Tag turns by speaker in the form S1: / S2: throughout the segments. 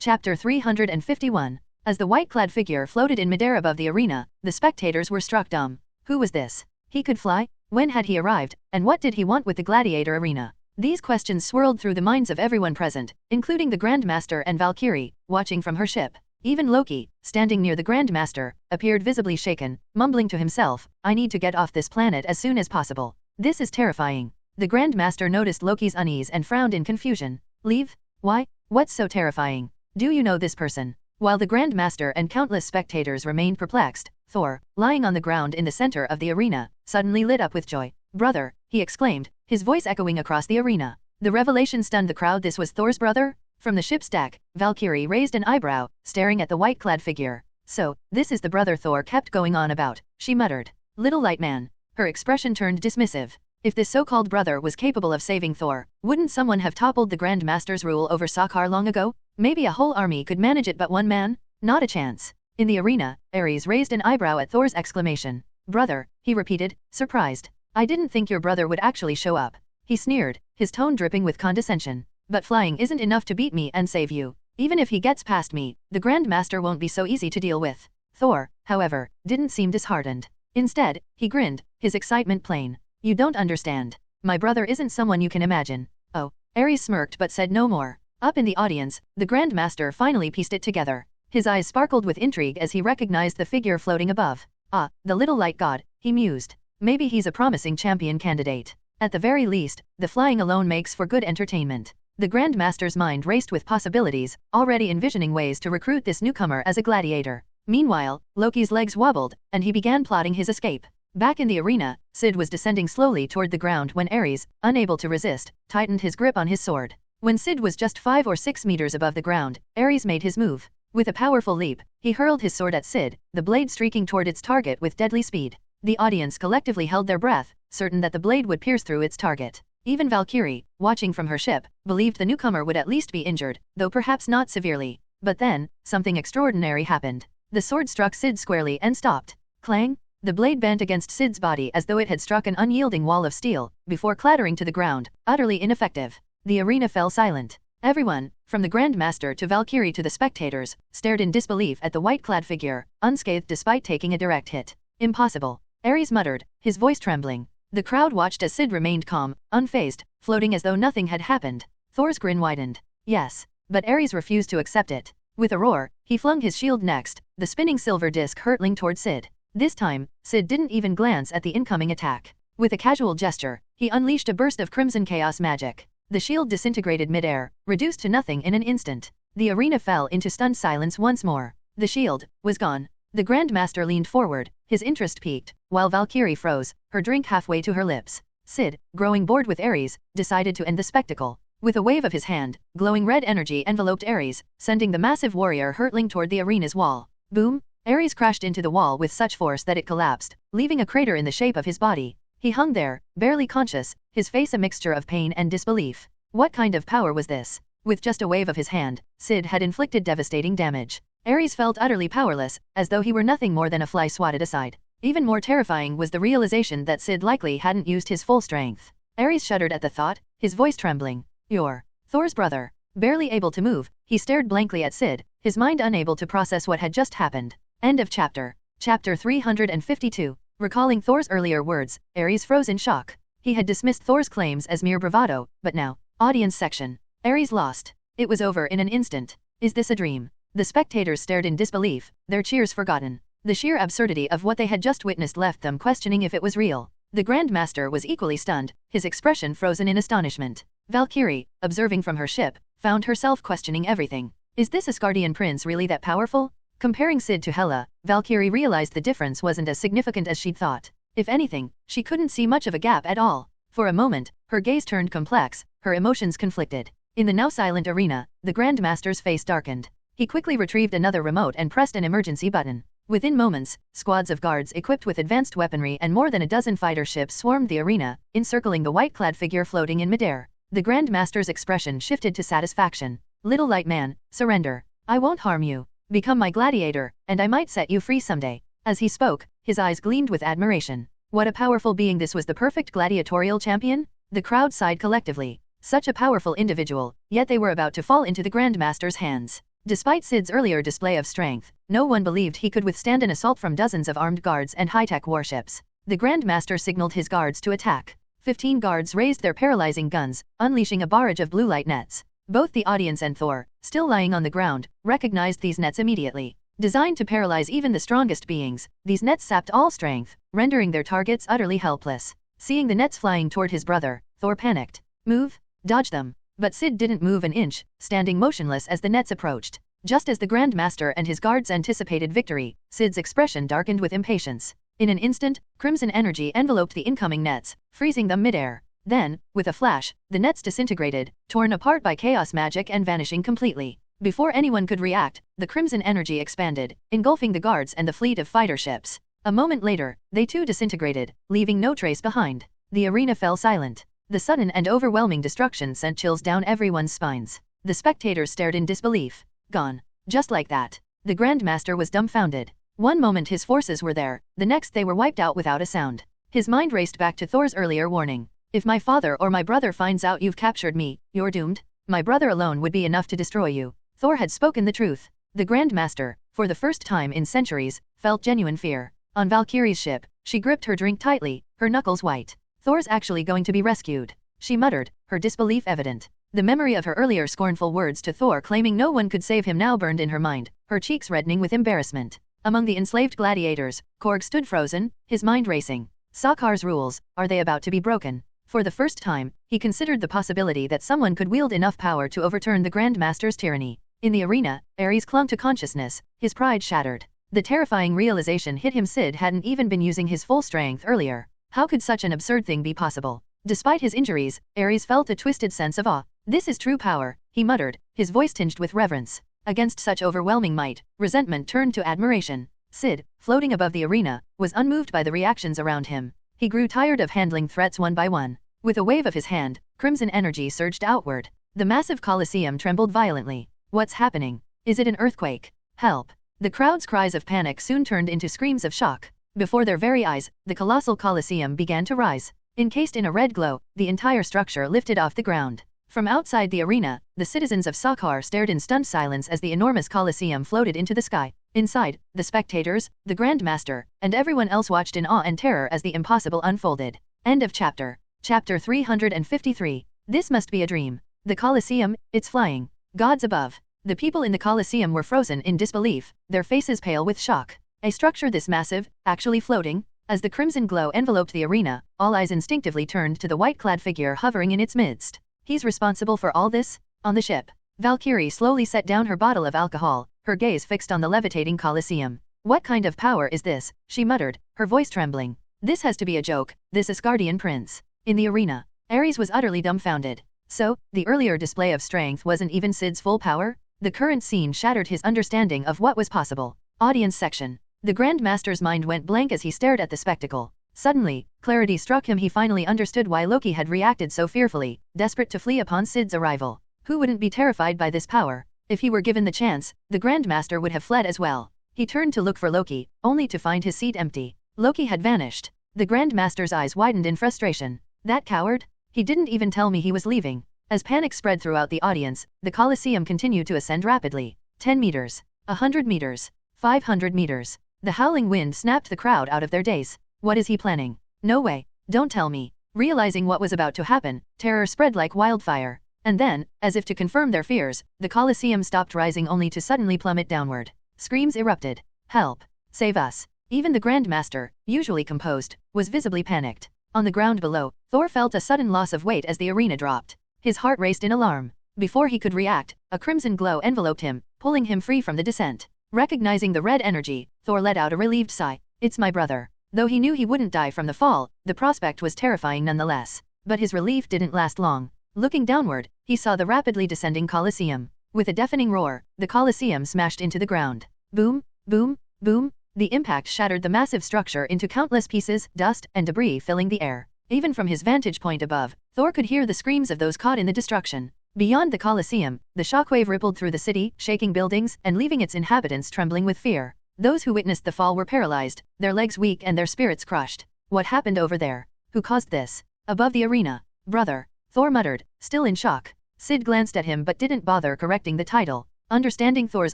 S1: Chapter 351. As the white-clad figure floated in midair above the arena, the spectators were struck dumb. Who was this? He could fly? When had he arrived, and what did he want with the gladiator arena? These questions swirled through the minds of everyone present, including the Grandmaster and Valkyrie, watching from her ship. Even Loki, standing near the Grandmaster, appeared visibly shaken, mumbling to himself, "I need to get off this planet as soon as possible. This is terrifying." The Grandmaster noticed Loki's unease and frowned in confusion. "Leave? Why? What's so terrifying? Do you know this person?" While the Grandmaster and countless spectators remained perplexed, Thor, lying on the ground in the center of the arena, suddenly lit up with joy. "Brother," he exclaimed, his voice echoing across the arena. The revelation stunned the crowd. This was Thor's brother? From the ship's deck, Valkyrie raised an eyebrow, staring at the white-clad figure. "So, this is the brother Thor kept going on about," she muttered. "Little light man." Her expression turned dismissive. If this so-called brother was capable of saving Thor, wouldn't someone have toppled the Grandmaster's rule over Sakaar long ago? Maybe a whole army could manage it, but one man? Not a chance. In the arena, Ares raised an eyebrow at Thor's exclamation. "Brother," he repeated, surprised. "I didn't think your brother would actually show up." He sneered, his tone dripping with condescension. "But flying isn't enough to beat me and save you. Even if he gets past me, the Grandmaster won't be so easy to deal with." Thor, however, didn't seem disheartened. Instead, he grinned, his excitement plain. "You don't understand. My brother isn't someone you can imagine." "Oh." Ares smirked but said no more. Up in the audience, the Grandmaster finally pieced it together. His eyes sparkled with intrigue as he recognized the figure floating above. "Ah, the little light god," he mused. "Maybe he's a promising champion candidate. At the very least, the flying alone makes for good entertainment." The Grandmaster's mind raced with possibilities, already envisioning ways to recruit this newcomer as a gladiator. Meanwhile, Loki's legs wobbled, and he began plotting his escape. Back in the arena, Syd was descending slowly toward the ground when Ares, unable to resist, tightened his grip on his sword. When Syd was just 5 or 6 meters above the ground, Ares made his move. With a powerful leap, he hurled his sword at Syd, the blade streaking toward its target with deadly speed. The audience collectively held their breath, certain that the blade would pierce through its target. Even Valkyrie, watching from her ship, believed the newcomer would at least be injured, though perhaps not severely. But then, something extraordinary happened. The sword struck Syd squarely and stopped. Clang! The blade bent against Syd's body as though it had struck an unyielding wall of steel, before clattering to the ground, utterly ineffective. The arena fell silent. Everyone, from the Grandmaster to Valkyrie to the spectators, stared in disbelief at the white-clad figure, unscathed despite taking a direct hit. "Impossible," Ares muttered, his voice trembling. The crowd watched as Syd remained calm, unfazed, floating as though nothing had happened. Thor's grin widened. Yes, but Ares refused to accept it. With a roar, he flung his shield next, the spinning silver disc hurtling toward Syd. This time, Syd didn't even glance at the incoming attack. With a casual gesture, he unleashed a burst of crimson chaos magic. The shield disintegrated mid-air, reduced to nothing in an instant. The arena fell into stunned silence once more. The shield was gone. The Grandmaster leaned forward, his interest piqued, while Valkyrie froze, her drink halfway to her lips. Syd, growing bored with Ares, decided to end the spectacle. With a wave of his hand, glowing red energy enveloped Ares, sending the massive warrior hurtling toward the arena's wall. Boom! Ares crashed into the wall with such force that it collapsed, leaving a crater in the shape of his body. He hung there, barely conscious, his face a mixture of pain and disbelief. What kind of power was this? With just a wave of his hand, Syd had inflicted devastating damage. Ares felt utterly powerless, as though he were nothing more than a fly swatted aside. Even more terrifying was the realization that Syd likely hadn't used his full strength. Ares shuddered at the thought, his voice trembling. "You're Thor's brother." Barely able to move, he stared blankly at Syd, his mind unable to process what had just happened. End of chapter. Chapter 352. Recalling Thor's earlier words, Ares froze in shock. He had dismissed Thor's claims as mere bravado, but now, audience section. Ares lost. It was over in an instant. Is this a dream? The spectators stared in disbelief, their cheers forgotten. The sheer absurdity of what they had just witnessed left them questioning if it was real. The Grandmaster was equally stunned, his expression frozen in astonishment. Valkyrie, observing from her ship, found herself questioning everything. Is this Asgardian prince really that powerful? Comparing Syd to Hela, Valkyrie realized the difference wasn't as significant as she'd thought. If anything, she couldn't see much of a gap at all. For a moment, her gaze turned complex, her emotions conflicted. In the now silent arena, the Grandmaster's face darkened. He quickly retrieved another remote and pressed an emergency button. Within moments, squads of guards equipped with advanced weaponry and more than a dozen fighter ships swarmed the arena, encircling the white-clad figure floating in midair. The Grandmaster's expression shifted to satisfaction. "Little light man, surrender. I won't harm you. Become my gladiator, and I might set you free someday." As he spoke, his eyes gleamed with admiration. What a powerful being! This was the perfect gladiatorial champion? The crowd sighed collectively. Such a powerful individual, yet they were about to fall into the Grandmaster's hands. Despite Syd's earlier display of strength, no one believed he could withstand an assault from dozens of armed guards and high-tech warships. The Grandmaster signaled his guards to attack. 15 guards raised their paralyzing guns, unleashing a barrage of blue light nets. Both the audience and Thor, still lying on the ground, recognized these nets immediately. Designed to paralyze even the strongest beings, these nets sapped all strength, rendering their targets utterly helpless. Seeing the nets flying toward his brother, Thor panicked. Move, dodge them. But Syd didn't move an inch, standing motionless as the nets approached. Just as the Grandmaster and his guards anticipated victory, Syd's expression darkened with impatience. In an instant, crimson energy enveloped the incoming nets, freezing them midair. Then, with a flash, the nets disintegrated, torn apart by chaos magic and vanishing completely. Before anyone could react, the crimson energy expanded, engulfing the guards and the fleet of fighter ships. A moment later, they too disintegrated, leaving no trace behind. The arena fell silent. The sudden and overwhelming destruction sent chills down everyone's spines. The spectators stared in disbelief. Gone. Just like that. The Grandmaster was dumbfounded. One moment his forces were there, the next they were wiped out without a sound. His mind raced back to Thor's earlier warning. If my father or my brother finds out you've captured me, you're doomed. My brother alone would be enough to destroy you. Thor had spoken the truth. The Grandmaster, for the first time in centuries, felt genuine fear. On Valkyrie's ship, she gripped her drink tightly, her knuckles white. Thor's actually going to be rescued, she muttered, her disbelief evident. The memory of her earlier scornful words to Thor claiming no one could save him now burned in her mind, her cheeks reddening with embarrassment. Among the enslaved gladiators, Korg stood frozen, his mind racing. Sakhar's rules, are they about to be broken? For the first time, he considered the possibility that someone could wield enough power to overturn the Grandmaster's tyranny. In the arena, Ares clung to consciousness, his pride shattered. The terrifying realization hit him. Syd hadn't even been using his full strength earlier. How could such an absurd thing be possible? Despite his injuries, Ares felt a twisted sense of awe. This is true power, he muttered, his voice tinged with reverence. Against such overwhelming might, resentment turned to admiration. Syd, floating above the arena, was unmoved by the reactions around him. He grew tired of handling threats one by one. With a wave of his hand, crimson energy surged outward. The massive Colosseum trembled violently. What's happening? Is it an earthquake? Help! The crowd's cries of panic soon turned into screams of shock. Before their very eyes, the colossal Colosseum began to rise. Encased in a red glow, the entire structure lifted off the ground. From outside the arena, the citizens of Sakhar stared in stunned silence as the enormous Colosseum floated into the sky. Inside, the spectators, the Grandmaster, and everyone else watched in awe and terror as the impossible unfolded. End of chapter. Chapter 353. This must be a dream. The Colosseum, it's flying. Gods above. The people in the Colosseum were frozen in disbelief, their faces pale with shock. A structure this massive, actually floating? As the crimson glow enveloped the arena, all eyes instinctively turned to the white-clad figure hovering in its midst. He's responsible for all this? On the ship, Valkyrie slowly set down her bottle of alcohol, her gaze fixed on the levitating Colosseum. What kind of power is this? She muttered, her voice trembling. This has to be a joke, this Asgardian prince. In the arena, Ares was utterly dumbfounded. So, the earlier display of strength wasn't even Syd's full power? The current scene shattered his understanding of what was possible. Audience section. The Grandmaster's mind went blank as he stared at the spectacle. Suddenly, clarity struck him. He finally understood why Loki had reacted so fearfully, desperate to flee upon Syd's arrival. Who wouldn't be terrified by this power? If he were given the chance, the Grandmaster would have fled as well. He turned to look for Loki, only to find his seat empty. Loki had vanished. The Grandmaster's eyes widened in frustration. That coward? He didn't even tell me he was leaving. As panic spread throughout the audience, the Colosseum continued to ascend rapidly. 10 meters. 100 meters. 500 meters. The howling wind snapped the crowd out of their daze. What is he planning? No way. Don't tell me. Realizing what was about to happen, terror spread like wildfire. And then, as if to confirm their fears, the Colosseum stopped rising only to suddenly plummet downward. Screams erupted. Help! Save us! Even the Grandmaster, usually composed, was visibly panicked. On the ground below, Thor felt a sudden loss of weight as the arena dropped. His heart raced in alarm. Before he could react, a crimson glow enveloped him, pulling him free from the descent. Recognizing the red energy, Thor let out a relieved sigh. It's my brother. Though he knew he wouldn't die from the fall, the prospect was terrifying nonetheless. But his relief didn't last long. Looking downward, he saw the rapidly descending Colosseum. With a deafening roar, the Colosseum smashed into the ground. Boom, boom, boom. The impact shattered the massive structure into countless pieces, dust and debris filling the air. Even from his vantage point above, Thor could hear the screams of those caught in the destruction. Beyond the Colosseum, the shockwave rippled through the city, shaking buildings and leaving its inhabitants trembling with fear. Those who witnessed the fall were paralyzed, their legs weak and their spirits crushed. What happened over there? Who caused this? Above the arena. Brother, Thor muttered, still in shock. Syd glanced at him but didn't bother correcting the title. Understanding Thor's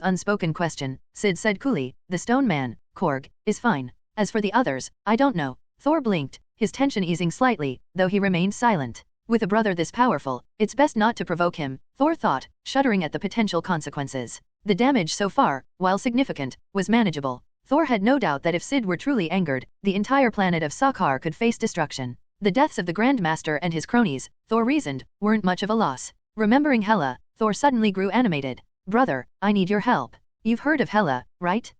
S1: unspoken question, Syd said coolly, "The stone man, Korg, is fine. As for the others, I don't know." Thor blinked, his tension easing slightly, though he remained silent. With a brother this powerful, it's best not to provoke him, Thor thought, shuddering at the potential consequences. The damage so far, while significant, was manageable. Thor had no doubt that if Syd were truly angered, the entire planet of Sakaar could face destruction. The deaths of the Grandmaster and his cronies, Thor reasoned, weren't much of a loss. Remembering Hela, Thor suddenly grew animated. "Brother, I need your help. You've heard of Hela, right?"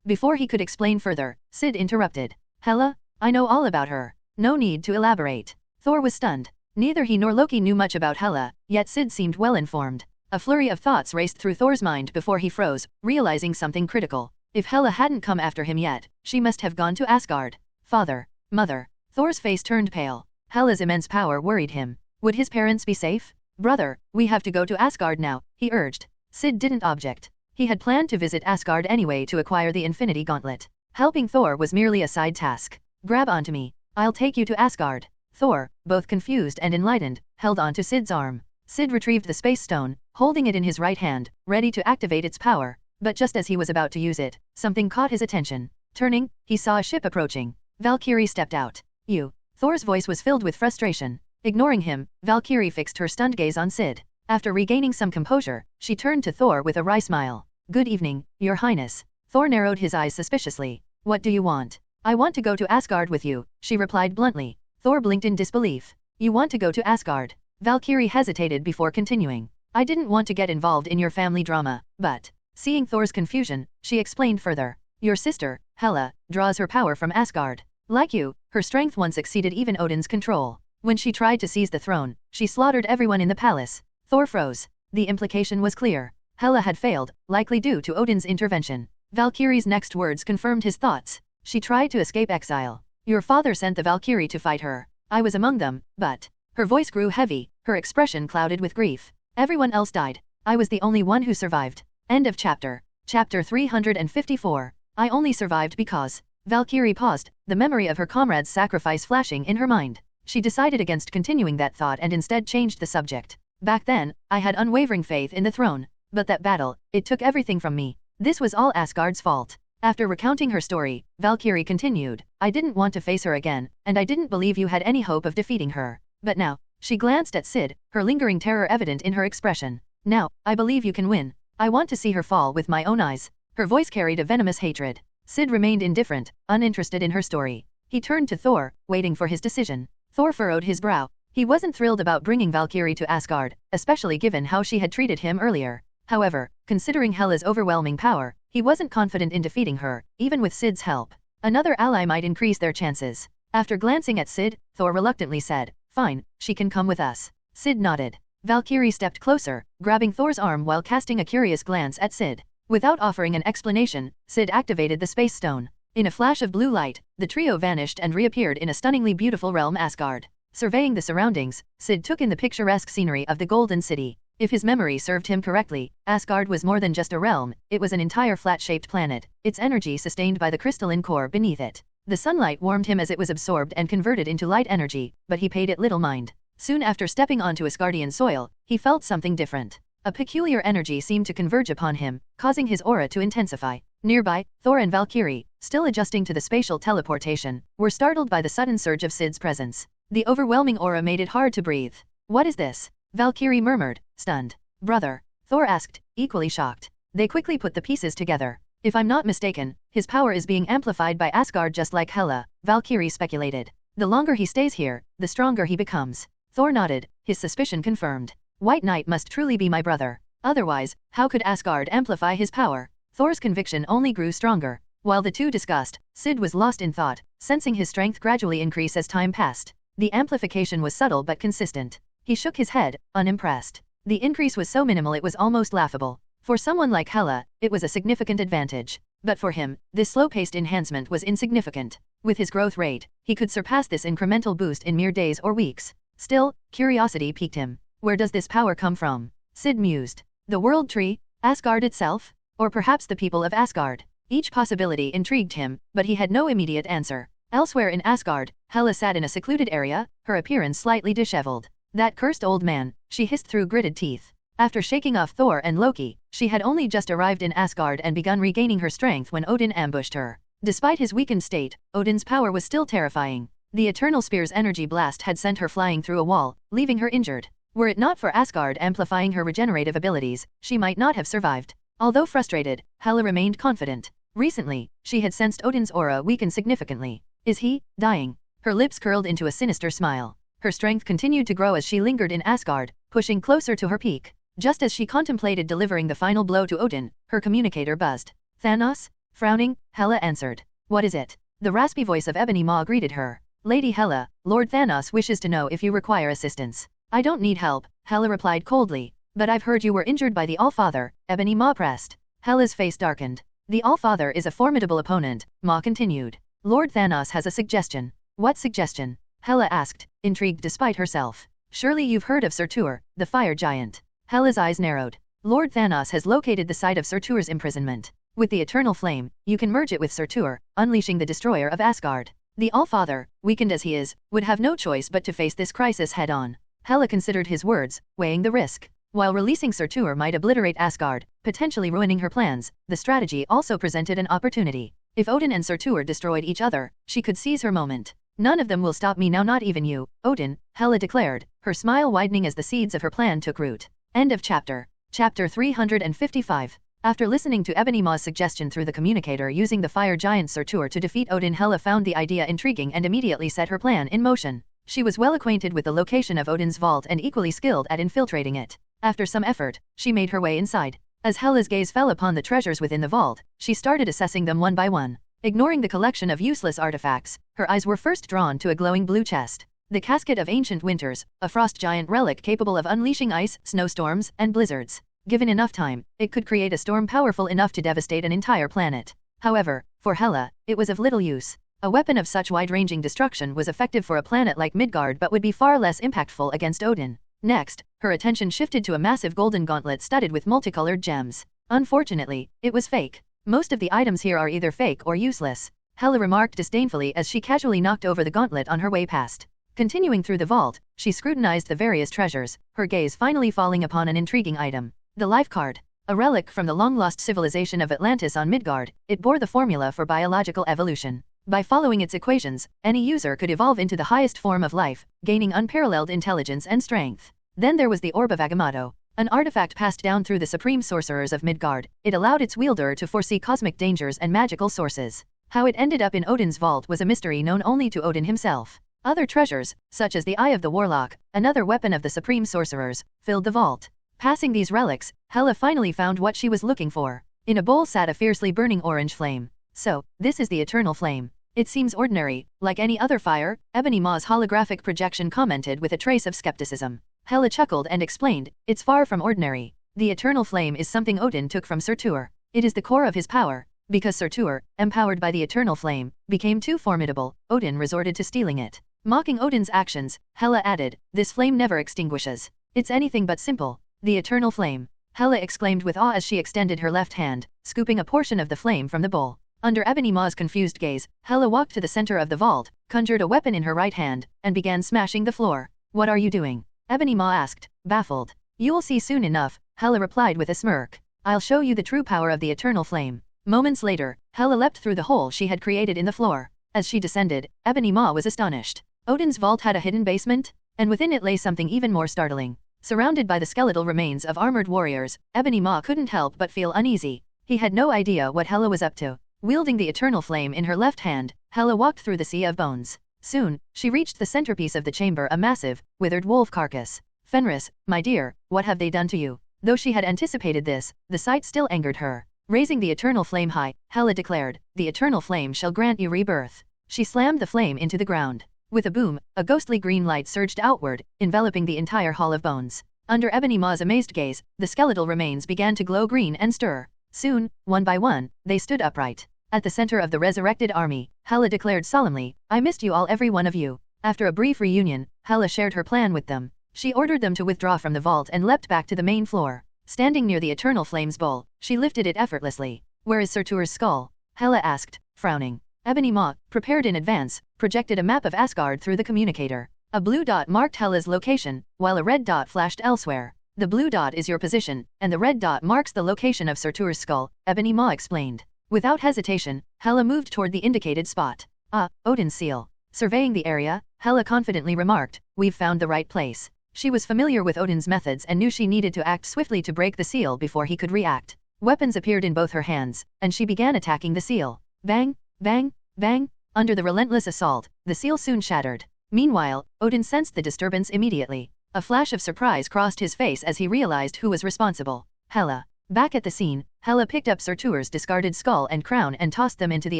S1: Before he could explain further, Syd interrupted. "Hela? I know all about her. No need to elaborate." Thor was stunned. Neither he nor Loki knew much about Hela, yet Syd seemed well informed. A flurry of thoughts raced through Thor's mind before he froze, realizing something critical. If Hela hadn't come after him yet, she must have gone to Asgard. Father, mother. Thor's face turned pale. Hela's immense power worried him. Would his parents be safe? "Brother, we have to go to Asgard now," he urged. Syd didn't object. He had planned to visit Asgard anyway to acquire the Infinity Gauntlet. Helping Thor was merely a side task. "Grab onto me. I'll take you to Asgard." Thor, both confused and enlightened, held onto Syd's arm. Syd retrieved the space stone, holding it in his right hand, ready to activate its power. But just as he was about to use it, something caught his attention. Turning, he saw a ship approaching. Valkyrie stepped out. "You." Thor's voice was filled with frustration. Ignoring him, Valkyrie fixed her stunned gaze on Syd. After regaining some composure, she turned to Thor with a wry smile. "Good evening, Your Highness." Thor narrowed his eyes suspiciously. "What do you want?" "I want to go to Asgard with you," she replied bluntly. Thor blinked in disbelief. "You want to go to Asgard?" Valkyrie hesitated before continuing. "I didn't want to get involved in your family drama, but..." Seeing Thor's confusion, she explained further. "Your sister, Hela, draws her power from Asgard. Like you, her strength once exceeded even Odin's control. When she tried to seize the throne, she slaughtered everyone in the palace." Thor froze. The implication was clear. Hela had failed, likely due to Odin's intervention. Valkyrie's next words confirmed his thoughts. "She tried to escape exile. Your father sent the Valkyrie to fight her. I was among them, but..." Her voice grew heavy, her expression clouded with grief. "Everyone else died. I was the only one who survived." End of chapter. Chapter 354. I only survived because... Valkyrie paused, the memory of her comrade's sacrifice flashing in her mind. She decided against continuing that thought and instead changed the subject. "Back then, I had unwavering faith in the throne. But that battle, it took everything from me. This was all Asgard's fault." After recounting her story, Valkyrie continued, "I didn't want to face her again, and I didn't believe you had any hope of defeating her. But now..." She glanced at Syd, her lingering terror evident in her expression. "Now, I believe you can win. I want to see her fall with my own eyes." Her voice carried a venomous hatred. Syd remained indifferent, uninterested in her story. He turned to Thor, waiting for his decision. Thor furrowed his brow. He wasn't thrilled about bringing Valkyrie to Asgard, especially given how she had treated him earlier. However, considering Hela's overwhelming power, he wasn't confident in defeating her, even with Syd's help. Another ally might increase their chances. After glancing at Syd, Thor reluctantly said, "Fine, she can come with us." Syd nodded. Valkyrie stepped closer, grabbing Thor's arm while casting a curious glance at Syd. Without offering an explanation, Syd activated the space stone. In a flash of blue light, the trio vanished and reappeared in a stunningly beautiful realm Asgard. Surveying the surroundings, Syd took in the picturesque scenery of the Golden City. If his memory served him correctly, Asgard was more than just a realm, it was an entire flat-shaped planet, its energy sustained by the crystalline core beneath it. The sunlight warmed him as it was absorbed and converted into light energy, but he paid it little mind. Soon after stepping onto Asgardian soil, he felt something different. A peculiar energy seemed to converge upon him, causing his aura to intensify. Nearby, Thor and Valkyrie, still adjusting to the spatial teleportation, were startled by the sudden surge of Syd's presence. The overwhelming aura made it hard to breathe. "What is this?" Valkyrie murmured, stunned. "Brother?" Thor asked, equally shocked. They quickly put the pieces together. "If I'm not mistaken, his power is being amplified by Asgard just like Hela," Valkyrie speculated. "The longer he stays here, the stronger he becomes." Thor nodded, his suspicion confirmed. "White Knight must truly be my brother. Otherwise, how could Asgard amplify his power?" Thor's conviction only grew stronger. While the two discussed, Syd was lost in thought, sensing his strength gradually increase as time passed. The amplification was subtle but consistent. He shook his head, unimpressed. The increase was so minimal it was almost laughable. For someone like Hela, it was a significant advantage. But for him, this slow-paced enhancement was insignificant. With his growth rate, he could surpass this incremental boost in mere days or weeks. Still, curiosity piqued him. Where does this power come from? Syd mused. The World Tree? Asgard itself? Or perhaps the people of Asgard? Each possibility intrigued him, but he had no immediate answer. Elsewhere in Asgard, Hela sat in a secluded area, her appearance slightly disheveled. "That cursed old man," she hissed through gritted teeth. After shaking off Thor and Loki, she had only just arrived in Asgard and begun regaining her strength when Odin ambushed her. Despite his weakened state, Odin's power was still terrifying. The Eternal Spear's energy blast had sent her flying through a wall, leaving her injured. Were it not for Asgard amplifying her regenerative abilities, she might not have survived. Although frustrated, Hela remained confident. Recently, she had sensed Odin's aura weaken significantly. Is he dying? Her lips curled into a sinister smile. Her strength continued to grow as she lingered in Asgard, pushing closer to her peak. Just as she contemplated delivering the final blow to Odin, her communicator buzzed. Thanos? Frowning, Hela answered. What is it? The raspy voice of Ebony Maw greeted her. Lady Hela, Lord Thanos wishes to know if you require assistance. I don't need help, Hela replied coldly. But I've heard you were injured by the All-Father, Ebony Maw pressed. Hela's face darkened. The All-Father is a formidable opponent, Maw continued. Lord Thanos has a suggestion. What suggestion? Hela asked, intrigued despite herself. Surely you've heard of Surtur, the fire giant. Hela's eyes narrowed. Lord Thanos has located the site of Surtur's imprisonment. With the Eternal Flame, you can merge it with Surtur, unleashing the destroyer of Asgard. The All-Father, weakened as he is, would have no choice but to face this crisis head-on. Hela considered his words, weighing the risk. While releasing Surtur might obliterate Asgard, potentially ruining her plans, the strategy also presented an opportunity. If Odin and Surtur destroyed each other, she could seize her moment. None of them will stop me now, not even you, Odin, Hela declared, her smile widening as the seeds of her plan took root. End of chapter. Chapter 355. After listening to Ebony Maw's suggestion through the communicator using the fire giant Surtur to defeat Odin, Hela found the idea intriguing and immediately set her plan in motion. She was well acquainted with the location of Odin's vault and equally skilled at infiltrating it. After some effort, she made her way inside. As Hela's gaze fell upon the treasures within the vault, she started assessing them one by one. Ignoring the collection of useless artifacts, her eyes were first drawn to a glowing blue chest. The Casket of Ancient Winters, a frost giant relic capable of unleashing ice, snowstorms, and blizzards. Given enough time, it could create a storm powerful enough to devastate an entire planet. However, for Hela, it was of little use. A weapon of such wide-ranging destruction was effective for a planet like Midgard but would be far less impactful against Odin. Next, her attention shifted to a massive golden gauntlet studded with multicolored gems. Unfortunately, it was fake. Most of the items here are either fake or useless, Hela remarked disdainfully as she casually knocked over the gauntlet on her way past. Continuing through the vault, she scrutinized the various treasures, her gaze finally falling upon an intriguing item. The life card. A relic from the long-lost civilization of Atlantis on Midgard, it bore the formula for biological evolution. By following its equations, any user could evolve into the highest form of life, gaining unparalleled intelligence and strength. Then there was the Orb of Agamotto. An artifact passed down through the supreme sorcerers of Midgard, it allowed its wielder to foresee cosmic dangers and magical sources. How it ended up in Odin's vault was a mystery known only to Odin himself. Other treasures, such as the Eye of the Warlock, another weapon of the supreme sorcerers, filled the vault. Passing these relics, Hela finally found what she was looking for. In a bowl sat a fiercely burning orange flame. So, this is the Eternal Flame. It seems ordinary, like any other fire, Ebony Maw's holographic projection commented with a trace of skepticism. Hela chuckled and explained, it's far from ordinary. The Eternal Flame is something Odin took from Surtur. It is the core of his power. Because Surtur, empowered by the Eternal Flame, became too formidable, Odin resorted to stealing it. Mocking Odin's actions, Hela added, this flame never extinguishes. It's anything but simple. The Eternal Flame. Hela exclaimed with awe as she extended her left hand, scooping a portion of the flame from the bowl. Under Ebony Maw's confused gaze, Hela walked to the center of the vault, conjured a weapon in her right hand, and began smashing the floor. What are you doing? Ebony Maw asked, baffled. You'll see soon enough, Hela replied with a smirk. I'll show you the true power of the Eternal Flame. Moments later, Hela leapt through the hole she had created in the floor. As she descended, Ebony Maw was astonished. Odin's vault had a hidden basement, and within it lay something even more startling. Surrounded by the skeletal remains of armored warriors, Ebony Maw couldn't help but feel uneasy. He had no idea what Hela was up to. Wielding the Eternal Flame in her left hand, Hela walked through the sea of bones. Soon, she reached the centerpiece of the chamber, a massive, withered wolf carcass. Fenris, my dear, what have they done to you? Though she had anticipated this, the sight still angered her. Raising the Eternal Flame high, Hela declared, the Eternal Flame shall grant you rebirth. She slammed the flame into the ground. With a boom, a ghostly green light surged outward, enveloping the entire hall of bones. Under Ebony Maw's amazed gaze, the skeletal remains began to glow green and stir. Soon, one by one, they stood upright. At the center of the resurrected army, Hela declared solemnly, I missed you all, every one of you. After a brief reunion, Hela shared her plan with them. She ordered them to withdraw from the vault and leapt back to the main floor. Standing near the Eternal Flame's bowl, she lifted it effortlessly. Where is Surtur's skull? Hela asked, frowning. Ebony Maw, prepared in advance, projected a map of Asgard through the communicator. A blue dot marked Hela's location, while a red dot flashed elsewhere. The blue dot is your position, and the red dot marks the location of Surtur's skull, Ebony Maw explained. Without hesitation, Hela moved toward the indicated spot. Ah, Odin's seal. Surveying the area, Hela confidently remarked, "We've found the right place." She was familiar with Odin's methods and knew she needed to act swiftly to break the seal before he could react. Weapons appeared in both her hands, and she began attacking the seal. Bang, bang, bang. Under the relentless assault, the seal soon shattered. Meanwhile, Odin sensed the disturbance immediately. A flash of surprise crossed his face as he realized who was responsible. Hela. Back at the scene, Hela picked up Surtur's discarded skull and crown and tossed them into the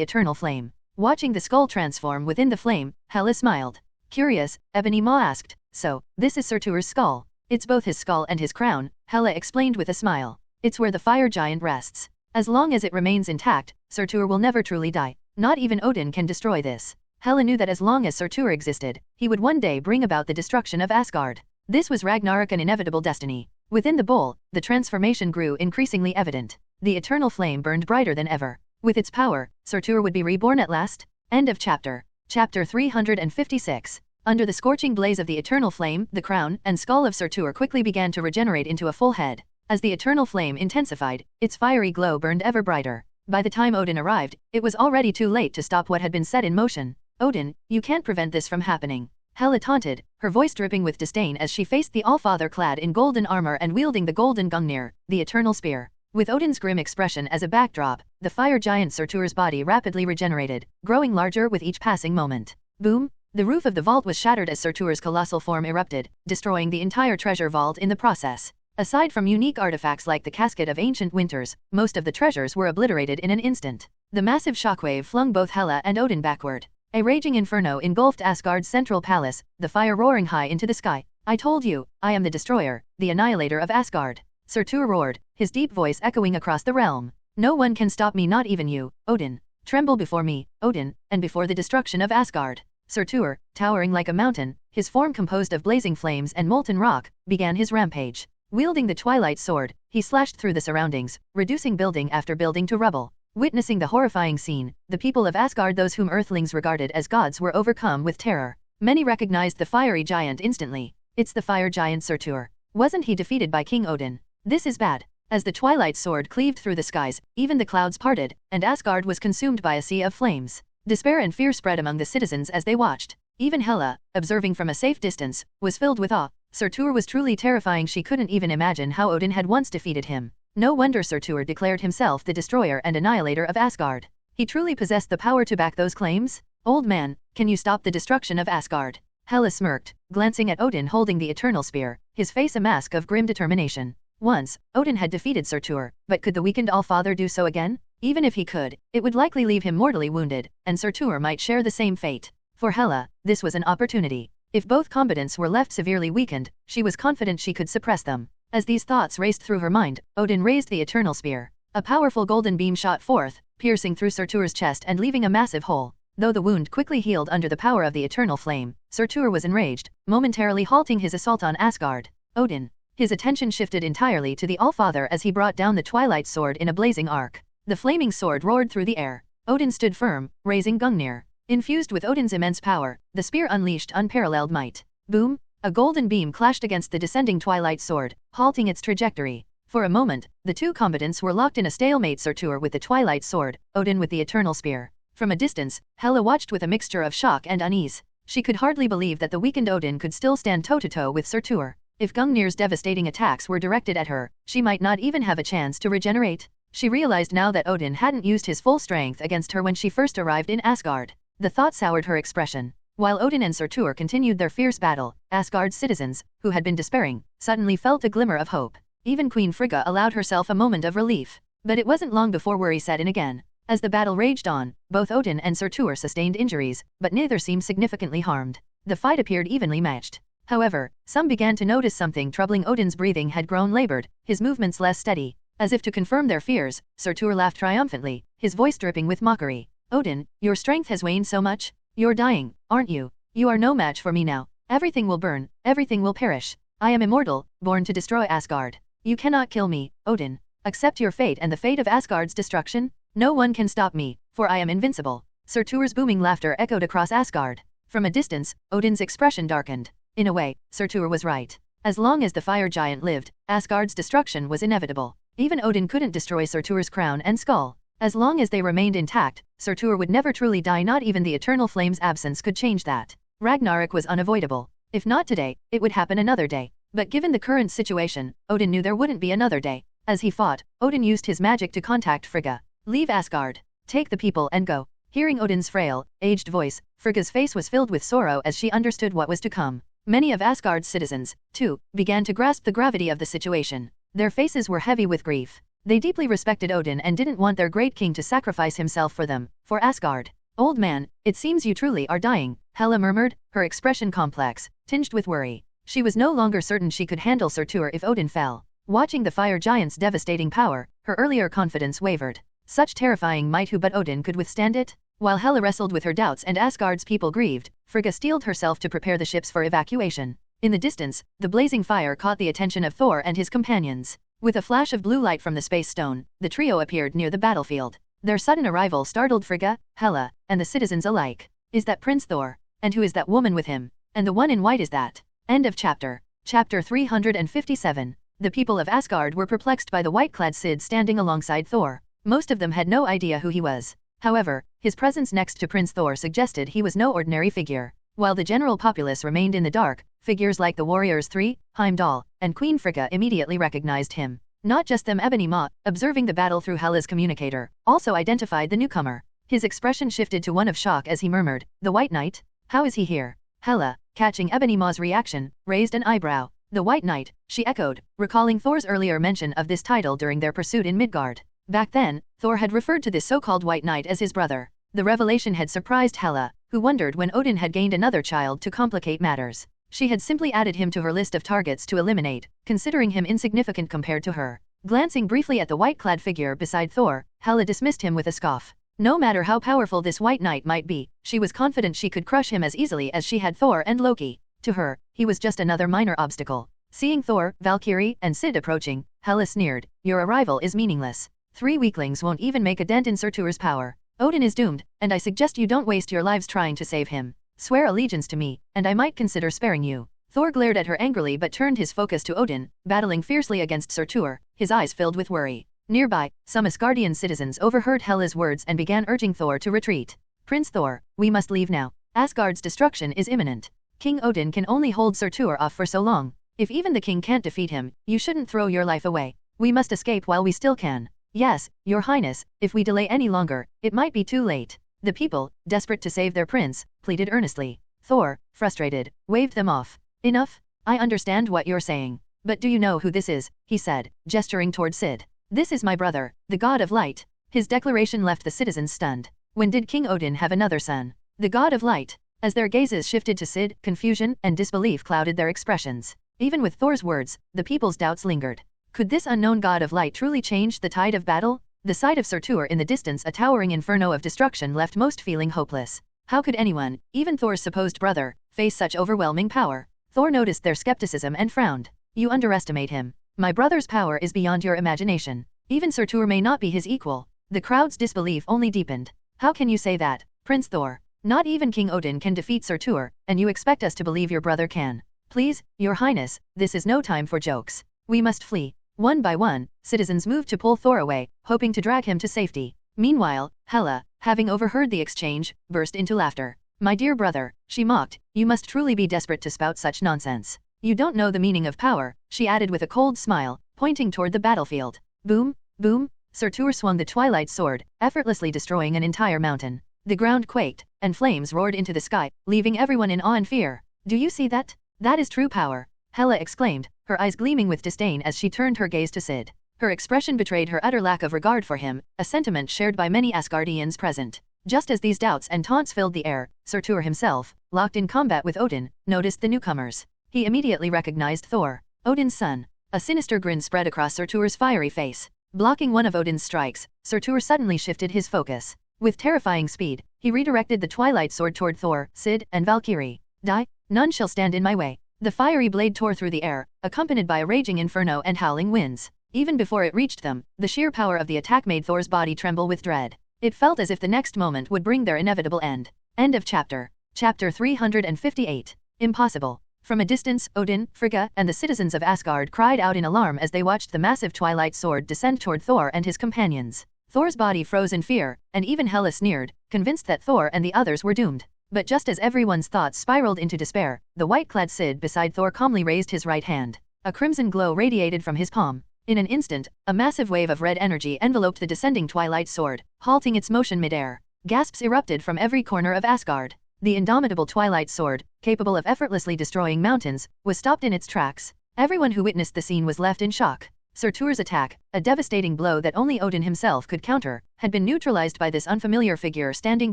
S1: eternal flame. Watching the skull transform within the flame, Hela smiled. Curious, Ebony Maw asked, "So, this is Surtur's skull?" "It's both his skull and his crown," Hela explained with a smile. "It's where the fire giant rests. As long as it remains intact, Surtur will never truly die. Not even Odin can destroy this." Hela knew that as long as Surtur existed, he would one day bring about the destruction of Asgard. This was Ragnarok, an inevitable destiny. Within the bowl, the transformation grew increasingly evident. The eternal flame burned brighter than ever. With its power, Surtur would be reborn at last. End of chapter. Chapter 356. Under the scorching blaze of the eternal flame, the crown and skull of Surtur quickly began to regenerate into a full head. As the eternal flame intensified, its fiery glow burned ever brighter. By the time Odin arrived, it was already too late to stop what had been set in motion. "Odin, you can't prevent this from happening," Hela taunted, her voice dripping with disdain as she faced the Allfather clad in golden armor and wielding the golden Gungnir, the eternal spear. With Odin's grim expression as a backdrop, the fire giant Surtur's body rapidly regenerated, growing larger with each passing moment. Boom! The roof of the vault was shattered as Surtur's colossal form erupted, destroying the entire treasure vault in the process. Aside from unique artifacts like the Casket of Ancient Winters, most of the treasures were obliterated in an instant. The massive shockwave flung both Hela and Odin backward. A raging inferno engulfed Asgard's central palace, the fire roaring high into the sky. "I told you, I am the destroyer, the annihilator of Asgard," Surtur roared, his deep voice echoing across the realm. "No one can stop me, not even you, Odin. Tremble before me, Odin, and before the destruction of Asgard." Surtur, towering like a mountain, his form composed of blazing flames and molten rock, began his rampage. Wielding the Twilight Sword, he slashed through the surroundings, reducing building after building to rubble. Witnessing the horrifying scene, the people of Asgard, those whom Earthlings regarded as gods, were overcome with terror. Many recognized the fiery giant instantly. "It's the fire giant Surtur. Wasn't he defeated by King Odin? This is bad." As the Twilight Sword cleaved through the skies, even the clouds parted, and Asgard was consumed by a sea of flames. Despair and fear spread among the citizens as they watched. Even Hela, observing from a safe distance, was filled with awe. Surtur was truly terrifying. She couldn't even imagine how Odin had once defeated him. No wonder Surtur declared himself the destroyer and annihilator of Asgard. He truly possessed the power to back those claims. "Old man, can you stop the destruction of Asgard?" Hela smirked, glancing at Odin holding the eternal spear, his face a mask of grim determination. Once, Odin had defeated Surtur, but could the weakened Allfather do so again? Even if he could, it would likely leave him mortally wounded, and Surtur might share the same fate. For Hela, this was an opportunity. If both combatants were left severely weakened, she was confident she could suppress them. As these thoughts raced through her mind, Odin raised the eternal spear. A powerful golden beam shot forth, piercing through Surtur's chest and leaving a massive hole. Though the wound quickly healed under the power of the eternal flame, Surtur was enraged, momentarily halting his assault on Asgard. Odin. His attention shifted entirely to the Allfather as he brought down the Twilight Sword in a blazing arc. The flaming sword roared through the air. Odin stood firm, raising Gungnir. Infused with Odin's immense power, the spear unleashed unparalleled might. Boom! A golden beam clashed against the descending Twilight Sword, halting its trajectory. For a moment, the two combatants were locked in a stalemate, Surtur with the Twilight Sword, Odin with the eternal spear. From a distance, Hela watched with a mixture of shock and unease. She could hardly believe that the weakened Odin could still stand toe-to-toe with Surtur. If Gungnir's devastating attacks were directed at her, she might not even have a chance to regenerate. She realized now that Odin hadn't used his full strength against her when she first arrived in Asgard. The thought soured her expression. While Odin and Surtur continued their fierce battle, Asgard's citizens, who had been despairing, suddenly felt a glimmer of hope. Even Queen Frigga allowed herself a moment of relief. But it wasn't long before worry set in again. As the battle raged on, both Odin and Surtur sustained injuries, but neither seemed significantly harmed. The fight appeared evenly matched. However, some began to notice something troubling. Odin's breathing had grown labored, his movements less steady. As if to confirm their fears, Surtur laughed triumphantly, his voice dripping with mockery. "Odin, your strength has waned so much? You're dying, aren't you? You are no match for me now. Everything will burn, everything will perish. I am immortal, born to destroy Asgard. You cannot kill me, Odin. Accept your fate and the fate of Asgard's destruction. No one can stop me, for I am invincible." Surtur's booming laughter echoed across Asgard. From a distance, Odin's expression darkened. In a way, Surtur was right. As long as the fire giant lived, Asgard's destruction was inevitable. Even Odin couldn't destroy Surtur's crown and skull. As long as they remained intact, Surtur would never truly die. Not even the eternal flame's absence could change that. Ragnarok was unavoidable. If not today, it would happen another day. But given the current situation, Odin knew there wouldn't be another day. As he fought, Odin used his magic to contact Frigga. Leave Asgard. Take the people and go. Hearing Odin's frail, aged voice, Frigga's face was filled with sorrow as she understood what was to come. Many of Asgard's citizens, too, began to grasp the gravity of the situation. Their faces were heavy with grief. They deeply respected Odin and didn't want their great king to sacrifice himself for them, for Asgard. Old man, it seems you truly are dying, Hela murmured, her expression complex, tinged with worry. She was no longer certain she could handle Surtur if Odin fell. Watching the fire giant's devastating power, her earlier confidence wavered. Such terrifying might, who but Odin could withstand it? While Hela wrestled with her doubts and Asgard's people grieved, Frigga steeled herself to prepare the ships for evacuation. In the distance, the blazing fire caught the attention of Thor and his companions. With a flash of blue light from the space stone, the trio appeared near the battlefield. Their sudden arrival startled Frigga, Hela, and the citizens alike. Is that Prince Thor? And who is that woman with him? And the one in white is that? End of chapter. Chapter 357. The people of Asgard were perplexed by the white-clad Syd standing alongside Thor. Most of them had no idea who he was. However, his presence next to Prince Thor suggested he was no ordinary figure. While the general populace remained in the dark, figures like the warriors Three, Heimdall, and Queen Frigga immediately recognized him. Not just them. Ebony Maw, observing the battle through Hela's communicator, also identified the newcomer. His expression shifted to one of shock as he murmured, "The White Knight? How is he here?" Hela, catching Ebony Maw's reaction, raised an eyebrow. "The White Knight," she echoed, recalling Thor's earlier mention of this title during their pursuit in Midgard. Back then, Thor had referred to this so-called White Knight as his brother. The revelation had surprised Hela, who wondered when Odin had gained another child to complicate matters. She had simply added him to her list of targets to eliminate, considering him insignificant compared to her. Glancing briefly at the white-clad figure beside Thor, Hela dismissed him with a scoff. No matter how powerful this White Knight might be, she was confident she could crush him as easily as she had Thor and Loki. To her, he was just another minor obstacle. Seeing Thor, Valkyrie, and Syd approaching, Hela sneered, "Your arrival is meaningless. 3 weaklings won't even make a dent in Surtur's power. Odin is doomed, and I suggest you don't waste your lives trying to save him. Swear allegiance to me, and I might consider sparing you." Thor glared at her angrily but turned his focus to Odin, battling fiercely against Surtur, his eyes filled with worry. Nearby, some Asgardian citizens overheard Hela's words and began urging Thor to retreat. "Prince Thor, we must leave now. Asgard's destruction is imminent. King Odin can only hold Surtur off for so long. If even the king can't defeat him, you shouldn't throw your life away. We must escape while we still can." "Yes, your highness, if we delay any longer, it might be too late." The people, desperate to save their prince, pleaded earnestly. Thor, frustrated, waved them off. "Enough. I understand what you're saying. But do you know who this is?" he said, gesturing toward Syd. "This is my brother, the god of light." His declaration left the citizens stunned. When did King Odin have another son? The god of light? As their gazes shifted to Syd, confusion and disbelief clouded their expressions. Even with Thor's words, the people's doubts lingered. Could this unknown god of light truly change the tide of battle? The sight of Surtur in the distance, a towering inferno of destruction, left most feeling hopeless. How could anyone, even Thor's supposed brother, face such overwhelming power? Thor noticed their skepticism and frowned. "You underestimate him. My brother's power is beyond your imagination. Even Surtur may not be his equal." The crowd's disbelief only deepened. "How can you say that, Prince Thor? Not even King Odin can defeat Surtur, and you expect us to believe your brother can? Please, your highness, this is no time for jokes. We must flee." One by one, citizens moved to pull Thor away, hoping to drag him to safety. Meanwhile, Hela, having overheard the exchange, burst into laughter. "My dear brother," she mocked, "you must truly be desperate to spout such nonsense. You don't know the meaning of power," she added with a cold smile, pointing toward the battlefield. Boom, boom, Surtur swung the twilight sword, effortlessly destroying an entire mountain. The ground quaked, and flames roared into the sky, leaving everyone in awe and fear. "Do you see that? That is true power," Hela exclaimed, her eyes gleaming with disdain as she turned her gaze to Syd. Her expression betrayed her utter lack of regard for him, a sentiment shared by many Asgardians present. Just as these doubts and taunts filled the air, Surtur himself, locked in combat with Odin, noticed the newcomers. He immediately recognized Thor, Odin's son. A sinister grin spread across Surtur's fiery face. Blocking one of Odin's strikes, Surtur suddenly shifted his focus. With terrifying speed, he redirected the twilight sword toward Thor, Syd, and Valkyrie. "Die, none shall stand in my way." The fiery blade tore through the air, accompanied by a raging inferno and howling winds. Even before it reached them, the sheer power of the attack made Thor's body tremble with dread. It felt as if the next moment would bring their inevitable end. End of chapter. Chapter 358. Impossible. From a distance, Odin, Frigga, and the citizens of Asgard cried out in alarm as they watched the massive twilight sword descend toward Thor and his companions. Thor's body froze in fear, and even Hela sneered, convinced that Thor and the others were doomed. But just as everyone's thoughts spiraled into despair, the white-clad Syd beside Thor calmly raised his right hand. A crimson glow radiated from his palm. In an instant, a massive wave of red energy enveloped the descending twilight sword, halting its motion mid-air. Gasps erupted from every corner of Asgard. The indomitable twilight sword, capable of effortlessly destroying mountains, was stopped in its tracks. Everyone who witnessed the scene was left in shock. Surtur's attack, a devastating blow that only Odin himself could counter, had been neutralized by this unfamiliar figure standing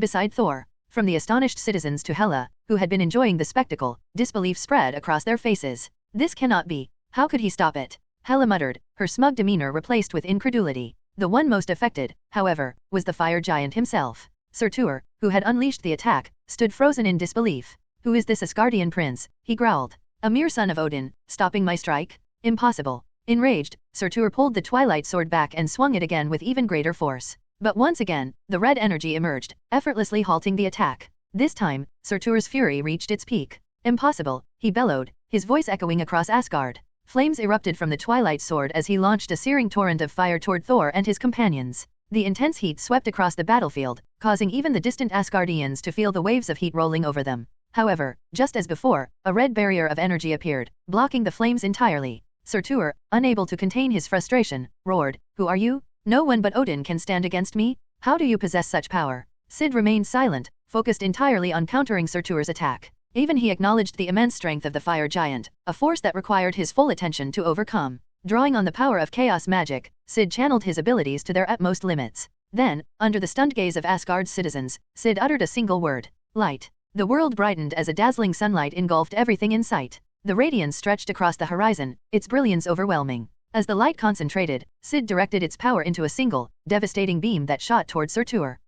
S1: beside Thor. From the astonished citizens to Hela, who had been enjoying the spectacle, disbelief spread across their faces. This cannot be. How could he stop it? Hela muttered, her smug demeanor replaced with incredulity. The one most affected, however, was the fire giant himself. Surtur, who had unleashed the attack, stood frozen in disbelief. Who is this Asgardian prince? He growled. A mere son of Odin, stopping my strike? Impossible. Enraged, Surtur pulled the twilight sword back and swung it again with even greater force. But once again, the red energy emerged, effortlessly halting the attack. This time, Surtur's fury reached its peak. Impossible, he bellowed, his voice echoing across Asgard. Flames erupted from the twilight sword as he launched a searing torrent of fire toward Thor and his companions. The intense heat swept across the battlefield, causing even the distant Asgardians to feel the waves of heat rolling over them. However, just as before, a red barrier of energy appeared, blocking the flames entirely. Surtur, unable to contain his frustration, roared, "Who are you? No one but Odin can stand against me? How do you possess such power?" Syd remained silent, focused entirely on countering Surtur's attack. Even he acknowledged the immense strength of the fire giant, a force that required his full attention to overcome. Drawing on the power of chaos magic, Syd channeled his abilities to their utmost limits. Then, under the stunned gaze of Asgard's citizens, Syd uttered a single word: light. The world brightened as a dazzling sunlight engulfed everything in sight. The radiance stretched across the horizon, its brilliance overwhelming. As the light concentrated, Syd directed its power into a single, devastating beam that shot toward Surtur.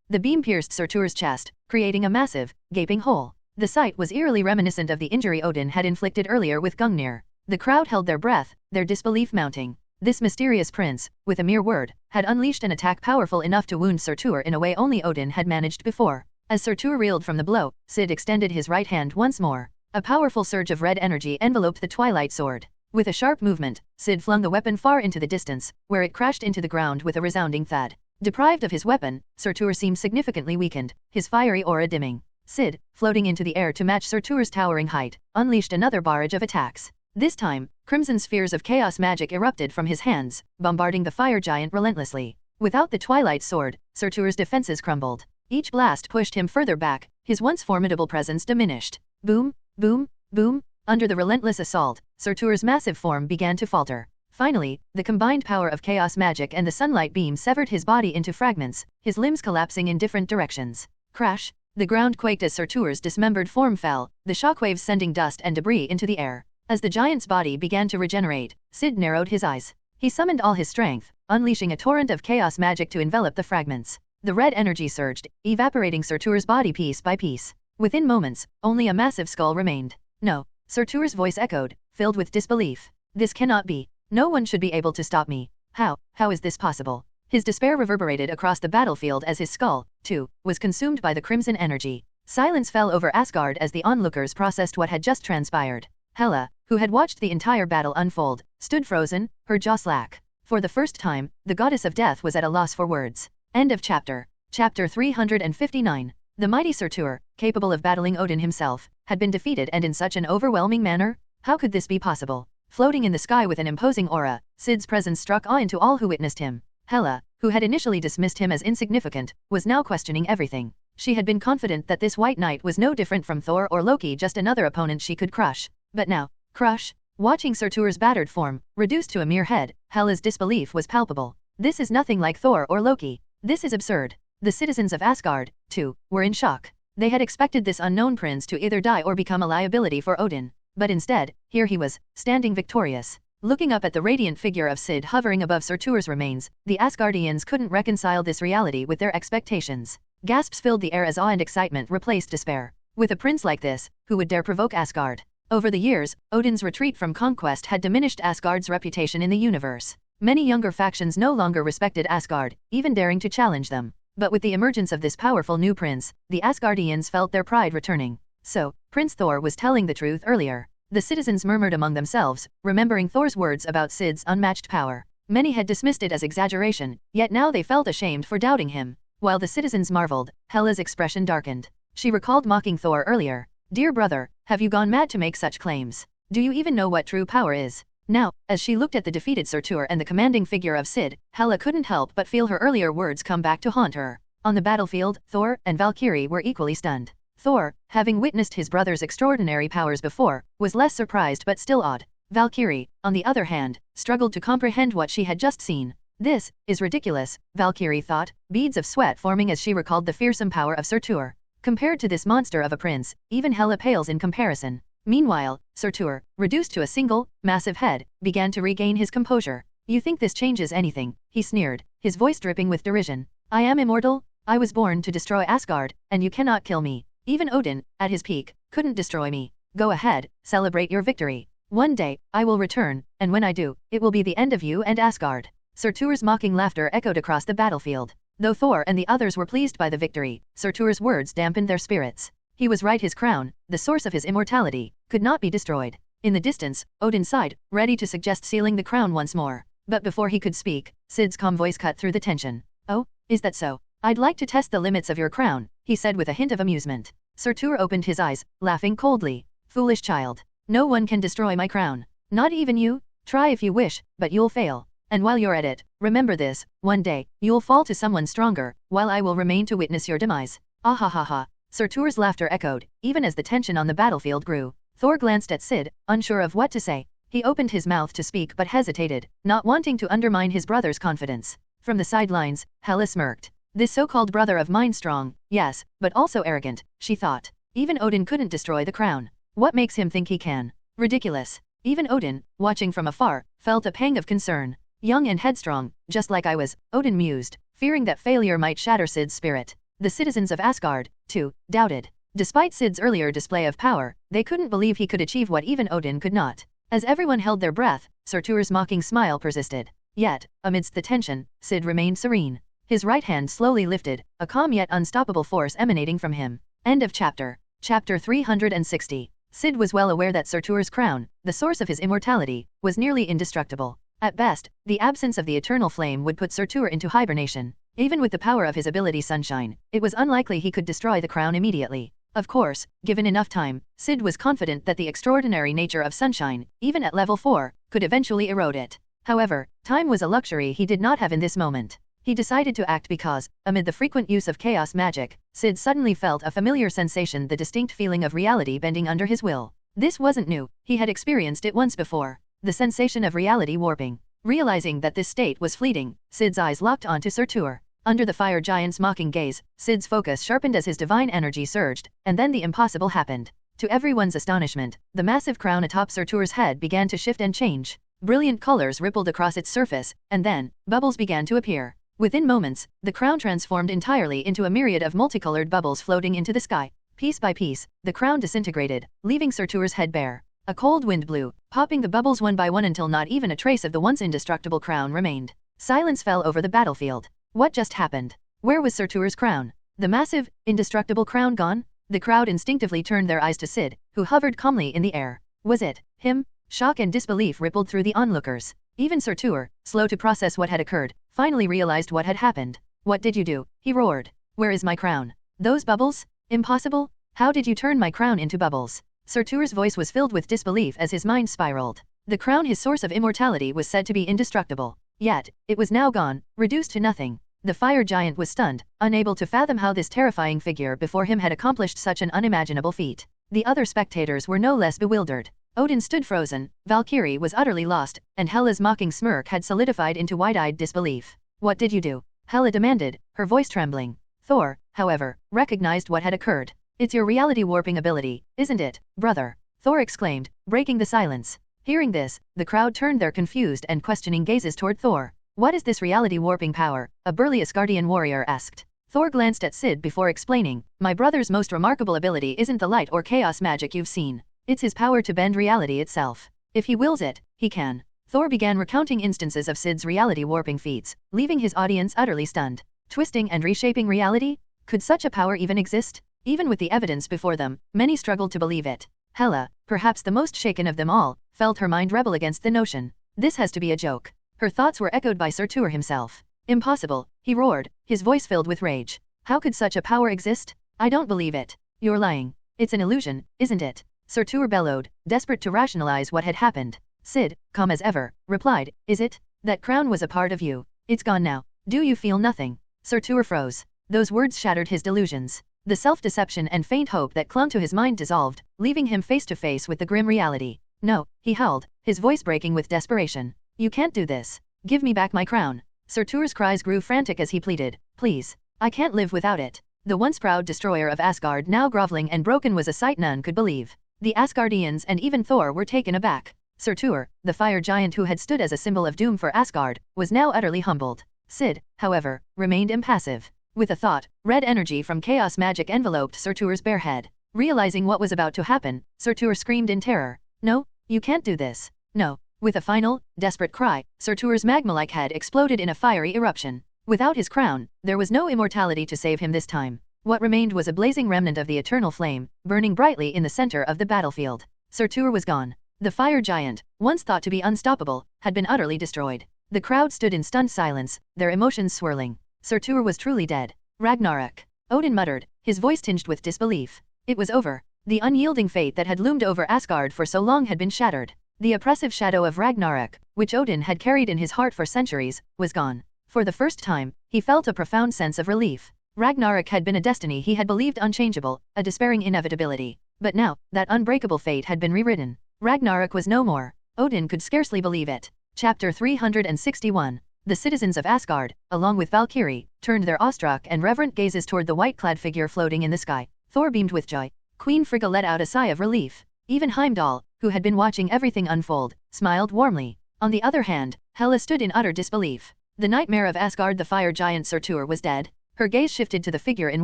S1: The beam pierced Surtur's chest, creating a massive, gaping hole. The sight was eerily reminiscent of the injury Odin had inflicted earlier with Gungnir. The crowd held their breath, their disbelief mounting. This mysterious prince, with a mere word, had unleashed an attack powerful enough to wound Surtur in a way only Odin had managed before. As Surtur reeled from the blow, Syd extended his right hand once more. A powerful surge of red energy enveloped the twilight sword. With a sharp movement, Syd flung the weapon far into the distance, where it crashed into the ground with a resounding thud. Deprived of his weapon, Surtur seemed significantly weakened, his fiery aura dimming. Syd, floating into the air to match Surtur's towering height, unleashed another barrage of attacks. This time, crimson spheres of chaos magic erupted from his hands, bombarding the fire giant relentlessly. Without the twilight sword, Surtur's defenses crumbled. Each blast pushed him further back, his once formidable presence diminished. Boom, boom, boom. Under the relentless assault, Surtur's massive form began to falter. Finally, the combined power of chaos magic and the sunlight beam severed his body into fragments, his limbs collapsing in different directions. Crash! The ground quaked as Surtur's dismembered form fell, the shockwaves sending dust and debris into the air. As the giant's body began to regenerate, Syd narrowed his eyes. He summoned all his strength, unleashing a torrent of chaos magic to envelop the fragments. The red energy surged, evaporating Surtur's body piece by piece. Within moments, only a massive skull remained. No, Surtur's voice echoed, filled with disbelief. This cannot be. No one should be able to stop me. How is this possible? His despair reverberated across the battlefield as his skull, too, was consumed by the crimson energy. Silence fell over Asgard as the onlookers processed what had just transpired. Hela, who had watched the entire battle unfold, stood frozen, her jaw slack. For the first time, the goddess of death was at a loss for words. End of chapter. Chapter 359. The mighty Surtur, capable of battling Odin himself, had been defeated and in such an overwhelming manner? How could this be possible? Floating in the sky with an imposing aura, Syd's presence struck awe into all who witnessed him. Hela, who had initially dismissed him as insignificant, was now questioning everything. She had been confident that this white knight was no different from Thor or Loki, just another opponent she could crush. But now, crush? Watching Surtur's battered form, reduced to a mere head, Hela's disbelief was palpable. This is nothing like Thor or Loki. This is absurd. The citizens of Asgard, too, were in shock. They had expected this unknown prince to either die or become a liability for Odin. But instead, here he was, standing victorious. Looking up at the radiant figure of Syd hovering above Surtur's remains, the Asgardians couldn't reconcile this reality with their expectations. Gasps filled the air as awe and excitement replaced despair. With a prince like this, who would dare provoke Asgard? Over the years, Odin's retreat from conquest had diminished Asgard's reputation in the universe. Many younger factions no longer respected Asgard, even daring to challenge them. But with the emergence of this powerful new prince, the Asgardians felt their pride returning. So, Prince Thor was telling the truth earlier. The citizens murmured among themselves, remembering Thor's words about Syd's unmatched power. Many had dismissed it as exaggeration, yet now they felt ashamed for doubting him. While the citizens marveled, Hela's expression darkened. She recalled mocking Thor earlier. Dear brother, have you gone mad to make such claims? Do you even know what true power is? Now, as she looked at the defeated Surtur and the commanding figure of Syd, Hela couldn't help but feel her earlier words come back to haunt her. On the battlefield, Thor and Valkyrie were equally stunned. Thor, having witnessed his brother's extraordinary powers before, was less surprised but still awed. Valkyrie, on the other hand, struggled to comprehend what she had just seen. This is ridiculous, Valkyrie thought, beads of sweat forming as she recalled the fearsome power of Surtur. Compared to this monster of a prince, even Hela pales in comparison. Meanwhile, Surtur, reduced to a single, massive head, began to regain his composure. You think this changes anything? He sneered, his voice dripping with derision. I am immortal? I was born to destroy Asgard, and you cannot kill me. Even Odin, at his peak, couldn't destroy me. Go ahead, celebrate your victory. One day, I will return, and when I do, it will be the end of you and Asgard. Surtur's mocking laughter echoed across the battlefield. Though Thor and the others were pleased by the victory, Surtur's words dampened their spirits. He was right, his crown, the source of his immortality, could not be destroyed. In the distance, Odin sighed, ready to suggest sealing the crown once more. But before he could speak, Syd's calm voice cut through the tension. Oh, is that so? I'd like to test the limits of your crown, he said with a hint of amusement. Surtur opened his eyes, laughing coldly. Foolish child. No one can destroy my crown. Not even you? Try if you wish, but you'll fail. And while you're at it, remember this, one day, you'll fall to someone stronger, while I will remain to witness your demise. Ah ha ha ha. Surtur's laughter echoed, even as the tension on the battlefield grew. Thor glanced at Syd, unsure of what to say. He opened his mouth to speak but hesitated, not wanting to undermine his brother's confidence. From the sidelines, Hela smirked. This so-called brother of mine strong, yes, but also arrogant, she thought. Even Odin couldn't destroy the crown. What makes him think he can? Ridiculous. Even Odin, watching from afar, felt a pang of concern. Young and headstrong, just like I was, Odin mused, fearing that failure might shatter Syd's spirit. The citizens of Asgard, too, doubted. Despite Syd's earlier display of power, they couldn't believe he could achieve what even Odin could not. As everyone held their breath, Surtur's mocking smile persisted. Yet, amidst the tension, Syd remained serene. His right hand slowly lifted, a calm yet unstoppable force emanating from him. End of chapter. Chapter 360. Syd was well aware that Surtur's crown, the source of his immortality, was nearly indestructible. At best, the absence of the eternal flame would put Surtur into hibernation. Even with the power of his ability Sunshine, it was unlikely he could destroy the crown immediately. Of course, given enough time, Syd was confident that the extraordinary nature of Sunshine, even at level 4, could eventually erode it. However, time was a luxury he did not have in this moment. He decided to act because, amid the frequent use of chaos magic, Syd suddenly felt a familiar sensation, the distinct feeling of reality bending under his will. This wasn't new, he had experienced it once before. The sensation of reality warping. Realizing that this state was fleeting, Syd's eyes locked onto Surtur. Under the fire giant's mocking gaze, Syd's focus sharpened as his divine energy surged, and then the impossible happened. To everyone's astonishment, the massive crown atop Surtur's head began to shift and change. Brilliant colors rippled across its surface, and then, bubbles began to appear. Within moments, the crown transformed entirely into a myriad of multicolored bubbles floating into the sky. Piece by piece, the crown disintegrated, leaving Surtur's head bare. A cold wind blew, popping the bubbles one by one until not even a trace of the once indestructible crown remained. Silence fell over the battlefield. What just happened? Where was Surtur's crown? The massive, indestructible crown gone? The crowd instinctively turned their eyes to Syd, who hovered calmly in the air. Was it him? Shock and disbelief rippled through the onlookers. Even Surtur, slow to process what had occurred, finally realized what had happened. What did you do? He roared. Where is my crown? Those bubbles? Impossible? How did you turn my crown into bubbles? Surtur's voice was filled with disbelief as his mind spiraled. The crown, his source of immortality, was said to be indestructible. Yet, it was now gone, reduced to nothing. The fire giant was stunned, unable to fathom how this terrifying figure before him had accomplished such an unimaginable feat. The other spectators were no less bewildered. Odin stood frozen, Valkyrie was utterly lost, and Hela's mocking smirk had solidified into wide-eyed disbelief. What did you do? Hela demanded, her voice trembling. Thor, however, recognized what had occurred. It's your reality warping ability, isn't it, brother? Thor exclaimed, breaking the silence. Hearing this, the crowd turned their confused and questioning gazes toward Thor. What is this reality warping power? A burly Asgardian warrior asked. Thor glanced at Syd before explaining, my brother's most remarkable ability isn't the light or chaos magic you've seen. It's his power to bend reality itself. If he wills it, he can. Thor began recounting instances of Syd's reality warping feats, leaving his audience utterly stunned. Twisting and reshaping reality? Could such a power even exist? Even with the evidence before them, many struggled to believe it. Hela, perhaps the most shaken of them all, felt her mind rebel against the notion. This has to be a joke. Her thoughts were echoed by Surtur himself. Impossible, he roared, his voice filled with rage. How could such a power exist? I don't believe it. You're lying. It's an illusion, isn't it? Surtur bellowed, desperate to rationalize what had happened. Syd, calm as ever, replied, is it? That crown was a part of you. It's gone now. Do you feel nothing? Surtur froze. Those words shattered his delusions. The self-deception and faint hope that clung to his mind dissolved, leaving him face to face with the grim reality. No, he howled, his voice breaking with desperation. You can't do this. Give me back my crown. Surtur's cries grew frantic as he pleaded. Please. I can't live without it. The once proud destroyer of Asgard, now groveling and broken, was a sight none could believe. The Asgardians and even Thor were taken aback. Surtur, the fire giant who had stood as a symbol of doom for Asgard, was now utterly humbled. Syd, however, remained impassive. With a thought, red energy from chaos magic enveloped Surtur's bare head. Realizing what was about to happen, Surtur screamed in terror. No, you can't do this. No. With a final, desperate cry, Surtur's magma-like head exploded in a fiery eruption. Without his crown, there was no immortality to save him this time. What remained was a blazing remnant of the eternal flame, burning brightly in the center of the battlefield. Surtur was gone. The fire giant, once thought to be unstoppable, had been utterly destroyed. The crowd stood in stunned silence, their emotions swirling. Surtur was truly dead. Ragnarok. Odin muttered, his voice tinged with disbelief. It was over. The unyielding fate that had loomed over Asgard for so long had been shattered. The oppressive shadow of Ragnarok, which Odin had carried in his heart for centuries, was gone. For the first time, he felt a profound sense of relief. Ragnarok had been a destiny he had believed unchangeable, a despairing inevitability. But now, that unbreakable fate had been rewritten. Ragnarok was no more. Odin could scarcely believe it. Chapter 361. The citizens of Asgard, along with Valkyrie, turned their awestruck and reverent gazes toward the white-clad figure floating in the sky. Thor beamed with joy. Queen Frigga let out a sigh of relief. Even Heimdall, who had been watching everything unfold, smiled warmly. On the other hand, Hela stood in utter disbelief. The nightmare of Asgard, the fire giant Surtur, was dead. Her gaze shifted to the figure in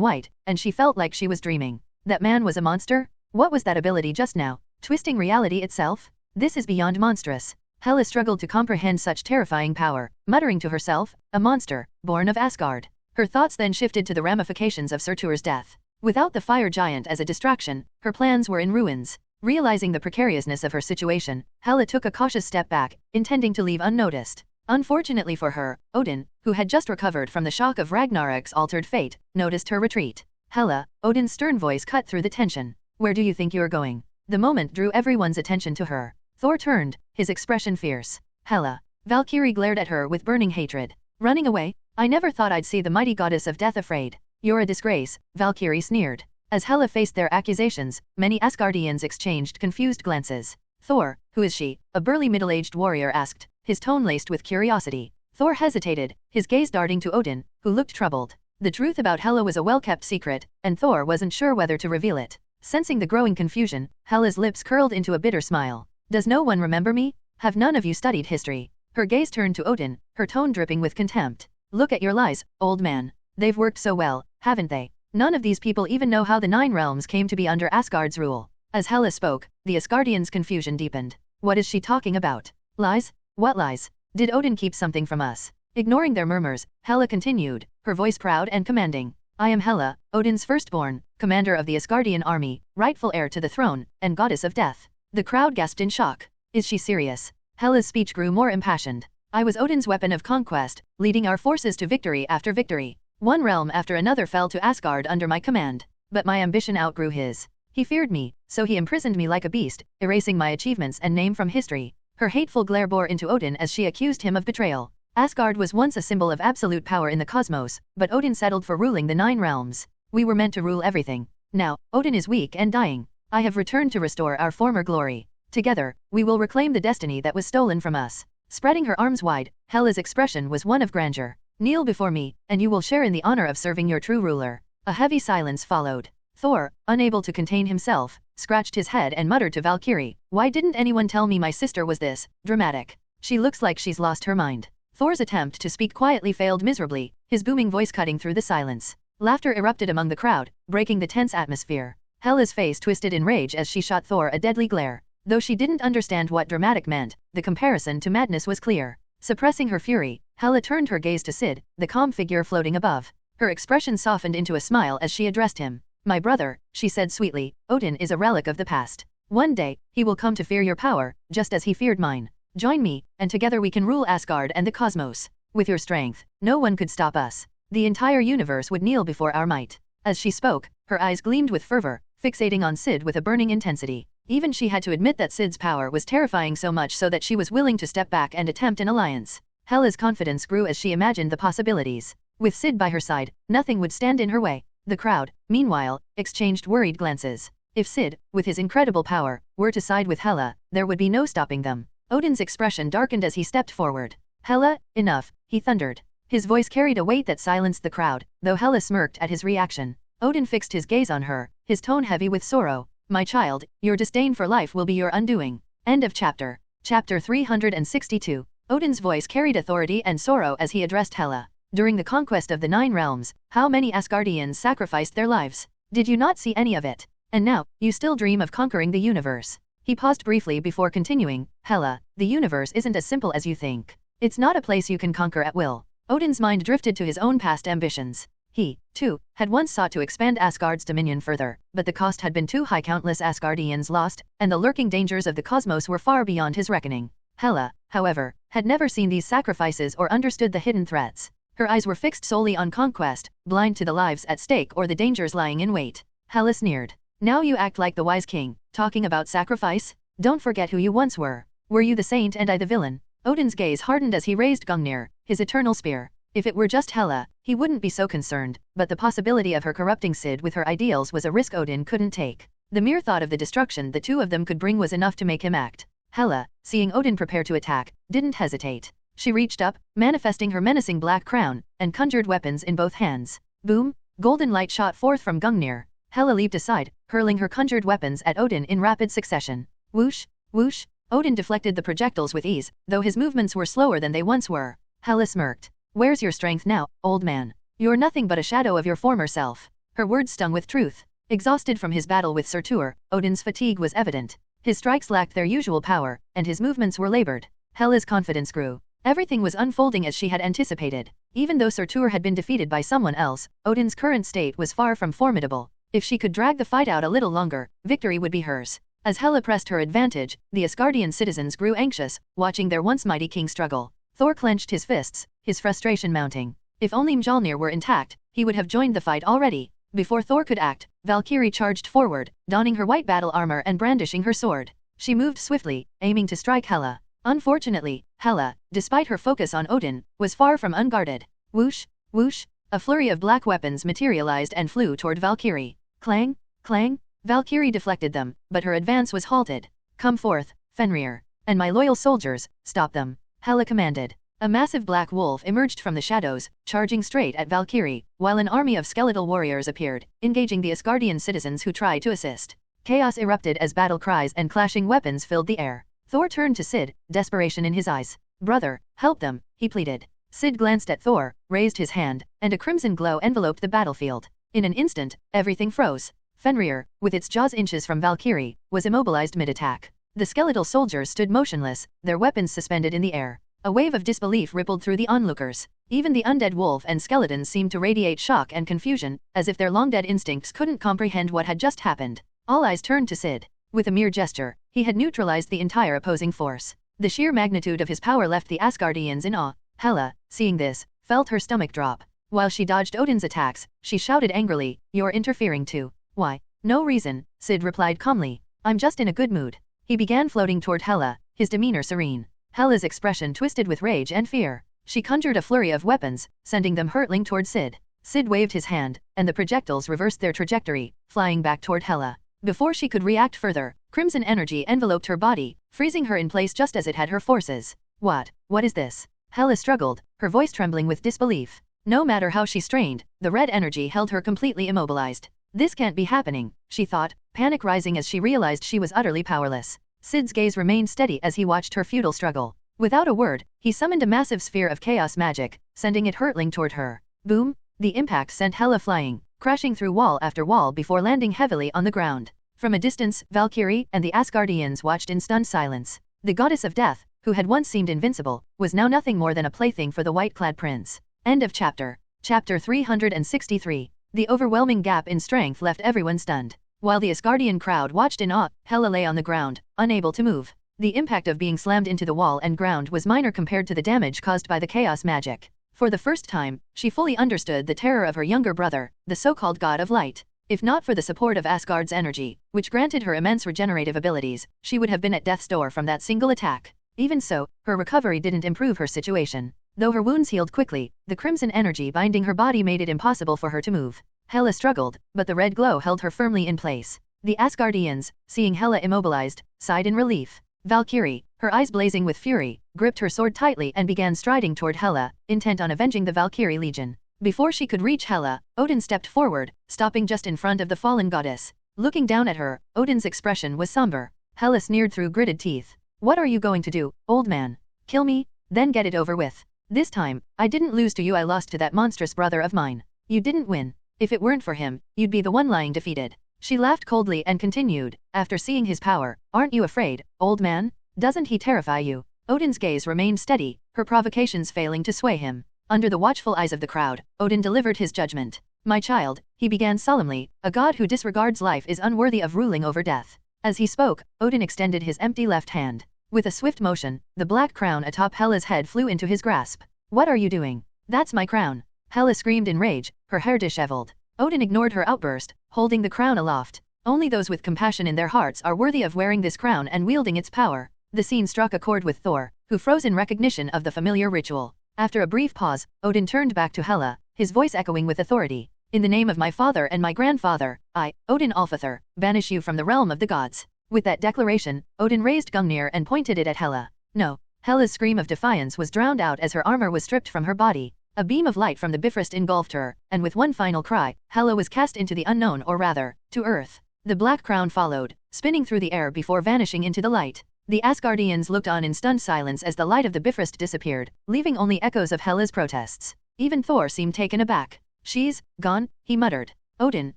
S1: white, and she felt like she was dreaming. That man was a monster? What was that ability just now? Twisting reality itself? This is beyond monstrous. Hela struggled to comprehend such terrifying power, muttering to herself, a monster, born of Asgard. Her thoughts then shifted to the ramifications of Surtur's death. Without the fire giant as a distraction, her plans were in ruins. Realizing the precariousness of her situation, Hela took a cautious step back, intending to leave unnoticed. Unfortunately for her, Odin, who had just recovered from the shock of Ragnarok's altered fate, noticed her retreat. Hela, Odin's stern voice cut through the tension. Where do you think you're going? The moment drew everyone's attention to her. Thor turned, his expression fierce. Hela. Valkyrie glared at her with burning hatred. Running away? I never thought I'd see the mighty goddess of death afraid. You're a disgrace, Valkyrie sneered. As Hela faced their accusations, many Asgardians exchanged confused glances. Thor, who is she? A burly middle-aged warrior asked, his tone laced with curiosity. Thor hesitated, his gaze darting to Odin, who looked troubled. The truth about Hela was a well-kept secret, and Thor wasn't sure whether to reveal it. Sensing the growing confusion, Hela's lips curled into a bitter smile. Does no one remember me? Have none of you studied history? Her gaze turned to Odin, her tone dripping with contempt. Look at your lies, old man. They've worked so well, haven't they? None of these people even know how the 9 realms came to be under Asgard's rule. As Hela spoke, the Asgardians' confusion deepened. What is she talking about? Lies? What lies? Did Odin keep something from us? Ignoring their murmurs, Hela continued, her voice proud and commanding. I am Hela, Odin's firstborn, commander of the Asgardian army, rightful heir to the throne, and goddess of death. The crowd gasped in shock. Is she serious? Hela's speech grew more impassioned. I was Odin's weapon of conquest, leading our forces to victory after victory. One realm after another fell to Asgard under my command. But my ambition outgrew his. He feared me, so he imprisoned me like a beast, erasing my achievements and name from history. Her hateful glare bore into Odin as she accused him of betrayal. Asgard was once a symbol of absolute power in the cosmos, but Odin settled for ruling the 9 realms. We were meant to rule everything. Now, Odin is weak and dying. I have returned to restore our former glory. Together, we will reclaim the destiny that was stolen from us. Spreading her arms wide, Hela's expression was one of grandeur. Kneel before me, and you will share in the honor of serving your true ruler. A heavy silence followed. Thor, unable to contain himself, scratched his head and muttered to Valkyrie, why didn't anyone tell me my sister was this dramatic? She looks like she's lost her mind. Thor's attempt to speak quietly failed miserably, his booming voice cutting through the silence. Laughter erupted among the crowd, breaking the tense atmosphere. Hela's face twisted in rage as she shot Thor a deadly glare. Though she didn't understand what dramatic meant, the comparison to madness was clear. Suppressing her fury, Hela turned her gaze to Syd, the calm figure floating above. Her expression softened into a smile as she addressed him. My brother, she said sweetly, Odin is a relic of the past. One day, he will come to fear your power, just as he feared mine. Join me, and together we can rule Asgard and the cosmos. With your strength, no one could stop us. The entire universe would kneel before our might. As she spoke, her eyes gleamed with fervor, fixating on Syd with a burning intensity. Even she had to admit that Syd's power was terrifying so much so that she was willing to step back and attempt an alliance. Hela's confidence grew as she imagined the possibilities. With Syd by her side, nothing would stand in her way. The crowd, meanwhile, exchanged worried glances. If Syd, with his incredible power, were to side with Hela, there would be no stopping them. Odin's expression darkened as he stepped forward. Hela, enough, he thundered. His voice carried a weight that silenced the crowd, though Hela smirked at his reaction. Odin fixed his gaze on her, his tone heavy with sorrow. My child, your disdain for life will be your undoing. End of chapter. Chapter 362. Odin's voice carried authority and sorrow as he addressed Hela. During the conquest of the 9 realms, how many Asgardians sacrificed their lives? Did you not see any of it? And now, you still dream of conquering the universe. He paused briefly before continuing, Hela, the universe isn't as simple as you think. It's not a place you can conquer at will. Odin's mind drifted to his own past ambitions. He, too, had once sought to expand Asgard's dominion further, but the cost had been too high. Countless Asgardians lost, and the lurking dangers of the cosmos were far beyond his reckoning. Hela, however, had never seen these sacrifices or understood the hidden threats. Her eyes were fixed solely on conquest, blind to the lives at stake or the dangers lying in wait. Hela sneered. Now you act like the wise king, talking about sacrifice? Don't forget who you once were. Were you the saint and I the villain? Odin's gaze hardened as he raised Gungnir, his eternal spear. If it were just Hela, he wouldn't be so concerned, but the possibility of her corrupting Syd with her ideals was a risk Odin couldn't take. The mere thought of the destruction the two of them could bring was enough to make him act. Hela, seeing Odin prepare to attack, didn't hesitate. She reached up, manifesting her menacing black crown, and conjured weapons in both hands. Boom! Golden light shot forth from Gungnir. Hela leaped aside, hurling her conjured weapons at Odin in rapid succession. Whoosh! Whoosh! Odin deflected the projectiles with ease, though his movements were slower than they once were. Hela smirked. Where's your strength now, old man? You're nothing but a shadow of your former self. Her words stung with truth. Exhausted from his battle with Surtur, Odin's fatigue was evident. His strikes lacked their usual power, and his movements were labored. Hela's confidence grew. Everything was unfolding as she had anticipated. Even though Surtur had been defeated by someone else, Odin's current state was far from formidable. If she could drag the fight out a little longer, victory would be hers. As Hela pressed her advantage, the Asgardian citizens grew anxious, watching their once mighty king struggle. Thor clenched his fists, his frustration mounting. If only Mjolnir were intact, he would have joined the fight already. Before Thor could act, Valkyrie charged forward, donning her white battle armor and brandishing her sword. She moved swiftly, aiming to strike Hela. Unfortunately, Hela, despite her focus on Odin, was far from unguarded. Whoosh! Whoosh! A flurry of black weapons materialized and flew toward Valkyrie. Clang! Clang! Valkyrie deflected them, but her advance was halted. Come forth, Fenrir, and my loyal soldiers, stop them, Hela commanded. A massive black wolf emerged from the shadows, charging straight at Valkyrie, while an army of skeletal warriors appeared, engaging the Asgardian citizens who tried to assist. Chaos erupted as battle cries and clashing weapons filled the air. Thor turned to Syd, desperation in his eyes. Brother, help them, he pleaded. Syd glanced at Thor, raised his hand, and a crimson glow enveloped the battlefield. In an instant, everything froze. Fenrir, with its jaws inches from Valkyrie, was immobilized mid-attack. The skeletal soldiers stood motionless, their weapons suspended in the air. A wave of disbelief rippled through the onlookers. Even the undead wolf and skeletons seemed to radiate shock and confusion, as if their long-dead instincts couldn't comprehend what had just happened. All eyes turned to Syd. With a mere gesture, he had neutralized the entire opposing force. The sheer magnitude of his power left the Asgardians in awe. Hela, seeing this, felt her stomach drop. While she dodged Odin's attacks, she shouted angrily, "You're interfering too." "Why? No reason," Syd replied calmly. "I'm just in a good mood." He began floating toward Hela, his demeanor serene. Hela's expression twisted with rage and fear. She conjured a flurry of weapons, sending them hurtling toward Syd. Syd waved his hand, and the projectiles reversed their trajectory, flying back toward Hela. Before she could react further, crimson energy enveloped her body, freezing her in place just as it had her forces. What is this? Hela struggled, her voice trembling with disbelief. No matter how she strained, the red energy held her completely immobilized. This can't be happening, she thought, panic rising as she realized she was utterly powerless. Syd's gaze remained steady as he watched her futile struggle. Without a word, he summoned a massive sphere of chaos magic, sending it hurtling toward her. Boom! The impact sent Hela flying, crashing through wall after wall before landing heavily on the ground. From a distance, Valkyrie and the Asgardians watched in stunned silence. The goddess of death, who had once seemed invincible, was now nothing more than a plaything for the white-clad prince. End of chapter. Chapter 363. The overwhelming gap in strength left everyone stunned. While the Asgardian crowd watched in awe, Hela lay on the ground, unable to move. The impact of being slammed into the wall and ground was minor compared to the damage caused by the chaos magic. For the first time, she fully understood the terror of her younger brother, the so-called god of light. If not for the support of Asgard's energy, which granted her immense regenerative abilities, she would have been at death's door from that single attack. Even so, her recovery didn't improve her situation. Though her wounds healed quickly, the crimson energy binding her body made it impossible for her to move. Hela struggled, but the red glow held her firmly in place. The Asgardians, seeing Hela immobilized, sighed in relief. Valkyrie, her eyes blazing with fury, gripped her sword tightly and began striding toward Hela, intent on avenging the Valkyrie Legion. Before she could reach Hela, Odin stepped forward, stopping just in front of the fallen goddess. Looking down at her, Odin's expression was somber. Hela sneered through gritted teeth. "What are you going to do, old man? Kill me? Then get it over with. This time, I didn't lose to you, I lost to that monstrous brother of mine. You didn't win. If it weren't for him, you'd be the one lying defeated." She laughed coldly and continued, "After seeing his power, aren't you afraid, old man? Doesn't he terrify you?" Odin's gaze remained steady, her provocations failing to sway him. Under the watchful eyes of the crowd, Odin delivered his judgment. "My child," he began solemnly, "a god who disregards life is unworthy of ruling over death." As he spoke, Odin extended his empty left hand. With a swift motion, the black crown atop Hela's head flew into his grasp. "What are you doing? That's my crown." Hela screamed in rage, her hair disheveled. Odin ignored her outburst, holding the crown aloft. "Only those with compassion in their hearts are worthy of wearing this crown and wielding its power." The scene struck a chord with Thor, who froze in recognition of the familiar ritual. After a brief pause, Odin turned back to Hela, his voice echoing with authority. "In the name of my father and my grandfather, I, Odin Alfather, banish you from the realm of the gods." With that declaration, Odin raised Gungnir and pointed it at Hela. "No." Hela's scream of defiance was drowned out as her armor was stripped from her body. A beam of light from the Bifrost engulfed her, and with one final cry, Hela was cast into the unknown, or rather, to earth. The black crown followed, spinning through the air before vanishing into the light. The Asgardians looked on in stunned silence as the light of the Bifrost disappeared, leaving only echoes of Hela's protests. Even Thor seemed taken aback. "She's gone," he muttered. Odin,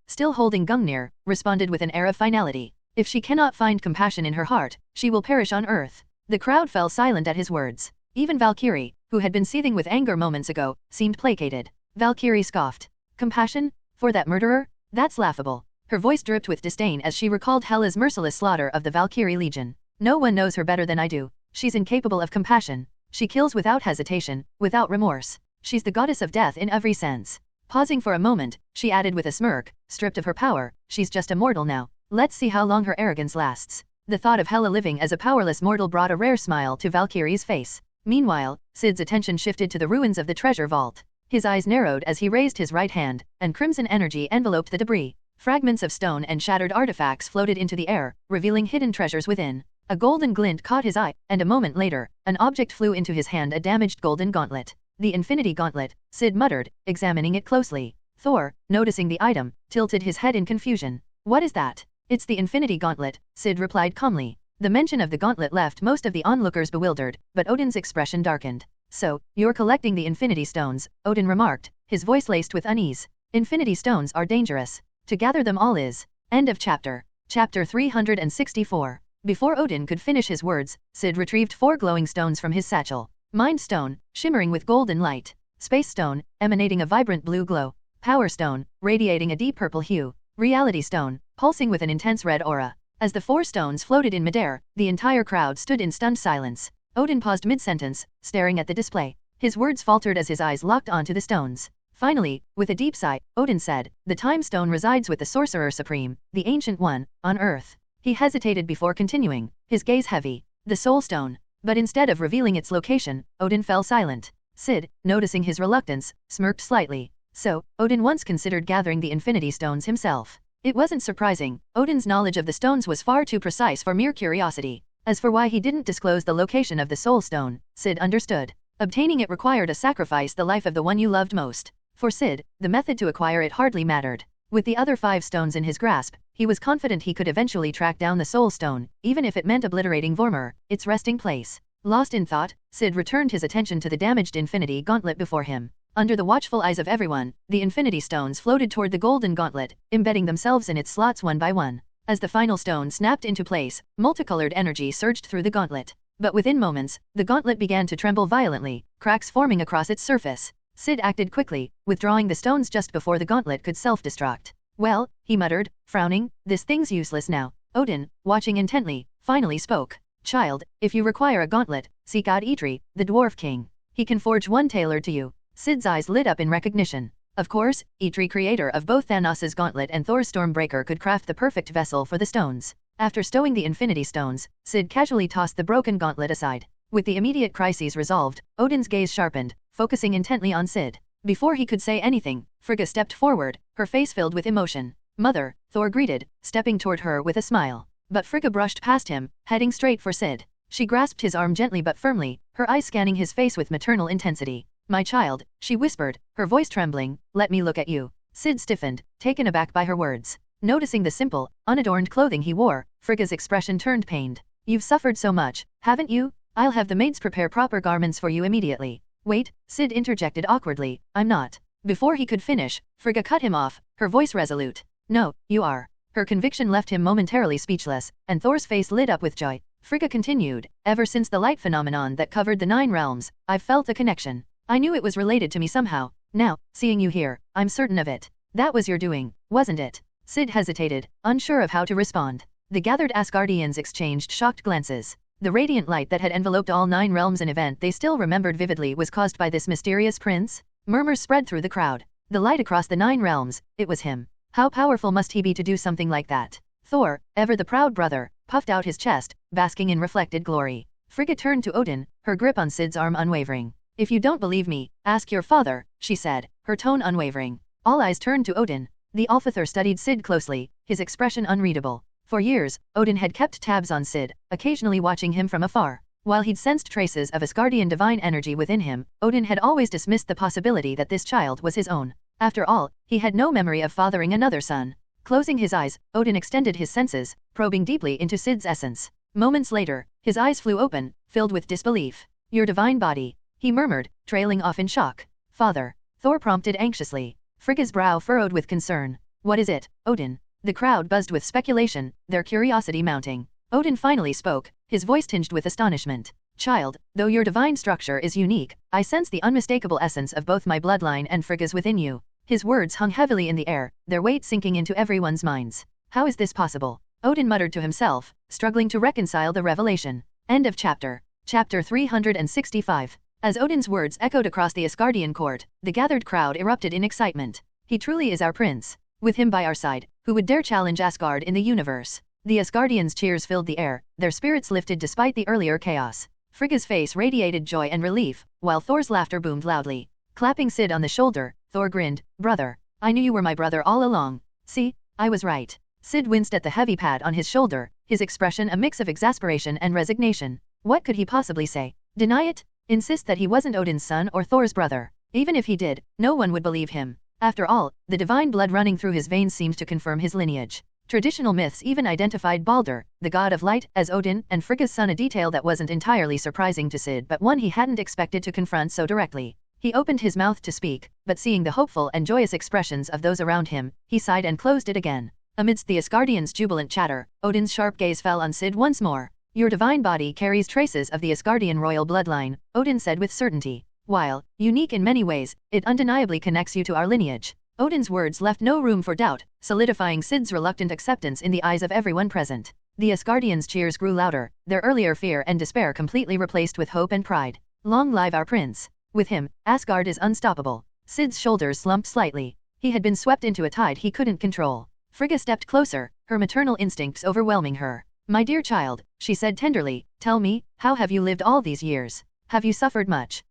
S1: still holding Gungnir, responded with an air of finality. "If she cannot find compassion in her heart, she will perish on earth." The crowd fell silent at his words. Even Valkyrie, who had been seething with anger moments ago, seemed placated. Valkyrie scoffed. "Compassion? For that murderer? That's laughable." Her voice dripped with disdain as she recalled Hela's merciless slaughter of the Valkyrie Legion. "No one knows her better than I do. She's incapable of compassion. She kills without hesitation, without remorse. She's the goddess of death in every sense." Pausing for a moment, she added with a smirk, "Stripped of her power, she's just a mortal now. Let's see how long her arrogance lasts." The thought of Hela living as a powerless mortal brought a rare smile to Valkyrie's face. Meanwhile, Syd's attention shifted to the ruins of the treasure vault. His eyes narrowed as he raised his right hand, and crimson energy enveloped the debris. Fragments of stone and shattered artifacts floated into the air, revealing hidden treasures within. A golden glint caught his eye, and a moment later, an object flew into his hand, a damaged golden gauntlet. "The Infinity Gauntlet," Syd muttered, examining it closely. Thor, noticing the item, tilted his head in confusion. "What is that?" "It's the Infinity Gauntlet," Syd replied calmly. The mention of the gauntlet left most of the onlookers bewildered, but Odin's expression darkened. "So, you're collecting the Infinity Stones," Odin remarked, his voice laced with unease. "Infinity Stones are dangerous. To gather them all is..." End of chapter. Chapter 364. Before Odin could finish his words, Syd retrieved 4 glowing stones from his satchel. Mind Stone, shimmering with golden light. Space Stone, emanating a vibrant blue glow. Power Stone, radiating a deep purple hue. Reality Stone, pulsing with an intense red aura. As the 4 stones floated in midair, the entire crowd stood in stunned silence. Odin paused mid-sentence, staring at the display. His words faltered as his eyes locked onto the stones. Finally, with a deep sigh, Odin said, "The Time Stone resides with the Sorcerer Supreme, the Ancient One, on Earth." He hesitated before continuing, his gaze heavy. "The Soul Stone." But instead of revealing its location, Odin fell silent. Syd, noticing his reluctance, smirked slightly. So, Odin once considered gathering the Infinity Stones himself. It wasn't surprising, Odin's knowledge of the stones was far too precise for mere curiosity. As for why he didn't disclose the location of the Soul Stone, Syd understood. Obtaining it required a sacrifice, the life of the one you loved most. For Syd, the method to acquire it hardly mattered. With the other 5 stones in his grasp, he was confident he could eventually track down the Soul Stone, even if it meant obliterating Vormir, its resting place. Lost in thought, Syd returned his attention to the damaged Infinity Gauntlet before him. Under the watchful eyes of everyone, the Infinity Stones floated toward the golden gauntlet, embedding themselves in its slots one by one. As the final stone snapped into place, multicolored energy surged through the gauntlet. But within moments, the gauntlet began to tremble violently, cracks forming across its surface. Syd acted quickly, withdrawing the stones just before the gauntlet could self-destruct. Well, he muttered, frowning, this thing's useless now. Odin, watching intently, finally spoke. Child, if you require a gauntlet, seek out Eitri, the dwarf king. He can forge one tailored to you. Syd's eyes lit up in recognition. Of course, Eitri, creator of both Thanos' gauntlet and Thor's Stormbreaker, could craft the perfect vessel for the stones. After stowing the Infinity Stones, Syd casually tossed the broken gauntlet aside. With the immediate crises resolved, Odin's gaze sharpened, focusing intently on Syd. Before he could say anything, Frigga stepped forward, her face filled with emotion. Mother, Thor greeted, stepping toward her with a smile. But Frigga brushed past him, heading straight for Syd. She grasped his arm gently but firmly, her eyes scanning his face with maternal intensity. My child, she whispered, her voice trembling, let me look at you. Syd stiffened, taken aback by her words. Noticing the simple, unadorned clothing he wore, Frigga's expression turned pained. You've suffered so much, haven't you? I'll have the maids prepare proper garments for you immediately. Wait, Syd interjected awkwardly, I'm not. Before he could finish, Frigga cut him off, her voice resolute. No, you are. Her conviction left him momentarily speechless, and Thor's face lit up with joy. Frigga continued, ever since the light phenomenon that covered the 9 realms, I've felt a connection. I knew it was related to me somehow. Now, seeing you here, I'm certain of it. That was your doing, wasn't it? Syd hesitated, unsure of how to respond. The gathered Asgardians exchanged shocked glances. The radiant light that had enveloped all 9 realms, an event they still remembered vividly, was caused by this mysterious prince? Murmurs spread through the crowd. The light across the 9 realms, it was him. How powerful must he be to do something like that? Thor, ever the proud brother, puffed out his chest, basking in reflected glory. Frigga turned to Odin, her grip on Syd's arm unwavering. If you don't believe me, ask your father, she said, her tone unwavering. All eyes turned to Odin. The Alfathor studied Syd closely, his expression unreadable. For years, Odin had kept tabs on Syd, occasionally watching him from afar. While he'd sensed traces of Asgardian divine energy within him, Odin had always dismissed the possibility that this child was his own. After all, he had no memory of fathering another son. Closing his eyes, Odin extended his senses, probing deeply into Syd's essence. Moments later, his eyes flew open, filled with disbelief. Your divine body, he murmured, trailing off in shock. Father, Thor prompted anxiously. Frigga's brow furrowed with concern. What is it, Odin? The crowd buzzed with speculation, their curiosity mounting. Odin finally spoke, his voice tinged with astonishment. Child, though your divine structure is unique, I sense the unmistakable essence of both my bloodline and Frigga's within you. His words hung heavily in the air, their weight sinking into everyone's minds. How is this possible? Odin muttered to himself, struggling to reconcile the revelation. End of chapter. Chapter 365. As Odin's words echoed across the Asgardian court, the gathered crowd erupted in excitement. He truly is our prince. With him by our side, who would dare challenge Asgard in the universe? The Asgardians' cheers filled the air, their spirits lifted despite the earlier chaos. Frigga's face radiated joy and relief, while Thor's laughter boomed loudly. Clapping Syd on the shoulder, Thor grinned, Brother, I knew you were my brother all along. See, I was right. Syd winced at the heavy pat on his shoulder, his expression a mix of exasperation and resignation. What could he possibly say? Deny it? Insist that he wasn't Odin's son or Thor's brother? Even if he did, no one would believe him. After all, the divine blood running through his veins seemed to confirm his lineage. Traditional myths even identified Baldur, the god of light, as Odin, and Frigga's son, a detail that wasn't entirely surprising to Syd but one he hadn't expected to confront so directly. He opened his mouth to speak, but seeing the hopeful and joyous expressions of those around him, he sighed and closed it again. Amidst the Asgardians' jubilant chatter, Odin's sharp gaze fell on Syd once more. Your divine body carries traces of the Asgardian royal bloodline, Odin said with certainty. While unique in many ways, it undeniably connects you to our lineage. Odin's words left no room for doubt, solidifying Syd's reluctant acceptance in the eyes of everyone present. The Asgardians' cheers grew louder, their earlier fear and despair completely replaced with hope and pride. Long live our prince! With him, Asgard is unstoppable. Syd's shoulders slumped slightly. He had been swept into a tide he couldn't control. Frigga stepped closer, her maternal instincts overwhelming her. My dear child, she said tenderly, tell me, how have you lived all these years? Have you suffered much?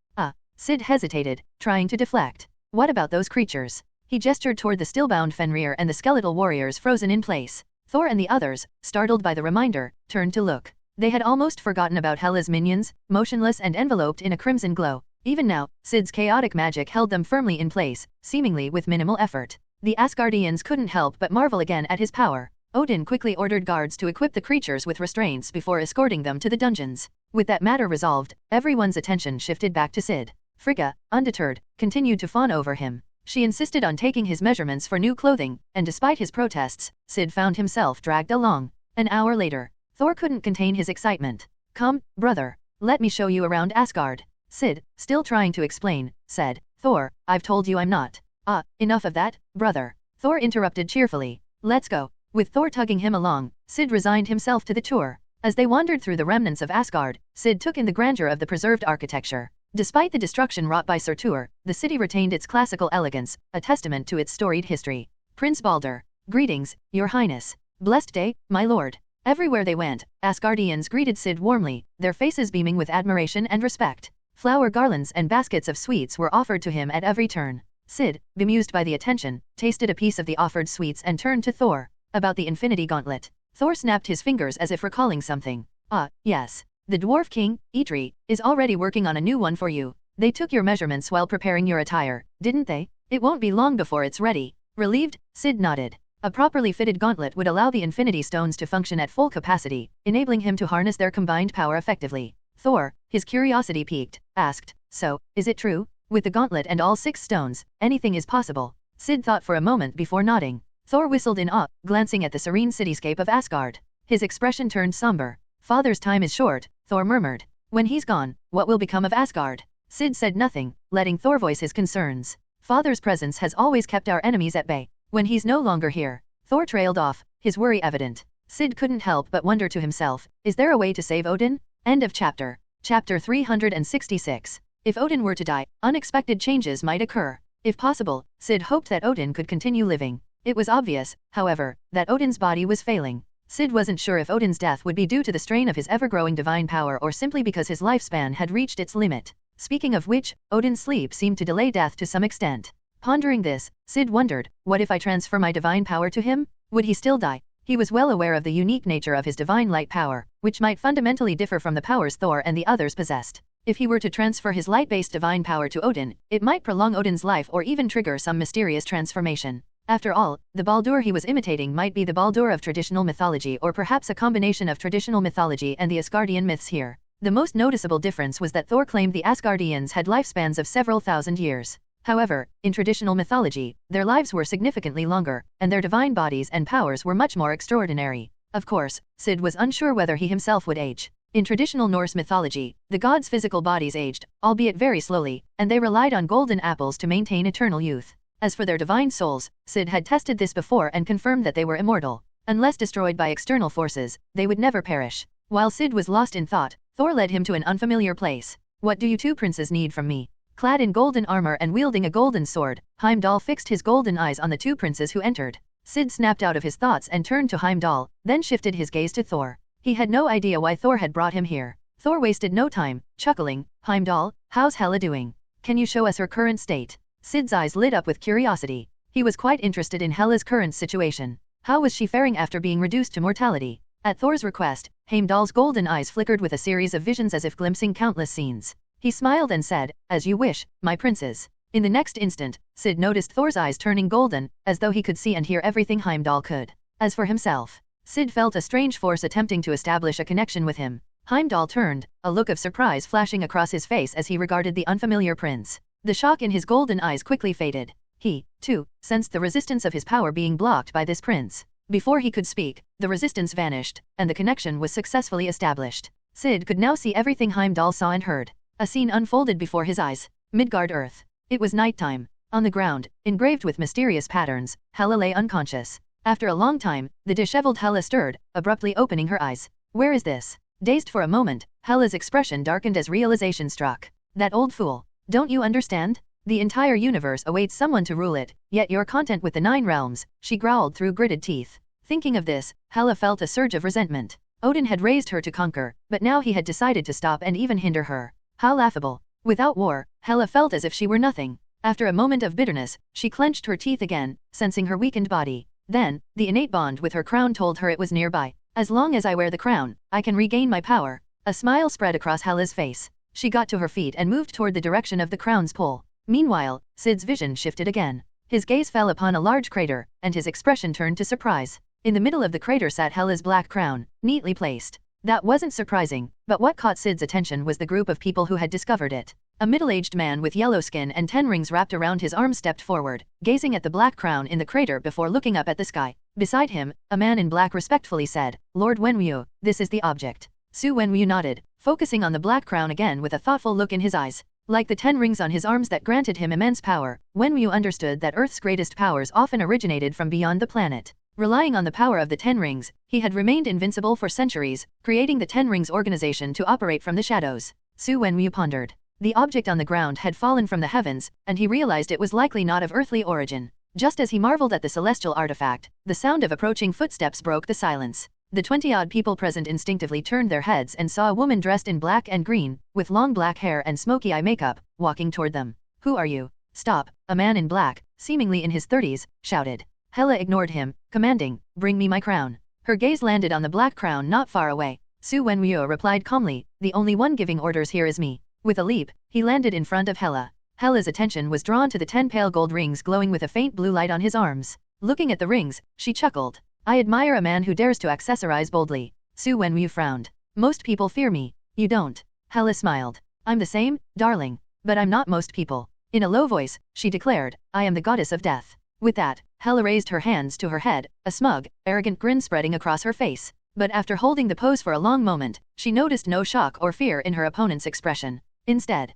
S1: Syd hesitated, trying to deflect. What about those creatures? He gestured toward the stillbound Fenrir and the skeletal warriors frozen in place. Thor and the others, startled by the reminder, turned to look. They had almost forgotten about Hela's minions, motionless and enveloped in a crimson glow. Even now, Syd's chaotic magic held them firmly in place, seemingly with minimal effort. The Asgardians couldn't help but marvel again at his power. Odin quickly ordered guards to equip the creatures with restraints before escorting them to the dungeons. With that matter resolved, everyone's attention shifted back to Syd. Frigga, undeterred, continued to fawn over him. She insisted on taking his measurements for new clothing, and despite his protests, Syd found himself dragged along. An hour later, Thor couldn't contain his excitement. Come, brother, let me show you around Asgard. Syd, still trying to explain, said, Thor, I've told you I'm not. Ah, enough of that, brother. Thor interrupted cheerfully. Let's go. With Thor tugging him along, Syd resigned himself to the tour. As they wandered through the remnants of Asgard, Syd took in the grandeur of the preserved architecture. Despite the destruction wrought by Surtur, the city retained its classical elegance, a testament to its storied history. Prince Balder. Greetings, your highness. Blessed day, my lord. Everywhere they went, Asgardians greeted Syd warmly, their faces beaming with admiration and respect. Flower garlands and baskets of sweets were offered to him at every turn. Syd, bemused by the attention, tasted a piece of the offered sweets and turned to Thor. About the Infinity Gauntlet. Thor snapped his fingers as if recalling something. Ah, yes. The Dwarf King, Eitri, is already working on a new one for you. They took your measurements while preparing your attire, didn't they? It won't be long before it's ready. Relieved, Syd nodded. A properly fitted gauntlet would allow the Infinity Stones to function at full capacity, enabling him to harness their combined power effectively. Thor, his curiosity piqued, asked, so, is it true? With the gauntlet and all 6 stones, anything is possible. Syd thought for a moment before nodding. Thor whistled in awe, glancing at the serene cityscape of Asgard. His expression turned somber. Father's time is short, Thor murmured. When he's gone, what will become of Asgard? Syd said nothing, letting Thor voice his concerns. Father's presence has always kept our enemies at bay. When he's no longer here, Thor trailed off, his worry evident. Syd couldn't help but wonder to himself, is there a way to save Odin? End of chapter. Chapter 366. If Odin were to die, unexpected changes might occur. If possible, Syd hoped that Odin could continue living. It was obvious, however, that Odin's body was failing. Syd wasn't sure if Odin's death would be due to the strain of his ever-growing divine power or simply because his lifespan had reached its limit. Speaking of which, Odin's sleep seemed to delay death to some extent. Pondering this, Syd wondered, what if I transfer my divine power to him? Would he still die? He was well aware of the unique nature of his divine light power, which might fundamentally differ from the powers Thor and the others possessed. If he were to transfer his light-based divine power to Odin, it might prolong Odin's life or even trigger some mysterious transformation. After all, the Baldur he was imitating might be the Baldur of traditional mythology or perhaps a combination of traditional mythology and the Asgardian myths here. The most noticeable difference was that Thor claimed the Asgardians had lifespans of several thousand years. However, in traditional mythology, their lives were significantly longer, and their divine bodies and powers were much more extraordinary. Of course, Syd was unsure whether he himself would age. In traditional Norse mythology, the gods' physical bodies aged, albeit very slowly, and they relied on golden apples to maintain eternal youth. As for their divine souls, Syd had tested this before and confirmed that they were immortal. Unless destroyed by external forces, they would never perish. While Syd was lost in thought, Thor led him to an unfamiliar place. What do you two princes need from me? Clad in golden armor and wielding a golden sword, Heimdall fixed his golden eyes on the 2 princes who entered. Syd snapped out of his thoughts and turned to Heimdall, then shifted his gaze to Thor. He had no idea why Thor had brought him here. Thor wasted no time, chuckling, Heimdall, how's Hela doing? Can you show us her current state? Syd's eyes lit up with curiosity. He was quite interested in Hela's current situation. How was she faring after being reduced to mortality? At Thor's request, Heimdall's golden eyes flickered with a series of visions as if glimpsing countless scenes. He smiled and said, as you wish, my princes. In the next instant, Syd noticed Thor's eyes turning golden, as though he could see and hear everything Heimdall could. As for himself, Syd felt a strange force attempting to establish a connection with him. Heimdall turned, a look of surprise flashing across his face as he regarded the unfamiliar prince. The shock in his golden eyes quickly faded. He, too, sensed the resistance of his power being blocked by this prince. Before he could speak, the resistance vanished, and the connection was successfully established. Syd could now see everything Heimdall saw and heard. A scene unfolded before his eyes. Midgard Earth. It was nighttime. On the ground, engraved with mysterious patterns, Hela lay unconscious. After a long time, the disheveled Hela stirred, abruptly opening her eyes. Where is this? Dazed for a moment, Hela's expression darkened as realization struck. That old fool. Don't you understand? The entire universe awaits someone to rule it, yet you're content with the 9 realms, she growled through gritted teeth. Thinking of this, Hela felt a surge of resentment. Odin had raised her to conquer, but now he had decided to stop and even hinder her. How laughable. Without war, Hela felt as if she were nothing. After a moment of bitterness, she clenched her teeth again, sensing her weakened body. Then, the innate bond with her crown told her it was nearby. As long as I wear the crown, I can regain my power. A smile spread across Hela's face. She got to her feet and moved toward the direction of the crown's pole. Meanwhile, Syd's vision shifted again. His gaze fell upon a large crater, and his expression turned to surprise. In the middle of the crater sat Hela's black crown, neatly placed. That wasn't surprising, but what caught Syd's attention was the group of people who had discovered it. A middle-aged man with yellow skin and 10 rings wrapped around his arms stepped forward, gazing at the black crown in the crater before looking up at the sky. Beside him, a man in black respectfully said, Lord Wenwu, this is the object. Su Wenwu nodded, focusing on the black crown again with a thoughtful look in his eyes. Like the 10 rings on his arms that granted him immense power, Wenwu understood that Earth's greatest powers often originated from beyond the planet. Relying on the power of the 10 rings, he had remained invincible for centuries, creating the 10 rings organization to operate from the shadows. Su Wenwu pondered. The object on the ground had fallen from the heavens, and he realized it was likely not of earthly origin. Just as he marveled at the celestial artifact, the sound of approaching footsteps broke the silence. The 20-odd people present instinctively turned their heads and saw a woman dressed in black and green, with long black hair and smoky eye makeup, walking toward them. Who are you? Stop, a man in black, seemingly in his 30s, shouted. Hela ignored him, commanding, bring me my crown. Her gaze landed on the black crown not far away. Su Wenwu replied calmly, the only one giving orders here is me. With a leap, he landed in front of Hela. Hela's attention was drawn to the 10 pale gold rings glowing with a faint blue light on his arms. Looking at the rings, she chuckled. I admire a man who dares to accessorize boldly. Su Wenwu frowned. Most people fear me. You don't. Hela smiled. I'm the same, darling. But I'm not most people. In a low voice, she declared, I am the goddess of death. With that, Hela raised her hands to her head, a smug, arrogant grin spreading across her face. But after holding the pose for a long moment, she noticed no shock or fear in her opponent's expression. Instead,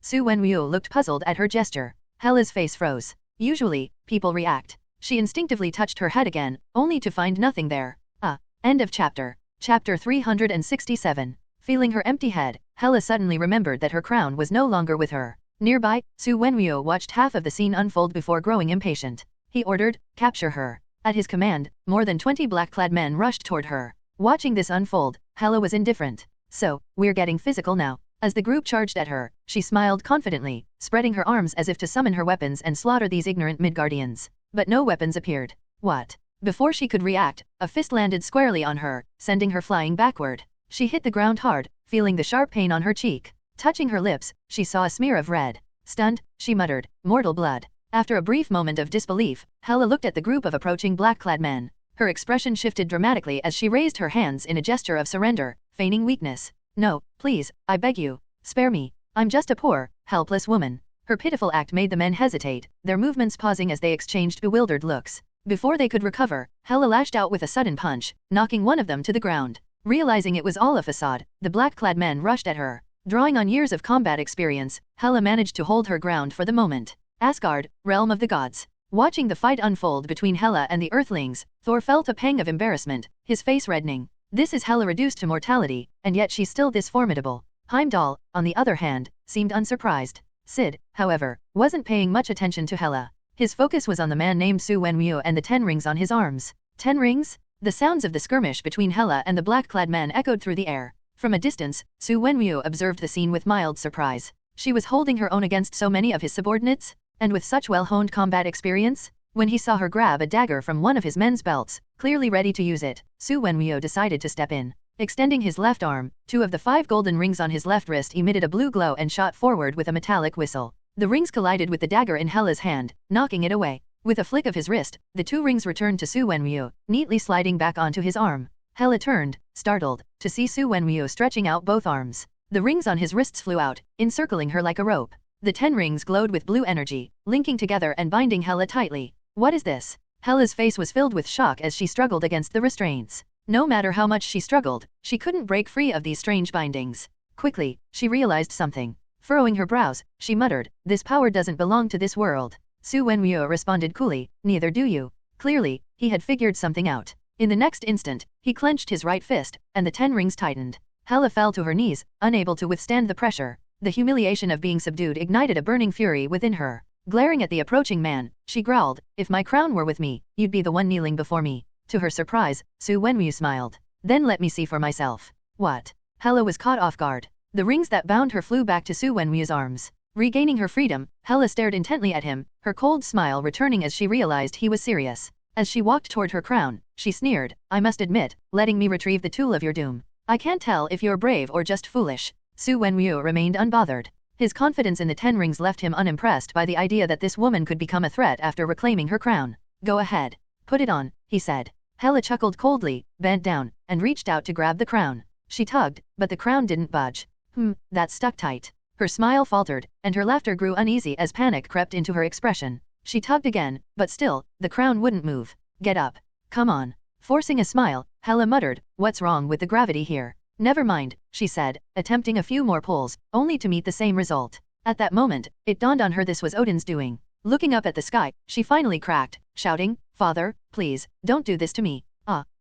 S1: Su Wenwu looked puzzled at her gesture. Hela's face froze. Usually, people react. She instinctively touched her head again, only to find nothing there. End of chapter. Chapter 367. Feeling her empty head, Hela suddenly remembered that her crown was no longer with her. Nearby, Su Wenwu watched half of the scene unfold before growing impatient. He ordered, capture her. At his command, more than 20 black-clad men rushed toward her. Watching this unfold, Hela was indifferent. So, we're getting physical now. As the group charged at her, she smiled confidently, spreading her arms as if to summon her weapons and slaughter these ignorant Midgardians. But no weapons appeared. What? Before she could react, a fist landed squarely on her, sending her flying backward. She hit the ground hard, feeling the sharp pain on her cheek. Touching her lips, she saw a smear of red. Stunned, she muttered, mortal blood. After a brief moment of disbelief, Hela looked at the group of approaching black-clad men. Her expression shifted dramatically as she raised her hands in a gesture of surrender, feigning weakness. No, please, I beg you. Spare me. I'm just a poor, helpless woman. Her pitiful act made the men hesitate, their movements pausing as they exchanged bewildered looks. Before they could recover, Hela lashed out with a sudden punch, knocking one of them to the ground. Realizing it was all a facade, the black-clad men rushed at her. Drawing on years of combat experience, Hela managed to hold her ground for the moment. Asgard, realm of the gods. Watching the fight unfold between Hela and the Earthlings, Thor felt a pang of embarrassment, his face reddening. This is Hela reduced to mortality, and yet she's still this formidable. Heimdall, on the other hand, seemed unsurprised. Syd, however, wasn't paying much attention to Hela. His focus was on the man named Su Wenwu and the 10 rings on his arms. 10 rings? The sounds of the skirmish between Hela and the black-clad men echoed through the air. From a distance, Su Wenwu observed the scene with mild surprise. She was holding her own against so many of his subordinates? And with such well-honed combat experience? When he saw her grab a dagger from one of his men's belts, clearly ready to use it, Su Wenwu decided to step in. Extending his left arm, 2 of the 5 golden rings on his left wrist emitted a blue glow and shot forward with a metallic whistle. The rings collided with the dagger in Hela's hand, knocking it away. With a flick of his wrist, the 2 rings returned to Su Wenwu, neatly sliding back onto his arm. Hela turned, startled, to see Su Wenwu stretching out both arms. The rings on his wrists flew out, encircling her like a rope. The 10 rings glowed with blue energy, linking together and binding Hela tightly. What is this? Hela's face was filled with shock as she struggled against the restraints. No matter how much she struggled, she couldn't break free of these strange bindings. Quickly, she realized something. Furrowing her brows, she muttered, this power doesn't belong to this world. Su Wenwu responded coolly, neither do you. Clearly, he had figured something out. In the next instant, he clenched his right fist, and the 10 rings tightened. Hela fell to her knees, unable to withstand the pressure. The humiliation of being subdued ignited a burning fury within her. Glaring at the approaching man, she growled, if my crown were with me, you'd be the one kneeling before me. To her surprise, Su Wenwu smiled. Then let me see for myself. What? Hela was caught off guard. The rings that bound her flew back to Su Wenwu's arms. Regaining her freedom, Hela stared intently at him, her cold smile returning as she realized he was serious. As she walked toward her crown, she sneered, I must admit, letting me retrieve the tool of your doom. I can't tell if you're brave or just foolish. Su Wenwu remained unbothered. His confidence in the 10 rings left him unimpressed by the idea that this woman could become a threat after reclaiming her crown. Go ahead. Put it on, he said. Hela chuckled coldly, bent down, and reached out to grab the crown. She tugged, but the crown didn't budge. That stuck tight. Her smile faltered, and her laughter grew uneasy as panic crept into her expression. She tugged again, but still, the crown wouldn't move. Get up. Come on. Forcing a smile, Hela muttered, what's wrong with the gravity here? Never mind, she said, attempting a few more pulls, only to meet the same result. At that moment, it dawned on her this was Odin's doing. Looking up at the sky, she finally cracked, shouting, "Father, please, don't do this to me."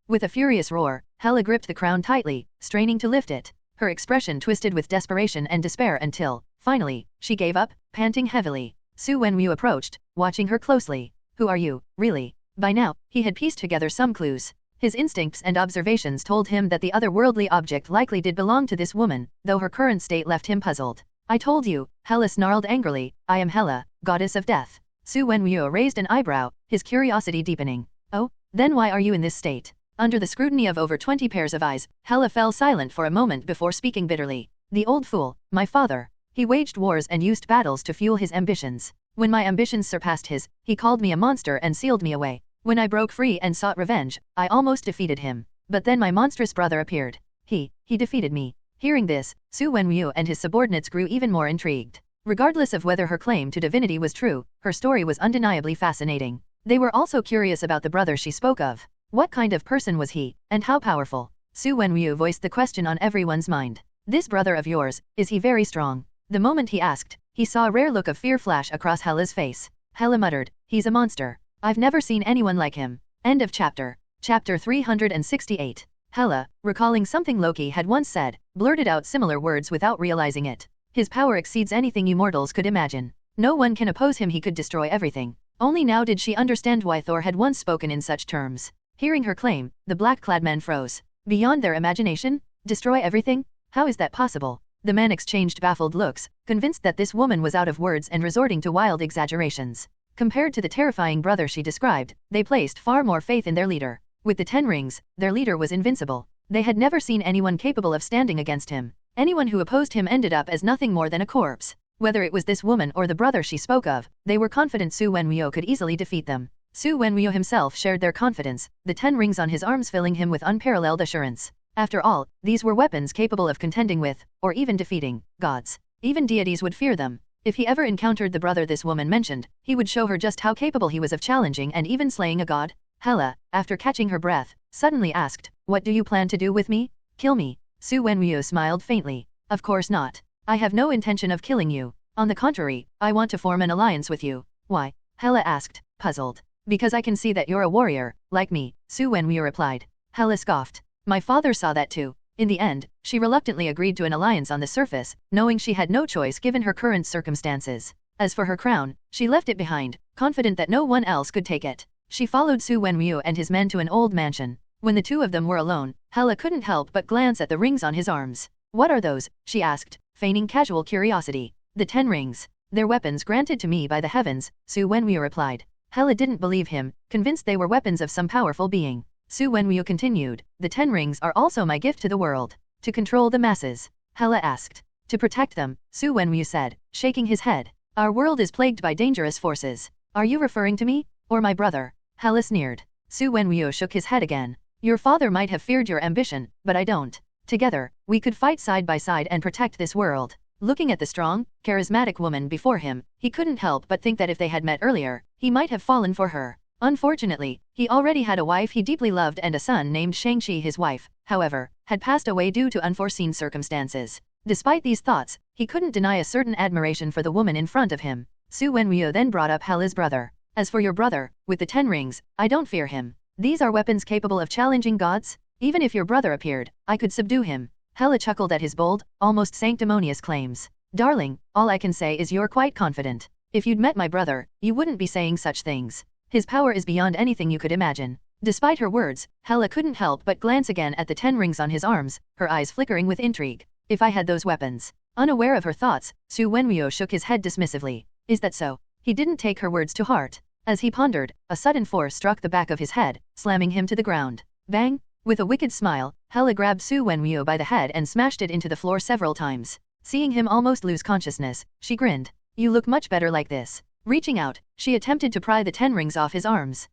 S1: With a furious roar, Hela gripped the crown tightly, straining to lift it. Her expression twisted with desperation and despair until, finally, she gave up, panting heavily. Su Wenwu approached, watching her closely. "Who are you, really?" By now, he had pieced together some clues. His instincts and observations told him that the otherworldly object likely did belong to this woman, though her current state left him puzzled. "I told you," Hela snarled angrily, "I am Hela, goddess of death." Su Wenwu raised an eyebrow, his curiosity deepening. "Oh, then why are you in this state?" Under the scrutiny of over 20 pairs of eyes, Hela fell silent for a moment before speaking bitterly. "The old fool, my father. He waged wars and used battles to fuel his ambitions. When my ambitions surpassed his, he called me a monster and sealed me away. When I broke free and sought revenge, I almost defeated him. But then my monstrous brother appeared. He defeated me." Hearing this, Su Wenwu and his subordinates grew even more intrigued. Regardless of whether her claim to divinity was true, her story was undeniably fascinating. They were also curious about the brother she spoke of. What kind of person was he, and how powerful? Su Wenwu voiced the question on everyone's mind. "This brother of yours, is he very strong?" The moment he asked, he saw a rare look of fear flash across Hela's face. Hela muttered, "He's a monster. I've never seen anyone like him." End of chapter. Chapter 368. Hela, recalling something Loki had once said, blurted out similar words without realizing it. "His power exceeds anything you mortals could imagine. No one can oppose him, he could destroy everything." Only now did she understand why Thor had once spoken in such terms. Hearing her claim, the black-clad men froze. Beyond their imagination? Destroy everything? How is that possible? The men exchanged baffled looks, convinced that this woman was out of words and resorting to wild exaggerations. Compared to the terrifying brother she described, they placed far more faith in their leader. With the 10 rings, their leader was invincible. They had never seen anyone capable of standing against him. Anyone who opposed him ended up as nothing more than a corpse. Whether it was this woman or the brother she spoke of, they were confident Su Wenwu could easily defeat them. Su Wenwu himself shared their confidence, the 10 rings on his arms filling him with unparalleled assurance. After all, these were weapons capable of contending with, or even defeating, gods. Even deities would fear them. If he ever encountered the brother this woman mentioned, he would show her just how capable he was of challenging and even slaying a god. Hela, after catching her breath, suddenly asked, "What do you plan to do with me? Kill me?" Su Wenwu smiled faintly. "Of course not. I have no intention of killing you. On the contrary, I want to form an alliance with you." "Why?" Hela asked, puzzled. "Because I can see that you're a warrior, like me," Su Wenwu replied. Hela scoffed. "My father saw that too." In the end, she reluctantly agreed to an alliance on the surface, knowing she had no choice given her current circumstances. As for her crown, she left it behind, confident that no one else could take it. She followed Su Wenwu and his men to an old mansion. When the two of them were alone, Hela couldn't help but glance at the rings on his arms. "What are those?" she asked, feigning casual curiosity. "The 10 rings. They're weapons granted to me by the heavens," Su Wenwu replied. Hela didn't believe him, convinced they were weapons of some powerful being. Su Wenwu continued, "The 10 rings are also my gift to the world." "To control the masses?" Hela asked. "To protect them," Su Wenwu said, shaking his head. "Our world is plagued by dangerous forces. Are you referring to me? Or my brother?" Hela sneered. Su Wenwu shook his head again. "Your father might have feared your ambition, but I don't. Together, we could fight side by side and protect this world." Looking at the strong, charismatic woman before him, he couldn't help but think that if they had met earlier, he might have fallen for her. Unfortunately, he already had a wife he deeply loved and a son named Shang-Chi. His wife, however, had passed away due to unforeseen circumstances. Despite these thoughts, he couldn't deny a certain admiration for the woman in front of him. Su Wenwu then brought up Hela's brother. "As for your brother, with the 10 rings, I don't fear him. These are weapons capable of challenging gods? Even if your brother appeared, I could subdue him." Hela chuckled at his bold, almost sanctimonious claims. "Darling, all I can say is you're quite confident. If you'd met my brother, you wouldn't be saying such things. His power is beyond anything you could imagine." Despite her words, Hela couldn't help but glance again at the 10 rings on his arms, her eyes flickering with intrigue. "If I had those weapons." Unaware of her thoughts, Su Wenwu shook his head dismissively. "Is that so?" He didn't take her words to heart. As he pondered, a sudden force struck the back of his head, slamming him to the ground. Bang! With a wicked smile, Hela grabbed Su Wenwu by the head and smashed it into the floor several times. Seeing him almost lose consciousness, she grinned. "You look much better like this." Reaching out, she attempted to pry the 10 rings off his arms.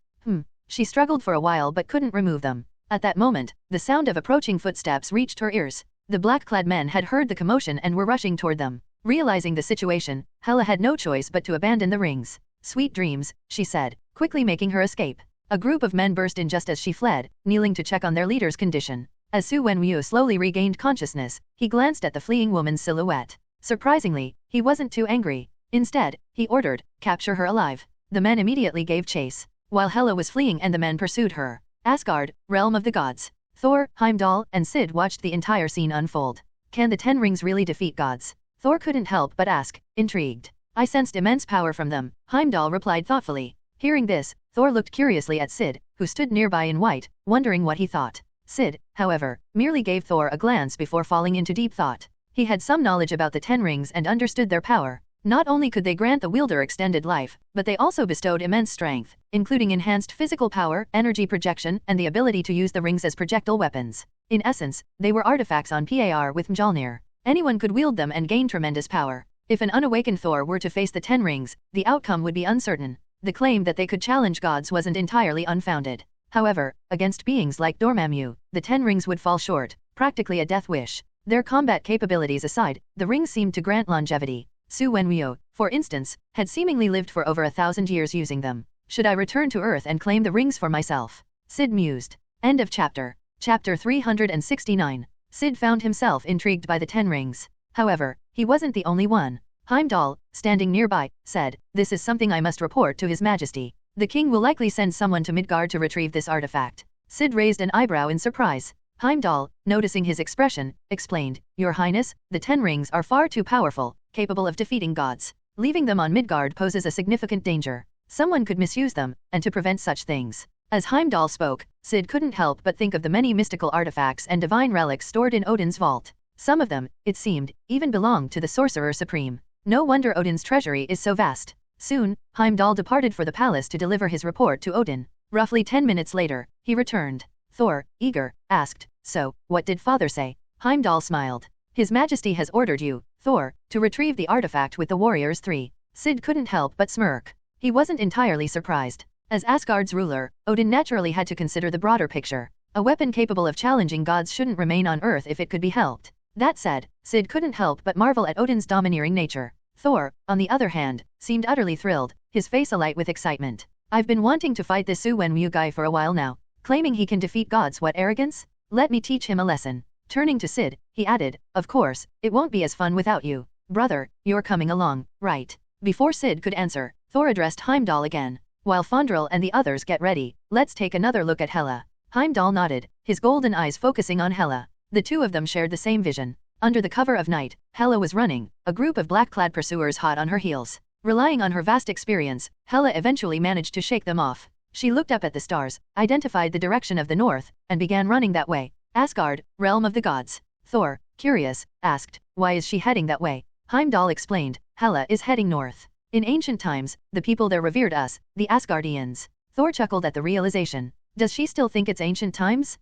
S1: She struggled for a while but couldn't remove them. At that moment, the sound of approaching footsteps reached her ears. The black-clad men had heard the commotion and were rushing toward them. Realizing the situation, Hela had no choice but to abandon the rings. "Sweet dreams," she said, quickly making her escape. A group of men burst in just as she fled, kneeling to check on their leader's condition. As Su Wenwu slowly regained consciousness, he glanced at the fleeing woman's silhouette. Surprisingly, he wasn't too angry. Instead, he ordered, capture her alive. The men immediately gave chase, while Hela was fleeing and the men pursued her. Asgard, realm of the gods. Thor, Heimdall, and Syd watched the entire scene unfold. Can the 10 rings really defeat gods? Thor couldn't help but ask, intrigued. I sensed immense power from them, Heimdall replied thoughtfully. Hearing this, Thor looked curiously at Syd, who stood nearby in white, wondering what he thought. Syd, however, merely gave Thor a glance before falling into deep thought. He had some knowledge about the 10 rings and understood their power. Not only could they grant the wielder extended life, but they also bestowed immense strength, including enhanced physical power, energy projection, and the ability to use the rings as projectile weapons. In essence, they were artifacts on par with Mjolnir. Anyone could wield them and gain tremendous power. If an unawakened Thor were to face the 10 rings, the outcome would be uncertain. The claim that they could challenge gods wasn't entirely unfounded. However, against beings like Dormammu, the 10 rings would fall short, practically a death wish. Their combat capabilities aside, the rings seemed to grant longevity. Su Wenryo, for instance, had seemingly lived for over 1,000 years using them. Should I return to Earth and claim the rings for myself? Syd mused. End of chapter. Chapter 369. Syd found himself intrigued by the 10 rings. However, he wasn't the only one. Heimdall, standing nearby, said, "This is something I must report to His Majesty. The king will likely send someone to Midgard to retrieve this artifact." Syd raised an eyebrow in surprise. Heimdall, noticing his expression, explained, "Your Highness, the 10 rings are far too powerful, capable of defeating gods. Leaving them on Midgard poses a significant danger. Someone could misuse them, and to prevent such things." As Heimdall spoke, Syd couldn't help but think of the many mystical artifacts and divine relics stored in Odin's vault. Some of them, it seemed, even belonged to the Sorcerer Supreme. No wonder Odin's treasury is so vast. Soon, Heimdall departed for the palace to deliver his report to Odin. Roughly 10 minutes later, he returned. Thor, eager, asked, "So, what did father say?" Heimdall smiled. "His Majesty has ordered you, Thor, to retrieve the artifact with the warriors 3. Syd couldn't help but smirk. He wasn't entirely surprised. As Asgard's ruler, Odin naturally had to consider the broader picture. A weapon capable of challenging gods shouldn't remain on Earth if it could be helped. That said, Syd couldn't help but marvel at Odin's domineering nature. Thor, on the other hand, seemed utterly thrilled, his face alight with excitement. "I've been wanting to fight this Su Wenryu guy for a while now. Claiming he can defeat gods, what arrogance? Let me teach him a lesson." Turning to Syd, he added, "Of course, it won't be as fun without you. Brother, you're coming along, right?" Before Syd could answer, Thor addressed Heimdall again. "While Fandral and the others get ready, let's take another look at Hela." Heimdall nodded, his golden eyes focusing on Hela. The two of them shared the same vision. Under the cover of night, Hela was running, a group of black-clad pursuers hot on her heels. Relying on her vast experience, Hela eventually managed to shake them off. She looked up at the stars, identified the direction of the north, and began running that way. Asgard, realm of the gods. Thor, curious, asked, "Why is she heading that way?" Heimdall explained, "Hela is heading north. In ancient times, the people there revered us, the Asgardians." Thor chuckled at the realization. Does she still think it's ancient times?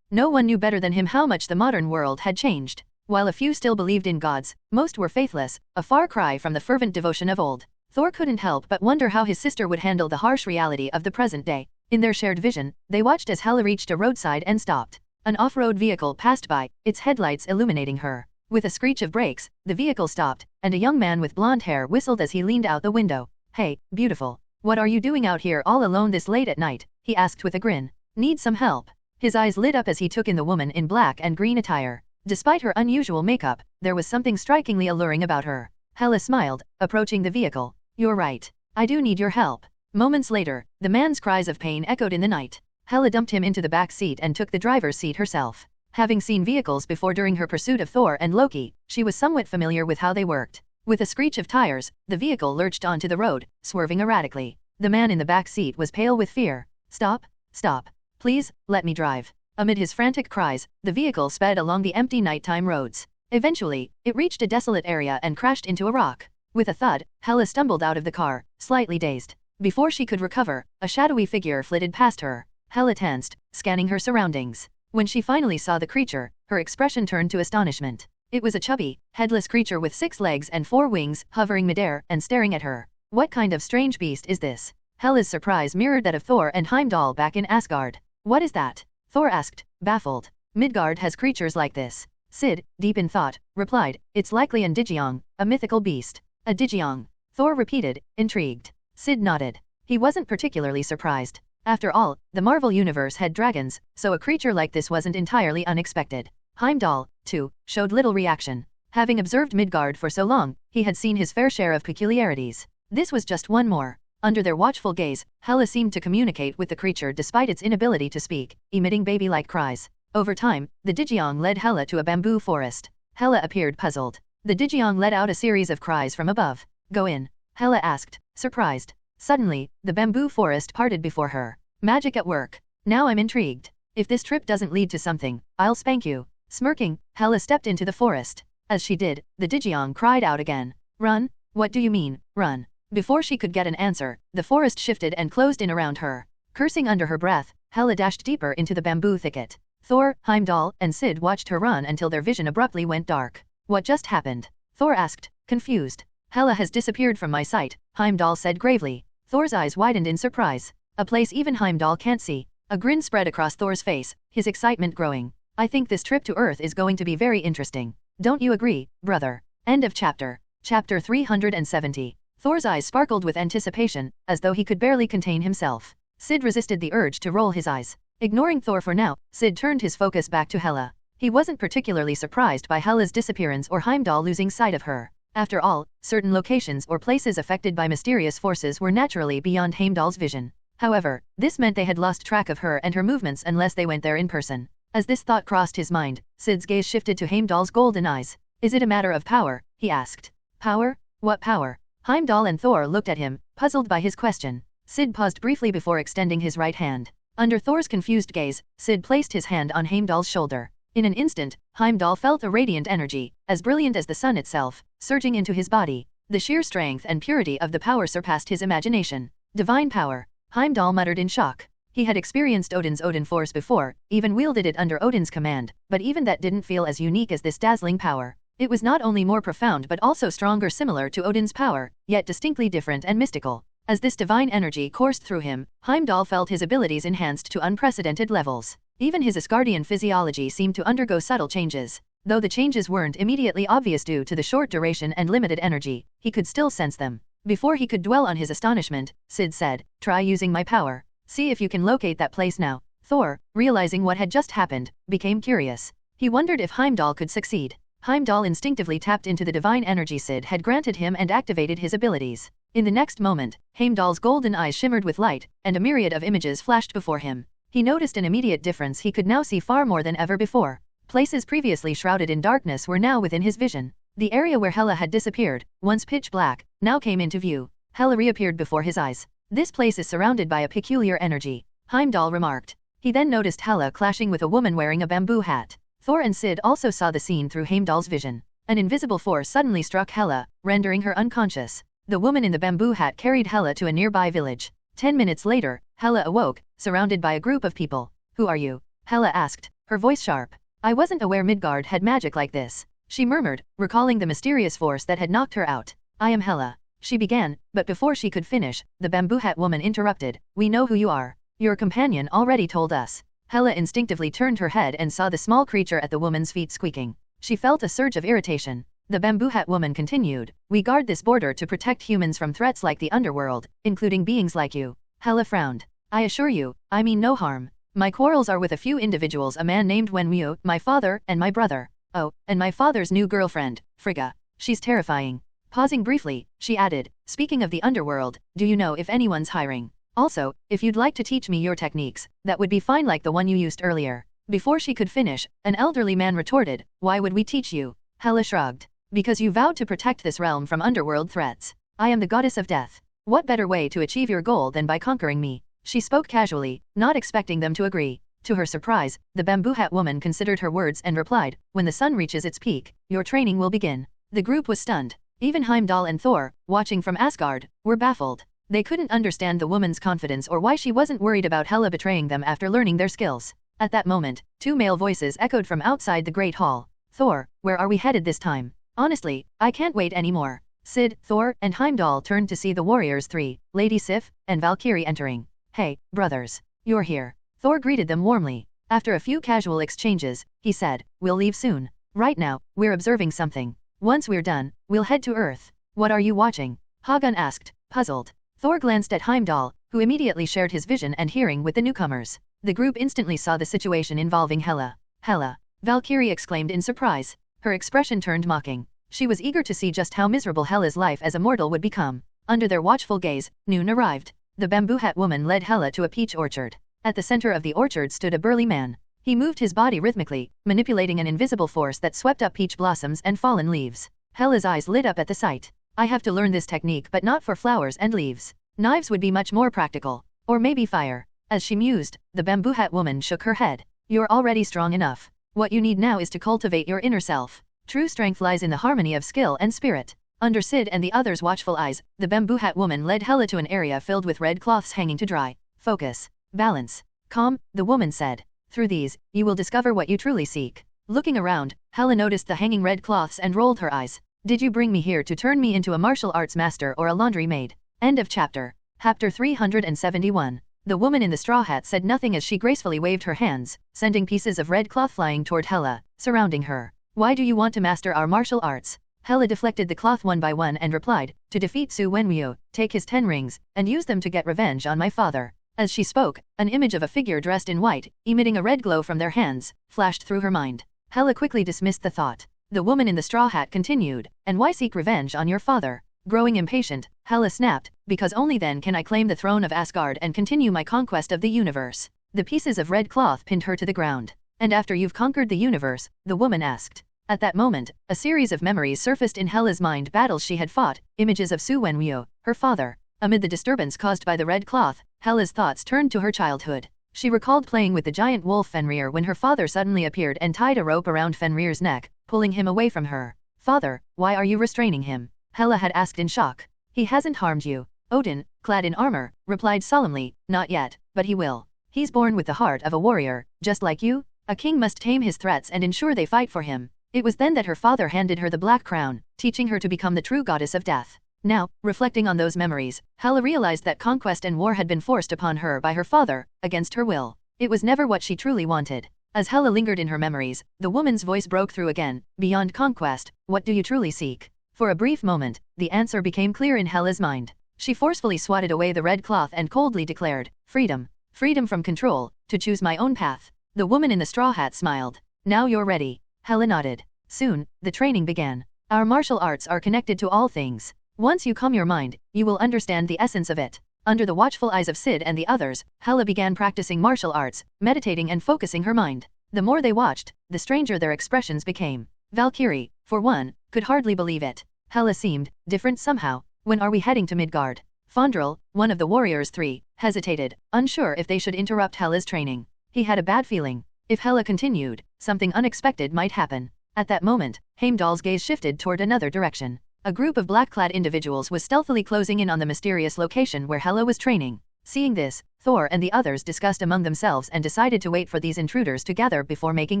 S1: No one knew better than him how much the modern world had changed. While a few still believed in gods, most were faithless, a far cry from the fervent devotion of old. Thor couldn't help but wonder how his sister would handle the harsh reality of the present day. In their shared vision, they watched as Hela reached a roadside and stopped. An off-road vehicle passed by, its headlights illuminating her. With a screech of brakes, the vehicle stopped, and a young man with blonde hair whistled as he leaned out the window. "Hey, beautiful. What are you doing out here all alone this late at night?" he asked with a grin. "Need some help?" His eyes lit up as he took in the woman in black and green attire. Despite her unusual makeup, there was something strikingly alluring about her. Hela smiled, approaching the vehicle. "You're right. I do need your help." Moments later, the man's cries of pain echoed in the night. Hela dumped him into the back seat and took the driver's seat herself. Having seen vehicles before during her pursuit of Thor and Loki, she was somewhat familiar with how they worked. With a screech of tires, the vehicle lurched onto the road, swerving erratically. The man in the back seat was pale with fear. "Stop, stop. Please, let me drive." Amid his frantic cries, the vehicle sped along the empty nighttime roads. Eventually, it reached a desolate area and crashed into a rock. With a thud, Hela stumbled out of the car, slightly dazed. Before she could recover, a shadowy figure flitted past her. Hela tensed, scanning her surroundings. When she finally saw the creature, her expression turned to astonishment. It was a chubby, headless creature with 6 legs and 4 wings, hovering midair and staring at her. What kind of strange beast is this? Hela's surprise mirrored that of Thor and Heimdall back in Asgard. "What is that?" Thor asked, baffled. "Midgard has creatures like this." Syd, deep in thought, replied, "It's likely an Digiong, a mythical beast." "A Digiong?" Thor repeated, intrigued. Syd nodded. He wasn't particularly surprised. After all, the Marvel Universe had dragons, so a creature like this wasn't entirely unexpected. Heimdall, too, showed little reaction. Having observed Midgard for so long, he had seen his fair share of peculiarities. This was just one more. Under their watchful gaze, Hela seemed to communicate with the creature despite its inability to speak, emitting baby-like cries. Over time, the Digiong led Hela to a bamboo forest. Hela appeared puzzled. The Digiong let out a series of cries from above. Go in, Hela asked, surprised. Suddenly, the bamboo forest parted before her. Magic at work. Now I'm intrigued. If this trip doesn't lead to something, I'll spank you. Smirking, Hela stepped into the forest. As she did, the Digiong cried out again. Run? What do you mean, run? Before she could get an answer, the forest shifted and closed in around her. Cursing under her breath, Hela dashed deeper into the bamboo thicket. Thor, Heimdall, and Syd watched her run until their vision abruptly went dark. What just happened? Thor asked, confused. Hela has disappeared from my sight, Heimdall said gravely. Thor's eyes widened in surprise. A place even Heimdall can't see. A grin spread across Thor's face, his excitement growing. I think this trip to Earth is going to be very interesting. Don't you agree, brother? End of chapter. Chapter 370. Thor's eyes sparkled with anticipation, as though he could barely contain himself. Syd resisted the urge to roll his eyes. Ignoring Thor for now, Syd turned his focus back to Hela. He wasn't particularly surprised by Hela's disappearance or Heimdall losing sight of her. After all, certain locations or places affected by mysterious forces were naturally beyond Heimdall's vision. However, this meant they had lost track of her and her movements unless they went there in person. As this thought crossed his mind, Syd's gaze shifted to Heimdall's golden eyes. Is it a matter of power? He asked. Power? What power? Heimdall and Thor looked at him, puzzled by his question. Syd paused briefly before extending his right hand. Under Thor's confused gaze, Syd placed his hand on Heimdall's shoulder. In an instant, Heimdall felt a radiant energy, as brilliant as the sun itself, surging into his body. The sheer strength and purity of the power surpassed his imagination. Divine power. Heimdall muttered in shock. He had experienced Odin's Odin force before, even wielded it under Odin's command, but even that didn't feel as unique as this dazzling power. It was not only more profound but also stronger, similar to Odin's power, yet distinctly different and mystical. As this divine energy coursed through him, Heimdall felt his abilities enhanced to unprecedented levels. Even his Asgardian physiology seemed to undergo subtle changes. Though the changes weren't immediately obvious due to the short duration and limited energy, he could still sense them. Before he could dwell on his astonishment, Syd said, "Try using my power. See if you can locate that place now." Thor, realizing what had just happened, became curious. He wondered if Heimdall could succeed. Heimdall instinctively tapped into the divine energy Syd had granted him and activated his abilities. In the next moment, Heimdall's golden eyes shimmered with light, and a myriad of images flashed before him. He noticed an immediate difference. He could now see far more than ever before. Places previously shrouded in darkness were now within his vision. The area where Hela had disappeared, once pitch black, now came into view. Hela reappeared before his eyes. This place is surrounded by a peculiar energy, Heimdall remarked. He then noticed Hela clashing with a woman wearing a bamboo hat. Thor and Syd also saw the scene through Heimdall's vision. An invisible force suddenly struck Hela, rendering her unconscious. The woman in the bamboo hat carried Hela to a nearby village. 10 minutes later, Hela awoke, surrounded by a group of people. Who are you? Hela asked, her voice sharp. I wasn't aware Midgard had magic like this, she murmured, recalling the mysterious force that had knocked her out. I am Hela, she began, but before she could finish, the bamboo hat woman interrupted. We know who you are. Your companion already told us. Hela instinctively turned her head and saw the small creature at the woman's feet squeaking. She felt a surge of irritation. The bamboo hat woman continued, we guard this border to protect humans from threats like the underworld, including beings like you. Hela frowned. I assure you, I mean no harm. My quarrels are with a few individuals, a man named Wenwu, my father, and my brother. Oh, and my father's new girlfriend, Frigga. She's terrifying. Pausing briefly, she added, speaking of the underworld, do you know if anyone's hiring? Also, if you'd like to teach me your techniques, that would be fine, like the one you used earlier. Before she could finish, an elderly man retorted, why would we teach you? Hela shrugged. Because you vowed to protect this realm from underworld threats. I am the goddess of death. What better way to achieve your goal than by conquering me? She spoke casually, not expecting them to agree. To her surprise, the bamboo hat woman considered her words and replied, when the sun reaches its peak, your training will begin. The group was stunned. Even Heimdall and Thor, watching from Asgard, were baffled. They couldn't understand the woman's confidence or why she wasn't worried about Hela betraying them after learning their skills. At that moment, 2 male voices echoed from outside the Great Hall. Thor, where are we headed this time? Honestly, I can't wait anymore. Syd, Thor, and Heimdall turned to see the warriors 3, Lady Sif, and Valkyrie entering. Hey, brothers. You're here. Thor greeted them warmly. After a few casual exchanges, he said, we'll leave soon. Right now, we're observing something. Once we're done, we'll head to Earth. What are you watching? Hagun asked, puzzled. Thor glanced at Heimdall, who immediately shared his vision and hearing with the newcomers. The group instantly saw the situation involving Hela. Hela! Valkyrie exclaimed in surprise. Her expression turned mocking. She was eager to see just how miserable Hela's life as a mortal would become. Under their watchful gaze, noon arrived. The bamboo hat woman led Hela to a peach orchard. At the center of the orchard stood a burly man. He moved his body rhythmically, manipulating an invisible force that swept up peach blossoms and fallen leaves. Hela's eyes lit up at the sight. I have to learn this technique, but not for flowers and leaves. Knives would be much more practical. Or maybe fire. As she mused, the bamboo hat woman shook her head. You're already strong enough. What you need now is to cultivate your inner self. True strength lies in the harmony of skill and spirit. Under Syd and the others' watchful eyes, the bamboo hat woman led Hela to an area filled with red cloths hanging to dry. Focus. Balance. Calm, the woman said. Through these, you will discover what you truly seek. Looking around, Hela noticed the hanging red cloths and rolled her eyes. Did you bring me here to turn me into a martial arts master or a laundry maid? End of chapter. Chapter 371. The woman in the straw hat said nothing as she gracefully waved her hands, sending pieces of red cloth flying toward Hela, surrounding her. Why do you want to master our martial arts? Hela deflected the cloth one by one and replied, to defeat Su Wenryu, take his 10 rings, and use them to get revenge on my father. As she spoke, an image of a figure dressed in white, emitting a red glow from their hands, flashed through her mind. Hela quickly dismissed the thought. The woman in the straw hat continued, and why seek revenge on your father? Growing impatient, Hela snapped, because only then can I claim the throne of Asgard and continue my conquest of the universe. The pieces of red cloth pinned her to the ground. And after you've conquered the universe, the woman asked. At that moment, a series of memories surfaced in Hela's mind, battles she had fought, images of Su Wenryu, her father. Amid the disturbance caused by the red cloth, Hela's thoughts turned to her childhood. She recalled playing with the giant wolf Fenrir when her father suddenly appeared and tied a rope around Fenrir's neck, pulling him away from her. Father, why are you restraining him? Hela had asked in shock. He hasn't harmed you. Odin, clad in armor, replied solemnly, not yet, but he will. He's born with the heart of a warrior, just like you. A king must tame his threats and ensure they fight for him. It was then that her father handed her the black crown, teaching her to become the true goddess of death. Now, reflecting on those memories, Hela realized that conquest and war had been forced upon her by her father, against her will. It was never what she truly wanted. As Hela lingered in her memories, the woman's voice broke through again. Beyond conquest, what do you truly seek? For a brief moment, the answer became clear in Hela's mind. She forcefully swatted away the red cloth and coldly declared, freedom. Freedom from control, to choose my own path. The woman in the straw hat smiled. Now you're ready. Hela nodded. Soon, the training began. Our martial arts are connected to all things. Once you calm your mind, you will understand the essence of it. Under the watchful eyes of Syd and the others, Hela began practicing martial arts, meditating and focusing her mind. The more they watched, the stranger their expressions became. Valkyrie, for one, could hardly believe it. Hela seemed different somehow. When are we heading to Midgard? Fandral, one of the warriors 3, hesitated, unsure if they should interrupt Hela's training. He had a bad feeling. If Hela continued, something unexpected might happen. At that moment, Heimdall's gaze shifted toward another direction. A group of black-clad individuals was stealthily closing in on the mysterious location where Hela was training. Seeing this, Thor and the others discussed among themselves and decided to wait for these intruders to gather before making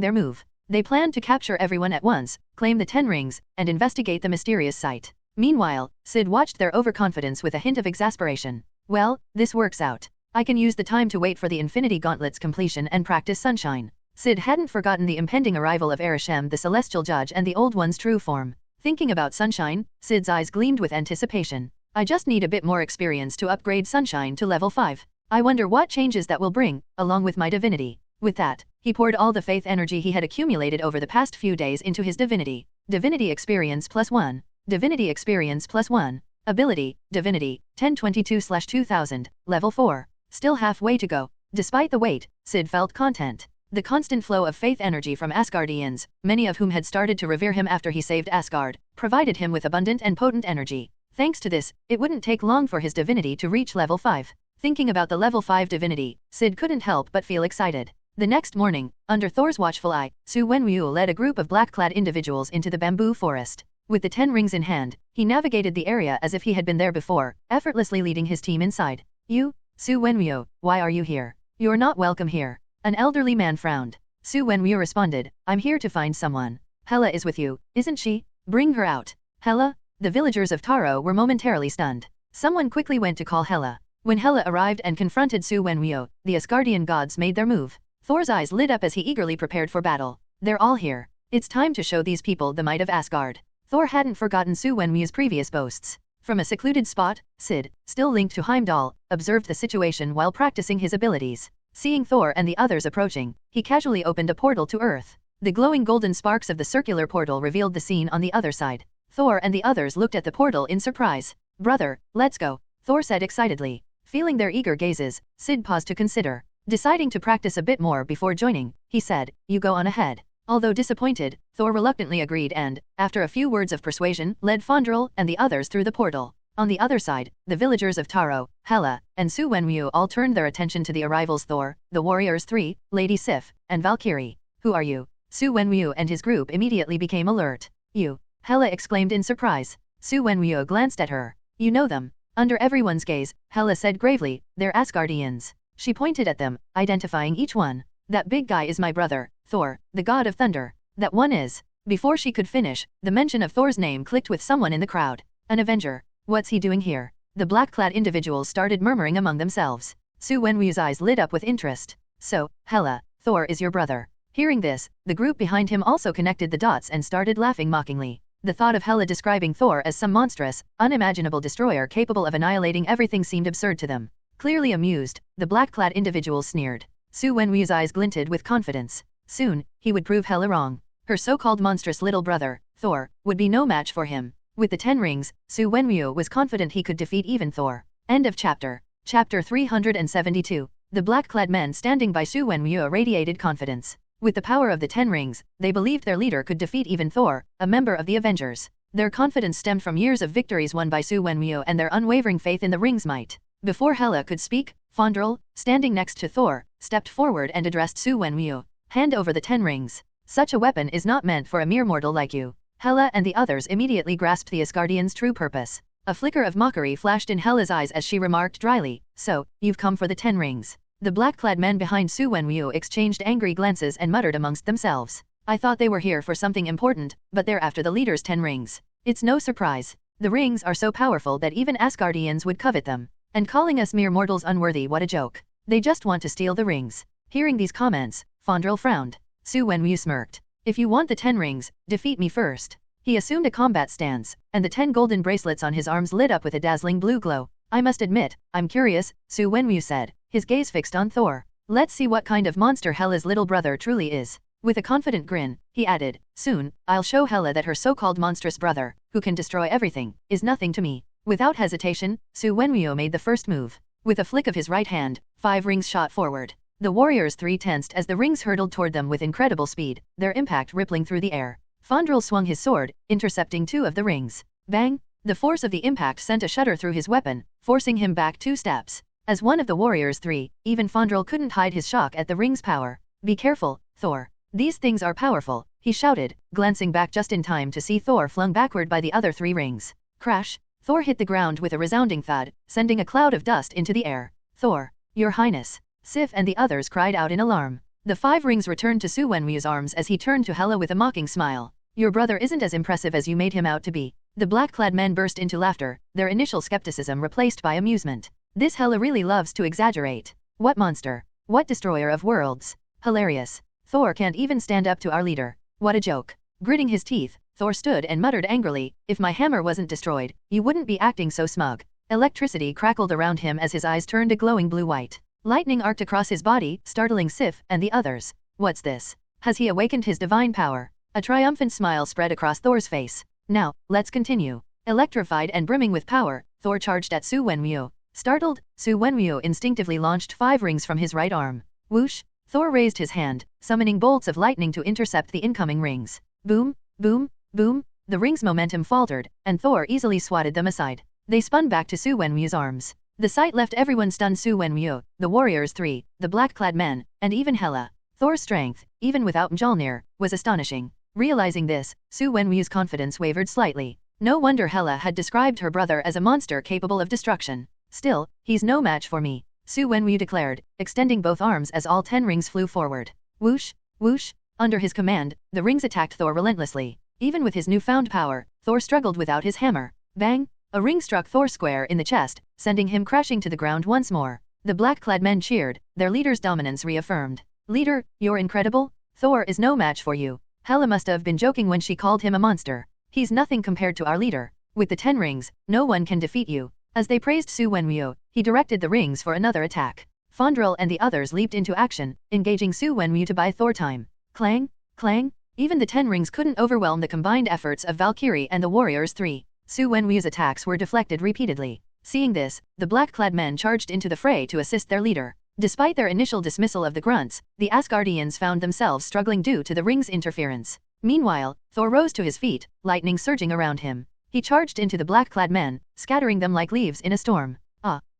S1: their move. They planned to capture everyone at once, claim the 10 rings, and investigate the mysterious site. Meanwhile, Syd watched their overconfidence with a hint of exasperation. Well, this works out. I can use the time to wait for the Infinity Gauntlet's completion and practice Sunshine. Syd hadn't forgotten the impending arrival of Arishem, the Celestial Judge, and the Old One's true form. Thinking about Sunshine, Syd's eyes gleamed with anticipation. I just need a bit more experience to upgrade Sunshine to level 5. I wonder what changes that will bring, along with my divinity. With that, he poured all the faith energy he had accumulated over the past few days into his divinity. Divinity experience +1. Divinity experience +1. Ability, Divinity, 1022/2000, level 4. Still halfway to go. Despite the wait, Syd felt content. The constant flow of faith energy from Asgardians, many of whom had started to revere him after he saved Asgard, provided him with abundant and potent energy. Thanks to this, it wouldn't take long for his divinity to reach level 5. Thinking about the level 5 divinity, Syd couldn't help but feel excited. The next morning, under Thor's watchful eye, Su Wenryu led a group of black-clad individuals into the bamboo forest. With the 10 rings in hand, he navigated the area as if he had been there before, effortlessly leading his team inside. You, Su Wenryu, why are you here? You're not welcome here. An elderly man frowned. Su Wenryu responded, I'm here to find someone. Hela is with you, isn't she? Bring her out. Hela? The villagers of Taro were momentarily stunned. Someone quickly went to call Hela. When Hela arrived and confronted Su Wenryu, the Asgardian gods made their move. Thor's eyes lit up as he eagerly prepared for battle. They're all here. It's time to show these people the might of Asgard. Thor hadn't forgotten Su Wenryu's previous boasts. From a secluded spot, Syd, still linked to Heimdall, observed the situation while practicing his abilities. Seeing Thor and the others approaching, he casually opened a portal to Earth. The glowing golden sparks of the circular portal revealed the scene on the other side. Thor and the others looked at the portal in surprise. Brother, let's go, Thor said excitedly. Feeling their eager gazes, Syd paused to consider. Deciding to practice a bit more before joining, he said, you go on ahead. Although disappointed, Thor reluctantly agreed and, after a few words of persuasion, led Fandral and the others through the portal. On the other side, the villagers of Taro, Hela, and Su Wenwu all turned their attention to the arrivals Thor, the warriors 3, Lady Sif, and Valkyrie. Who are you? Su Wenwu and his group immediately became alert. You, Hela exclaimed in surprise. Su Wenwu glanced at her. You know them. Under everyone's gaze, Hela said gravely, they're Asgardians. She pointed at them, identifying each one. That big guy is my brother, Thor, the god of thunder. That one is. Before she could finish, the mention of Thor's name clicked with someone in the crowd. An Avenger. What's he doing here? The black-clad individuals started murmuring among themselves. Su Wenwu's eyes lit up with interest. So, Hela, Thor is your brother. Hearing this, the group behind him also connected the dots and started laughing mockingly. The thought of Hela describing Thor as some monstrous, unimaginable destroyer capable of annihilating everything seemed absurd to them. Clearly amused, the black-clad individuals sneered. Su Wenwu's eyes glinted with confidence. Soon, he would prove Hela wrong. Her so-called monstrous little brother, Thor, would be no match for him. With the 10 rings, Su Wenwu was confident he could defeat even Thor. End of chapter. Chapter 372. The black-clad men standing by Su Wenwu radiated confidence. With the power of the 10 rings, they believed their leader could defeat even Thor, a member of the Avengers. Their confidence stemmed from years of victories won by Su Wenwu and their unwavering faith in the ring's might. Before Hela could speak, Fandral, standing next to Thor, stepped forward and addressed Su Wenwu. Hand over the 10 rings. Such a weapon is not meant for a mere mortal like you. Hela and the others immediately grasped the Asgardian's true purpose. A flicker of mockery flashed in Hela's eyes as she remarked dryly, so, you've come for the 10 rings. The black-clad men behind Su Wenwu exchanged angry glances and muttered amongst themselves. I thought they were here for something important, but they're after the leader's 10 rings. It's no surprise. The rings are so powerful that even Asgardians would covet them. And calling us mere mortals unworthy, what a joke. They just want to steal the rings. Hearing these comments, Fandral frowned. Su Wenwu smirked. If you want the 10 rings, defeat me first. He assumed a combat stance, and the 10 golden bracelets on his arms lit up with a dazzling blue glow. I must admit, I'm curious, Su Wenwu said, his gaze fixed on Thor. Let's see what kind of monster Hela's little brother truly is. With a confident grin, he added, soon, I'll show Hela that her so-called monstrous brother, who can destroy everything, is nothing to me. Without hesitation, Su Wenwu made the first move. With a flick of his right hand, 5 rings shot forward. The warriors 3 tensed as the rings hurtled toward them with incredible speed, their impact rippling through the air. Fandral swung his sword, intercepting 2 of the rings. Bang! The force of the impact sent a shudder through his weapon, forcing him back 2 steps. As one of the warriors 3, even Fandral couldn't hide his shock at the ring's power. Be careful, Thor. These things are powerful, he shouted, glancing back just in time to see Thor flung backward by the other 3 rings. Crash! Thor hit the ground with a resounding thud, sending a cloud of dust into the air. Thor, Your Highness! Sif and the others cried out in alarm. The 5 rings returned to Su Wenwu's arms as he turned to Hela with a mocking smile. Your brother isn't as impressive as you made him out to be. The black-clad men burst into laughter, their initial skepticism replaced by amusement. This Hela really loves to exaggerate. What monster? What destroyer of worlds? Hilarious. Thor can't even stand up to our leader. What a joke. Gritting his teeth, Thor stood and muttered angrily, if my hammer wasn't destroyed, you wouldn't be acting so smug. Electricity crackled around him as his eyes turned a glowing blue-white. Lightning arced across his body, startling Sif and the others. What's this? Has he awakened his divine power? A triumphant smile spread across Thor's face. Now, let's continue. Electrified and brimming with power, Thor charged at Su Wenwu. Startled, Su Wenwu instinctively launched 5 rings from his right arm. Whoosh! Thor raised his hand, summoning bolts of lightning to intercept the incoming rings. Boom! Boom! Boom! The rings' momentum faltered, and Thor easily swatted them aside. They spun back to Su Wenwu's arms. The sight left everyone stunned. Su Wenwu, the warriors 3, the black-clad men, and even Hela. Thor's strength, even without Mjolnir, was astonishing. Realizing this, Su Wenwu's confidence wavered slightly. No wonder Hela had described her brother as a monster capable of destruction. Still, he's no match for me, Su Wenwu declared, extending both arms as all 10 rings flew forward. Whoosh! Whoosh! Under his command, the rings attacked Thor relentlessly. Even with his newfound power, Thor struggled without his hammer. Bang! A ring struck Thor square in the chest, sending him crashing to the ground once more. The black-clad men cheered, their leader's dominance reaffirmed. Leader, you're incredible. Thor is no match for you. Hela must have been joking when she called him a monster. He's nothing compared to our leader. With the 10 rings, no one can defeat you. As they praised Su Wenwu, he directed the rings for another attack. Fandral and the others leaped into action, engaging Su Wenwu to buy Thor time. Clang! Clang! Even the 10 rings couldn't overwhelm the combined efforts of Valkyrie and the warriors 3. Su Wenwu's attacks were deflected repeatedly. Seeing this, the black-clad men charged into the fray to assist their leader. Despite their initial dismissal of the grunts, the Asgardians found themselves struggling due to the ring's interference. Meanwhile, Thor rose to his feet, lightning surging around him. He charged into the black-clad men, scattering them like leaves in a storm.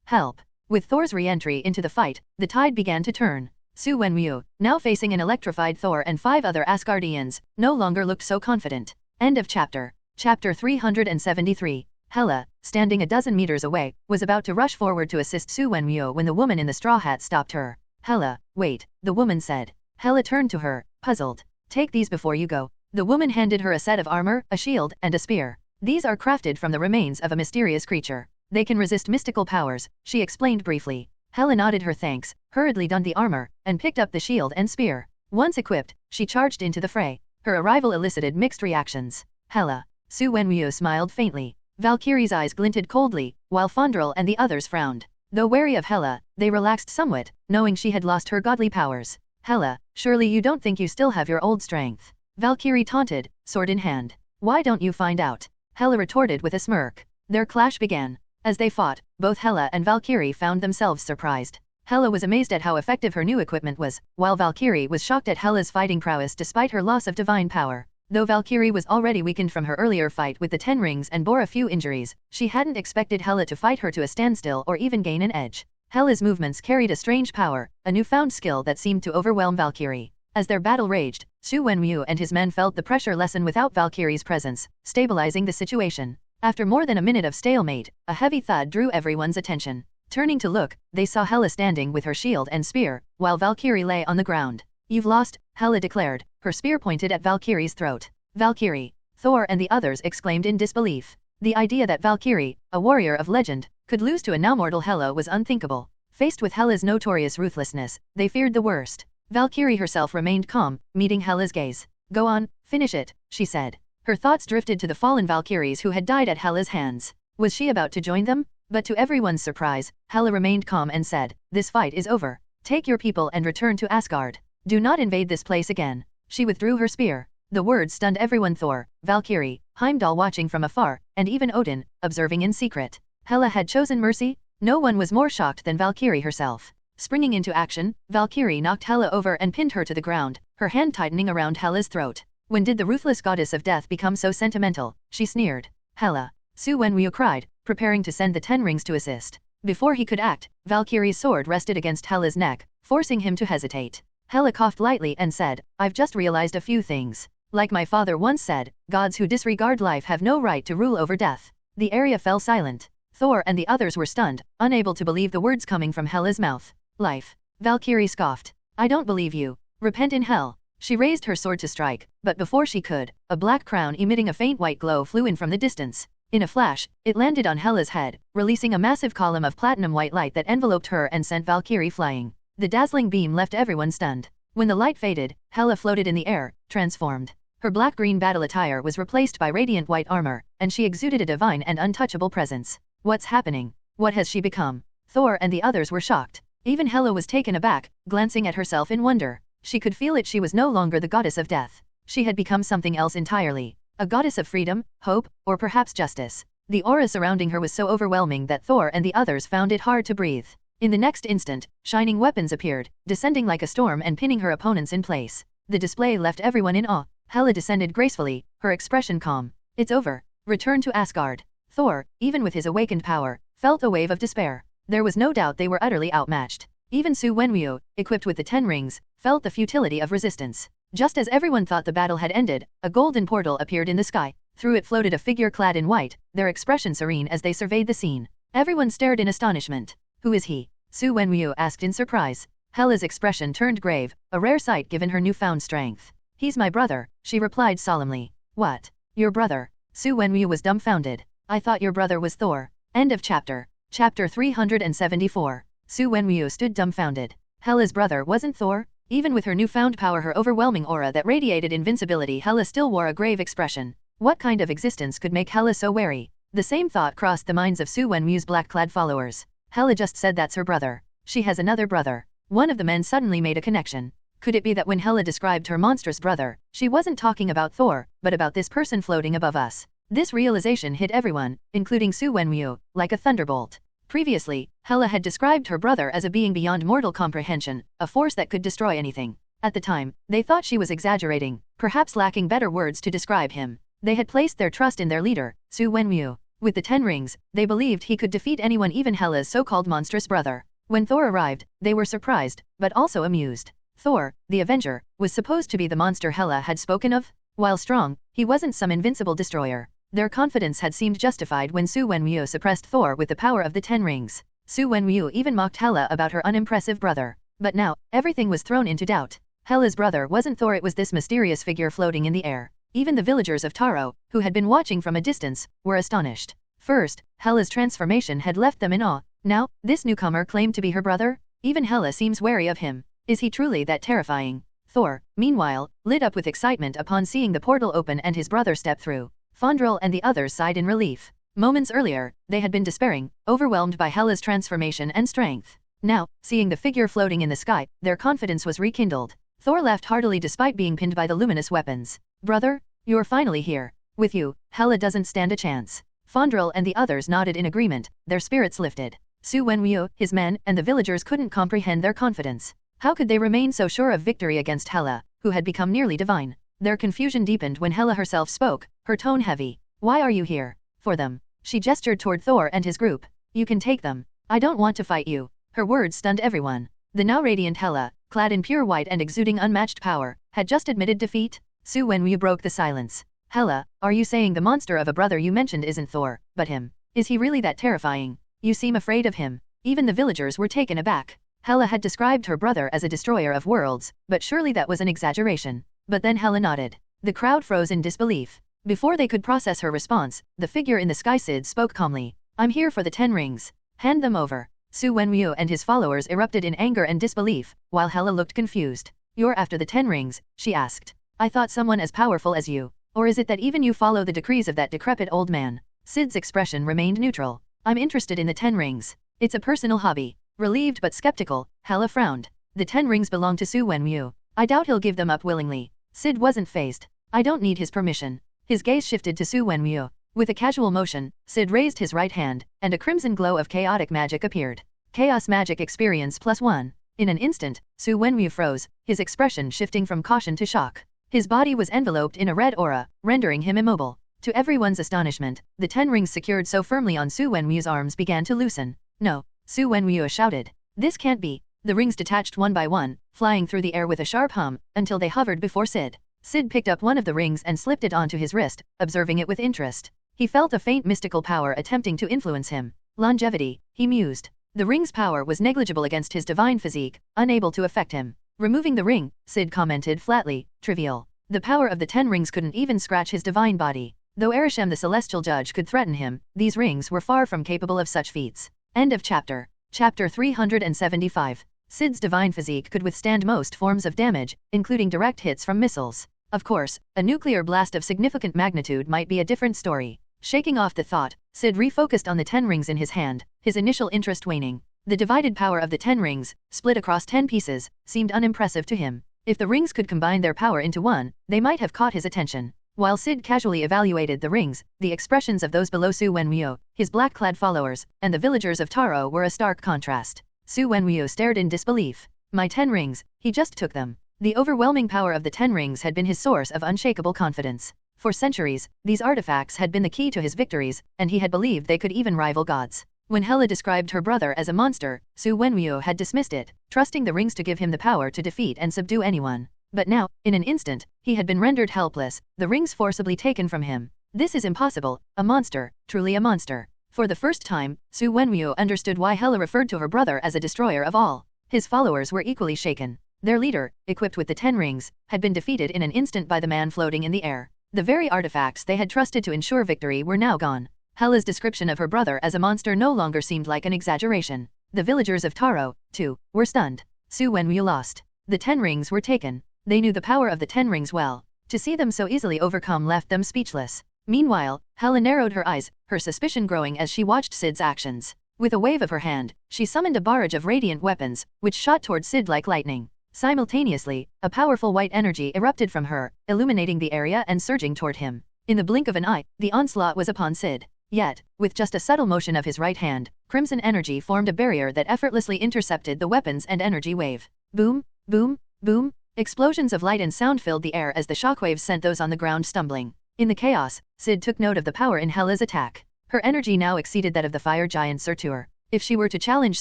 S1: Help! With Thor's re-entry into the fight, the tide began to turn. Su Wenwu, now facing an electrified Thor and 5 other Asgardians, no longer looked so confident. End of chapter. Chapter 373. Hela, standing a dozen meters away, was about to rush forward to assist Su Wenwu when the woman in the straw hat stopped her. Hela, wait, the woman said. Hela turned to her, puzzled. Take these before you go. The woman handed her a set of armor, a shield, and a spear. These are crafted from the remains of a mysterious creature. They can resist mystical powers, she explained briefly. Hela nodded her thanks, hurriedly donned the armor, and picked up the shield and spear. Once equipped, she charged into the fray. Her arrival elicited mixed reactions. Hela. Su Wenwu smiled faintly. Valkyrie's eyes glinted coldly, while Fandral and the others frowned. Though wary of Hela, they relaxed somewhat, knowing she had lost her godly powers. Hela, surely you don't think you still have your old strength? Valkyrie taunted, sword in hand. Why don't you find out? Hela retorted with a smirk. Their clash began. As they fought, both Hela and Valkyrie found themselves surprised. Hela was amazed at how effective her new equipment was, while Valkyrie was shocked at Hela's fighting prowess despite her loss of divine power. Though Valkyrie was already weakened from her earlier fight with the 10 rings and bore a few injuries, she hadn't expected Hela to fight her to a standstill or even gain an edge. Hela's movements carried a strange power, a newfound skill that seemed to overwhelm Valkyrie. As their battle raged, Su Wenwu and his men felt the pressure lessen without Valkyrie's presence, stabilizing the situation. After more than a minute of stalemate, a heavy thud drew everyone's attention. Turning to look, they saw Hela standing with her shield and spear, while Valkyrie lay on the ground. You've lost, Hela declared, her spear pointed at Valkyrie's throat. Valkyrie! Thor and the others exclaimed in disbelief. The idea that Valkyrie, a warrior of legend, could lose to a now mortal Hela was unthinkable. Faced with Hela's notorious ruthlessness, they feared the worst. Valkyrie herself remained calm, meeting Hela's gaze. Go on, finish it, she said. Her thoughts drifted to the fallen Valkyries who had died at Hela's hands. Was she about to join them? But to everyone's surprise, Hela remained calm and said, this fight is over. Take your people and return to Asgard. Do not invade this place again. She withdrew her spear. The words stunned everyone. Thor, Valkyrie, Heimdall watching from afar, and even Odin, observing in secret. Hela had chosen mercy? No one was more shocked than Valkyrie herself. Springing into action, Valkyrie knocked Hela over and pinned her to the ground, her hand tightening around Hela's throat. When did the ruthless goddess of death become so sentimental? She sneered. Hela. Su Wenwu cried, preparing to send the 10 rings to assist. Before he could act, Valkyrie's sword rested against Hela's neck, forcing him to hesitate. Hela coughed lightly and said, I've just realized a few things. Like my father once said, gods who disregard life have no right to rule over death. The area fell silent. Thor and the others were stunned, unable to believe the words coming from Hela's mouth. Life. Valkyrie scoffed. I don't believe you. Repent in hell. She raised her sword to strike, but before she could, a black crown emitting a faint white glow flew in from the distance. In a flash, it landed on Hela's head, releasing a massive column of platinum white light that enveloped her and sent Valkyrie flying. The dazzling beam left everyone stunned. When the light faded, Hela floated in the air, transformed. Her black-green battle attire was replaced by radiant white armor, and she exuded a divine and untouchable presence. What's happening? What has she become? Thor and the others were shocked. Even Hela was taken aback, glancing at herself in wonder. She could feel it. She was no longer the goddess of death. She had become something else entirely. A goddess of freedom, hope, or perhaps justice. The aura surrounding her was so overwhelming that Thor and the others found it hard to breathe. In the next instant, shining weapons appeared, descending like a storm and pinning her opponents in place. The display left everyone in awe. Hela descended gracefully, her expression calm. It's over. Return to Asgard. Thor, even with his awakened power, felt a wave of despair. There was no doubt they were utterly outmatched. Even Su Wenwu, equipped with the 10 rings, felt the futility of resistance. Just as everyone thought the battle had ended, a golden portal appeared in the sky. Through it floated a figure clad in white, their expression serene as they surveyed the scene. Everyone stared in astonishment. Who is he? Su Wenwu asked in surprise. Hela's expression turned grave, a rare sight given her newfound strength. He's my brother, she replied solemnly. What? Your brother? Su Wenwu was dumbfounded. I thought your brother was Thor. End of chapter. Chapter 374. Su Wenwu stood dumbfounded. Hela's brother wasn't Thor? Even with her newfound power, her overwhelming aura that radiated invincibility, Hela still wore a grave expression. What kind of existence could make Hela so wary? The same thought crossed the minds of Su Wenwu's black-clad followers. Hela just said that's her brother. She has another brother. One of the men suddenly made a connection. Could it be that when Hela described her monstrous brother, she wasn't talking about Thor, but about this person floating above us? This realization hit everyone, including Su Wenwu, like a thunderbolt. Previously, Hela had described her brother as a being beyond mortal comprehension, a force that could destroy anything. At the time, they thought she was exaggerating, perhaps lacking better words to describe him. They had placed their trust in their leader, Su Wenwu. With the 10 rings, they believed he could defeat anyone, even Hela's so-called monstrous brother. When Thor arrived, they were surprised, but also amused. Thor, the Avenger, was supposed to be the monster Hela had spoken of. While strong, he wasn't some invincible destroyer. Their confidence had seemed justified when Su Wenwu suppressed Thor with the power of the 10 rings. Su Wenwu even mocked Hela about her unimpressive brother. But now, everything was thrown into doubt. Hela's brother wasn't Thor, it was this mysterious figure floating in the air. Even the villagers of Taro, who had been watching from a distance, were astonished. First, Hela's transformation had left them in awe. Now, this newcomer claimed to be her brother? Even Hela seems wary of him. Is he truly that terrifying? Thor, meanwhile, lit up with excitement upon seeing the portal open and his brother step through. Fandral and the others sighed in relief. Moments earlier, they had been despairing, overwhelmed by Hela's transformation and strength. Now, seeing the figure floating in the sky, their confidence was rekindled. Thor laughed heartily despite being pinned by the luminous weapons. Brother, you're finally here. With you, Hela doesn't stand a chance. Fandral and the others nodded in agreement, their spirits lifted. Su Wenwu, his men, and the villagers couldn't comprehend their confidence. How could they remain so sure of victory against Hela, who had become nearly divine? Their confusion deepened when Hela herself spoke, her tone heavy. Why are you here? For them. She gestured toward Thor and his group. You can take them. I don't want to fight you. Her words stunned everyone. The now radiant Hela, clad in pure white and exuding unmatched power, had just admitted defeat. Su Wenwu broke the silence. Hela, are you saying the monster of a brother you mentioned isn't Thor, but him? Is he really that terrifying? You seem afraid of him. Even the villagers were taken aback. Hela had described her brother as a destroyer of worlds, but surely that was an exaggeration. But then Hela nodded. The crowd froze in disbelief. Before they could process her response, the figure in the sky Syd spoke calmly. I'm here for the 10 rings. Hand them over. Su Wenwu and his followers erupted in anger and disbelief, while Hela looked confused. You're after the 10 rings, she asked. I thought someone as powerful as you. Or is it that even you follow the decrees of that decrepit old man? Syd's expression remained neutral. I'm interested in the 10 rings. It's a personal hobby. Relieved but skeptical, Hela frowned. The 10 rings belong to Su Wenwu. I doubt he'll give them up willingly. Syd wasn't fazed. I don't need his permission. His gaze shifted to Su Wenwu. With a casual motion, Syd raised his right hand, and a crimson glow of chaotic magic appeared. Chaos magic experience +1. In an instant, Su Wenwu froze, his expression shifting from caution to shock. His body was enveloped in a red aura, rendering him immobile. To everyone's astonishment, the 10 rings secured so firmly on Su Wenwu's arms began to loosen. No, Su Wenwu shouted. This can't be. The rings detached one by one, flying through the air with a sharp hum, until they hovered before Syd. Syd picked up one of the rings and slipped it onto his wrist, observing it with interest. He felt a faint mystical power attempting to influence him. Longevity, he mused. The ring's power was negligible against his divine physique, unable to affect him. Removing the ring, Syd commented flatly, trivial. The power of the 10 rings couldn't even scratch his divine body. Though Arishem the celestial judge could threaten him, these rings were far from capable of such feats. End of chapter. Chapter 375. Syd's divine physique could withstand most forms of damage, including direct hits from missiles. Of course, a nuclear blast of significant magnitude might be a different story. Shaking off the thought, Syd refocused on the 10 rings in his hand, his initial interest waning. The divided power of the 10 rings, split across 10 pieces, seemed unimpressive to him. If the rings could combine their power into one, they might have caught his attention. While Syd casually evaluated the rings, the expressions of those below Su Wenwu, his black-clad followers, and the villagers of Taro were a stark contrast. Su Wenwu stared in disbelief. My 10 rings, he just took them. The overwhelming power of the 10 rings had been his source of unshakable confidence. For centuries, these artifacts had been the key to his victories, and he had believed they could even rival gods. When Hela described her brother as a monster, Su Wenwu had dismissed it, trusting the rings to give him the power to defeat and subdue anyone. But now, in an instant, he had been rendered helpless, the rings forcibly taken from him. This is impossible, a monster, truly a monster. For the first time, Su Wenwu understood why Hela referred to her brother as a destroyer of all. His followers were equally shaken. Their leader, equipped with the 10 rings, had been defeated in an instant by the man floating in the air. The very artifacts they had trusted to ensure victory were now gone. Hela's description of her brother as a monster no longer seemed like an exaggeration. The villagers of Taro, too, were stunned. Su Wenwu lost. The 10 rings were taken. They knew the power of the 10 rings well. To see them so easily overcome left them speechless. Meanwhile, Hela narrowed her eyes, her suspicion growing as she watched Syd's actions. With a wave of her hand, she summoned a barrage of radiant weapons, which shot toward Syd like lightning. Simultaneously, a powerful white energy erupted from her, illuminating the area and surging toward him. In the blink of an eye, the onslaught was upon Syd. Yet, with just a subtle motion of his right hand, crimson energy formed a barrier that effortlessly intercepted the weapons and energy wave. Boom, boom, boom. Explosions of light and sound filled the air as the shockwaves sent those on the ground stumbling. In the chaos, Syd took note of the power in Hela's attack. Her energy now exceeded that of the fire giant Surtur. If she were to challenge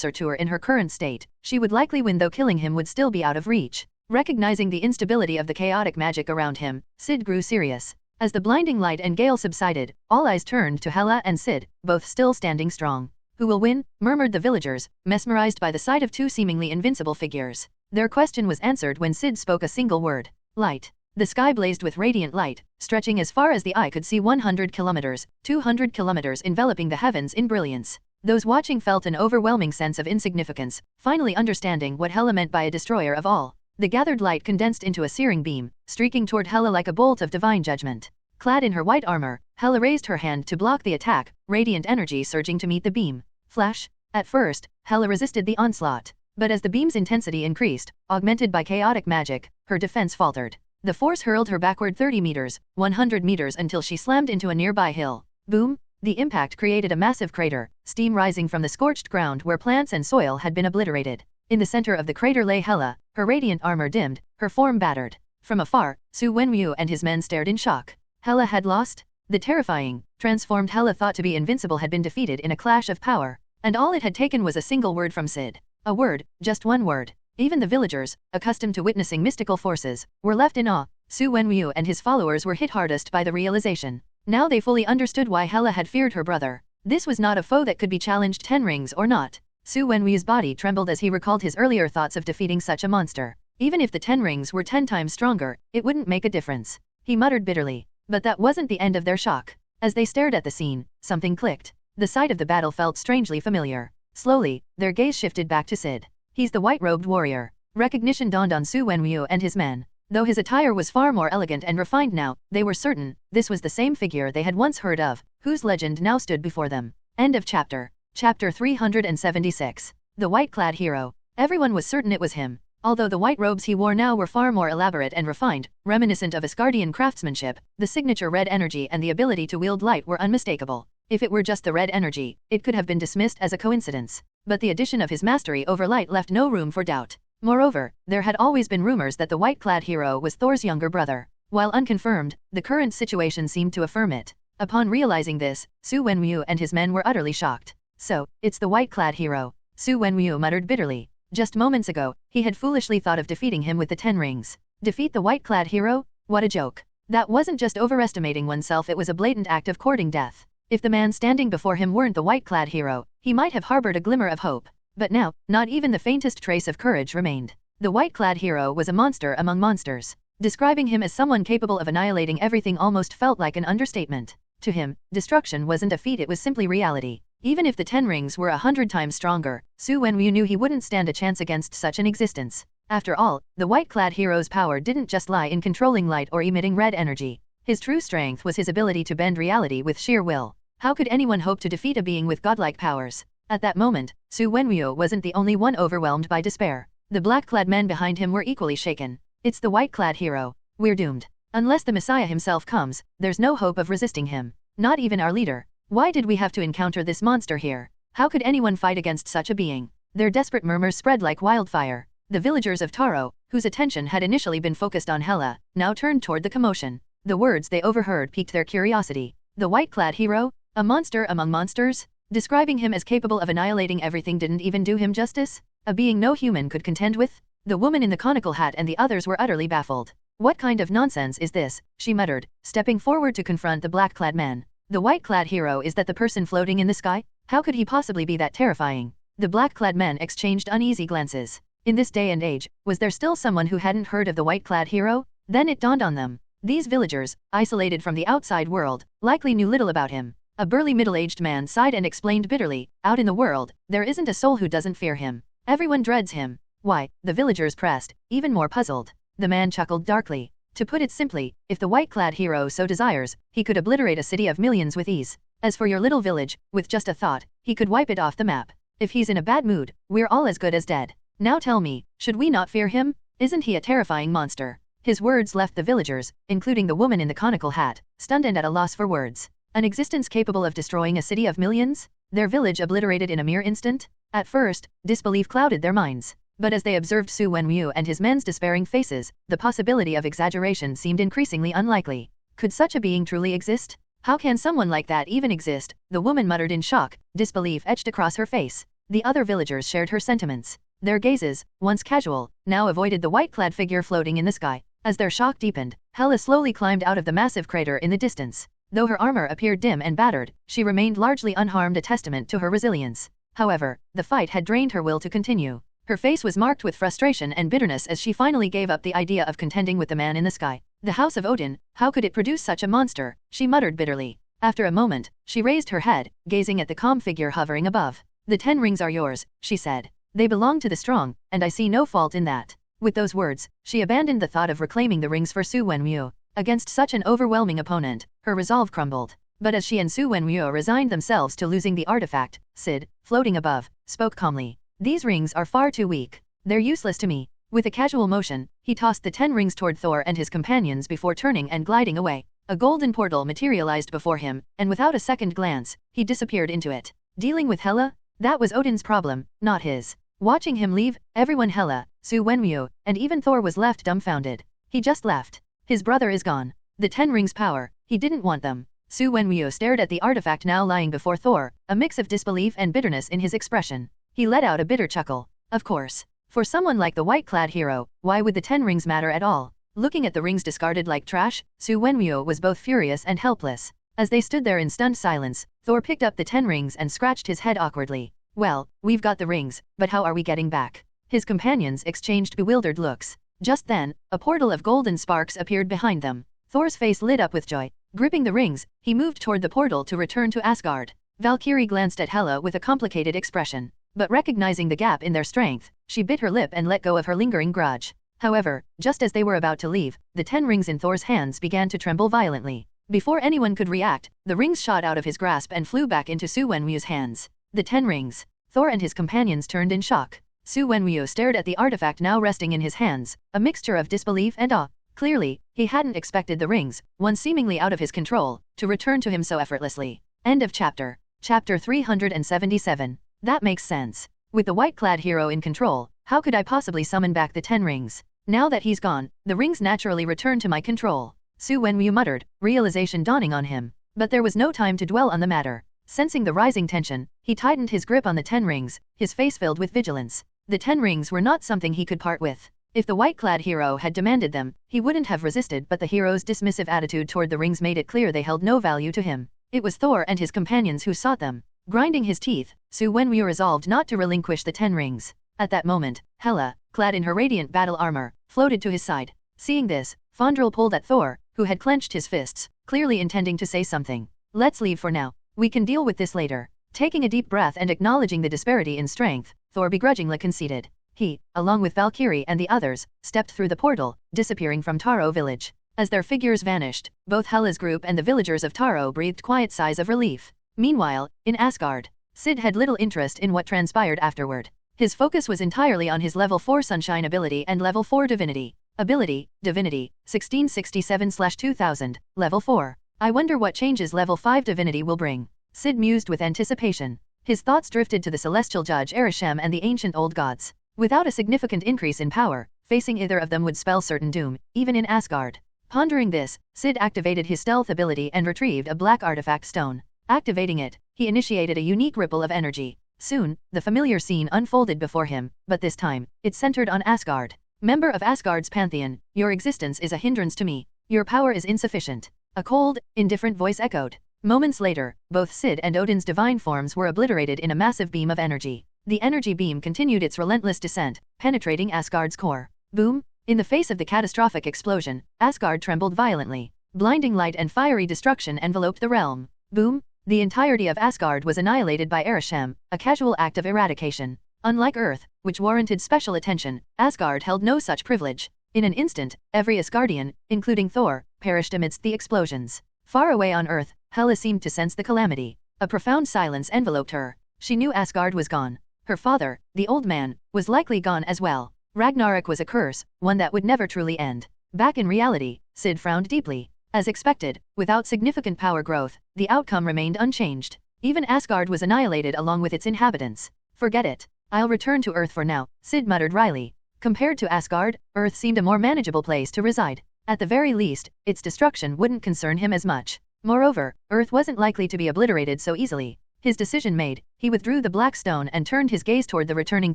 S1: Surtur in her current state, she would likely win, though killing him would still be out of reach. Recognizing the instability of the chaotic magic around him, Syd grew serious. As the blinding light and gale subsided, all eyes turned to Hela and Syd, both still standing strong. Who will win? Murmured the villagers, mesmerized by the sight of two seemingly invincible figures. Their question was answered when Syd spoke a single word. Light. The sky blazed with radiant light, stretching as far as the eye could see 100 kilometers, 200 kilometers, enveloping the heavens in brilliance. Those watching felt an overwhelming sense of insignificance, finally understanding what Hela meant by a destroyer of all. The gathered light condensed into a searing beam, streaking toward Hela like a bolt of divine judgment. Clad in her white armor, Hela raised her hand to block the attack, radiant energy surging to meet the beam. Flash. At first, Hela resisted the onslaught. But as the beam's intensity increased, augmented by chaotic magic, her defense faltered. The force hurled her backward 30 meters, 100 meters until she slammed into a nearby hill. Boom! The impact created a massive crater, steam rising from the scorched ground where plants and soil had been obliterated. In the center of the crater lay Hela, her radiant armor dimmed, her form battered. From afar, Su Wenwu and his men stared in shock. Hela had lost? The terrifying, transformed Hela thought to be invincible had been defeated in a clash of power. And all it had taken was a single word from Syd. A word, just one word. Even the villagers, accustomed to witnessing mystical forces, were left in awe. Su Wenwu and his followers were hit hardest by the realization. Now they fully understood why Hela had feared her brother. This was not a foe that could be challenged 10 rings or not. Su Wenwu's body trembled as he recalled his earlier thoughts of defeating such a monster. Even if the 10 rings were 10 times stronger, it wouldn't make a difference. He muttered bitterly. But that wasn't the end of their shock. As they stared at the scene, something clicked. The sight of the battle felt strangely familiar. Slowly, their gaze shifted back to Syd. He's the white-robed warrior. Recognition dawned on Su Wenwu and his men. Though his attire was far more elegant and refined now, they were certain this was the same figure they had once heard of, whose legend now stood before them. End of chapter. Chapter 376. The white-clad hero. Everyone was certain it was him. Although the white robes he wore now were far more elaborate and refined, reminiscent of Asgardian craftsmanship, the signature red energy and the ability to wield light were unmistakable. If it were just the red energy, it could have been dismissed as a coincidence. But the addition of his mastery over light left no room for doubt. Moreover, there had always been rumors that the white-clad hero was Thor's younger brother. While unconfirmed, the current situation seemed to affirm it. Upon realizing this, Su Wenwu and his men were utterly shocked. So, it's the white-clad hero. Su Wenwu muttered bitterly. Just moments ago, he had foolishly thought of defeating him with the 10 rings. Defeat the white-clad hero? What a joke. That wasn't just overestimating oneself, it was a blatant act of courting death. If the man standing before him weren't the white-clad hero, he might have harbored a glimmer of hope. But now, not even the faintest trace of courage remained. The white-clad hero was a monster among monsters. Describing him as someone capable of annihilating everything almost felt like an understatement. To him, destruction wasn't a feat, it was simply reality. Even if the 10 rings were 100 times stronger, Su Wenwu knew he wouldn't stand a chance against such an existence. After all, the white-clad hero's power didn't just lie in controlling light or emitting red energy. His true strength was his ability to bend reality with sheer will. How could anyone hope to defeat a being with godlike powers? At that moment, Su Wenwu wasn't the only one overwhelmed by despair. The black-clad men behind him were equally shaken. It's the white-clad hero. We're doomed. Unless the Messiah himself comes, there's no hope of resisting him. Not even our leader. Why did we have to encounter this monster here? How could anyone fight against such a being? Their desperate murmurs spread like wildfire. The villagers of Taro, whose attention had initially been focused on Hela, now turned toward the commotion. The words they overheard piqued their curiosity. The white-clad hero? A monster among monsters? Describing him as capable of annihilating everything didn't even do him justice? A being no human could contend with? The woman in the conical hat and the others were utterly baffled. What kind of nonsense is this? She muttered, stepping forward to confront the black-clad man. The white-clad hero, is that the person floating in the sky? How could he possibly be that terrifying? The black-clad men exchanged uneasy glances. In this day and age, was there still someone who hadn't heard of the white-clad hero? Then it dawned on them. These villagers, isolated from the outside world, likely knew little about him. A burly middle-aged man sighed and explained bitterly, out in the world, there isn't a soul who doesn't fear him. Everyone dreads him. Why? The villagers pressed, even more puzzled. The man chuckled darkly. To put it simply, if the white-clad hero so desires, he could obliterate a city of millions with ease. As for your little village, with just a thought, he could wipe it off the map. If he's in a bad mood, we're all as good as dead. Now tell me, should we not fear him? Isn't he a terrifying monster? His words left the villagers, including the woman in the conical hat, stunned and at a loss for words. An existence capable of destroying a city of millions? Their village obliterated in a mere instant? At first, disbelief clouded their minds. But as they observed Su Wenwu and his men's despairing faces, the possibility of exaggeration seemed increasingly unlikely. Could such a being truly exist? How can someone like that even exist? The woman muttered in shock, disbelief etched across her face. The other villagers shared her sentiments. Their gazes, once casual, now avoided the white-clad figure floating in the sky. As their shock deepened, Hela slowly climbed out of the massive crater in the distance. Though her armor appeared dim and battered, she remained largely unharmed, a testament to her resilience. However, the fight had drained her will to continue. Her face was marked with frustration and bitterness as she finally gave up the idea of contending with the man in the sky. The house of Odin, how could it produce such a monster? She muttered bitterly. After a moment, she raised her head, gazing at the calm figure hovering above. The 10 rings are yours, she said. They belong to the strong, and I see no fault in that. With those words, she abandoned the thought of reclaiming the rings for Su Wenwu. Against such an overwhelming opponent, her resolve crumbled. But as she and Su Wenwu resigned themselves to losing the artifact, Syd, floating above, spoke calmly. These rings are far too weak. They're useless to me. With a casual motion, he tossed the 10 rings toward Thor and his companions before turning and gliding away. A golden portal materialized before him, and without a second glance, he disappeared into it. Dealing with Hela? That was Odin's problem, not his. Watching him leave, everyone, Hela, Su Wenwu, and even Thor, was left dumbfounded. He just left. His brother is gone. The 10 rings' power, he didn't want them. Su Wenwu stared at the artifact now lying before Thor, a mix of disbelief and bitterness in his expression. He let out a bitter chuckle. Of course. For someone like the white-clad hero, why would the 10 rings matter at all? Looking at the rings discarded like trash, Su Wenwu was both furious and helpless. As they stood there in stunned silence, Thor picked up the 10 rings and scratched his head awkwardly. Well, we've got the rings, but how are we getting back? His companions exchanged bewildered looks. Just then, a portal of golden sparks appeared behind them. Thor's face lit up with joy. Gripping the rings, he moved toward the portal to return to Asgard. Valkyrie glanced at Hela with a complicated expression. But recognizing the gap in their strength, she bit her lip and let go of her lingering grudge. However, just as they were about to leave, the 10 rings in Thor's hands began to tremble violently. Before anyone could react, the rings shot out of his grasp and flew back into Su Wenwu's hands. The 10 rings. Thor and his companions turned in shock. Su Wenwu stared at the artifact now resting in his hands, a mixture of disbelief and awe. Clearly, he hadn't expected the rings, one seemingly out of his control, to return to him so effortlessly. End of chapter. Chapter 377. That makes sense. With the white-clad hero in control, how could I possibly summon back the 10 rings? Now that he's gone, the rings naturally return to my control. Su Wenwu muttered, realization dawning on him. But there was no time to dwell on the matter. Sensing the rising tension, he tightened his grip on the 10 rings, his face filled with vigilance. The 10 rings were not something he could part with. If the white-clad hero had demanded them, he wouldn't have resisted, but the hero's dismissive attitude toward the rings made it clear they held no value to him. It was Thor and his companions who sought them. Grinding his teeth, Su Wenwu resolved not to relinquish the 10 rings. At that moment, Hela, clad in her radiant battle armor, floated to his side. Seeing this, Fandral pulled at Thor, who had clenched his fists, clearly intending to say something. Let's leave for now. We can deal with this later. Taking a deep breath and acknowledging the disparity in strength, Thor begrudgingly conceded. He, along with Valkyrie and the others, stepped through the portal, disappearing from Taro village. As their figures vanished, both Hela's group and the villagers of Taro breathed quiet sighs of relief. Meanwhile, in Asgard, Syd had little interest in what transpired afterward. His focus was entirely on his level 4 Sunshine ability and level 4 Divinity. Ability, Divinity, 1667/2000, level 4. I wonder what changes level 5 Divinity will bring. Syd mused with anticipation. His thoughts drifted to the celestial judge Arishem and the ancient old gods. Without a significant increase in power, facing either of them would spell certain doom, even in Asgard. Pondering this, Syd activated his stealth ability and retrieved a black artifact stone. Activating it, he initiated a unique ripple of energy. Soon, the familiar scene unfolded before him, but this time, it centered on Asgard. Member of Asgard's pantheon, your existence is a hindrance to me. Your power is insufficient. A cold, indifferent voice echoed. Moments later, both Syd and Odin's divine forms were obliterated in a massive beam of energy. The energy beam continued its relentless descent, penetrating Asgard's core. Boom! In the face of the catastrophic explosion, Asgard trembled violently. Blinding light and fiery destruction enveloped the realm. Boom! The entirety of Asgard was annihilated by Arishem, a casual act of eradication. Unlike Earth, which warranted special attention, Asgard held no such privilege. In an instant, every Asgardian, including Thor, perished amidst the explosions. Far away on Earth, Hela seemed to sense the calamity. A profound silence enveloped her. She knew Asgard was gone. Her father, the old man, was likely gone as well. Ragnarok was a curse, one that would never truly end. Back in reality, Syd frowned deeply. As expected, without significant power growth, the outcome remained unchanged. Even Asgard was annihilated along with its inhabitants. Forget it. I'll return to Earth for now, Syd muttered wryly. Compared to Asgard, Earth seemed a more manageable place to reside. At the very least, its destruction wouldn't concern him as much. Moreover, Earth wasn't likely to be obliterated so easily. His decision made, he withdrew the black stone and turned his gaze toward the returning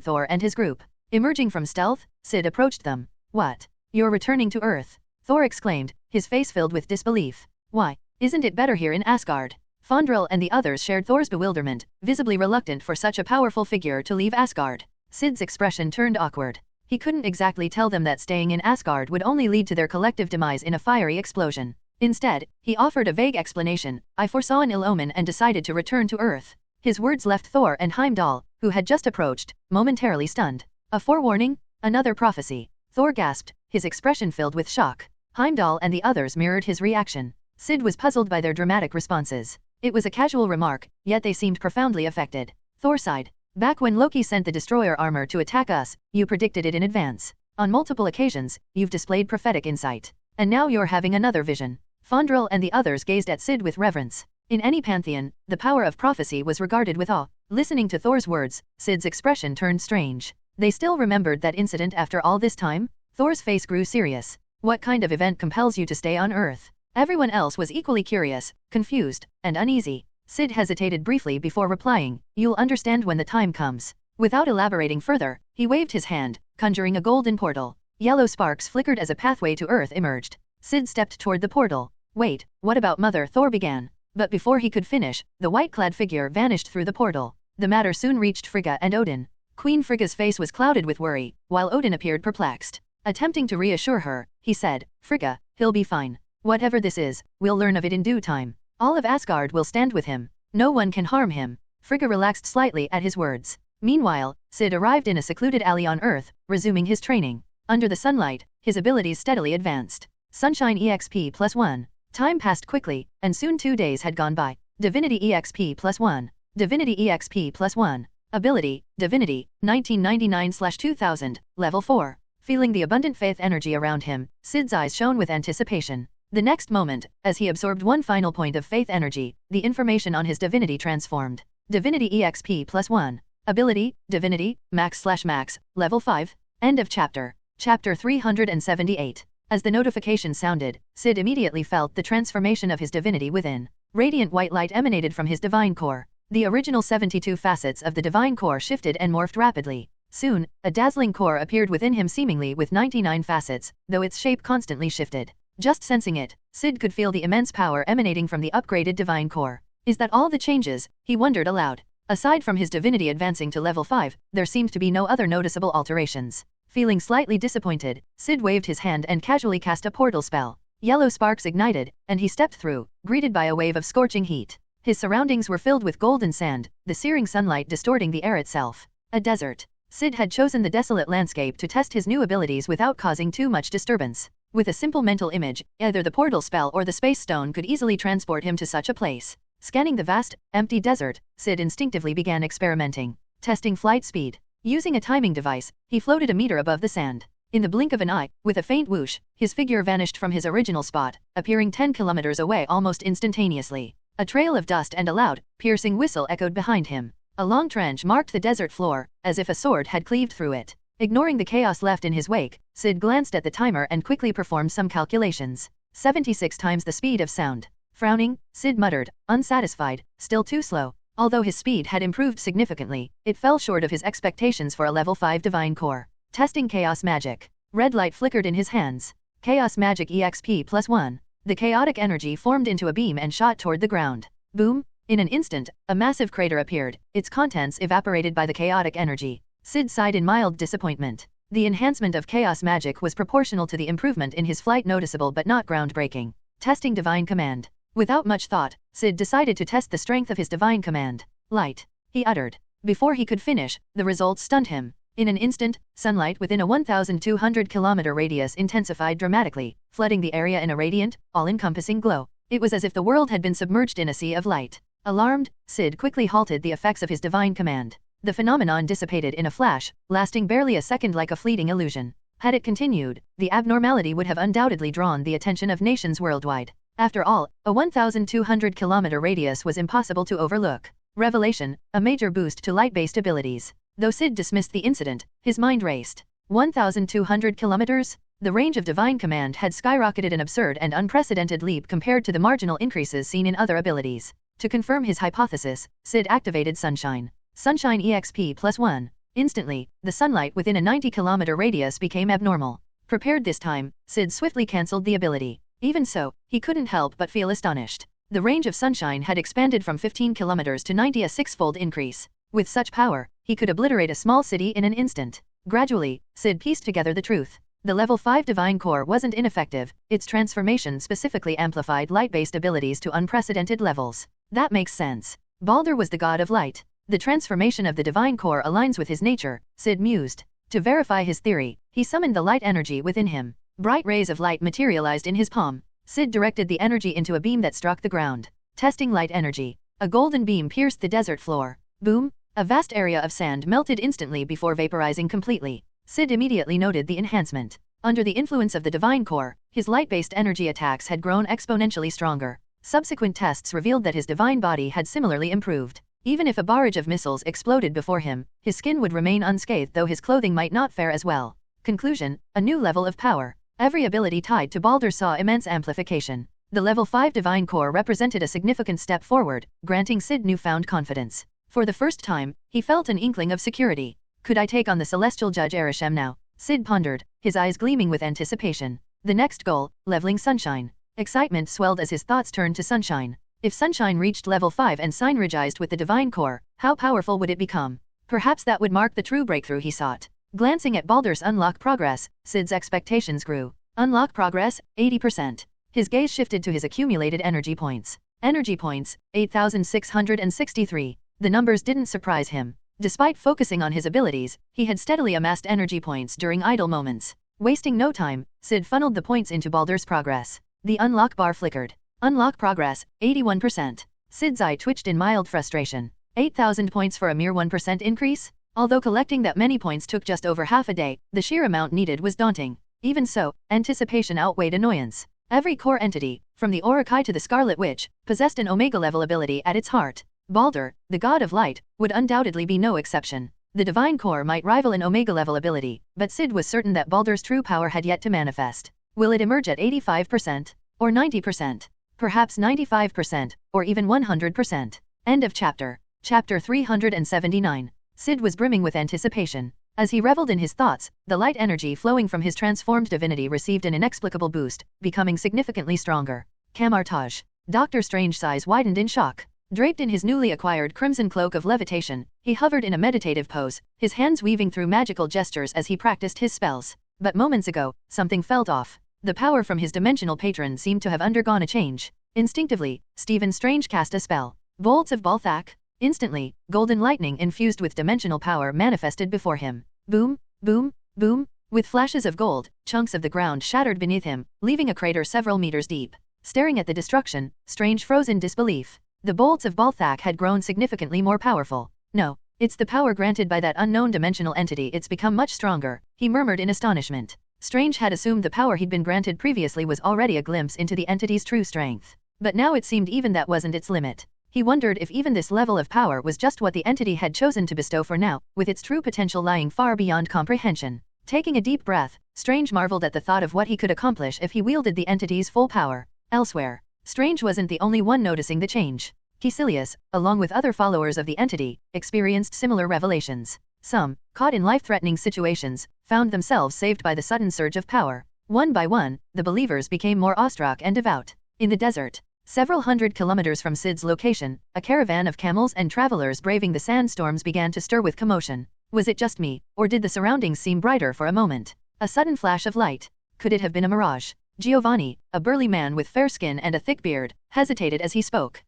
S1: Thor and his group. Emerging from stealth, Syd approached them. What? You're returning to Earth? Thor exclaimed, his face filled with disbelief. Why? Isn't it better here in Asgard? Fandral and the others shared Thor's bewilderment, visibly reluctant for such a powerful figure to leave Asgard. Syd's expression turned awkward. He couldn't exactly tell them that staying in Asgard would only lead to their collective demise in a fiery explosion. Instead, he offered a vague explanation. I foresaw an ill omen and decided to return to Earth. His words left Thor and Heimdall, who had just approached, momentarily stunned. A forewarning? Another prophecy? Thor gasped, his expression filled with shock. Heimdall and the others mirrored his reaction. Syd was puzzled by their dramatic responses. It was a casual remark, yet they seemed profoundly affected. Thor sighed. Back when Loki sent the destroyer armor to attack us, you predicted it in advance. On multiple occasions, you've displayed prophetic insight. And now you're having another vision. Fandral and the others gazed at Syd with reverence. In any pantheon, the power of prophecy was regarded with awe. Listening to Thor's words, Syd's expression turned strange. They still remembered that incident after all this time? Thor's face grew serious. What kind of event compels you to stay on Earth? Everyone else was equally curious, confused, and uneasy. Syd hesitated briefly before replying, you'll understand when the time comes. Without elaborating further, he waved his hand, conjuring a golden portal. Yellow sparks flickered as a pathway to Earth emerged. Syd stepped toward the portal. Wait, what about Mother? Thor began. But before he could finish, the white-clad figure vanished through the portal. The matter soon reached Frigga and Odin. Queen Frigga's face was clouded with worry, while Odin appeared perplexed. Attempting to reassure her, he said, Frigga, he'll be fine. Whatever this is, we'll learn of it in due time. All of Asgard will stand with him. No one can harm him. Frigga relaxed slightly at his words. Meanwhile, Syd arrived in a secluded alley on Earth, resuming his training. Under the sunlight, his abilities steadily advanced. Sunshine EXP +1. Time passed quickly, and soon 2 days had gone by. Divinity EXP +1. Divinity EXP +1. Ability, Divinity, 1999/2000, Level 4. Feeling the abundant faith energy around him, Syd's eyes shone with anticipation. The next moment, as he absorbed one final point of faith energy, the information on his divinity transformed. Divinity EXP +1. Ability, Divinity, max/max, Level 5. End of chapter. Chapter 378. As the notification sounded, Syd immediately felt the transformation of his divinity within. Radiant white light emanated from his divine core. The original 72 facets of the divine core shifted and morphed rapidly. Soon, a dazzling core appeared within him seemingly with 99 facets, though its shape constantly shifted. Just sensing it, Syd could feel the immense power emanating from the upgraded divine core. Is that all the changes? He wondered aloud. Aside from his divinity advancing to level 5, there seemed to be no other noticeable alterations. Feeling slightly disappointed, Syd waved his hand and casually cast a portal spell. Yellow sparks ignited, and he stepped through, greeted by a wave of scorching heat. His surroundings were filled with golden sand, the searing sunlight distorting the air itself. A desert. Syd had chosen the desolate landscape to test his new abilities without causing too much disturbance. With a simple mental image, either the portal spell or the space stone could easily transport him to such a place. Scanning the vast, empty desert, Syd instinctively began experimenting. Testing flight speed. Using a timing device, he floated a meter above the sand. In the blink of an eye, with a faint whoosh, his figure vanished from his original spot, appearing 10 kilometers away almost instantaneously. A trail of dust and a loud, piercing whistle echoed behind him. A long trench marked the desert floor, as if a sword had cleaved through it. Ignoring the chaos left in his wake, Syd glanced at the timer and quickly performed some calculations. 76 times the speed of sound. Frowning, Syd muttered, unsatisfied, still too slow. Although his speed had improved significantly, it fell short of his expectations for a level 5 divine core. Testing chaos magic. Red light flickered in his hands. Chaos magic EXP +1. The chaotic energy formed into a beam and shot toward the ground. Boom! In an instant, a massive crater appeared, its contents evaporated by the chaotic energy. Syd sighed in mild disappointment. The enhancement of chaos magic was proportional to the improvement in his flight, noticeable but not groundbreaking. Testing divine command. Without much thought, Syd decided to test the strength of his divine command. Light, he uttered. Before he could finish, the results stunned him. In an instant, sunlight within a 1,200-kilometer radius intensified dramatically, flooding the area in a radiant, all-encompassing glow. It was as if the world had been submerged in a sea of light. Alarmed, Syd quickly halted the effects of his divine command. The phenomenon dissipated in a flash, lasting barely a second like a fleeting illusion. Had it continued, the abnormality would have undoubtedly drawn the attention of nations worldwide. After all, a 1,200-kilometer radius was impossible to overlook. Revelation, a major boost to light-based abilities. Though Syd dismissed the incident, his mind raced. 1,200 kilometers? The range of divine command had skyrocketed an absurd and unprecedented leap compared to the marginal increases seen in other abilities. To confirm his hypothesis, Syd activated Sunshine. Sunshine EXP +1. Instantly, the sunlight within a 90-kilometer radius became abnormal. Prepared this time, Syd swiftly cancelled the ability. Even so, he couldn't help but feel astonished. The range of Sunshine had expanded from 15 kilometers to 90, a six-fold increase. With such power, he could obliterate a small city in an instant. Gradually, Syd pieced together the truth. The level 5 Divine Core wasn't ineffective, its transformation specifically amplified light-based abilities to unprecedented levels. That makes sense. Baldur was the god of light. The transformation of the Divine Core aligns with his nature, Syd mused. To verify his theory, he summoned the light energy within him. Bright rays of light materialized in his palm. Syd directed the energy into a beam that struck the ground. Testing light energy. A golden beam pierced the desert floor. Boom! A vast area of sand melted instantly before vaporizing completely. Syd immediately noted the enhancement. Under the influence of the Divine Core, his light-based energy attacks had grown exponentially stronger. Subsequent tests revealed that his divine body had similarly improved. Even if a barrage of missiles exploded before him, his skin would remain unscathed, though his clothing might not fare as well. Conclusion: a new level of power. Every ability tied to Baldur saw immense amplification. The level 5 Divine Core represented a significant step forward, granting Syd newfound confidence. For the first time, he felt an inkling of security. Could I take on the celestial judge Arishem now? Syd pondered, his eyes gleaming with anticipation. The next goal, leveling Sunshine. Excitement swelled as his thoughts turned to Sunshine. If Sunshine reached level 5 and synergized with the Divine Core, how powerful would it become? Perhaps that would mark the true breakthrough he sought. Glancing at Baldur's unlock progress, Syd's expectations grew. Unlock progress, 80%. His gaze shifted to his accumulated energy points. Energy points, 8,663. The numbers didn't surprise him. Despite focusing on his abilities, he had steadily amassed energy points during idle moments. Wasting no time, Syd funneled the points into Baldur's progress. The unlock bar flickered. Unlock progress, 81%. Syd's eye twitched in mild frustration. 8,000 points for a mere 1% increase? Although collecting that many points took just over half a day, the sheer amount needed was daunting. Even so, anticipation outweighed annoyance. Every core entity, from the Orokai to the Scarlet Witch, possessed an Omega-level ability at its heart. Baldur, the god of light, would undoubtedly be no exception. The Divine Core might rival an Omega-level ability, but Syd was certain that Baldur's true power had yet to manifest. Will it emerge at 85%? Or 90%? Perhaps 95%, or even 100%. End of chapter. Chapter 379. Syd was brimming with anticipation. As he reveled in his thoughts, the light energy flowing from his transformed divinity received an inexplicable boost, becoming significantly stronger. Camartage. Dr. Strange's eyes widened in shock. Draped in his newly acquired crimson cloak of levitation, he hovered in a meditative pose, his hands weaving through magical gestures as he practiced his spells. But moments ago, something felt off. The power from his dimensional patron seemed to have undergone a change. Instinctively, Stephen Strange cast a spell. Bolts of Balthak. Instantly, golden lightning infused with dimensional power manifested before him. Boom, boom, boom. With flashes of gold, chunks of the ground shattered beneath him, leaving a crater several meters deep. Staring at the destruction, Strange froze in disbelief. The bolts of Balthak had grown significantly more powerful. No, it's the power granted by that unknown dimensional entity. It's become much stronger, he murmured in astonishment. Strange had assumed the power he'd been granted previously was already a glimpse into the entity's true strength. But now it seemed even that wasn't its limit. He wondered if even this level of power was just what the entity had chosen to bestow for now, with its true potential lying far beyond comprehension. Taking a deep breath, Strange marveled at the thought of what he could accomplish if he wielded the entity's full power. Elsewhere, Strange wasn't the only one noticing the change. Caecilius, along with other followers of the entity, experienced similar revelations. Some, caught in life-threatening situations, found themselves saved by the sudden surge of power. One by one, the believers became more awestruck and devout. In the desert, several hundred kilometers from Syd's location, a caravan of camels and travelers braving the sandstorms began to stir with commotion. Was it just me, or did the surroundings seem brighter for a moment? A sudden flash of light. Could it have been a mirage? Giovanni, a burly man with fair skin and a thick beard, hesitated as he spoke.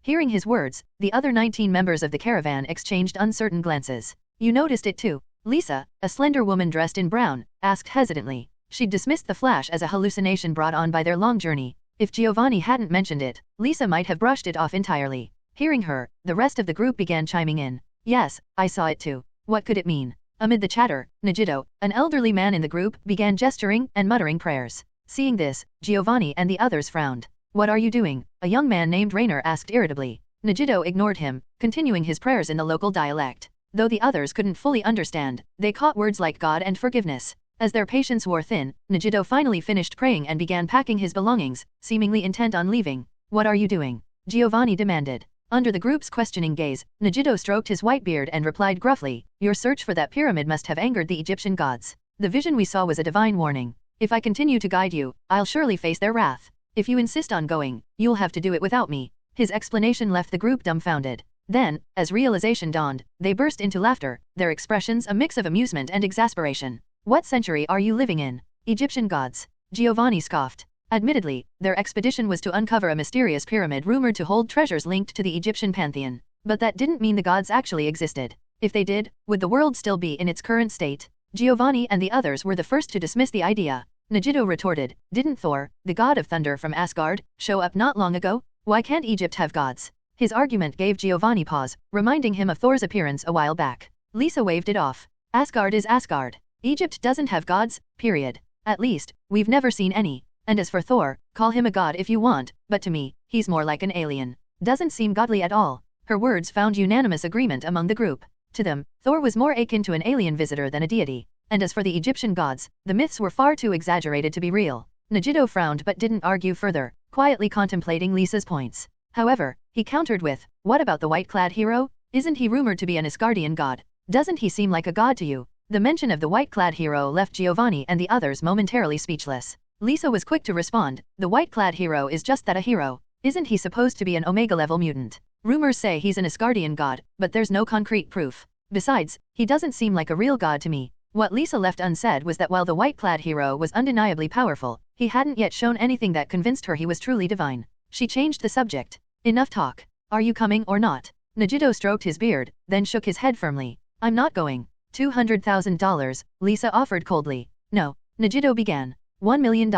S1: Hearing his words, the other 19 members of the caravan exchanged uncertain glances. You noticed it too? Lisa, a slender woman dressed in brown, asked hesitantly. She'd dismissed the flash as a hallucination brought on by their long journey. If Giovanni hadn't mentioned it, Lisa might have brushed it off entirely. Hearing her, the rest of the group began chiming in. Yes, I saw it too. What could it mean? Amid the chatter, Nagido, an elderly man in the group, began gesturing and muttering prayers. Seeing this, Giovanni and the others frowned. What are you doing? A young man named Rainer asked irritably. Nagido ignored him, continuing his prayers in the local dialect. Though the others couldn't fully understand, they caught words like God and forgiveness. As their patience wore thin, Nagido finally finished praying and began packing his belongings, seemingly intent on leaving. What are you doing? Giovanni demanded. Under the group's questioning gaze, Nagido stroked his white beard and replied gruffly, your search for that pyramid must have angered the Egyptian gods. The vision we saw was a divine warning. If I continue to guide you, I'll surely face their wrath. If you insist on going, you'll have to do it without me. His explanation left the group dumbfounded. Then, as realization dawned, they burst into laughter, their expressions a mix of amusement and exasperation. What century are you living in? Egyptian gods. Giovanni scoffed. Admittedly, their expedition was to uncover a mysterious pyramid rumored to hold treasures linked to the Egyptian pantheon. But that didn't mean the gods actually existed. If they did, would the world still be in its current state? Giovanni and the others were the first to dismiss the idea. Nagido retorted, didn't Thor, the god of thunder from Asgard, show up not long ago? Why can't Egypt have gods? His argument gave Giovanni pause, reminding him of Thor's appearance a while back. Lisa waved it off. Asgard is Asgard. Egypt doesn't have gods, period. At least, we've never seen any. And as for Thor, call him a god if you want, but to me, he's more like an alien. Doesn't seem godly at all. Her words found unanimous agreement among the group. To them, Thor was more akin to an alien visitor than a deity. And as for the Egyptian gods, the myths were far too exaggerated to be real. Nagido frowned but didn't argue further, quietly contemplating Lisa's points. However, he countered with, what about the white-clad hero? Isn't he rumored to be an Asgardian god? Doesn't he seem like a god to you? The mention of the white-clad hero left Giovanni and the others momentarily speechless. Lisa was quick to respond, the white-clad hero is just that, a hero. Isn't he supposed to be an Omega-level mutant? Rumors say he's an Asgardian god, but there's no concrete proof. Besides, he doesn't seem like a real god to me. What Lisa left unsaid was that while the white-clad hero was undeniably powerful, he hadn't yet shown anything that convinced her he was truly divine. She changed the subject. Enough talk. Are you coming or not? Nagido stroked his beard, then shook his head firmly. I'm not going. $200,000, Lisa offered coldly. No. Nagido began. $1 million.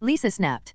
S1: Lisa snapped.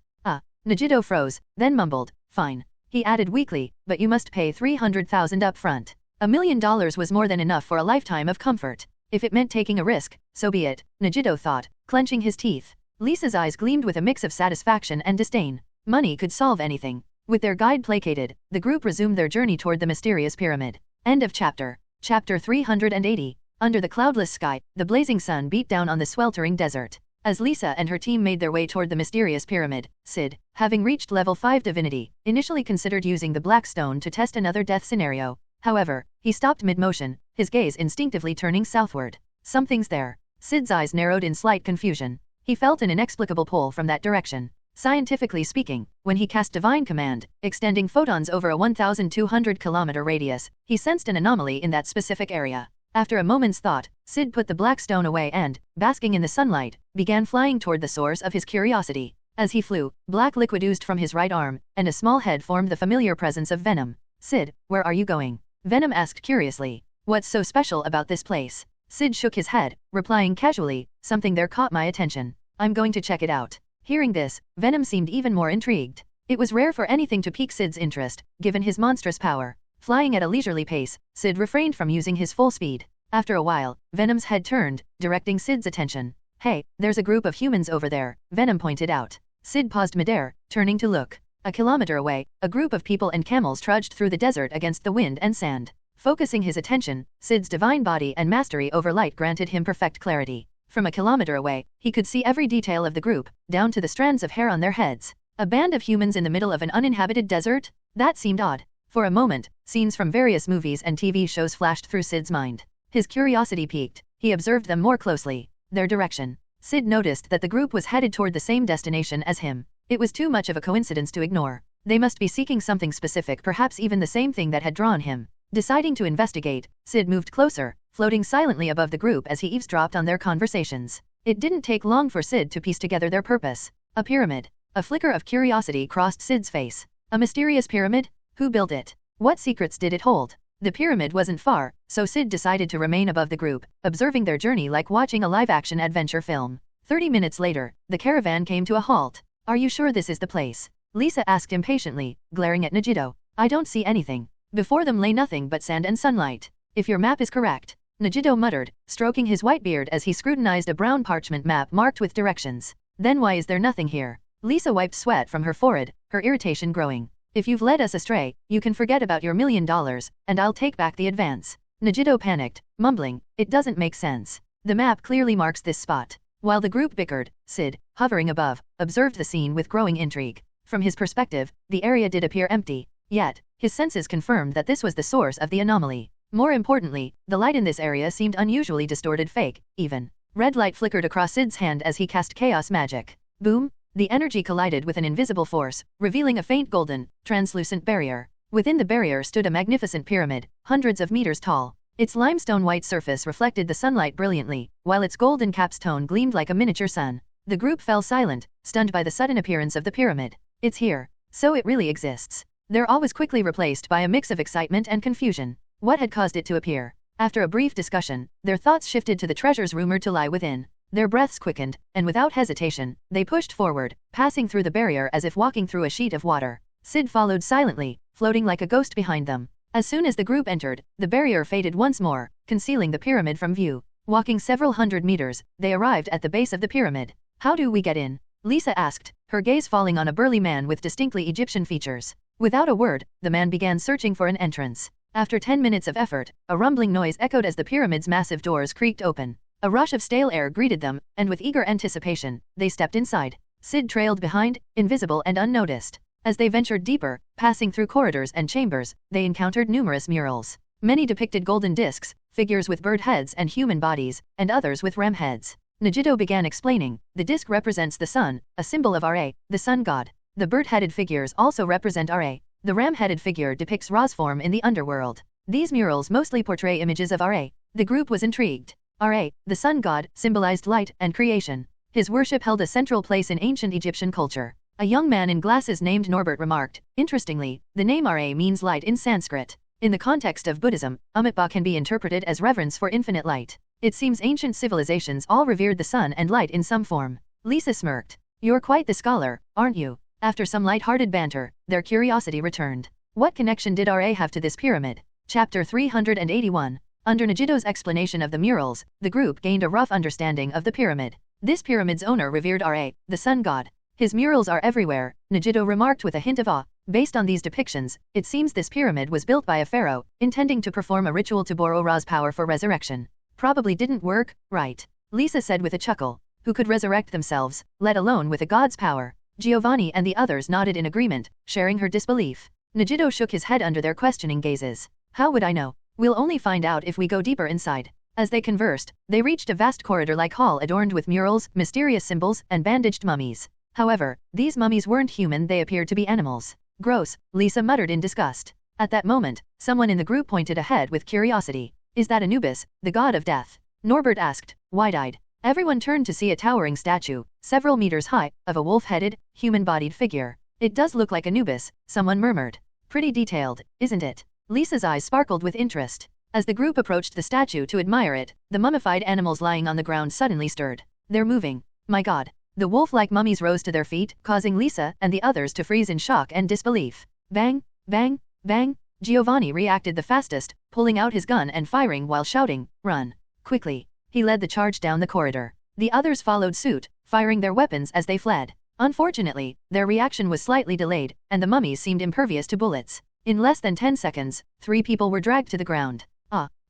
S1: Nagido froze, then mumbled, fine. He added weakly, but you must pay $300,000 up front. $1 million was more than enough for a lifetime of comfort. If it meant taking a risk, so be it, Nagido thought, clenching his teeth. Lisa's eyes gleamed with a mix of satisfaction and disdain. Money could solve anything. With their guide placated, the group resumed their journey toward the mysterious pyramid. End of chapter. Chapter 380. Under the cloudless sky, the blazing sun beat down on the sweltering desert. As Lisa and her team made their way toward the mysterious pyramid, Syd, having reached level 5 divinity, initially considered using the black stone to test another death scenario. However, he stopped mid-motion, his gaze instinctively turning southward. Something's there. Syd's eyes narrowed in slight confusion. He felt an inexplicable pull from that direction. Scientifically speaking, when he cast Divine Command, extending photons over a 1,200-kilometer radius, he sensed an anomaly in that specific area. After a moment's thought, Syd put the black stone away and, basking in the sunlight, began flying toward the source of his curiosity. As he flew, black liquid oozed from his right arm, and a small head formed the familiar presence of Venom. Syd, where are you going? Venom asked curiously. What's so special about this place? Syd shook his head, replying casually, something there caught my attention. I'm going to check it out. Hearing this, Venom seemed even more intrigued. It was rare for anything to pique Syd's interest, given his monstrous power. Flying at a leisurely pace, Syd refrained from using his full speed. After a while, Venom's head turned, directing Syd's attention. Hey, there's a group of humans over there, Venom pointed out. Syd paused midair, turning to look. A kilometer away, a group of people and camels trudged through the desert against the wind and sand. Focusing his attention, Syd's divine body and mastery over light granted him perfect clarity. From a kilometer away, he could see every detail of the group, down to the strands of hair on their heads. A band of humans in the middle of an uninhabited desert? That seemed odd. For a moment, scenes from various movies and TV shows flashed through Syd's mind. His curiosity piqued. He observed them more closely. Their direction. Syd noticed that the group was headed toward the same destination as him. It was too much of a coincidence to ignore. They must be seeking something specific, perhaps even the same thing that had drawn him. Deciding to investigate, Syd moved closer, floating silently above the group as he eavesdropped on their conversations. It didn't take long for Syd to piece together their purpose. A pyramid. A flicker of curiosity crossed Syd's face. A mysterious pyramid? Who built it? What secrets did it hold? The pyramid wasn't far, so Syd decided to remain above the group, observing their journey like watching a live-action adventure film. 30 minutes later, the caravan came to a halt. Are you sure this is the place? Lisa asked impatiently, glaring at Nagido. I don't see anything. Before them lay nothing but sand and sunlight. if your map is correct. Nagido muttered, stroking his white beard as he scrutinized a brown parchment map marked with directions. Then why is there nothing here? Lisa wiped sweat from her forehead, her irritation growing. If you've led us astray, you can forget about your $1 million, and I'll take back the advance. Nagido panicked, mumbling, it doesn't make sense. The map clearly marks this spot. While the group bickered, Syd, hovering above, observed the scene with growing intrigue. From his perspective, the area did appear empty. Yet, his senses confirmed that this was the source of the anomaly. More importantly, the light in this area seemed unusually distorted, fake, even. Red light flickered across Syd's hand as he cast chaos magic. Boom! The energy collided with an invisible force, revealing a faint golden, translucent barrier. Within the barrier stood a magnificent pyramid, hundreds of meters tall. Its limestone white surface reflected the sunlight brilliantly, while its golden capstone gleamed like a miniature sun. The group fell silent, stunned by the sudden appearance of the pyramid. It's here. So it really exists. Their awe was quickly replaced by a mix of excitement and confusion. What had caused it to appear? After a brief discussion, their thoughts shifted to the treasures rumored to lie within. Their breaths quickened, and without hesitation, they pushed forward, passing through the barrier as if walking through a sheet of water. Syd followed silently, floating like a ghost behind them. As soon as the group entered, the barrier faded once more, concealing the pyramid from view. Walking several hundred meters, they arrived at the base of the pyramid. How do we get in? Lisa asked, her gaze falling on a burly man with distinctly Egyptian features. Without a word, the man began searching for an entrance. After 10 minutes of effort, a rumbling noise echoed as the pyramid's massive doors creaked open. A rush of stale air greeted them, and with eager anticipation, they stepped inside. Syd trailed behind, invisible and unnoticed. As they ventured deeper, passing through corridors and chambers, they encountered numerous murals. Many depicted golden discs, figures with bird heads and human bodies, and others with ram heads. Nagido began explaining, the disc represents the sun, a symbol of Ra, the sun god. The bird-headed figures also represent Ra. The ram-headed figure depicts Ra's form in the underworld. These murals mostly portray images of Ra. The group was intrigued. Ra, the sun god, symbolized light and creation. His worship held a central place in ancient Egyptian culture. A young man in glasses named Norbert remarked, interestingly, the name Ra means light in Sanskrit. In the context of Buddhism, Amitba can be interpreted as reverence for infinite light. It seems ancient civilizations all revered the sun and light in some form. Lisa smirked. You're quite the scholar, aren't you? After some light-hearted banter, their curiosity returned. What connection did Ra have to this pyramid? Chapter 381. Under Nagido's explanation of the murals, the group gained a rough understanding of the pyramid. This pyramid's owner revered Ra, the sun god. His murals are everywhere, Nagido remarked with a hint of awe. Based on these depictions, it seems this pyramid was built by a pharaoh, intending to perform a ritual to borrow Ra's power for resurrection. Probably didn't work, right? Lisa said with a chuckle. Who could resurrect themselves, let alone with a god's power? Giovanni and the others nodded in agreement, sharing her disbelief. Nagido shook his head under their questioning gazes. How would I know? We'll only find out if we go deeper inside. As they conversed, they reached a vast corridor-like hall adorned with murals, mysterious symbols, and bandaged mummies. However, these mummies weren't human, they appeared to be animals. Gross, Lisa muttered in disgust. At that moment, someone in the group pointed ahead with curiosity. Is that Anubis, the god of death? Norbert asked, wide-eyed. Everyone turned to see a towering statue, several meters high, of a wolf-headed, human-bodied figure. It does look like Anubis, someone murmured. Pretty detailed, isn't it? Lisa's eyes sparkled with interest. As the group approached the statue to admire it, the mummified animals lying on the ground suddenly stirred. They're moving. My god. The wolf-like mummies rose to their feet, causing Lisa and the others to freeze in shock and disbelief. Bang, bang, bang. Giovanni reacted the fastest, pulling out his gun and firing while shouting, run. Quickly. He led the charge down the corridor. The others followed suit, firing their weapons as they fled. Unfortunately, their reaction was slightly delayed, and the mummies seemed impervious to bullets. In less than 10 seconds, 3 people were dragged to the ground.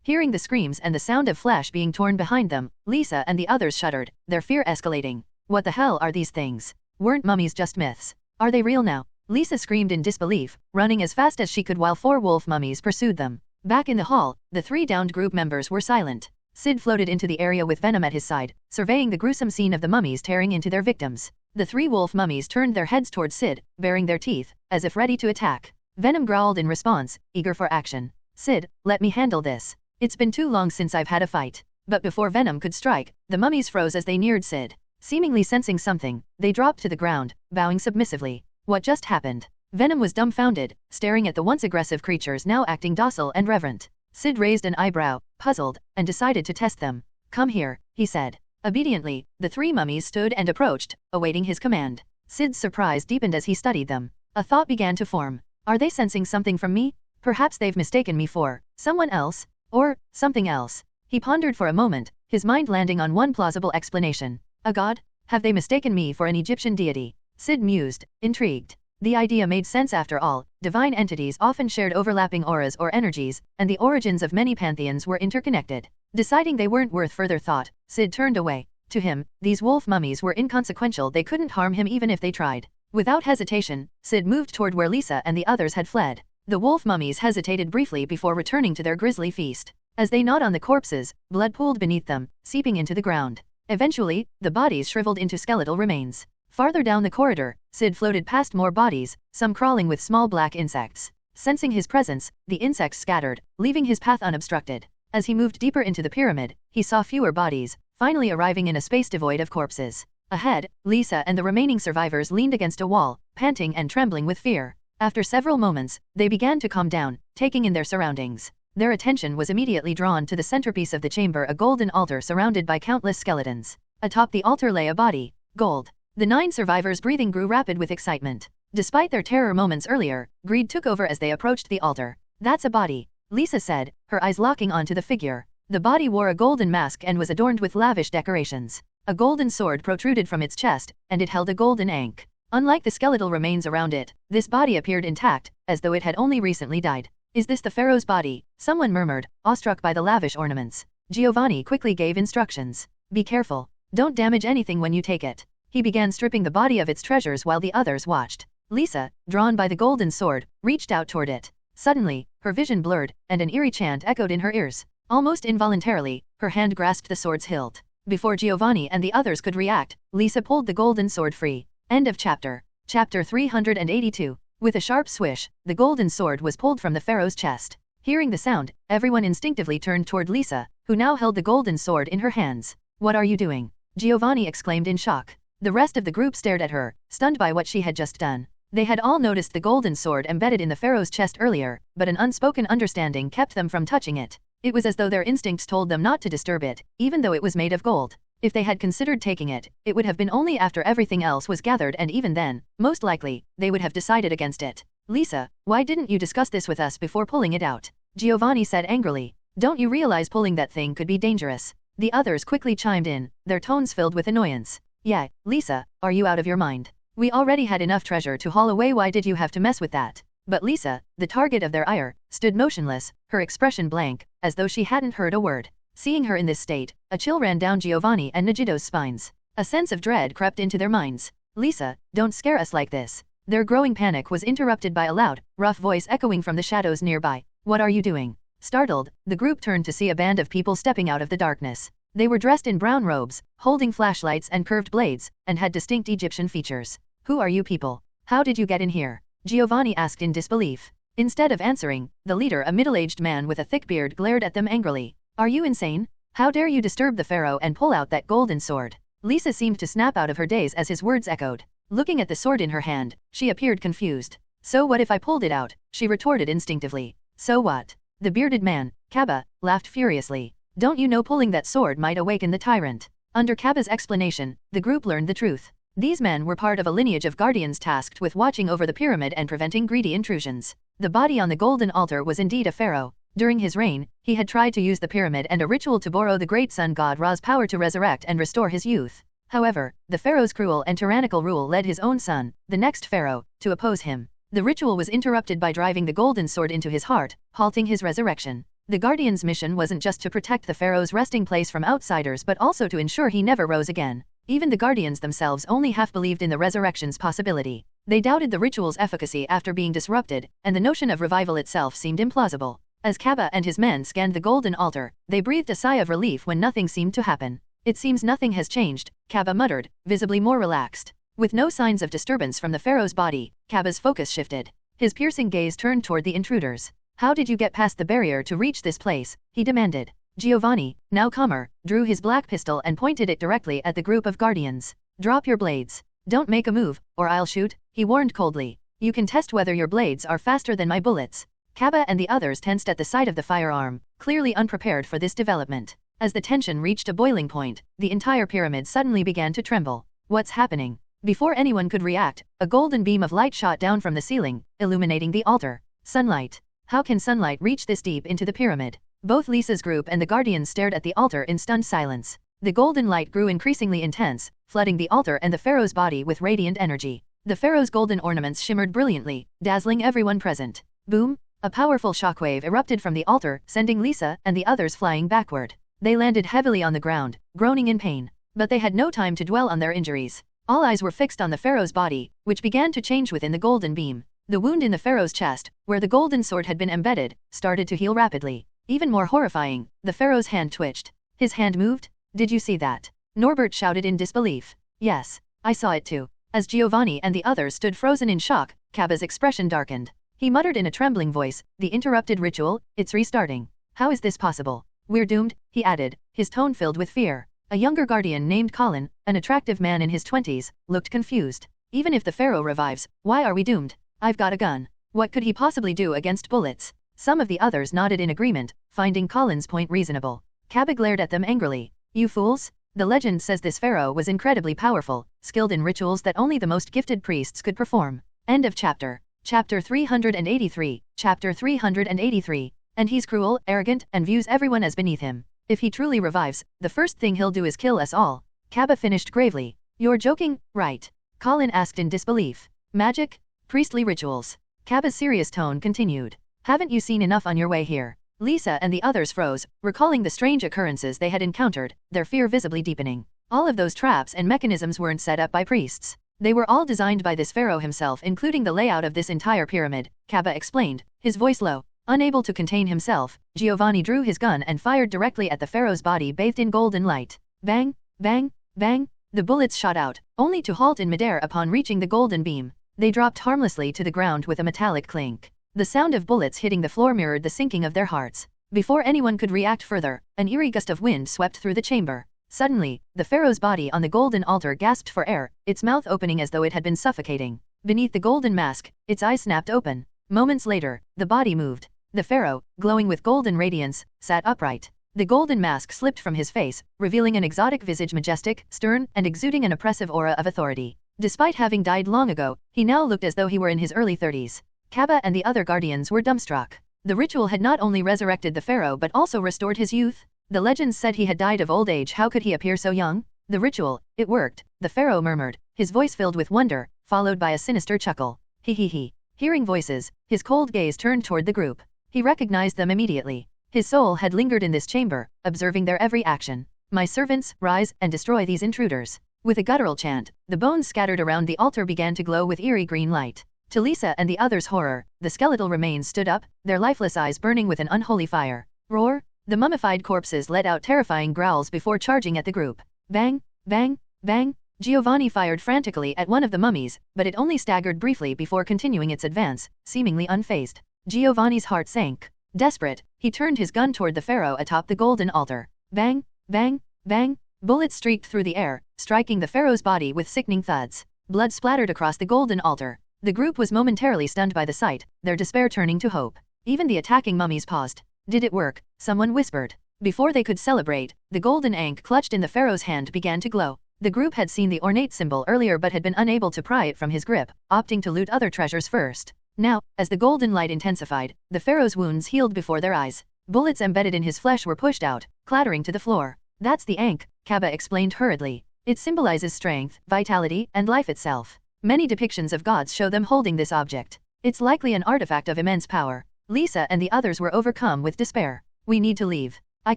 S1: Hearing the screams and the sound of flesh being torn behind them, Lisa and the others shuddered, their fear escalating. What the hell are these things? Weren't mummies just myths? Are they real now? Lisa screamed in disbelief, running as fast as she could while 4 wolf mummies pursued them. Back in the hall, the 3 downed group members were silent. Syd floated into the area with Venom at his side, surveying the gruesome scene of the mummies tearing into their victims. The 3 wolf mummies turned their heads towards Syd, baring their teeth, as if ready to attack. Venom growled in response, eager for action. Syd, let me handle this. It's been too long since I've had a fight. But before Venom could strike, the mummies froze as they neared Syd. Seemingly sensing something, they dropped to the ground, bowing submissively. What just happened? Venom was dumbfounded, staring at the once aggressive creatures now acting docile and reverent. Syd raised an eyebrow, puzzled, and decided to test them. Come here, he said. Obediently, the 3 mummies stood and approached, awaiting his command. Syd's surprise deepened as he studied them. A thought began to form. Are they sensing something from me? Perhaps they've mistaken me for someone else? Or something else. He pondered for a moment, his mind landing on one plausible explanation. A god? Have they mistaken me for an Egyptian deity? Syd mused, intrigued. The idea made sense after all. Divine entities often shared overlapping auras or energies, and the origins of many pantheons were interconnected. Deciding they weren't worth further thought, Syd turned away. To him, these wolf mummies were inconsequential, they couldn't harm him even if they tried. Without hesitation, Syd moved toward where Lisa and the others had fled. The wolf mummies hesitated briefly before returning to their grisly feast. As they gnawed on the corpses, blood pooled beneath them, seeping into the ground. Eventually, the bodies shriveled into skeletal remains. Farther down the corridor, Syd floated past more bodies, some crawling with small black insects. Sensing his presence, the insects scattered, leaving his path unobstructed. As he moved deeper into the pyramid, he saw fewer bodies, finally arriving in a space devoid of corpses. Ahead, Lisa and the remaining survivors leaned against a wall, panting and trembling with fear. After several moments, they began to calm down, taking in their surroundings. Their attention was immediately drawn to the centerpiece of the chamber, a golden altar surrounded by countless skeletons. Atop the altar lay a body, gold. The 9 survivors' breathing grew rapid with excitement. Despite their terror moments earlier, greed took over as they approached the altar. That's a body, Lisa said, her eyes locking onto the figure. The body wore a golden mask and was adorned with lavish decorations. A golden sword protruded from its chest, and it held a golden ankh. Unlike the skeletal remains around it, this body appeared intact, as though it had only recently died. Is this the pharaoh's body? Someone murmured, awestruck by the lavish ornaments. Giovanni quickly gave instructions. Be careful. Don't damage anything when you take it. He began stripping the body of its treasures while the others watched. Lisa, drawn by the golden sword, reached out toward it. Suddenly, her vision blurred, and an eerie chant echoed in her ears. Almost involuntarily, her hand grasped the sword's hilt. Before Giovanni and the others could react, Lisa pulled the golden sword free. End of chapter. Chapter 382. With a sharp swish, the golden sword was pulled from the pharaoh's chest. Hearing the sound, everyone instinctively turned toward Lisa, who now held the golden sword in her hands. What are you doing? Giovanni exclaimed in shock. The rest of the group stared at her, stunned by what she had just done. They had all noticed the golden sword embedded in the pharaoh's chest earlier, but an unspoken understanding kept them from touching it. It was as though their instincts told them not to disturb it, even though it was made of gold. If they had considered taking it, it would have been only after everything else was gathered, and even then, most likely, they would have decided against it. Lisa, why didn't you discuss this with us before pulling it out? Giovanni said angrily. Don't you realize pulling that thing could be dangerous? The others quickly chimed in, their tones filled with annoyance. Yeah, Lisa, are you out of your mind? We already had enough treasure to haul away, why did you have to mess with that? But Lisa, the target of their ire, stood motionless, her expression blank, as though she hadn't heard a word. Seeing her in this state, a chill ran down Giovanni and Nagito's spines. A sense of dread crept into their minds. Lisa, don't scare us like this. Their growing panic was interrupted by a loud, rough voice echoing from the shadows nearby. What are you doing? Startled, the group turned to see a band of people stepping out of the darkness. They were dressed in brown robes, holding flashlights and curved blades, and had distinct Egyptian features. Who are you people? How did you get in here? Giovanni asked in disbelief. Instead of answering, the leader, a middle-aged man with a thick beard, glared at them angrily. Are you insane? How dare you disturb the pharaoh and pull out that golden sword? Lisa seemed to snap out of her daze as his words echoed. Looking at the sword in her hand, she appeared confused. So what if I pulled it out? She retorted instinctively. So what? The bearded man, Kaba, laughed furiously. Don't you know pulling that sword might awaken the tyrant? Under Kaba's explanation, the group learned the truth. These men were part of a lineage of guardians tasked with watching over the pyramid and preventing greedy intrusions. The body on the golden altar was indeed a pharaoh. During his reign, he had tried to use the pyramid and a ritual to borrow the great sun god Ra's power to resurrect and restore his youth. However, the pharaoh's cruel and tyrannical rule led his own son, the next pharaoh, to oppose him. The ritual was interrupted by driving the golden sword into his heart, halting his resurrection. The Guardian's mission wasn't just to protect the pharaoh's resting place from outsiders but also to ensure he never rose again. Even the Guardians themselves only half believed in the resurrection's possibility. They doubted the ritual's efficacy after being disrupted, and the notion of revival itself seemed implausible. As Kaba and his men scanned the golden altar, they breathed a sigh of relief when nothing seemed to happen. It seems nothing has changed, Kaba muttered, visibly more relaxed. With no signs of disturbance from the pharaoh's body, Kaba's focus shifted. His piercing gaze turned toward the intruders. How did you get past the barrier to reach this place? He demanded. Giovanni, now calmer, drew his black pistol and pointed it directly at the group of guardians. Drop your blades. Don't make a move, or I'll shoot, he warned coldly. You can test whether your blades are faster than my bullets. Kaba and the others tensed at the sight of the firearm, clearly unprepared for this development. As the tension reached a boiling point, the entire pyramid suddenly began to tremble. What's happening? Before anyone could react, a golden beam of light shot down from the ceiling, illuminating the altar. Sunlight. How can sunlight reach this deep into the pyramid? Both Lisa's group and the Guardians stared at the altar in stunned silence. The golden light grew increasingly intense, flooding the altar and the pharaoh's body with radiant energy. The pharaoh's golden ornaments shimmered brilliantly, dazzling everyone present. Boom! A powerful shockwave erupted from the altar, sending Lisa and the others flying backward. They landed heavily on the ground, groaning in pain. But they had no time to dwell on their injuries. All eyes were fixed on the pharaoh's body, which began to change within the golden beam. The wound in the pharaoh's chest, where the golden sword had been embedded, started to heal rapidly. Even more horrifying, the pharaoh's hand twitched. His hand moved? Did you see that? Norbert shouted in disbelief. Yes, I saw it too. As Giovanni and the others stood frozen in shock, Cabba's expression darkened. He muttered in a trembling voice, the interrupted ritual, it's restarting. How is this possible? We're doomed, he added, his tone filled with fear. A younger guardian named Colin, an attractive man in his 20s, looked confused. Even if the pharaoh revives, why are we doomed? I've got a gun. What could he possibly do against bullets? Some of the others nodded in agreement, finding Colin's point reasonable. Cabba glared at them angrily. You fools? The legend says this pharaoh was incredibly powerful, skilled in rituals that only the most gifted priests could perform. End of chapter. Chapter 383. Chapter 383. And he's cruel, arrogant, and views everyone as beneath him. If he truly revives, the first thing he'll do is kill us all. Cabba finished gravely. You're joking, right? Colin asked in disbelief. Magic? Priestly rituals. Cabba's serious tone continued. Haven't you seen enough on your way here? Lisa and the others froze, recalling the strange occurrences they had encountered, their fear visibly deepening. All of those traps and mechanisms weren't set up by priests. They were all designed by this pharaoh himself, including the layout of this entire pyramid, Cabba explained, his voice low. Unable to contain himself, Giovanni drew his gun and fired directly at the pharaoh's body bathed in golden light. Bang, bang, bang, the bullets shot out, only to halt in midair upon reaching the golden beam. They dropped harmlessly to the ground with a metallic clink. The sound of bullets hitting the floor mirrored the sinking of their hearts. Before anyone could react further, an eerie gust of wind swept through the chamber. Suddenly, the pharaoh's body on the golden altar gasped for air, its mouth opening as though it had been suffocating. Beneath the golden mask, its eyes snapped open. Moments later, the body moved. The pharaoh, glowing with golden radiance, sat upright. The golden mask slipped from his face, revealing an exotic visage, majestic, stern, and exuding an oppressive aura of authority. Despite having died long ago, he now looked as though he were in his early 30s. Cabba and the other guardians were dumbstruck. The ritual had not only resurrected the pharaoh but also restored his youth. The legends said he had died of old age. How could he appear so young? The ritual, it worked, the pharaoh murmured, his voice filled with wonder, followed by a sinister chuckle. He. Hearing voices, his cold gaze turned toward the group. He recognized them immediately. His soul had lingered in this chamber, observing their every action. My servants, rise and destroy these intruders. With a guttural chant, the bones scattered around the altar began to glow with eerie green light. To Lisa and the others' horror, the skeletal remains stood up, their lifeless eyes burning with an unholy fire. Roar! The mummified corpses let out terrifying growls before charging at the group. Bang! Bang! Bang! Giovanni fired frantically at one of the mummies, but it only staggered briefly before continuing its advance, seemingly unfazed. Giovanni's heart sank. Desperate, he turned his gun toward the pharaoh atop the golden altar. Bang! Bang! Bang! Bullets streaked through the air, striking the pharaoh's body with sickening thuds. Blood splattered across the golden altar. The group was momentarily stunned by the sight, their despair turning to hope. Even the attacking mummies paused. Did it work? Someone whispered. Before they could celebrate, the golden ankh clutched in the pharaoh's hand began to glow. The group had seen the ornate symbol earlier but had been unable to pry it from his grip, opting to loot other treasures first. Now, as the golden light intensified, the pharaoh's wounds healed before their eyes. Bullets embedded in his flesh were pushed out, clattering to the floor. That's the ankh, Cabba explained hurriedly. It symbolizes strength, vitality, and life itself. Many depictions of gods show them holding this object. It's likely an artifact of immense power. Lisa and the others were overcome with despair. We need to leave. I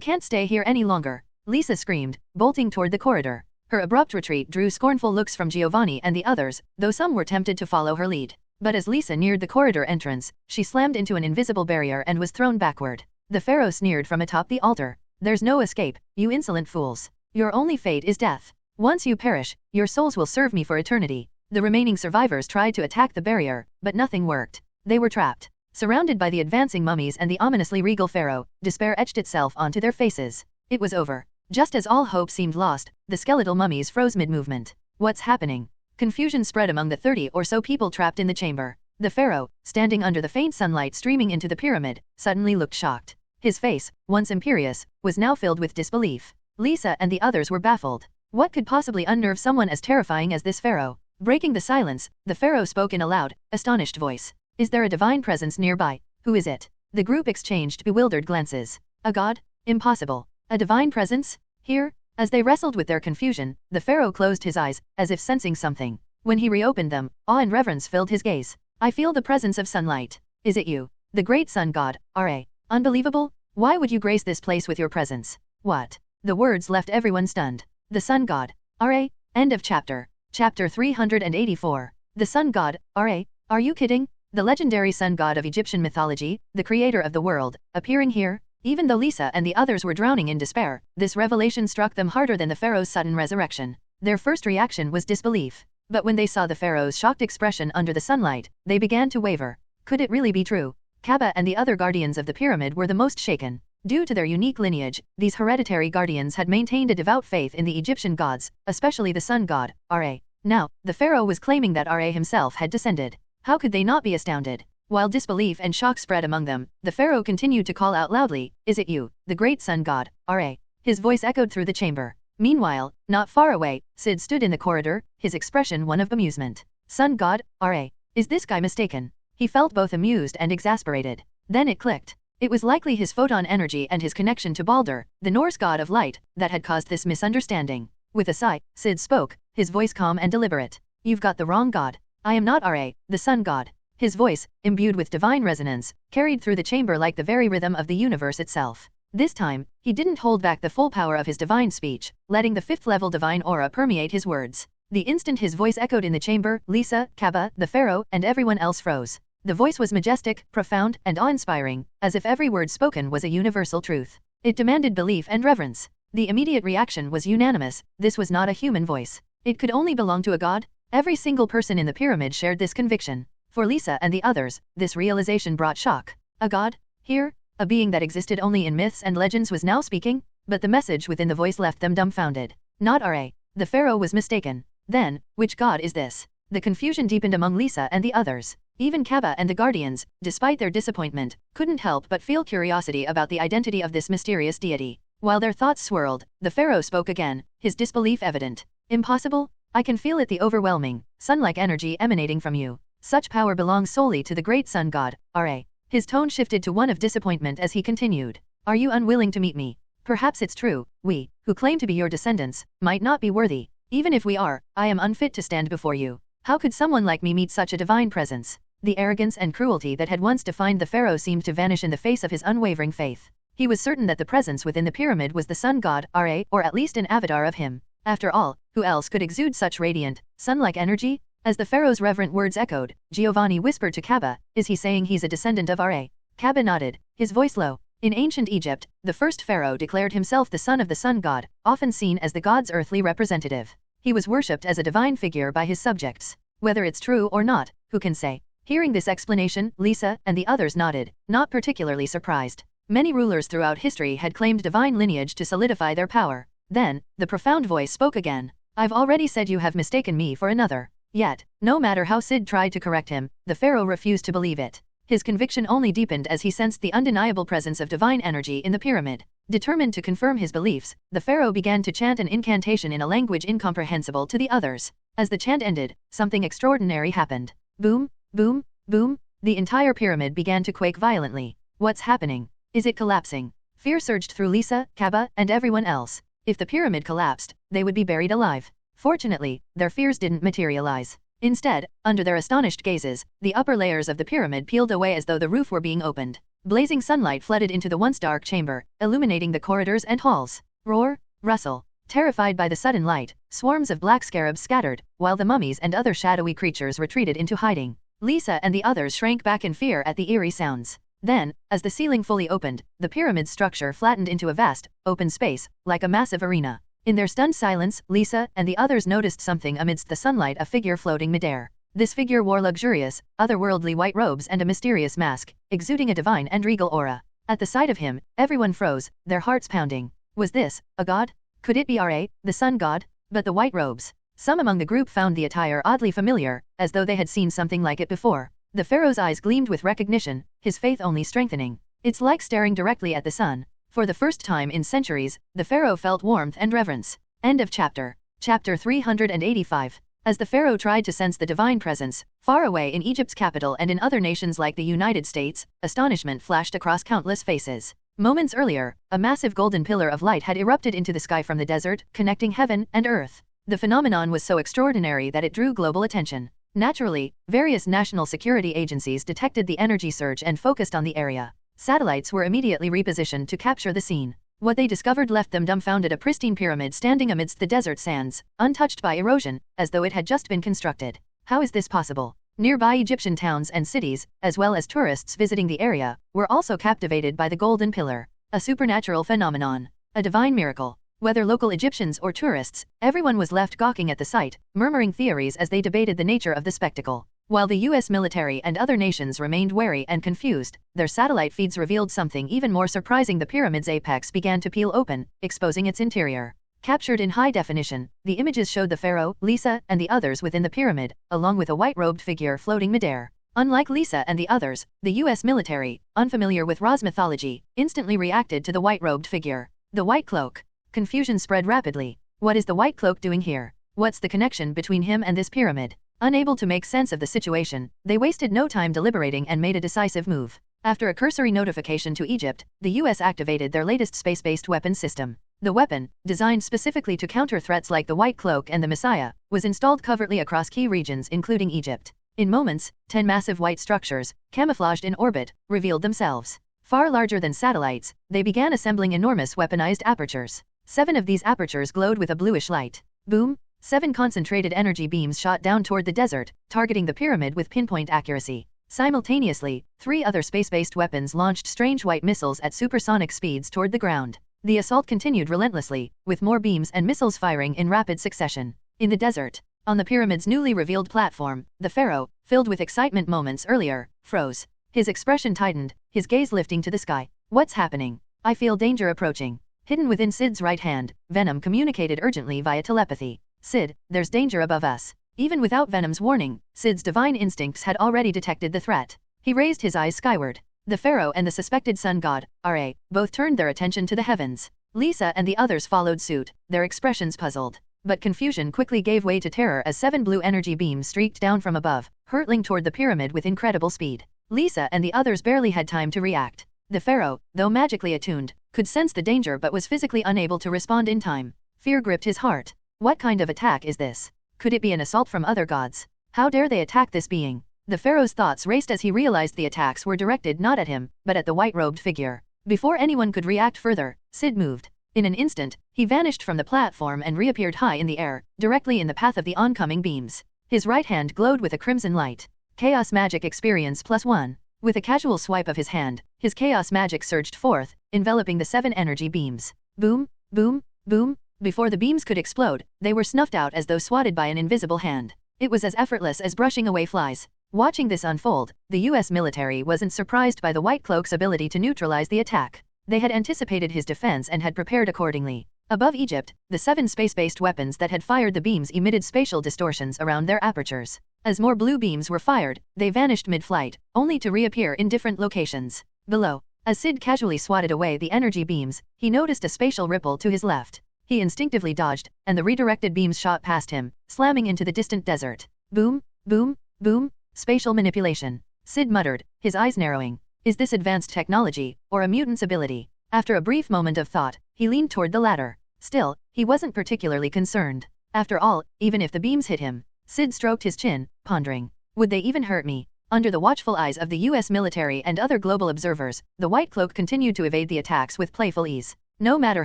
S1: can't stay here any longer, Lisa screamed, bolting toward the corridor. Her abrupt retreat drew scornful looks from Giovanni and the others, though some were tempted to follow her lead. But as Lisa neared the corridor entrance, she slammed into an invisible barrier and was thrown backward. The pharaoh sneered from atop the altar. There's no escape, you insolent fools. Your only fate is death. Once you perish, your souls will serve me for eternity. The remaining survivors tried to attack the barrier, but nothing worked. They were trapped. Surrounded by the advancing mummies and the ominously regal pharaoh, despair etched itself onto their faces. It was over. Just as all hope seemed lost, the skeletal mummies froze mid-movement. What's happening? Confusion spread among the 30 or so people trapped in the chamber. The pharaoh, standing under the faint sunlight streaming into the pyramid, suddenly looked shocked. His face, once imperious, was now filled with disbelief. Lisa and the others were baffled. What could possibly unnerve someone as terrifying as this pharaoh? Breaking the silence, the pharaoh spoke in a loud, astonished voice. Is there a divine presence nearby? Who is it? The group exchanged bewildered glances. A god? Impossible. A divine presence? Here? As they wrestled with their confusion, the pharaoh closed his eyes, as if sensing something. When he reopened them, awe and reverence filled his gaze. I feel the presence of sunlight. Is it you? The great sun god, Ra? Unbelievable? Why would you grace this place with your presence? What? The words left everyone stunned. The sun god, Ra? End of chapter. Chapter 384. The sun god, Ra? Are you kidding? The legendary sun god of Egyptian mythology, the creator of the world, appearing here? Even though Lisa and the others were drowning in despair, this revelation struck them harder than the pharaoh's sudden resurrection. Their first reaction was disbelief. But when they saw the pharaoh's shocked expression under the sunlight, they began to waver. Could it really be true? Kaba and the other guardians of the pyramid were the most shaken. Due to their unique lineage, these hereditary guardians had maintained a devout faith in the Egyptian gods, especially the sun god, Ra. Now, the pharaoh was claiming that Ra himself had descended. How could they not be astounded? While disbelief and shock spread among them, the pharaoh continued to call out loudly, "Is it you, the great sun god, Ra?" His voice echoed through the chamber. Meanwhile, not far away, Syd stood in the corridor, his expression one of amusement. Sun god, Ra? Is this guy mistaken? He felt both amused and exasperated. Then it clicked. It was likely his photon energy and his connection to Balder, the Norse god of light, that had caused this misunderstanding. With a sigh, Syd spoke, his voice calm and deliberate. You've got the wrong god. I am not Ra, the sun god. His voice, imbued with divine resonance, carried through the chamber like the very rhythm of the universe itself. This time, he didn't hold back the full power of his divine speech, letting the fifth-level divine aura permeate his words. The instant his voice echoed in the chamber, Lisa, Kaba, the pharaoh, and everyone else froze. The voice was majestic, profound, and awe-inspiring, as if every word spoken was a universal truth. It demanded belief and reverence. The immediate reaction was unanimous. This was not a human voice. It could only belong to a god. Every single person in the pyramid shared this conviction. For Lisa and the others, this realization brought shock. A god? Here? A being that existed only in myths and legends was now speaking? But the message within the voice left them dumbfounded. Not Ra. The pharaoh was mistaken. Then, which god is this? The confusion deepened among Lisa and the others. Even Kaba and the guardians, despite their disappointment, couldn't help but feel curiosity about the identity of this mysterious deity. While their thoughts swirled, the pharaoh spoke again, his disbelief evident. Impossible? I can feel it, the overwhelming, sun-like energy emanating from you. Such power belongs solely to the great sun god, Ra. His tone shifted to one of disappointment as he continued. Are you unwilling to meet me? Perhaps it's true, we, who claim to be your descendants, might not be worthy. Even if we are, I am unfit to stand before you. How could someone like me meet such a divine presence? The arrogance and cruelty that had once defined the pharaoh seemed to vanish in the face of his unwavering faith. He was certain that the presence within the pyramid was the sun god, Ra, or at least an avatar of him. After all, who else could exude such radiant, sun-like energy? As the pharaoh's reverent words echoed, Giovanni whispered to Kaba, is he saying he's a descendant of Ra? Kaba nodded, his voice low. In ancient Egypt, the first pharaoh declared himself the son of the sun god, often seen as the god's earthly representative. He was worshipped as a divine figure by his subjects. Whether it's true or not, who can say? Hearing this explanation, Lisa and the others nodded, not particularly surprised. Many rulers throughout history had claimed divine lineage to solidify their power. Then, the profound voice spoke again. I've already said you have mistaken me for another. Yet, no matter how Syd tried to correct him, the pharaoh refused to believe it. His conviction only deepened as he sensed the undeniable presence of divine energy in the pyramid. Determined to confirm his beliefs, the pharaoh began to chant an incantation in a language incomprehensible to the others. As the chant ended, something extraordinary happened. Boom, boom, boom, the entire pyramid began to quake violently. What's happening? Is it collapsing? Fear surged through Lisa, Kaba, and everyone else. If the pyramid collapsed, they would be buried alive. Fortunately, their fears didn't materialize. Instead, under their astonished gazes, the upper layers of the pyramid peeled away as though the roof were being opened. Blazing sunlight flooded into the once dark chamber, illuminating the corridors and halls. Roar, rustle. Terrified by the sudden light, swarms of black scarabs scattered, while the mummies and other shadowy creatures retreated into hiding. Lisa and the others shrank back in fear at the eerie sounds. Then, as the ceiling fully opened, the pyramid's structure flattened into a vast, open space, like a massive arena. In their stunned silence, Lisa and the others noticed something amidst the sunlight, a figure floating midair. This figure wore luxurious, otherworldly white robes and a mysterious mask, exuding a divine and regal aura. At the sight of him, everyone froze, their hearts pounding. Was this a god? Could it be Ra, the sun god? But the white robes. Some among the group found the attire oddly familiar, as though they had seen something like it before. The pharaoh's eyes gleamed with recognition, his faith only strengthening. It's like staring directly at the sun. For the first time in centuries, the pharaoh felt warmth and reverence. End of chapter. Chapter 385. As the pharaoh tried to sense the divine presence, far away in Egypt's capital and in other nations like the United States, astonishment flashed across countless faces. Moments earlier, a massive golden pillar of light had erupted into the sky from the desert, connecting heaven and earth. The phenomenon was so extraordinary that it drew global attention. Naturally, various national security agencies detected the energy surge and focused on the area. Satellites were immediately repositioned to capture the scene. What they discovered left them dumbfounded: a pristine pyramid standing amidst the desert sands, untouched by erosion, as though it had just been constructed. How is this possible? Nearby Egyptian towns and cities, as well as tourists visiting the area, were also captivated by the golden pillar. A supernatural phenomenon. A divine miracle. Whether local Egyptians or tourists, everyone was left gawking at the sight, murmuring theories as they debated the nature of the spectacle. While the US military and other nations remained wary and confused, their satellite feeds revealed something even more surprising. The pyramid's apex began to peel open, exposing its interior. Captured in high definition, the images showed the pharaoh, Lisa, and the others within the pyramid, along with a white-robed figure floating midair. Unlike Lisa and the others, the US military, unfamiliar with Ra's mythology, instantly reacted to the white-robed figure. The white cloak. Confusion spread rapidly. What is the white cloak doing here? What's the connection between him and this pyramid? Unable to make sense of the situation, they wasted no time deliberating and made a decisive move. After a cursory notification to Egypt, the US activated their latest space-based weapon system. The weapon, designed specifically to counter threats like the White Cloak and the Messiah, was installed covertly across key regions including Egypt. In moments, 10 massive white structures, camouflaged in orbit, revealed themselves. Far larger than satellites, they began assembling enormous weaponized apertures. 7 of these apertures glowed with a bluish light. Boom! 7 concentrated energy beams shot down toward the desert, targeting the pyramid with pinpoint accuracy. Simultaneously, 3 other space-based weapons launched strange white missiles at supersonic speeds toward the ground. The assault continued relentlessly, with more beams and missiles firing in rapid succession. In the desert, on the pyramid's newly revealed platform, the pharaoh, filled with excitement moments earlier, froze. His expression tightened, his gaze lifting to the sky. What's happening? I feel danger approaching. Hidden within Syd's right hand, Venom communicated urgently via telepathy. Syd, there's danger above us. Even without Venom's warning, Syd's divine instincts had already detected the threat. He raised his eyes skyward. The pharaoh and the suspected sun god, Ra, both turned their attention to the heavens. Lisa and the others followed suit, their expressions puzzled. But confusion quickly gave way to terror as 7 blue energy beams streaked down from above, hurtling toward the pyramid with incredible speed. Lisa and the others barely had time to react. The pharaoh, though magically attuned, could sense the danger but was physically unable to respond in time. Fear gripped his heart. What kind of attack is this? Could it be an assault from other gods? How dare they attack this being? The pharaoh's thoughts raced as he realized the attacks were directed not at him, but at the white-robed figure. Before anyone could react further, Syd moved. In an instant, he vanished from the platform and reappeared high in the air, directly in the path of the oncoming beams. His right hand glowed with a crimson light. Chaos Magic Experience +1. With a casual swipe of his hand, his chaos magic surged forth, enveloping the 7 energy beams. Boom, boom, boom. Before the beams could explode, they were snuffed out as though swatted by an invisible hand. It was as effortless as brushing away flies. Watching this unfold, the US military wasn't surprised by the White Cloak's ability to neutralize the attack. They had anticipated his defense and had prepared accordingly. Above Egypt, the 7 space-based weapons that had fired the beams emitted spatial distortions around their apertures. As more blue beams were fired, they vanished mid-flight, only to reappear in different locations. Below, as Syd casually swatted away the energy beams, he noticed a spatial ripple to his left. He instinctively dodged, and the redirected beams shot past him, slamming into the distant desert. Boom, boom, boom. Spatial manipulation. Syd muttered, his eyes narrowing. Is this advanced technology, or a mutant's ability? After a brief moment of thought, he leaned toward the latter. Still, he wasn't particularly concerned. After all, even if the beams hit him. Syd stroked his chin, pondering. Would they even hurt me? Under the watchful eyes of the US military and other global observers, the White Cloak continued to evade the attacks with playful ease. No matter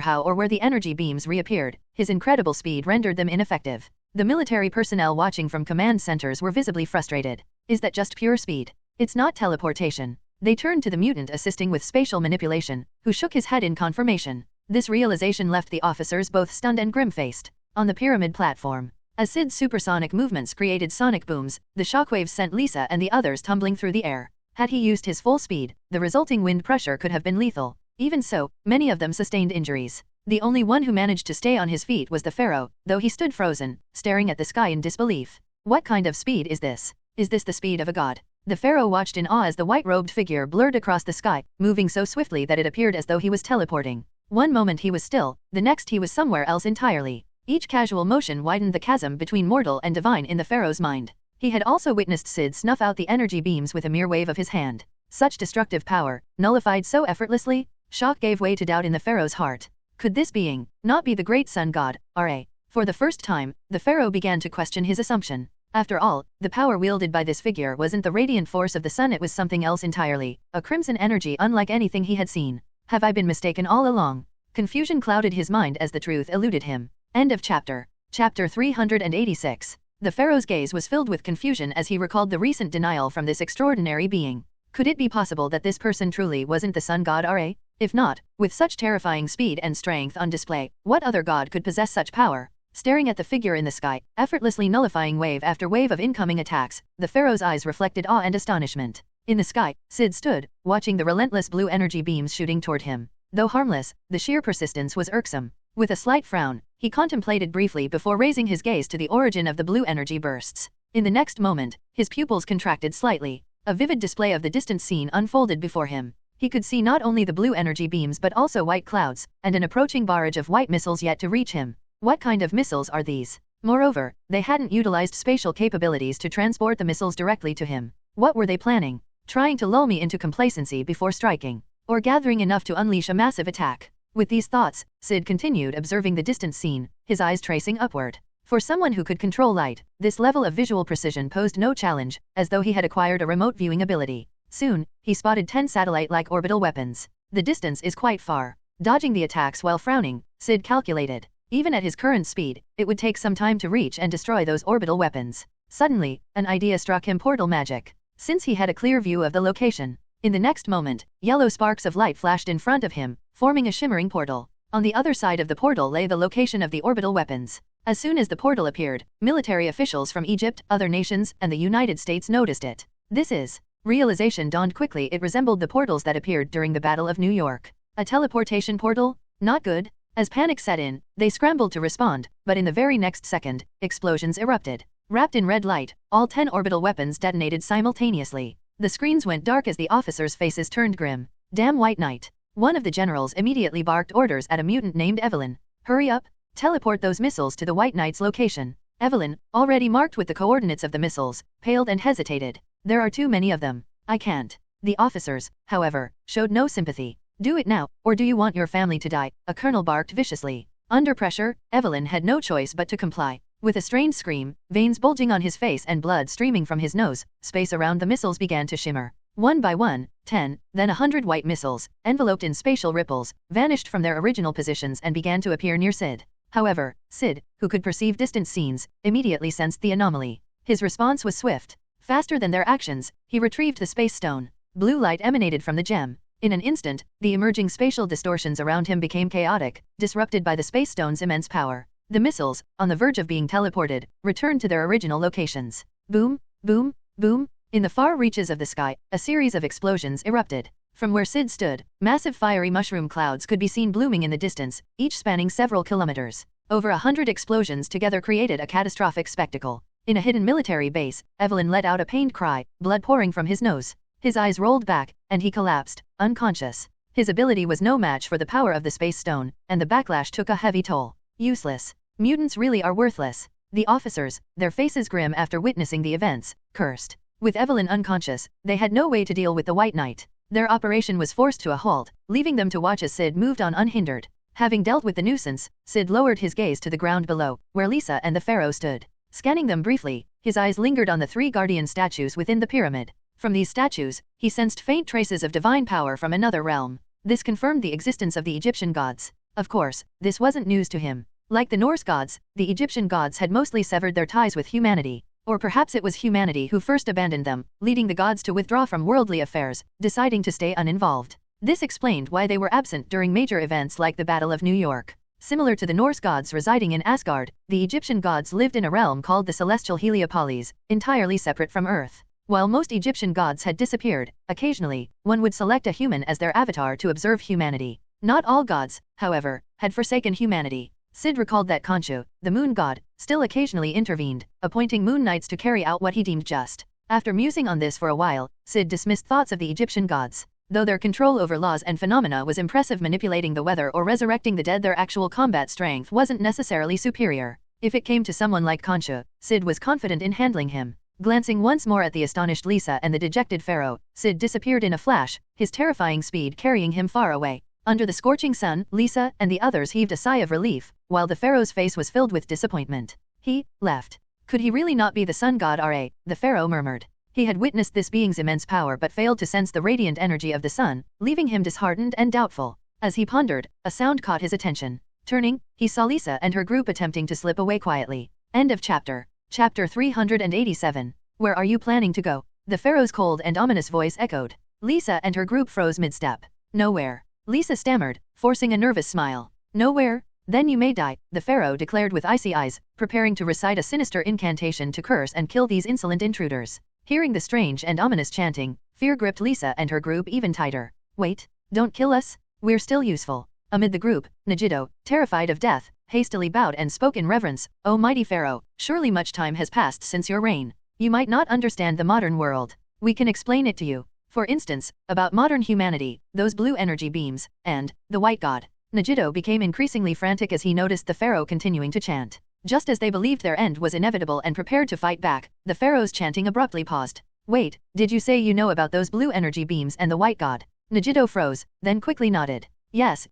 S1: how or where the energy beams reappeared, his incredible speed rendered them ineffective. The military personnel watching from command centers were visibly frustrated. Is that just pure speed? It's not teleportation. They turned to the mutant assisting with spatial manipulation, who shook his head in confirmation. This realization left the officers both stunned and grim-faced. On the pyramid platform, as Syd's supersonic movements created sonic booms, the shockwaves sent Lisa and the others tumbling through the air. Had he used his full speed, the resulting wind pressure could have been lethal. Even so, many of them sustained injuries. The only one who managed to stay on his feet was the pharaoh, though he stood frozen, staring at the sky in disbelief. What kind of speed is this? Is this the speed of a god? The pharaoh watched in awe as the white-robed figure blurred across the sky, moving so swiftly that it appeared as though he was teleporting. One moment he was still, the next he was somewhere else entirely. Each casual motion widened the chasm between mortal and divine in the pharaoh's mind. He had also witnessed Syd snuff out the energy beams with a mere wave of his hand. Such destructive power, nullified so effortlessly, Shock gave way to doubt in the pharaoh's heart. Could this being not be the great sun god, Ra? For the first time, the pharaoh began to question his assumption. After all, the power wielded by this figure wasn't the radiant force of the sun, it was something else entirely, a crimson energy unlike anything he had seen. Have I been mistaken all along? Confusion clouded his mind as the truth eluded him. End of chapter. Chapter 386. The pharaoh's gaze was filled with confusion as he recalled the recent denial from this extraordinary being. Could it be possible that this person truly wasn't the sun god Ra? If not, with such terrifying speed and strength on display, what other god could possess such power? Staring at the figure in the sky, effortlessly nullifying wave after wave of incoming attacks, the pharaoh's eyes reflected awe and astonishment. In the sky, Syd stood, watching the relentless blue energy beams shooting toward him. Though harmless, the sheer persistence was irksome. With a slight frown, he contemplated briefly before raising his gaze to the origin of the blue energy bursts. In the next moment, his pupils contracted slightly. A vivid display of the distant scene unfolded before him. He could see not only the blue energy beams but also white clouds, and an approaching barrage of white missiles yet to reach him. What kind of missiles are these? Moreover, they hadn't utilized spatial capabilities to transport the missiles directly to him. What were they planning? Trying to lull me into complacency before striking? Or gathering enough to unleash a massive attack? With these thoughts, Syd continued observing the distant scene, his eyes tracing upward. For someone who could control light, this level of visual precision posed no challenge, as though he had acquired a remote viewing ability. Soon, he spotted 10 satellite-like orbital weapons. The distance is quite far. Dodging the attacks while frowning, Syd calculated. Even at his current speed, it would take some time to reach and destroy those orbital weapons. Suddenly, an idea struck him: portal magic. Since he had a clear view of the location. In the next moment, yellow sparks of light flashed in front of him, forming a shimmering portal. On the other side of the portal lay the location of the orbital weapons. As soon as the portal appeared, military officials from Egypt, other nations, and the United States noticed it. This is. Realization dawned quickly: it resembled the portals that appeared during the Battle of New York. A teleportation portal? Not good. As panic set in, they scrambled to respond, but in the very next second, explosions erupted. Wrapped in red light, all 10 orbital weapons detonated simultaneously. The screens went dark as the officers' faces turned grim. Damn White Knight. One of the generals immediately barked orders at a mutant named Evelyn. Hurry up! Teleport those missiles to the White Knight's location. Evelyn, already marked with the coordinates of the missiles, paled and hesitated. There are too many of them. I can't. The officers, however, showed no sympathy. Do it now, or do you want your family to die? A colonel barked viciously. Under pressure, Evelyn had no choice but to comply. With a strained scream, veins bulging on his face and blood streaming from his nose, space around the missiles began to shimmer. One by one, 10, then 100 white missiles, enveloped in spatial ripples, vanished from their original positions and began to appear near Syd. However, Syd, who could perceive distant scenes, immediately sensed the anomaly. His response was swift. Faster than their actions, he retrieved the space stone. Blue light emanated from the gem. In an instant, the emerging spatial distortions around him became chaotic, disrupted by the space stone's immense power. The missiles, on the verge of being teleported, returned to their original locations. Boom, boom, boom. In the far reaches of the sky, a series of explosions erupted. From where Syd stood, massive fiery mushroom clouds could be seen blooming in the distance, each spanning several kilometers. Over 100 explosions together created a catastrophic spectacle. In a hidden military base, Evelyn let out a pained cry, blood pouring from his nose. His eyes rolled back, and he collapsed, unconscious. His ability was no match for the power of the space stone, and the backlash took a heavy toll. Useless. Mutants really are worthless. The officers, their faces grim after witnessing the events, cursed. With Evelyn unconscious, they had no way to deal with the White Knight. Their operation was forced to a halt, leaving them to watch as Syd moved on unhindered. Having dealt with the nuisance, Syd lowered his gaze to the ground below, where Lisa and the pharaoh stood. Scanning them briefly, his eyes lingered on the 3 guardian statues within the pyramid. From these statues, he sensed faint traces of divine power from another realm. This confirmed the existence of the Egyptian gods. Of course, this wasn't news to him. Like the Norse gods, the Egyptian gods had mostly severed their ties with humanity. Or perhaps it was humanity who first abandoned them, leading the gods to withdraw from worldly affairs, deciding to stay uninvolved. This explained why they were absent during major events like the Battle of New York. Similar to the Norse gods residing in Asgard, the Egyptian gods lived in a realm called the celestial Heliopolis, entirely separate from Earth. While most Egyptian gods had disappeared, occasionally, one would select a human as their avatar to observe humanity. Not all gods, however, had forsaken humanity. Syd recalled that Khonshu, the moon god, still occasionally intervened, appointing moon knights to carry out what he deemed just. After musing on this for a while, Syd dismissed thoughts of the Egyptian gods. Though their control over laws and phenomena was impressive, manipulating the weather or resurrecting the dead, their actual combat strength wasn't necessarily superior. If it came to someone like Khonshu, Syd was confident in handling him. Glancing once more at the astonished Lisa and the dejected pharaoh, Syd disappeared in a flash, his terrifying speed carrying him far away. Under the scorching sun, Lisa and the others heaved a sigh of relief, while the pharaoh's face was filled with disappointment. He left. Could he really not be the sun god Ra? The pharaoh murmured. He had witnessed this being's immense power but failed to sense the radiant energy of the sun, leaving him disheartened and doubtful. As he pondered, a sound caught his attention. Turning, he saw Lisa and her group attempting to slip away quietly. End of chapter. Chapter 387. Where are you planning to go? The pharaoh's cold and ominous voice echoed. Lisa and her group froze mid-step. Nowhere. Lisa stammered, forcing a nervous smile. Nowhere? Then you may die, the pharaoh declared with icy eyes, preparing to recite a sinister incantation to curse and kill these insolent intruders. Hearing the strange and ominous chanting, fear gripped Lisa and her group even tighter. Wait, don't kill us? We're still useful. Amid the group, Megiddo, terrified of death, hastily bowed and spoke in reverence. O mighty pharaoh, surely much time has passed since your reign. You might not understand the modern world. We can explain it to you. For instance, about modern humanity, those blue energy beams, and the white god. Megiddo became increasingly frantic as he noticed the pharaoh continuing to chant. Just as they believed their end was inevitable and prepared to fight back, the pharaoh's chanting abruptly paused. Wait, did you say you know about those blue energy beams and the white god? Megiddo froze, then quickly nodded. Yes,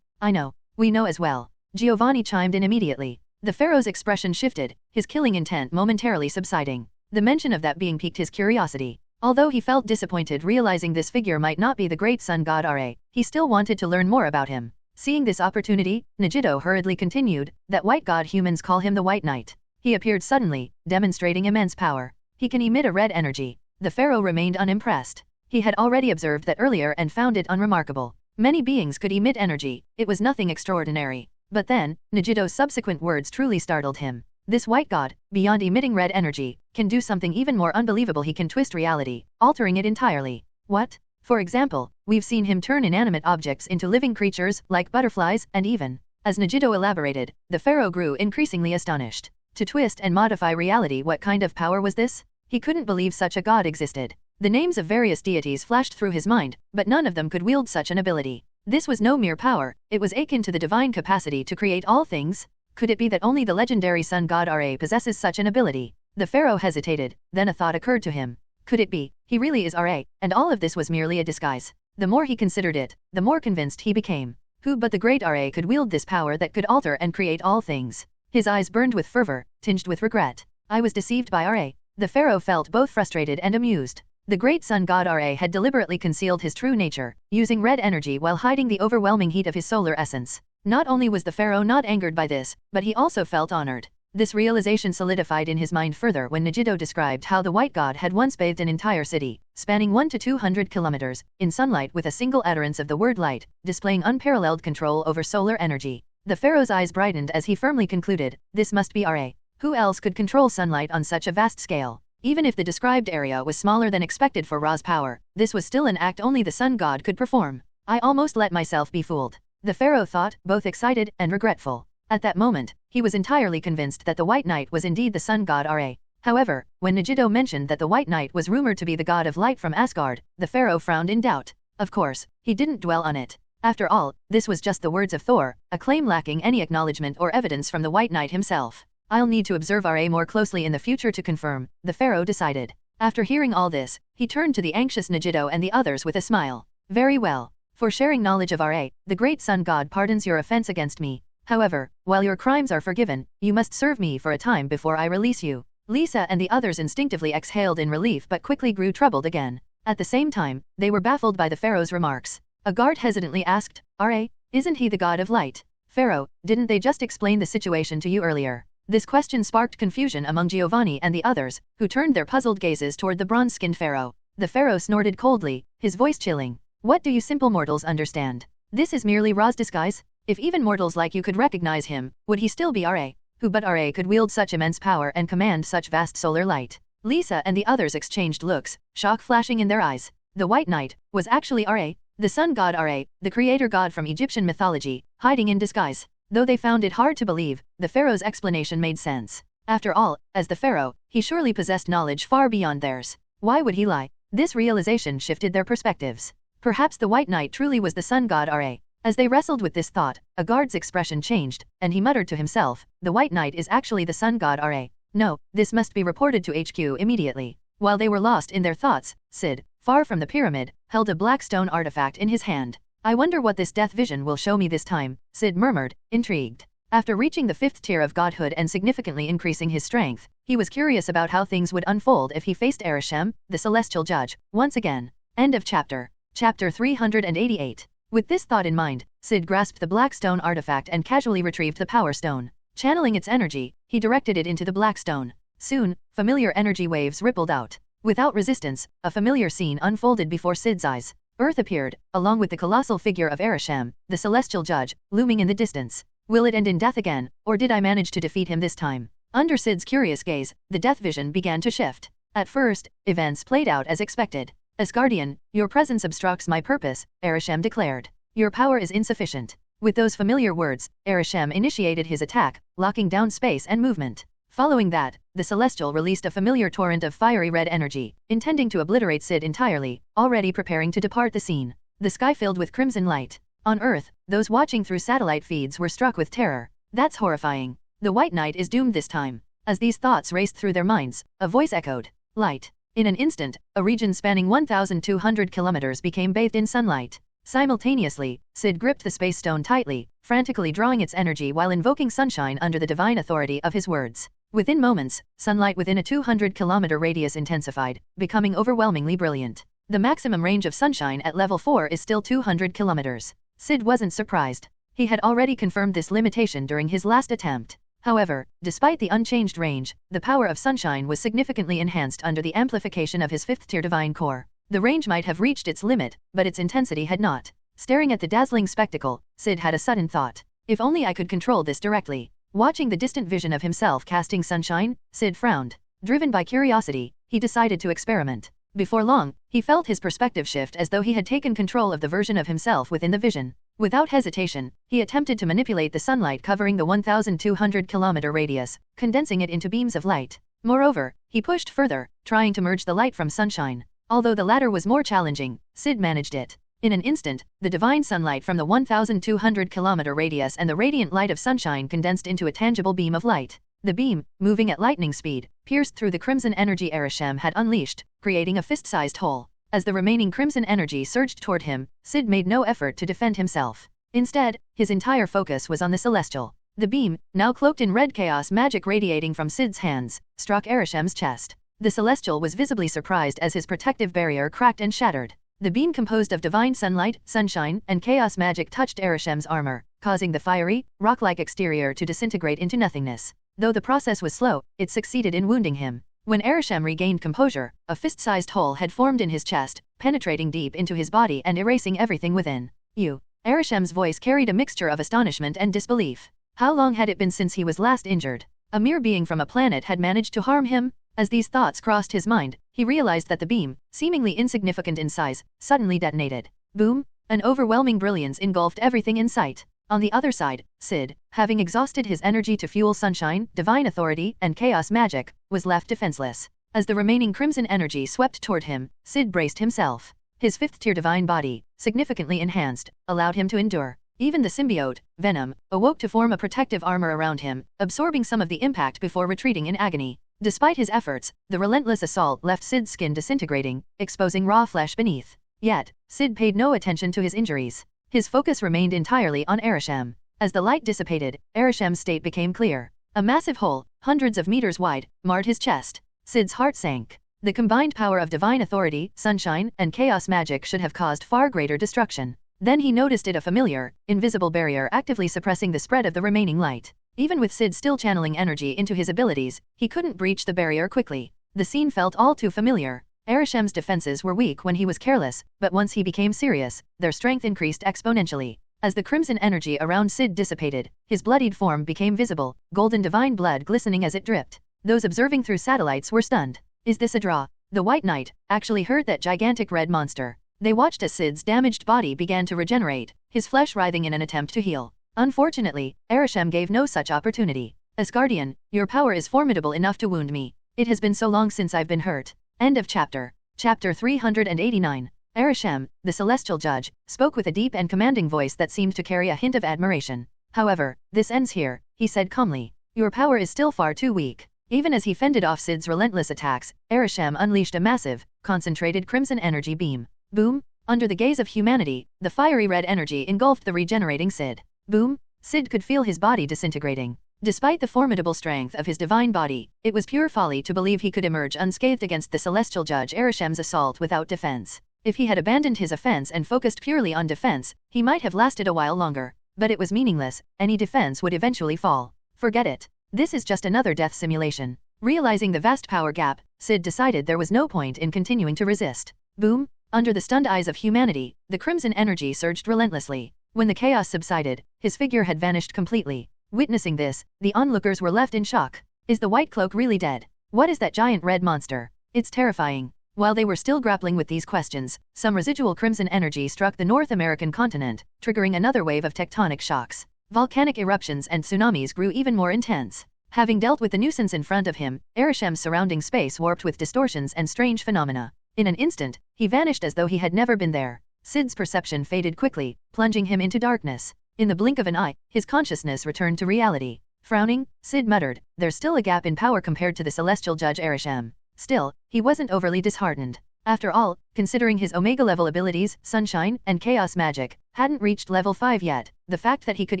S1: I know. We know as well. Giovanni chimed in immediately. The pharaoh's expression shifted, his killing intent momentarily subsiding. The mention of that being piqued his curiosity. Although he felt disappointed realizing this figure might not be the great sun god Ra, he still wanted to learn more about him. Seeing this opportunity, Megiddo hurriedly continued, that white god humans call him the White Knight. He appeared suddenly, demonstrating immense power. He can emit a red energy. The pharaoh remained unimpressed. He had already observed that earlier and found it unremarkable. Many beings could emit energy, it was nothing extraordinary. But then, Megiddo's subsequent words truly startled him. This white god, beyond emitting red energy, can do something even more unbelievable. He can twist reality, altering it entirely. What? For example, we've seen him turn inanimate objects into living creatures, like butterflies, and even. As Megiddo elaborated, the pharaoh grew increasingly astonished. To twist and modify reality, what kind of power was this? He couldn't believe such a god existed. The names of various deities flashed through his mind, but none of them could wield such an ability. This was no mere power, it was akin to the divine capacity to create all things. Could it be that only the legendary sun god Ra possesses such an ability? The pharaoh hesitated, then a thought occurred to him. Could it be, he really is Ra, and all of this was merely a disguise? The more he considered it, the more convinced he became. Who but the great Ra could wield this power that could alter and create all things? His eyes burned with fervor, tinged with regret. I was deceived by Ra. The pharaoh felt both frustrated and amused. The great sun god Ra had deliberately concealed his true nature, using red energy while hiding the overwhelming heat of his solar essence. Not only was the pharaoh not angered by this, but he also felt honored. This realization solidified in his mind further when Megiddo described how the white god had once bathed an entire city, spanning 1 to 200 kilometers, in sunlight with a single utterance of the word light, displaying unparalleled control over solar energy. The pharaoh's eyes brightened as he firmly concluded, this must be Ra. Who else could control sunlight on such a vast scale? Even if the described area was smaller than expected for Ra's power, this was still an act only the sun god could perform. I almost let myself be fooled. The pharaoh thought, both excited and regretful. At that moment, he was entirely convinced that the White Knight was indeed the sun god Ra. However, when Megiddo mentioned that the White Knight was rumored to be the god of light from Asgard, the pharaoh frowned in doubt. Of course, he didn't dwell on it. After all, this was just the words of Thor, a claim lacking any acknowledgement or evidence from the White Knight himself. I'll need to observe Ra more closely in the future to confirm, the pharaoh decided. After hearing all this, he turned to the anxious Megiddo and the others with a smile. Very well. For sharing knowledge of Ra, the great sun god pardons your offense against me. However, while your crimes are forgiven, you must serve me for a time before I release you. Lisa and the others instinctively exhaled in relief but quickly grew troubled again. At the same time, they were baffled by the pharaoh's remarks. A guard hesitantly asked, Ra, isn't he the god of light? Pharaoh, didn't they just explain the situation to you earlier? This question sparked confusion among Giovanni and the others, who turned their puzzled gazes toward the bronze-skinned pharaoh. The pharaoh snorted coldly, his voice chilling. What do you simple mortals understand? This is merely Ra's disguise? If even mortals like you could recognize him, would he still be Ra? Who but Ra could wield such immense power and command such vast solar light? Lisa and the others exchanged looks, shock flashing in their eyes. The White Knight was actually Ra, the sun god Ra, the creator god from Egyptian mythology, hiding in disguise. Though they found it hard to believe, the pharaoh's explanation made sense. After all, as the pharaoh, he surely possessed knowledge far beyond theirs. Why would he lie? This realization shifted their perspectives. Perhaps the White Knight truly was the sun god Ra. As they wrestled with this thought, a guard's expression changed, and he muttered to himself, the White Knight is actually the sun god Ra. No, this must be reported to HQ immediately. While they were lost in their thoughts, Syd, far from the pyramid, held a black stone artifact in his hand. I wonder what this death vision will show me this time, Syd murmured, intrigued. After reaching the 5th tier of godhood and significantly increasing his strength, he was curious about how things would unfold if he faced Arishem, the celestial judge, once again. End of chapter. Chapter 388. With this thought in mind, Syd grasped the black stone artifact and casually retrieved the power stone. Channeling its energy, he directed it into the black stone. Soon, familiar energy waves rippled out. Without resistance, a familiar scene unfolded before Syd's eyes. Earth appeared, along with the colossal figure of Arishem, the celestial judge, looming in the distance. Will it end in death again, or did I manage to defeat him this time? Under Syd's curious gaze, the death vision began to shift. At first, events played out as expected. Asgardian, your presence obstructs my purpose, Arishem declared. Your power is insufficient. With those familiar words, Arishem initiated his attack, locking down space and movement. Following that, the Celestial released a familiar torrent of fiery red energy, intending to obliterate Syd entirely, already preparing to depart the scene. The sky filled with crimson light. On Earth, those watching through satellite feeds were struck with terror. That's horrifying. The White Knight is doomed this time. As these thoughts raced through their minds, a voice echoed. Light. In an instant, a region spanning 1,200 kilometers became bathed in sunlight. Simultaneously, Syd gripped the space stone tightly, frantically drawing its energy while invoking sunshine under the divine authority of his words. Within moments, sunlight within a 200-kilometer radius intensified, becoming overwhelmingly brilliant. The maximum range of sunshine at level 4 is still 200 kilometers. Syd wasn't surprised. He had already confirmed this limitation during his last attempt. However, despite the unchanged range, the power of sunshine was significantly enhanced under the amplification of his 5th-tier divine core. The range might have reached its limit, but its intensity had not. Staring at the dazzling spectacle, Syd had a sudden thought. If only I could control this directly. Watching the distant vision of himself casting sunshine, Syd frowned. Driven by curiosity, he decided to experiment. Before long, he felt his perspective shift as though he had taken control of the version of himself within the vision. Without hesitation, he attempted to manipulate the sunlight covering the 1,200-kilometer radius, condensing it into beams of light. Moreover, he pushed further, trying to merge the light from sunshine. Although the latter was more challenging, Syd managed it. In an instant, the divine sunlight from the 1,200-kilometer radius and the radiant light of sunshine condensed into a tangible beam of light. The beam, moving at lightning speed, pierced through the crimson energy Arishem had unleashed, creating a fist-sized hole. As the remaining crimson energy surged toward him, Syd made no effort to defend himself. Instead, his entire focus was on the Celestial. The beam, now cloaked in red chaos magic radiating from Syd's hands, struck Arishem's chest. The Celestial was visibly surprised as his protective barrier cracked and shattered. The beam composed of divine sunlight, sunshine, and chaos magic touched Arishem's armor, causing the fiery, rock-like exterior to disintegrate into nothingness. Though the process was slow, it succeeded in wounding him. When Arishem regained composure, a fist-sized hole had formed in his chest, penetrating deep into his body and erasing everything within. You. Arishem's voice carried a mixture of astonishment and disbelief. How long had it been since he was last injured? A mere being from a planet had managed to harm him? As these thoughts crossed his mind, he realized that the beam, seemingly insignificant in size, suddenly detonated. Boom! An overwhelming brilliance engulfed everything in sight. On the other side, Syd, having exhausted his energy to fuel sunshine, divine authority, and chaos magic, was left defenseless. As the remaining crimson energy swept toward him, Syd braced himself. His 5th-tier divine body, significantly enhanced, allowed him to endure. Even the symbiote, Venom, awoke to form a protective armor around him, absorbing some of the impact before retreating in agony. Despite his efforts, the relentless assault left Syd's skin disintegrating, exposing raw flesh beneath. Yet, Syd paid no attention to his injuries. His focus remained entirely on Arishem. As the light dissipated, Arishem's state became clear. A massive hole, hundreds of meters wide, marred his chest. Syd's heart sank. The combined power of divine authority, sunshine, and chaos magic should have caused far greater destruction. Then he noticed it, a familiar, invisible barrier actively suppressing the spread of the remaining light. Even with Syd still channeling energy into his abilities, he couldn't breach the barrier quickly. The scene felt all too familiar. Arishem's defenses were weak when he was careless, but once he became serious, their strength increased exponentially. As the crimson energy around Syd dissipated, his bloodied form became visible, golden divine blood glistening as it dripped. Those observing through satellites were stunned. Is this a draw? The White Knight actually hurt that gigantic red monster. They watched as Syd's damaged body began to regenerate, his flesh writhing in an attempt to heal. Unfortunately, Arishem gave no such opportunity. Asgardian, your power is formidable enough to wound me. It has been so long since I've been hurt. End of chapter. Chapter 389. Arishem, the celestial judge, spoke with a deep and commanding voice that seemed to carry a hint of admiration. However, this ends here, he said calmly. Your power is still far too weak. Even as he fended off Syd's relentless attacks, Arishem unleashed a massive, concentrated crimson energy beam. Boom! Under the gaze of humanity, the fiery red energy engulfed the regenerating Syd. Boom! Syd could feel his body disintegrating. Despite the formidable strength of his divine body, it was pure folly to believe he could emerge unscathed against the celestial judge Arishem's assault without defense. If he had abandoned his offense and focused purely on defense, he might have lasted a while longer. But it was meaningless, any defense would eventually fall. Forget it. This is just another death simulation. Realizing the vast power gap, Syd decided there was no point in continuing to resist. Boom! Under the stunned eyes of humanity, the crimson energy surged relentlessly. When the chaos subsided, his figure had vanished completely. Witnessing this, the onlookers were left in shock. Is the white cloak really dead? What is that giant red monster? It's terrifying. While they were still grappling with these questions, some residual crimson energy struck the North American continent, triggering another wave of tectonic shocks. Volcanic eruptions and tsunamis grew even more intense. Having dealt with the nuisance in front of him, Arishem's surrounding space warped with distortions and strange phenomena. In an instant, he vanished as though he had never been there. Syd's perception faded quickly, plunging him into darkness. In the blink of an eye, his consciousness returned to reality. Frowning, Syd muttered, "There's still a gap in power compared to the celestial judge Arishem." Still, he wasn't overly disheartened. After all, considering his Omega-level abilities, Sunshine, and Chaos Magic, hadn't reached level 5 yet, the fact that he could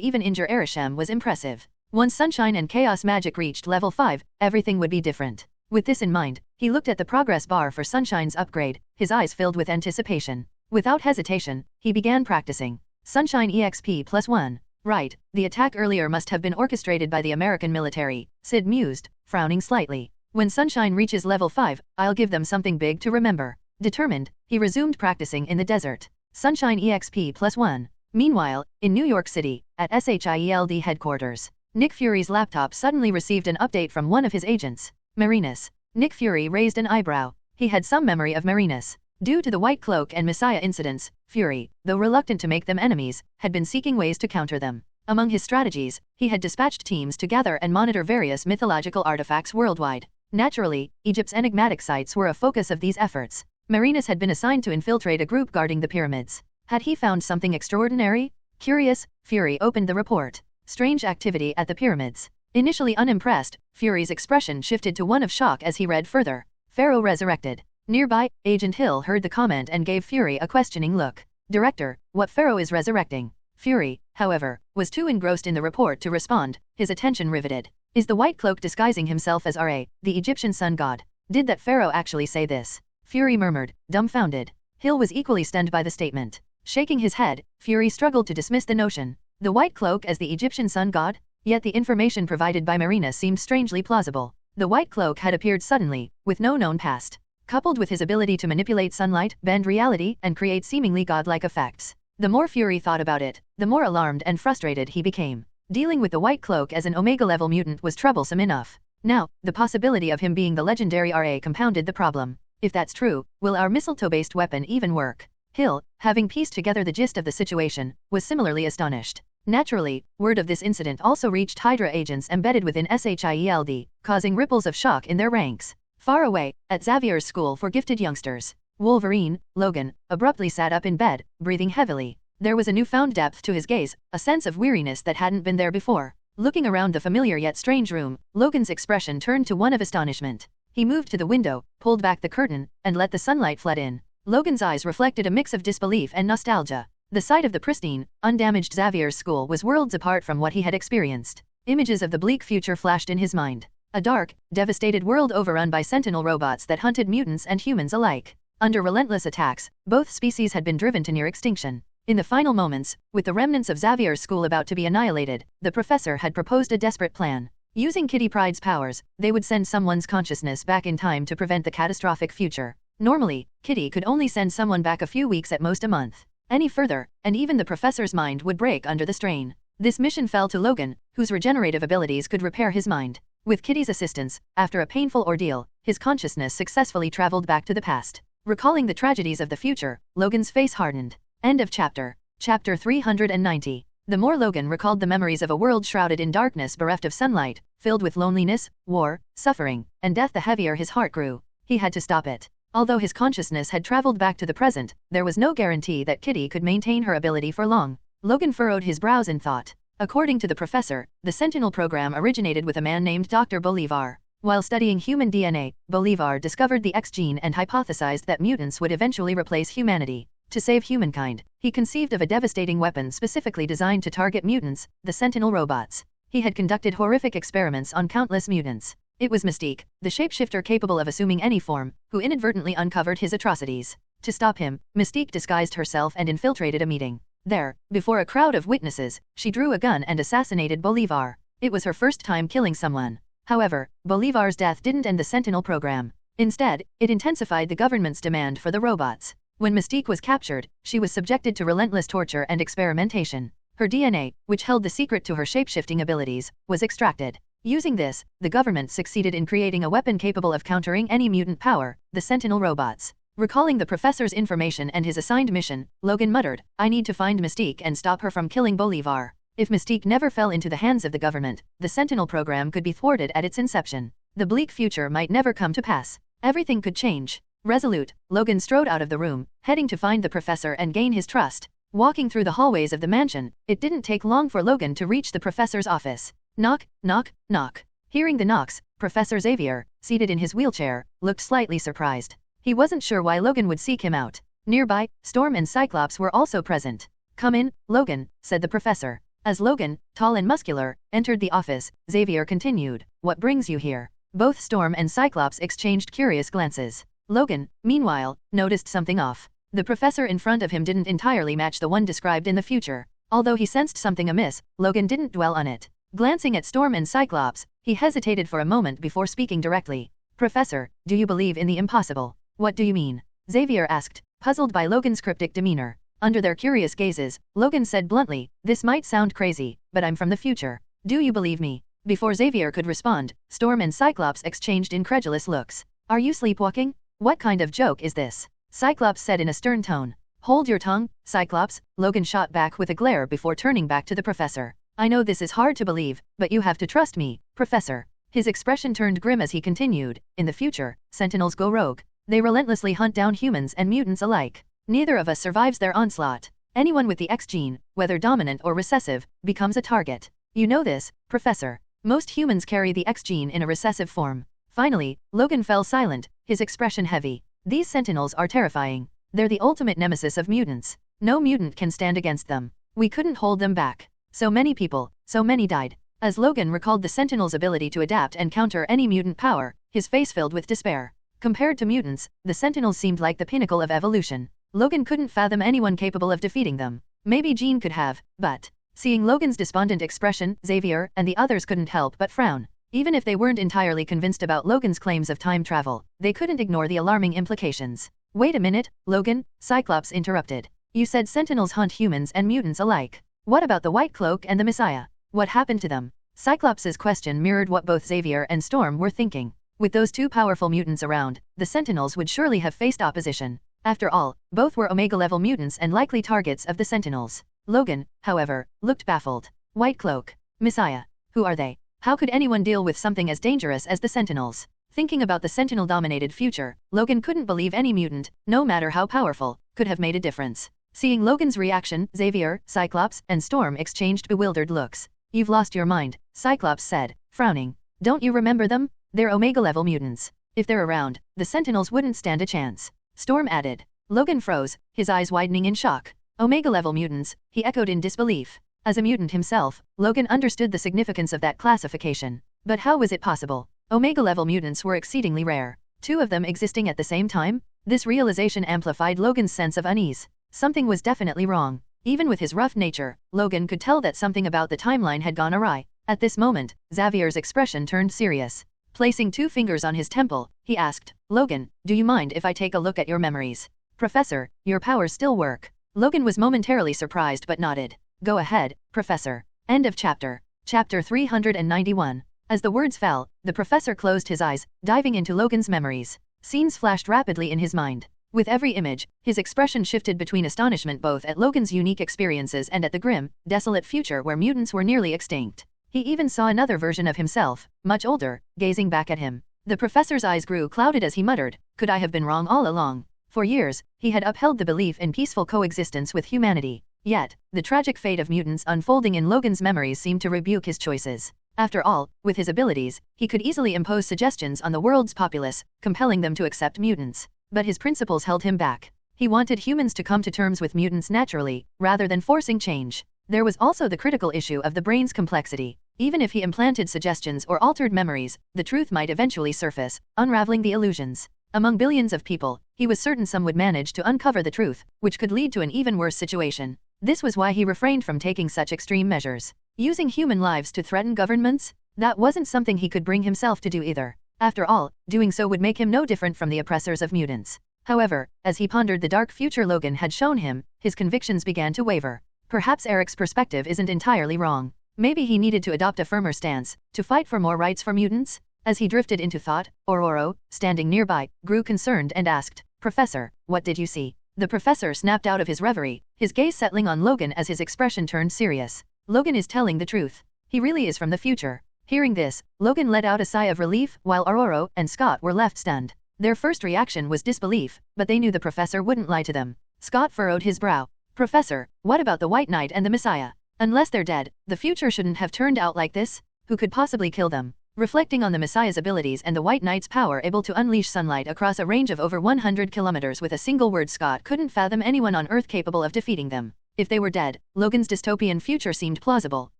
S1: even injure Arishem was impressive. Once Sunshine and Chaos Magic reached level 5, everything would be different. With this in mind, he looked at the progress bar for Sunshine's upgrade, his eyes filled with anticipation. Without hesitation, he began practicing. Sunshine EXP +1. Right, the attack earlier must have been orchestrated by the American military, Syd mused, frowning slightly. When Sunshine reaches level 5, I'll give them something big to remember. Determined, he resumed practicing in the desert. Sunshine EXP +1. Meanwhile, in New York City, at SHIELD headquarters, Nick Fury's laptop suddenly received an update from one of his agents. Marinus. Nick Fury raised an eyebrow. He had some memory of Marinus. Due to the White Cloak and Messiah incidents, Fury, though reluctant to make them enemies, had been seeking ways to counter them. Among his strategies, he had dispatched teams to gather and monitor various mythological artifacts worldwide. Naturally, Egypt's enigmatic sites were a focus of these efforts. Marinus had been assigned to infiltrate a group guarding the pyramids. Had he found something extraordinary? Curious, Fury opened the report. Strange activity at the pyramids. Initially unimpressed, Fury's expression shifted to one of shock as he read further. Pharaoh resurrected. Nearby, Agent Hill heard the comment and gave Fury a questioning look. Director, what Pharaoh is resurrecting? Fury, however, was too engrossed in the report to respond, his attention riveted. Is the White Cloak disguising himself as Ra, the Egyptian sun god? Did that Pharaoh actually say this? Fury murmured, dumbfounded. Hill was equally stunned by the statement. Shaking his head, Fury struggled to dismiss the notion. The White Cloak as the Egyptian sun god? Yet the information provided by Marinus seemed strangely plausible. The White Cloak had appeared suddenly, with no known past. Coupled with his ability to manipulate sunlight, bend reality, and create seemingly godlike effects. The more Fury thought about it, the more alarmed and frustrated he became. Dealing with the White Cloak as an Omega-level mutant was troublesome enough. Now, the possibility of him being the legendary Ra compounded the problem. If that's true, will our mistletoe-based weapon even work? Hill, having pieced together the gist of the situation, was similarly astonished. Naturally, word of this incident also reached Hydra agents embedded within SHIELD, causing ripples of shock in their ranks. Far away, at Xavier's school for gifted youngsters, Wolverine, Logan, abruptly sat up in bed, breathing heavily. There was a newfound depth to his gaze, a sense of weariness that hadn't been there before. Looking around the familiar yet strange room, Logan's expression turned to one of astonishment. He moved to the window, pulled back the curtain, and let the sunlight flood in. Logan's eyes reflected a mix of disbelief and nostalgia. The sight of the pristine, undamaged Xavier's school was worlds apart from what he had experienced. Images of the bleak future flashed in his mind. A dark, devastated world overrun by sentinel robots that hunted mutants and humans alike. Under relentless attacks, both species had been driven to near extinction. In the final moments, with the remnants of Xavier's school about to be annihilated, the professor had proposed a desperate plan. Using Kitty Pryde's powers, they would send someone's consciousness back in time to prevent the catastrophic future. Normally, Kitty could only send someone back a few weeks at most a month. Any further, and even the professor's mind would break under the strain. This mission fell to Logan, whose regenerative abilities could repair his mind. With Kitty's assistance, after a painful ordeal, his consciousness successfully traveled back to the past. Recalling the tragedies of the future, Logan's face hardened. End of chapter. Chapter 390. The more Logan recalled the memories of a world shrouded in darkness bereft of sunlight, filled with loneliness, war, suffering, and death, the heavier his heart grew. He had to stop it. Although his consciousness had traveled back to the present, there was no guarantee that Kitty could maintain her ability for long. Logan furrowed his brows in thought. According to the professor, the Sentinel program originated with a man named Dr. Bolivar. While studying human DNA, Bolivar discovered the X gene and hypothesized that mutants would eventually replace humanity. To save humankind, he conceived of a devastating weapon specifically designed to target mutants, the Sentinel robots. He had conducted horrific experiments on countless mutants. It was Mystique, the shapeshifter capable of assuming any form, who inadvertently uncovered his atrocities. To stop him, Mystique disguised herself and infiltrated a meeting. There, before a crowd of witnesses, she drew a gun and assassinated Bolivar. It was her first time killing someone. However, Bolivar's death didn't end the Sentinel program. Instead, it intensified the government's demand for the robots. When Mystique was captured, she was subjected to relentless torture and experimentation. Her DNA, which held the secret to her shapeshifting abilities, was extracted. Using this, the government succeeded in creating a weapon capable of countering any mutant power, the Sentinel robots. Recalling the professor's information and his assigned mission, Logan muttered, "I need to find Mystique and stop her from killing Bolivar." If Mystique never fell into the hands of the government, the Sentinel program could be thwarted at its inception. The bleak future might never come to pass. Everything could change. Resolute, Logan strode out of the room, heading to find the professor and gain his trust. Walking through the hallways of the mansion, it didn't take long for Logan to reach the professor's office. Knock, knock, knock. Hearing the knocks, Professor Xavier, seated in his wheelchair, looked slightly surprised. He wasn't sure why Logan would seek him out. Nearby, Storm and Cyclops were also present. "Come in, Logan," said the professor. As Logan, tall and muscular, entered the office, Xavier continued, "What brings you here?" Both Storm and Cyclops exchanged curious glances. Logan, meanwhile, noticed something off. The professor in front of him didn't entirely match the one described in the future. Although he sensed something amiss, Logan didn't dwell on it. Glancing at Storm and Cyclops, he hesitated for a moment before speaking directly. "Professor, do you believe in the impossible?" "What do you mean?" Xavier asked, puzzled by Logan's cryptic demeanor. Under their curious gazes, Logan said bluntly, "This might sound crazy, but I'm from the future. Do you believe me?" Before Xavier could respond, Storm and Cyclops exchanged incredulous looks. "Are you sleepwalking? What kind of joke is this?" Cyclops said in a stern tone. "Hold your tongue, Cyclops," Logan shot back with a glare before turning back to the professor. "I know this is hard to believe, but you have to trust me, Professor." His expression turned grim as he continued, "In the future, Sentinels go rogue. They relentlessly hunt down humans and mutants alike. Neither of us survives their onslaught. Anyone with the X gene, whether dominant or recessive, becomes a target. You know this, Professor. Most humans carry the X gene in a recessive form." Finally, Logan fell silent, his expression heavy. "These Sentinels are terrifying. They're the ultimate nemesis of mutants. No mutant can stand against them. We couldn't hold them back. So many people, so many died." As Logan recalled the Sentinel's ability to adapt and counter any mutant power, his face filled with despair. Compared to mutants, the Sentinels seemed like the pinnacle of evolution. Logan couldn't fathom anyone capable of defeating them. Maybe Jean could have, but... Seeing Logan's despondent expression, Xavier and the others couldn't help but frown. Even if they weren't entirely convinced about Logan's claims of time travel, they couldn't ignore the alarming implications. "Wait a minute, Logan," Cyclops interrupted. "You said Sentinels hunt humans and mutants alike. What about the White Cloak and the Messiah? What happened to them?" Cyclops's question mirrored what both Xavier and Storm were thinking. With those two powerful mutants around, the Sentinels would surely have faced opposition. After all, both were Omega-level mutants and likely targets of the Sentinels. Logan, however, looked baffled. "White Cloak, Messiah. Who are they? How could anyone deal with something as dangerous as the Sentinels?" Thinking about the Sentinel-dominated future, Logan couldn't believe any mutant, no matter how powerful, could have made a difference. Seeing Logan's reaction, Xavier, Cyclops, and Storm exchanged bewildered looks. "You've lost your mind," Cyclops said, frowning. "Don't you remember them? They're Omega-level mutants. If they're around, the Sentinels wouldn't stand a chance." Storm added. Logan froze, his eyes widening in shock. "Omega-level mutants," he echoed in disbelief. As a mutant himself, Logan understood the significance of that classification. But how was it possible? Omega-level mutants were exceedingly rare. Two of them existing at the same time? This realization amplified Logan's sense of unease. Something was definitely wrong. Even with his rough nature, Logan could tell that something about the timeline had gone awry. At this moment, Xavier's expression turned serious. Placing two fingers on his temple, he asked, "Logan, do you mind if I take a look at your memories?" "Professor, your powers still work." Logan was momentarily surprised but nodded. "Go ahead, Professor." End of chapter. Chapter 391. As the words fell, the professor closed his eyes, diving into Logan's memories. Scenes flashed rapidly in his mind. With every image, his expression shifted between astonishment both at Logan's unique experiences and at the grim, desolate future where mutants were nearly extinct. He even saw another version of himself, much older, gazing back at him. The professor's eyes grew clouded as he muttered, "Could I have been wrong all along?" For years, he had upheld the belief in peaceful coexistence with humanity. Yet, the tragic fate of mutants unfolding in Logan's memories seemed to rebuke his choices. After all, with his abilities, he could easily impose suggestions on the world's populace, compelling them to accept mutants. But his principles held him back. He wanted humans to come to terms with mutants naturally, rather than forcing change. There was also the critical issue of the brain's complexity. Even if he implanted suggestions or altered memories, the truth might eventually surface, unraveling the illusions. Among billions of people, he was certain some would manage to uncover the truth, which could lead to an even worse situation. This was why he refrained from taking such extreme measures. Using human lives to threaten governments? That wasn't something he could bring himself to do either. After all, doing so would make him no different from the oppressors of mutants. However, as he pondered the dark future Logan had shown him, his convictions began to waver. Perhaps Eric's perspective isn't entirely wrong. Maybe he needed to adopt a firmer stance, to fight for more rights for mutants? As he drifted into thought, Ororo, standing nearby, grew concerned and asked, "Professor, what did you see?" The professor snapped out of his reverie, his gaze settling on Logan as his expression turned serious. Logan is telling the truth. He really is from the future. Hearing this, Logan let out a sigh of relief, while Ororo and Scott were left stunned. Their first reaction was disbelief, but they knew the professor wouldn't lie to them. Scott furrowed his brow. "Professor, what about the White Knight and the Messiah? Unless they're dead, the future shouldn't have turned out like this? Who could possibly kill them?" Reflecting on the Messiah's abilities and the White Knight's power able to unleash sunlight across a range of over 100 kilometers with a single word, Scott couldn't fathom anyone on Earth capable of defeating them. If they were dead, Logan's dystopian future seemed plausible.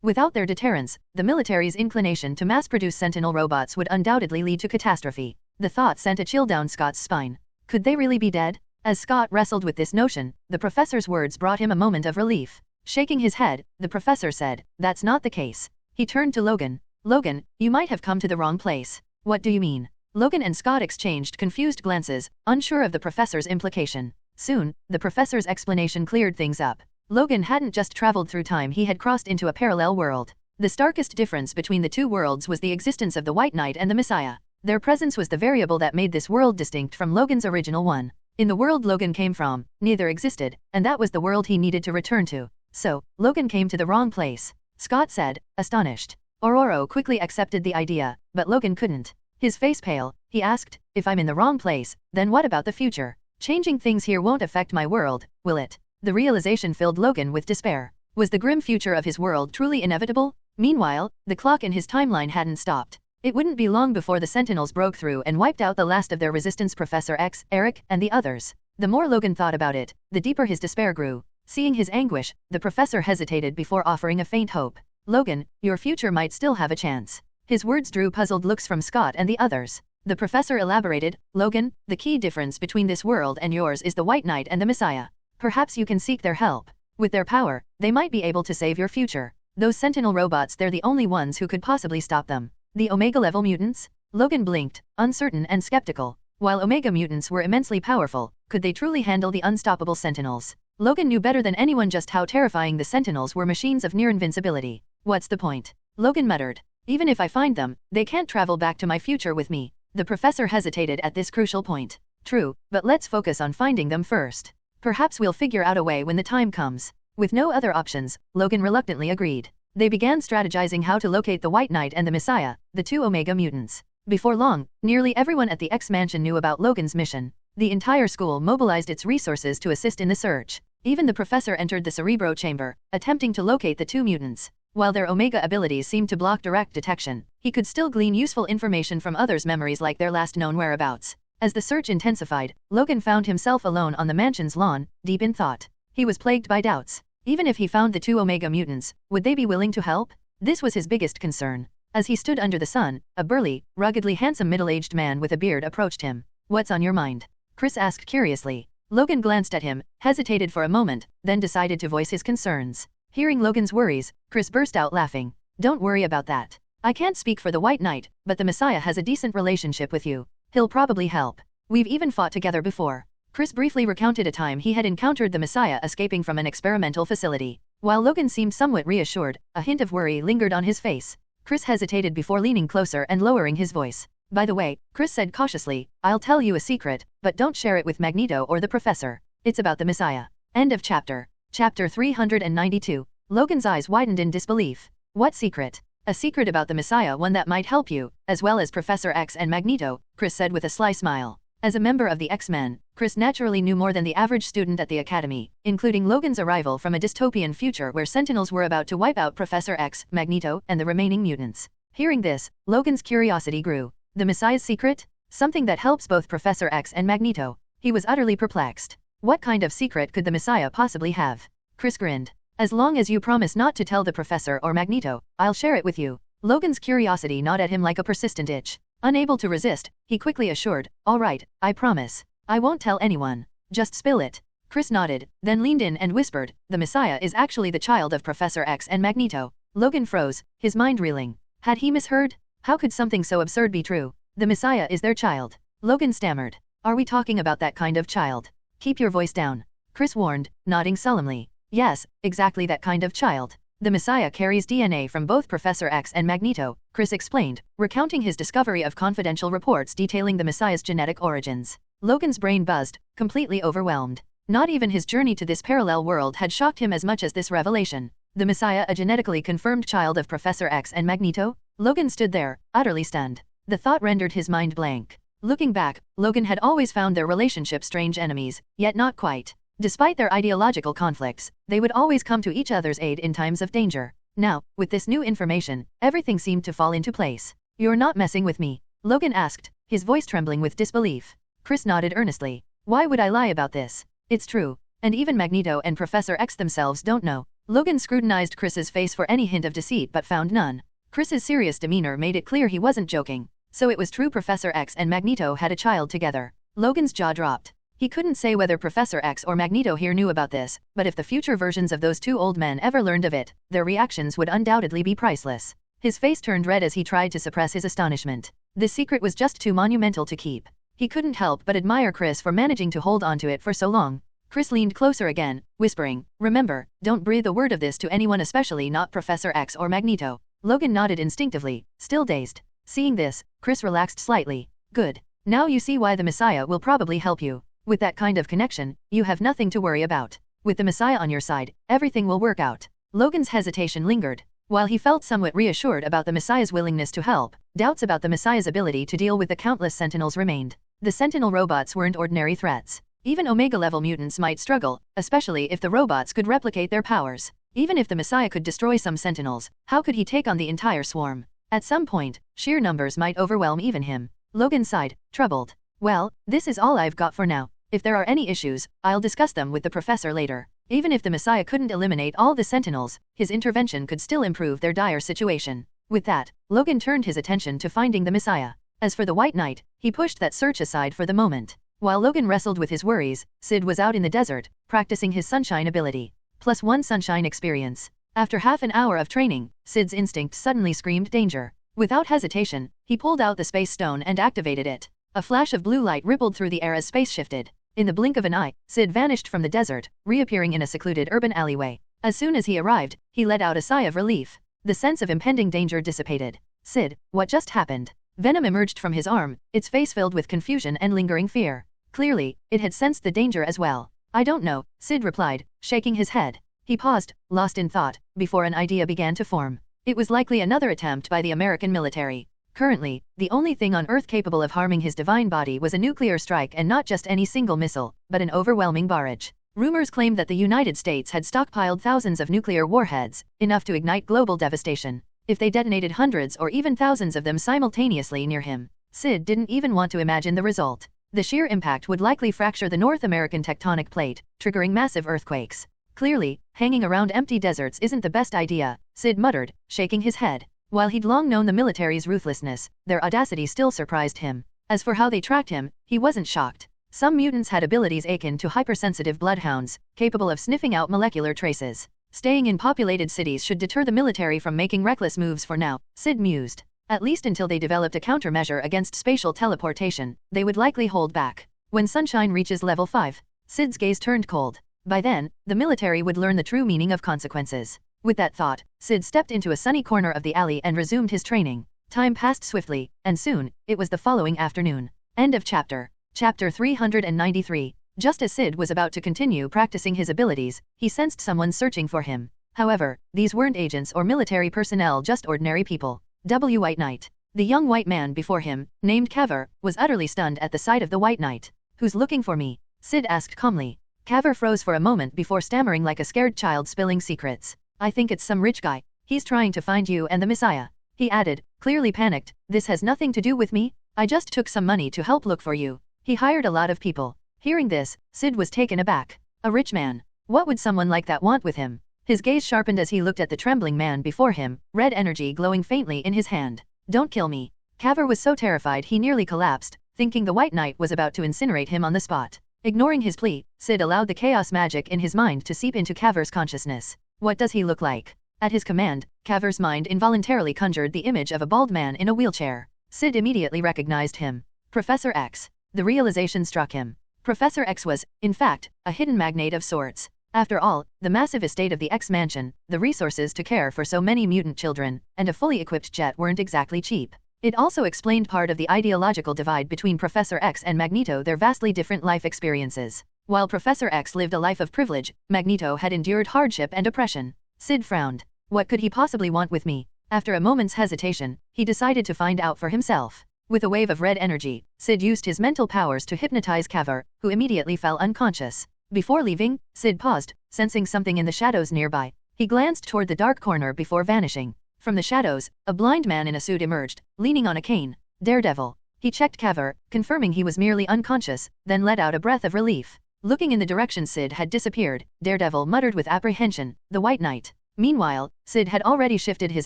S1: Without their deterrence, the military's inclination to mass-produce sentinel robots would undoubtedly lead to catastrophe. The thought sent a chill down Scott's spine. Could they really be dead? As Scott wrestled with this notion, the professor's words brought him a moment of relief. Shaking his head, the professor said, "That's not the case." He turned to Logan. "Logan, you might have come to the wrong place." "What do you mean?" Logan and Scott exchanged confused glances, unsure of the professor's implication. Soon, the professor's explanation cleared things up. Logan hadn't just traveled through time, he had crossed into a parallel world. The starkest difference between the two worlds was the existence of the White Knight and the Messiah. Their presence was the variable that made this world distinct from Logan's original one. In the world Logan came from, neither existed, and that was the world he needed to return to. So, Logan came to the wrong place, Scott said, astonished. Ororo quickly accepted the idea, but Logan couldn't. His face pale, he asked, "If I'm in the wrong place, then what about the future? Changing things here won't affect my world, will it?" The realization filled Logan with despair. Was the grim future of his world truly inevitable? Meanwhile, the clock in his timeline hadn't stopped. It wouldn't be long before the Sentinels broke through and wiped out the last of their resistance, Professor X, Eric, and the others. The more Logan thought about it, the deeper his despair grew. Seeing his anguish, the professor hesitated before offering a faint hope. "Logan, your future might still have a chance." His words drew puzzled looks from Scott and the others. The professor elaborated, "Logan, the key difference between this world and yours is the White Knight and the Messiah. Perhaps you can seek their help. With their power, they might be able to save your future. Those sentinel robots, they're the only ones who could possibly stop them." The Omega-level mutants? Logan blinked, uncertain and skeptical. While Omega mutants were immensely powerful, could they truly handle the unstoppable Sentinels? Logan knew better than anyone just how terrifying the Sentinels were, machines of near invincibility. "What's the point?" Logan muttered. "Even if I find them, they can't travel back to my future with me." The professor hesitated at this crucial point. "True, but let's focus on finding them first. Perhaps we'll figure out a way when the time comes." With no other options, Logan reluctantly agreed. They began strategizing how to locate the White Knight and the Messiah, the two Omega mutants. Before long, nearly everyone at the X-Mansion knew about Logan's mission. The entire school mobilized its resources to assist in the search. Even the professor entered the Cerebro chamber, attempting to locate the two mutants. While their Omega abilities seemed to block direct detection, he could still glean useful information from others' memories, like their last known whereabouts. As the search intensified, Logan found himself alone on the mansion's lawn, deep in thought. He was plagued by doubts. Even if he found the two Omega mutants, would they be willing to help? This was his biggest concern. As he stood under the sun, a burly, ruggedly handsome middle-aged man with a beard approached him. "What's on your mind?" Chris asked curiously. Logan glanced at him, hesitated for a moment, then decided to voice his concerns. Hearing Logan's worries, Chris burst out laughing. "Don't worry about that. I can't speak for the White Knight, but the Messiah has a decent relationship with you. He'll probably help. We've even fought together before." Chris briefly recounted a time he had encountered the Messiah escaping from an experimental facility. While Logan seemed somewhat reassured, a hint of worry lingered on his face. Chris hesitated before leaning closer and lowering his voice. "By the way," Chris said cautiously, "I'll tell you a secret, but don't share it with Magneto or the professor. It's about the Messiah." End of chapter. Chapter 392. Logan's eyes widened in disbelief. "What secret?" "A secret about the Messiah, one that might help you, as well as Professor X and Magneto," Chris said with a sly smile. As a member of the X-Men, Chris naturally knew more than the average student at the academy, including Logan's arrival from a dystopian future where Sentinels were about to wipe out Professor X, Magneto, and the remaining mutants. Hearing this, Logan's curiosity grew. The Messiah's secret? Something that helps both Professor X and Magneto. He was utterly perplexed. What kind of secret could the Messiah possibly have? Chris grinned. As long as you promise not to tell the Professor or Magneto, I'll share it with you. Logan's curiosity gnawed at him like a persistent itch. Unable to resist, he quickly assured, all right, I promise. I won't tell anyone. Just spill it. Chris nodded, then leaned in and whispered, the Messiah is actually the child of Professor X and Magneto. Logan froze, his mind reeling. Had he misheard? How could something so absurd be true? The Messiah is their child. Logan stammered. Are we talking about that kind of child? Keep your voice down. Chris warned, nodding solemnly. Yes, exactly that kind of child. The Messiah carries DNA from both Professor X and Magneto, Chris explained, recounting his discovery of confidential reports detailing the Messiah's genetic origins. Logan's brain buzzed, completely overwhelmed. Not even his journey to this parallel world had shocked him as much as this revelation. The Messiah, a genetically confirmed child of Professor X and Magneto? Logan stood there, utterly stunned. The thought rendered his mind blank. Looking back, Logan had always found their relationship strange enemies, yet not quite. Despite their ideological conflicts, they would always come to each other's aid in times of danger. Now, with this new information, everything seemed to fall into place. You're not messing with me? Logan asked, his voice trembling with disbelief. Chris nodded earnestly. Why would I lie about this? It's true. And even Magneto and Professor X themselves don't know. Logan scrutinized Chris's face for any hint of deceit but found none. Chris's serious demeanor made it clear he wasn't joking. So it was true Professor X and Magneto had a child together. Logan's jaw dropped. He couldn't say whether Professor X or Magneto here knew about this, but if the future versions of those two old men ever learned of it, their reactions would undoubtedly be priceless. His face turned red as he tried to suppress his astonishment. This secret was just too monumental to keep. He couldn't help but admire Chris for managing to hold onto it for so long. Chris leaned closer again, whispering, remember, don't breathe a word of this to anyone, especially not Professor X or Magneto. Logan nodded instinctively, still dazed. Seeing this, Chris relaxed slightly. Good. Now you see why the Messiah will probably help you. With that kind of connection, you have nothing to worry about. With the Messiah on your side, everything will work out. Logan's hesitation lingered. While he felt somewhat reassured about the Messiah's willingness to help, doubts about the Messiah's ability to deal with the countless Sentinels remained. The Sentinel robots weren't ordinary threats. Even Omega-level mutants might struggle, especially if the robots could replicate their powers. Even if the Messiah could destroy some Sentinels, how could he take on the entire swarm? At some point, sheer numbers might overwhelm even him. Logan sighed, troubled. Well, this is all I've got for now. If there are any issues, I'll discuss them with the professor later. Even if the Messiah couldn't eliminate all the Sentinels, his intervention could still improve their dire situation. With that, Logan turned his attention to finding the Messiah. As for the White Knight, he pushed that search aside for the moment. While Logan wrestled with his worries, Syd was out in the desert, practicing his sunshine ability. +1 sunshine experience. After half an hour of training, Syd's instinct suddenly screamed danger. Without hesitation, he pulled out the space stone and activated it. A flash of blue light rippled through the air as space shifted. In the blink of an eye, Syd vanished from the desert, reappearing in a secluded urban alleyway. As soon as he arrived, he let out a sigh of relief. The sense of impending danger dissipated. Syd, what just happened? Venom emerged from his arm, its face filled with confusion and lingering fear. Clearly, it had sensed the danger as well. I don't know, Syd replied, shaking his head. He paused, lost in thought, before an idea began to form. It was likely another attempt by the American military. Currently, the only thing on Earth capable of harming his divine body was a nuclear strike, and not just any single missile, but an overwhelming barrage. Rumors claimed that the United States had stockpiled thousands of nuclear warheads, enough to ignite global devastation. If they detonated hundreds or even thousands of them simultaneously near him, Syd didn't even want to imagine the result. The sheer impact would likely fracture the North American tectonic plate, triggering massive earthquakes. Clearly, hanging around empty deserts isn't the best idea, Syd muttered, shaking his head. While he'd long known the military's ruthlessness, their audacity still surprised him. As for how they tracked him, he wasn't shocked. Some mutants had abilities akin to hypersensitive bloodhounds, capable of sniffing out molecular traces. Staying in populated cities should deter the military from making reckless moves for now, Syd mused. At least until they developed a countermeasure against spatial teleportation, they would likely hold back. When Sunshine reaches level 5, Syd's gaze turned cold. By then, the military would learn the true meaning of consequences. With that thought, Syd stepped into a sunny corner of the alley and resumed his training. Time passed swiftly, and soon, it was the following afternoon. End of chapter. Chapter 393. Just as Syd was about to continue practicing his abilities, he sensed someone searching for him. However, these weren't agents or military personnel, just ordinary people. White Knight. The young white man before him, named Kaver, was utterly stunned at the sight of the White Knight. Who's looking for me? Syd asked calmly. Kaver froze for a moment before stammering like a scared child spilling secrets. I think it's some rich guy. He's trying to find you and the Messiah. He added, clearly panicked. This has nothing to do with me. I just took some money to help look for you. He hired a lot of people. Hearing this, Syd was taken aback. A rich man. What would someone like that want with him? His gaze sharpened as he looked at the trembling man before him, red energy glowing faintly in his hand. Don't kill me. Kaveh was so terrified he nearly collapsed, thinking the White Knight was about to incinerate him on the spot. Ignoring his plea, Syd allowed the chaos magic in his mind to seep into Kaveh's consciousness. What does he look like? At his command, Kaveh's mind involuntarily conjured the image of a bald man in a wheelchair. Syd immediately recognized him. Professor X. The realization struck him. Professor X was, in fact, a hidden magnate of sorts. After all, the massive estate of the X Mansion, the resources to care for so many mutant children, and a fully equipped jet weren't exactly cheap. It also explained part of the ideological divide between Professor X and Magneto, their vastly different life experiences. While Professor X lived a life of privilege, Magneto had endured hardship and oppression. Syd frowned. What could he possibly want with me? After a moment's hesitation, he decided to find out for himself. With a wave of red energy, Syd used his mental powers to hypnotize Kaveh, who immediately fell unconscious. Before leaving, Syd paused, sensing something in the shadows nearby. He glanced toward the dark corner before vanishing. From the shadows, a blind man in a suit emerged, leaning on a cane. Daredevil. He checked Kaveh, confirming he was merely unconscious, then let out a breath of relief. Looking in the direction Syd had disappeared, Daredevil muttered with apprehension, the White Knight. Meanwhile, Syd had already shifted his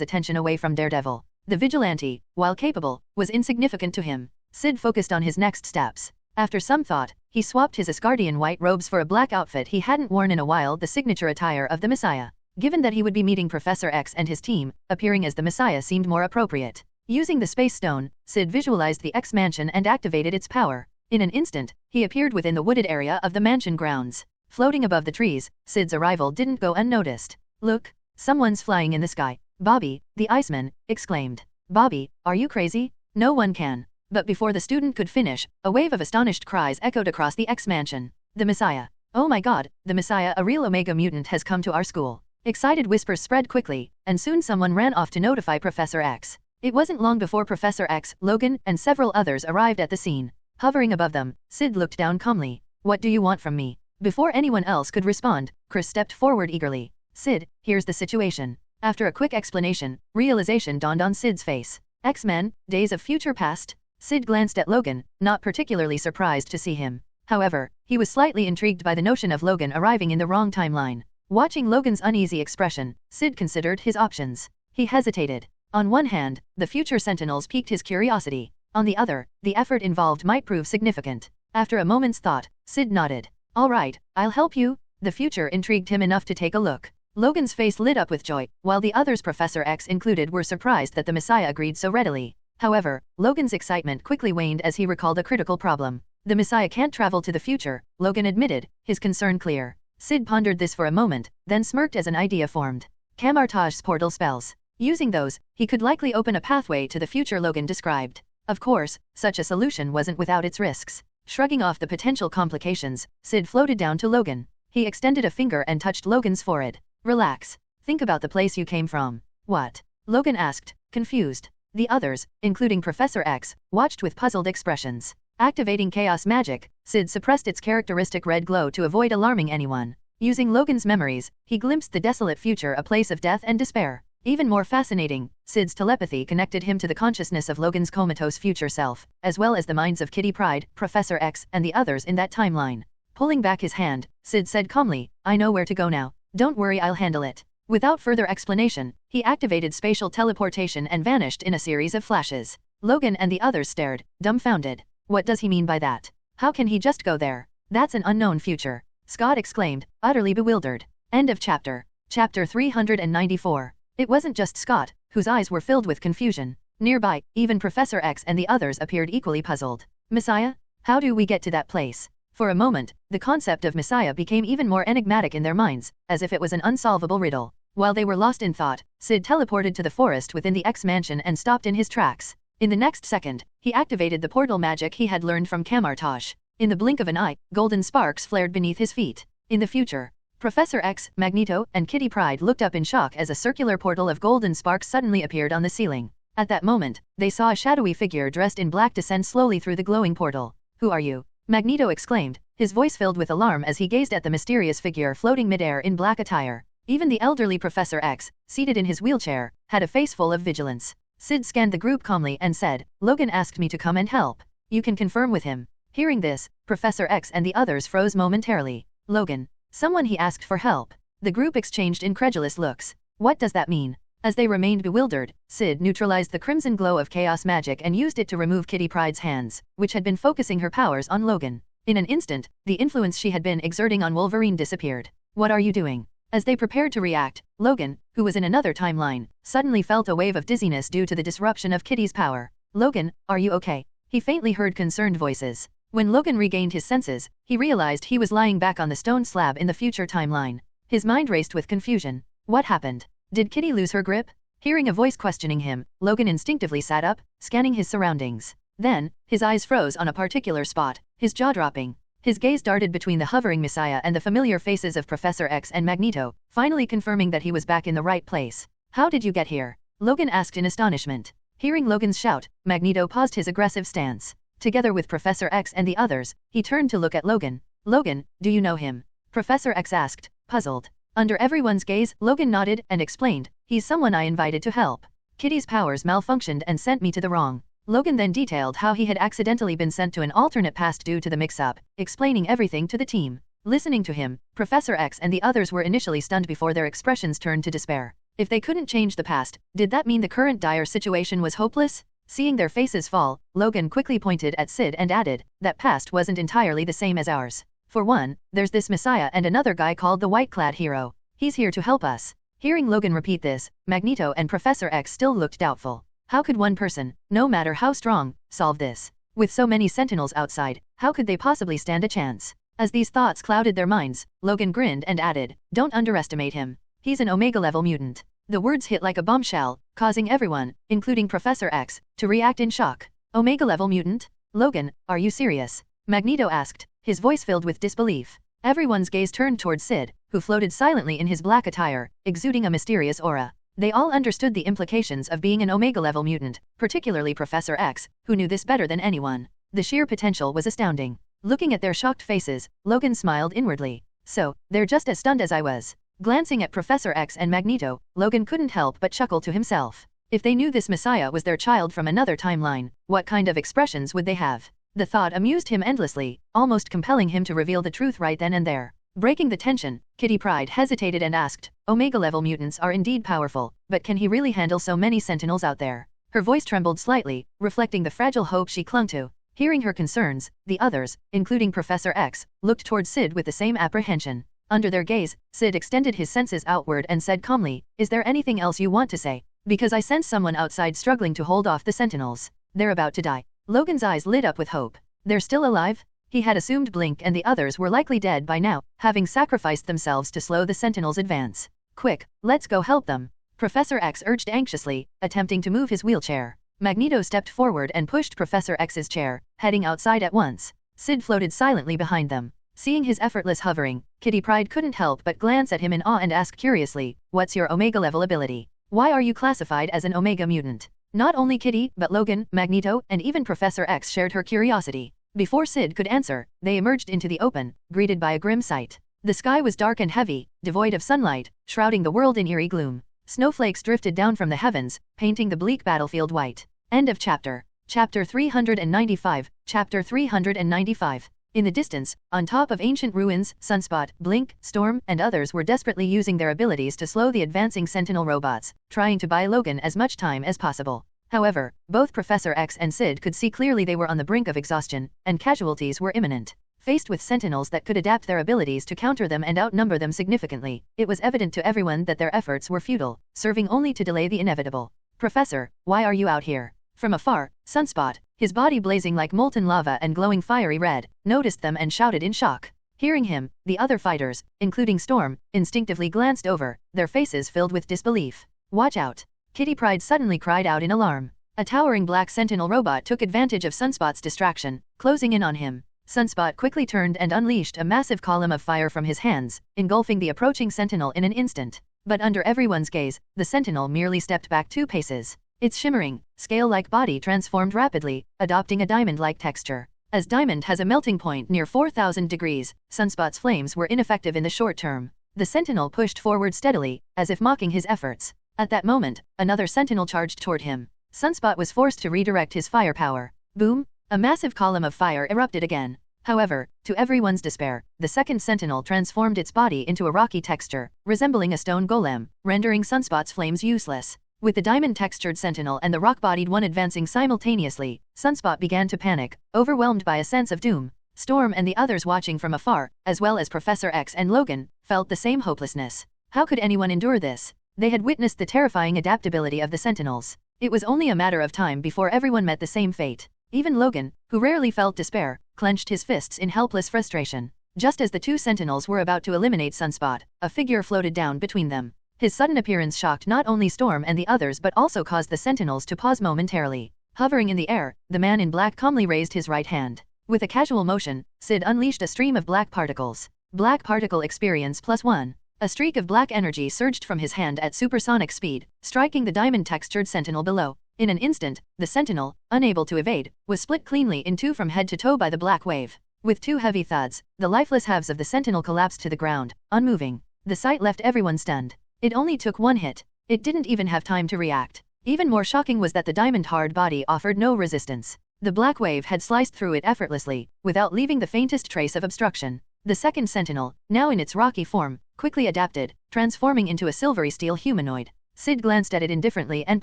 S1: attention away from Daredevil. The vigilante, while capable, was insignificant to him. Syd focused on his next steps. After some thought, he swapped his Asgardian white robes for a black outfit he hadn't worn in a while, the signature attire of the Messiah. Given that he would be meeting Professor X and his team, appearing as the Messiah seemed more appropriate. Using the Space Stone, Syd visualized the X Mansion and activated its power. In an instant, he appeared within the wooded area of the mansion grounds. Floating above the trees, Syd's arrival didn't go unnoticed. Look, someone's flying in the sky. Bobby, the Iceman, exclaimed. Bobby, are you crazy? No one can. But before the student could finish, a wave of astonished cries echoed across the X Mansion. The Messiah. Oh my god, the Messiah, a real Omega mutant, has come to our school. Excited whispers spread quickly, and soon someone ran off to notify Professor X. It wasn't long before Professor X, Logan, and several others arrived at the scene. Hovering above them, Syd looked down calmly. What do you want from me? Before anyone else could respond, Chris stepped forward eagerly. Syd, here's the situation. After a quick explanation, realization dawned on Syd's face. X-Men, Days of Future Past? Syd glanced at Logan, not particularly surprised to see him. However, he was slightly intrigued by the notion of Logan arriving in the wrong timeline. Watching Logan's uneasy expression, Syd considered his options. He hesitated. On one hand, the future Sentinels piqued his curiosity. On the other, the effort involved might prove significant. After a moment's thought, Syd nodded. All right, I'll help you. The future intrigued him enough to take a look. Logan's face lit up with joy, while the others, Professor X included, were surprised that the Messiah agreed so readily. However, Logan's excitement quickly waned as he recalled a critical problem. The Messiah can't travel to the future, Logan admitted, his concern clear. Syd pondered this for a moment, then smirked as an idea formed. Camartage's portal spells. Using those, he could likely open a pathway to the future Logan described. Of course, such a solution wasn't without its risks. Shrugging off the potential complications, Syd floated down to Logan. He extended a finger and touched Logan's forehead. Relax. Think about the place you came from. What? Logan asked, confused. The others, including Professor X, watched with puzzled expressions. Activating chaos magic, Syd suppressed its characteristic red glow to avoid alarming anyone. Using Logan's memories, he glimpsed the desolate future, a place of death and despair. Even more fascinating, Syd's telepathy connected him to the consciousness of Logan's comatose future self, as well as the minds of Kitty Pryde, Professor X, and the others in that timeline. Pulling back his hand, Syd said calmly, I know where to go now. Don't worry, I'll handle it. Without further explanation, he activated spatial teleportation and vanished in a series of flashes. Logan and the others stared, dumbfounded. What does he mean by that? How can he just go there? That's an unknown future. Scott exclaimed, utterly bewildered. End of chapter. Chapter 394. It wasn't just Scott, whose eyes were filled with confusion. Nearby, even Professor X and the others appeared equally puzzled. Messiah? How do we get to that place? For a moment, the concept of Messiah became even more enigmatic in their minds, as if it was an unsolvable riddle. While they were lost in thought, Syd teleported to the forest within the X Mansion and stopped in his tracks. In the next second, he activated the portal magic he had learned from Camartage. In the blink of an eye, golden sparks flared beneath his feet. In the future, Professor X, Magneto, and Kitty Pryde looked up in shock as a circular portal of golden sparks suddenly appeared on the ceiling. At that moment, they saw a shadowy figure dressed in black descend slowly through the glowing portal. Who are you? Magneto exclaimed, his voice filled with alarm as he gazed at the mysterious figure floating midair in black attire. Even the elderly Professor X, seated in his wheelchair, had a face full of vigilance. Syd scanned the group calmly and said, Logan asked me to come and help. You can confirm with him. Hearing this, Professor X and the others froze momentarily. Logan. Someone he asked for help. The group exchanged incredulous looks. What does that mean? As they remained bewildered, Syd neutralized the crimson glow of chaos magic and used it to remove Kitty Pryde's hands, which had been focusing her powers on Logan. In an instant, the influence she had been exerting on Wolverine disappeared. What are you doing? As they prepared to react, Logan, who was in another timeline, suddenly felt a wave of dizziness due to the disruption of Kitty's power. Logan, are you okay? He faintly heard concerned voices. When Logan regained his senses, he realized he was lying back on the stone slab in the future timeline. His mind raced with confusion. What happened? Did Kitty lose her grip? Hearing a voice questioning him, Logan instinctively sat up, scanning his surroundings. Then, his eyes froze on a particular spot, his jaw dropping. His gaze darted between the hovering Messiah and the familiar faces of Professor X and Magneto, finally confirming that he was back in the right place. How did you get here? Logan asked in astonishment. Hearing Logan's shout, Magneto paused his aggressive stance. Together with Professor X and the others, he turned to look at Logan. Logan, do you know him? Professor X asked, puzzled. Under everyone's gaze, Logan nodded and explained, he's someone I invited to help. Kitty's powers malfunctioned and sent me to the wrong. Logan then detailed how he had accidentally been sent to an alternate past due to the mix-up, explaining everything to the team. Listening to him, Professor X and the others were initially stunned before their expressions turned to despair. If they couldn't change the past, did that mean the current dire situation was hopeless? Seeing their faces fall, Logan quickly pointed at Syd and added, that past wasn't entirely the same as ours. For one, there's this Messiah and another guy called the white-clad hero. He's here to help us. Hearing Logan repeat this, Magneto and Professor X still looked doubtful. How could one person, no matter how strong, solve this? With so many sentinels outside, how could they possibly stand a chance? As these thoughts clouded their minds, Logan grinned and added, don't underestimate him. He's an Omega-level mutant. The words hit like a bombshell, causing everyone, including Professor X, to react in shock. Omega-level mutant? Logan, are you serious? Magneto asked, his voice filled with disbelief. Everyone's gaze turned towards Syd, who floated silently in his black attire, exuding a mysterious aura. They all understood the implications of being an Omega-level mutant, particularly Professor X, who knew this better than anyone. The sheer potential was astounding. Looking at their shocked faces, Logan smiled inwardly. So, they're just as stunned as I was. Glancing at Professor X and Magneto, Logan couldn't help but chuckle to himself. If they knew this Messiah was their child from another timeline, what kind of expressions would they have? The thought amused him endlessly, almost compelling him to reveal the truth right then and there. Breaking the tension, Kitty Pryde hesitated and asked, Omega-level mutants are indeed powerful, but can he really handle so many sentinels out there? Her voice trembled slightly, reflecting the fragile hope she clung to. Hearing her concerns, the others, including Professor X, looked towards Syd with the same apprehension. Under their gaze, Syd extended his senses outward and said calmly, is there anything else you want to say? Because I sense someone outside struggling to hold off the sentinels. They're about to die. Logan's eyes lit up with hope. They're still alive? He had assumed Blink and the others were likely dead by now, having sacrificed themselves to slow the Sentinels' advance. Quick, let's go help them. Professor X urged anxiously, attempting to move his wheelchair. Magneto stepped forward and pushed Professor X's chair, heading outside at once. Syd floated silently behind them. Seeing his effortless hovering, Kitty Pryde couldn't help but glance at him in awe and ask curiously, what's your Omega-level ability? Why are you classified as an Omega mutant? Not only Kitty, but Logan, Magneto, and even Professor X shared her curiosity. Before Syd could answer, they emerged into the open, greeted by a grim sight. The sky was dark and heavy, devoid of sunlight, shrouding the world in eerie gloom. Snowflakes drifted down from the heavens, painting the bleak battlefield white. End of chapter. Chapter 395, Chapter 395. In the distance, on top of ancient ruins, Sunspot, Blink, Storm, and others were desperately using their abilities to slow the advancing Sentinel robots, trying to buy Logan as much time as possible. However, both Professor X and Syd could see clearly they were on the brink of exhaustion, and casualties were imminent. Faced with Sentinels that could adapt their abilities to counter them and outnumber them significantly, it was evident to everyone that their efforts were futile, serving only to delay the inevitable. Professor, why are you out here? From afar, Sunspot, his body blazing like molten lava and glowing fiery red, noticed them and shouted in shock. Hearing him, the other fighters, including Storm, instinctively glanced over, their faces filled with disbelief. Watch out! Kitty Pryde suddenly cried out in alarm. A towering black sentinel robot took advantage of Sunspot's distraction, closing in on him. Sunspot quickly turned and unleashed a massive column of fire from his hands, engulfing the approaching sentinel in an instant. But under everyone's gaze, the sentinel merely stepped back 2 paces. Its shimmering, scale-like body transformed rapidly, adopting a diamond-like texture. As diamond has a melting point near 4,000 degrees, Sunspot's flames were ineffective in the short term. The sentinel pushed forward steadily, as if mocking his efforts. At that moment, another sentinel charged toward him. Sunspot was forced to redirect his firepower. Boom! A massive column of fire erupted again. However, to everyone's despair, the second sentinel transformed its body into a rocky texture, resembling a stone golem, rendering Sunspot's flames useless. With the diamond-textured sentinel and the rock-bodied one advancing simultaneously, Sunspot began to panic, overwhelmed by a sense of doom. Storm and the others watching from afar, as well as Professor X and Logan, felt the same hopelessness. How could anyone endure this? They had witnessed the terrifying adaptability of the sentinels. It was only a matter of time before everyone met the same fate. Even Logan, who rarely felt despair, clenched his fists in helpless frustration. Just as the two sentinels were about to eliminate Sunspot, a figure floated down between them. His sudden appearance shocked not only Storm and the others but also caused the sentinels to pause momentarily. Hovering in the air, the man in black calmly raised his right hand. With a casual motion, Syd unleashed a stream of black particles. Black particle experience +1. A streak of black energy surged from his hand at supersonic speed, striking the diamond-textured sentinel below. In an instant, the sentinel, unable to evade, was split cleanly in two from head to toe by the black wave. With two heavy thuds, the lifeless halves of the sentinel collapsed to the ground, unmoving. The sight left everyone stunned. It only took one hit. It didn't even have time to react. Even more shocking was that the diamond-hard body offered no resistance. The black wave had sliced through it effortlessly, without leaving the faintest trace of obstruction. The second sentinel, now in its rocky form, quickly adapted, transforming into a silvery steel humanoid. Syd glanced at it indifferently and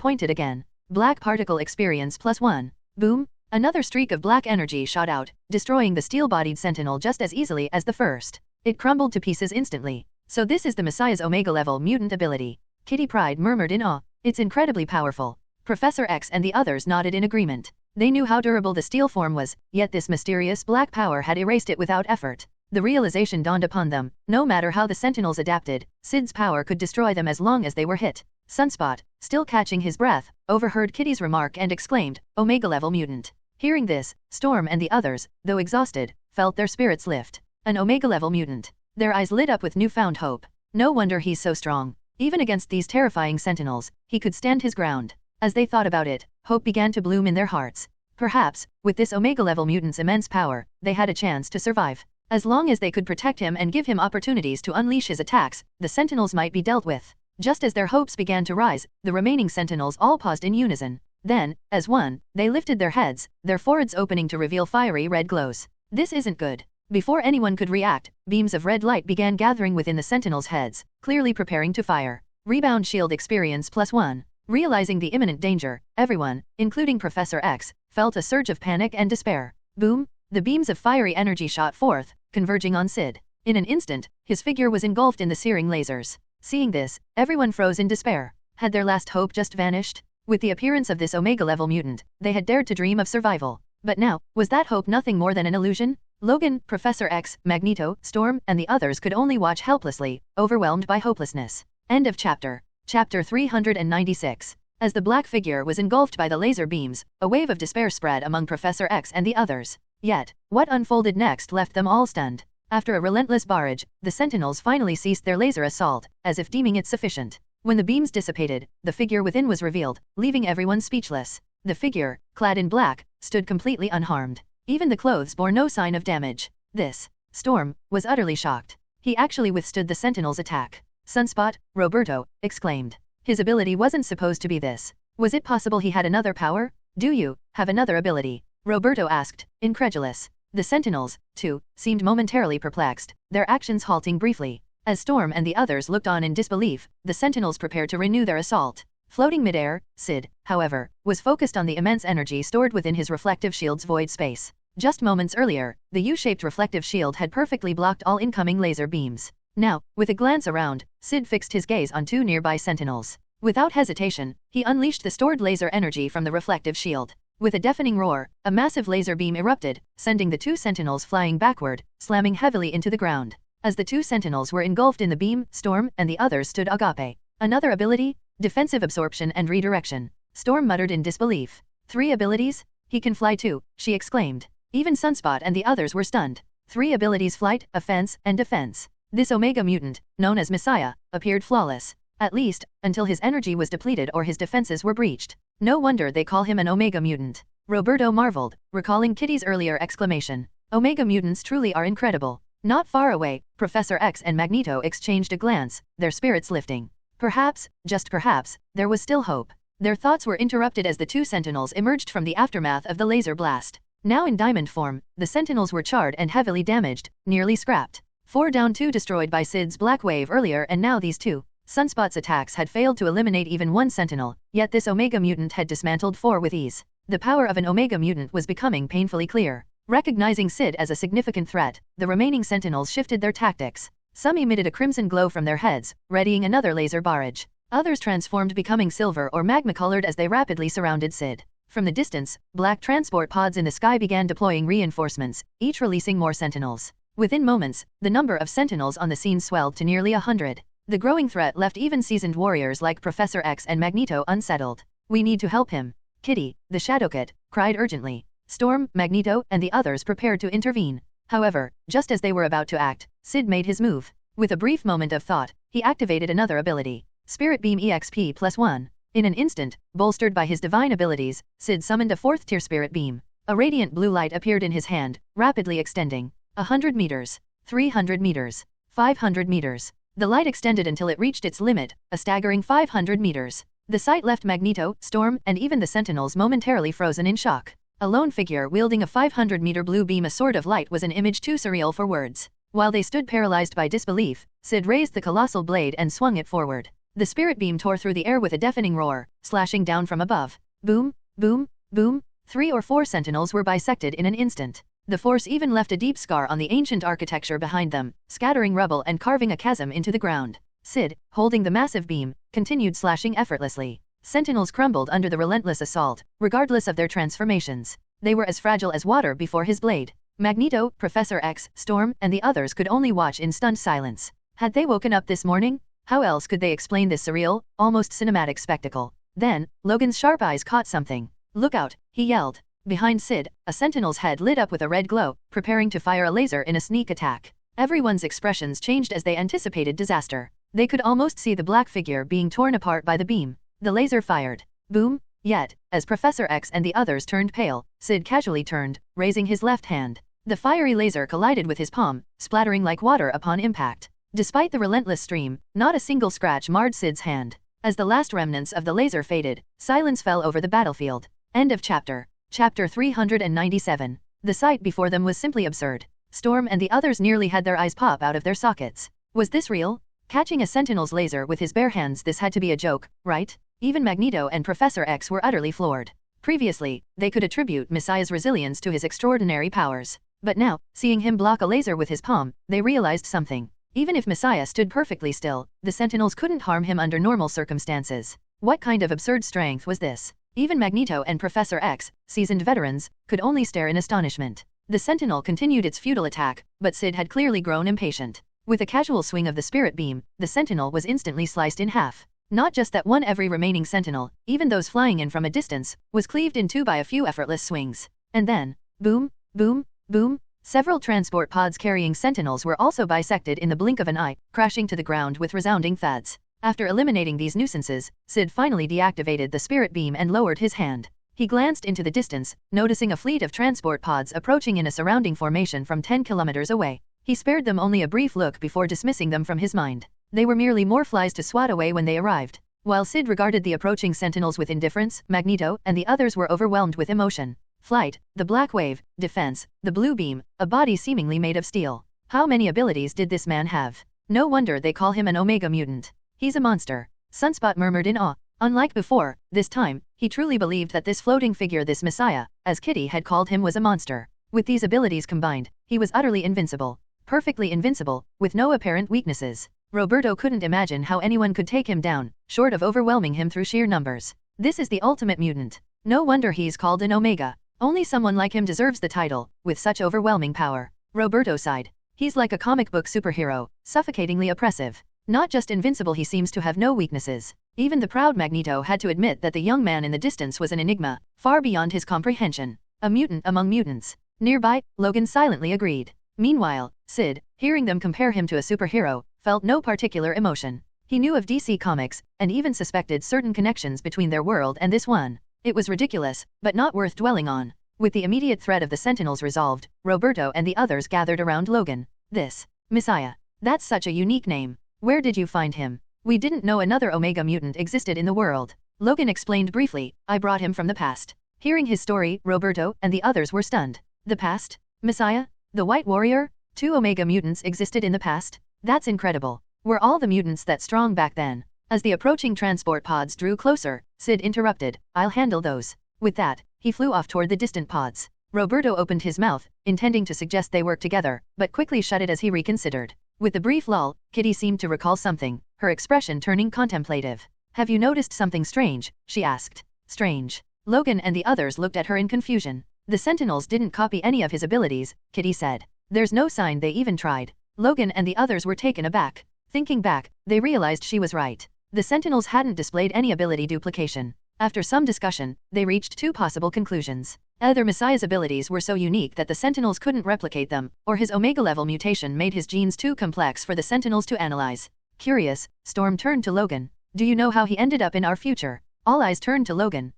S1: pointed again. Black particle experience +1. Boom! Another streak of black energy shot out, destroying the steel-bodied sentinel just as easily as the first. It crumbled to pieces instantly. So this is the Messiah's Omega-level mutant ability. Kitty Pryde murmured in awe. It's incredibly powerful. Professor X and the others nodded in agreement. They knew how durable the steel form was, yet this mysterious black power had erased it without effort. The realization dawned upon them. No matter how the sentinels adapted, Syd's power could destroy them as long as they were hit. Sunspot, still catching his breath, overheard Kitty's remark and exclaimed, Omega-level mutant. Hearing this, Storm and the others, though exhausted, felt their spirits lift. An Omega-level mutant. Their eyes lit up with newfound hope. No wonder he's so strong. Even against these terrifying sentinels, he could stand his ground. As they thought about it, hope began to bloom in their hearts. Perhaps, with this Omega-level mutant's immense power, they had a chance to survive. As long as they could protect him and give him opportunities to unleash his attacks, the sentinels might be dealt with. Just as their hopes began to rise, the remaining sentinels all paused in unison. Then, as one, they lifted their heads, their foreheads opening to reveal fiery red glows. This isn't good. Before anyone could react, beams of red light began gathering within the sentinels' heads, clearly preparing to fire. Rebound shield experience +1. Realizing the imminent danger, everyone, including Professor X, felt a surge of panic and despair. Boom! The beams of fiery energy shot forth, converging on Syd. In an instant, his figure was engulfed in the searing lasers. Seeing this, everyone froze in despair. Had their last hope just vanished? With the appearance of this Omega-level mutant, they had dared to dream of survival. But now, was that hope nothing more than an illusion? Logan, Professor X, Magneto, Storm, and the others could only watch helplessly, overwhelmed by hopelessness. End of chapter. Chapter 396. As the black figure was engulfed by the laser beams, a wave of despair spread among Professor X and the others. Yet, what unfolded next left them all stunned. After a relentless barrage, the sentinels finally ceased their laser assault, as if deeming it sufficient. When the beams dissipated, the figure within was revealed, leaving everyone speechless. The figure, clad in black, stood completely unharmed. Even the clothes bore no sign of damage. This, Storm, was utterly shocked. He actually withstood the sentinel's attack. Sunspot, Roberto, exclaimed. His ability wasn't supposed to be this. Was it possible he had another power? Do you have another ability? Roberto asked, incredulous. The sentinels, too, seemed momentarily perplexed, their actions halting briefly. As Storm and the others looked on in disbelief, the sentinels prepared to renew their assault. Floating midair, Syd, however, was focused on the immense energy stored within his reflective shield's void space. Just moments earlier, the U-shaped reflective shield had perfectly blocked all incoming laser beams. Now, with a glance around, Syd fixed his gaze on two nearby sentinels. Without hesitation, he unleashed the stored laser energy from the reflective shield. With a deafening roar, a massive laser beam erupted, sending the two sentinels flying backward, slamming heavily into the ground. As the two sentinels were engulfed in the beam, Storm and the others stood agape. Another ability? Defensive absorption and redirection. Storm muttered in disbelief. 3 abilities? He can fly too, she exclaimed. Even Sunspot and the others were stunned. 3 abilities: flight, offense, and defense. This Omega mutant, known as Messiah, appeared flawless. At least, until his energy was depleted or his defenses were breached. No wonder they call him an Omega mutant. Roberto marveled, recalling Kitty's earlier exclamation. Omega mutants truly are incredible. Not far away, Professor X and Magneto exchanged a glance, their spirits lifting. Perhaps, just perhaps, there was still hope. Their thoughts were interrupted as the two sentinels emerged from the aftermath of the laser blast. Now in diamond form, the sentinels were charred and heavily damaged, nearly scrapped. 4 down, 2 destroyed by Syd's black wave earlier, and now these 2. Sunspot's attacks had failed to eliminate even 1 sentinel, yet this Omega Mutant had dismantled 4 with ease. The power of an Omega Mutant was becoming painfully clear. Recognizing Syd as a significant threat, the remaining sentinels shifted their tactics. Some emitted a crimson glow from their heads, readying another laser barrage. Others transformed, becoming silver or magma-colored as they rapidly surrounded Syd. From the distance, black transport pods in the sky began deploying reinforcements, each releasing more sentinels. Within moments, the number of sentinels on the scene swelled to nearly 100. The growing threat left even seasoned warriors like Professor X and Magneto unsettled. "We need to help him." Kitty, the Shadowcat, cried urgently. Storm, Magneto, and the others prepared to intervene. However, just as they were about to act, Syd made his move. With a brief moment of thought, he activated another ability. Spirit Beam EXP +1. In an instant, bolstered by his divine abilities, Syd summoned a 4th-tier Spirit Beam. A radiant blue light appeared in his hand, rapidly extending. 100 meters. 300 meters. 500 meters. The light extended until it reached its limit, a staggering 500 meters. The sight left Magneto, Storm, and even the Sentinels momentarily frozen in shock. A lone figure wielding a 500-meter blue beam, a sword of light, was an image too surreal for words. While they stood paralyzed by disbelief, Syd raised the colossal blade and swung it forward. The spirit beam tore through the air with a deafening roar, slashing down from above. Boom, boom, boom. 3 or 4 sentinels were bisected in an instant. The force even left a deep scar on the ancient architecture behind them, scattering rubble and carving a chasm into the ground. Syd, holding the massive beam, continued slashing effortlessly. Sentinels crumbled under the relentless assault, regardless of their transformations. They were as fragile as water before his blade. Magneto, Professor X, Storm, and the others could only watch in stunned silence. Had they woken up this morning? How else could they explain this surreal, almost cinematic spectacle? Then, Logan's sharp eyes caught something. "Look out," he yelled. Behind Syd, a sentinel's head lit up with a red glow, preparing to fire a laser in a sneak attack. Everyone's expressions changed as they anticipated disaster. They could almost see the black figure being torn apart by the beam. The laser fired. Boom! Yet, as Professor X and the others turned pale, Syd casually turned, raising his left hand. The fiery laser collided with his palm, splattering like water upon impact. Despite the relentless stream, not a single scratch marred Syd's hand. As the last remnants of the laser faded, silence fell over the battlefield. End of chapter. Chapter 397. The sight before them was simply absurd. Storm and the others nearly had their eyes pop out of their sockets. Was this real? Catching a sentinel's laser with his bare hands, this had to be a joke, right? Even Magneto and Professor X were utterly floored. Previously, they could attribute Messiah's resilience to his extraordinary powers. But now, seeing him block a laser with his palm, they realized something. Even if Messiah stood perfectly still, the sentinels couldn't harm him under normal circumstances. What kind of absurd strength was this? Even Magneto and Professor X, seasoned veterans, could only stare in astonishment. The sentinel continued its futile attack, but Syd had clearly grown impatient. With a casual swing of the spirit beam, the sentinel was instantly sliced in half. Not just that one, every remaining sentinel, even those flying in from a distance, was cleaved in two by a few effortless swings. And then, boom, boom, boom, several transport pods carrying sentinels were also bisected in the blink of an eye, crashing to the ground with resounding thuds. After eliminating these nuisances, Syd finally deactivated the spirit beam and lowered his hand. He glanced into the distance, noticing a fleet of transport pods approaching in a surrounding formation from 10 kilometers away. He spared them only a brief look before dismissing them from his mind. They were merely more flies to swat away when they arrived. While Syd regarded the approaching sentinels with indifference, Magneto and the others were overwhelmed with emotion. Flight, the black wave, defense, the blue beam, a body seemingly made of steel. How many abilities did this man have? No wonder they call him an Omega Mutant. He's a monster. Sunspot murmured in awe. Unlike before, this time, he truly believed that this floating figure, this Messiah, as Kitty had called him, was a monster. With these abilities combined, he was utterly invincible. Perfectly invincible, with no apparent weaknesses. Roberto couldn't imagine how anyone could take him down, short of overwhelming him through sheer numbers. This is the ultimate mutant. No wonder he's called an Omega. Only someone like him deserves the title, with such overwhelming power. Roberto sighed. He's like a comic book superhero, suffocatingly oppressive. Not just invincible, he seems to have no weaknesses. Even the proud Magneto had to admit that the young man in the distance was an enigma, far beyond his comprehension. A mutant among mutants. Nearby, Logan silently agreed. Meanwhile, Syd, hearing them compare him to a superhero, felt no particular emotion. He knew of DC Comics, and even suspected certain connections between their world and this one. It was ridiculous, but not worth dwelling on. With the immediate threat of the Sentinels resolved, Roberto and the others gathered around Logan. This Messiah. That's such a unique name. Where did you find him? We didn't know another Omega Mutant existed in the world. Logan explained briefly. I brought him from the past. Hearing his story, Roberto and the others were stunned. The past? Messiah? The White Warrior? 2 Omega mutants existed in the past? That's incredible. Were all the mutants that strong back then? As the approaching transport pods drew closer, Syd interrupted. I'll handle those. With that, he flew off toward the distant pods. Roberto opened his mouth, intending to suggest they work together, but quickly shut it as he reconsidered. With the brief lull, Kitty seemed to recall something, her expression turning contemplative. Have you noticed something strange? She asked. Strange. Logan and the others looked at her in confusion. The Sentinels didn't copy any of his abilities, Kitty said. There's no sign they even tried. Logan and the others were taken aback. Thinking back, they realized she was right. The Sentinels hadn't displayed any ability duplication. After some discussion, they reached 2 possible conclusions. Either Messiah's abilities were so unique that the Sentinels couldn't replicate them, or his Omega-level mutation made his genes too complex for the Sentinels to analyze. Curious, Storm turned to Logan. Do you know how he ended up in our future? All eyes turned to Logan.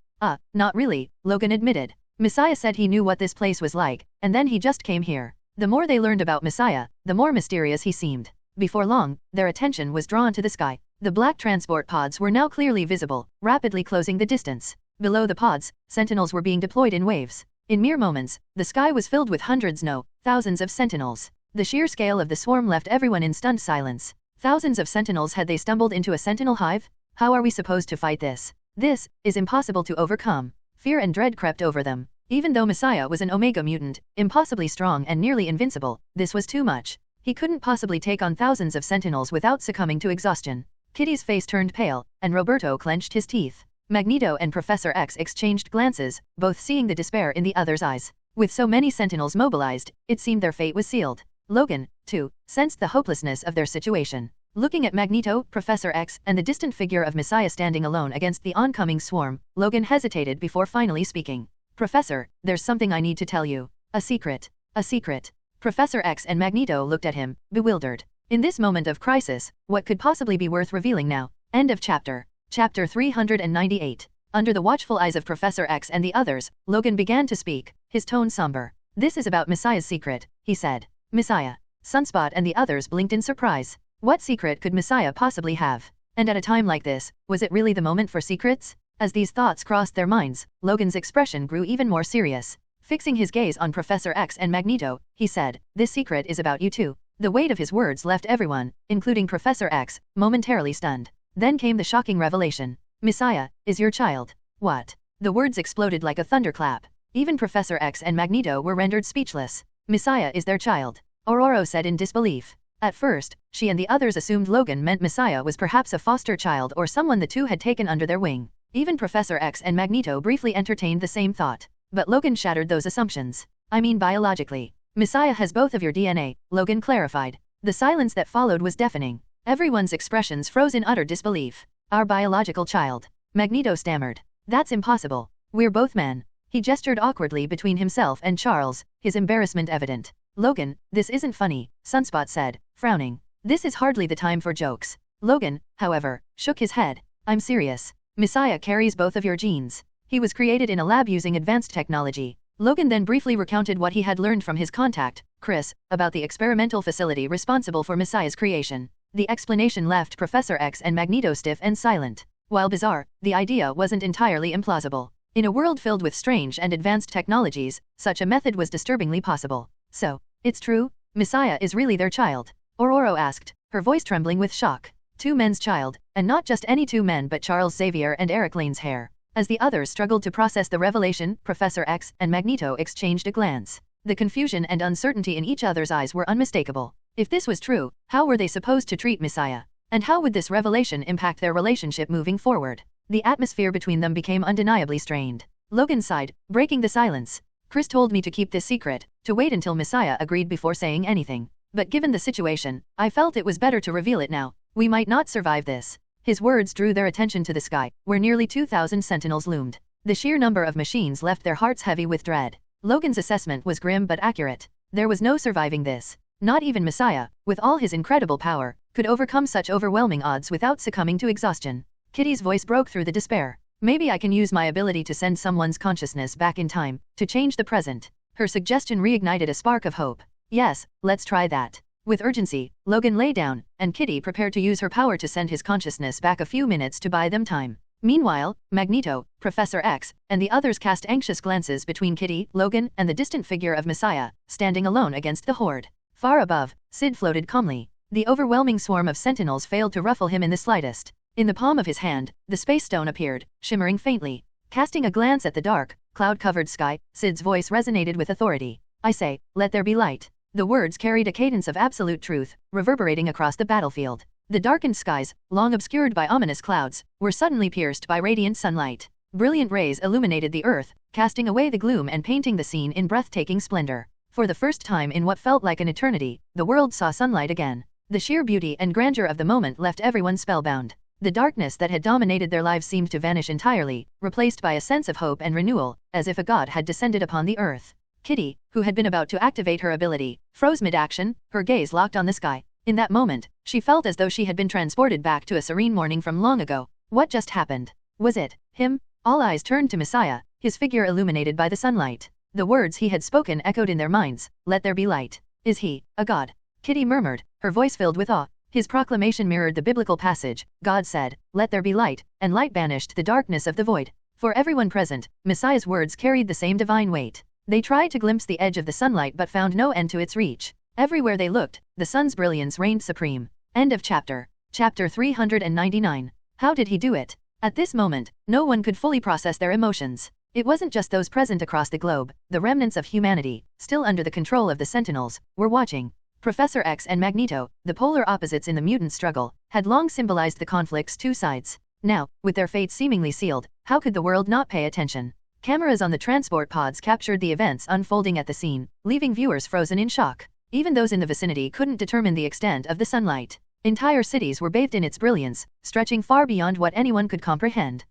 S1: Not really, Logan admitted. Messiah said he knew what this place was like, and then he just came here. The more they learned about Messiah, the more mysterious he seemed. Before long, their attention was drawn to the sky. The black transport pods were now clearly visible, rapidly closing the distance. Below the pods, sentinels were being deployed in waves. In mere moments, the sky was filled with hundreds, no, thousands of sentinels. The sheer scale of the swarm left everyone in stunned silence. Thousands of sentinels. Had they stumbled into a sentinel hive? How are we supposed to fight this? This is impossible to overcome. Fear and dread crept over them. Even though Messiah was an Omega mutant, impossibly strong and nearly invincible, this was too much. He couldn't possibly take on thousands of sentinels without succumbing to exhaustion. Kitty's face turned pale, and Roberto clenched his teeth. Magneto and Professor X exchanged glances, both seeing the despair in the other's eyes. With so many sentinels mobilized, it seemed their fate was sealed. Logan, too, sensed the hopelessness of their situation. Looking at Magneto, Professor X, and the distant figure of Messiah standing alone against the oncoming swarm, Logan hesitated before finally speaking. Professor, there's something I need to tell you. A secret. A secret. Professor X and Magneto looked at him, bewildered. In this moment of crisis, what could possibly be worth revealing now? End of chapter. Chapter 398. Under the watchful eyes of Professor X and the others, Logan began to speak, his tone somber. This is about Messiah's secret, he said. Messiah. Sunspot and the others blinked in surprise. What secret could Messiah possibly have? And at a time like this, was it really the moment for secrets? As these thoughts crossed their minds, Logan's expression grew even more serious. Fixing his gaze on Professor X and Magneto, he said, this secret is about you too. The weight of his words left everyone, including Professor X, momentarily stunned. Then came the shocking revelation. Messiah is your child. What? The words exploded like a thunderclap. Even Professor X and Magneto were rendered speechless. Messiah is their child. Aurora said in disbelief. At first, she and the others assumed Logan meant Messiah was perhaps a foster child or someone the two had taken under their wing. Even Professor X and Magneto briefly entertained the same thought. But Logan shattered those assumptions. I mean biologically. Messiah has both of your DNA, Logan clarified. The silence that followed was deafening. Everyone's expressions froze in utter disbelief. Our biological child. Magneto stammered. That's impossible. We're both men. He gestured awkwardly between himself and Charles, his embarrassment evident. Logan, this isn't funny, Sunspot said, frowning. This is hardly the time for jokes. Logan, however, shook his head. I'm serious. Messiah carries both of your genes. He was created in a lab using advanced technology. Logan then briefly recounted what he had learned from his contact, Chris, about the experimental facility responsible for Messiah's creation. The explanation left Professor X and Magneto stiff and silent. While bizarre, the idea wasn't entirely implausible. In a world filled with strange and advanced technologies, such a method was disturbingly possible. So, it's true? Messiah is really their child? Aurora asked, her voice trembling with shock. 2 men's child, and not just any 2 men but Charles Xavier and Eric Lane's heir. As the others struggled to process the revelation, Professor X and Magneto exchanged a glance. The confusion and uncertainty in each other's eyes were unmistakable. If this was true, how were they supposed to treat Messiah? And how would this revelation impact their relationship moving forward? The atmosphere between them became undeniably strained. Logan sighed, breaking the silence. Chris told me to keep this secret, to wait until Messiah agreed before saying anything. But given the situation, I felt it was better to reveal it now. We might not survive this. His words drew their attention to the sky, where nearly 2,000 sentinels loomed. The sheer number of machines left their hearts heavy with dread. Logan's assessment was grim but accurate. There was no surviving this. Not even Messiah, with all his incredible power, could overcome such overwhelming odds without succumbing to exhaustion. Kitty's voice broke through the despair. Maybe I can use my ability to send someone's consciousness back in time, to change the present. Her suggestion reignited a spark of hope. Yes, let's try that. With urgency, Logan lay down, and Kitty prepared to use her power to send his consciousness back a few minutes to buy them time. Meanwhile, Magneto, Professor X, and the others cast anxious glances between Kitty, Logan, and the distant figure of Messiah, standing alone against the horde. Far above, Syd floated calmly. The overwhelming swarm of sentinels failed to ruffle him in the slightest. In the palm of his hand, the space stone appeared, shimmering faintly. Casting a glance at the dark, cloud-covered sky, Syd's voice resonated with authority. I say, let there be light. The words carried a cadence of absolute truth, reverberating across the battlefield. The darkened skies, long obscured by ominous clouds, were suddenly pierced by radiant sunlight. Brilliant rays illuminated the earth, casting away the gloom and painting the scene in breathtaking splendor. For the first time in what felt like an eternity, the world saw sunlight again. The sheer beauty and grandeur of the moment left everyone spellbound. The darkness that had dominated their lives seemed to vanish entirely, replaced by a sense of hope and renewal, as if a god had descended upon the earth. Kitty, who had been about to activate her ability, froze mid-action, her gaze locked on the sky. In that moment, she felt as though she had been transported back to a serene morning from long ago. What just happened? Was it him? All eyes turned to Messiah, his figure illuminated by the sunlight. The words he had spoken echoed in their minds, let there be light. Is he a god? Kitty murmured, her voice filled with awe. His proclamation mirrored the biblical passage, God said, let there be light, and light banished the darkness of the void. For everyone present, Messiah's words carried the same divine weight. They tried to glimpse the edge of the sunlight but found no end to its reach. Everywhere they looked, the sun's brilliance reigned supreme. End of chapter. Chapter 399. How did he do it? At this moment, no one could fully process their emotions. It wasn't just those present across the globe, the remnants of humanity, still under the control of the Sentinels, were watching. Professor X and Magneto, the polar opposites in the mutant struggle, had long symbolized the conflict's two sides. Now, with their fates seemingly sealed, how could the world not pay attention? Cameras on the transport pods captured the events unfolding at the scene, leaving viewers frozen in shock. Even those in the vicinity couldn't determine the extent of the sunlight. Entire cities were bathed in its brilliance, stretching far beyond what anyone could comprehend.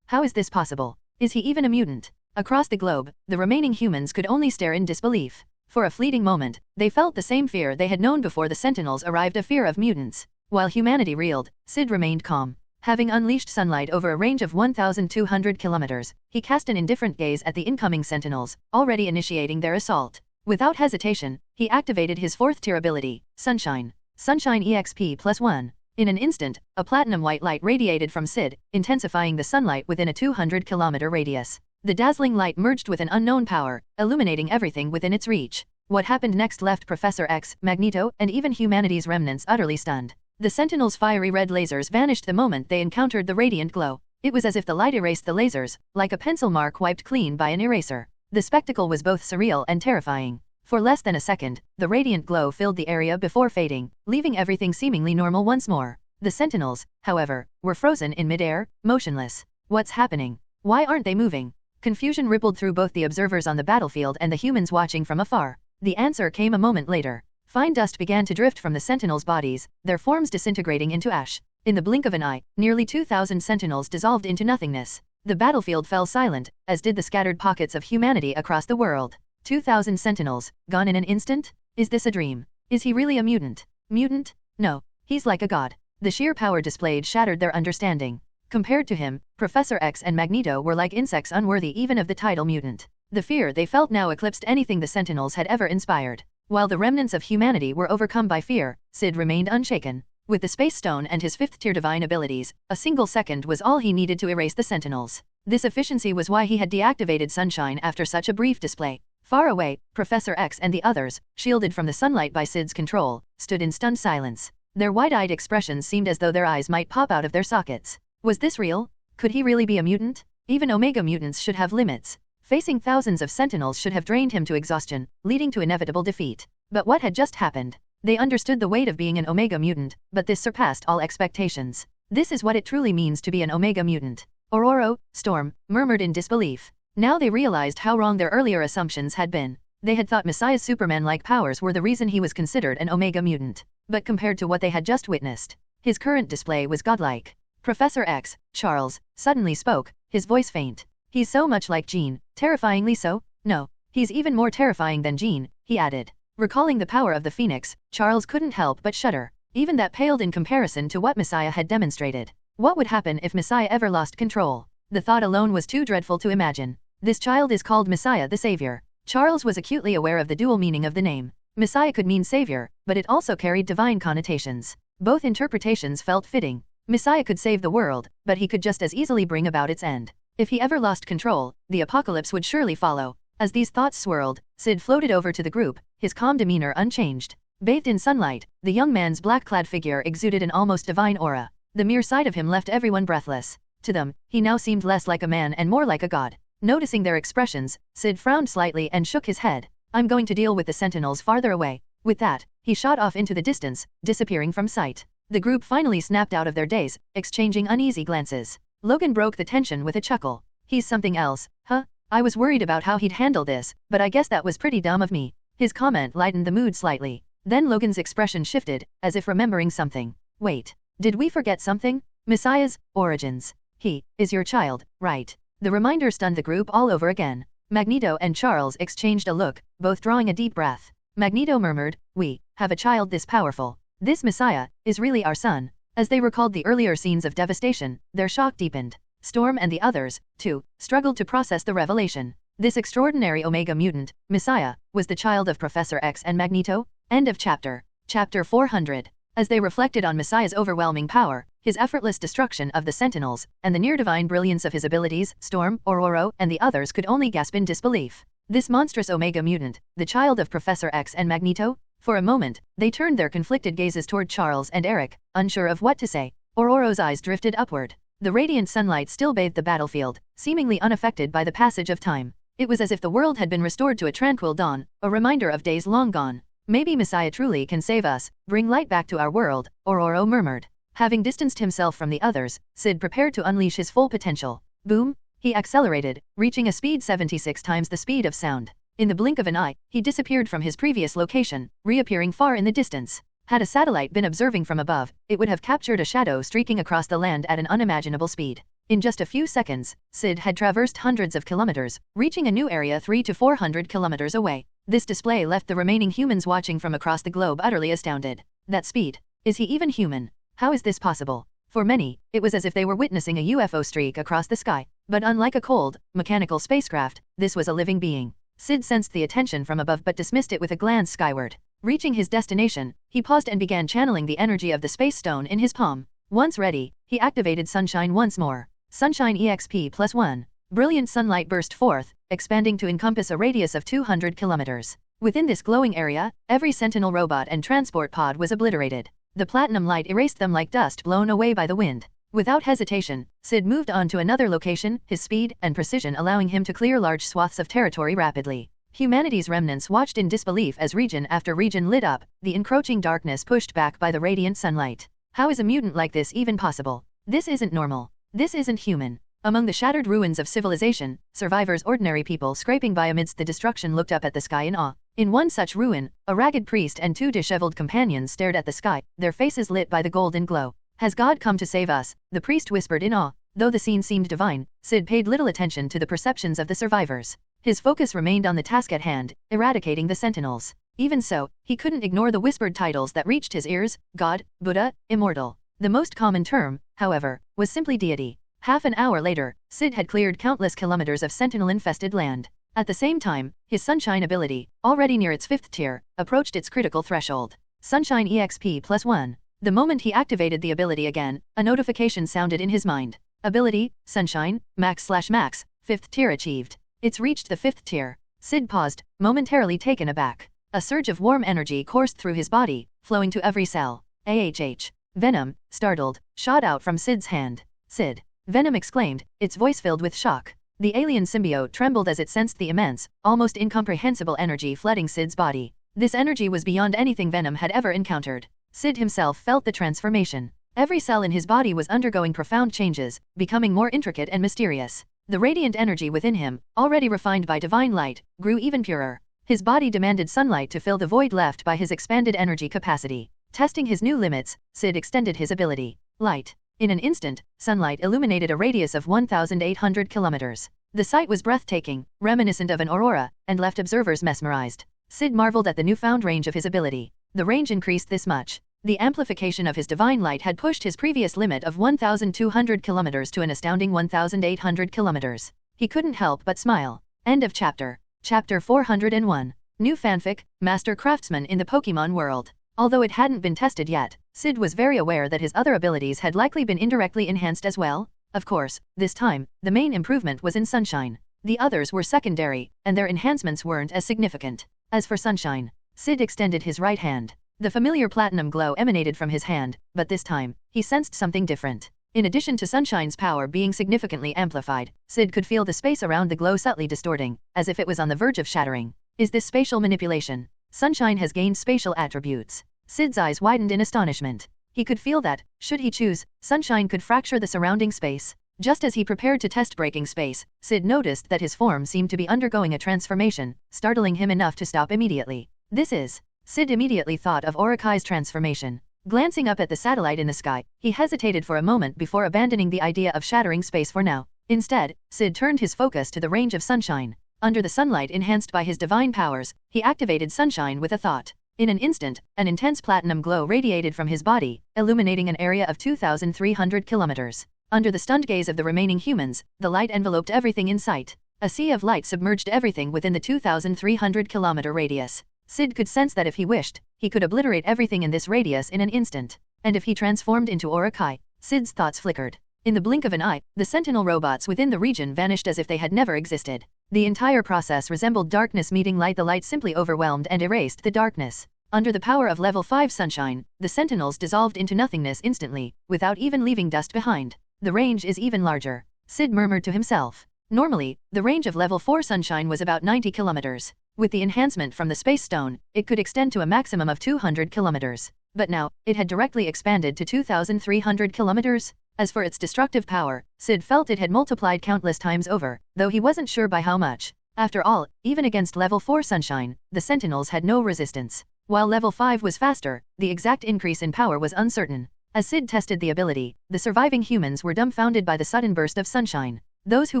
S1: How is this possible? Is he even a mutant? Across the globe, the remaining humans could only stare in disbelief. For a fleeting moment, they felt the same fear they had known before the Sentinels arrived, a fear of mutants. While humanity reeled, Syd remained calm. Having unleashed sunlight over a range of 1,200 kilometers, he cast an indifferent gaze at the incoming Sentinels, already initiating their assault. Without hesitation, he activated his fourth-tier ability, Sunshine. Sunshine EXP +1. In an instant, a platinum-white light radiated from Syd, intensifying the sunlight within a 200-kilometer radius. The dazzling light merged with an unknown power, illuminating everything within its reach. What happened next left Professor X, Magneto, and even humanity's remnants utterly stunned. The Sentinels' fiery red lasers vanished the moment they encountered the radiant glow. It was as if the light erased the lasers, like a pencil mark wiped clean by an eraser. The spectacle was both surreal and terrifying. For less than a second, the radiant glow filled the area before fading, leaving everything seemingly normal once more. The Sentinels, however, were frozen in midair, motionless. What's happening? Why aren't they moving? Confusion rippled through both the observers on the battlefield and the humans watching from afar. The answer came a moment later. Fine dust began to drift from the Sentinels' bodies, their forms disintegrating into ash. In the blink of an eye, nearly 2,000 Sentinels dissolved into nothingness. The battlefield fell silent, as did the scattered pockets of humanity across the world. 2,000 Sentinels, gone in an instant? Is this a dream? Is he really a mutant? Mutant? No, he's like a god. The sheer power displayed shattered their understanding. Compared to him, Professor X and Magneto were like insects unworthy even of the title mutant. The fear they felt now eclipsed anything the Sentinels had ever inspired. While the remnants of humanity were overcome by fear, Syd remained unshaken. With the Space Stone and his fifth-tier divine abilities, a single second was all he needed to erase the Sentinels. This efficiency was why he had deactivated Sunshine after such a brief display. Far away, Professor X and the others, shielded from the sunlight by Syd's control, stood in stunned silence. Their wide-eyed expressions seemed as though their eyes might pop out of their sockets. Was this real? Could he really be a mutant? Even Omega mutants should have limits. Facing thousands of Sentinels should have drained him to exhaustion, leading to inevitable defeat. But what had just happened? They understood the weight of being an Omega mutant, but this surpassed all expectations. This is what it truly means to be an Omega mutant. Ororo, Storm, murmured in disbelief. Now they realized how wrong their earlier assumptions had been. They had thought Messiah's Superman-like powers were the reason he was considered an Omega mutant. But compared to what they had just witnessed, his current display was godlike. Professor X, Charles, suddenly spoke, his voice faint. He's so much like Jean, terrifyingly so? No, he's even more terrifying than Jean, he added. Recalling the power of the Phoenix, Charles couldn't help but shudder. Even that paled in comparison to what Messiah had demonstrated. What would happen if Messiah ever lost control? The thought alone was too dreadful to imagine. This child is called Messiah the Savior. Charles was acutely aware of the dual meaning of the name. Messiah could mean savior, but it also carried divine connotations. Both interpretations felt fitting. Messiah could save the world, but he could just as easily bring about its end. If he ever lost control, the apocalypse would surely follow. As these thoughts swirled, Syd floated over to the group, his calm demeanor unchanged. Bathed in sunlight, the young man's black-clad figure exuded an almost divine aura. The mere sight of him left everyone breathless. To them, he now seemed less like a man and more like a god. Noticing their expressions, Syd frowned slightly and shook his head. I'm going to deal with the sentinels farther away. With that, he shot off into the distance, disappearing from sight. The group finally snapped out of their daze, exchanging uneasy glances. Logan broke the tension with a chuckle. He's something else, huh? I was worried about how he'd handle this, but I guess that was pretty dumb of me. His comment lightened the mood slightly. Then Logan's expression shifted, as if remembering something. Wait, did we forget something? Messiah's origins. He is your child, right? The reminder stunned the group all over again. Magneto and Charles exchanged a look, both drawing a deep breath. Magneto murmured, "We have a child this powerful. This Messiah is really our son." As they recalled the earlier scenes of devastation, their shock deepened. Storm and the others, too, struggled to process the revelation. This extraordinary Omega mutant, Messiah, was the child of Professor X and Magneto? End of chapter. Chapter 400. As they reflected on Messiah's overwhelming power, his effortless destruction of the Sentinels, and the near-divine brilliance of his abilities, Storm, Ororo, and the others could only gasp in disbelief. This monstrous Omega mutant, the child of Professor X and Magneto? For a moment, they turned their conflicted gazes toward Charles and Eric, unsure of what to say. Ororo's eyes drifted upward. The radiant sunlight still bathed the battlefield, seemingly unaffected by the passage of time. It was as if the world had been restored to a tranquil dawn, a reminder of days long gone. Maybe Messiah truly can save us, bring light back to our world, Ororo murmured. Having distanced himself from the others, Syd prepared to unleash his full potential. Boom! He accelerated, reaching a speed 76 times the speed of sound. In the blink of an eye, he disappeared from his previous location, reappearing far in the distance. Had a satellite been observing from above, it would have captured a shadow streaking across the land at an unimaginable speed. In just a few seconds, Syd had traversed hundreds of kilometers, reaching a new area 300 to 400 kilometers away. This display left the remaining humans watching from across the globe utterly astounded. That speed. Is he even human? How is this possible? For many, it was as if they were witnessing a UFO streak across the sky. But unlike a cold, mechanical spacecraft, this was a living being. Syd sensed the attention from above but dismissed it with a glance skyward. Reaching his destination, he paused and began channeling the energy of the space stone in his palm. Once ready, he activated Sunshine once more. Sunshine EXP +1. Brilliant sunlight burst forth, expanding to encompass a radius of 200 kilometers. Within this glowing area, every Sentinel robot and transport pod was obliterated. The platinum light erased them like dust blown away by the wind. Without hesitation, Syd moved on to another location, his speed and precision allowing him to clear large swaths of territory rapidly. Humanity's remnants watched in disbelief as region after region lit up, the encroaching darkness pushed back by the radiant sunlight. How is a mutant like this even possible? This isn't normal. This isn't human. Among the shattered ruins of civilization, survivors, ordinary people scraping by amidst the destruction looked up at the sky in awe. In one such ruin, a ragged priest and two disheveled companions stared at the sky, their faces lit by the golden glow. Has God come to save us? The priest whispered in awe. Though the scene seemed divine, Syd paid little attention to the perceptions of the survivors. His focus remained on the task at hand, eradicating the Sentinels. Even so, he couldn't ignore the whispered titles that reached his ears: God, Buddha, Immortal. The most common term, however, was simply deity. Half an hour later, Syd had cleared countless kilometers of Sentinel-infested land. At the same time, his Sunshine ability, already near its 5th tier, approached its critical threshold. Sunshine EXP +1. The moment he activated the ability again, a notification sounded in his mind. Ability, Sunshine, max/max, 5th tier achieved. It's reached the 5th tier. Syd paused, momentarily taken aback. A surge of warm energy coursed through his body, flowing to every cell. AHH. Venom, startled, shot out from Syd's hand. Syd. Venom exclaimed, its voice filled with shock. The alien symbiote trembled as it sensed the immense, almost incomprehensible energy flooding Syd's body. This energy was beyond anything Venom had ever encountered. Syd himself felt the transformation. Every cell in his body was undergoing profound changes, becoming more intricate and mysterious. The radiant energy within him, already refined by divine light, grew even purer. His body demanded sunlight to fill the void left by his expanded energy capacity. Testing his new limits, Syd extended his ability. Light. In an instant, sunlight illuminated a radius of 1,800 kilometers. The sight was breathtaking, reminiscent of an aurora, and left observers mesmerized. Syd marveled at the newfound range of his ability. The range increased this much. The amplification of his divine light had pushed his previous limit of 1,200 kilometers to an astounding 1,800 kilometers. He couldn't help but smile. End of chapter. Chapter 401. New fanfic, Master Craftsman in the Pokemon world. Although it hadn't been tested yet, Syd was very aware that his other abilities had likely been indirectly enhanced as well. Of course, this time, the main improvement was in Sunshine. The others were secondary, and their enhancements weren't as significant. As for Sunshine, Syd extended his right hand. The familiar platinum glow emanated from his hand, but this time, he sensed something different. In addition to Sunshine's power being significantly amplified, Syd could feel the space around the glow subtly distorting, as if it was on the verge of shattering. Is this spatial manipulation? Sunshine has gained spatial attributes. Syd's eyes widened in astonishment. He could feel that, should he choose, Sunshine could fracture the surrounding space. Just as he prepared to test breaking space, Syd noticed that his form seemed to be undergoing a transformation, startling him enough to stop immediately. This is... Syd immediately thought of Orikai's transformation. Glancing up at the satellite in the sky, he hesitated for a moment before abandoning the idea of shattering space for now. Instead, Syd turned his focus to the range of Sunshine. Under the sunlight enhanced by his divine powers, he activated Sunshine with a thought. In an instant, an intense platinum glow radiated from his body, illuminating an area of 2,300 kilometers. Under the stunned gaze of the remaining humans, the light enveloped everything in sight. A sea of light submerged everything within the 2,300-kilometer radius. Syd could sense that if he wished, he could obliterate everything in this radius in an instant. And if he transformed into Orikai, Syd's thoughts flickered. In the blink of an eye, the sentinel robots within the region vanished as if they had never existed. The entire process resembled darkness meeting light. The light simply overwhelmed and erased the darkness. Under the power of level 5 Sunshine, the sentinels dissolved into nothingness instantly, without even leaving dust behind. The range is even larger. Syd murmured to himself. Normally, the range of level 4 Sunshine was about 90 kilometers. With the enhancement from the Space Stone, it could extend to a maximum of 200 kilometers. But now, it had directly expanded to 2,300 kilometers. As for its destructive power, Syd felt it had multiplied countless times over, though he wasn't sure by how much. After all, even against level 4 Sunshine, the Sentinels had no resistance. While level 5 was faster, the exact increase in power was uncertain. As Syd tested the ability, the surviving humans were dumbfounded by the sudden burst of sunshine. Those who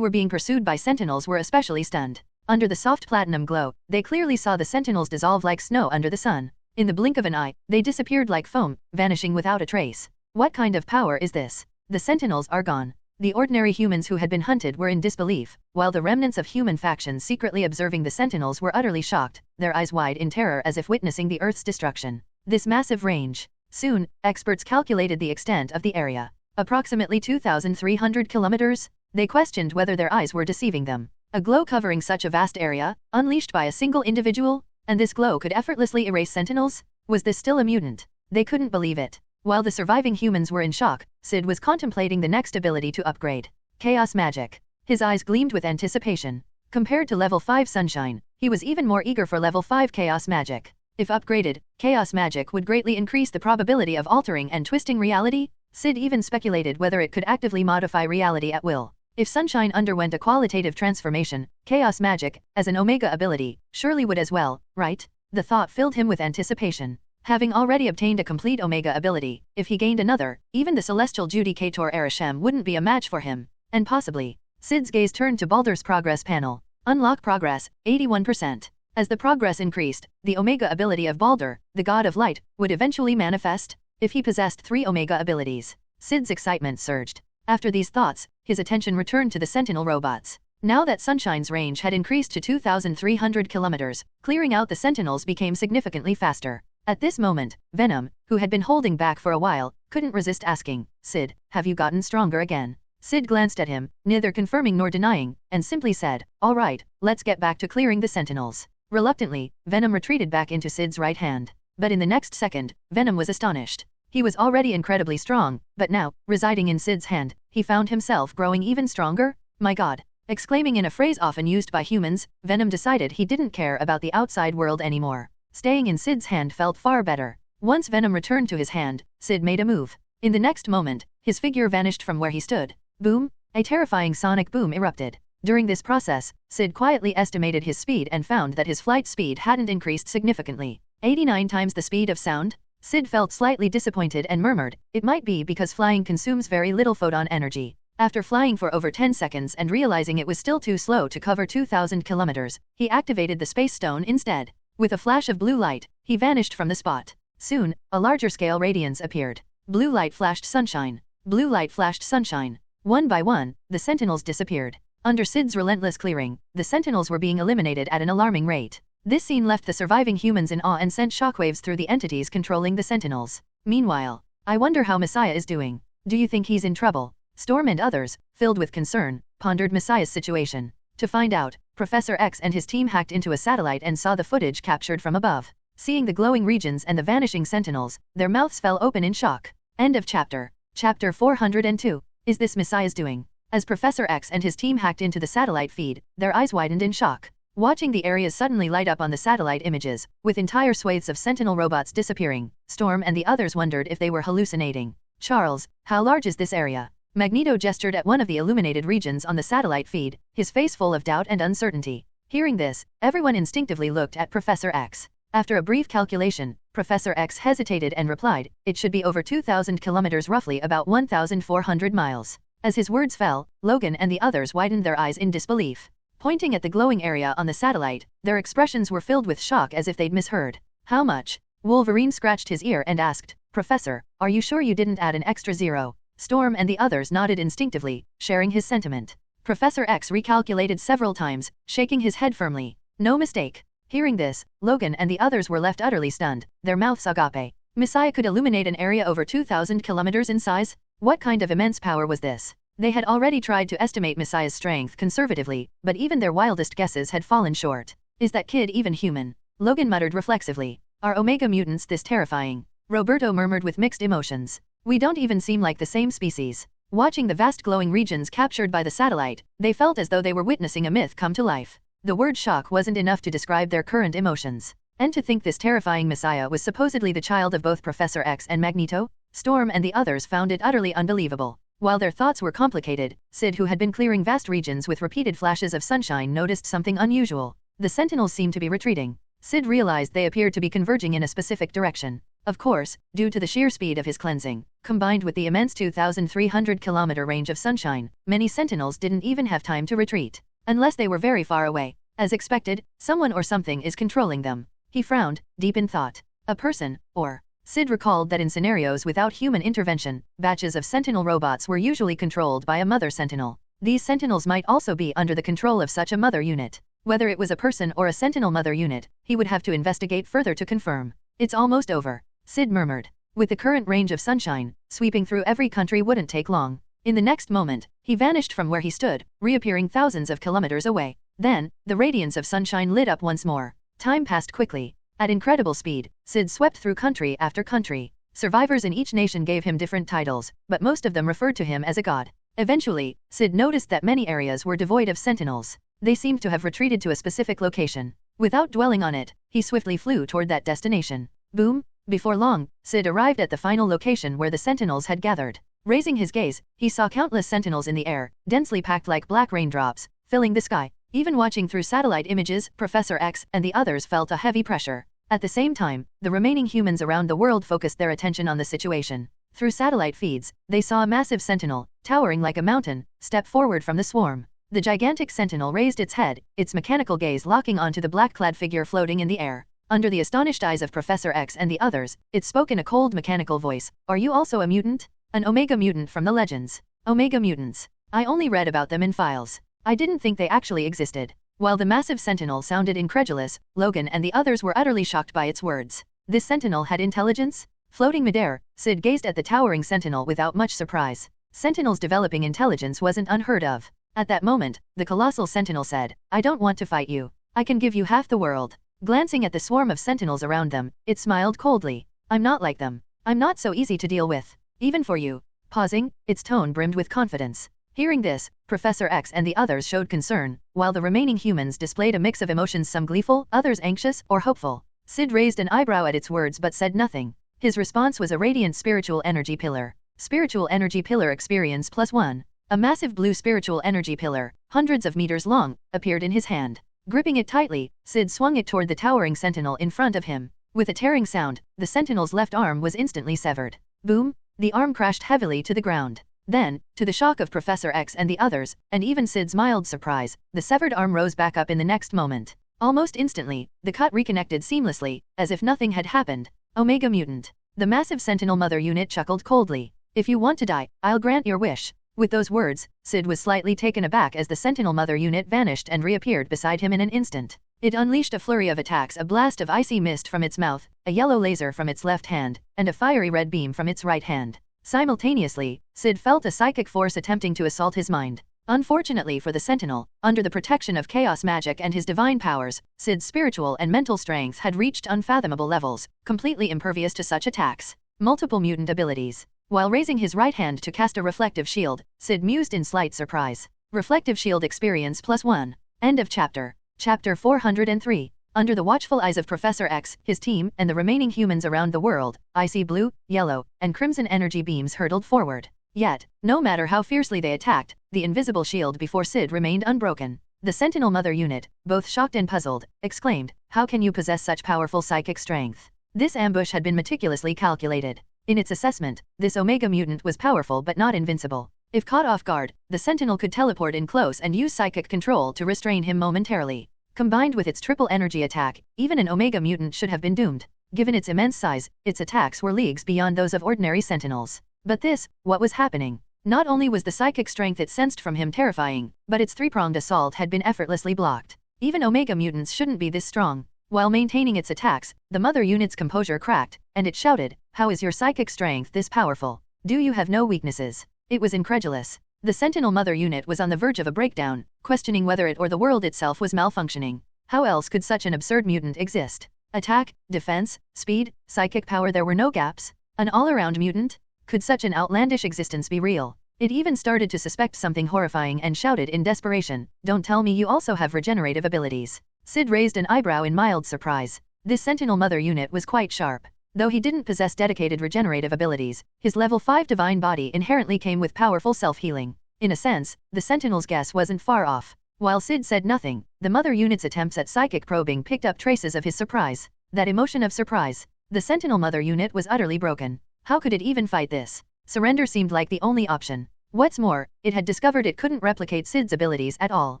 S1: were being pursued by Sentinels were especially stunned. Under the soft platinum glow, they clearly saw the Sentinels dissolve like snow under the sun. In the blink of an eye, they disappeared like foam, vanishing without a trace. What kind of power is this? The Sentinels are gone. The ordinary humans who had been hunted were in disbelief, while the remnants of human factions secretly observing the Sentinels were utterly shocked, their eyes wide in terror as if witnessing the Earth's destruction. This massive range. Soon, experts calculated the extent of the area. Approximately 2,300 kilometers. They questioned whether their eyes were deceiving them. A glow covering such a vast area, unleashed by a single individual? And this glow could effortlessly erase Sentinels? Was this still a mutant? They couldn't believe it. While the surviving humans were in shock, Syd was contemplating the next ability to upgrade. Chaos Magic. His eyes gleamed with anticipation. Compared to level 5 Sunshine, he was even more eager for level 5 Chaos Magic. If upgraded, Chaos Magic would greatly increase the probability of altering and twisting reality. Syd even speculated whether it could actively modify reality at will. If Sunshine underwent a qualitative transformation, Chaos Magic, as an Omega ability, surely would as well, right? The thought filled him with anticipation. Having already obtained a complete Omega ability, if he gained another, even the celestial Judicator Arishem wouldn't be a match for him. And possibly. Syd's gaze turned to Baldur's progress panel. Unlock progress, 81%. As the progress increased, the Omega ability of Baldur, the god of light, would eventually manifest. If he possessed 3 Omega abilities. Syd's excitement surged. After these thoughts, his attention returned to the Sentinel robots. Now that Sunshine's range had increased to 2,300 kilometers, clearing out the Sentinels became significantly faster. At this moment, Venom, who had been holding back for a while, couldn't resist asking, "Syd, have you gotten stronger again?" Syd glanced at him, neither confirming nor denying, and simply said, "All right, let's get back to clearing the Sentinels." Reluctantly, Venom retreated back into Syd's right hand. But in the next second, Venom was astonished. He was already incredibly strong, but now, residing in Syd's hand, he found himself growing even stronger. "My God!" Exclaiming in a phrase often used by humans, Venom decided he didn't care about the outside world anymore. Staying in Syd's hand felt far better. Once Venom returned to his hand, Syd made a move. In the next moment, his figure vanished from where he stood. Boom! A terrifying sonic boom erupted. During this process, Syd quietly estimated his speed and found that his flight speed hadn't increased significantly. 89 times the speed of sound? Syd felt slightly disappointed and murmured, "It might be because flying consumes very little photon energy." After flying for over 10 seconds and realizing it was still too slow to cover 2,000 kilometers, he activated the Space Stone instead. With a flash of blue light, he vanished from the spot. Soon, a larger scale radiance appeared. Blue light flashed sunshine. Blue light flashed sunshine. One by one, the Sentinels disappeared. Under Syd's relentless clearing, the Sentinels were being eliminated at an alarming rate. This scene left the surviving humans in awe and sent shockwaves through the entities controlling the Sentinels. Meanwhile, I wonder how Messiah is doing. Do you think he's in trouble? Storm and others, filled with concern, pondered Messiah's situation. To find out, Professor X and his team hacked into a satellite and saw the footage captured from above. Seeing the glowing regions and the vanishing Sentinels, their mouths fell open in shock. End of chapter. Chapter 402. Is this Messiah's doing? As Professor X and his team hacked into the satellite feed, their eyes widened in shock. Watching the areas suddenly light up on the satellite images, with entire swathes of Sentinel robots disappearing, Storm and the others wondered if they were hallucinating. Charles, how large is this area? Magneto gestured at one of the illuminated regions on the satellite feed, his face full of doubt and uncertainty. Hearing this, everyone instinctively looked at Professor X. After a brief calculation, Professor X hesitated and replied, it should be over 2,000 kilometers, roughly about 1,400 miles. As his words fell, Logan and the others widened their eyes in disbelief. Pointing at the glowing area on the satellite, their expressions were filled with shock as if they'd misheard. How much? Wolverine scratched his ear and asked, Professor, are you sure you didn't add an extra zero? Storm and the others nodded instinctively, sharing his sentiment. Professor X recalculated several times, shaking his head firmly. No mistake. Hearing this, Logan and the others were left utterly stunned, their mouths agape. Messiah could illuminate an area over 2,000 kilometers in size? What kind of immense power was this? They had already tried to estimate Messiah's strength conservatively, but even their wildest guesses had fallen short. Is that kid even human? Logan muttered reflexively. Are Omega mutants this terrifying? Roberto murmured with mixed emotions. We don't even seem like the same species. Watching the vast glowing regions captured by the satellite, they felt as though they were witnessing a myth come to life. The word shock wasn't enough to describe their current emotions. And to think this terrifying Messiah was supposedly the child of both Professor X and Magneto? Storm and the others found it utterly unbelievable. While their thoughts were complicated, Syd, who had been clearing vast regions with repeated flashes of sunshine, noticed something unusual. The Sentinels seemed to be retreating. Syd realized they appeared to be converging in a specific direction. Of course, due to the sheer speed of his cleansing, combined with the immense 2,300-kilometer range of sunshine, many Sentinels didn't even have time to retreat. Unless they were very far away. As expected, someone or something is controlling them. He frowned, deep in thought. A person, or... Syd recalled that in scenarios without human intervention, batches of Sentinel robots were usually controlled by a mother Sentinel. These Sentinels might also be under the control of such a mother unit. Whether it was a person or a Sentinel mother unit, he would have to investigate further to confirm. It's almost over, Syd murmured. With the current range of sunshine, sweeping through every country wouldn't take long. In the next moment, he vanished from where he stood, reappearing thousands of kilometers away. Then, the radiance of sunshine lit up once more. Time passed quickly. At incredible speed, Syd swept through country after country. Survivors in each nation gave him different titles, but most of them referred to him as a god. Eventually, Syd noticed that many areas were devoid of Sentinels. They seemed to have retreated to a specific location. Without dwelling on it, he swiftly flew toward that destination. Boom! Before long, Syd arrived at the final location where the Sentinels had gathered. Raising his gaze, he saw countless Sentinels in the air, densely packed like black raindrops, filling the sky. Even watching through satellite images, Professor X and the others felt a heavy pressure. At the same time, the remaining humans around the world focused their attention on the situation. Through satellite feeds, they saw a massive Sentinel, towering like a mountain, step forward from the swarm. The gigantic Sentinel raised its head, its mechanical gaze locking onto the black-clad figure floating in the air. Under the astonished eyes of Professor X and the others, it spoke in a cold mechanical voice. Are you also a mutant? An Omega mutant from the legends. Omega mutants. I only read about them in files. I didn't think they actually existed. While the massive Sentinel sounded incredulous, Logan and the others were utterly shocked by its words. This Sentinel had intelligence? Floating midair, Syd gazed at the towering Sentinel without much surprise. Sentinels developing intelligence wasn't unheard of. At that moment, the colossal Sentinel said, I don't want to fight you. I can give you half the world. Glancing at the swarm of Sentinels around them, it smiled coldly. I'm not like them. I'm not so easy to deal with. Even for you. Pausing, its tone brimmed with confidence. Hearing this, Professor X and the others showed concern, while the remaining humans displayed a mix of emotions, some gleeful, others anxious or hopeful. Syd raised an eyebrow at its words but said nothing. His response was a radiant spiritual energy pillar. Spiritual energy pillar experience +1. A massive blue spiritual energy pillar, hundreds of meters long, appeared in his hand. Gripping it tightly, Syd swung it toward the towering Sentinel in front of him. With a tearing sound, the Sentinel's left arm was instantly severed. Boom! The arm crashed heavily to the ground. Then, to the shock of Professor X and the others, and even Syd's mild surprise, the severed arm rose back up in the next moment. Almost instantly, the cut reconnected seamlessly, as if nothing had happened. Omega mutant. The massive Sentinel mother unit chuckled coldly. If you want to die, I'll grant your wish. With those words, Syd was slightly taken aback as the Sentinel mother unit vanished and reappeared beside him in an instant. It unleashed a flurry of attacks, a blast of icy mist from its mouth, a yellow laser from its left hand, and a fiery red beam from its right hand. Simultaneously, Syd felt a psychic force attempting to assault his mind. Unfortunately for the Sentinel, under the protection of chaos magic and his divine powers, Syd's spiritual and mental strength had reached unfathomable levels, completely impervious to such attacks. Multiple mutant abilities. While raising his right hand to cast a reflective shield, Syd mused in slight surprise. Reflective shield experience +1. End of chapter. Chapter 403. Under the watchful eyes of Professor X, his team, and the remaining humans around the world, icy blue, yellow, and crimson energy beams hurtled forward. Yet, no matter how fiercely they attacked, the invisible shield before Syd remained unbroken. The Sentinel Mother unit, both shocked and puzzled, exclaimed, "How can you possess such powerful psychic strength?" This ambush had been meticulously calculated. In its assessment, this Omega mutant was powerful but not invincible. If caught off guard, the Sentinel could teleport in close and use psychic control to restrain him momentarily. Combined with its triple energy attack, even an Omega mutant should have been doomed. Given its immense size, its attacks were leagues beyond those of ordinary Sentinels. But this, what was happening? Not only was the psychic strength it sensed from him terrifying, but its three-pronged assault had been effortlessly blocked. Even Omega mutants shouldn't be this strong. While maintaining its attacks, the Mother unit's composure cracked, and it shouted, "How is your psychic strength this powerful? Do you have no weaknesses?" It was incredulous. The Sentinel Mother unit was on the verge of a breakdown, questioning whether it or the world itself was malfunctioning. How else could such an absurd mutant exist? Attack, defense, speed, psychic power, there were no gaps. An all-around mutant? Could such an outlandish existence be real? It even started to suspect something horrifying and shouted in desperation, "Don't tell me you also have regenerative abilities." Syd raised an eyebrow in mild surprise. This Sentinel Mother unit was quite sharp. Though he didn't possess dedicated regenerative abilities, his level 5 divine body inherently came with powerful self-healing. In a sense, the Sentinel's guess wasn't far off. While Syd said nothing, the Mother unit's attempts at psychic probing picked up traces of his surprise. That emotion of surprise. The Sentinel Mother unit was utterly broken. How could it even fight this? Surrender seemed like the only option. What's more, it had discovered it couldn't replicate Syd's abilities at all.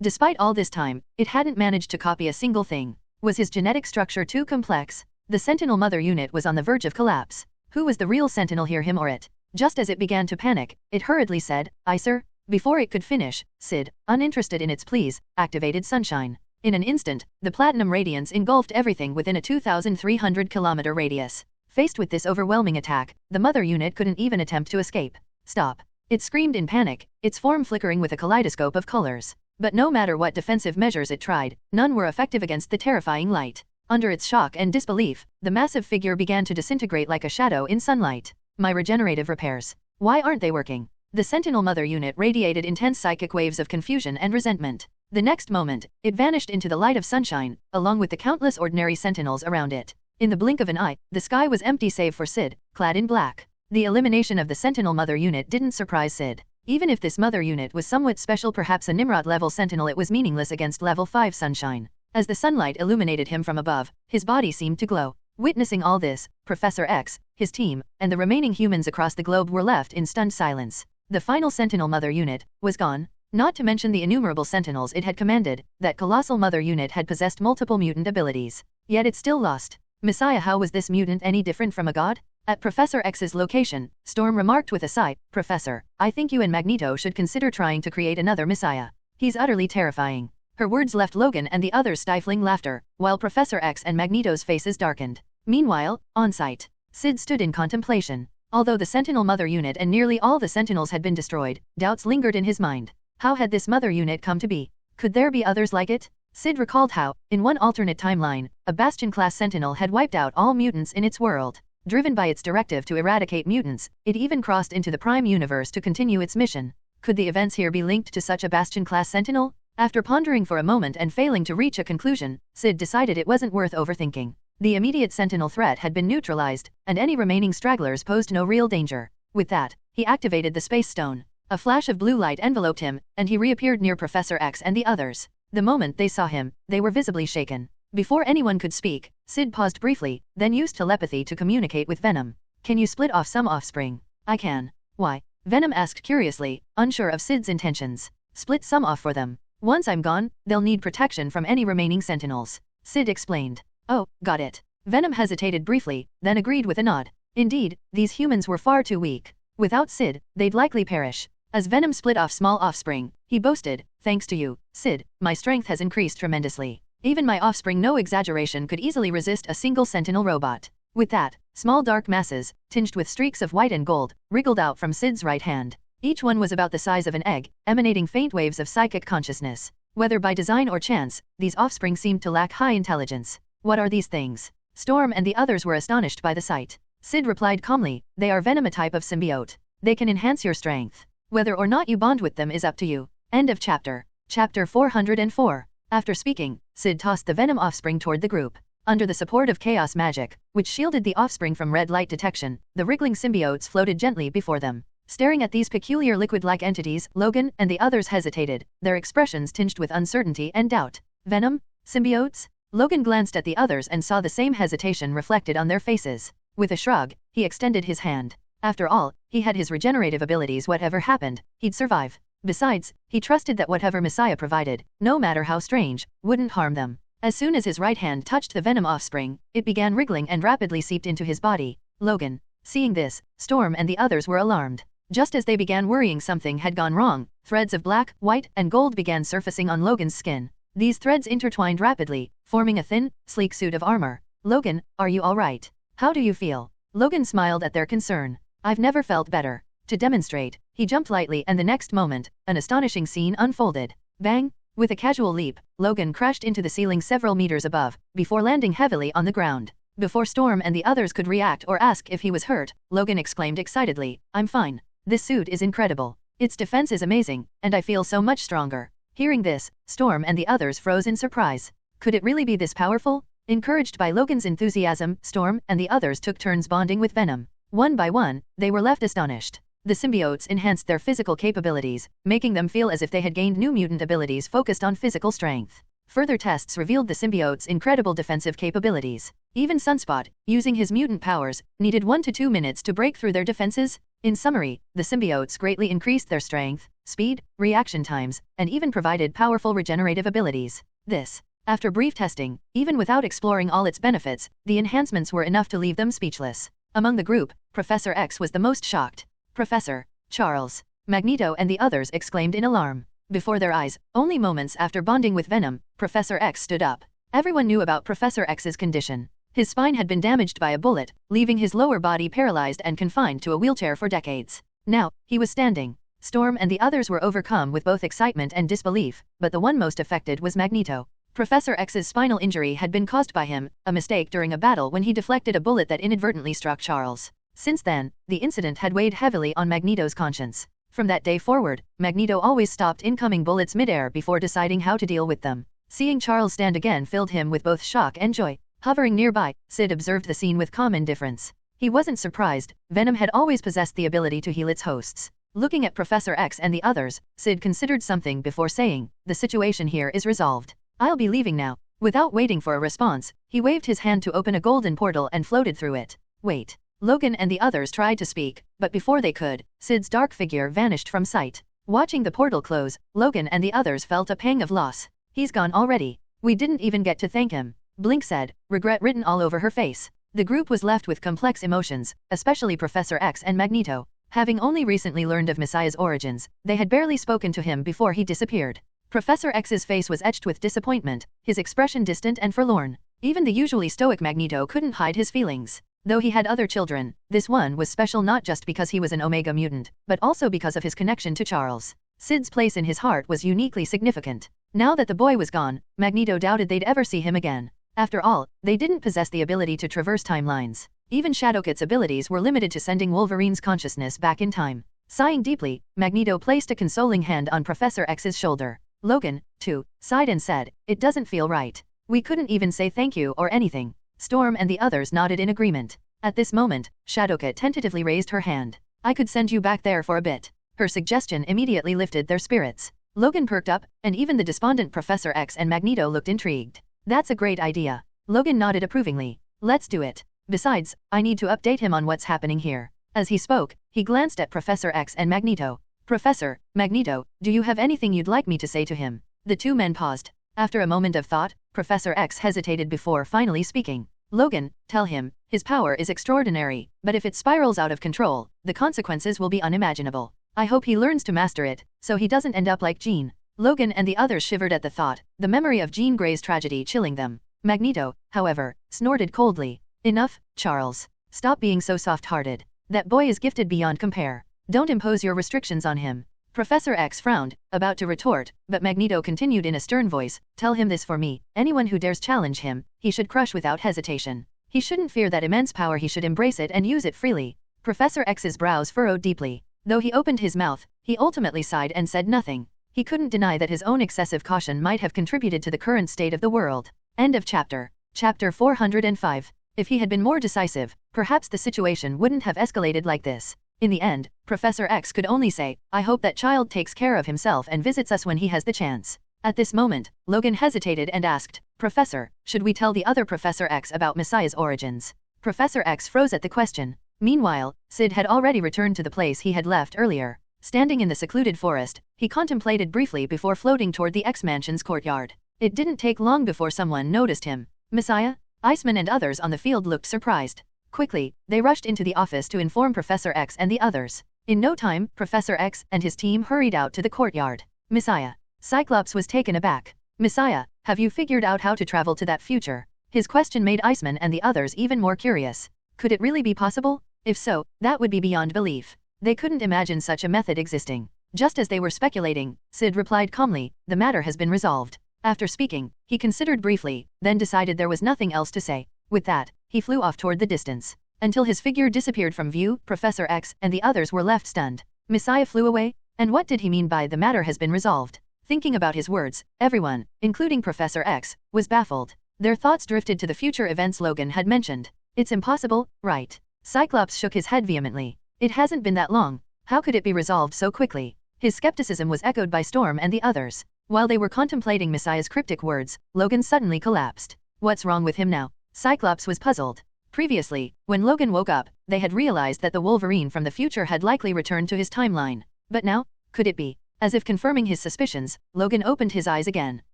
S1: Despite all this time, it hadn't managed to copy a single thing. Was his genetic structure too complex? The Sentinel Mother unit was on the verge of collapse. Who was the real Sentinel here, him or it? Just as it began to panic, it hurriedly said, "I, sir." Before it could finish, Syd, uninterested in its pleas, activated Sunshine. In an instant, the platinum radiance engulfed everything within a 2,300-kilometer radius. Faced with this overwhelming attack, the Mother unit couldn't even attempt to escape. "Stop!" It screamed in panic, its form flickering with a kaleidoscope of colors. But no matter what defensive measures it tried, none were effective against the terrifying light. Under its shock and disbelief, the massive figure began to disintegrate like a shadow in sunlight. "My regenerative repairs. Why aren't they working?" The Sentinel Mother unit radiated intense psychic waves of confusion and resentment. The next moment, it vanished into the light of sunshine, along with the countless ordinary sentinels around it. In the blink of an eye, the sky was empty save for Syd, clad in black. The elimination of the Sentinel Mother unit didn't surprise Syd. Even if this Mother unit was somewhat special, perhaps a Nimrod-level sentinel, it was meaningless against level 5 Sunshine. As the sunlight illuminated him from above, his body seemed to glow. Witnessing all this, Professor X, his team, and the remaining humans across the globe were left in stunned silence. The final Sentinel Mother unit was gone. Not to mention the innumerable sentinels it had commanded, that colossal Mother unit had possessed multiple mutant abilities. Yet it still lost. Messiah, how was this mutant any different from a god? At Professor X's location, Storm remarked with a sigh, "Professor, I think you and Magneto should consider trying to create another Messiah. He's utterly terrifying." Her words left Logan and the others stifling laughter, while Professor X and Magneto's faces darkened. Meanwhile, on-site, Syd stood in contemplation. Although the Sentinel Mother unit and nearly all the Sentinels had been destroyed, doubts lingered in his mind. How had this Mother unit come to be? Could there be others like it? Syd recalled how, in one alternate timeline, a Bastion-class Sentinel had wiped out all mutants in its world. Driven by its directive to eradicate mutants, it even crossed into the Prime Universe to continue its mission. Could the events here be linked to such a Bastion-class Sentinel? After pondering for a moment and failing to reach a conclusion, Syd decided it wasn't worth overthinking. The immediate Sentinel threat had been neutralized, and any remaining stragglers posed no real danger. With that, he activated the Space Stone. A flash of blue light enveloped him, and he reappeared near Professor X and the others. The moment they saw him, they were visibly shaken. Before anyone could speak, Syd paused briefly, then used telepathy to communicate with Venom. "Can you split off some offspring?" "I can." "Why?" Venom asked curiously, unsure of Syd's intentions. "Split some off for them. Once I'm gone, they'll need protection from any remaining sentinels," Syd explained. "Oh, got it." Venom hesitated briefly, then agreed with a nod. Indeed, these humans were far too weak. Without Syd, they'd likely perish. As Venom split off small offspring, he boasted, "Thanks to you, Syd, my strength has increased tremendously." Even my offspring, no exaggeration, could easily resist a single sentinel robot. With that, small dark masses, tinged with streaks of white and gold, wriggled out from Syd's right hand. Each one was about the size of an egg, emanating faint waves of psychic consciousness. Whether by design or chance, these offspring seemed to lack high intelligence. What are these things? Storm and the others were astonished by the sight. Syd replied calmly, they are Venom, a type of symbiote. They can enhance your strength. Whether or not you bond with them is up to you. End of chapter. Chapter 404. After speaking, Syd tossed the Venom offspring toward the group. Under the support of chaos magic, which shielded the offspring from red light detection, the wriggling symbiotes floated gently before them. Staring at these peculiar liquid-like entities, Logan and the others hesitated, their expressions tinged with uncertainty and doubt. Venom? Symbiotes? Logan glanced at the others and saw the same hesitation reflected on their faces. With a shrug, he extended his hand. After all, he had his regenerative abilities. Whatever happened, he'd survive. Besides, he trusted that whatever Messiah provided, no matter how strange, wouldn't harm them. As soon as his right hand touched the Venom offspring, it began wriggling and rapidly seeped into his body. Logan. Seeing this, Storm and the others were alarmed. Just as they began worrying something had gone wrong, threads of black, white, and gold began surfacing on Logan's skin. These threads intertwined rapidly, forming a thin, sleek suit of armor. Logan, are you all right? How do you feel? Logan smiled at their concern. I've never felt better. To demonstrate, he jumped lightly, and the next moment, an astonishing scene unfolded. Bang! With a casual leap, Logan crashed into the ceiling several meters above, before landing heavily on the ground. Before Storm and the others could react or ask if he was hurt, Logan exclaimed excitedly, I'm fine. This suit is incredible. Its defense is amazing, and I feel so much stronger. Hearing this, Storm and the others froze in surprise. Could it really be this powerful? Encouraged by Logan's enthusiasm, Storm and the others took turns bonding with Venom. One by one, they were left astonished. The symbiotes enhanced their physical capabilities, making them feel as if they had gained new mutant abilities focused on physical strength. Further tests revealed the symbiotes' incredible defensive capabilities. Even Sunspot, using his mutant powers, needed 1 to 2 minutes to break through their defenses. In summary, the symbiotes greatly increased their strength, speed, reaction times, and even provided powerful regenerative abilities. This, after brief testing, even without exploring all its benefits, the enhancements were enough to leave them speechless. Among the group, Professor X was the most shocked. Professor, Charles, Magneto and the others exclaimed in alarm. Before their eyes, only moments after bonding with Venom, Professor X stood up. Everyone knew about Professor X's condition. His spine had been damaged by a bullet, leaving his lower body paralyzed and confined to a wheelchair for decades. Now, he was standing. Storm and the others were overcome with both excitement and disbelief, but the one most affected was Magneto. Professor X's spinal injury had been caused by him, a mistake during a battle when he deflected a bullet that inadvertently struck Charles. Since then, the incident had weighed heavily on Magneto's conscience. From that day forward, Magneto always stopped incoming bullets midair before deciding how to deal with them. Seeing Charles stand again filled him with both shock and joy. Hovering nearby, Syd observed the scene with calm indifference. He wasn't surprised. Venom had always possessed the ability to heal its hosts. Looking at Professor X and the others, Syd considered something before saying, the situation here is resolved. I'll be leaving now. Without waiting for a response, he waved his hand to open a golden portal and floated through it. Wait. Logan and the others tried to speak, but before they could, Syd's dark figure vanished from sight. Watching the portal close, Logan and the others felt a pang of loss. He's gone already. We didn't even get to thank him. Blink said, regret written all over her face. The group was left with complex emotions, especially Professor X and Magneto. Having only recently learned of Messiah's origins, they had barely spoken to him before he disappeared. Professor X's face was etched with disappointment, his expression distant and forlorn. Even the usually stoic Magneto couldn't hide his feelings. Though he had other children, this one was special not just because he was an Omega mutant, but also because of his connection to Charles. Syd's place in his heart was uniquely significant. Now that the boy was gone, Magneto doubted they'd ever see him again. After all, they didn't possess the ability to traverse timelines. Even Shadowcat's abilities were limited to sending Wolverine's consciousness back in time. Sighing deeply, Magneto placed a consoling hand on Professor X's shoulder. Logan, too, sighed and said, it doesn't feel right. We couldn't even say thank you or anything. Storm and the others nodded in agreement. At this moment, Shadowcat tentatively raised her hand. I could send you back there for a bit. Her suggestion immediately lifted their spirits. Logan perked up, and even the despondent Professor X and Magneto looked intrigued. That's a great idea. Logan nodded approvingly. Let's do it. Besides, I need to update him on what's happening here. As he spoke, he glanced at Professor X and Magneto. Professor, Magneto, do you have anything you'd like me to say to him? The two men paused. After a moment of thought, Professor X hesitated before finally speaking. Logan, tell him, his power is extraordinary, but if it spirals out of control, the consequences will be unimaginable. I hope he learns to master it, so he doesn't end up like Jean. Logan and the others shivered at the thought, the memory of Jean Grey's tragedy chilling them. Magneto, however, snorted coldly. Enough, Charles. Stop being so soft-hearted. That boy is gifted beyond compare. Don't impose your restrictions on him. Professor X frowned, about to retort, but Magneto continued in a stern voice, tell him this for me, anyone who dares challenge him, he should crush without hesitation. He shouldn't fear that immense power, he should embrace it and use it freely. Professor X's brows furrowed deeply. Though he opened his mouth, he ultimately sighed and said nothing. He couldn't deny that his own excessive caution might have contributed to the current state of the world. End of chapter. Chapter 405. If he had been more decisive, perhaps the situation wouldn't have escalated like this. In the end, Professor X could only say, I hope that child takes care of himself and visits us when he has the chance. At this moment, Logan hesitated and asked, Professor, should we tell the other Professor X about Messiah's origins? Professor X froze at the question. Meanwhile, Syd had already returned to the place he had left earlier. Standing in the secluded forest, he contemplated briefly before floating toward the X-Mansion's courtyard. It didn't take long before someone noticed him. Messiah? Iceman and others on the field looked surprised. Quickly, they rushed into the office to inform Professor X and the others. In no time, Professor X and his team hurried out to the courtyard. Messiah. Cyclops was taken aback. Messiah, have you figured out how to travel to that future? His question made Iceman and the others even more curious. Could it really be possible? If so, that would be beyond belief. They couldn't imagine such a method existing. Just as they were speculating, Syd replied calmly, the matter has been resolved. After speaking, he considered briefly, then decided there was nothing else to say. With that, he flew off toward the distance. Until his figure disappeared from view, Professor X and the others were left stunned. Messiah flew away? And what did he mean by the matter has been resolved? Thinking about his words, everyone, including Professor X, was baffled. Their thoughts drifted to the future events Logan had mentioned. It's impossible, right? Cyclops shook his head vehemently. It hasn't been that long. How could it be resolved so quickly? His skepticism was echoed by Storm and the others. While they were contemplating Messiah's cryptic words, Logan suddenly collapsed. What's wrong with him now? Cyclops was puzzled. Previously, when Logan woke up, they had realized that the Wolverine from the future had likely returned to his timeline. But now, could it be? As if confirming his suspicions, Logan opened his eyes again.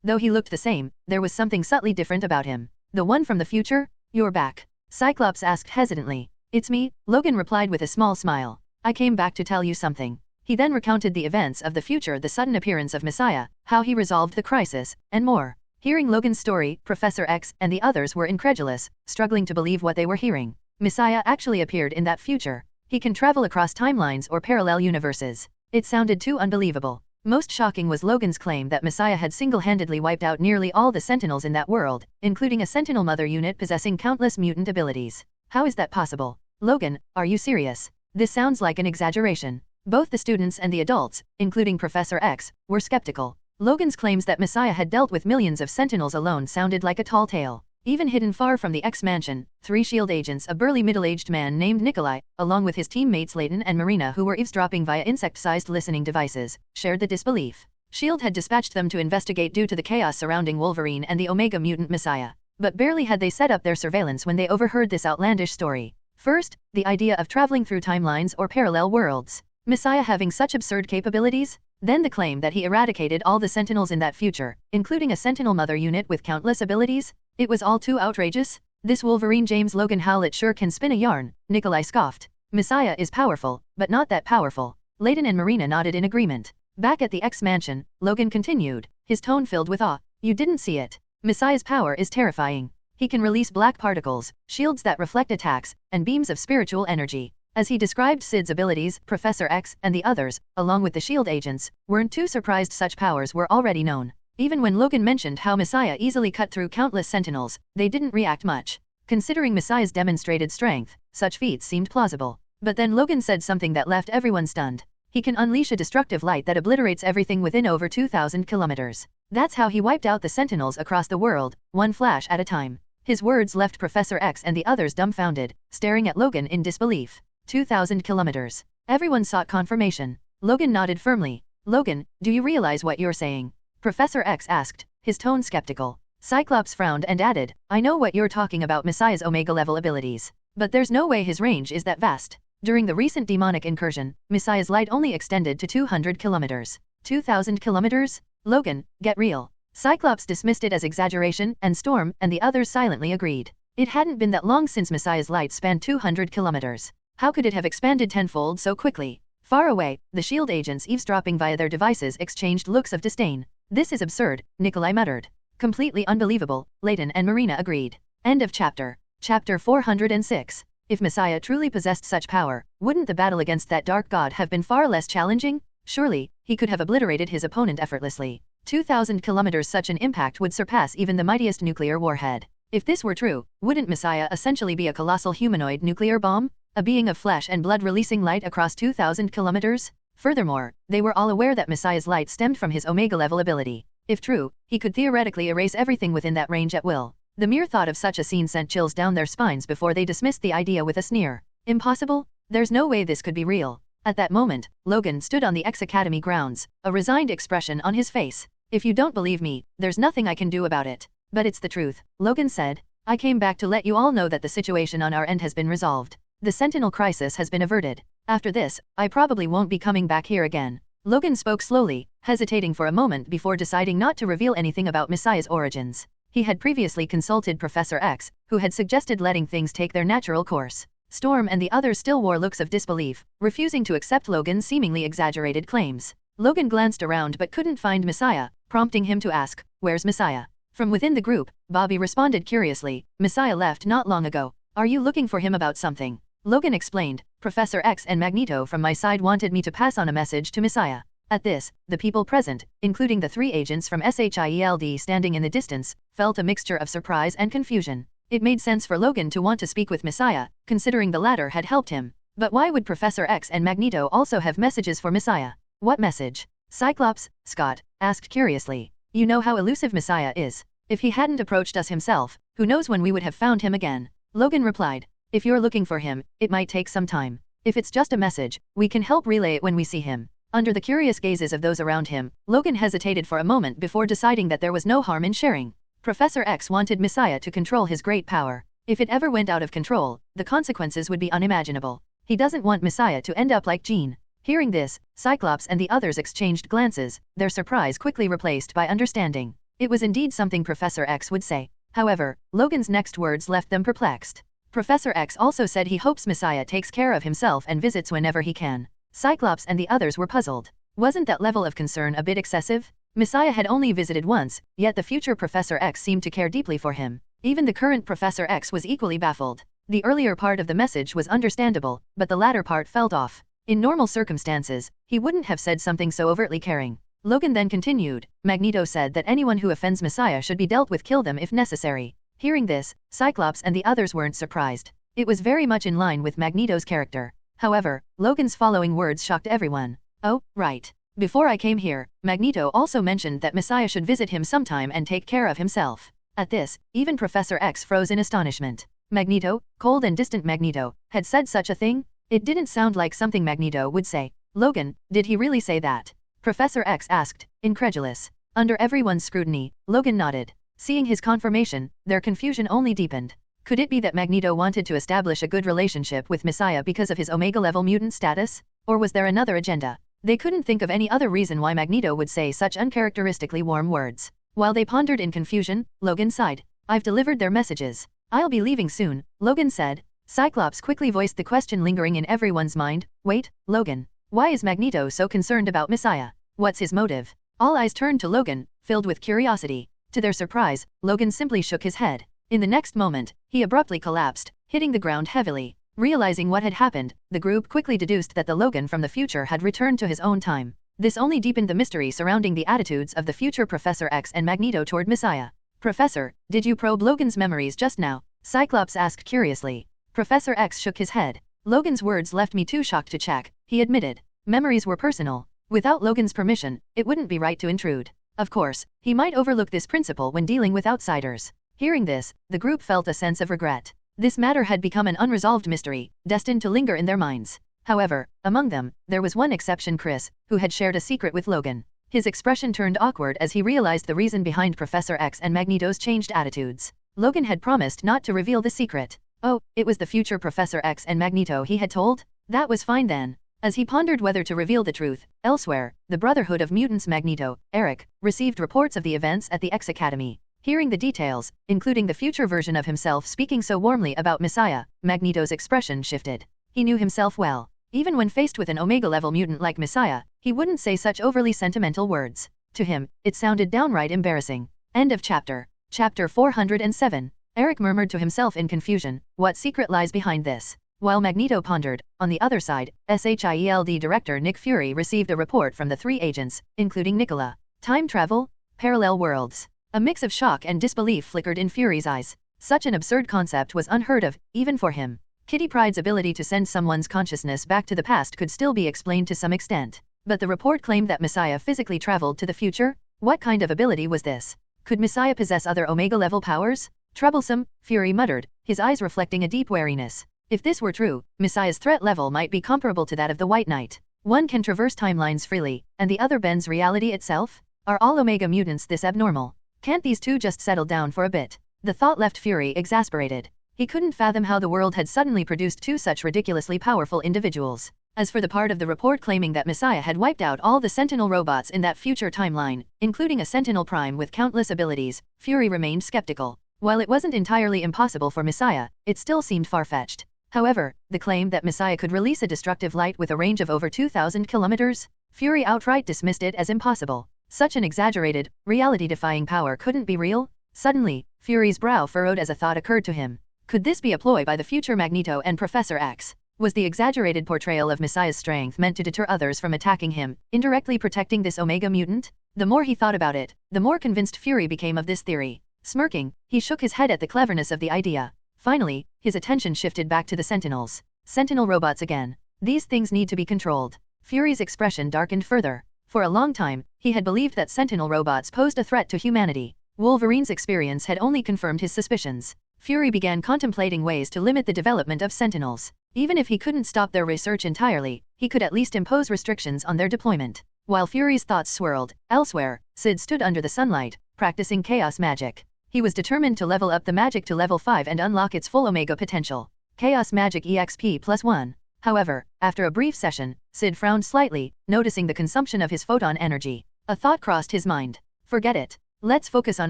S1: Though he looked the same, there was something subtly different about him. The one from the future? You're back. Cyclops asked hesitantly. It's me, Logan replied with a small smile. I came back to tell you something. He then recounted the events of the future, the sudden appearance of Messiah, how he resolved the crisis, and more. Hearing Logan's story, Professor X and the others were incredulous, struggling to believe what they were hearing. Messiah actually appeared in that future. He can travel across timelines or parallel universes. It sounded too unbelievable. Most shocking was Logan's claim that Messiah had single-handedly wiped out nearly all the Sentinels in that world, including a Sentinel Mother unit possessing countless mutant abilities. How is that possible? Logan, are you serious? This sounds like an exaggeration. Both the students and the adults, including Professor X, were skeptical. Logan's claims that Messiah had dealt with millions of Sentinels alone sounded like a tall tale. Even hidden far from the X-Mansion, 3 S.H.I.E.L.D. agents, a burly middle-aged man named Nikolai, along with his teammates Layton and Marina, who were eavesdropping via insect-sized listening devices, shared the disbelief. S.H.I.E.L.D. had dispatched them to investigate due to the chaos surrounding Wolverine and the Omega mutant Messiah. But barely had they set up their surveillance when they overheard this outlandish story. First, the idea of traveling through timelines or parallel worlds. Messiah having such absurd capabilities? Then the claim that he eradicated all the Sentinels in that future, including a Sentinel Mother unit with countless abilities? It was all too outrageous. This Wolverine James Logan Howlett sure can spin a yarn, Nikolai scoffed. Messiah is powerful, but not that powerful. Layton and Marina nodded in agreement. Back at the X-Mansion, Logan continued, his tone filled with awe. You didn't see it. Messiah's power is terrifying. He can release black particles, shields that reflect attacks, and beams of spiritual energy. As he described Syd's abilities, Professor X and the others, along with the S.H.I.E.L.D. agents, weren't too surprised such powers were already known. Even when Logan mentioned how Messiah easily cut through countless Sentinels, they didn't react much. Considering Messiah's demonstrated strength, such feats seemed plausible. But then Logan said something that left everyone stunned. He can unleash a destructive light that obliterates everything within over 2,000 kilometers. That's how he wiped out the Sentinels across the world, one flash at a time. His words left Professor X and the others dumbfounded, staring at Logan in disbelief. 2,000 kilometers. Everyone sought confirmation. Logan nodded firmly. Logan, do you realize what you're saying? Professor X asked, his tone skeptical. Cyclops frowned and added, I know what you're talking about, Messiah's Omega-level abilities. But there's no way his range is that vast. During the recent demonic incursion, Messiah's light only extended to 200 kilometers. 2,000 kilometers? Logan, get real. Cyclops dismissed it as exaggeration, and Storm and the others silently agreed. It hadn't been that long since Messiah's light spanned 200 kilometers. How could it have expanded tenfold so quickly? Far away, the S.H.I.E.L.D. agents eavesdropping via their devices exchanged looks of disdain. This is absurd, Nikolai muttered. Completely unbelievable, Layton and Marina agreed. End of chapter. Chapter 406. If Messiah truly possessed such power, wouldn't the battle against that dark god have been far less challenging? Surely, he could have obliterated his opponent effortlessly. 2,000 kilometers. Such an impact would surpass even the mightiest nuclear warhead. If this were true, wouldn't Messiah essentially be a colossal humanoid nuclear bomb? A being of flesh and blood releasing light across 2,000 kilometers? Furthermore, they were all aware that Messiah's light stemmed from his Omega-level ability. If true, he could theoretically erase everything within that range at will. The mere thought of such a scene sent chills down their spines before they dismissed the idea with a sneer. Impossible? There's no way this could be real. At that moment, Logan stood on the X Academy grounds, a resigned expression on his face. If you don't believe me, there's nothing I can do about it. But it's the truth, Logan said. I came back to let you all know that the situation on our end has been resolved. The Sentinel crisis has been averted. After this, I probably won't be coming back here again. Logan spoke slowly, hesitating for a moment before deciding not to reveal anything about Messiah's origins. He had previously consulted Professor X, who had suggested letting things take their natural course. Storm and the others still wore looks of disbelief, refusing to accept Logan's seemingly exaggerated claims. Logan glanced around but couldn't find Messiah, prompting him to ask, "Where's Messiah?" From within the group, Bobby responded curiously, "Messiah left not long ago. Are you looking for him about something?" Logan explained, "Professor X and Magneto from my side wanted me to pass on a message to Messiah." At this, the people present, including the 3 agents from S.H.I.E.L.D. standing in the distance, felt a mixture of surprise and confusion. It made sense for Logan to want to speak with Messiah, considering the latter had helped him. But why would Professor X and Magneto also have messages for Messiah? What message? Cyclops, Scott asked curiously. You know how elusive Messiah is. If he hadn't approached us himself, who knows when we would have found him again? Logan replied, "If you're looking for him, it might take some time. If it's just a message, we can help relay it when we see him." Under the curious gazes of those around him, Logan hesitated for a moment before deciding that there was no harm in sharing. Professor X wanted Messiah to control his great power. If it ever went out of control, the consequences would be unimaginable. He doesn't want Messiah to end up like Jean. Hearing this, Cyclops and the others exchanged glances, their surprise quickly replaced by understanding. It was indeed something Professor X would say. However, Logan's next words left them perplexed. Professor X also said he hopes Messiah takes care of himself and visits whenever he can. Cyclops and the others were puzzled. Wasn't that level of concern a bit excessive? Messiah had only visited once, yet the future Professor X seemed to care deeply for him. Even the current Professor X was equally baffled. The earlier part of the message was understandable, but the latter part felt off. In normal circumstances, he wouldn't have said something so overtly caring. Logan then continued, "Magneto said that anyone who offends Messiah should be dealt with, kill them if necessary." Hearing this, Cyclops and the others weren't surprised. It was very much in line with Magneto's character. However, Logan's following words shocked everyone. "Oh, right. Before I came here, Magneto also mentioned that Messiah should visit him sometime and take care of himself." At this, even Professor X froze in astonishment. Magneto, cold and distant Magneto, had said such a thing? It didn't sound like something Magneto would say. "Logan, did he really say that?" Professor X asked, incredulous. Under everyone's scrutiny, Logan nodded. Seeing his confirmation, their confusion only deepened. Could it be that Magneto wanted to establish a good relationship with Messiah because of his Omega-level mutant status? Or was there another agenda? They couldn't think of any other reason why Magneto would say such uncharacteristically warm words. While they pondered in confusion, Logan sighed. "I've delivered their messages. I'll be leaving soon," Logan said. Cyclops quickly voiced the question lingering in everyone's mind. "Wait, Logan. Why is Magneto so concerned about Messiah? What's his motive?" All eyes turned to Logan, filled with curiosity. To their surprise, Logan simply shook his head. In the next moment, he abruptly collapsed, hitting the ground heavily. Realizing what had happened, the group quickly deduced that the Logan from the future had returned to his own time. This only deepened the mystery surrounding the attitudes of the future Professor X and Magneto toward Messiah. "Professor, did you probe Logan's memories just now?" Cyclops asked curiously. Professor X shook his head. "Logan's words left me too shocked to check," he admitted. "Memories were personal. Without Logan's permission, it wouldn't be right to intrude. Of course, he might overlook this principle when dealing with outsiders." Hearing this, the group felt a sense of regret. This matter had become an unresolved mystery, destined to linger in their minds. However, among them, there was one exception, Chris, who had shared a secret with Logan. His expression turned awkward as he realized the reason behind Professor X and Magneto's changed attitudes. Logan had promised not to reveal the secret. Oh, it was the future Professor X and Magneto he had told? That was fine then. As he pondered whether to reveal the truth, elsewhere, the Brotherhood of Mutants Magneto, Eric, received reports of the events at the X Academy. Hearing the details, including the future version of himself speaking so warmly about Messiah, Magneto's expression shifted. He knew himself well. Even when faced with an Omega-level mutant like Messiah, he wouldn't say such overly sentimental words. To him, it sounded downright embarrassing. End of chapter. Chapter 407. Eric murmured to himself in confusion, what secret lies behind this? While Magneto pondered, on the other side, SHIELD Director Nick Fury received a report from the 3 agents, including Nicola. Time travel? Parallel worlds. A mix of shock and disbelief flickered in Fury's eyes. Such an absurd concept was unheard of, even for him. Kitty Pryde's ability to send someone's consciousness back to the past could still be explained to some extent. But the report claimed that Messiah physically traveled to the future? What kind of ability was this? Could Messiah possess other Omega-level powers? Troublesome, Fury muttered, his eyes reflecting a deep wariness. If this were true, Messiah's threat level might be comparable to that of the White Knight. One can traverse timelines freely, and the other bends reality itself? Are all Omega mutants this abnormal? Can't these two just settle down for a bit? The thought left Fury exasperated. He couldn't fathom how the world had suddenly produced 2 such ridiculously powerful individuals. As for the part of the report claiming that Messiah had wiped out all the Sentinel robots in that future timeline, including a Sentinel Prime with countless abilities, Fury remained skeptical. While it wasn't entirely impossible for Messiah, it still seemed far-fetched. However, the claim that Messiah could release a destructive light with a range of over 2,000 kilometers? Fury outright dismissed it as impossible. Such an exaggerated, reality-defying power couldn't be real? Suddenly, Fury's brow furrowed as a thought occurred to him. Could this be a ploy by the future Magneto and Professor X? Was the exaggerated portrayal of Messiah's strength meant to deter others from attacking him, indirectly protecting this Omega mutant? The more he thought about it, the more convinced Fury became of this theory. Smirking, he shook his head at the cleverness of the idea. Finally, his attention shifted back to the Sentinels. Sentinel robots again. These things need to be controlled. Fury's expression darkened further. For a long time, he had believed that Sentinel robots posed a threat to humanity. Wolverine's experience had only confirmed his suspicions. Fury began contemplating ways to limit the development of Sentinels. Even if he couldn't stop their research entirely, he could at least impose restrictions on their deployment. While Fury's thoughts swirled, elsewhere, Syd stood under the sunlight, practicing chaos magic. He was determined to level up the magic to level 5 and unlock its full Omega potential. Chaos Magic EXP +1. However, after a brief session, Syd frowned slightly, noticing the consumption of his photon energy. A thought crossed his mind. Forget it. Let's focus on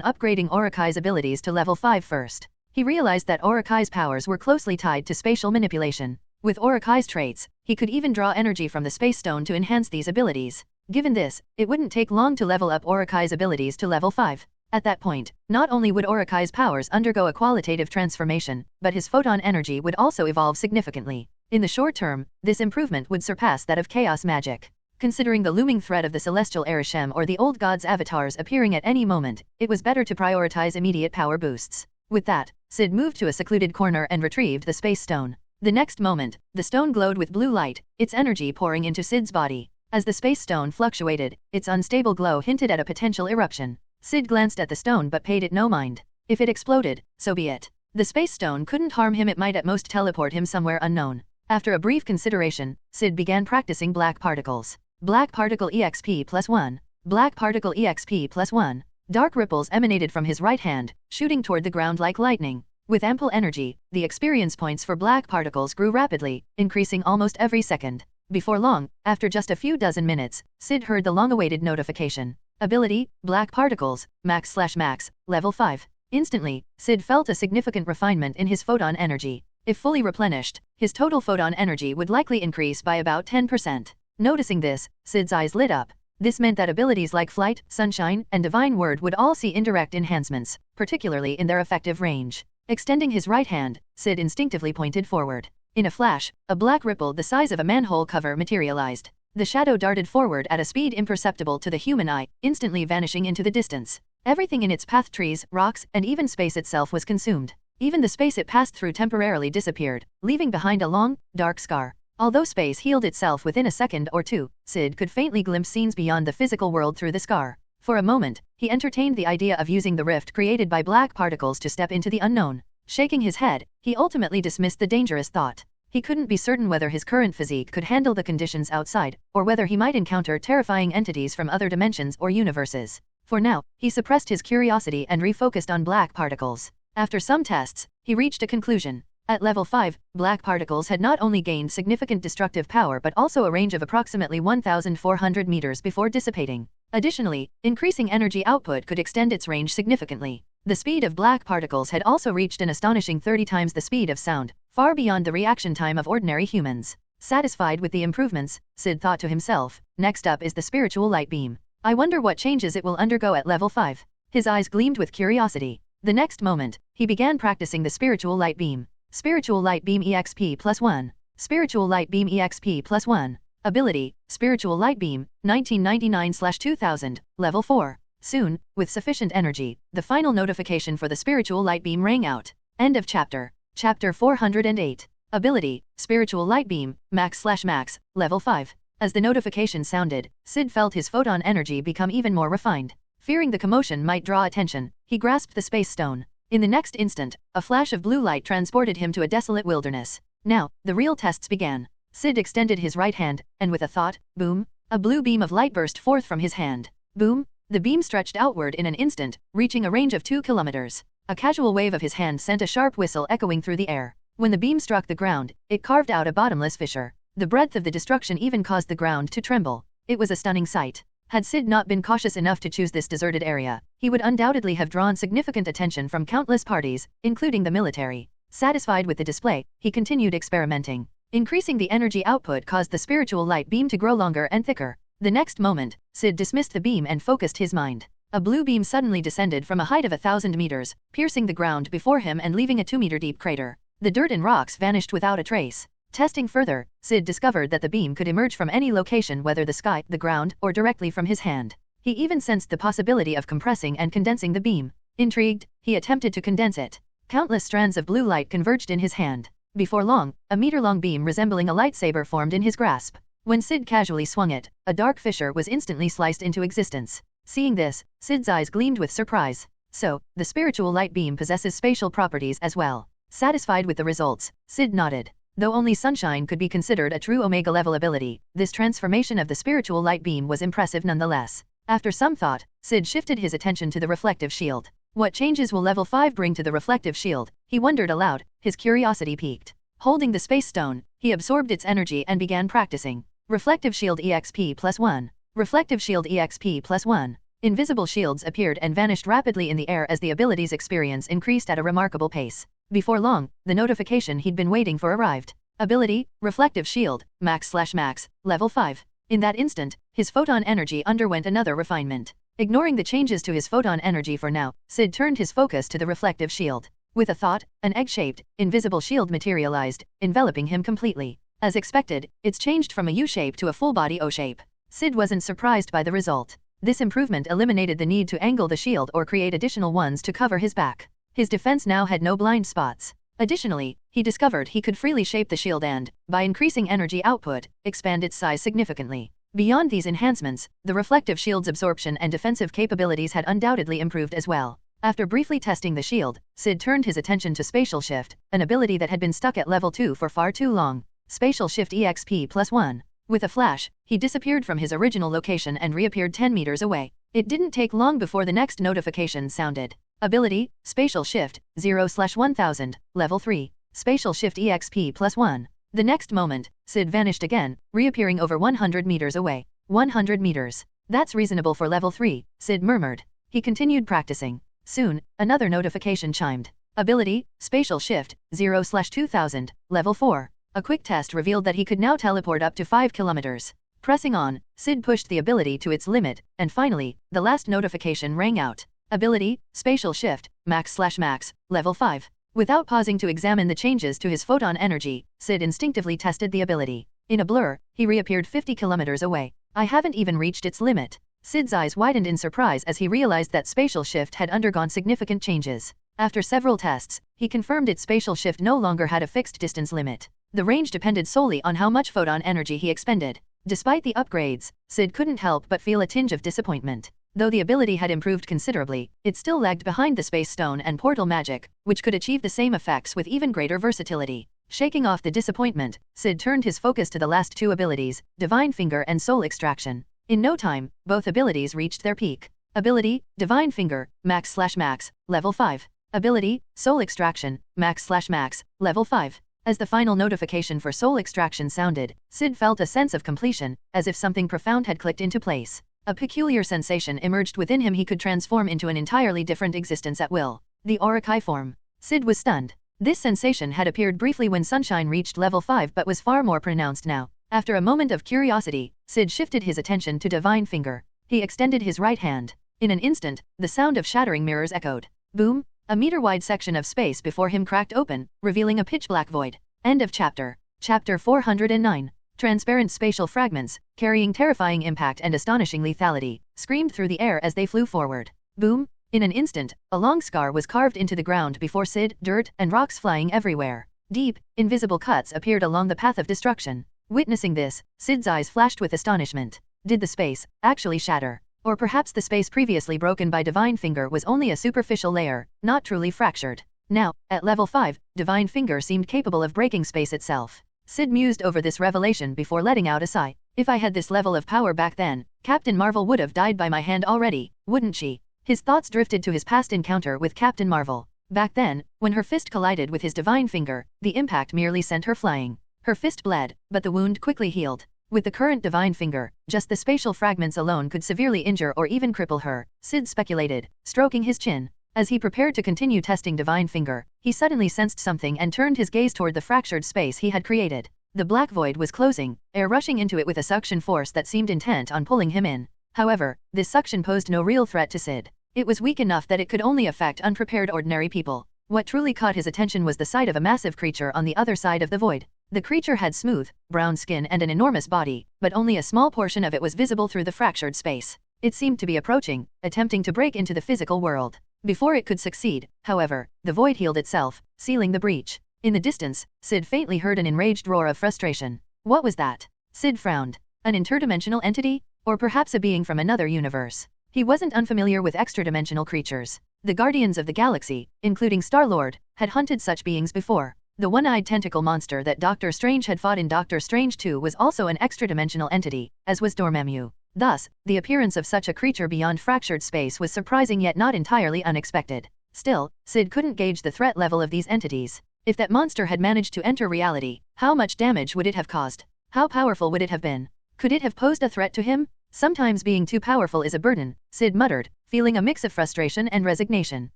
S1: upgrading Orikai's abilities to level 5 first. He realized that Orikai's powers were closely tied to spatial manipulation. With Orikai's traits, he could even draw energy from the Space Stone to enhance these abilities. Given this, it wouldn't take long to level up Orikai's abilities to level 5. At that point, not only would Orikai's powers undergo a qualitative transformation, but his photon energy would also evolve significantly. In the short term, this improvement would surpass that of chaos magic. Considering the looming threat of the celestial Arishem or the old god's avatars appearing at any moment, it was better to prioritize immediate power boosts. With that, Syd moved to a secluded corner and retrieved the Space Stone. The next moment, the stone glowed with blue light, its energy pouring into Syd's body. As the Space Stone fluctuated, its unstable glow hinted at a potential eruption. Syd glanced at the stone but paid it no mind. If it exploded, so be it. The Space Stone couldn't harm him, it might at most teleport him somewhere unknown. After a brief consideration, Syd began practicing Black Particles. Black Particle EXP +1. Black Particle EXP +1. Dark ripples emanated from his right hand, shooting toward the ground like lightning. With ample energy, the experience points for black particles grew rapidly, increasing almost every second. Before long, after just a few dozen minutes, Syd heard the long-awaited notification. Ability, Black Particles, max/max, level 5. Instantly, Syd felt a significant refinement in his photon energy. If fully replenished, his total photon energy would likely increase by about 10%. Noticing this, Syd's eyes lit up. This meant that abilities like Flight, Sunshine, and Divine Word would all see indirect enhancements, particularly in their effective range. Extending his right hand, Syd instinctively pointed forward. In a flash, a black ripple the size of a manhole cover materialized. The shadow darted forward at a speed imperceptible to the human eye, instantly vanishing into the distance. Everything in its path, trees, rocks, and even space itself was consumed. Even the space it passed through temporarily disappeared, leaving behind a long, dark scar. Although space healed itself within a second or two, Syd could faintly glimpse scenes beyond the physical world through the scar. For a moment, he entertained the idea of using the rift created by black particles to step into the unknown. Shaking his head, he ultimately dismissed the dangerous thought. He couldn't be certain whether his current physique could handle the conditions outside, or whether he might encounter terrifying entities from other dimensions or universes. For now, he suppressed his curiosity and refocused on black particles. After some tests, he reached a conclusion. At level 5, black particles had not only gained significant destructive power but also a range of approximately 1,400 meters before dissipating. Additionally, increasing energy output could extend its range significantly. The speed of black particles had also reached an astonishing 30 times the speed of sound, far beyond the reaction time of ordinary humans. Satisfied with the improvements, Syd thought to himself, next up is the spiritual light beam. I wonder what changes it will undergo at level 5. His eyes gleamed with curiosity. The next moment, he began practicing the spiritual light beam. Spiritual light beam EXP +1. Spiritual light beam EXP +1. Ability, Spiritual Light Beam, 1999/2000, Level 4. Soon, with sufficient energy, the final notification for the Spiritual Light Beam rang out. End of chapter. Chapter 408. Ability, Spiritual Light Beam, Max/Max, Level 5. As the notification sounded, Syd felt his photon energy become even more refined. Fearing the commotion might draw attention, he grasped the space stone. In the next instant, a flash of blue light transported him to a desolate wilderness. Now, the real tests began. Syd extended his right hand, and with a thought, boom, a blue beam of light burst forth from his hand. Boom, the beam stretched outward in an instant, reaching a range of 2 kilometers. A casual wave of his hand sent a sharp whistle echoing through the air. When the beam struck the ground, it carved out a bottomless fissure. The breadth of the destruction even caused the ground to tremble. It was a stunning sight. Had Syd not been cautious enough to choose this deserted area, he would undoubtedly have drawn significant attention from countless parties, including the military. Satisfied with the display, he continued experimenting. Increasing the energy output caused the spiritual light beam to grow longer and thicker. The next moment, Syd dismissed the beam and focused his mind. A blue beam suddenly descended from a height of 1,000 meters, piercing the ground before him and leaving a 2-meter-deep crater. The dirt and rocks vanished without a trace. Testing further, Syd discovered that the beam could emerge from any location, whether the sky, the ground, or directly from his hand. He even sensed the possibility of compressing and condensing the beam. Intrigued, he attempted to condense it. Countless strands of blue light converged in his hand. Before long, a meter-long beam resembling a lightsaber formed in his grasp. When Syd casually swung it, a dark fissure was instantly sliced into existence. Seeing this, Syd's eyes gleamed with surprise. So, the spiritual light beam possesses spatial properties as well. Satisfied with the results, Syd nodded. Though only sunshine could be considered a true Omega-level ability, this transformation of the spiritual light beam was impressive nonetheless. After some thought, Syd shifted his attention to the reflective shield. What changes will level 5 bring to the reflective shield? He wondered aloud, his curiosity piqued. Holding the space stone, he absorbed its energy and began practicing. Reflective Shield EXP +1. Reflective Shield EXP +1. Invisible shields appeared and vanished rapidly in the air as the ability's experience increased at a remarkable pace. Before long, the notification he'd been waiting for arrived. Ability, Reflective Shield, Max/Max, Level 5. In that instant, his photon energy underwent another refinement. Ignoring the changes to his photon energy for now, Syd turned his focus to the reflective shield. With a thought, an egg-shaped, invisible shield materialized, enveloping him completely. As expected, it's changed from a U-shape to a full-body O-shape. Syd wasn't surprised by the result. This improvement eliminated the need to angle the shield or create additional ones to cover his back. His defense now had no blind spots. Additionally, he discovered he could freely shape the shield and, by increasing energy output, expand its size significantly. Beyond these enhancements, the reflective shield's absorption and defensive capabilities had undoubtedly improved as well. After briefly testing the shield, Syd turned his attention to Spatial Shift, an ability that had been stuck at level 2 for far too long. Spatial Shift EXP +1. With a flash, he disappeared from his original location and reappeared 10 meters away. It didn't take long before the next notification sounded. Ability, Spatial Shift, 0/1000, Level 3. Spatial Shift EXP +1. The next moment, Syd vanished again, reappearing over 100 meters away. 100 meters. That's reasonable for level 3, Syd murmured. He continued practicing. Soon, another notification chimed. Ability, Spatial Shift, 0/2000, Level 4. A quick test revealed that he could now teleport up to 5 kilometers. Pressing on, Syd pushed the ability to its limit, and finally, the last notification rang out. Ability, Spatial Shift, Max/Max, Level 5. Without pausing to examine the changes to his photon energy, Syd instinctively tested the ability. In a blur, he reappeared 50 kilometers away. I haven't even reached its limit. Syd's eyes widened in surprise as he realized that Spatial Shift had undergone significant changes. After several tests, he confirmed its Spatial Shift no longer had a fixed distance limit. The range depended solely on how much photon energy he expended. Despite the upgrades, Syd couldn't help but feel a tinge of disappointment. Though the ability had improved considerably, it still lagged behind the Space Stone and Portal Magic, which could achieve the same effects with even greater versatility. Shaking off the disappointment, Syd turned his focus to the last two abilities, Divine Finger and Soul Extraction. In no time, both abilities reached their peak. Ability, Divine Finger, Max/Max, Level 5. Ability, Soul Extraction, Max/Max, Level 5. As the final notification for Soul Extraction sounded, Syd felt a sense of completion, as if something profound had clicked into place. A peculiar sensation emerged within him. He could transform into an entirely different existence at will. The Orokai form. Syd was stunned. This sensation had appeared briefly when Sunshine reached level 5 but was far more pronounced now. After a moment of curiosity, Syd shifted his attention to Divine Finger. He extended his right hand. In an instant, the sound of shattering mirrors echoed. Boom! A meter-wide section of space before him cracked open, revealing a pitch-black void. End of chapter. Chapter 409. Transparent spatial fragments, carrying terrifying impact and astonishing lethality, screamed through the air as they flew forward. Boom! In an instant, a long scar was carved into the ground before Syd, dirt and rocks flying everywhere. Deep, invisible cuts appeared along the path of destruction. Witnessing this, Syd's eyes flashed with astonishment. Did the space actually shatter? Or perhaps the space previously broken by Divine Finger was only a superficial layer, not truly fractured. Now, at level 5, Divine Finger seemed capable of breaking space itself. Syd mused over this revelation before letting out a sigh. If I had this level of power back then, Captain Marvel would have died by my hand already, wouldn't she? His thoughts drifted to his past encounter with Captain Marvel. Back then, when her fist collided with his Divine Finger, the impact merely sent her flying. Her fist bled, but the wound quickly healed. With the current Divine Finger, just the spatial fragments alone could severely injure or even cripple her, Syd speculated, stroking his chin. As he prepared to continue testing Divine Finger, he suddenly sensed something and turned his gaze toward the fractured space he had created. The black void was closing, air rushing into it with a suction force that seemed intent on pulling him in. However, this suction posed no real threat to Syd. It was weak enough that it could only affect unprepared ordinary people. What truly caught his attention was the sight of a massive creature on the other side of the void. The creature had smooth, brown skin and an enormous body, but only a small portion of it was visible through the fractured space. It seemed to be approaching, attempting to break into the physical world. Before it could succeed, however, the void healed itself, sealing the breach. In the distance, Syd faintly heard an enraged roar of frustration. What was that? Syd frowned. An interdimensional entity? Or perhaps a being from another universe? He wasn't unfamiliar with extra-dimensional creatures. The Guardians of the Galaxy, including Star-Lord, had hunted such beings before. The one-eyed tentacle monster that Doctor Strange had fought in Doctor Strange 2 was also an extra-dimensional entity, as was Dormammu. Thus, the appearance of such a creature beyond fractured space was surprising yet not entirely unexpected. Still, Syd couldn't gauge the threat level of these entities. If that monster had managed to enter reality, how much damage would it have caused? How powerful would it have been? Could it have posed a threat to him? Sometimes being too powerful is a burden, Syd muttered, feeling a mix of frustration and resignation.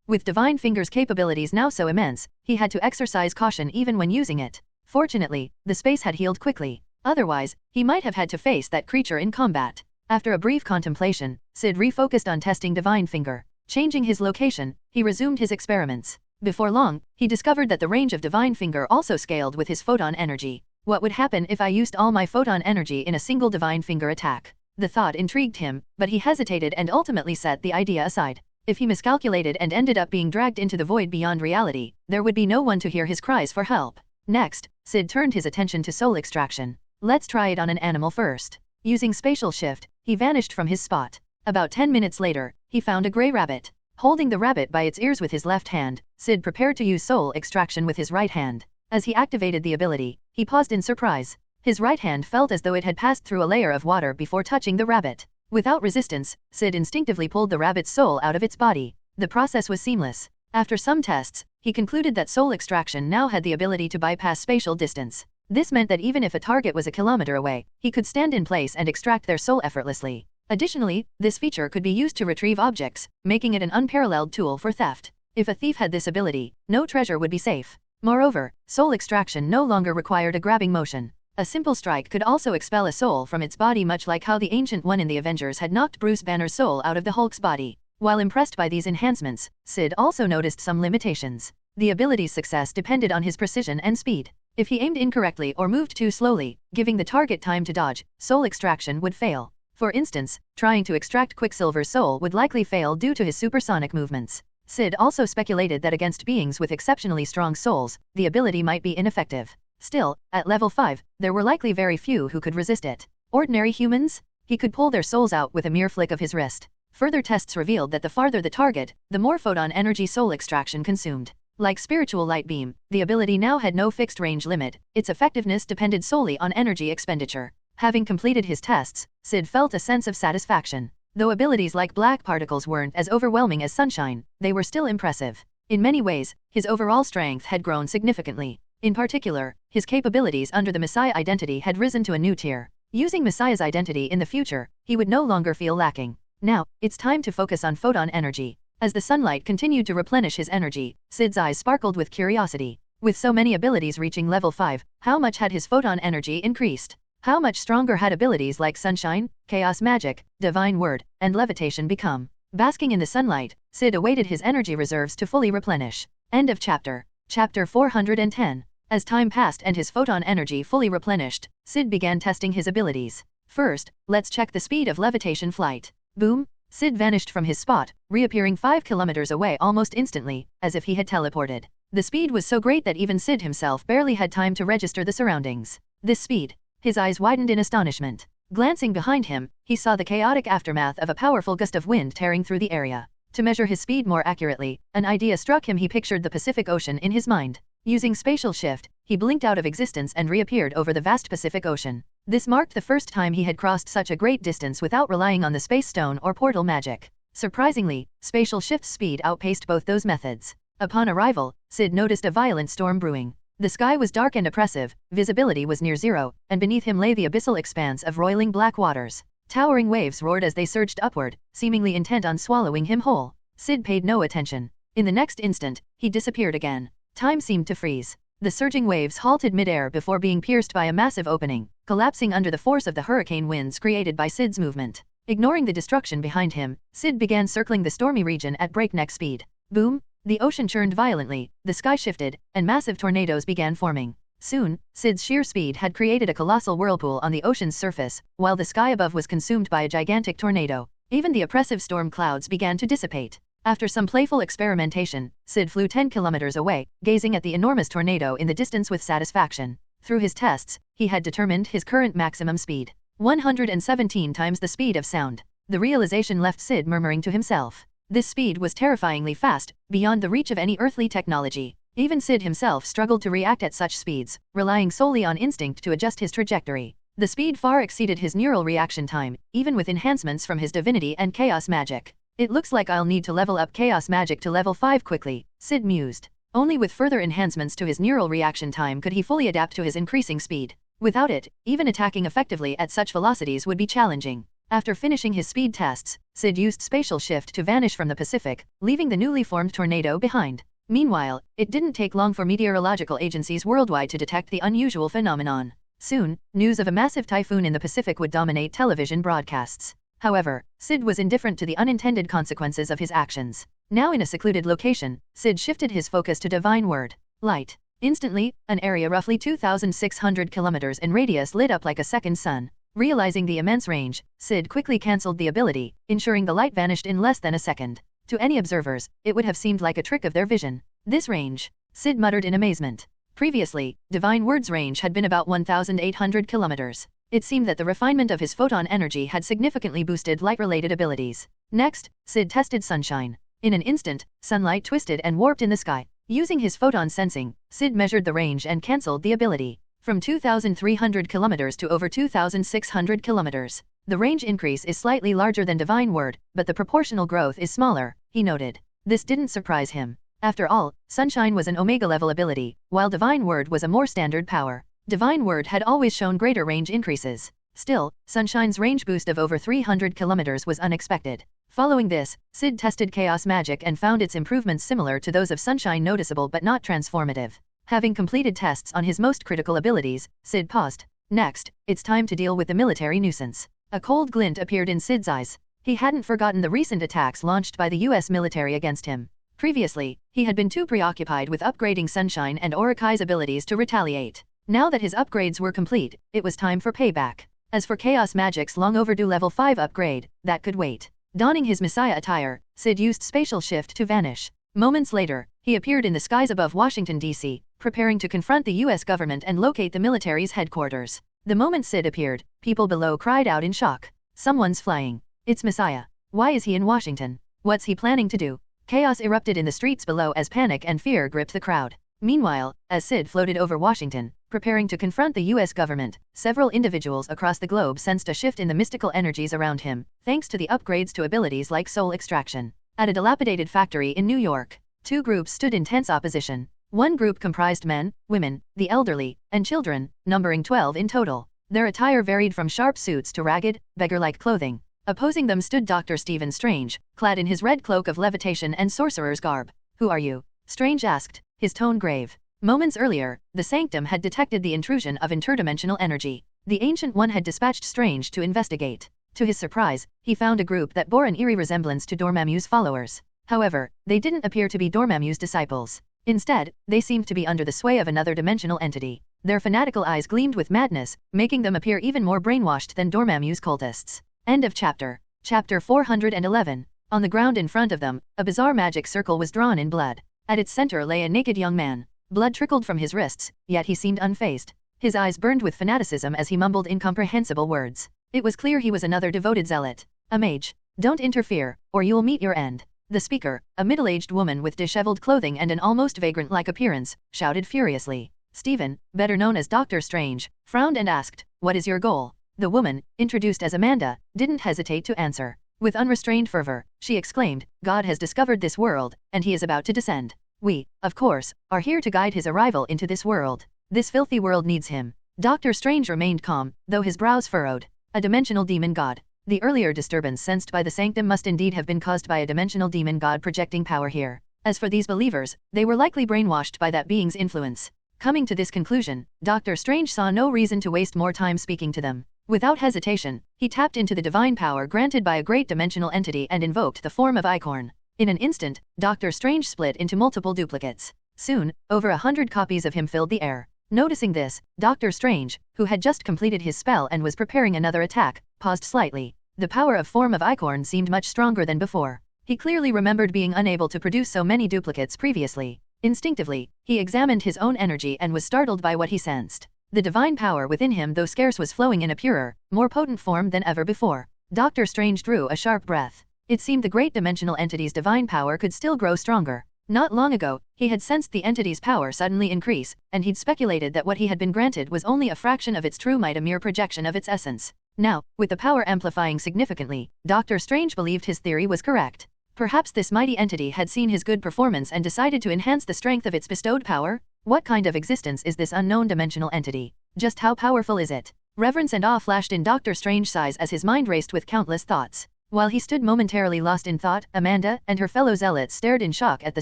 S1: With Divine Finger's capabilities now so immense, he had to exercise caution even when using it. Fortunately, the space had healed quickly. Otherwise, he might have had to face that creature in combat. After a brief contemplation, Syd refocused on testing Divine Finger. Changing his location, he resumed his experiments. Before long, he discovered that the range of Divine Finger also scaled with his photon energy. What would happen if I used all my photon energy in a single Divine Finger attack? The thought intrigued him, but he hesitated and ultimately set the idea aside. If he miscalculated and ended up being dragged into the void beyond reality, there would be no one to hear his cries for help. Next, Syd turned his attention to soul extraction. Let's try it on an animal first. Using spatial shift, he vanished from his spot. About 10 minutes later, he found a gray rabbit. Holding the rabbit by its ears with his left hand, Syd prepared to use soul extraction with his right hand. As he activated the ability, he paused in surprise. His right hand felt as though it had passed through a layer of water before touching the rabbit. Without resistance, Syd instinctively pulled the rabbit's soul out of its body. The process was seamless. After some tests, he concluded that soul extraction now had the ability to bypass spatial distance. This meant that even if a target was a kilometer away, he could stand in place and extract their soul effortlessly. Additionally, this feature could be used to retrieve objects, making it an unparalleled tool for theft. If a thief had this ability, no treasure would be safe. Moreover, soul extraction no longer required a grabbing motion. A simple strike could also expel a soul from its body, much like how the Ancient One in the Avengers had knocked Bruce Banner's soul out of the Hulk's body. While impressed by these enhancements, Syd also noticed some limitations. The ability's success depended on his precision and speed. If he aimed incorrectly or moved too slowly, giving the target time to dodge, soul extraction would fail. For instance, trying to extract Quicksilver's soul would likely fail due to his supersonic movements. Syd also speculated that against beings with exceptionally strong souls, the ability might be ineffective. Still, at level 5, there were likely very few who could resist it. Ordinary humans? He could pull their souls out with a mere flick of his wrist. Further tests revealed that the farther the target, the more photon energy soul extraction consumed. Like spiritual light beam, the ability now had no fixed range limit. Its effectiveness depended solely on energy expenditure. Having completed his tests, Syd felt a sense of satisfaction. Though abilities like black particles weren't as overwhelming as sunshine, they were still impressive. In many ways, his overall strength had grown significantly. In particular, his capabilities under the Messiah identity had risen to a new tier. Using Messiah's identity in the future, he would no longer feel lacking. Now, it's time to focus on photon energy. As the sunlight continued to replenish his energy, Syd's eyes sparkled with curiosity. With so many abilities reaching level 5, how much had his photon energy increased? How much stronger had abilities like Sunshine, Chaos Magic, Divine Word, and Levitation become? Basking in the sunlight, Syd awaited his energy reserves to fully replenish. End of chapter. Chapter 410. As time passed and his photon energy fully replenished, Syd began testing his abilities. First, let's check the speed of levitation flight. Boom! Syd vanished from his spot, reappearing 5 kilometers away almost instantly, as if he had teleported. The speed was so great that even Syd himself barely had time to register the surroundings. This speed. His eyes widened in astonishment. Glancing behind him, he saw the chaotic aftermath of a powerful gust of wind tearing through the area. To measure his speed more accurately, an idea struck him. He pictured the Pacific Ocean in his mind. Using spatial shift, he blinked out of existence and reappeared over the vast Pacific Ocean. This marked the first time he had crossed such a great distance without relying on the space stone or portal magic. Surprisingly, spatial shift's speed outpaced both those methods. Upon arrival, Syd noticed a violent storm brewing. The sky was dark and oppressive, visibility was near zero, and beneath him lay the abyssal expanse of roiling black waters. Towering waves roared as they surged upward, seemingly intent on swallowing him whole. Syd paid no attention. In the next instant, he disappeared again. Time seemed to freeze. The surging waves halted mid-air before being pierced by a massive opening, collapsing under the force of the hurricane winds created by Syd's movement. Ignoring the destruction behind him, Syd began circling the stormy region at breakneck speed. Boom! The ocean churned violently, the sky shifted, and massive tornadoes began forming. Soon, Syd's sheer speed had created a colossal whirlpool on the ocean's surface, while the sky above was consumed by a gigantic tornado. Even the oppressive storm clouds began to dissipate. After some playful experimentation, Syd flew 10 kilometers away, gazing at the enormous tornado in the distance with satisfaction. Through his tests, he had determined his current maximum speed. 117 times the speed of sound. The realization left Syd murmuring to himself. This speed was terrifyingly fast, beyond the reach of any earthly technology. Even Syd himself struggled to react at such speeds, relying solely on instinct to adjust his trajectory. The speed far exceeded his neural reaction time, even with enhancements from his divinity and chaos magic. It looks like I'll need to level up chaos magic to level 5 quickly, Syd mused. Only with further enhancements to his neural reaction time could he fully adapt to his increasing speed. Without it, even attacking effectively at such velocities would be challenging. After finishing his speed tests, Syd used spatial shift to vanish from the Pacific, leaving the newly formed tornado behind. Meanwhile, it didn't take long for meteorological agencies worldwide to detect the unusual phenomenon. Soon, news of a massive typhoon in the Pacific would dominate television broadcasts. However, Syd was indifferent to the unintended consequences of his actions. Now in a secluded location, Syd shifted his focus to Divine Word, Light. Instantly, an area roughly 2,600 kilometers in radius lit up like a second sun. Realizing the immense range, Syd quickly cancelled the ability, ensuring the light vanished in less than a second. To any observers, it would have seemed like a trick of their vision. This range, Syd muttered in amazement. Previously, Divine Word's range had been about 1,800 kilometers. It seemed that the refinement of his photon energy had significantly boosted light-related abilities. Next, Syd tested Sunshine. In an instant, sunlight twisted and warped in the sky. Using his photon sensing, Syd measured the range and cancelled the ability. From 2,300 kilometers to over 2,600 kilometers. The range increase is slightly larger than Divine Word, but the proportional growth is smaller, he noted. This didn't surprise him. After all, Sunshine was an Omega-level ability, while Divine Word was a more standard power. Divine Word had always shown greater range increases. Still, Sunshine's range boost of over 300 kilometers was unexpected. Following this, Syd tested Chaos Magic and found its improvements similar to those of Sunshine, noticeable but not transformative. Having completed tests on his most critical abilities, Syd paused. Next, it's time to deal with the military nuisance. A cold glint appeared in Syd's eyes. He hadn't forgotten the recent attacks launched by the US military against him. Previously, he had been too preoccupied with upgrading Sunshine and Orikai's abilities to retaliate. Now that his upgrades were complete, it was time for payback. As for Chaos Magic's long-overdue level 5 upgrade, that could wait. Donning his Messiah attire, Syd used spatial shift to vanish. Moments later, he appeared in the skies above Washington, D.C., preparing to confront the U.S. government and locate the military's headquarters. The moment Syd appeared, people below cried out in shock. Someone's flying. It's Messiah. Why is he in Washington? What's he planning to do? Chaos erupted in the streets below as panic and fear gripped the crowd. Meanwhile, as Syd floated over Washington, preparing to confront the U.S. government, several individuals across the globe sensed a shift in the mystical energies around him, thanks to the upgrades to abilities like soul extraction. At a dilapidated factory in New York, two groups stood in tense opposition. One group comprised men, women, the elderly, and children, numbering 12 in total. Their attire varied from sharp suits to ragged, beggar-like clothing. Opposing them stood Dr. Stephen Strange, clad in his red cloak of levitation and sorcerer's garb. Who are you? Strange asked, his tone grave. Moments earlier, the Sanctum had detected the intrusion of interdimensional energy. The Ancient One had dispatched Strange to investigate. To his surprise, he found a group that bore an eerie resemblance to Dormammu's followers. However, they didn't appear to be Dormammu's disciples. Instead, they seemed to be under the sway of another dimensional entity. Their fanatical eyes gleamed with madness, making them appear even more brainwashed than Dormammu's cultists. End of chapter. Chapter 411. On the ground in front of them, a bizarre magic circle was drawn in blood. At its center lay a naked young man. Blood trickled from his wrists, yet he seemed unfazed. His eyes burned with fanaticism as he mumbled incomprehensible words. It was clear he was another devoted zealot. A mage. Don't interfere, or you'll meet your end. The speaker, a middle-aged woman with disheveled clothing and an almost vagrant-like appearance, shouted furiously. Stephen, better known as Dr. Strange, frowned and asked, "What is your goal?" The woman, introduced as Amanda, didn't hesitate to answer. With unrestrained fervor, she exclaimed, "God has discovered this world, and he is about to descend. We, of course, are here to guide his arrival into this world. This filthy world needs him." Dr. Strange remained calm, though his brows furrowed. A dimensional demon god. The earlier disturbance sensed by the Sanctum must indeed have been caused by a dimensional demon god projecting power here. As for these believers, they were likely brainwashed by that being's influence. Coming to this conclusion, Dr. Strange saw no reason to waste more time speaking to them. Without hesitation, he tapped into the divine power granted by a great dimensional entity and invoked the form of Icorn. In an instant, Dr. Strange split into multiple duplicates. Soon, over 100 copies of him filled the air. Noticing this, Dr. Strange, who had just completed his spell and was preparing another attack, paused slightly. The power of form of Icorn seemed much stronger than before. He clearly remembered being unable to produce so many duplicates previously. Instinctively, he examined his own energy and was startled by what he sensed. The divine power within him, though scarce, was flowing in a purer, more potent form than ever before. Dr. Strange drew a sharp breath. It seemed the great dimensional entity's divine power could still grow stronger. Not long ago, he had sensed the entity's power suddenly increase, and he'd speculated that what he had been granted was only a fraction of its true might, a mere projection of its essence. Now, with the power amplifying significantly, Dr. Strange believed his theory was correct. Perhaps this mighty entity had seen his good performance and decided to enhance the strength of its bestowed power? What kind of existence is this unknown dimensional entity? Just how powerful is it? Reverence and awe flashed in Dr. Strange's eyes as his mind raced with countless thoughts. While he stood momentarily lost in thought, Amanda and her fellow zealots stared in shock at the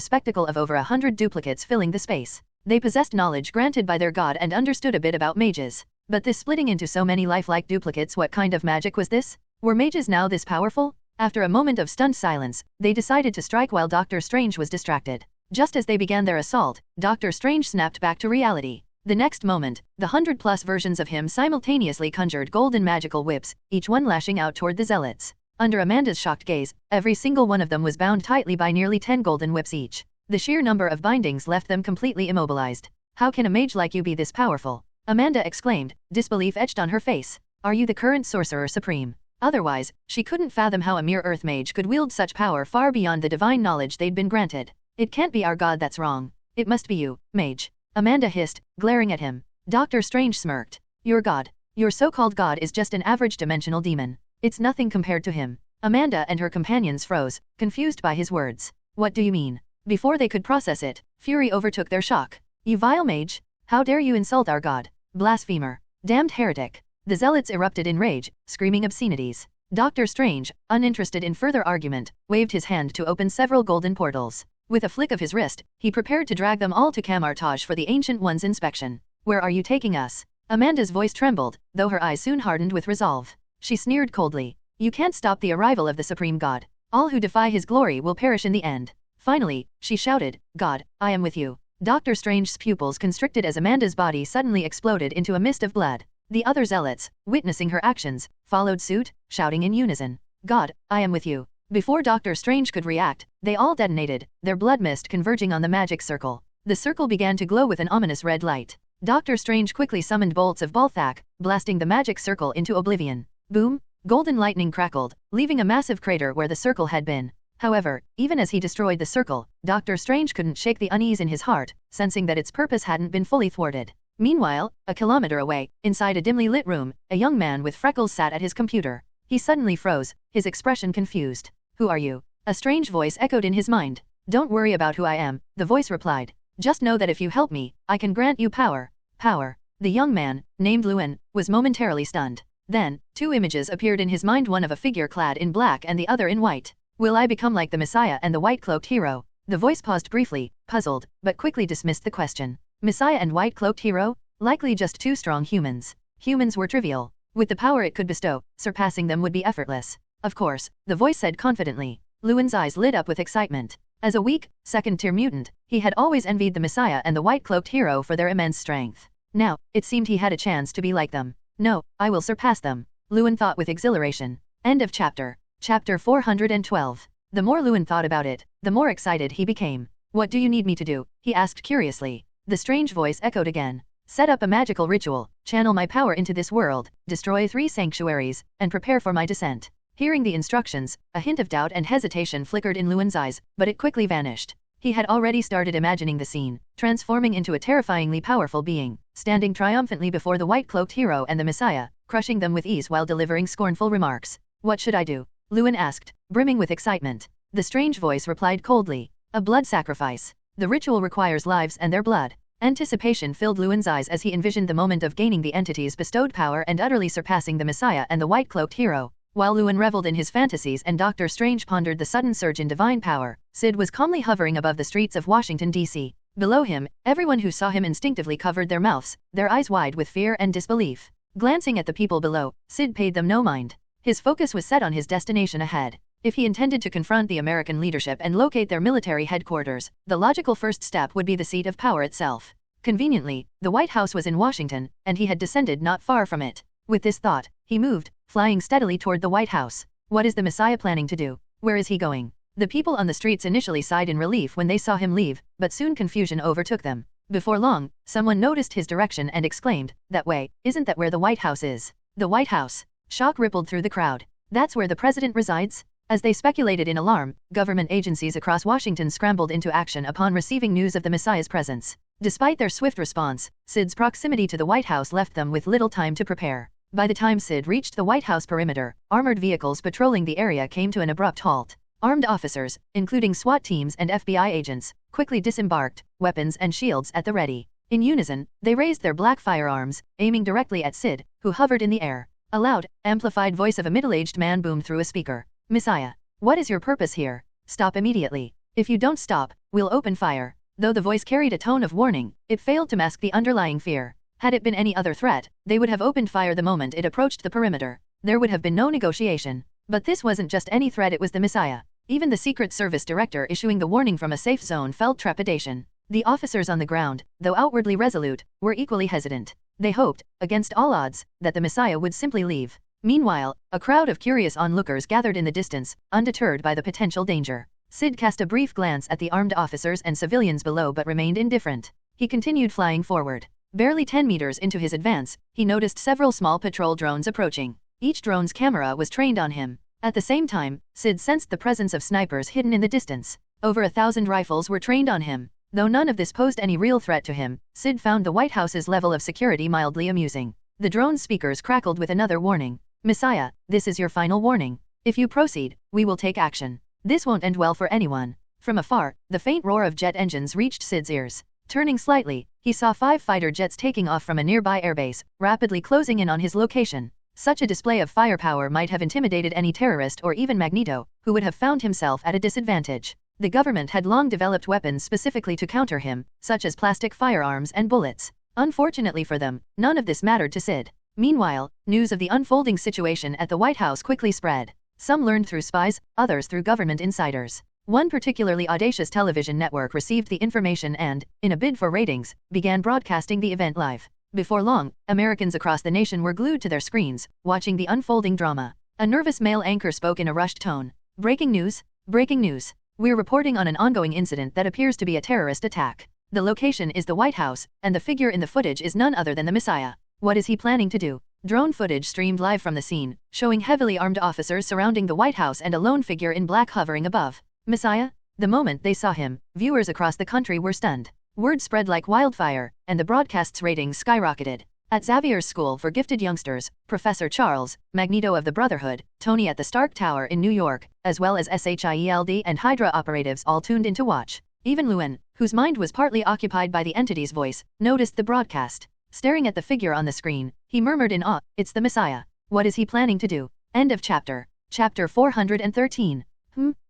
S1: spectacle of over 100 duplicates filling the space. They possessed knowledge granted by their god and understood a bit about mages. But this splitting into so many lifelike duplicates, what kind of magic was this? Were mages now this powerful? After a moment of stunned silence, they decided to strike while Dr. Strange was distracted. Just as they began their assault, Dr. Strange snapped back to reality. The next moment, the 100+ versions of him simultaneously conjured golden magical whips, each one lashing out toward the zealots. Under Amanda's shocked gaze, every single one of them was bound tightly by nearly 10 golden whips each. The sheer number of bindings left them completely immobilized. "How can a mage like you be this powerful?" Amanda exclaimed, disbelief etched on her face. "Are you the current sorcerer supreme?" Otherwise, she couldn't fathom how a mere earth mage could wield such power far beyond the divine knowledge they'd been granted. "It can't be our god that's wrong. It must be you, mage," Amanda hissed, glaring at him. Dr. Strange smirked. "Your god. Your so-called god is just an average dimensional demon. It's nothing compared to him." Amanda and her companions froze, confused by his words. "What do you mean?" Before they could process it, fury overtook their shock. "You vile mage! How dare you insult our god! Blasphemer! Damned heretic!" The zealots erupted in rage, screaming obscenities. Dr. Strange, uninterested in further argument, waved his hand to open several golden portals. With a flick of his wrist, he prepared to drag them all to Camartage for the Ancient One's inspection. "Where are you taking us?" Amanda's voice trembled, though her eyes soon hardened with resolve. She sneered coldly. "You can't stop the arrival of the Supreme God. All who defy his glory will perish in the end." Finally, she shouted, "God, I am with you." Dr. Strange's pupils constricted as Amanda's body suddenly exploded into a mist of blood. The other zealots, witnessing her actions, followed suit, shouting in unison, "God, I am with you." Before Dr. Strange could react, they all detonated, their blood mist converging on the magic circle. The circle began to glow with an ominous red light. Dr. Strange quickly summoned bolts of Balthak, blasting the magic circle into oblivion. Boom! Golden lightning crackled, leaving a massive crater where the circle had been. However, even as he destroyed the circle, Dr. Strange couldn't shake the unease in his heart, sensing that its purpose hadn't been fully thwarted. Meanwhile, a kilometer away, inside a dimly lit room, a young man with freckles sat at his computer. He suddenly froze, his expression confused. "Who are you?" A strange voice echoed in his mind. "Don't worry about who I am," the voice replied. "Just know that if you help me, I can grant you power." Power. The young man, named Luen, was momentarily stunned. Then, two images appeared in his mind, one of a figure clad in black and the other in white. Will I become like the Messiah and the white-cloaked hero? The voice paused briefly, puzzled, but quickly dismissed the question. Messiah and white-cloaked hero? Likely just two strong humans. Humans were trivial. With the power it could bestow, surpassing them would be effortless. Of course, the voice said confidently. Luan's eyes lit up with excitement. As a weak, second-tier mutant, he had always envied the Messiah and the white-cloaked hero for their immense strength. Now, it seemed he had a chance to be like them. No, I will surpass them, Luan thought with exhilaration. End of chapter. Chapter 412. The more Luan thought about it, the more excited he became. What do you need me to do? He asked curiously. The strange voice echoed again. Set up a magical ritual, channel my power into this world, destroy 3 sanctuaries, and prepare for my descent. Hearing the instructions, a hint of doubt and hesitation flickered in Luan's eyes, but it quickly vanished. He had already started imagining the scene, transforming into a terrifyingly powerful being, standing triumphantly before the white-cloaked hero and the Messiah, crushing them with ease while delivering scornful remarks. What should I do? Luan asked, brimming with excitement. The strange voice replied coldly. A blood sacrifice. The ritual requires lives and their blood. Anticipation filled Luan's eyes as he envisioned the moment of gaining the entity's bestowed power and utterly surpassing the Messiah and the white-cloaked hero. While Luan reveled in his fantasies and Dr. Strange pondered the sudden surge in divine power, Syd was calmly hovering above the streets of Washington, D.C. Below him, everyone who saw him instinctively covered their mouths, their eyes wide with fear and disbelief. Glancing at the people below, Syd paid them no mind. His focus was set on his destination ahead. If he intended to confront the American leadership and locate their military headquarters, the logical first step would be the seat of power itself. Conveniently, the White House was in Washington, and he had descended not far from it. With this thought, he moved, flying steadily toward the White House. What is the Messiah planning to do? Where is he going? The people on the streets initially sighed in relief when they saw him leave, but soon confusion overtook them. Before long, someone noticed his direction and exclaimed, "That way, isn't that where the White House is?" The White House. Shock rippled through the crowd. That's where the president resides? As they speculated in alarm, government agencies across Washington scrambled into action upon receiving news of the Messiah's presence. Despite their swift response, Syd's proximity to the White House left them with little time to prepare. By the time Syd reached the White House perimeter, armored vehicles patrolling the area came to an abrupt halt. Armed officers, including SWAT teams and FBI agents, quickly disembarked, weapons and shields at the ready. In unison, they raised their black firearms, aiming directly at Syd, who hovered in the air. A loud, amplified voice of a middle-aged man boomed through a speaker. "Messiah, what is your purpose here? Stop immediately. If you don't stop, we'll open fire." Though the voice carried a tone of warning, it failed to mask the underlying fear. Had it been any other threat, they would have opened fire the moment it approached the perimeter. There would have been no negotiation. But this wasn't just any threat, it was the Messiah. Even the Secret Service director issuing the warning from a safe zone felt trepidation. The officers on the ground, though outwardly resolute, were equally hesitant. They hoped, against all odds, that the Messiah would simply leave. Meanwhile, a crowd of curious onlookers gathered in the distance, undeterred by the potential danger. Syd cast a brief glance at the armed officers and civilians below but remained indifferent. He continued flying forward. Barely 10 meters into his advance, he noticed several small patrol drones approaching. Each drone's camera was trained on him. At the same time, Syd sensed the presence of snipers hidden in the distance. Over 1,000 rifles were trained on him. Though none of this posed any real threat to him, Syd found the White House's level of security mildly amusing. The drone's speakers crackled with another warning. "Messiah, this is your final warning. If you proceed, we will take action. This won't end well for anyone." From afar, the faint roar of jet engines reached Syd's ears. Turning slightly, he saw 5 fighter jets taking off from a nearby airbase, rapidly closing in on his location. Such a display of firepower might have intimidated any terrorist or even Magneto, who would have found himself at a disadvantage. The government had long developed weapons specifically to counter him, such as plastic firearms and bullets. Unfortunately for them, none of this mattered to Syd. Meanwhile, news of the unfolding situation at the White House quickly spread. Some learned through spies, others through government insiders. One particularly audacious television network received the information and, in a bid for ratings, began broadcasting the event live. Before long, Americans across the nation were glued to their screens, watching the unfolding drama. A nervous male anchor spoke in a rushed tone. "Breaking news! Breaking news! We're reporting on an ongoing incident that appears to be a terrorist attack. The location is the White House, and the figure in the footage is none other than the Messiah. What is he planning to do?" Drone footage streamed live from the scene, showing heavily armed officers surrounding the White House and a lone figure in black hovering above. "Messiah?" The moment they saw him, viewers across the country were stunned. Word spread like wildfire, and the broadcast's ratings skyrocketed. At Xavier's School for Gifted Youngsters, Professor Charles, Magneto of the Brotherhood, Tony at the Stark Tower in New York, as well as SHIELD and Hydra operatives all tuned in to watch. Even Luan, whose mind was partly occupied by the entity's voice, noticed the broadcast. Staring at the figure on the screen, he murmured in awe, "It's the Messiah." What is he planning to do? End of chapter. Chapter 413.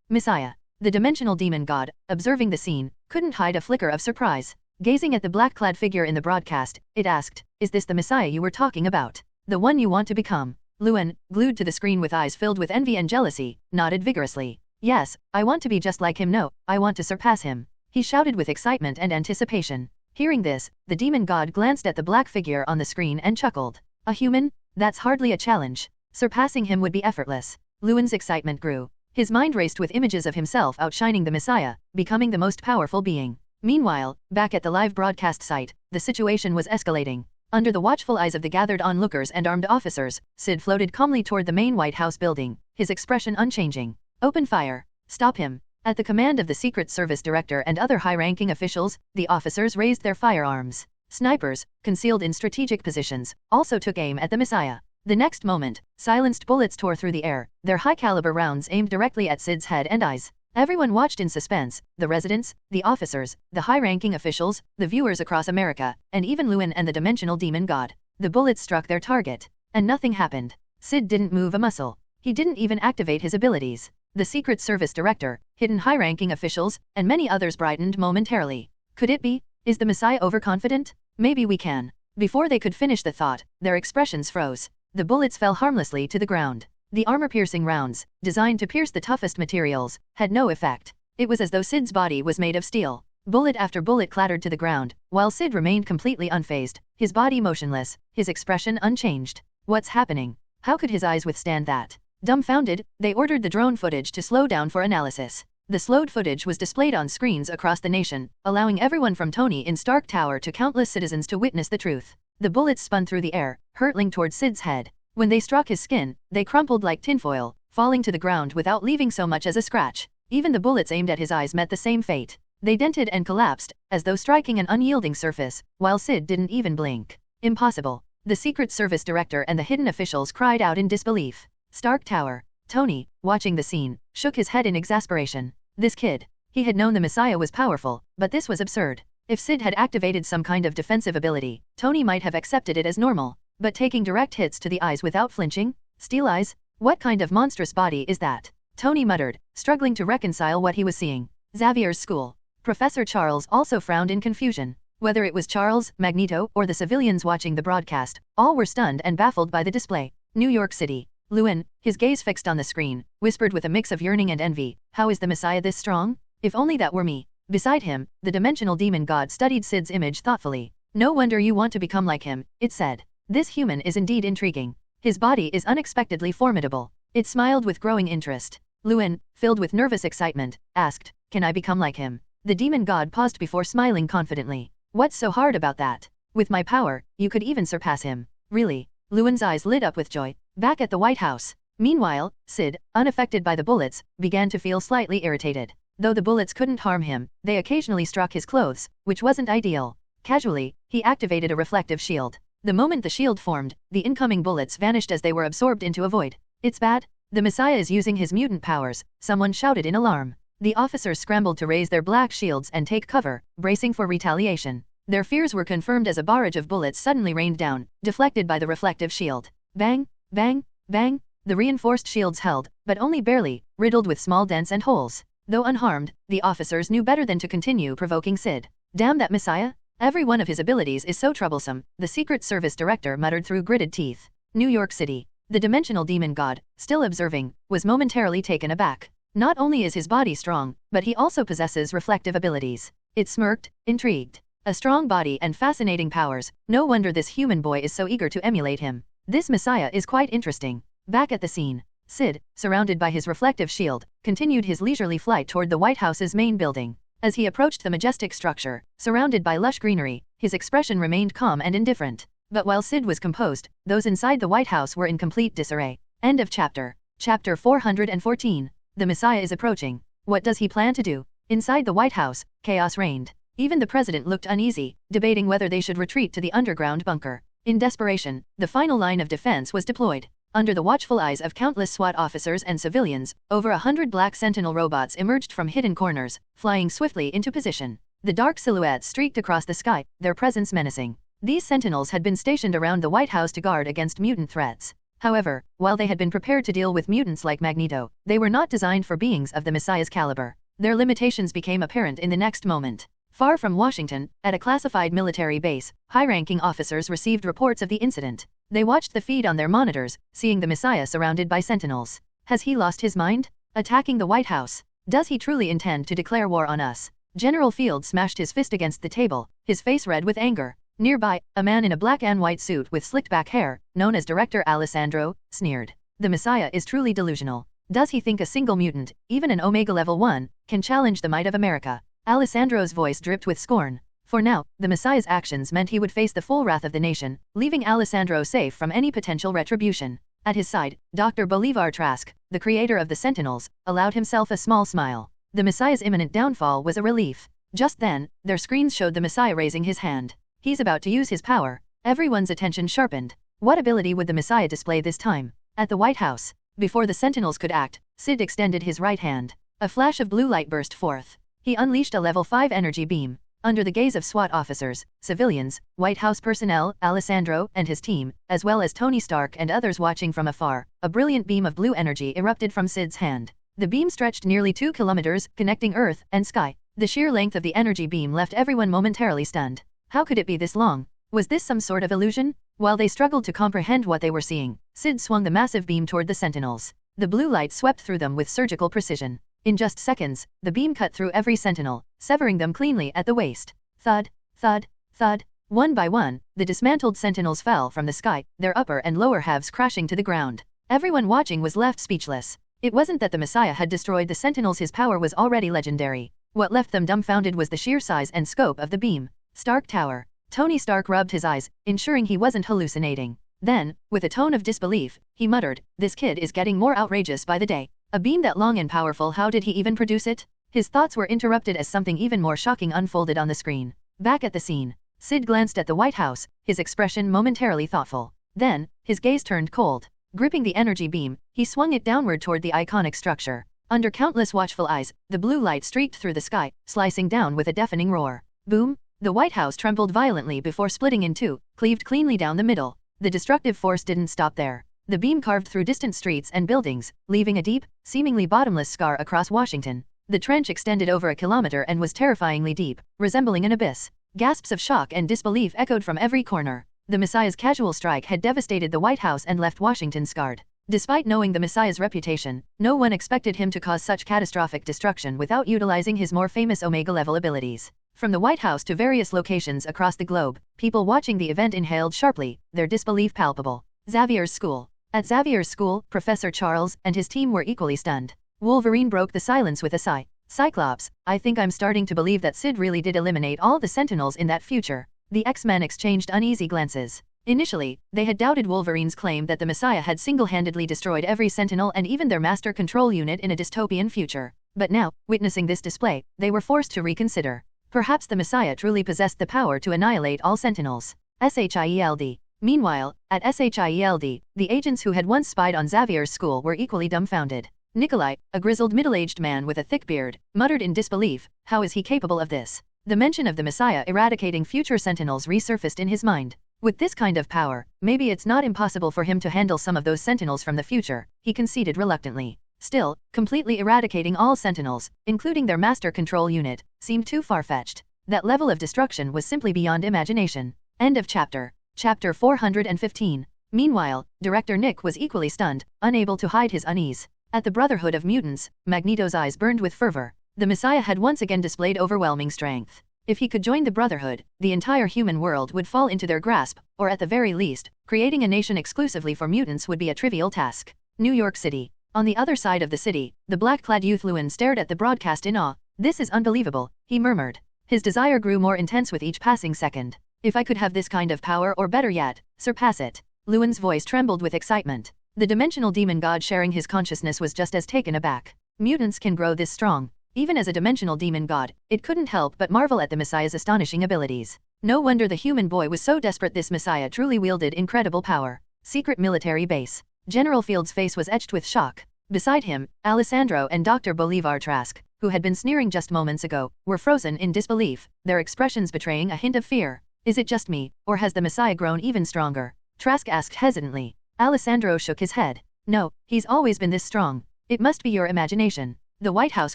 S1: Messiah. The dimensional demon god, observing the scene, couldn't hide a flicker of surprise. Gazing at the black-clad figure in the broadcast, it asked, "Is this the Messiah you were talking about? The one you want to become?" Luan, glued to the screen with eyes filled with envy and jealousy, nodded vigorously. "Yes, I want to be just like him. No, I want to surpass him," he shouted with excitement and anticipation. Hearing this, the demon god glanced at the black figure on the screen and chuckled. "A human? That's hardly a challenge. Surpassing him would be effortless." Luan's excitement grew. His mind raced with images of himself outshining the Messiah, becoming the most powerful being. Meanwhile, back at the live broadcast site, the situation was escalating. Under the watchful eyes of the gathered onlookers and armed officers, Syd floated calmly toward the main White House building, his expression unchanging. "Open fire! Stop him!" At the command of the Secret Service Director and other high-ranking officials, the officers raised their firearms. Snipers, concealed in strategic positions, also took aim at the Messiah. The next moment, silenced bullets tore through the air, their high-caliber rounds aimed directly at Syd's head and eyes. Everyone watched in suspense, the residents, the officers, the high-ranking officials, the viewers across America, and even Luan and the dimensional demon god. The bullets struck their target. And nothing happened. Syd didn't move a muscle. He didn't even activate his abilities. The Secret Service Director, hidden high-ranking officials, and many others brightened momentarily. Could it be? Is the Messiah overconfident? Maybe we can. Before they could finish the thought, their expressions froze. The bullets fell harmlessly to the ground. The armor-piercing rounds, designed to pierce the toughest materials, had no effect. It was as though Syd's body was made of steel. Bullet after bullet clattered to the ground, while Syd remained completely unfazed, his body motionless, his expression unchanged. What's happening? How could his eyes withstand that? Dumbfounded, they ordered the drone footage to slow down for analysis. The slowed footage was displayed on screens across the nation, allowing everyone from Tony in Stark Tower to countless citizens to witness the truth. The bullets spun through the air, hurtling towards Syd's head. When they struck his skin, they crumpled like tinfoil, falling to the ground without leaving so much as a scratch. Even the bullets aimed at his eyes met the same fate. They dented and collapsed, as though striking an unyielding surface, while Syd didn't even blink. Impossible. The Secret Service Director and the hidden officials cried out in disbelief. Stark Tower. Tony, watching the scene, shook his head in exasperation. This kid. He had known the Messiah was powerful, but this was absurd. If Syd had activated some kind of defensive ability, Tony might have accepted it as normal. But taking direct hits to the eyes without flinching? Steel eyes? What kind of monstrous body is that? Tony muttered, struggling to reconcile what he was seeing. Xavier's school. Professor Charles also frowned in confusion. Whether it was Charles, Magneto, or the civilians watching the broadcast, all were stunned and baffled by the display. New York City. Luan, his gaze fixed on the screen, whispered with a mix of yearning and envy, "How is the Messiah this strong? If only that were me." Beside him, the dimensional demon god studied Syd's image thoughtfully. "No wonder you want to become like him," it said. "This human is indeed intriguing. His body is unexpectedly formidable." It smiled with growing interest. Luan, filled with nervous excitement, asked, "Can I become like him?" The demon god paused before smiling confidently. "What's so hard about that? With my power, you could even surpass him." "Really?" Luan's eyes lit up with joy. Back at the White House. Meanwhile, Syd, unaffected by the bullets, began to feel slightly irritated. Though the bullets couldn't harm him, they occasionally struck his clothes, which wasn't ideal. Casually, he activated a reflective shield. The moment the shield formed, the incoming bullets vanished as they were absorbed into a void. "It's bad. The Messiah is using his mutant powers," someone shouted in alarm. The officers scrambled to raise their black shields and take cover, bracing for retaliation. Their fears were confirmed as a barrage of bullets suddenly rained down, deflected by the reflective shield. Bang, bang, bang. The reinforced shields held, but only barely, riddled with small dents and holes. Though unharmed, the officers knew better than to continue provoking Syd. "Damn that Messiah! Every one of his abilities is so troublesome," the Secret Service Director muttered through gritted teeth. New York City. The dimensional demon god, still observing, was momentarily taken aback. Not only is his body strong, but he also possesses reflective abilities. It smirked, intrigued. A strong body and fascinating powers, no wonder this human boy is so eager to emulate him. This Messiah is quite interesting. Back at the scene, Syd, surrounded by his reflective shield, continued his leisurely flight toward the White House's main building. As he approached the majestic structure, surrounded by lush greenery, his expression remained calm and indifferent. But while Syd was composed, those inside the White House were in complete disarray. End of chapter. Chapter 414. The Messiah is approaching. What does he plan to do? Inside the White House, chaos reigned. Even the president looked uneasy, debating whether they should retreat to the underground bunker. In desperation, the final line of defense was deployed. Under the watchful eyes of countless SWAT officers and civilians, over 100 black sentinel robots emerged from hidden corners, flying swiftly into position. The dark silhouettes streaked across the sky, their presence menacing. These sentinels had been stationed around the White House to guard against mutant threats. However, while they had been prepared to deal with mutants like Magneto, they were not designed for beings of the Messiah's caliber. Their limitations became apparent in the next moment. Far from Washington, at a classified military base, high-ranking officers received reports of the incident. They watched the feed on their monitors, seeing the Messiah surrounded by sentinels. Has he lost his mind? Attacking the White House? Does he truly intend to declare war on us? General Field smashed his fist against the table, his face red with anger. Nearby, a man in a black and white suit with slicked-back hair, known as Director Alessandro, sneered. The Messiah is truly delusional. Does he think a single mutant, even an Omega Level 1, can challenge the might of America? Alessandro's voice dripped with scorn. For now, the Messiah's actions meant he would face the full wrath of the nation, leaving Alessandro safe from any potential retribution. At his side, Dr. Bolivar Trask, the creator of the Sentinels, allowed himself a small smile. The Messiah's imminent downfall was a relief. Just then, their screens showed the Messiah raising his hand. He's about to use his power. Everyone's attention sharpened. What ability would the Messiah display this time? At the White House, before the Sentinels could act, Syd extended his right hand. A flash of blue light burst forth. He unleashed a level 5 energy beam. Under the gaze of SWAT officers, civilians, White House personnel, Alessandro and his team, as well as Tony Stark and others watching from afar, a brilliant beam of blue energy erupted from Syd's hand. The beam stretched nearly 2 kilometers, connecting Earth and sky. The sheer length of the energy beam left everyone momentarily stunned. How could it be this long? Was this some sort of illusion? While they struggled to comprehend what they were seeing, Syd swung the massive beam toward the Sentinels. The blue light swept through them with surgical precision. In just seconds, the beam cut through every sentinel, severing them cleanly at the waist. Thud, thud, thud. One by one, the dismantled sentinels fell from the sky, their upper and lower halves crashing to the ground. Everyone watching was left speechless. It wasn't that the Messiah had destroyed the sentinels, his power was already legendary. What left them dumbfounded was the sheer size and scope of the beam. Stark Tower. Tony Stark rubbed his eyes, ensuring he wasn't hallucinating. Then, with a tone of disbelief, he muttered, "This kid is getting more outrageous by the day. A beam that long and powerful, how did he even produce it?" His thoughts were interrupted as something even more shocking unfolded on the screen. Back at the scene, Syd glanced at the White House, his expression momentarily thoughtful. Then, his gaze turned cold. Gripping the energy beam, he swung it downward toward the iconic structure. Under countless watchful eyes, the blue light streaked through the sky, slicing down with a deafening roar. Boom! The White House trembled violently before splitting in two, cleaved cleanly down the middle. The destructive force didn't stop there. The beam carved through distant streets and buildings, leaving a deep, seemingly bottomless scar across Washington. The trench extended over a kilometer and was terrifyingly deep, resembling an abyss. Gasps of shock and disbelief echoed from every corner. The Messiah's casual strike had devastated the White House and left Washington scarred. Despite knowing the Messiah's reputation, no one expected him to cause such catastrophic destruction without utilizing his more famous Omega-level abilities. From the White House to various locations across the globe, people watching the event inhaled sharply, their disbelief palpable. Xavier's school. At Xavier's school, Professor Charles and his team were equally stunned. Wolverine broke the silence with a sigh. "Cyclops, I think I'm starting to believe that Syd really did eliminate all the Sentinels in that future." The X-Men exchanged uneasy glances. Initially, they had doubted Wolverine's claim that the Messiah had single-handedly destroyed every Sentinel and even their master control unit in a dystopian future. But now, witnessing this display, they were forced to reconsider. Perhaps the Messiah truly possessed the power to annihilate all Sentinels. SHIELD. Meanwhile, at SHIELD, the agents who had once spied on Xavier's school were equally dumbfounded. Nikolai, a grizzled middle-aged man with a thick beard, muttered in disbelief, "How is he capable of this?" The mention of the Messiah eradicating future Sentinels resurfaced in his mind. With this kind of power, maybe it's not impossible for him to handle some of those Sentinels from the future, he conceded reluctantly. Still, completely eradicating all Sentinels, including their master control unit, seemed too far-fetched. That level of destruction was simply beyond imagination. End of chapter. Chapter 415. Meanwhile, Director Nick was equally stunned, unable to hide his unease. At the Brotherhood of Mutants, Magneto's eyes burned with fervor. The Messiah had once again displayed overwhelming strength. If he could join the Brotherhood, the entire human world would fall into their grasp, or at the very least, creating a nation exclusively for mutants would be a trivial task. New York City. On the other side of the city, the black-clad youth Lewin stared at the broadcast in awe. "This is unbelievable," he murmured. His desire grew more intense with each passing second. "If I could have this kind of power, or better yet, surpass it." Lewin's voice trembled with excitement. The dimensional demon god sharing his consciousness was just as taken aback. Mutants can grow this strong. Even as a dimensional demon god, it couldn't help but marvel at the Messiah's astonishing abilities. No wonder the human boy was so desperate. This Messiah truly wielded incredible power. Secret military base. General Field's face was etched with shock. Beside him, Alessandro and Dr. Bolivar Trask, who had been sneering just moments ago, were frozen in disbelief, their expressions betraying a hint of fear. "Is it just me, or has the Messiah grown even stronger?" Trask asked hesitantly. Alessandro shook his head. No, he's always been this strong. It must be your imagination. The White House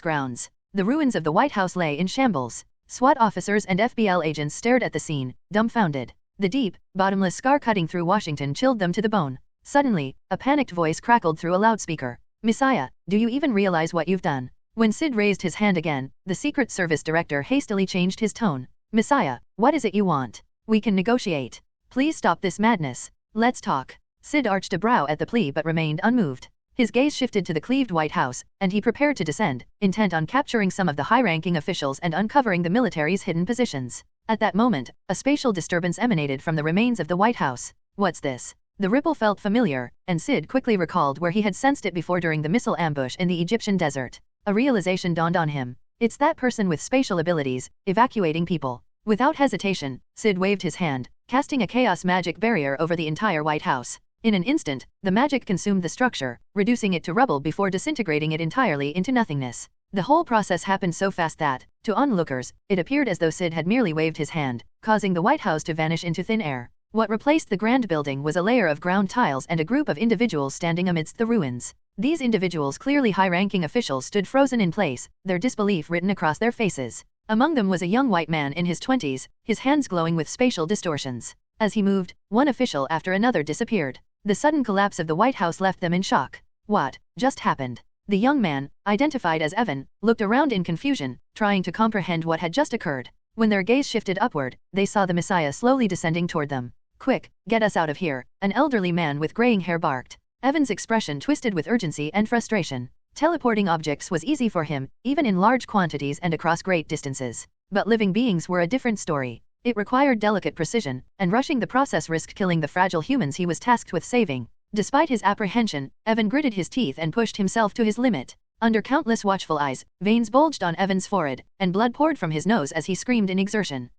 S1: grounds. The ruins of the White House lay in shambles. SWAT officers and FBL agents stared at the scene, dumbfounded. The deep, bottomless scar cutting through Washington chilled them to the bone. Suddenly, a panicked voice crackled through a loudspeaker. Messiah, do you even realize what you've done? When Syd raised his hand again, the Secret Service director hastily changed his tone. Messiah, what is it you want? We can negotiate. Please stop this madness. Let's talk. Syd arched a brow at the plea but remained unmoved. His gaze shifted to the cleaved White House, and he prepared to descend, intent on capturing some of the high-ranking officials and uncovering the military's hidden positions. At that moment, a spatial disturbance emanated from the remains of the White House. What's this? The ripple felt familiar, and Syd quickly recalled where he had sensed it before during the missile ambush in the Egyptian desert. A realization dawned on him. It's that person with spatial abilities, evacuating people. Without hesitation, Syd waved his hand, casting a chaos magic barrier over the entire White House. In an instant, the magic consumed the structure, reducing it to rubble before disintegrating it entirely into nothingness. The whole process happened so fast that, to onlookers, it appeared as though Syd had merely waved his hand, causing the White House to vanish into thin air. What replaced the grand building was a layer of ground tiles and a group of individuals standing amidst the ruins. These individuals, clearly high-ranking officials, stood frozen in place, their disbelief written across their faces. Among them was a young white man in his 20s, his hands glowing with spatial distortions. As he moved, one official after another disappeared. The sudden collapse of the White House left them in shock. What just happened? The young man, identified as Evan, looked around in confusion, trying to comprehend what had just occurred. When their gaze shifted upward, they saw the Messiah slowly descending toward them. Quick, get us out of here, an elderly man with graying hair barked. Evan's expression twisted with urgency and frustration. Teleporting objects was easy for him, even in large quantities and across great distances. But living beings were a different story. It required delicate precision, and rushing the process risked killing the fragile humans he was tasked with saving. Despite his apprehension, Evan gritted his teeth and pushed himself to his limit. Under countless watchful eyes, veins bulged on Evan's forehead, and blood poured from his nose as he screamed in exertion.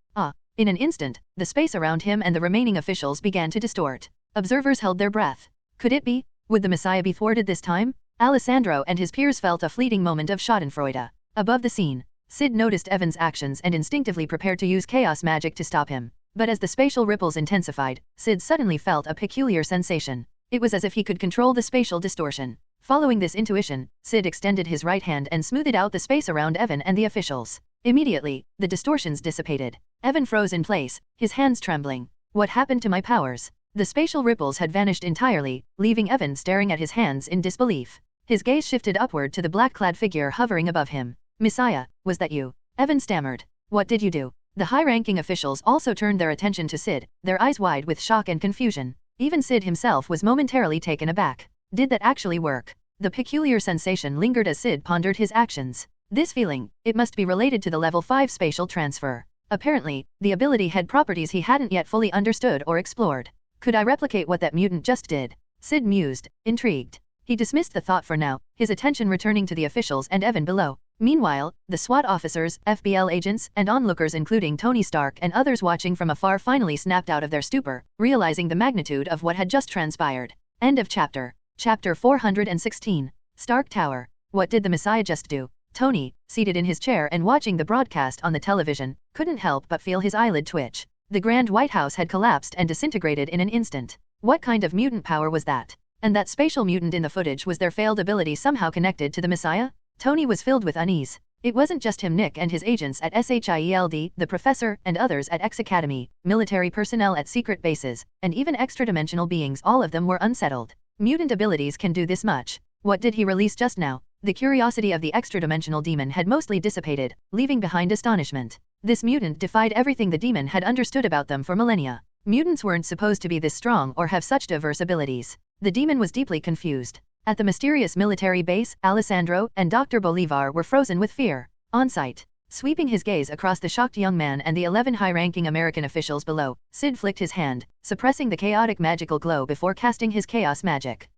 S1: In an instant, the space around him and the remaining officials began to distort. Observers held their breath. Could it be? Would the Messiah be thwarted this time? Alessandro and his peers felt a fleeting moment of schadenfreude. Above the scene, Syd noticed Evan's actions and instinctively prepared to use chaos magic to stop him. But as the spatial ripples intensified, Syd suddenly felt a peculiar sensation. It was as if he could control the spatial distortion. Following this intuition, Syd extended his right hand and smoothed out the space around Evan and the officials. Immediately, the distortions dissipated. Evan froze in place, his hands trembling. What happened to my powers? The spatial ripples had vanished entirely, leaving Evan staring at his hands in disbelief. His gaze shifted upward to the black-clad figure hovering above him. Messiah, was that you? Evan stammered. What did you do? The high-ranking officials also turned their attention to Syd, their eyes wide with shock and confusion. Even Syd himself was momentarily taken aback. Did that actually work? The peculiar sensation lingered as Syd pondered his actions. This feeling, it must be related to the level 5 spatial transfer. Apparently, the ability had properties he hadn't yet fully understood or explored. Could I replicate what that mutant just did? Syd mused, intrigued. He dismissed the thought for now, his attention returning to the officials and Evan below. Meanwhile, the SWAT officers, FBL agents, and onlookers including Tony Stark and others watching from afar finally snapped out of their stupor, realizing the magnitude of what had just transpired. End of chapter. Chapter 416. Stark Tower. What did the Messiah just do? Tony, seated in his chair and watching the broadcast on the television, couldn't help but feel his eyelid twitch. The Grand White House had collapsed and disintegrated in an instant. What kind of mutant power was that? And that spatial mutant in the footage, was their failed ability somehow connected to the Messiah? Tony was filled with unease. It wasn't just him. Nick and his agents at SHIELD, the professor, and others at X Academy, military personnel at secret bases, and even extra-dimensional beings, all of them were unsettled. Mutant abilities can do this much. What did he release just now? The curiosity of the extra-dimensional demon had mostly dissipated, leaving behind astonishment. This mutant defied everything the demon had understood about them for millennia. Mutants weren't supposed to be this strong or have such diverse abilities. The demon was deeply confused. At the mysterious military base, Alessandro and Dr. Bolivar were frozen with fear. On-site, sweeping his gaze across the shocked young man and the 11 high-ranking American officials below, Syd flicked his hand, suppressing the chaotic magical glow before casting his chaos magic.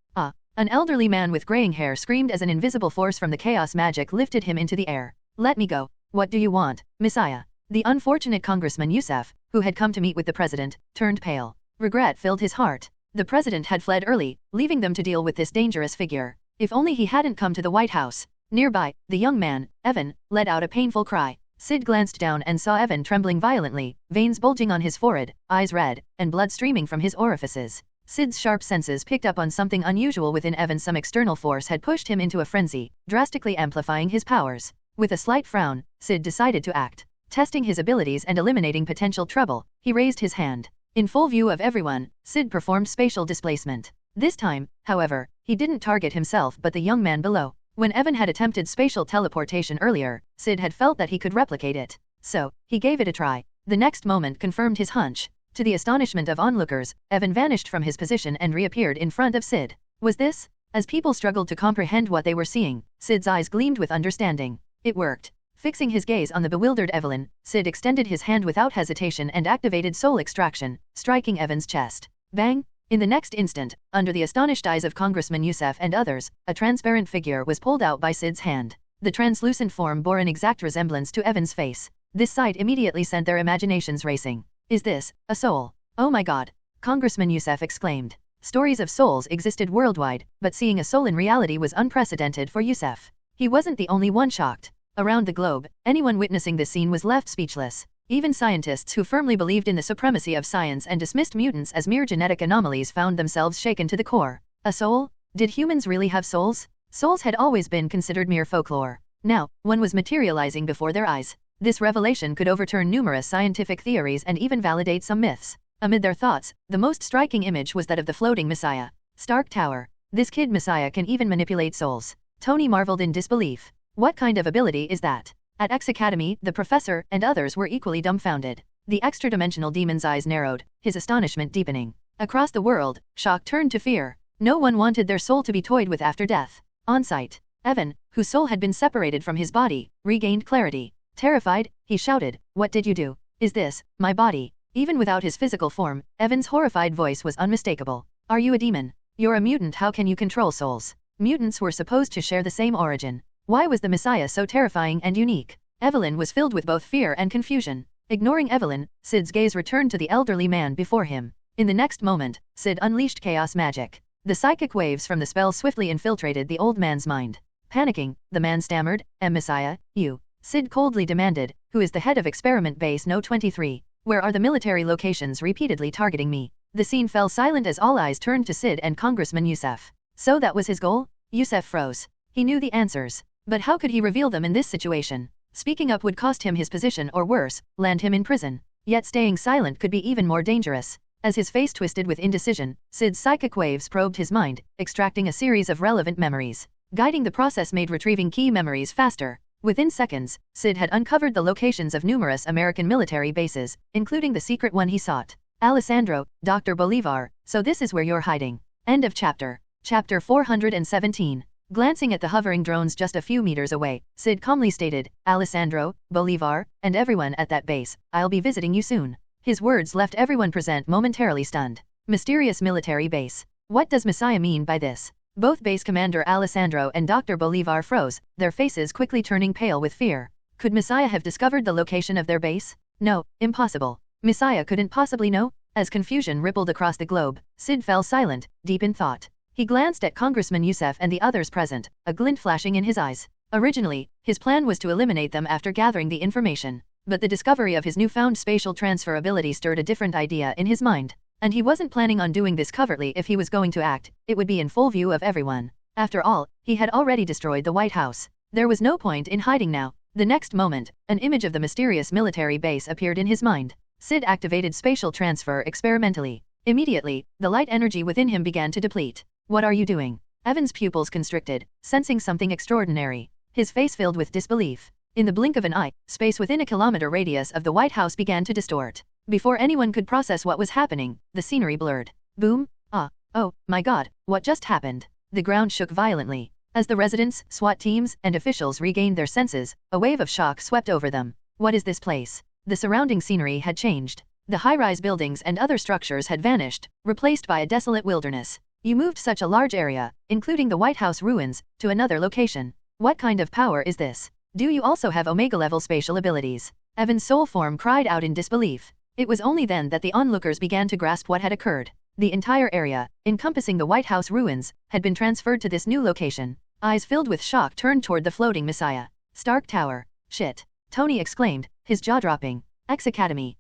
S1: An elderly man with graying hair screamed as an invisible force from the chaos magic lifted him into the air. Let me go. What do you want, Messiah? The unfortunate Congressman Youssef, who had come to meet with the president, turned pale. Regret filled his heart. The president had fled early, leaving them to deal with this dangerous figure. If only he hadn't come to the White House. Nearby, the young man, Evan, let out a painful cry. Syd glanced down and saw Evan trembling violently, veins bulging on his forehead, eyes red, and blood streaming from his orifices. Syd's sharp senses picked up on something unusual within Evan. Some external force had pushed him into a frenzy, drastically amplifying his powers. With a slight frown, Syd decided to act. Testing his abilities and eliminating potential trouble, he raised his hand. In full view of everyone, Syd performed spatial displacement. This time, however, he didn't target himself but the young man below. When Evan had attempted spatial teleportation earlier, Syd had felt that he could replicate it. So, he gave it a try. The next moment confirmed his hunch. To the astonishment of onlookers, Evan vanished from his position and reappeared in front of Syd. Was this? As people struggled to comprehend what they were seeing, Syd's eyes gleamed with understanding. It worked. Fixing his gaze on the bewildered Evelyn, Syd extended his hand without hesitation and activated soul extraction, striking Evan's chest. Bang! In the next instant, under the astonished eyes of Congressman Youssef and others, a transparent figure was pulled out by Syd's hand. The translucent form bore an exact resemblance to Evan's face. This sight immediately sent their imaginations racing. Is this a soul? Oh my god! Congressman Youssef exclaimed. Stories of souls existed worldwide, but seeing a soul in reality was unprecedented for Youssef. He wasn't the only one shocked. Around the globe, anyone witnessing this scene was left speechless. Even scientists who firmly believed in the supremacy of science and dismissed mutants as mere genetic anomalies found themselves shaken to the core. A soul? Did humans really have souls? Souls had always been considered mere folklore. Now, one was materializing before their eyes. This revelation could overturn numerous scientific theories and even validate some myths. Amid their thoughts, the most striking image was that of the floating Messiah. Stark Tower. This kid Messiah can even manipulate souls. Tony marveled in disbelief. What kind of ability is that? At X Academy, the professor and others were equally dumbfounded. The extra-dimensional demon's eyes narrowed, his astonishment deepening. Across the world, shock turned to fear. No one wanted their soul to be toyed with after death. On sight, Evan, whose soul had been separated from his body, regained clarity. Terrified, he shouted, "What did you do? Is this my body?" Even without his physical form, Evan's horrified voice was unmistakable. "Are you a demon? You're a mutant. How can you control souls?" Mutants were supposed to share the same origin. Why was the Messiah so terrifying and unique? Evelyn was filled with both fear and confusion. Ignoring Evelyn, Syd's gaze returned to the elderly man before him. In the next moment, Syd unleashed chaos magic. The psychic waves from the spell swiftly infiltrated the old man's mind. Panicking, the man stammered, Messiah, you." Syd coldly demanded, "Who is the head of Experiment Base No. 23? Where are the military locations repeatedly targeting me?" The scene fell silent as all eyes turned to Syd and Congressman Youssef. So that was his goal? Youssef froze. He knew the answers. But how could he reveal them in this situation? Speaking up would cost him his position or worse, land him in prison. Yet staying silent could be even more dangerous. As his face twisted with indecision, Syd's psychic waves probed his mind, extracting a series of relevant memories. Guiding the process made retrieving key memories faster. Within seconds, Syd had uncovered the locations of numerous American military bases, including the secret one he sought. Alessandro, Dr. Bolivar, so this is where you're hiding. End of chapter. Chapter 417. Glancing at the hovering drones just a few meters away, Syd calmly stated, "Alessandro, Bolivar, and everyone at that base, I'll be visiting you soon." His words left everyone present momentarily stunned. Mysterious military base. What does Messiah mean by this? Both base commander Alessandro and Dr. Bolivar froze, their faces quickly turning pale with fear. Could Messiah have discovered the location of their base? No, impossible. Messiah couldn't possibly know? As confusion rippled across the globe, Syd fell silent, deep in thought. He glanced at Congressman Youssef and the others present, a glint flashing in his eyes. Originally, his plan was to eliminate them after gathering the information. But the discovery of his newfound spatial transfer ability stirred a different idea in his mind. And he wasn't planning on doing this covertly. If he was going to act, it would be in full view of everyone. After all, he had already destroyed the White House. There was no point in hiding now. The next moment, an image of the mysterious military base appeared in his mind. Syd activated spatial transfer experimentally. Immediately, the light energy within him began to deplete. "What are you doing?" Evan's pupils constricted, sensing something extraordinary. His face filled with disbelief. In the blink of an eye, space within a kilometer radius of the White House began to distort. Before anyone could process what was happening, the scenery blurred. Boom! Ah! Oh, my god, what just happened? The ground shook violently. As the residents, SWAT teams, and officials regained their senses, a wave of shock swept over them. What is this place? The surrounding scenery had changed. The high-rise buildings and other structures had vanished, replaced by a desolate wilderness. You moved such a large area, including the White House ruins, to another location. What kind of power is this? Do you also have Omega-level spatial abilities? Evan's soul form cried out in disbelief. It was only then that the onlookers began to grasp what had occurred. The entire area, encompassing the White House ruins, had been transferred to this new location. Eyes filled with shock turned toward the floating Messiah. Stark Tower. Shit. Tony exclaimed, his jaw dropping. X Academy.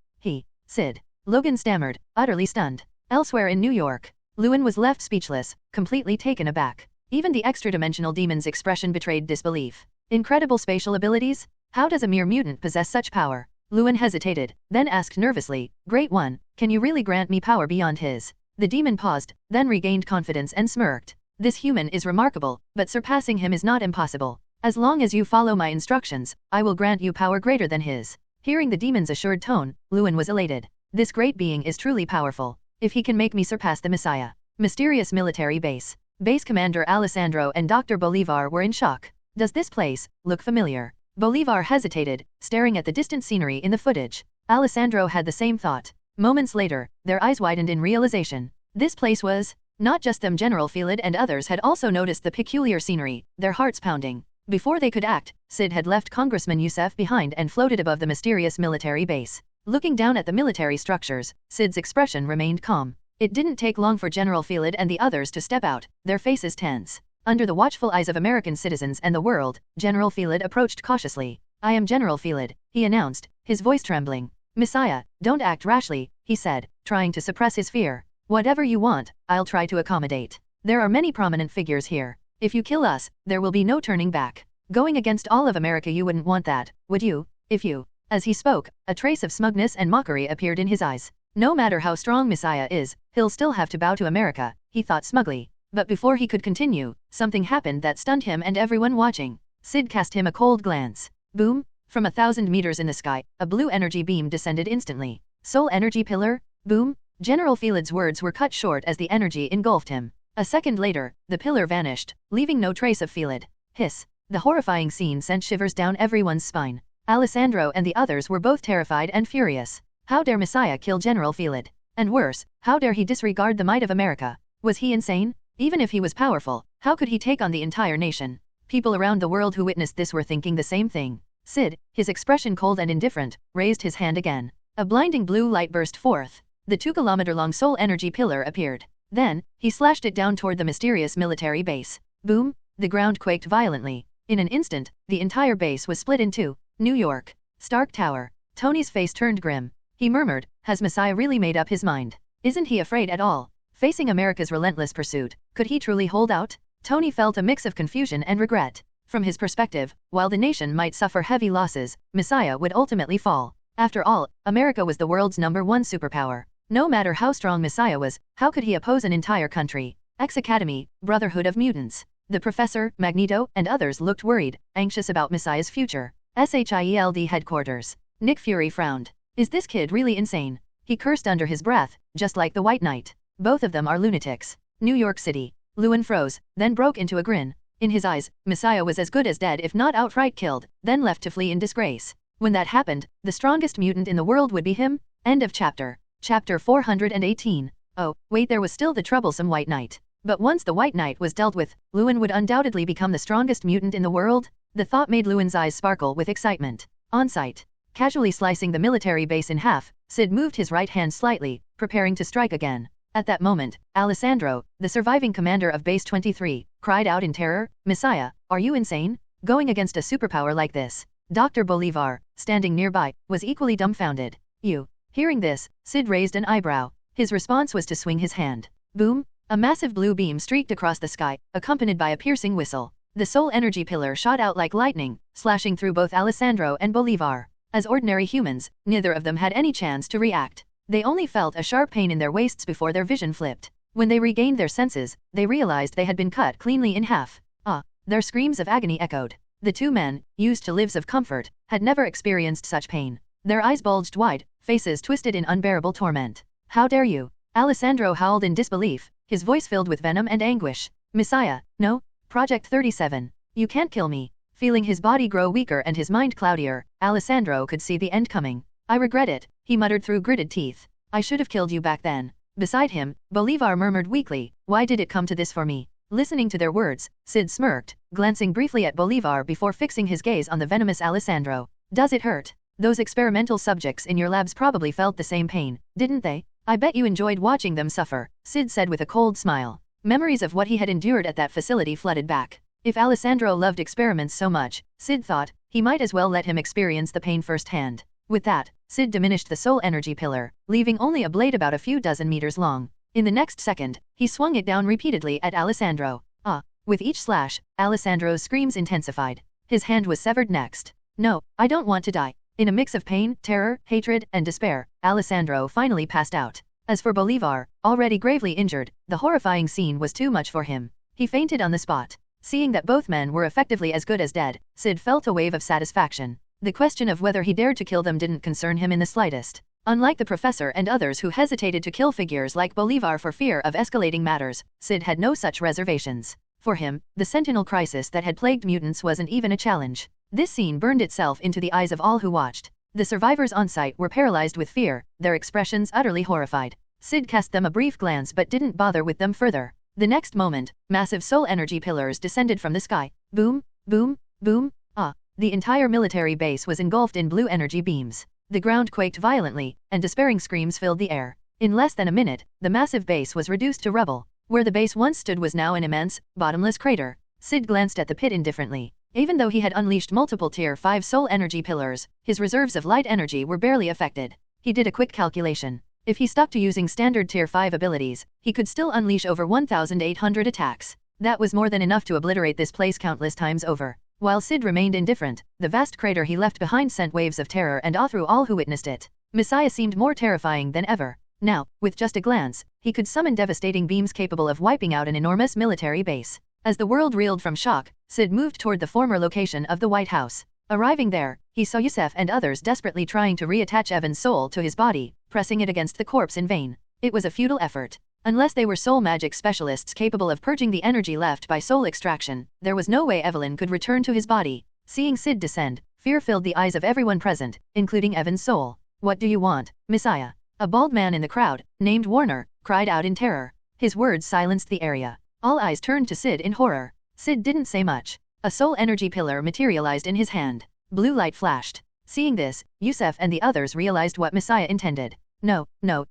S1: Syd. Logan stammered, utterly stunned. Elsewhere in New York. Lewin was left speechless, completely taken aback. Even the extra-dimensional demon's expression betrayed disbelief. Incredible spatial abilities? How does a mere mutant possess such power? Lewin hesitated, then asked nervously, Great One, can you really grant me power beyond his? The demon paused, then regained confidence and smirked. This human is remarkable, but surpassing him is not impossible. As long as you follow my instructions, I will grant you power greater than his. Hearing the demon's assured tone, Lewin was elated. This great being is truly powerful. If he can make me surpass the Messiah. Mysterious military base. Base Commander Alessandro and Dr. Bolivar were in shock. Does this place look familiar? Bolivar hesitated, staring at the distant scenery in the footage. Alessandro had the same thought. Moments later, their eyes widened in realization. This place was not just them. General Felid and others had also noticed the peculiar scenery, their hearts pounding. Before they could act, Syd had left Congressman Youssef behind and floated above the mysterious military base. Looking down at the military structures, Syd's expression remained calm. It didn't take long for General Felid and the others to step out, their faces tense. Under the watchful eyes of American citizens and the world, General Felid approached cautiously. I am General Felid, he announced, his voice trembling. Messiah, don't act rashly, he said, trying to suppress his fear. Whatever you want, I'll try to accommodate. There are many prominent figures here. If you kill us, there will be no turning back. Going against all of America, you wouldn't want that, would you? If you... As he spoke, a trace of smugness and mockery appeared in his eyes. No matter how strong Messiah is, he'll still have to bow to America, he thought smugly. But before he could continue, something happened that stunned him and everyone watching. Syd cast him a cold glance. Boom! From 1,000 meters in the sky, a blue energy beam descended instantly. Soul energy pillar? Boom! General Felid's words were cut short as the energy engulfed him. A second later, the pillar vanished, leaving no trace of Felid. Hiss! The horrifying scene sent shivers down everyone's spine. Alessandro and the others were both terrified and furious. How dare Messiah kill General Felid? And worse, how dare he disregard the might of America? Was he insane? Even if he was powerful, how could he take on the entire nation? People around the world who witnessed this were thinking the same thing. Syd, his expression cold and indifferent, raised his hand again. A blinding blue light burst forth. The 2-kilometer-long soul energy pillar appeared. Then, he slashed it down toward the mysterious military base. Boom! The ground quaked violently. In an instant, the entire base was split in two. New York. Stark Tower. Tony's face turned grim. He murmured, has Messiah really made up his mind? Isn't he afraid at all? Facing America's relentless pursuit, could he truly hold out? Tony felt a mix of confusion and regret. From his perspective, while the nation might suffer heavy losses, Messiah would ultimately fall. After all, America was the world's #1 superpower. No matter how strong Messiah was, how could he oppose an entire country? X Academy, Brotherhood of Mutants. The Professor, Magneto, and others looked worried, anxious about Messiah's future. SHIELD headquarters. Nick Fury frowned. Is this kid really insane? He cursed under his breath, just like the White Knight. Both of them are lunatics. New York City. Lewin froze, then broke into a grin. In his eyes, Messiah was as good as dead if not outright killed, then left to flee in disgrace. When that happened, the strongest mutant in the world would be him? End of chapter. Chapter 418. Oh, wait, there was still the troublesome White Knight. But once the White Knight was dealt with, Lewin would undoubtedly become the strongest mutant in the world? The thought made Lewin's eyes sparkle with excitement. On sight. Casually slicing the military base in half, Syd moved his right hand slightly, preparing to strike again. At that moment, Alessandro, the surviving commander of Base 23, cried out in terror, Messiah, are you insane? Going against a superpower like this? Dr. Bolivar, standing nearby, was equally dumbfounded. You. Hearing this, Syd raised an eyebrow. His response was to swing his hand. Boom! A massive blue beam streaked across the sky, accompanied by a piercing whistle. The soul energy pillar shot out like lightning, slashing through both Alessandro and Bolivar. As ordinary humans, neither of them had any chance to react. They only felt a sharp pain in their waists before their vision flipped. When they regained their senses, they realized they had been cut cleanly in half. Ah! Their screams of agony echoed. The two men, used to lives of comfort, had never experienced such pain. Their eyes bulged wide, faces twisted in unbearable torment. How dare you? Alessandro howled in disbelief, his voice filled with venom and anguish. Messiah, no? Project 37. You can't kill me. Feeling his body grow weaker and his mind cloudier, Alessandro could see the end coming. I regret it, he muttered through gritted teeth. I should have killed you back then. Beside him, Bolivar murmured weakly, why did it come to this for me? Listening to their words, Syd smirked, glancing briefly at Bolivar before fixing his gaze on the venomous Alessandro. Does it hurt? Those experimental subjects in your labs probably felt the same pain, didn't they? I bet you enjoyed watching them suffer, Syd said with a cold smile. Memories of what he had endured at that facility flooded back. If Alessandro loved experiments so much, Syd thought, he might as well let him experience the pain firsthand. With that, Syd diminished the soul energy pillar, leaving only a blade about a few dozen meters long. In the next second, he swung it down repeatedly at Alessandro. Ah! With each slash, Alessandro's screams intensified. His hand was severed next. No, I don't want to die. In a mix of pain, terror, hatred, and despair, Alessandro finally passed out. As for Bolivar, already gravely injured, the horrifying scene was too much for him. He fainted on the spot. Seeing that both men were effectively as good as dead, Syd felt a wave of satisfaction. The question of whether he dared to kill them didn't concern him in the slightest. Unlike the professor and others who hesitated to kill figures like Bolivar for fear of escalating matters, Syd had no such reservations. For him, the sentinel crisis that had plagued mutants wasn't even a challenge. This scene burned itself into the eyes of all who watched. The survivors on site were paralyzed with fear, their expressions utterly horrified. Syd cast them a brief glance but didn't bother with them further. The next moment, massive soul energy pillars descended from the sky. Boom, boom, boom, ah! The entire military base was engulfed in blue energy beams. The ground quaked violently, and despairing screams filled the air. In less than a minute, the massive base was reduced to rubble. Where the base once stood was now an immense, bottomless crater. Syd glanced at the pit indifferently. Even though he had unleashed multiple Tier 5 soul energy pillars, his reserves of light energy were barely affected. He did a quick calculation. If he stuck to using standard Tier 5 abilities, he could still unleash over 1,800 attacks. That was more than enough to obliterate this place countless times over. While Syd remained indifferent, the vast crater he left behind sent waves of terror and awe through all who witnessed it. Messiah seemed more terrifying than ever. Now, with just a glance, he could summon devastating beams capable of wiping out an enormous military base. As the world reeled from shock, Syd moved toward the former location of the White House. Arriving there, he saw Yusef and others desperately trying to reattach Evan's soul to his body, pressing it against the corpse in vain. It was a futile effort. Unless they were soul magic specialists capable of purging the energy left by soul extraction, there was no way Evelyn could return to his body. Seeing Syd descend, fear filled the eyes of everyone present, including Evan's soul. What do you want, Messiah? A bald man in the crowd, named Warner, cried out in terror. His words silenced the area. All eyes turned to Syd in horror. Syd didn't say much. A soul energy pillar materialized in his hand. Blue light flashed. Seeing this, Yusef and the others realized what Messiah intended. No,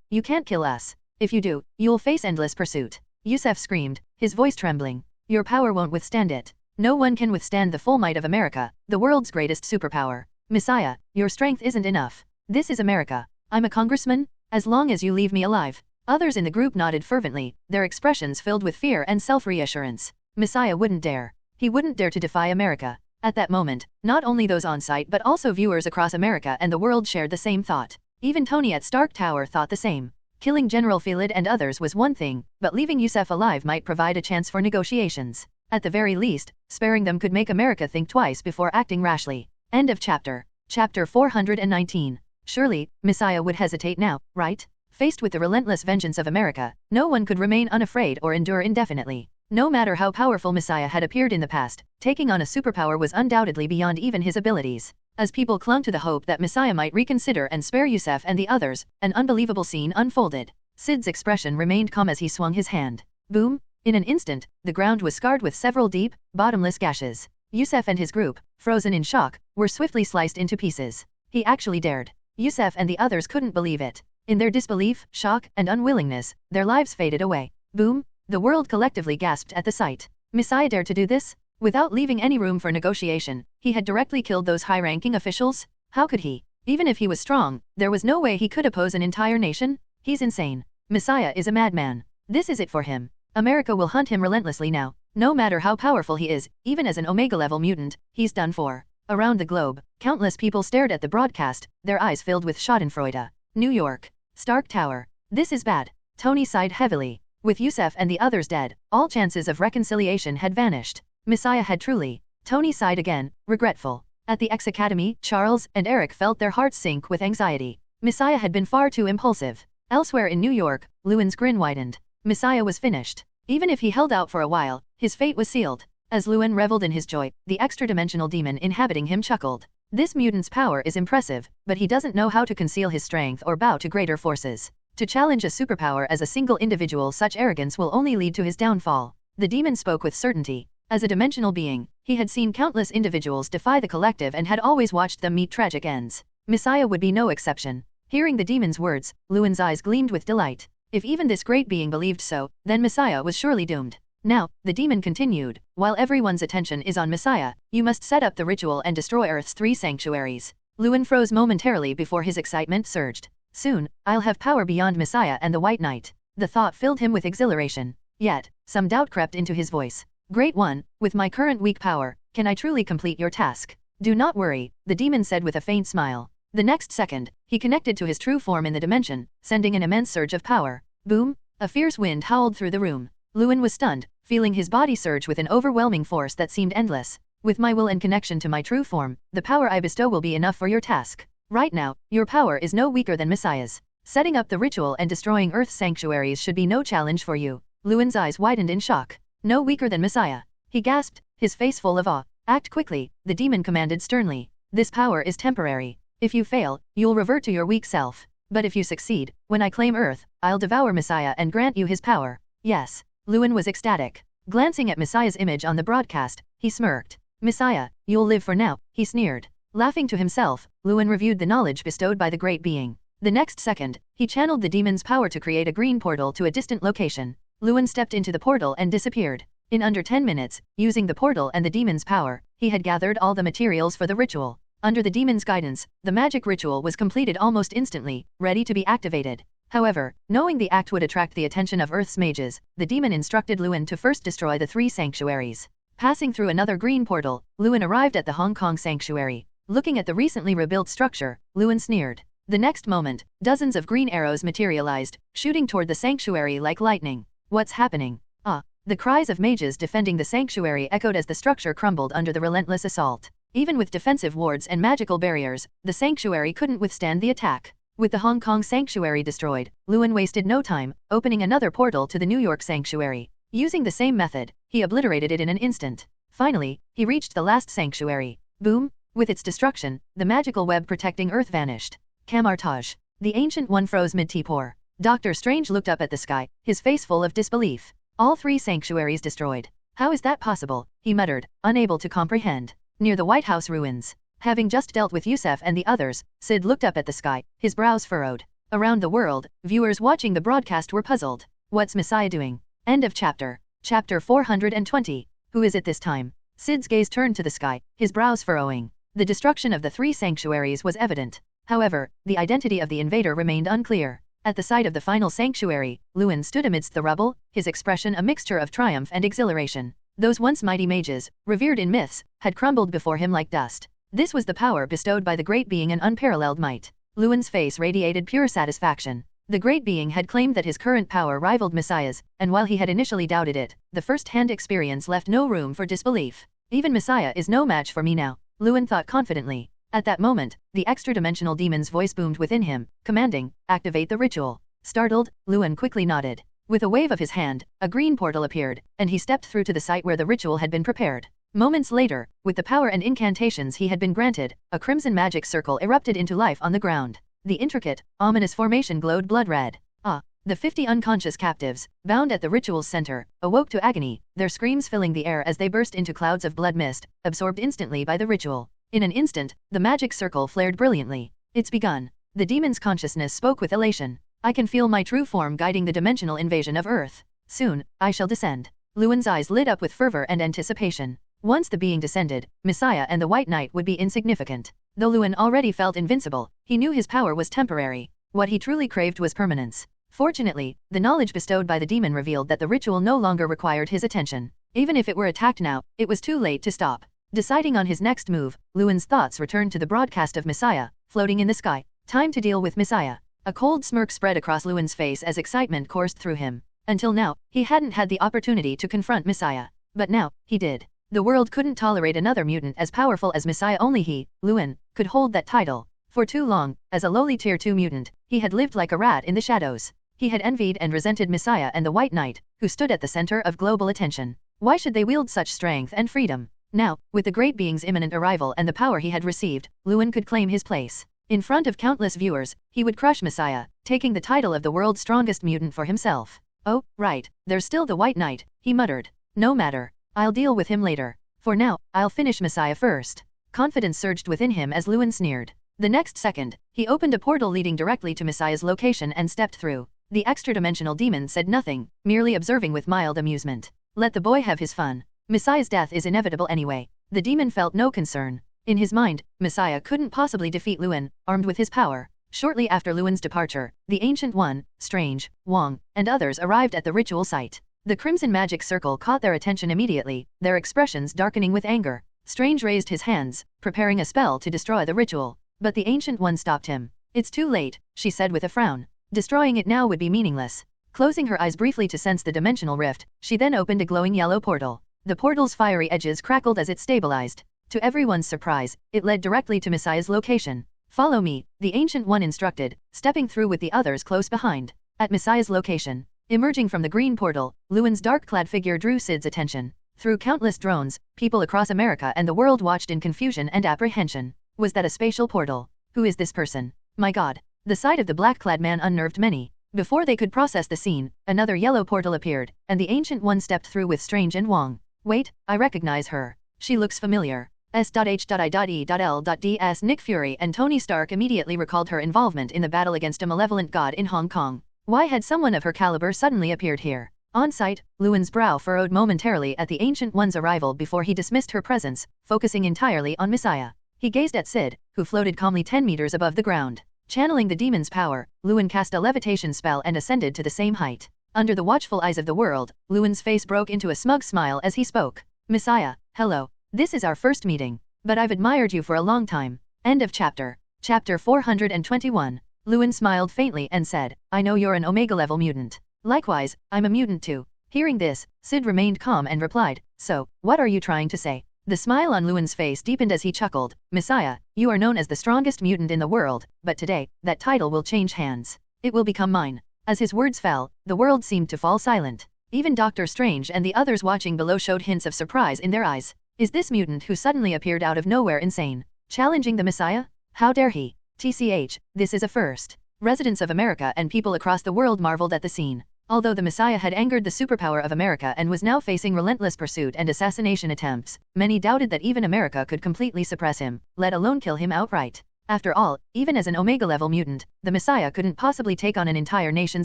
S1: you can't kill us. If you do, you'll face endless pursuit. Yusef screamed, his voice trembling. Your power won't withstand it. No one can withstand the full might of America, the world's greatest superpower. Messiah, your strength isn't enough. This is America. I'm a congressman? As long as you leave me alive. Others in the group nodded fervently, their expressions filled with fear and self-reassurance. Messiah wouldn't dare. He wouldn't dare to defy America. At that moment, not only those on site but also viewers across America and the world shared the same thought. Even Tony at Stark Tower thought the same. Killing General Philid and others was one thing, but leaving Yusef alive might provide a chance for negotiations. At the very least, sparing them could make America think twice before acting rashly. End of chapter. Chapter 419. Surely, Messiah would hesitate now, right? Faced with the relentless vengeance of America, no one could remain unafraid or endure indefinitely. No matter how powerful Messiah had appeared in the past, taking on a superpower was undoubtedly beyond even his abilities. As people clung to the hope that Messiah might reconsider and spare Yusef and the others, an unbelievable scene unfolded. Syd's expression remained calm as he swung his hand. Boom! In an instant, the ground was scarred with several deep, bottomless gashes. Yusef and his group, frozen in shock, were swiftly sliced into pieces. He actually dared. Yusef and the others couldn't believe it. In their disbelief, shock, and unwillingness, their lives faded away. Boom! The world collectively gasped at the sight. Messiah dared to do this? Without leaving any room for negotiation, he had directly killed those high-ranking officials? How could he? Even if he was strong, there was no way he could oppose an entire nation? He's insane. Messiah is a madman. This is it for him. America will hunt him relentlessly now. No matter how powerful he is, even as an Omega-level mutant, he's done for. Around the globe, countless people stared at the broadcast, their eyes filled with schadenfreude. New York. Stark Tower. This is bad. Tony sighed heavily. With Yusef and the others dead, all chances of reconciliation had vanished. Messiah had truly. Tony sighed again, regretful. At the X Academy, Charles and Eric felt their hearts sink with anxiety. Messiah had been far too impulsive. Elsewhere in New York, Lewin's grin widened. Messiah was finished. Even if he held out for a while, his fate was sealed. As Lewin reveled in his joy, the extra-dimensional demon inhabiting him chuckled. This mutant's power is impressive, but he doesn't know how to conceal his strength or bow to greater forces. To challenge a superpower as a single individual, such arrogance will only lead to his downfall. The demon spoke with certainty. As a dimensional being, he had seen countless individuals defy the collective and had always watched them meet tragic ends. Messiah would be no exception. Hearing the demon's words, Lewin's eyes gleamed with delight. If even this great being believed so, then Messiah was surely doomed. Now, the demon continued, while everyone's attention is on Messiah, you must set up the ritual and destroy Earth's 3 sanctuaries. Lewin froze momentarily before his excitement surged. Soon, I'll have power beyond Messiah and the White Knight. The thought filled him with exhilaration. Yet, some doubt crept into his voice. Great One, with my current weak power, can I truly complete your task? Do not worry, the demon said with a faint smile. The next second, he connected to his true form in the dimension, sending an immense surge of power. Boom! A fierce wind howled through the room. Lewin was stunned, feeling his body surge with an overwhelming force that seemed endless. With my will and connection to my true form, the power I bestow will be enough for your task. Right now, your power is no weaker than Messiah's. Setting up the ritual and destroying Earth's sanctuaries should be no challenge for you. Lewin's eyes widened in shock. No weaker than Messiah. He gasped, his face full of awe. Act quickly, the demon commanded sternly. This power is temporary. If you fail, you'll revert to your weak self. But if you succeed, when I claim Earth, I'll devour Messiah and grant you his power. Yes. Lewin was ecstatic. Glancing at Messiah's image on the broadcast, he smirked. Messiah, you'll live for now, he sneered. Laughing to himself, Lewin reviewed the knowledge bestowed by the great being. The next second, he channeled the demon's power to create a green portal to a distant location. Lewin stepped into the portal and disappeared. In under 10 minutes, using the portal and the demon's power, he had gathered all the materials for the ritual. Under the demon's guidance, the magic ritual was completed almost instantly, ready to be activated. However, knowing the act would attract the attention of Earth's mages, the demon instructed Lewin to first destroy the 3 sanctuaries. Passing through another green portal, Lewin arrived at the Hong Kong sanctuary. Looking at the recently rebuilt structure, Lewin sneered. The next moment, dozens of green arrows materialized, shooting toward the sanctuary like lightning. What's happening? Ah! The cries of mages defending the sanctuary echoed as the structure crumbled under the relentless assault. Even with defensive wards and magical barriers, the sanctuary couldn't withstand the attack. With the Hong Kong sanctuary destroyed, Lewin wasted no time, opening another portal to the New York sanctuary. Using the same method, he obliterated it in an instant. Finally, he reached the last sanctuary. Boom! With its destruction, the magical web protecting Earth vanished. Camartage. The Ancient One froze mid-T-pour. Dr. Strange looked up at the sky, his face full of disbelief. All 3 sanctuaries destroyed. How is that possible? He muttered, unable to comprehend. Near the White House ruins. Having just dealt with Yusef and the others, Syd looked up at the sky, his brows furrowed. Around the world, viewers watching the broadcast were puzzled. What's Messiah doing? End of chapter. Chapter 420. Who is it this time? Syd's gaze turned to the sky, his brows furrowing. The destruction of the 3 sanctuaries was evident. However, the identity of the invader remained unclear. At the sight of the final sanctuary, Lewin stood amidst the rubble, his expression a mixture of triumph and exhilaration. Those once mighty mages, revered in myths, had crumbled before him like dust. This was the power bestowed by the great being, an unparalleled might. Lewin's face radiated pure satisfaction. The great being had claimed that his current power rivaled Messiah's, and while he had initially doubted it, the first-hand experience left no room for disbelief. Even Messiah is no match for me now, Lewin thought confidently. At that moment, the extra-dimensional demon's voice boomed within him, commanding, activate the ritual. Startled, Lewin quickly nodded. With a wave of his hand, a green portal appeared, and he stepped through to the site where the ritual had been prepared. Moments later, with the power and incantations he had been granted, a crimson magic circle erupted into life on the ground. The intricate, ominous formation glowed blood red. Ah! The 50 unconscious captives, bound at the ritual's center, awoke to agony, their screams filling the air as they burst into clouds of blood mist, absorbed instantly by the ritual. In an instant, the magic circle flared brilliantly. It's begun. The demon's consciousness spoke with elation. I can feel my true form guiding the dimensional invasion of Earth. Soon, I shall descend. Lewin's eyes lit up with fervor and anticipation. Once the being descended, Messiah and the White Knight would be insignificant. Though Lewin already felt invincible, he knew his power was temporary. What he truly craved was permanence. Fortunately, the knowledge bestowed by the demon revealed that the ritual no longer required his attention. Even if it were attacked now, it was too late to stop. Deciding on his next move, Lewin's thoughts returned to the broadcast of Messiah, floating in the sky. Time to deal with Messiah. A cold smirk spread across Lewin's face as excitement coursed through him. Until now, he hadn't had the opportunity to confront Messiah. But now, he did. The world couldn't tolerate another mutant as powerful as Messiah. Only he, Lewin, could hold that title. For too long, as a lowly Tier 2 mutant, he had lived like a rat in the shadows. He had envied and resented Messiah and the White Knight, who stood at the center of global attention. Why should they wield such strength and freedom? Now, with the great being's imminent arrival and the power he had received, Lewin could claim his place. In front of countless viewers, he would crush Messiah, taking the title of the world's strongest mutant for himself. Oh, right, there's still the White Knight, he muttered. No matter. I'll deal with him later. For now, I'll finish Messiah first. Confidence surged within him as Lewin sneered. The next second, he opened a portal leading directly to Messiah's location and stepped through. The extra-dimensional demon said nothing, merely observing with mild amusement. Let the boy have his fun. Messiah's death is inevitable anyway. The demon felt no concern. In his mind, Messiah couldn't possibly defeat Lewin, armed with his power. Shortly after Luan's departure, the Ancient One, Strange, Wong, and others arrived at the ritual site. The crimson magic circle caught their attention immediately, their expressions darkening with anger. Strange raised his hands, preparing a spell to destroy the ritual. But the Ancient One stopped him. It's too late, she said with a frown. Destroying it now would be meaningless. Closing her eyes briefly to sense the dimensional rift, she then opened a glowing yellow portal. The portal's fiery edges crackled as it stabilized. To everyone's surprise, it led directly to Messiah's location. Follow me, the Ancient One instructed, stepping through with the others close behind. At Messiah's location, emerging from the green portal, Luan's dark-clad figure drew Syd's attention. Through countless drones, people across America and the world watched in confusion and apprehension. Was that a spatial portal? Who is this person? My God! The sight of the black-clad man unnerved many. Before they could process the scene, another yellow portal appeared, and the Ancient One stepped through with Strange and Wong. Wait, I recognize her. She looks familiar. S.H.I.E.L.D.S. Nick Fury and Tony Stark immediately recalled her involvement in the battle against a malevolent god in Hong Kong. Why had someone of her caliber suddenly appeared here? On sight, Luan's brow furrowed momentarily at the Ancient One's arrival before he dismissed her presence, focusing entirely on Messiah. He gazed at Syd, who floated calmly 10 meters above the ground. Channeling the demon's power, Luan cast a levitation spell and ascended to the same height. Under the watchful eyes of the world, Luan's face broke into a smug smile as he spoke. Messiah, hello. This is our first meeting, but I've admired you for a long time. End of chapter. Chapter 421. Luan smiled faintly and said, I know you're an Omega-level mutant. Likewise, I'm a mutant too. Hearing this, Syd remained calm and replied, so, what are you trying to say? The smile on Luan's face deepened as he chuckled. Messiah, you are known as the strongest mutant in the world, but today, that title will change hands. It will become mine. As his words fell, the world seemed to fall silent. Even Doctor Strange and the others watching below showed hints of surprise in their eyes. Is this mutant who suddenly appeared out of nowhere insane? Challenging the Messiah? How dare he? TCH, this is a first. Residents of America and people across the world marveled at the scene. Although the Messiah had angered the superpower of America and was now facing relentless pursuit and assassination attempts, many doubted that even America could completely suppress him, let alone kill him outright. After all, even as an Omega-level mutant, the Messiah couldn't possibly take on an entire nation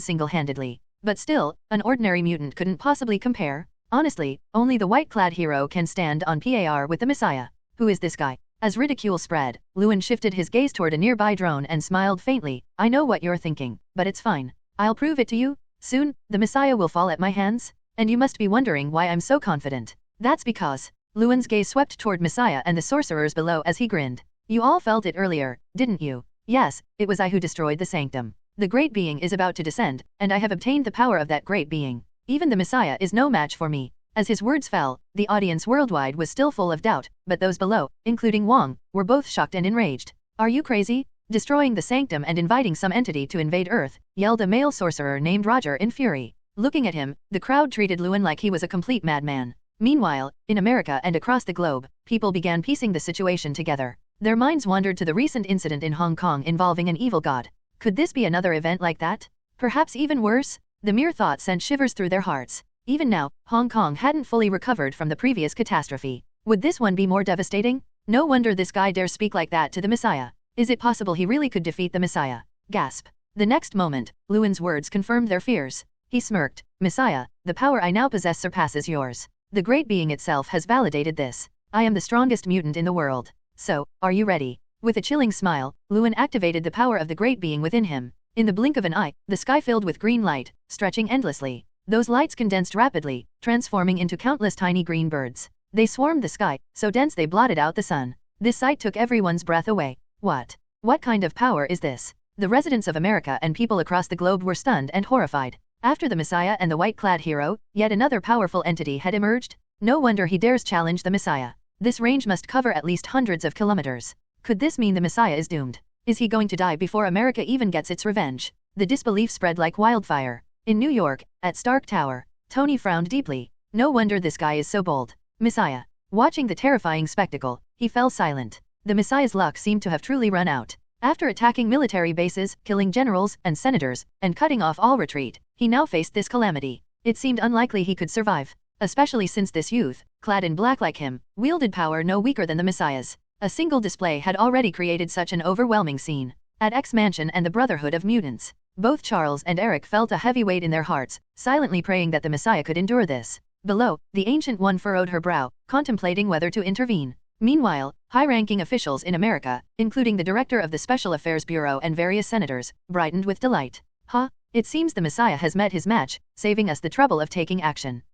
S1: single-handedly. But still, an ordinary mutant couldn't possibly compare. Honestly, only the white-clad hero can stand on par with the Messiah. Who is this guy? As ridicule spread, Luan shifted his gaze toward a nearby drone and smiled faintly. I know what you're thinking, but it's fine. I'll prove it to you. Soon, the Messiah will fall at my hands. And you must be wondering why I'm so confident. That's because... Luan's gaze swept toward Messiah and the sorcerers below as he grinned. You all felt it earlier, didn't you? Yes, it was I who destroyed the sanctum. The great being is about to descend, and I have obtained the power of that great being. Even the Messiah is no match for me. As his words fell, the audience worldwide was still full of doubt, but those below, including Wong, were both shocked and enraged. Are you crazy? Destroying the sanctum and inviting some entity to invade Earth, yelled a male sorcerer named Roger in fury. Looking at him, the crowd treated Luan like he was a complete madman. Meanwhile, in America and across the globe, people began piecing the situation together. Their minds wandered to the recent incident in Hong Kong involving an evil god. Could this be another event like that? Perhaps even worse? The mere thought sent shivers through their hearts. Even now, Hong Kong hadn't fully recovered from the previous catastrophe. Would this one be more devastating? No wonder this guy dares speak like that to the Messiah. Is it possible he really could defeat the Messiah? Gasp. The next moment, Luan's words confirmed their fears. He smirked. Messiah, the power I now possess surpasses yours. The great being itself has validated this. I am the strongest mutant in the world. So, are you ready? With a chilling smile, Luan activated the power of the great being within him. In the blink of an eye, the sky filled with green light, stretching endlessly. Those lights condensed rapidly, transforming into countless tiny green birds. They swarmed the sky, so dense they blotted out the sun. This sight took everyone's breath away. What kind of power is this? The residents of America and people across the globe were stunned and horrified. After the Messiah and the white-clad hero, yet another powerful entity had emerged. No wonder he dares challenge the Messiah. This range must cover at least hundreds of kilometers. Could this mean the Messiah is doomed? Is he going to die before America even gets its revenge? The disbelief spread like wildfire. In New York, at Stark Tower, Tony frowned deeply. No wonder this guy is so bold. Messiah. Watching the terrifying spectacle, he fell silent. The Messiah's luck seemed to have truly run out. After attacking military bases, killing generals and senators, and cutting off all retreat, he now faced this calamity. It seemed unlikely he could survive. Especially since this youth, clad in black like him, wielded power no weaker than the Messiah's. A single display had already created such an overwhelming scene. At X Mansion and the Brotherhood of Mutants, both Charles and Eric felt a heavy weight in their hearts, silently praying that the Messiah could endure this. Below, the Ancient One furrowed her brow, contemplating whether to intervene. Meanwhile, high-ranking officials in America, including the director of the Special Affairs Bureau and various senators, brightened with delight. It seems the Messiah has met his match, saving us the trouble of taking action.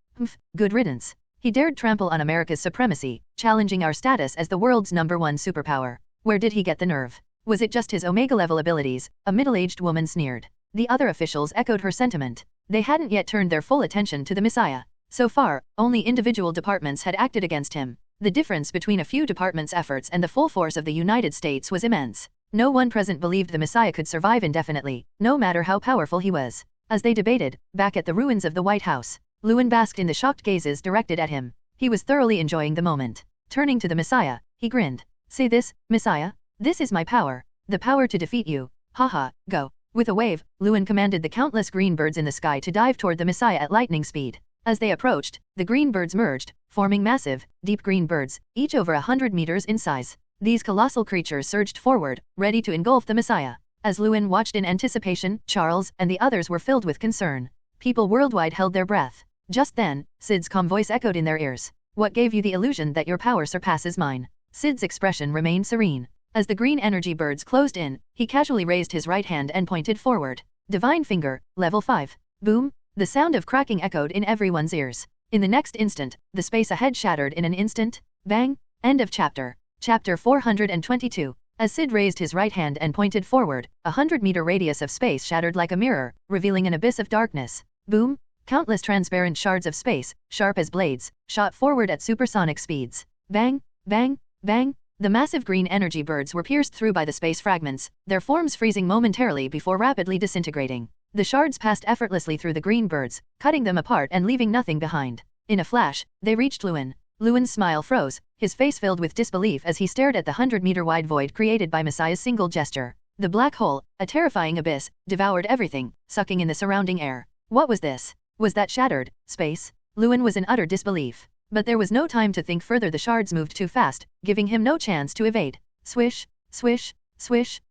S1: Good riddance. He dared trample on America's supremacy, challenging our status as the world's #1 superpower. Where did he get the nerve? Was it just his Omega-level abilities? A middle-aged woman sneered. The other officials echoed her sentiment. They hadn't yet turned their full attention to the Messiah. So far, only individual departments had acted against him. The difference between a few departments' efforts and the full force of the United States was immense. No one present believed the Messiah could survive indefinitely, no matter how powerful he was. As they debated, back at the ruins of the White House, Lewin basked in the shocked gazes directed at him. He was thoroughly enjoying the moment. Turning to the Messiah, he grinned. Say this, Messiah? This is my power. The power to defeat you. Haha, go. With a wave, Lewin commanded the countless green birds in the sky to dive toward the Messiah at lightning speed. As they approached, the green birds merged, forming massive, deep green birds, each over 100 meters in size. These colossal creatures surged forward, ready to engulf the Messiah. As Lewin watched in anticipation, Charles and the others were filled with concern. People worldwide held their breath. Just then, Syd's calm voice echoed in their ears. What gave you the illusion that your power surpasses mine? Syd's expression remained serene. As the green energy birds closed in, he casually raised his right hand and pointed forward. Divine Finger, level 5. Boom! The sound of cracking echoed in everyone's ears. In the next instant, the space ahead shattered in an instant. Bang! End of chapter. Chapter 422. As Syd raised his right hand and pointed forward, a 100-meter radius of space shattered like a mirror, revealing an abyss of darkness. Boom! Countless transparent shards of space, sharp as blades, shot forward at supersonic speeds. Bang! Bang! Bang! The massive green energy birds were pierced through by the space fragments, their forms freezing momentarily before rapidly disintegrating. The shards passed effortlessly through the green birds, cutting them apart and leaving nothing behind. In a flash, they reached Lewin. Lewin's smile froze, his face filled with disbelief as he stared at the 100-meter-wide void created by Messiah's single gesture. The black hole, a terrifying abyss, devoured everything, sucking in the surrounding air. What was this? Was that shattered space? Lewin was in utter disbelief. But there was no time to think further. The shards moved too fast, giving him no chance to evade. Swish, swish, swish.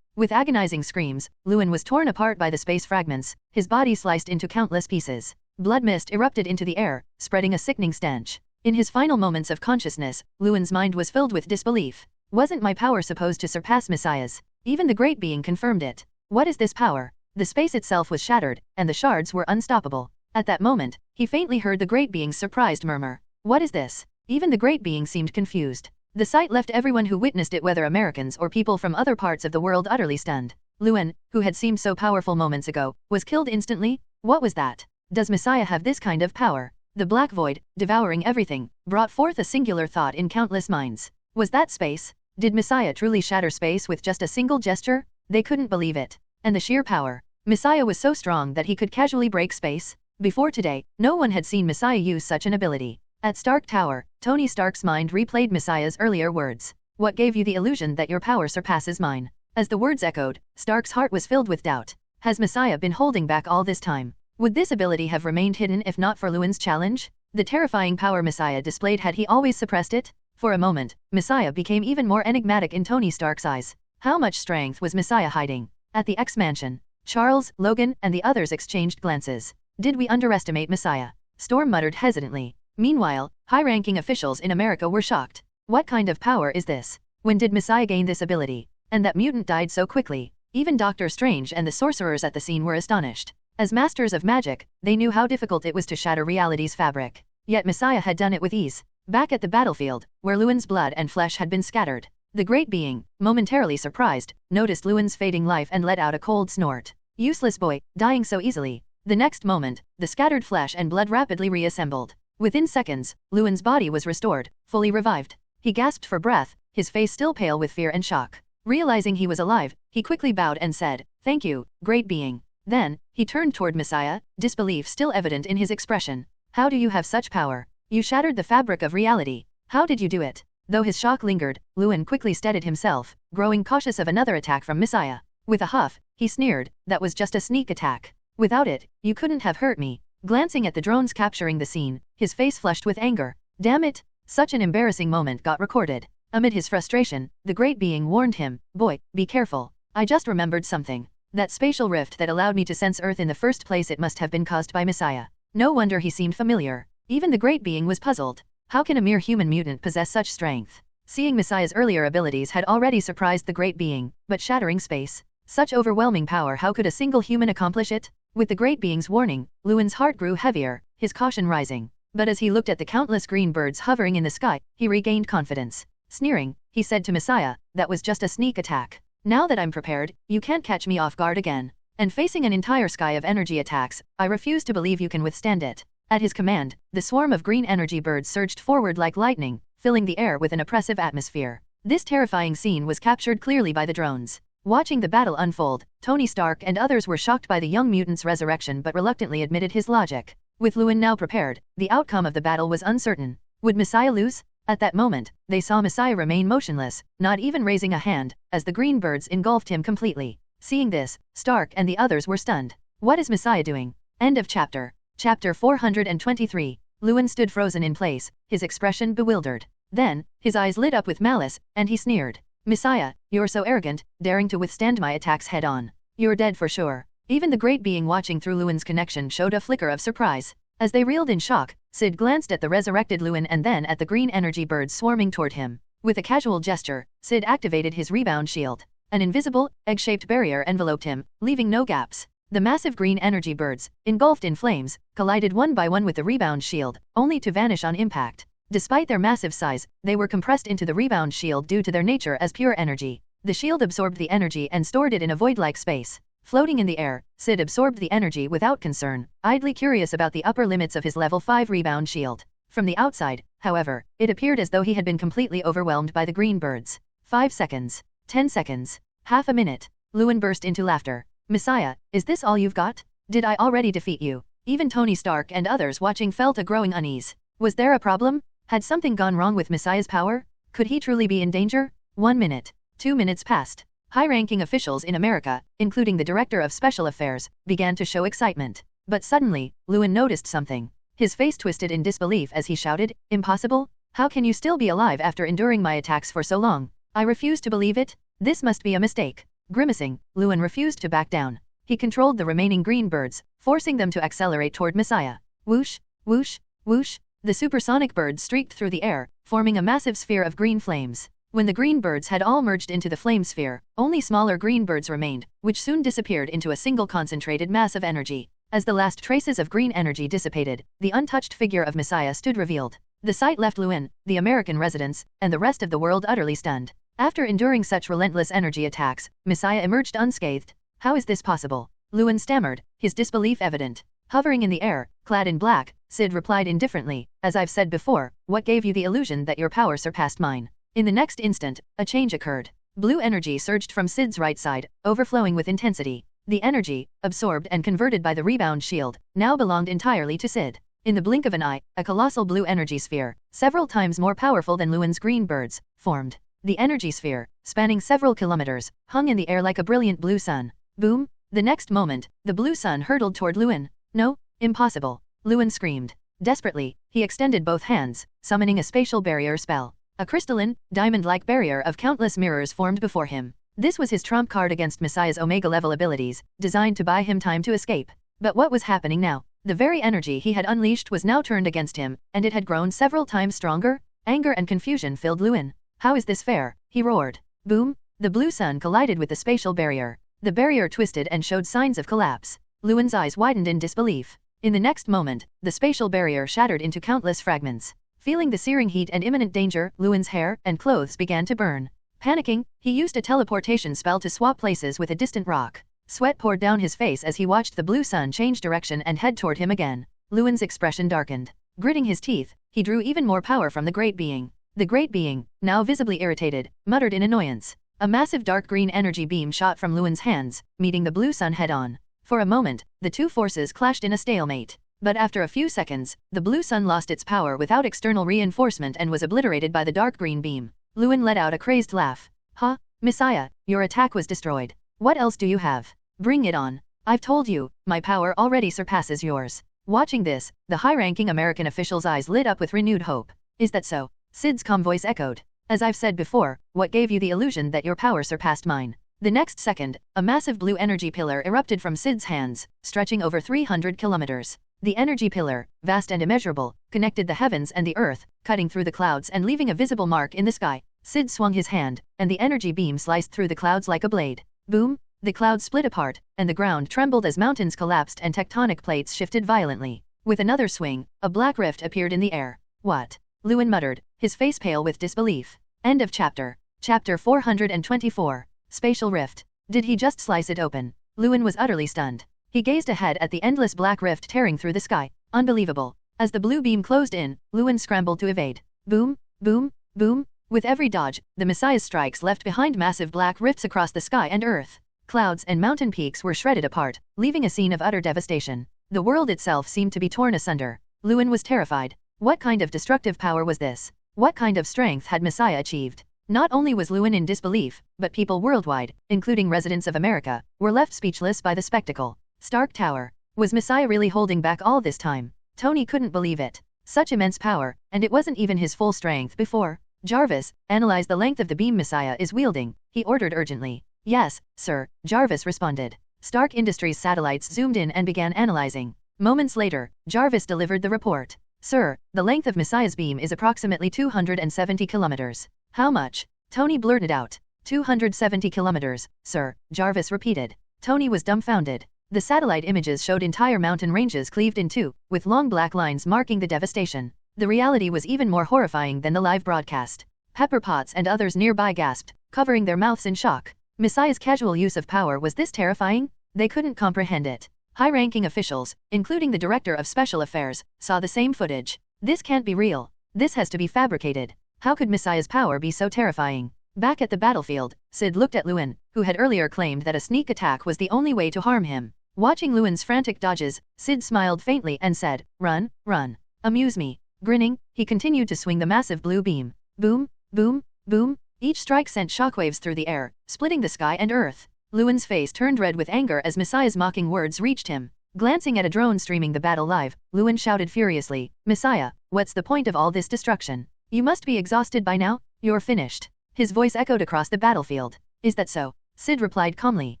S1: With agonizing screams, Lewin was torn apart by the space fragments, his body sliced into countless pieces. Blood mist erupted into the air, spreading a sickening stench. In his final moments of consciousness, Lewin's mind was filled with disbelief. Wasn't my power supposed to surpass Messiah's? Even the Great Being confirmed it. What is this power? The space itself was shattered, and the shards were unstoppable. At that moment, he faintly heard the Great Being's surprised murmur. What is this? Even the Great Being seemed confused. The sight left everyone who witnessed it, whether Americans or people from other parts of the world, utterly stunned. Lewin, who had seemed so powerful moments ago, was killed instantly? What was that? Does Messiah have this kind of power? The black void, devouring everything, brought forth a singular thought in countless minds. Was that space? Did Messiah truly shatter space with just a single gesture? They couldn't believe it. And the sheer power. Messiah was so strong that he could casually break space? Before today, no one had seen Messiah use such an ability. At Stark Tower, Tony Stark's mind replayed Messiah's earlier words. What gave you the illusion that your power surpasses mine? As the words echoed, Stark's heart was filled with doubt. Has Messiah been holding back all this time? Would this ability have remained hidden if not for Lewin's challenge? The terrifying power Messiah displayed, had he always suppressed it? For a moment, Messiah became even more enigmatic in Tony Stark's eyes. How much strength was Messiah hiding? At the X-Mansion, Charles, Logan, and the others exchanged glances. Did we underestimate Messiah? Storm muttered hesitantly. Meanwhile, high-ranking officials in America were shocked. What kind of power is this? When did Messiah gain this ability? And that mutant died so quickly. Even Doctor Strange and the sorcerers at the scene were astonished. As masters of magic, they knew how difficult it was to shatter reality's fabric. Yet Messiah had done it with ease. Back at the battlefield, where Lewin's blood and flesh had been scattered, the Great Being, momentarily surprised, noticed Lewin's fading life and let out a cold snort. Useless boy, dying so easily. The next moment, the scattered flesh and blood rapidly reassembled. Within seconds, Lewin's body was restored, fully revived. He gasped for breath, his face still pale with fear and shock. Realizing he was alive, he quickly bowed and said, "Thank you, Great Being." Then, he turned toward Messiah, disbelief still evident in his expression. How do you have such power? You shattered the fabric of reality. How did you do it? Though his shock lingered, Lewin quickly steadied himself, growing cautious of another attack from Messiah. With a huff, he sneered, "That was just a sneak attack. Without it, you couldn't have hurt me." Glancing at the drones capturing the scene, his face flushed with anger. Damn it! Such an embarrassing moment got recorded. Amid his frustration, the Great Being warned him, "Boy, be careful. I just remembered something. That spatial rift that allowed me to sense Earth in the first place, it must have been caused by Messiah." No wonder he seemed familiar. Even the Great Being was puzzled. How can a mere human mutant possess such strength? Seeing Messiah's earlier abilities had already surprised the great being, but shattering space. Such overwhelming power, how could a single human accomplish it? With the great being's warning, Lewin's heart grew heavier, his caution rising. But as he looked at the countless green birds hovering in the sky, he regained confidence. Sneering, he said to Messiah, "That was just a sneak attack. Now that I'm prepared, you can't catch me off guard again. And facing an entire sky of energy attacks, I refuse to believe you can withstand it." At his command, the swarm of green energy birds surged forward like lightning, filling the air with an oppressive atmosphere. This terrifying scene was captured clearly by the drones. Watching the battle unfold, Tony Stark and others were shocked by the young mutant's resurrection but reluctantly admitted his logic. With Lewin now prepared, the outcome of the battle was uncertain. Would Messiah lose? At that moment, they saw Messiah remain motionless, not even raising a hand, as the green birds engulfed him completely. Seeing this, Stark and the others were stunned. What is Messiah doing? End of chapter. Chapter 423. Lewin stood frozen in place, his expression bewildered. Then, his eyes lit up with malice, and he sneered. "Messiah, you're so arrogant, daring to withstand my attacks head-on. You're dead for sure." Even the great being watching through Lewin's connection showed a flicker of surprise. As they reeled in shock, Syd glanced at the resurrected Lewin and then at the green energy birds swarming toward him. With a casual gesture, Syd activated his rebound shield. An invisible, egg-shaped barrier enveloped him, leaving no gaps. The massive green energy birds, engulfed in flames, collided one by one with the rebound shield, only to vanish on impact. Despite their massive size, they were compressed into the rebound shield due to their nature as pure energy. The shield absorbed the energy and stored it in a void-like space. Floating in the air, Syd absorbed the energy without concern, idly curious about the upper limits of his level 5 rebound shield. From the outside, however, it appeared as though he had been completely overwhelmed by the green birds. 5 seconds. 10 seconds. Half a minute. Lewin burst into laughter. "Messiah, is this all you've got? Did I already defeat you?" Even Tony Stark and others watching felt a growing unease. Was there a problem? Had something gone wrong with Messiah's power? Could he truly be in danger? 1 minute. 2 minutes passed. High-ranking officials in America, including the Director of Special Affairs, began to show excitement. But suddenly, Lewin noticed something. His face twisted in disbelief as he shouted, "Impossible? How can you still be alive after enduring my attacks for so long? I refuse to believe it. This must be a mistake." Grimacing, Lewin refused to back down. He controlled the remaining green birds, forcing them to accelerate toward Messiah. Whoosh, whoosh, whoosh. The supersonic birds streaked through the air, forming a massive sphere of green flames. When the green birds had all merged into the flame sphere, only smaller green birds remained, which soon disappeared into a single concentrated mass of energy. As the last traces of green energy dissipated, the untouched figure of Messiah stood revealed. The sight left Lewin, the American residents, and the rest of the world utterly stunned. After enduring such relentless energy attacks, Messiah emerged unscathed. How is this possible? Lewin stammered, his disbelief evident. Hovering in the air, clad in black, Syd replied indifferently, "As I've said before, what gave you the illusion that your power surpassed mine?" In the next instant, a change occurred. Blue energy surged from Syd's right side, overflowing with intensity. The energy, absorbed and converted by the rebound shield, now belonged entirely to Syd. In the blink of an eye, a colossal blue energy sphere, several times more powerful than Lewin's green birds, formed. The energy sphere, spanning several kilometers, hung in the air like a brilliant blue sun. Boom! The next moment, the blue sun hurtled toward Lewin. "No, impossible!" Lewin screamed. Desperately, he extended both hands, summoning a spatial barrier spell. A crystalline, diamond-like barrier of countless mirrors formed before him. This was his trump card against Messiah's Omega-level abilities, designed to buy him time to escape. But what was happening now? The very energy he had unleashed was now turned against him, and it had grown several times stronger. Anger and confusion filled Lewin. "How is this fair?" he roared. Boom! The blue sun collided with the spatial barrier. The barrier twisted and showed signs of collapse. Lewin's eyes widened in disbelief. In the next moment, the spatial barrier shattered into countless fragments. Feeling the searing heat and imminent danger, Lewin's hair and clothes began to burn. Panicking, he used a teleportation spell to swap places with a distant rock. Sweat poured down his face as he watched the blue sun change direction and head toward him again. Lewin's expression darkened. Gritting his teeth, he drew even more power from the great being. The great being, now visibly irritated, muttered in annoyance. A massive dark green energy beam shot from Lewin's hands, meeting the blue sun head-on. For a moment, the two forces clashed in a stalemate. But after a few seconds, the blue sun lost its power without external reinforcement and was obliterated by the dark green beam. Lewin let out a crazed laugh. "Huh, Messiah, your attack was destroyed. What else do you have? Bring it on. I've told you, my power already surpasses yours." Watching this, the high-ranking American official's eyes lit up with renewed hope. "Is that so?" Syd's calm voice echoed. "As I've said before, what gave you the illusion that your power surpassed mine?" The next second, a massive blue energy pillar erupted from Syd's hands, stretching over 300 kilometers. The energy pillar, vast and immeasurable, connected the heavens and the earth, cutting through the clouds and leaving a visible mark in the sky. Syd swung his hand, and the energy beam sliced through the clouds like a blade. Boom! The clouds split apart, and the ground trembled as mountains collapsed and tectonic plates shifted violently. With another swing, a black rift appeared in the air. What? Lewin muttered, his face pale with disbelief. End of chapter. Chapter 424. Spatial Rift. Did he just slice it open? Lewin was utterly stunned. He gazed ahead at the endless black rift tearing through the sky. Unbelievable. As the blue beam closed in, Lewin scrambled to evade. Boom, boom, boom. With every dodge, the Messiah's strikes left behind massive black rifts across the sky and earth. Clouds and mountain peaks were shredded apart, leaving a scene of utter devastation. The world itself seemed to be torn asunder. Lewin was terrified. What kind of destructive power was this? What kind of strength had Messiah achieved? Not only was Lewin in disbelief, but people worldwide, including residents of America, were left speechless by the spectacle. Stark Tower. Was Messiah really holding back all this time? Tony couldn't believe it. Such immense power, and it wasn't even his full strength before. Jarvis, analyze the length of the beam Messiah is wielding, he ordered urgently. Yes, sir, Jarvis responded. Stark Industries satellites zoomed in and began analyzing. Moments later, Jarvis delivered the report. Sir, the length of Messiah's beam is approximately 270 kilometers. How much? Tony blurted out. 270 kilometers, sir, Jarvis repeated. Tony was dumbfounded. The satellite images showed entire mountain ranges cleaved in two, with long black lines marking the devastation. The reality was even more horrifying than the live broadcast. Pepper Potts and others nearby gasped, covering their mouths in shock. Messiah's casual use of power was this terrifying? They couldn't comprehend it. High-ranking officials, including the Director of Special Affairs, saw the same footage. This can't be real. This has to be fabricated. How could Messiah's power be so terrifying? Back at the battlefield, Syd looked at Lewin, who had earlier claimed that a sneak attack was the only way to harm him. Watching Lewin's frantic dodges, Syd smiled faintly and said, "Run, run. Amuse me." Grinning, he continued to swing the massive blue beam. Boom, boom, boom. Each strike sent shockwaves through the air, splitting the sky and earth. Lewin's face turned red with anger as Messiah's mocking words reached him. Glancing at a drone streaming the battle live, Lewin shouted furiously, "Messiah, what's the point of all this destruction? You must be exhausted by now? You're finished." His voice echoed across the battlefield. "Is that so?" Syd replied calmly.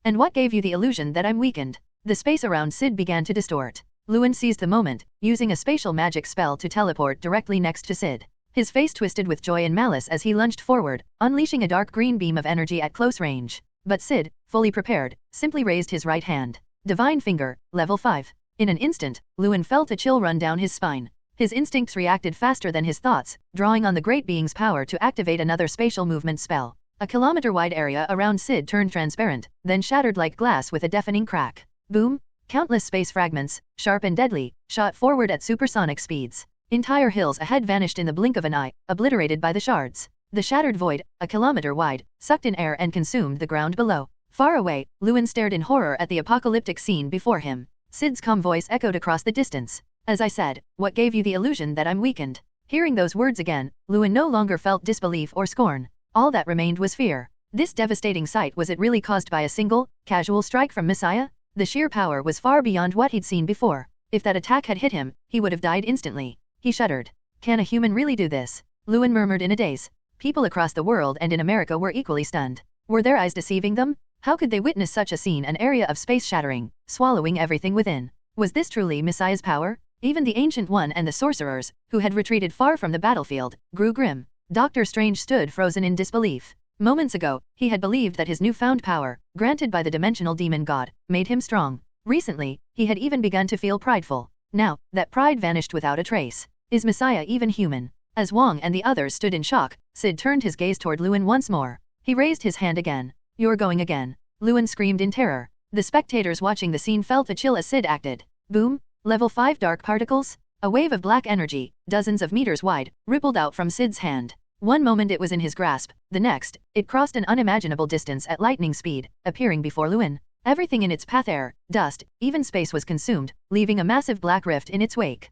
S1: "And what gave you the illusion that I'm weakened?" The space around Syd began to distort. Lewin seized the moment, using a spatial magic spell to teleport directly next to Syd. His face twisted with joy and malice as he lunged forward, unleashing a dark green beam of energy at close range. But Syd, fully prepared, simply raised his right hand. Divine Finger, level 5. In an instant, Lewin felt a chill run down his spine. His instincts reacted faster than his thoughts, drawing on the great being's power to activate another spatial movement spell. A kilometer-wide area around Syd turned transparent, then shattered like glass with a deafening crack. Boom! Countless space fragments, sharp and deadly, shot forward at supersonic speeds. Entire hills ahead vanished in the blink of an eye, obliterated by the shards. The shattered void, a kilometer wide, sucked in air and consumed the ground below. Far away, Lewin stared in horror at the apocalyptic scene before him. Syd's calm voice echoed across the distance. "As I said, what gave you the illusion that I'm weakened?" Hearing those words again, Lewin no longer felt disbelief or scorn. All that remained was fear. This devastating sight, was it really caused by a single, casual strike from Messiah? The sheer power was far beyond what he'd seen before. If that attack had hit him, he would have died instantly. He shuddered. Can a human really do this? Lewin murmured in a daze. People across the world and in America were equally stunned. Were their eyes deceiving them? How could they witness such a scene, an area of space shattering, swallowing everything within? Was this truly Messiah's power? Even the Ancient One and the sorcerers, who had retreated far from the battlefield, grew grim. Dr. Strange stood frozen in disbelief. Moments ago, he had believed that his newfound power, granted by the dimensional demon god, made him strong. Recently, he had even begun to feel prideful. Now, that pride vanished without a trace. Is Messiah even human? As Wong and the others stood in shock, Syd turned his gaze toward Lewin once more. He raised his hand again. "You're going again." Lewin screamed in terror. The spectators watching the scene felt a chill as Syd acted. Boom! Level 5 dark particles? A wave of black energy, dozens of meters wide, rippled out from Syd's hand. One moment it was in his grasp, the next, it crossed an unimaginable distance at lightning speed, appearing before Lewin. Everything in its path, air, dust, even space was consumed, leaving a massive black rift in its wake.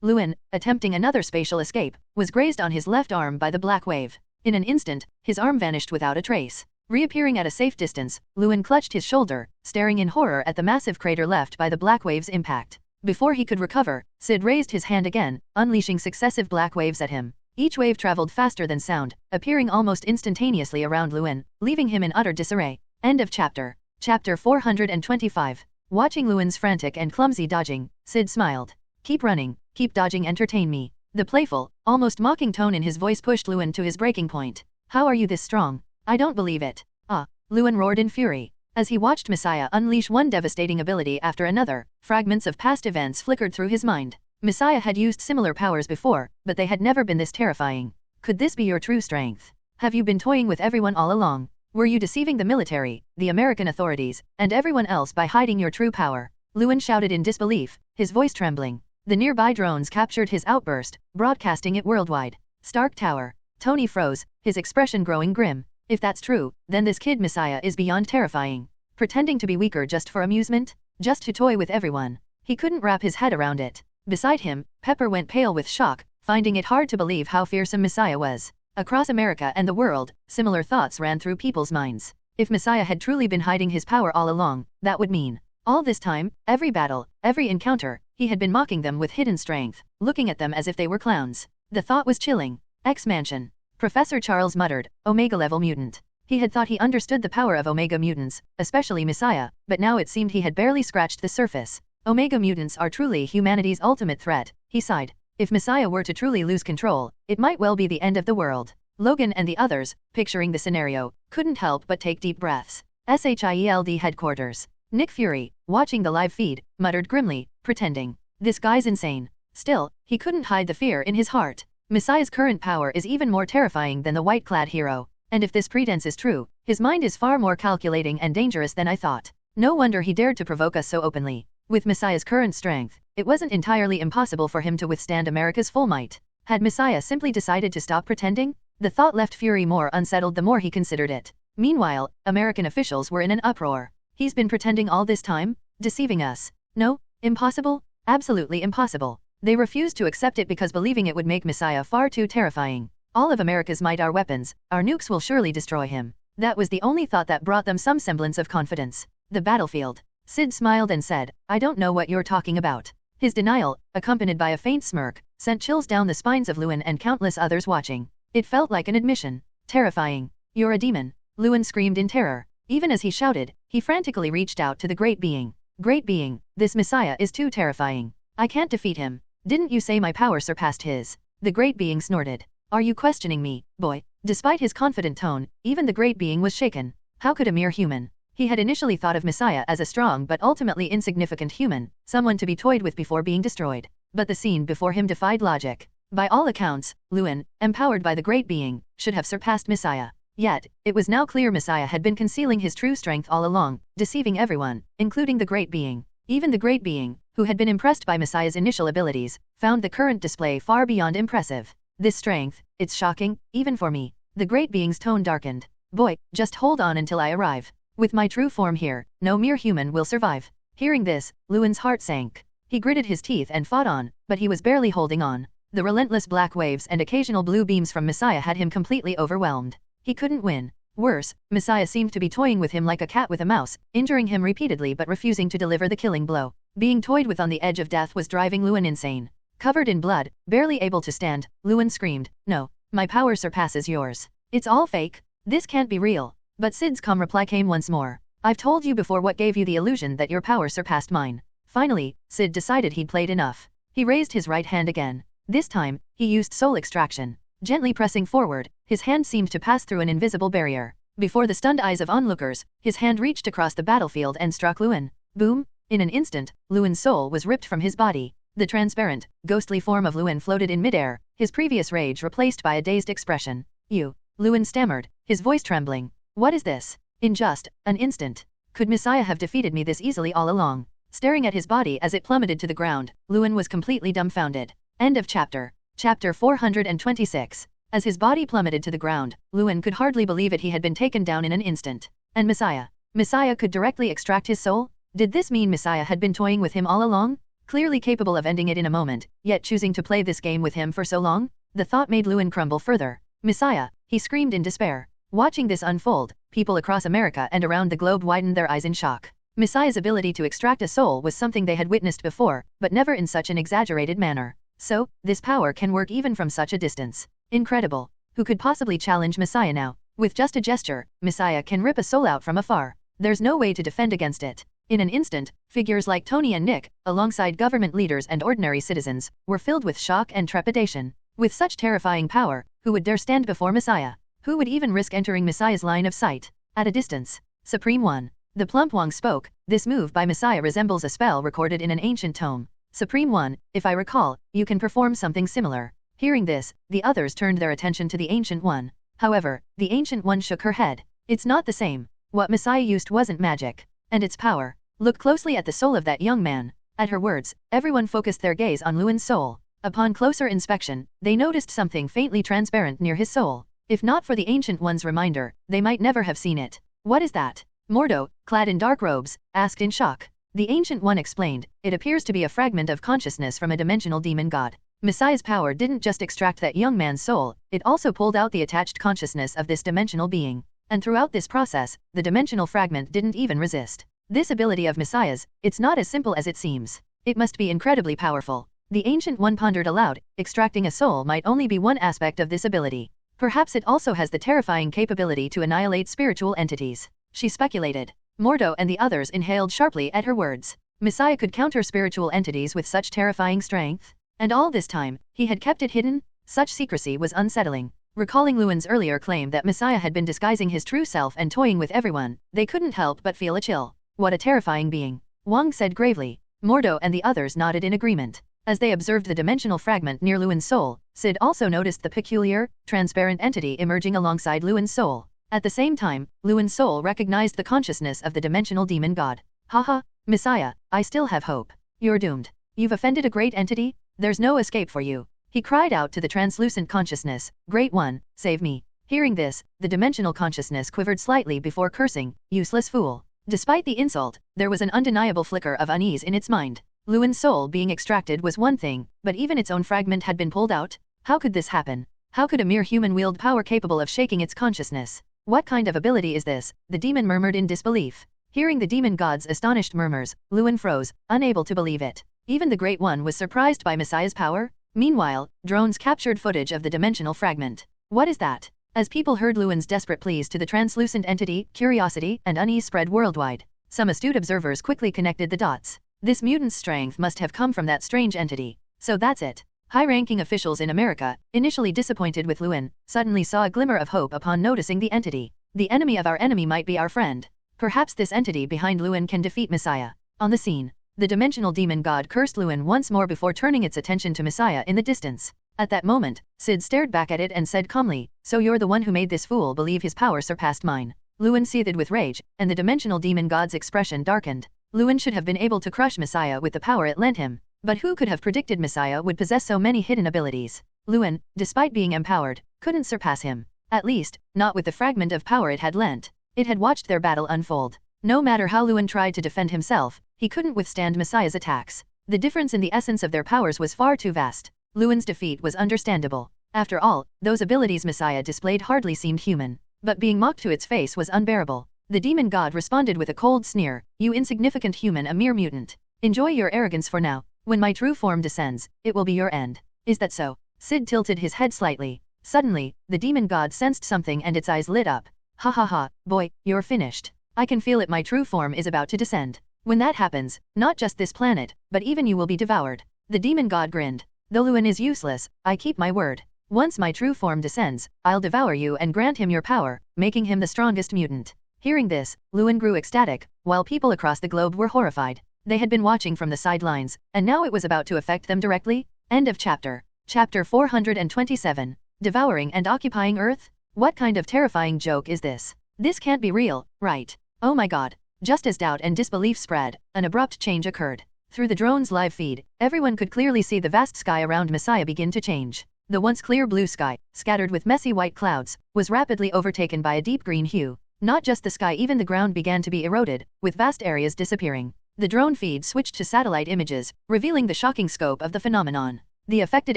S1: Lewin, attempting another spatial escape, was grazed on his left arm by the black wave. In an instant, his arm vanished without a trace. Reappearing at a safe distance, Lewin clutched his shoulder, staring in horror at the massive crater left by the black wave's impact. Before he could recover, Syd raised his hand again, unleashing successive black waves at him. Each wave traveled faster than sound, appearing almost instantaneously around Lewin, leaving him in utter disarray. End of chapter. Chapter 425. Watching Lewin's frantic and clumsy dodging, Syd smiled. "Keep running, keep dodging, entertain me." The playful, almost mocking tone in his voice pushed Lewin to his breaking point. How are you this strong? I don't believe it. Ah, Lewin roared in fury. As he watched Messiah unleash one devastating ability after another, fragments of past events flickered through his mind. Messiah had used similar powers before, but they had never been this terrifying. Could this be your true strength? Have you been toying with everyone all along? Were you deceiving the military, the American authorities, and everyone else by hiding your true power? Lewin shouted in disbelief, his voice trembling. The nearby drones captured his outburst, broadcasting it worldwide. Stark Tower. Tony froze, his expression growing grim. If that's true, then this kid Messiah is beyond terrifying. Pretending to be weaker just for amusement? Just to toy with everyone? He couldn't wrap his head around it. Beside him, Pepper went pale with shock, finding it hard to believe how fearsome Messiah was. Across America and the world, similar thoughts ran through people's minds. If Messiah had truly been hiding his power all along, that would mean, all this time, every battle, every encounter, he had been mocking them with hidden strength, looking at them as if they were clowns. The thought was chilling. X-Mansion. Professor Charles muttered, Omega-level mutant. He had thought he understood the power of Omega mutants, especially Messiah, but now it seemed he had barely scratched the surface. Omega mutants are truly humanity's ultimate threat, he sighed. If Messiah were to truly lose control, it might well be the end of the world. Logan and the others, picturing the scenario, couldn't help but take deep breaths. SHIELD headquarters. Nick Fury, watching the live feed, muttered grimly, pretending. This guy's insane. Still, he couldn't hide the fear in his heart. Messiah's current power is even more terrifying than the white-clad hero. And if this pretense is true, his mind is far more calculating and dangerous than I thought. No wonder he dared to provoke us so openly. With Messiah's current strength, it wasn't entirely impossible for him to withstand America's full might. Had Messiah simply decided to stop pretending? The thought left Fury more unsettled the more he considered it. Meanwhile, American officials were in an uproar. He's been pretending all this time? Deceiving us? No? Impossible? Absolutely impossible. They refused to accept it because believing it would make Messiah far too terrifying. All of America's might are weapons, our nukes will surely destroy him. That was the only thought that brought them some semblance of confidence. The battlefield. Syd smiled and said, I don't know what you're talking about. His denial, accompanied by a faint smirk, sent chills down the spines of Lewin and countless others watching. It felt like an admission. Terrifying. You're a demon. Lewin screamed in terror. Even as he shouted, he frantically reached out to the Great Being. Great Being, this Messiah is too terrifying. I can't defeat him. Didn't you say my power surpassed his? The Great Being snorted. Are you questioning me, boy? Despite his confident tone, even the Great Being was shaken. How could a mere human? He had initially thought of Messiah as a strong but ultimately insignificant human, someone to be toyed with before being destroyed. But the scene before him defied logic. By all accounts, Lewin, empowered by the Great Being, should have surpassed Messiah. Yet, it was now clear Messiah had been concealing his true strength all along, deceiving everyone, including the Great Being. Even the Great Being, who had been impressed by Messiah's initial abilities, found the current display far beyond impressive. This strength, it's shocking, even for me. The Great Being's tone darkened. Boy, just hold on until I arrive. With my true form here, no mere human will survive. Hearing this, Lewin's heart sank. He gritted his teeth and fought on, but he was barely holding on. The relentless black waves and occasional blue beams from Messiah had him completely overwhelmed. He couldn't win. Worse, Messiah seemed to be toying with him like a cat with a mouse, injuring him repeatedly but refusing to deliver the killing blow. Being toyed with on the edge of death was driving Lewin insane. Covered in blood, barely able to stand, Lewin screamed, No, my power surpasses yours. It's all fake. This can't be real. But Syd's calm reply came once more. I've told you before what gave you the illusion that your power surpassed mine. Finally, Syd decided he'd played enough. He raised his right hand again. This time, he used soul extraction. Gently pressing forward, his hand seemed to pass through an invisible barrier. Before the stunned eyes of onlookers, his hand reached across the battlefield and struck Lewin. Boom! In an instant, Lewin's soul was ripped from his body. The transparent, ghostly form of Lewin floated in midair, his previous rage replaced by a dazed expression. You. Lewin stammered, his voice trembling. What is this? In just an instant. Could Messiah have defeated me this easily all along? Staring at his body as it plummeted to the ground, Lewin was completely dumbfounded. End of chapter. Chapter 426. As his body plummeted to the ground, Lewin could hardly believe it. He had been taken down in an instant. And Messiah? Messiah could directly extract his soul? Did this mean Messiah had been toying with him all along? Clearly capable of ending it in a moment, yet choosing to play this game with him for so long? The thought made Lewin crumble further. Messiah, he screamed in despair. Watching this unfold, people across America and around the globe widened their eyes in shock. Messiah's ability to extract a soul was something they had witnessed before, but never in such an exaggerated manner. So, this power can work even from such a distance. Incredible. Who could possibly challenge Messiah now? With just a gesture, Messiah can rip a soul out from afar. There's no way to defend against it. In an instant, figures like Tony and Nick, alongside government leaders and ordinary citizens, were filled with shock and trepidation. With such terrifying power, who would dare stand before Messiah? Who would even risk entering Messiah's line of sight? At a distance. Supreme One. The plump Wang spoke. This move by Messiah resembles a spell recorded in an ancient tome. Supreme One, if I recall, you can perform something similar. Hearing this, the others turned their attention to the Ancient One. However, the Ancient One shook her head. It's not the same. What Messiah used wasn't magic. And its power. Look closely at the soul of that young man. At her words, everyone focused their gaze on Luan's soul. Upon closer inspection, they noticed something faintly transparent near his soul. If not for the Ancient One's reminder, they might never have seen it. What is that? Mordo, clad in dark robes, asked in shock. The Ancient One explained, it appears to be a fragment of consciousness from a dimensional demon god. Messiah's power didn't just extract that young man's soul, it also pulled out the attached consciousness of this dimensional being. And throughout this process, the dimensional fragment didn't even resist. This ability of Messiah's, it's not as simple as it seems. It must be incredibly powerful. The Ancient One pondered aloud, extracting a soul might only be one aspect of this ability. Perhaps it also has the terrifying capability to annihilate spiritual entities. She speculated. Mordo and the others inhaled sharply at her words. Messiah could counter spiritual entities with such terrifying strength? And all this time, he had kept it hidden? Such secrecy was unsettling. Recalling Luan's earlier claim that Messiah had been disguising his true self and toying with everyone, they couldn't help but feel a chill. What a terrifying being. Wang said gravely. Mordo and the others nodded in agreement. As they observed the dimensional fragment near Luan's soul, Syd also noticed the peculiar, transparent entity emerging alongside Luan's soul. At the same time, Luan's soul recognized the consciousness of the dimensional demon god. Haha, Messiah, I still have hope. You're doomed. You've offended a great entity? There's no escape for you. He cried out to the translucent consciousness, Great One, save me. Hearing this, the dimensional consciousness quivered slightly before cursing, useless fool. Despite the insult, there was an undeniable flicker of unease in its mind. Luan's soul being extracted was one thing, but even its own fragment had been pulled out? How could this happen? How could a mere human wield power capable of shaking its consciousness? What kind of ability is this? The demon murmured in disbelief. Hearing the demon god's astonished murmurs, Luan froze, unable to believe it. Even the Great One was surprised by Messiah's power? Meanwhile, drones captured footage of the dimensional fragment. What is that? As people heard Luan's desperate pleas to the translucent entity, curiosity and unease spread worldwide. Some astute observers quickly connected the dots. This mutant's strength must have come from that strange entity. So that's it. High-ranking officials in America, initially disappointed with Luan, suddenly saw a glimmer of hope upon noticing the entity. The enemy of our enemy might be our friend. Perhaps this entity behind Luan can defeat Messiah. On the scene, the dimensional demon god cursed Luan once more before turning its attention to Messiah in the distance. At that moment, Syd stared back at it and said calmly, so you're the one who made this fool believe his power surpassed mine. Luan seethed with rage, and the dimensional demon god's expression darkened. Luan should have been able to crush Messiah with the power it lent him. But who could have predicted Messiah would possess so many hidden abilities? Luan, despite being empowered, couldn't surpass him. At least, not with the fragment of power it had lent. It had watched their battle unfold. No matter how Luan tried to defend himself, he couldn't withstand Messiah's attacks. The difference in the essence of their powers was far too vast. Luan's defeat was understandable. After all, those abilities Messiah displayed hardly seemed human. But being mocked to its face was unbearable. The demon god responded with a cold sneer, you insignificant human, a mere mutant. Enjoy your arrogance for now. When my true form descends, it will be your end. Is that so? Syd tilted his head slightly. Suddenly, the demon god sensed something and its eyes lit up. Ha ha ha, boy, you're finished. I can feel it, my true form is about to descend. When that happens, not just this planet, but even you will be devoured. The demon god grinned. Though Luan is useless, I keep my word. Once my true form descends, I'll devour you and grant him your power, making him the strongest mutant. Hearing this, Luan grew ecstatic, while people across the globe were horrified. They had been watching from the sidelines, and now it was about to affect them directly. End of chapter. Chapter 427. Devouring and occupying Earth? What kind of terrifying joke is this? This can't be real, right? Oh my god. Just as doubt and disbelief spread, an abrupt change occurred. Through the drone's live feed, everyone could clearly see the vast sky around Messiah begin to change. The once clear blue sky, scattered with messy white clouds, was rapidly overtaken by a deep green hue. Not just the sky, even the ground began to be eroded, with vast areas disappearing. The drone feed switched to satellite images, revealing the shocking scope of the phenomenon. The affected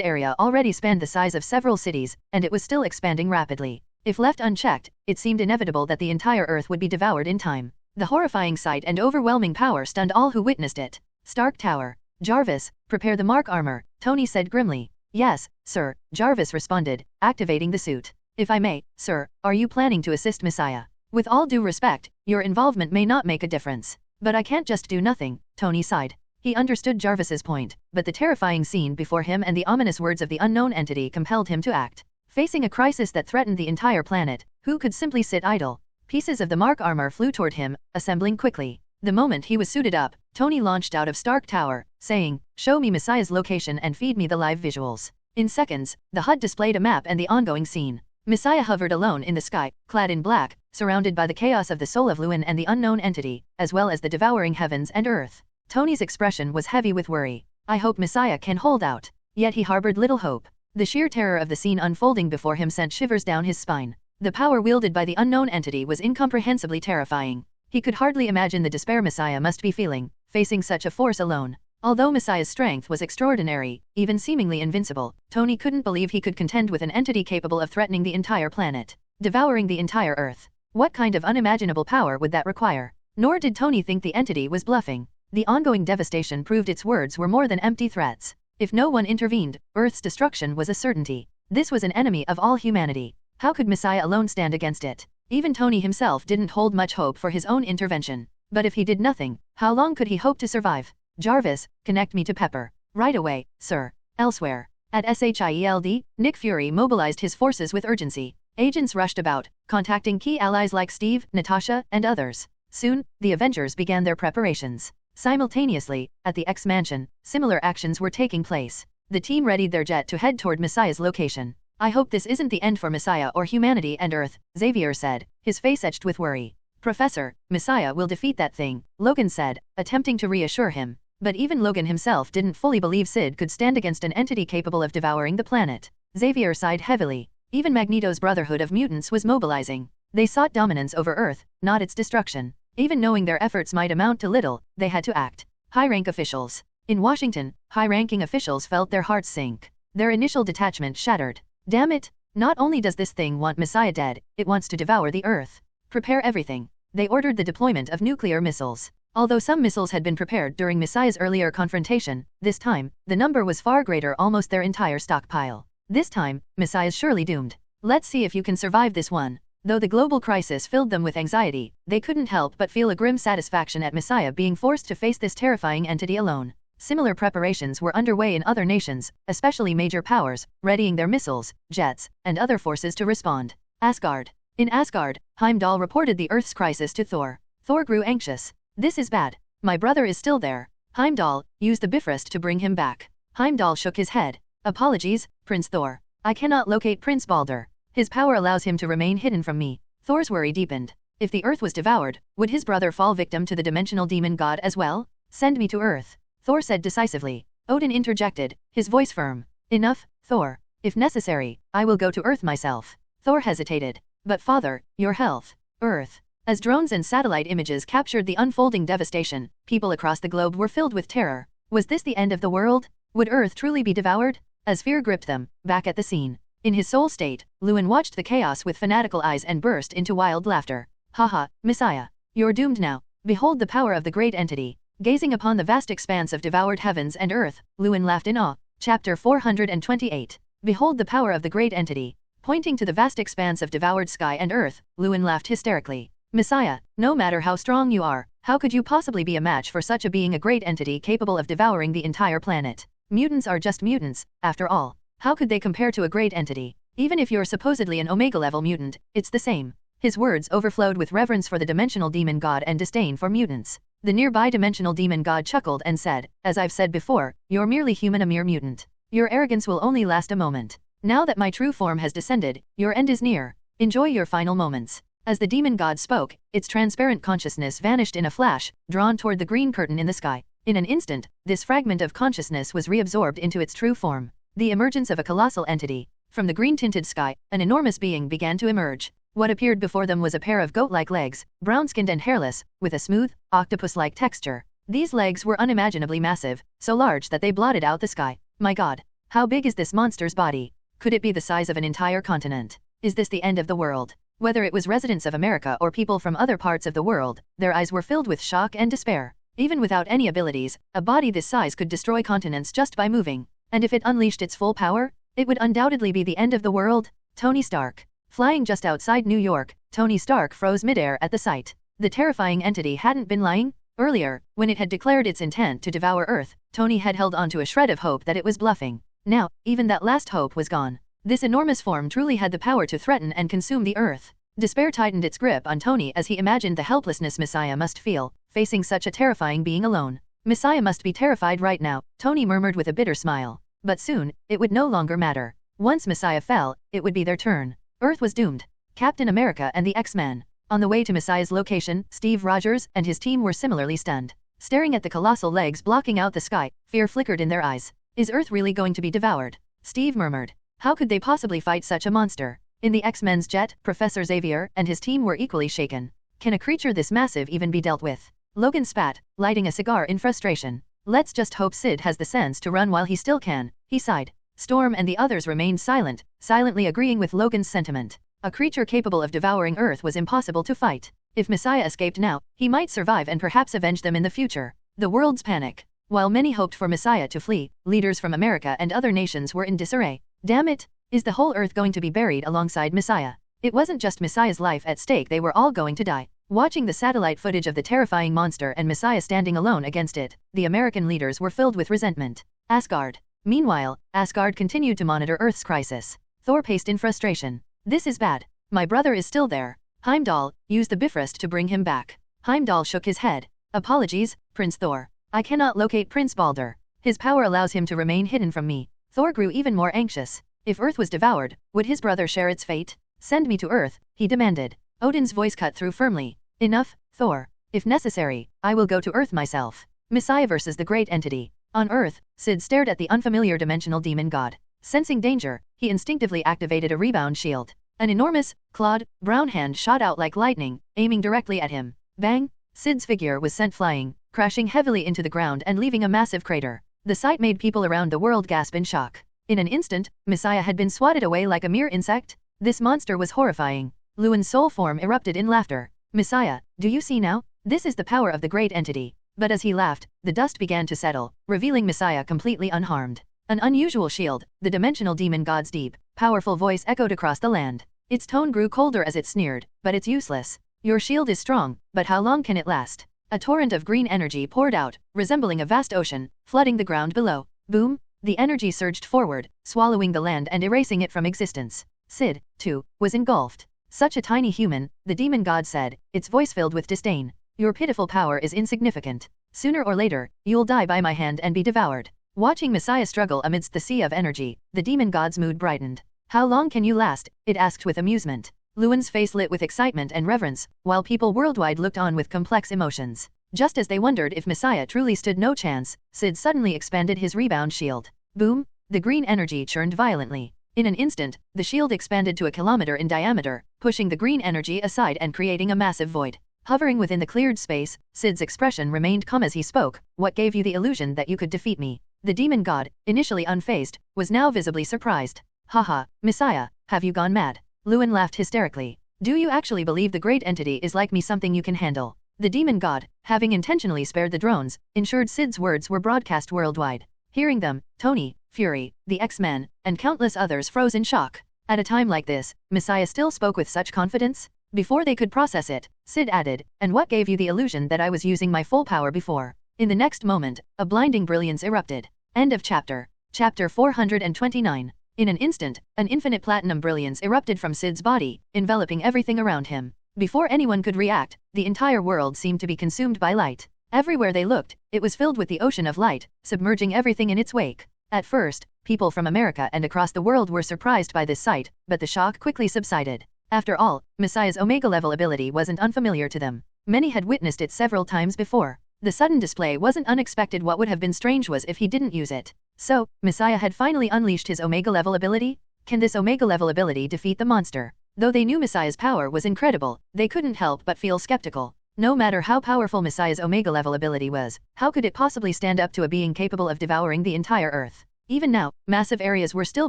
S1: area already spanned the size of several cities, and it was still expanding rapidly. If left unchecked, it seemed inevitable that the entire Earth would be devoured in time. The horrifying sight and overwhelming power stunned all who witnessed it. Stark Tower. Jarvis, prepare the Mark armor, Tony said grimly. Yes, sir, Jarvis responded, activating the suit. If I may, sir, are you planning to assist Messiah? With all due respect, your involvement may not make a difference. But I can't just do nothing, Tony sighed. He understood Jarvis's point, but the terrifying scene before him and the ominous words of the unknown entity compelled him to act. Facing a crisis that threatened the entire planet, who could simply sit idle? Pieces of the Mark armor flew toward him, assembling quickly. The moment he was suited up, Tony launched out of Stark Tower, saying, "Show me Messiah's location and feed me the live visuals." In seconds, the HUD displayed a map and the ongoing scene. Messiah hovered alone in the sky, clad in black, surrounded by the chaos of the soul of Lewin and the unknown entity, as well as the devouring heavens and earth. Tony's expression was heavy with worry. I hope Messiah can hold out. Yet he harbored little hope. The sheer terror of the scene unfolding before him sent shivers down his spine. The power wielded by the unknown entity was incomprehensibly terrifying. He could hardly imagine the despair Messiah must be feeling, facing such a force alone. Although Messiah's strength was extraordinary, even seemingly invincible, Tony couldn't believe he could contend with an entity capable of threatening the entire planet, devouring the entire Earth. What kind of unimaginable power would that require? Nor did Tony think the entity was bluffing. The ongoing devastation proved its words were more than empty threats. If no one intervened, Earth's destruction was a certainty. This was an enemy of all humanity. How could Messiah alone stand against it? Even Tony himself didn't hold much hope for his own intervention. But if he did nothing, how long could he hope to survive? Jarvis, connect me to Pepper. Right away, sir. Elsewhere. At SHIELD, Nick Fury mobilized his forces with urgency. Agents rushed about, contacting key allies like Steve, Natasha, and others. Soon, the Avengers began their preparations. Simultaneously, at the X-Mansion, similar actions were taking place. The team readied their jet to head toward Messiah's location. I hope this isn't the end for Messiah or humanity and Earth, Xavier said, his face etched with worry. Professor, Messiah will defeat that thing, Logan said, attempting to reassure him. But even Logan himself didn't fully believe Syd could stand against an entity capable of devouring the planet. Xavier sighed heavily. Even Magneto's Brotherhood of Mutants was mobilizing. They sought dominance over Earth, not its destruction. Even knowing their efforts might amount to little, they had to act. High-rank officials. In Washington, high-ranking officials felt their hearts sink. Their initial detachment shattered. Damn it! Not only does this thing want Messiah dead, it wants to devour the Earth. Prepare everything. They ordered the deployment of nuclear missiles. Although some missiles had been prepared during Messiah's earlier confrontation, this time, the number was far greater, almost their entire stockpile. This time, Messiah's surely doomed. Let's see if you can survive this one. Though the global crisis filled them with anxiety, they couldn't help but feel a grim satisfaction at Messiah being forced to face this terrifying entity alone. Similar preparations were underway in other nations, especially major powers, readying their missiles, jets, and other forces to respond. Asgard. In Asgard, Heimdall reported the Earth's crisis to Thor. Thor grew anxious. This is bad. My brother is still there. Heimdall, use the Bifrost to bring him back. Heimdall shook his head. Apologies, Prince Thor. I cannot locate Prince Balder. His power allows him to remain hidden from me. Thor's worry deepened. If the Earth was devoured, would his brother fall victim to the dimensional demon god as well? Send me to Earth, Thor said decisively. Odin interjected, his voice firm. Enough, Thor. If necessary, I will go to Earth myself. Thor hesitated. But father, your health. Earth. As drones and satellite images captured the unfolding devastation, people across the globe were filled with terror. Was this the end of the world? Would Earth truly be devoured? As fear gripped them, back at the scene. In his soul state, Lewin watched the chaos with fanatical eyes and burst into wild laughter. Haha, Messiah. You're doomed now. Behold the power of the great entity. Gazing upon the vast expanse of devoured heavens and earth, Lewin laughed in awe. Chapter 428. Behold the power of the great entity. Pointing to the vast expanse of devoured sky and earth, Lewin laughed hysterically. Messiah, no matter how strong you are, how could you possibly be a match for such a being, a great entity capable of devouring the entire planet? Mutants are just mutants, after all. How could they compare to a great entity? Even if you're supposedly an Omega-level mutant, it's the same. His words overflowed with reverence for the dimensional demon god and disdain for mutants. The nearby dimensional demon god chuckled and said, as I've said before, you're merely human, a mere mutant. Your arrogance will only last a moment. Now that my true form has descended, your end is near. Enjoy your final moments. As the demon god spoke, its transparent consciousness vanished in a flash, drawn toward the green curtain in the sky. In an instant, this fragment of consciousness was reabsorbed into its true form. The emergence of a colossal entity. From the green-tinted sky, an enormous being began to emerge. What appeared before them was a pair of goat-like legs, brown-skinned and hairless, with a smooth, octopus-like texture. These legs were unimaginably massive, so large that they blotted out the sky. My god! How big is this monster's body? Could it be the size of an entire continent? Is this the end of the world? Whether it was residents of America or people from other parts of the world, their eyes were filled with shock and despair. Even without any abilities, a body this size could destroy continents just by moving. And if it unleashed its full power, it would undoubtedly be the end of the world. Tony Stark. Flying just outside New York, Tony Stark froze midair at the sight. The terrifying entity hadn't been lying. Earlier, when it had declared its intent to devour Earth, Tony had held on to a shred of hope that it was bluffing. Now, even that last hope was gone. This enormous form truly had the power to threaten and consume the earth. Despair tightened its grip on Tony as he imagined the helplessness Messiah must feel, facing such a terrifying being alone. Messiah must be terrified right now, Tony murmured with a bitter smile. But soon, it would no longer matter. Once Messiah fell, it would be their turn. Earth was doomed. Captain America and the X-Men. On the way to Messiah's location, Steve Rogers and his team were similarly stunned. Staring at the colossal legs blocking out the sky, fear flickered in their eyes. Is Earth really going to be devoured? Steve murmured. How could they possibly fight such a monster? In the X-Men's jet, Professor Xavier and his team were equally shaken. Can a creature this massive even be dealt with? Logan spat, lighting a cigar in frustration. Let's just hope Syd has the sense to run while he still can, he sighed. Storm and the others remained silent, silently agreeing with Logan's sentiment. A creature capable of devouring Earth was impossible to fight. If Messiah escaped now, he might survive and perhaps avenge them in the future. The world's panic. While many hoped for Messiah to flee, leaders from America and other nations were in disarray. Damn it! Is the whole Earth going to be buried alongside Messiah? It wasn't just Messiah's life at stake, they were all going to die. Watching the satellite footage of the terrifying monster and Messiah standing alone against it, the American leaders were filled with resentment. Asgard. Meanwhile, Asgard continued to monitor Earth's crisis. Thor paced in frustration. This is bad. My brother is still there. Heimdall, use the Bifrost to bring him back. Heimdall shook his head. Apologies, Prince Thor. I cannot locate Prince Balder. His power allows him to remain hidden from me. Thor grew even more anxious. If Earth was devoured, would his brother share its fate? Send me to Earth, he demanded. Odin's voice cut through firmly. Enough, Thor. If necessary, I will go to Earth myself. Messiah versus the great entity. On Earth, Syd stared at the unfamiliar dimensional demon god. Sensing danger, he instinctively activated a rebound shield. An enormous, clawed, brown hand shot out like lightning, aiming directly at him. Bang! Syd's figure was sent flying, crashing heavily into the ground and leaving a massive crater. The sight made people around the world gasp in shock. In an instant, Messiah had been swatted away like a mere insect. This monster was horrifying. Luan's soul form erupted in laughter. Messiah, do you see now? This is the power of the great entity. But as he laughed, the dust began to settle, revealing Messiah completely unharmed. An unusual shield, the dimensional demon god's deep, powerful voice echoed across the land. Its tone grew colder as it sneered, but it's useless. Your shield is strong, but how long can it last? A torrent of green energy poured out, resembling a vast ocean, flooding the ground below. Boom! The energy surged forward, swallowing the land and erasing it from existence. Syd, too, was engulfed. Such a tiny human, the demon god said, its voice filled with disdain. Your pitiful power is insignificant. Sooner or later, you'll die by my hand and be devoured. Watching Messiah struggle amidst the sea of energy, the demon god's mood brightened. How long can you last? It asked with amusement. Luan's face lit with excitement and reverence, while people worldwide looked on with complex emotions. Just as they wondered if Messiah truly stood no chance, Syd suddenly expanded his rebound shield. Boom! The green energy churned violently. In an instant, the shield expanded to a kilometer in diameter, pushing the green energy aside and creating a massive void. Hovering within the cleared space, Syd's expression remained calm as he spoke. What gave you the illusion that you could defeat me? The demon god, initially unfazed, was now visibly surprised. Haha, Messiah, have you gone mad? Luan laughed hysterically. Do you actually believe the great entity is like me, something you can handle? The demon god, having intentionally spared the drones, ensured Syd's words were broadcast worldwide. Hearing them, Tony, Fury, the X-Men, and countless others froze in shock. At a time like this, Messiah still spoke with such confidence? Before they could process it, Syd added, and what gave you the illusion that I was using my full power before? In the next moment, a blinding brilliance erupted. End of chapter. Chapter 429. In an instant, an infinite platinum brilliance erupted from Syd's body, enveloping everything around him. Before anyone could react, the entire world seemed to be consumed by light. Everywhere they looked, it was filled with the ocean of light, submerging everything in its wake. At first, people from America and across the world were surprised by this sight, but the shock quickly subsided. After all, Messiah's Omega-level ability wasn't unfamiliar to them. Many had witnessed it several times before. The sudden display wasn't unexpected. What would have been strange was if he didn't use it. So, Messiah had finally unleashed his Omega-level ability? Can this Omega-level ability defeat the monster? Though they knew Messiah's power was incredible, they couldn't help but feel skeptical. No matter how powerful Messiah's Omega-level ability was, how could it possibly stand up to a being capable of devouring the entire Earth? Even now, massive areas were still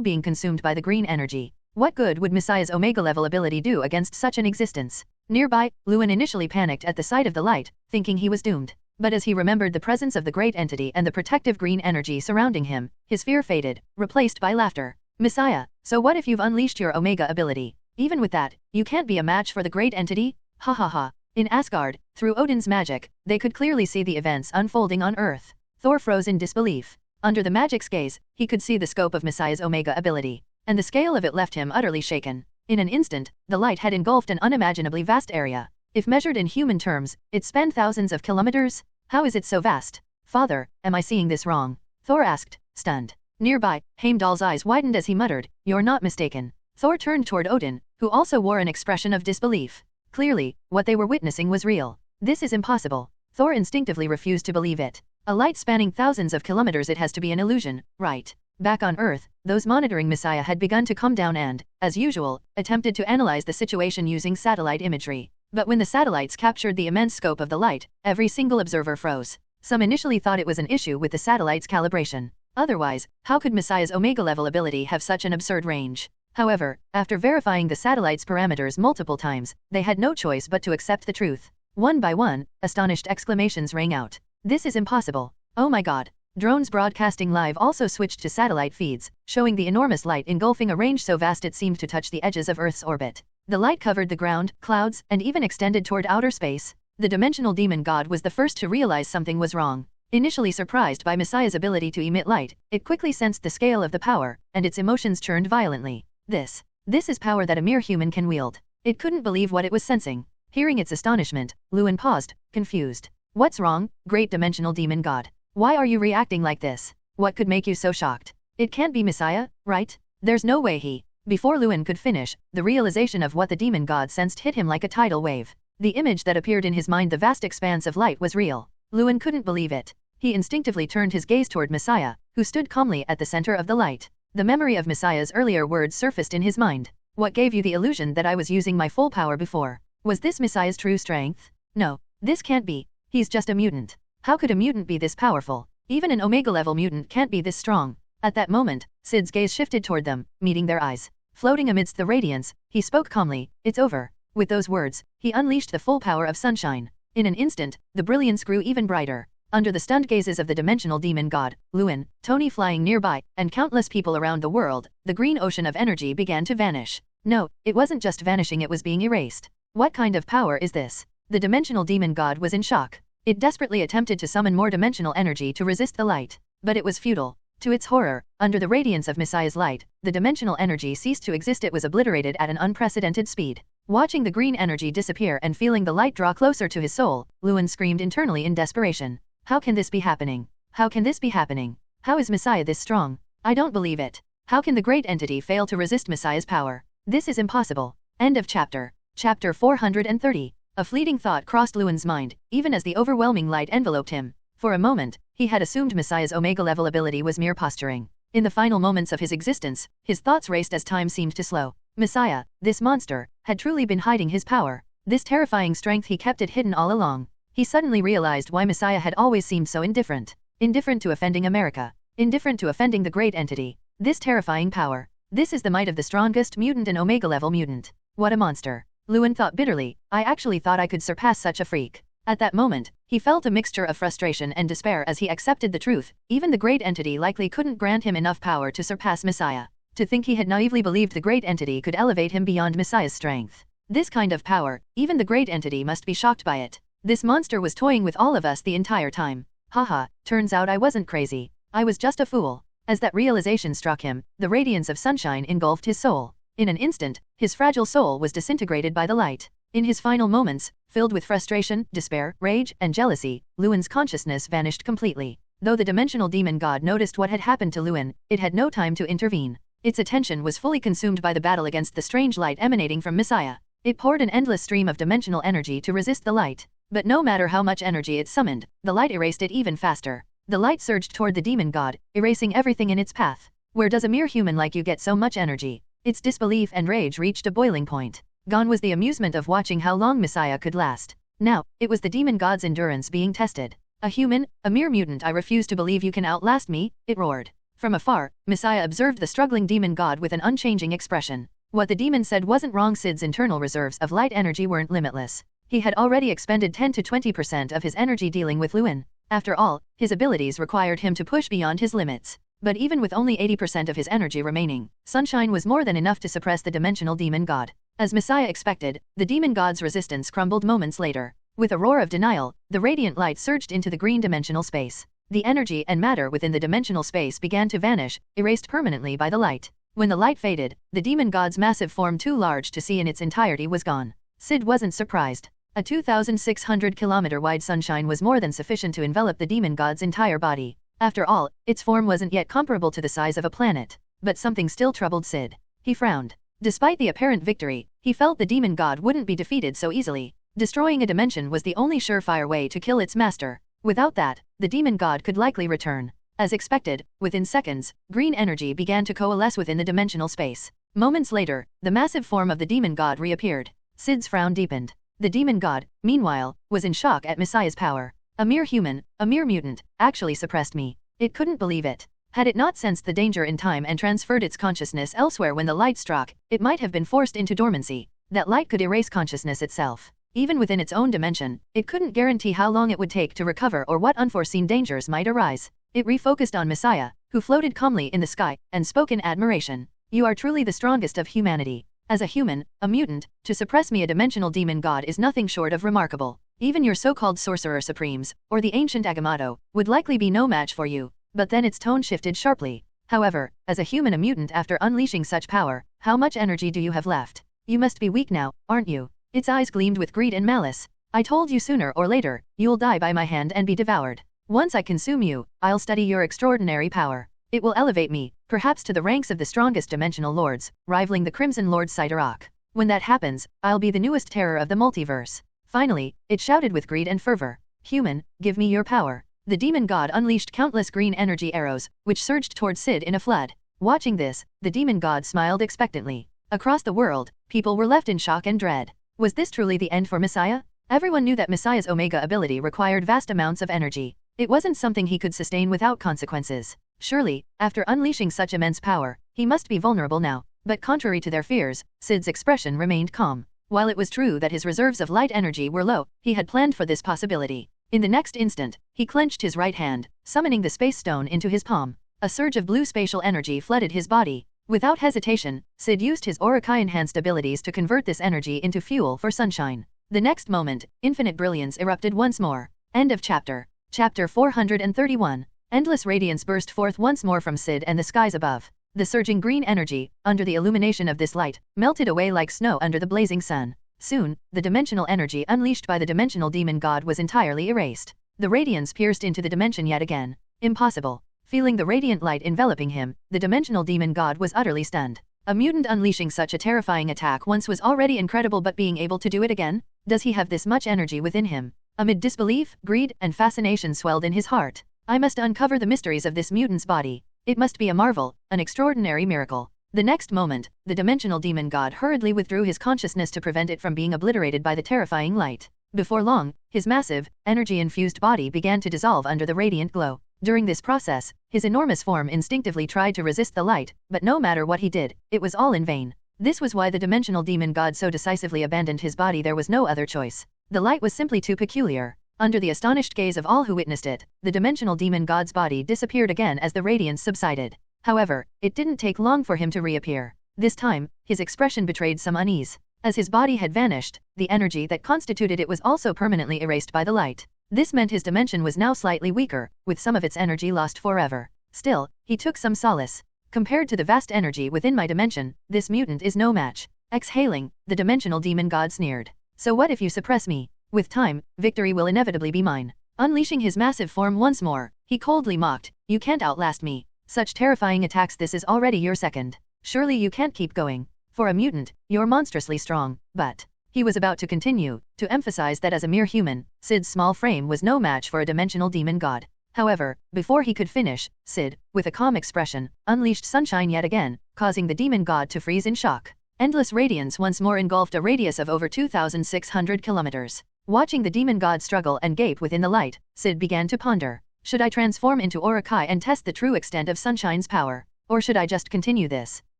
S1: being consumed by the green energy. What good would Messiah's Omega-level ability do against such an existence? Nearby, Luan initially panicked at the sight of the light, thinking he was doomed. But as he remembered the presence of the great entity and the protective green energy surrounding him, his fear faded, replaced by laughter. Messiah, so what if you've unleashed your Omega ability? Even with that, you can't be a match for the great entity? Ha ha ha. In Asgard, through Odin's magic, they could clearly see the events unfolding on Earth. Thor froze in disbelief. Under the magic's gaze, he could see the scope of Messiah's Omega ability. and the scale of it left him utterly shaken. In an instant, the light had engulfed an unimaginably vast area. If measured in human terms, it spanned thousands of kilometers. How is it so vast? Father, am I seeing this wrong? Thor asked, stunned. Nearby, Heimdall's eyes widened as he muttered, "You're not mistaken." Thor turned toward Odin, who also wore an expression of disbelief. Clearly, what they were witnessing was real. This is impossible. Thor instinctively refused to believe it. A light spanning thousands of kilometers, it has to be an illusion, right? Back on Earth, those monitoring Messiah had begun to come down and, as usual, attempted to analyze the situation using satellite imagery. But when the satellites captured the immense scope of the light, every single observer froze. Some initially thought it was an issue with the satellite's calibration. Otherwise, how could Messiah's Omega-level ability have such an absurd range? However, after verifying the satellite's parameters multiple times, they had no choice but to accept the truth. One by one, astonished exclamations rang out. This is impossible. Oh my god. Drones broadcasting live also switched to satellite feeds, showing the enormous light engulfing a range so vast it seemed to touch the edges of Earth's orbit. The light covered the ground, clouds, and even extended toward outer space. The dimensional demon god was the first to realize something was wrong. Initially surprised by Messiah's ability to emit light, it quickly sensed the scale of the power, and its emotions churned violently. This is power that a mere human can wield. It couldn't believe what it was sensing. Hearing its astonishment, Luin paused, confused. What's wrong, great dimensional demon god? Why are you reacting like this? What could make you so shocked? It can't be Messiah, right? There's no way he... Before Luin could finish, the realization of what the demon god sensed hit him like a tidal wave. The image that appeared in his mind, the vast expanse of light, was real. Luin couldn't believe it. He instinctively turned his gaze toward Messiah, who stood calmly at the center of the light. The memory of Messiah's earlier words surfaced in his mind. What gave you the illusion that I was using my full power before? Was this Messiah's true strength? No, this can't be. He's just a mutant. How could a mutant be this powerful? Even an Omega-level mutant can't be this strong. At that moment, Syd's gaze shifted toward them, meeting their eyes. Floating amidst the radiance, he spoke calmly, "It's over." With those words, he unleashed the full power of sunshine. In an instant, the brilliance grew even brighter. Under the stunned gazes of the dimensional demon god, Luin, Tony flying nearby, and countless people around the world, the green ocean of energy began to vanish. No, it wasn't just vanishing, it was being erased. What kind of power is this? The dimensional demon god was in shock. It desperately attempted to summon more dimensional energy to resist the light. But it was futile. To its horror, under the radiance of Messiah's light, the dimensional energy ceased to exist. It was obliterated at an unprecedented speed. Watching the green energy disappear and feeling the light draw closer to his soul, Luin screamed internally in desperation. How can this be happening? How can this be happening? How is Messiah this strong? I don't believe it. How can the great entity fail to resist Messiah's power? This is impossible. End of chapter. Chapter 430. A fleeting thought crossed Luin's mind, even as the overwhelming light enveloped him. For a moment, he had assumed Messiah's Omega-level ability was mere posturing. In the final moments of his existence, his thoughts raced as time seemed to slow. Messiah, this monster, had truly been hiding his power. This terrifying strength, he kept it hidden all along. He suddenly realized why Messiah had always seemed so indifferent. Indifferent to offending America. Indifferent to offending the great entity. This terrifying power. This is the might of the strongest mutant and Omega-level mutant. What a monster. Luin thought bitterly, I actually thought I could surpass such a freak. At that moment, he felt a mixture of frustration and despair as he accepted the truth. Even the great entity likely couldn't grant him enough power to surpass Messiah. To think he had naively believed the great entity could elevate him beyond Messiah's strength. This kind of power, even the great entity must be shocked by it. This monster was toying with all of us the entire time. Haha, turns out I wasn't crazy. I was just a fool. As that realization struck him, the radiance of sunshine engulfed his soul. In an instant, his fragile soul was disintegrated by the light. In his final moments, filled with frustration, despair, rage, and jealousy, Luin's consciousness vanished completely. Though the dimensional demon god noticed what had happened to Luin, it had no time to intervene. Its attention was fully consumed by the battle against the strange light emanating from Messiah. It poured an endless stream of dimensional energy to resist the light. But no matter how much energy it summoned, the light erased it even faster. The light surged toward the demon god, erasing everything in its path. Where does a mere human like you get so much energy? Its disbelief and rage reached a boiling point. Gone was the amusement of watching how long Messiah could last. Now, it was the demon god's endurance being tested. A human, a mere mutant, I refuse to believe you can outlast me, it roared. From afar, Messiah observed the struggling demon god with an unchanging expression. What the demon said wasn't wrong. Syd's internal reserves of light energy weren't limitless. He had already expended 10 to 20% of his energy dealing with Luin. After all, his abilities required him to push beyond his limits. But even with only 80% of his energy remaining, sunshine was more than enough to suppress the dimensional demon god. As Messiah expected, the demon god's resistance crumbled moments later. With a roar of denial, the radiant light surged into the green dimensional space. The energy and matter within the dimensional space began to vanish, erased permanently by the light. When the light faded, the demon god's massive form, too large to see in its entirety, was gone. Syd wasn't surprised. A 2,600-kilometer-wide sunshine was more than sufficient to envelop the demon god's entire body. After all, its form wasn't yet comparable to the size of a planet. But something still troubled Syd. He frowned. Despite the apparent victory, he felt the demon god wouldn't be defeated so easily. Destroying a dimension was the only surefire way to kill its master. Without that, the demon god could likely return. As expected, within seconds, green energy began to coalesce within the dimensional space. Moments later, the massive form of the demon god reappeared. Syd's frown deepened. The demon god, meanwhile, was in shock at Messiah's power. A mere human, a mere mutant, actually suppressed me. It couldn't believe it. Had it not sensed the danger in time and transferred its consciousness elsewhere when the light struck, it might have been forced into dormancy. That light could erase consciousness itself. Even within its own dimension, it couldn't guarantee how long it would take to recover or what unforeseen dangers might arise. It refocused on Messiah, who floated calmly in the sky, and spoke in admiration. You are truly the strongest of humanity. As a human, a mutant, to suppress me, a dimensional demon god, is nothing short of remarkable. Even your so-called sorcerer supremes, or the ancient Agamotto, would likely be no match for you. But then its tone shifted sharply. However, as a human, a mutant, after unleashing such power, how much energy do you have left? You must be weak now, aren't you? Its eyes gleamed with greed and malice. I told you sooner or later, you'll die by my hand and be devoured. Once I consume you, I'll study your extraordinary power. It will elevate me, perhaps to the ranks of the strongest dimensional lords, rivaling the Crimson Lord Siderok. When that happens, I'll be the newest terror of the multiverse. Finally, it shouted with greed and fervor. Human, give me your power. The demon god unleashed countless green energy arrows, which surged towards Syd in a flood. Watching this, the demon god smiled expectantly. Across the world, people were left in shock and dread. Was this truly the end for Messiah? Everyone knew that Messiah's Omega ability required vast amounts of energy. It wasn't something he could sustain without consequences. Surely, after unleashing such immense power, he must be vulnerable now. But contrary to their fears, Syd's expression remained calm. While it was true that his reserves of light energy were low, he had planned for this possibility. In the next instant, he clenched his right hand, summoning the space stone into his palm. A surge of blue spatial energy flooded his body. Without hesitation, Syd used his Orokai-enhanced abilities to convert this energy into fuel for sunshine. The next moment, infinite brilliance erupted once more. End of chapter. Chapter 431. Endless radiance burst forth once more from Syd and the skies above. The surging green energy, under the illumination of this light, melted away like snow under the blazing sun. Soon, the dimensional energy unleashed by the dimensional demon god was entirely erased. The radiance pierced into the dimension yet again. Impossible. Feeling the radiant light enveloping him, the dimensional demon god was utterly stunned. A mutant unleashing such a terrifying attack once was already incredible, but being able to do it again? Does he have this much energy within him? Amid disbelief, greed, and fascination swelled in his heart. I must uncover the mysteries of this mutant's body. It must be a marvel, an extraordinary miracle. The next moment, the dimensional demon god hurriedly withdrew his consciousness to prevent it from being obliterated by the terrifying light. Before long, his massive, energy-infused body began to dissolve under the radiant glow. During this process, his enormous form instinctively tried to resist the light, but no matter what he did, it was all in vain. This was why the dimensional demon god so decisively abandoned his body. There was no other choice. The light was simply too peculiar. Under the astonished gaze of all who witnessed it, the dimensional demon god's body disappeared again as the radiance subsided. However, it didn't take long for him to reappear. This time, his expression betrayed some unease. As his body had vanished, the energy that constituted it was also permanently erased by the light. This meant his dimension was now slightly weaker, with some of its energy lost forever. Still, he took some solace. Compared to the vast energy within my dimension, this mutant is no match. Exhaling, the dimensional demon god sneered. So what if you suppress me? With time, victory will inevitably be mine. Unleashing his massive form once more, he coldly mocked, you can't outlast me. Such terrifying attacks, this is already your second. Surely you can't keep going. For a mutant, you're monstrously strong, but... He was about to continue, to emphasize that as a mere human, Syd's small frame was no match for a dimensional demon god. However, before he could finish, Syd, with a calm expression, unleashed sunshine yet again, causing the demon god to freeze in shock. Endless radiance once more engulfed a radius of over 2,600 kilometers. Watching the demon god struggle and gape within the light, Syd began to ponder. Should I transform into Orokai and test the true extent of Sunshine's power? Or should I just continue this?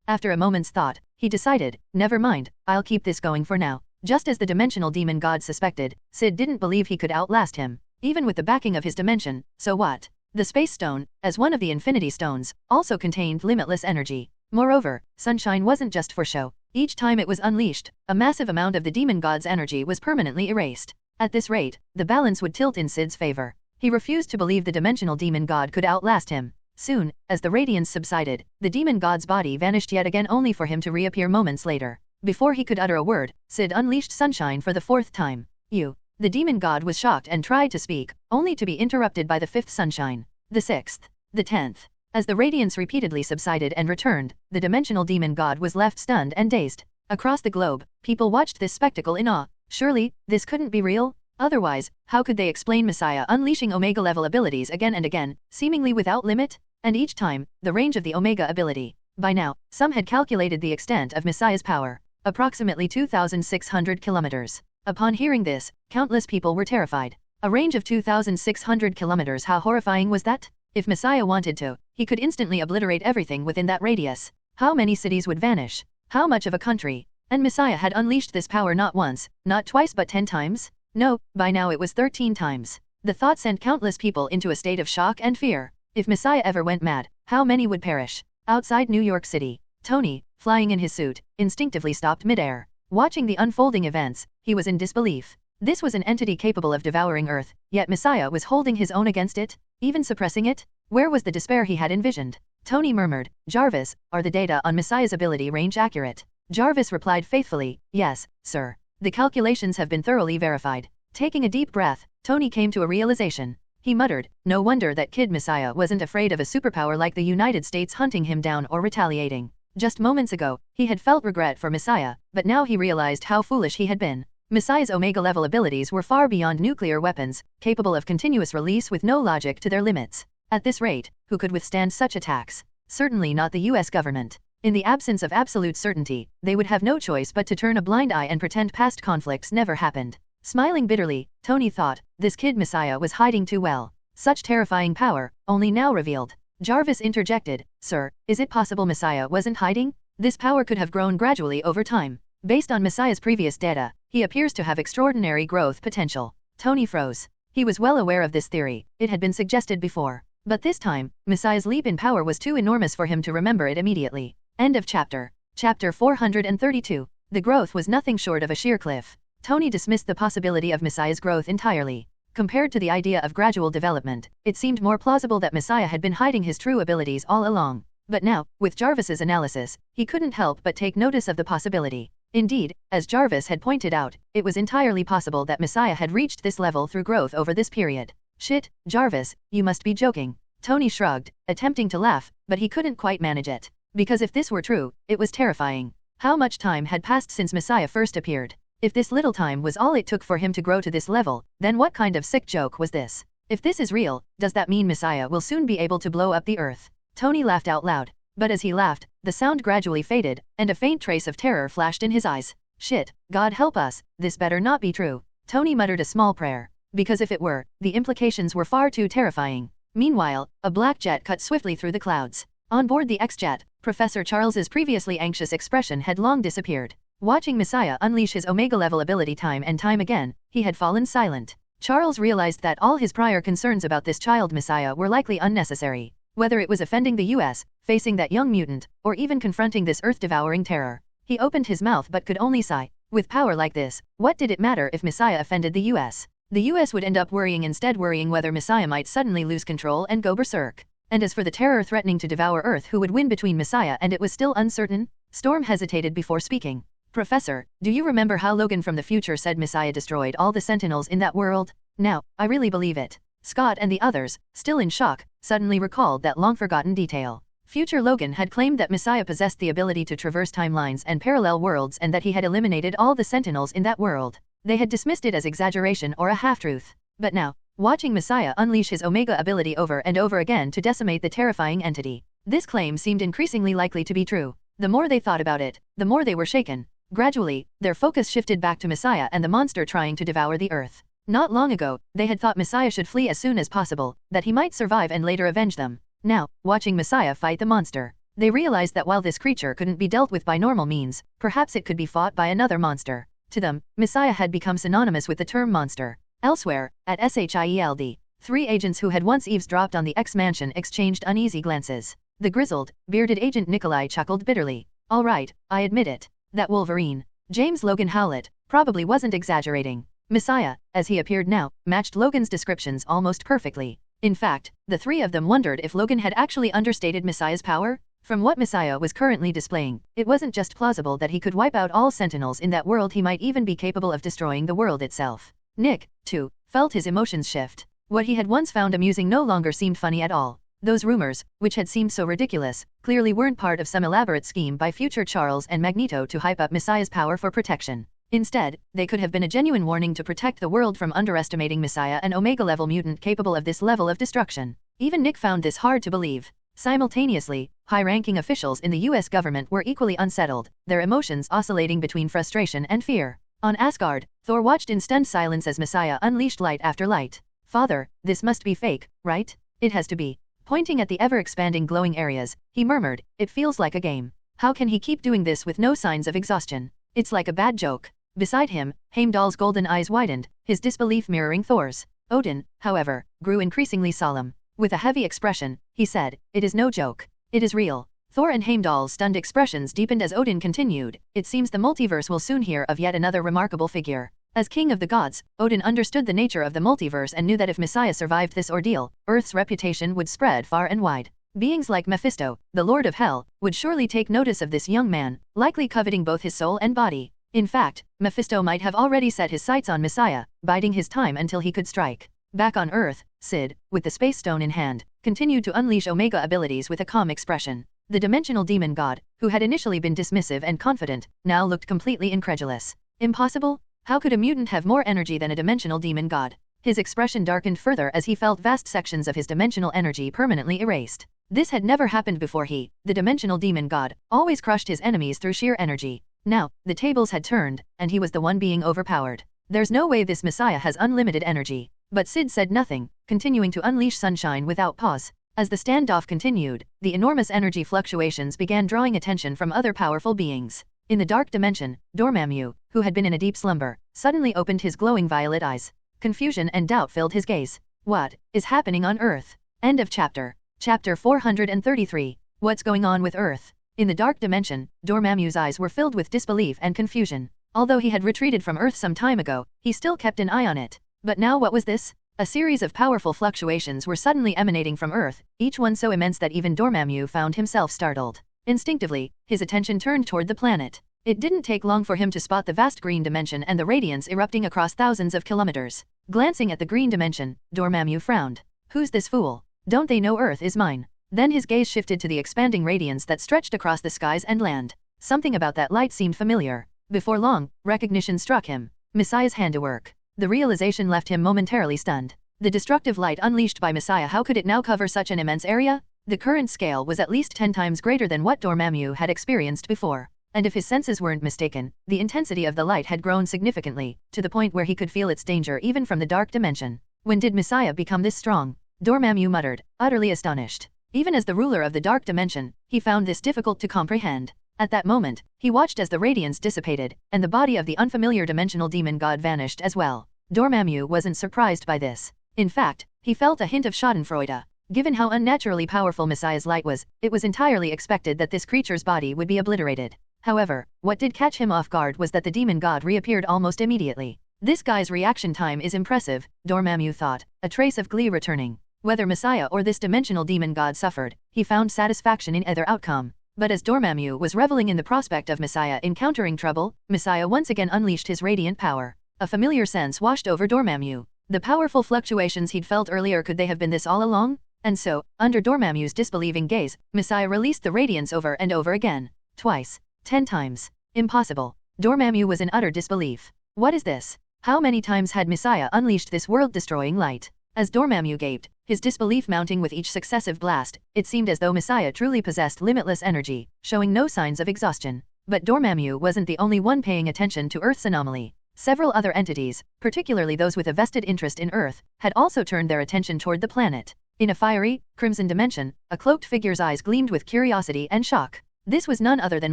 S1: After a moment's thought, he decided, never mind, I'll keep this going for now. Just as the dimensional demon god suspected, Syd didn't believe he could outlast him. Even with the backing of his dimension, so what? The Space Stone, as one of the Infinity Stones, also contained limitless energy. Moreover, Sunshine wasn't just for show. Each time it was unleashed, a massive amount of the demon god's energy was permanently erased. At this rate, the balance would tilt in Syd's favor. He refused to believe the dimensional demon god could outlast him. Soon, as the radiance subsided, the demon god's body vanished yet again only for him to reappear moments later. Before he could utter a word, Syd unleashed sunshine for the 4th time. You. The demon god was shocked and tried to speak, only to be interrupted by the 5th sunshine. The 6th. The 10th. As the radiance repeatedly subsided and returned, the dimensional demon god was left stunned and dazed. Across the globe, people watched this spectacle in awe. Surely, this couldn't be real? Otherwise, how could they explain Messiah unleashing Omega-level abilities again and again, seemingly without limit? And each time, the range of the Omega ability. By now, some had calculated the extent of Messiah's power. Approximately 2,600 kilometers. Upon hearing this, countless people were terrified. A range of 2,600 kilometers, how horrifying was that? If Messiah wanted to, he could instantly obliterate everything within that radius. How many cities would vanish? How much of a country? And Messiah had unleashed this power not once, not twice but 10 times? No, by now it was 13 times. The thought sent countless people into a state of shock and fear. If Messiah ever went mad, how many would perish? Outside New York City, Tony, flying in his suit, instinctively stopped midair. Watching the unfolding events, he was in disbelief. This was an entity capable of devouring Earth, yet Messiah was holding his own against it, even suppressing it? Where was the despair he had envisioned? Tony murmured, "Jarvis, are the data on Messiah's ability range accurate?" Jarvis replied faithfully, "Yes, sir. The calculations have been thoroughly verified." Taking a deep breath, Tony came to a realization. He muttered, no wonder that Kid Messiah wasn't afraid of a superpower like the United States hunting him down or retaliating. Just moments ago, he had felt regret for Messiah, but now he realized how foolish he had been. Messiah's Omega-level abilities were far beyond nuclear weapons, capable of continuous release with no logic to their limits. At this rate, who could withstand such attacks? Certainly not the US government. In the absence of absolute certainty, they would have no choice but to turn a blind eye and pretend past conflicts never happened. Smiling bitterly, Tony thought, this Kid Messiah was hiding too well. Such terrifying power, only now revealed. Jarvis interjected, "Sir, is it possible Messiah wasn't hiding? This power could have grown gradually over time. Based on Messiah's previous data, he appears to have extraordinary growth potential." Tony froze. He was well aware of this theory, it had been suggested before. But this time, Messiah's leap in power was too enormous for him to remember it immediately. End of chapter. Chapter 432. The growth was nothing short of a sheer cliff. Tony dismissed the possibility of Messiah's growth entirely. Compared to the idea of gradual development, it seemed more plausible that Messiah had been hiding his true abilities all along. But now, with Jarvis's analysis, he couldn't help but take notice of the possibility. Indeed, as Jarvis had pointed out, it was entirely possible that Messiah had reached this level through growth over this period. Shit, Jarvis, you must be joking. Tony shrugged, attempting to laugh, but he couldn't quite manage it. Because if this were true, it was terrifying. How much time had passed since Messiah first appeared? If this little time was all it took for him to grow to this level, then what kind of sick joke was this? If this is real, does that mean Messiah will soon be able to blow up the Earth? Tony laughed out loud. But as he laughed, the sound gradually faded, and a faint trace of terror flashed in his eyes. Shit, God help us, this better not be true. Tony muttered a small prayer. Because if it were, the implications were far too terrifying. Meanwhile, a black jet cut swiftly through the clouds. On board the X-jet, Professor Charles's previously anxious expression had long disappeared. Watching Messiah unleash his Omega-level ability time and time again, he had fallen silent. Charles realized that all his prior concerns about this child Messiah were likely unnecessary. Whether it was offending the US, facing that young mutant, or even confronting this earth-devouring terror. He opened his mouth but could only sigh. With power like this, what did it matter if Messiah offended the US? The US would end up worrying whether Messiah might suddenly lose control and go berserk. And as for the terror threatening to devour Earth, who would win between Messiah and it was still uncertain? Storm hesitated before speaking. Professor, do you remember how Logan from the future said Messiah destroyed all the Sentinels in that world? Now, I really believe it. Scott and the others, still in shock, suddenly recalled that long-forgotten detail. Future Logan had claimed that Messiah possessed the ability to traverse timelines and parallel worlds and that he had eliminated all the Sentinels in that world. They had dismissed it as exaggeration or a half-truth. But now, watching Messiah unleash his Omega ability over and over again to decimate the terrifying entity, this claim seemed increasingly likely to be true. The more they thought about it, the more they were shaken. Gradually, their focus shifted back to Messiah and the monster trying to devour the Earth. Not long ago, they had thought Messiah should flee as soon as possible, that he might survive and later avenge them. Now, watching Messiah fight the monster, they realized that while this creature couldn't be dealt with by normal means, perhaps it could be fought by another monster. To them, Messiah had become synonymous with the term monster. Elsewhere, at SHIELD, three agents who had once eavesdropped on the X-Mansion exchanged uneasy glances. The grizzled, bearded agent Nikolai chuckled bitterly. All right, I admit it. That Wolverine, James Logan Howlett, probably wasn't exaggerating. Messiah, as he appeared now, matched Logan's descriptions almost perfectly. In fact, the three of them wondered if Logan had actually understated Messiah's power. From what Messiah was currently displaying, it wasn't just plausible that he could wipe out all Sentinels in that world, he might even be capable of destroying the world itself. Nick, too, felt his emotions shift. What he had once found amusing no longer seemed funny at all. Those rumors, which had seemed so ridiculous, clearly weren't part of some elaborate scheme by future Charles and Magneto to hype up Messiah's power for protection. Instead, they could have been a genuine warning to protect the world from underestimating Messiah, an Omega-level mutant capable of this level of destruction. Even Nick found this hard to believe. Simultaneously, high-ranking officials in the US government were equally unsettled, their emotions oscillating between frustration and fear. On Asgard, Thor watched in stunned silence as Messiah unleashed light after light. "Father, this must be fake, right? It has to be." Pointing at the ever-expanding glowing areas, he murmured, "It feels like a game. How can he keep doing this with no signs of exhaustion? It's like a bad joke." Beside him, Heimdall's golden eyes widened, his disbelief mirroring Thor's. Odin, however, grew increasingly solemn. With a heavy expression, he said, "It is no joke. It is real." Thor and Heimdall's stunned expressions deepened as Odin continued, "It seems the multiverse will soon hear of yet another remarkable figure." As king of the gods, Odin understood the nature of the multiverse and knew that if Messiah survived this ordeal, Earth's reputation would spread far and wide. Beings like Mephisto, the Lord of Hell, would surely take notice of this young man, likely coveting both his soul and body. In fact, Mephisto might have already set his sights on Messiah, biding his time until he could strike. Back on Earth, Syd, with the Space Stone in hand, continued to unleash Omega abilities with a calm expression. The dimensional demon god, who had initially been dismissive and confident, now looked completely incredulous. Impossible? How could a mutant have more energy than a dimensional demon god? His expression darkened further as he felt vast sections of his dimensional energy permanently erased. This had never happened before. He, the dimensional demon god, always crushed his enemies through sheer energy. Now, the tables had turned, and he was the one being overpowered. There's no way this Messiah has unlimited energy. But Syd said nothing, continuing to unleash sunshine without pause. As the standoff continued, the enormous energy fluctuations began drawing attention from other powerful beings. In the dark dimension, Dormammu, who had been in a deep slumber, suddenly opened his glowing violet eyes. Confusion and doubt filled his gaze. What is happening on Earth? End of chapter. Chapter 433. What's going on with Earth? In the dark dimension, Dormammu's eyes were filled with disbelief and confusion. Although he had retreated from Earth some time ago, he still kept an eye on it. But now what was this? A series of powerful fluctuations were suddenly emanating from Earth, each one so immense that even Dormammu found himself startled. Instinctively, his attention turned toward the planet. It didn't take long for him to spot the vast green dimension and the radiance erupting across thousands of kilometers. Glancing at the green dimension, Dormammu frowned. "Who's this fool? Don't they know Earth is mine?" Then his gaze shifted to the expanding radiance that stretched across the skies and land. Something about that light seemed familiar. Before long, recognition struck him. Messiah's handiwork. The realization left him momentarily stunned. The destructive light unleashed by Messiah, how could it now cover such an immense area? The current scale was at least 10 times greater than what Dormammu had experienced before. And if his senses weren't mistaken, the intensity of the light had grown significantly, to the point where he could feel its danger even from the dark dimension. When did Messiah become this strong? Dormammu muttered, utterly astonished. Even as the ruler of the dark dimension, he found this difficult to comprehend. At that moment, he watched as the radiance dissipated, and the body of the unfamiliar dimensional demon god vanished as well. Dormammu wasn't surprised by this. In fact, he felt a hint of schadenfreude. Given how unnaturally powerful Messiah's light was, it was entirely expected that this creature's body would be obliterated. However, what did catch him off guard was that the demon god reappeared almost immediately. This guy's reaction time is impressive, Dormammu thought, a trace of glee returning. Whether Messiah or this dimensional demon god suffered, he found satisfaction in either outcome. But as Dormammu was reveling in the prospect of Messiah encountering trouble, Messiah once again unleashed his radiant power. A familiar sense washed over Dormammu. The powerful fluctuations he'd felt earlier, could they have been this all along? And so, under Dormammu's disbelieving gaze, Messiah released the radiance over and over again. Twice. 10 times. Impossible. Dormammu was in utter disbelief. What is this? How many times had Messiah unleashed this world-destroying light? As Dormammu gaped, his disbelief mounting with each successive blast, it seemed as though Messiah truly possessed limitless energy, showing no signs of exhaustion. But Dormammu wasn't the only one paying attention to Earth's anomaly. Several other entities, particularly those with a vested interest in Earth, had also turned their attention toward the planet. In a fiery, crimson dimension, a cloaked figure's eyes gleamed with curiosity and shock. This was none other than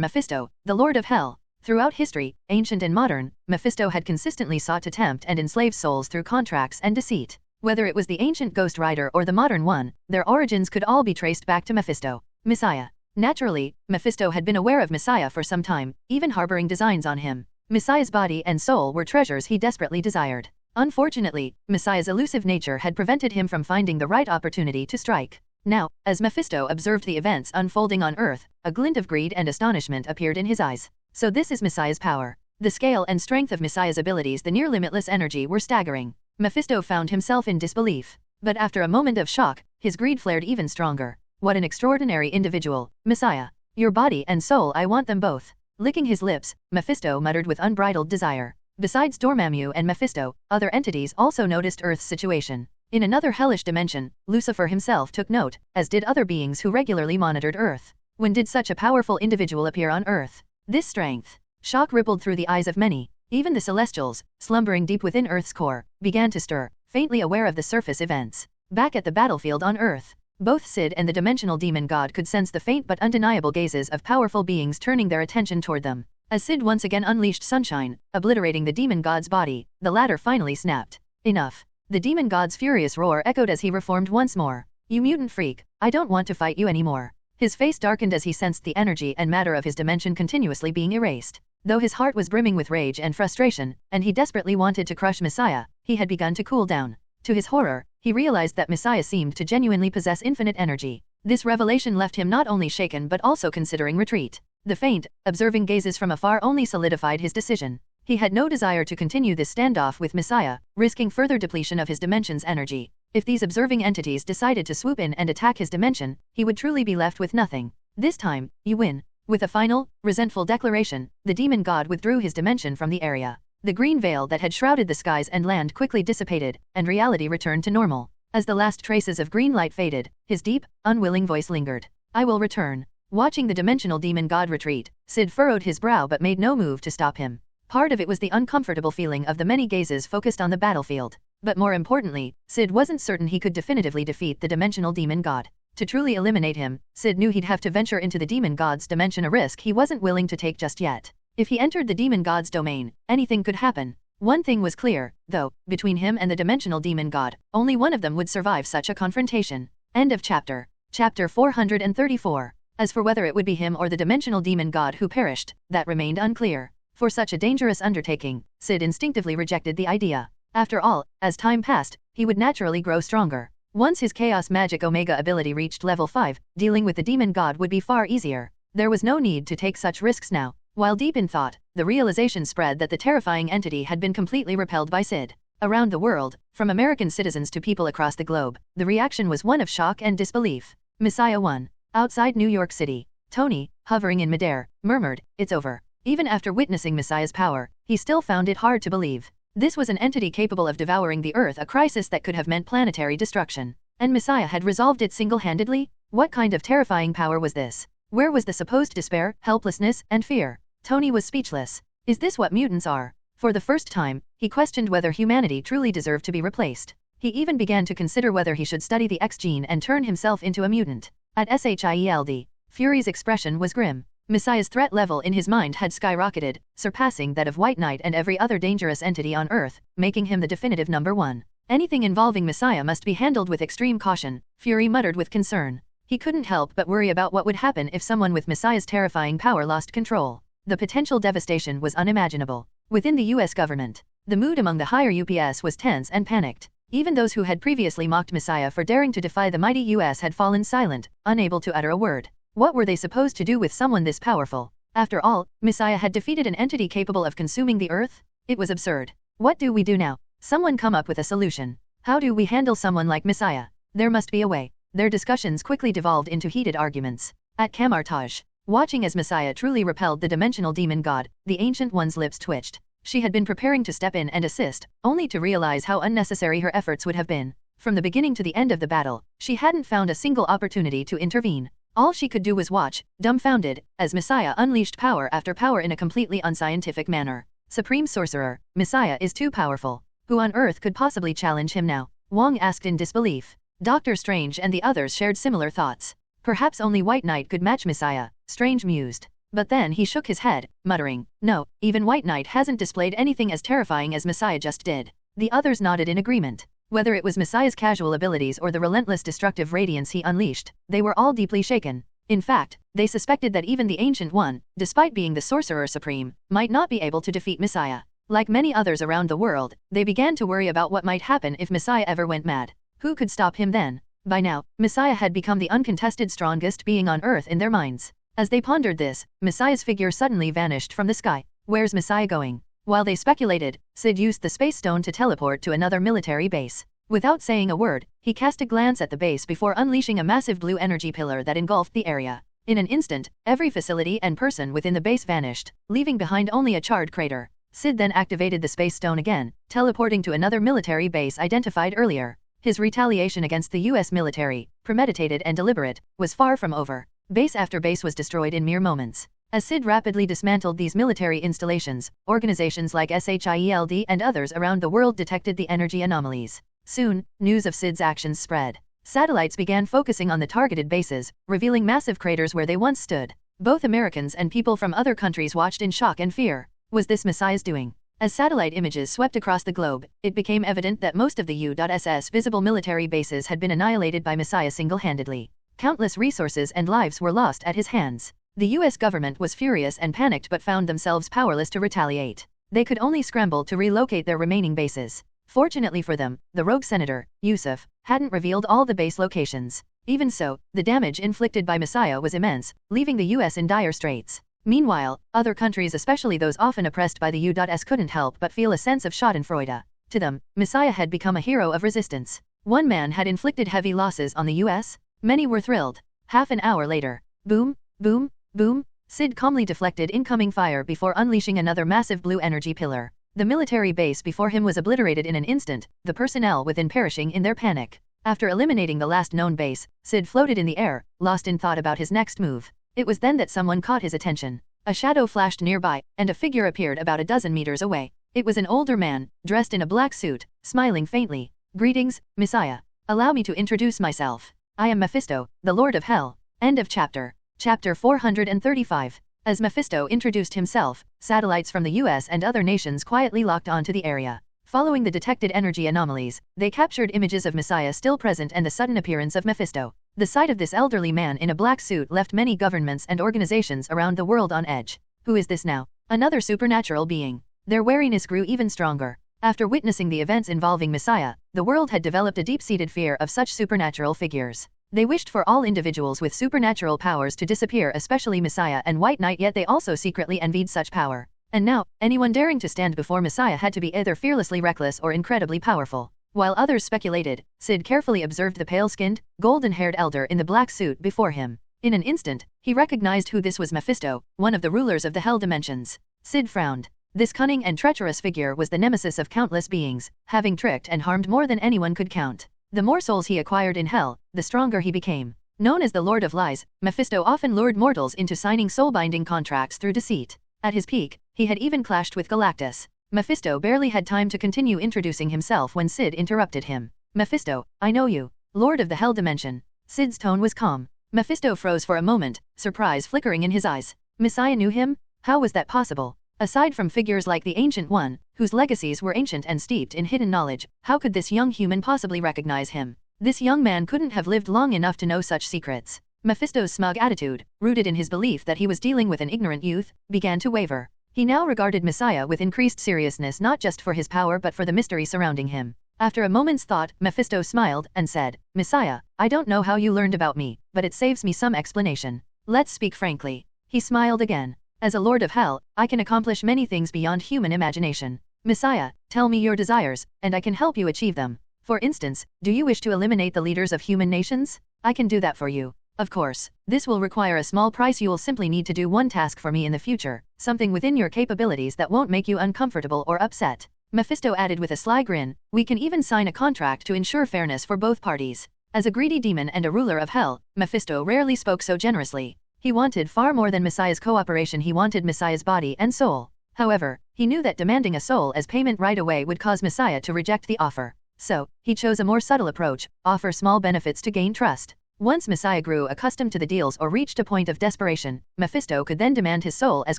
S1: Mephisto, the Lord of Hell. Throughout history, ancient and modern, Mephisto had consistently sought to tempt and enslave souls through contracts and deceit. Whether it was the ancient Ghost Rider or the modern one, their origins could all be traced back to Mephisto. Messiah. Naturally, Mephisto had been aware of Messiah for some time, even harboring designs on him. Messiah's body and soul were treasures he desperately desired. Unfortunately, Messiah's elusive nature had prevented him from finding the right opportunity to strike. Now, as Mephisto observed the events unfolding on Earth, a glint of greed and astonishment appeared in his eyes. So this is Messiah's power. The scale and strength of Messiah's abilities, the near-limitless energy, were staggering. Mephisto found himself in disbelief. But after a moment of shock, his greed flared even stronger. What an extraordinary individual, Messiah. Your body and soul, I want them both. Licking his lips, Mephisto muttered with unbridled desire. Besides Dormammu and Mephisto, other entities also noticed Earth's situation. In another hellish dimension, Lucifer himself took note, as did other beings who regularly monitored Earth. When did such a powerful individual appear on Earth? This strength. Shock rippled through the eyes of many. Even the Celestials, slumbering deep within Earth's core, began to stir, faintly aware of the surface events. Back at the battlefield on Earth, both Syd and the dimensional demon god could sense the faint but undeniable gazes of powerful beings turning their attention toward them. As Syd once again unleashed sunshine, obliterating the demon god's body, the latter finally snapped. Enough. The demon god's furious roar echoed as he reformed once more. You mutant freak, I don't want to fight you anymore. His face darkened as he sensed the energy and matter of his dimension continuously being erased. Though his heart was brimming with rage and frustration, and he desperately wanted to crush Messiah, he had begun to cool down. To his horror, he realized that Messiah seemed to genuinely possess infinite energy. This revelation left him not only shaken but also considering retreat. The faint, observing gazes from afar only solidified his decision. He had no desire to continue this standoff with Messiah, risking further depletion of his dimension's energy. If these observing entities decided to swoop in and attack his dimension, he would truly be left with nothing. This time, you win. With a final, resentful declaration, the demon god withdrew his dimension from the area. The green veil that had shrouded the skies and land quickly dissipated, and reality returned to normal. As the last traces of green light faded, his deep, unwilling voice lingered. I will return. Watching the dimensional demon god retreat, Syd furrowed his brow but made no move to stop him. Part of it was the uncomfortable feeling of the many gazes focused on the battlefield. But more importantly, Syd wasn't certain he could definitively defeat the dimensional demon god. To truly eliminate him, Syd knew he'd have to venture into the demon god's dimension, a risk he wasn't willing to take just yet. If he entered the demon god's domain, anything could happen. One thing was clear, though, between him and the dimensional demon god, only one of them would survive such a confrontation. End of chapter. Chapter 434. As for whether it would be him or the dimensional demon god who perished, that remained unclear. For such a dangerous undertaking, Syd instinctively rejected the idea. After all, as time passed, he would naturally grow stronger. Once his Chaos Magic Omega ability reached level 5, dealing with the demon god would be far easier. There was no need to take such risks now. While deep in thought, the realization spread that the terrifying entity had been completely repelled by Syd. Around the world, from American citizens to people across the globe, the reaction was one of shock and disbelief. Messiah 1. Outside New York City, Tony, hovering in midair, murmured, "It's over." Even after witnessing Messiah's power, he still found it hard to believe. This was an entity capable of devouring the Earth, a crisis that could have meant planetary destruction. And Messiah had resolved it single-handedly? What kind of terrifying power was this? Where was the supposed despair, helplessness, and fear? Tony was speechless. Is this what mutants are? For the first time, he questioned whether humanity truly deserved to be replaced. He even began to consider whether he should study the X gene and turn himself into a mutant. At SHIELD, Fury's expression was grim. Messiah's threat level in his mind had skyrocketed, surpassing that of White Knight and every other dangerous entity on Earth, making him the definitive number one. Anything involving Messiah must be handled with extreme caution, Fury muttered with concern. He couldn't help but worry about what would happen if someone with Messiah's terrifying power lost control. The potential devastation was unimaginable. Within the US government, the mood among the higher UPS was tense and panicked. Even those who had previously mocked Messiah for daring to defy the mighty US had fallen silent, unable to utter a word. What were they supposed to do with someone this powerful? After all, Messiah had defeated an entity capable of consuming the Earth? It was absurd. What do we do now? Someone come up with a solution. How do we handle someone like Messiah? There must be a way. Their discussions quickly devolved into heated arguments. At Camartage, watching as Messiah truly repelled the dimensional demon god, the Ancient One's lips twitched. She had been preparing to step in and assist, only to realize how unnecessary her efforts would have been. From the beginning to the end of the battle, she hadn't found a single opportunity to intervene. All she could do was watch, dumbfounded, as Messiah unleashed power after power in a completely unscientific manner. Supreme Sorcerer, Messiah is too powerful. Who on Earth could possibly challenge him now? Wong asked in disbelief. Doctor Strange and the others shared similar thoughts. Perhaps only White Knight could match Messiah, Strange mused. But then he shook his head, muttering, "No, even White Knight hasn't displayed anything as terrifying as Messiah just did." The others nodded in agreement. Whether it was Messiah's casual abilities or the relentless destructive radiance he unleashed, they were all deeply shaken. In fact, they suspected that even the Ancient One, despite being the Sorcerer Supreme, might not be able to defeat Messiah. Like many others around the world, they began to worry about what might happen if Messiah ever went mad. Who could stop him then? By now, Messiah had become the uncontested strongest being on Earth in their minds. As they pondered this, Messiah's figure suddenly vanished from the sky. Where's Messiah going? While they speculated, Syd used the space stone to teleport to another military base. Without saying a word, he cast a glance at the base before unleashing a massive blue energy pillar that engulfed the area. In an instant, every facility and person within the base vanished, leaving behind only a charred crater. Syd then activated the space stone again, teleporting to another military base identified earlier. His retaliation against the US military, premeditated and deliberate, was far from over. Base after base was destroyed in mere moments. As Syd rapidly dismantled these military installations, organizations like SHIELD and others around the world detected the energy anomalies. Soon, news of Syd's actions spread. Satellites began focusing on the targeted bases, revealing massive craters where they once stood. Both Americans and people from other countries watched in shock and fear. Was this Messiah's doing? As satellite images swept across the globe, it became evident that most of the U.S. visible military bases had been annihilated by Messiah single-handedly. Countless resources and lives were lost at his hands. The US government was furious and panicked but found themselves powerless to retaliate. They could only scramble to relocate their remaining bases. Fortunately for them, the rogue senator, Yusuf, hadn't revealed all the base locations. Even so, the damage inflicted by Messiah was immense, leaving the US in dire straits. Meanwhile, other countries, especially those often oppressed by the U.S., couldn't help but feel a sense of schadenfreude. To them, Messiah had become a hero of resistance. One man had inflicted heavy losses on the US. Many were thrilled. Half an hour later, boom, boom, boom, Syd calmly deflected incoming fire before unleashing another massive blue energy pillar. The military base before him was obliterated in an instant, the personnel within perishing in their panic. After eliminating the last known base, Syd floated in the air, lost in thought about his next move. It was then that someone caught his attention. A shadow flashed nearby, and a figure appeared about a dozen meters away. It was an older man, dressed in a black suit, smiling faintly. Greetings, Messiah. Allow me to introduce myself. I am Mephisto, the Lord of Hell. End of chapter. Chapter 435. As Mephisto introduced himself, satellites from the US and other nations quietly locked onto the area. Following the detected energy anomalies, they captured images of Messiah still present and the sudden appearance of Mephisto. The sight of this elderly man in a black suit left many governments and organizations around the world on edge. Who is this now? Another supernatural being. Their wariness grew even stronger. After witnessing the events involving Messiah, the world had developed a deep-seated fear of such supernatural figures. They wished for all individuals with supernatural powers to disappear, especially Messiah and White Knight, yet they also secretly envied such power. And now, anyone daring to stand before Messiah had to be either fearlessly reckless or incredibly powerful. While others speculated, Syd carefully observed the pale-skinned, golden-haired elder in the black suit before him. In an instant, he recognized who this was: Mephisto, one of the rulers of the Hell dimensions. Syd frowned. This cunning and treacherous figure was the nemesis of countless beings, having tricked and harmed more than anyone could count. The more souls he acquired in Hell, the stronger he became. Known as the Lord of Lies, Mephisto often lured mortals into signing soul-binding contracts through deceit. At his peak, he had even clashed with Galactus. Mephisto barely had time to continue introducing himself when Syd interrupted him. Mephisto, I know you. Lord of the Hell Dimension. Syd's tone was calm. Mephisto froze for a moment, surprise flickering in his eyes. Messiah knew him? How was that possible? Aside from figures like the Ancient One, whose legacies were ancient and steeped in hidden knowledge, how could this young human possibly recognize him? This young man couldn't have lived long enough to know such secrets. Mephisto's smug attitude, rooted in his belief that he was dealing with an ignorant youth, began to waver. He now regarded Messiah with increased seriousness, not just for his power but for the mystery surrounding him. After a moment's thought, Mephisto smiled and said, Messiah, I don't know how you learned about me, but it saves me some explanation. Let's speak frankly. He smiled again. As a Lord of Hell, I can accomplish many things beyond human imagination. Messiah, tell me your desires, and I can help you achieve them. For instance, do you wish to eliminate the leaders of human nations? I can do that for you. Of course, this will require a small price. You will simply need to do one task for me in the future, something within your capabilities that won't make you uncomfortable or upset. Mephisto added with a sly grin, we can even sign a contract to ensure fairness for both parties. As a greedy demon and a ruler of Hell, Mephisto rarely spoke so generously. He wanted far more than Messiah's cooperation. He wanted Messiah's body and soul. However, he knew that demanding a soul as payment right away would cause Messiah to reject the offer. So, he chose a more subtle approach, offer small benefits to gain trust. Once Messiah grew accustomed to the deals or reached a point of desperation, Mephisto could then demand his soul as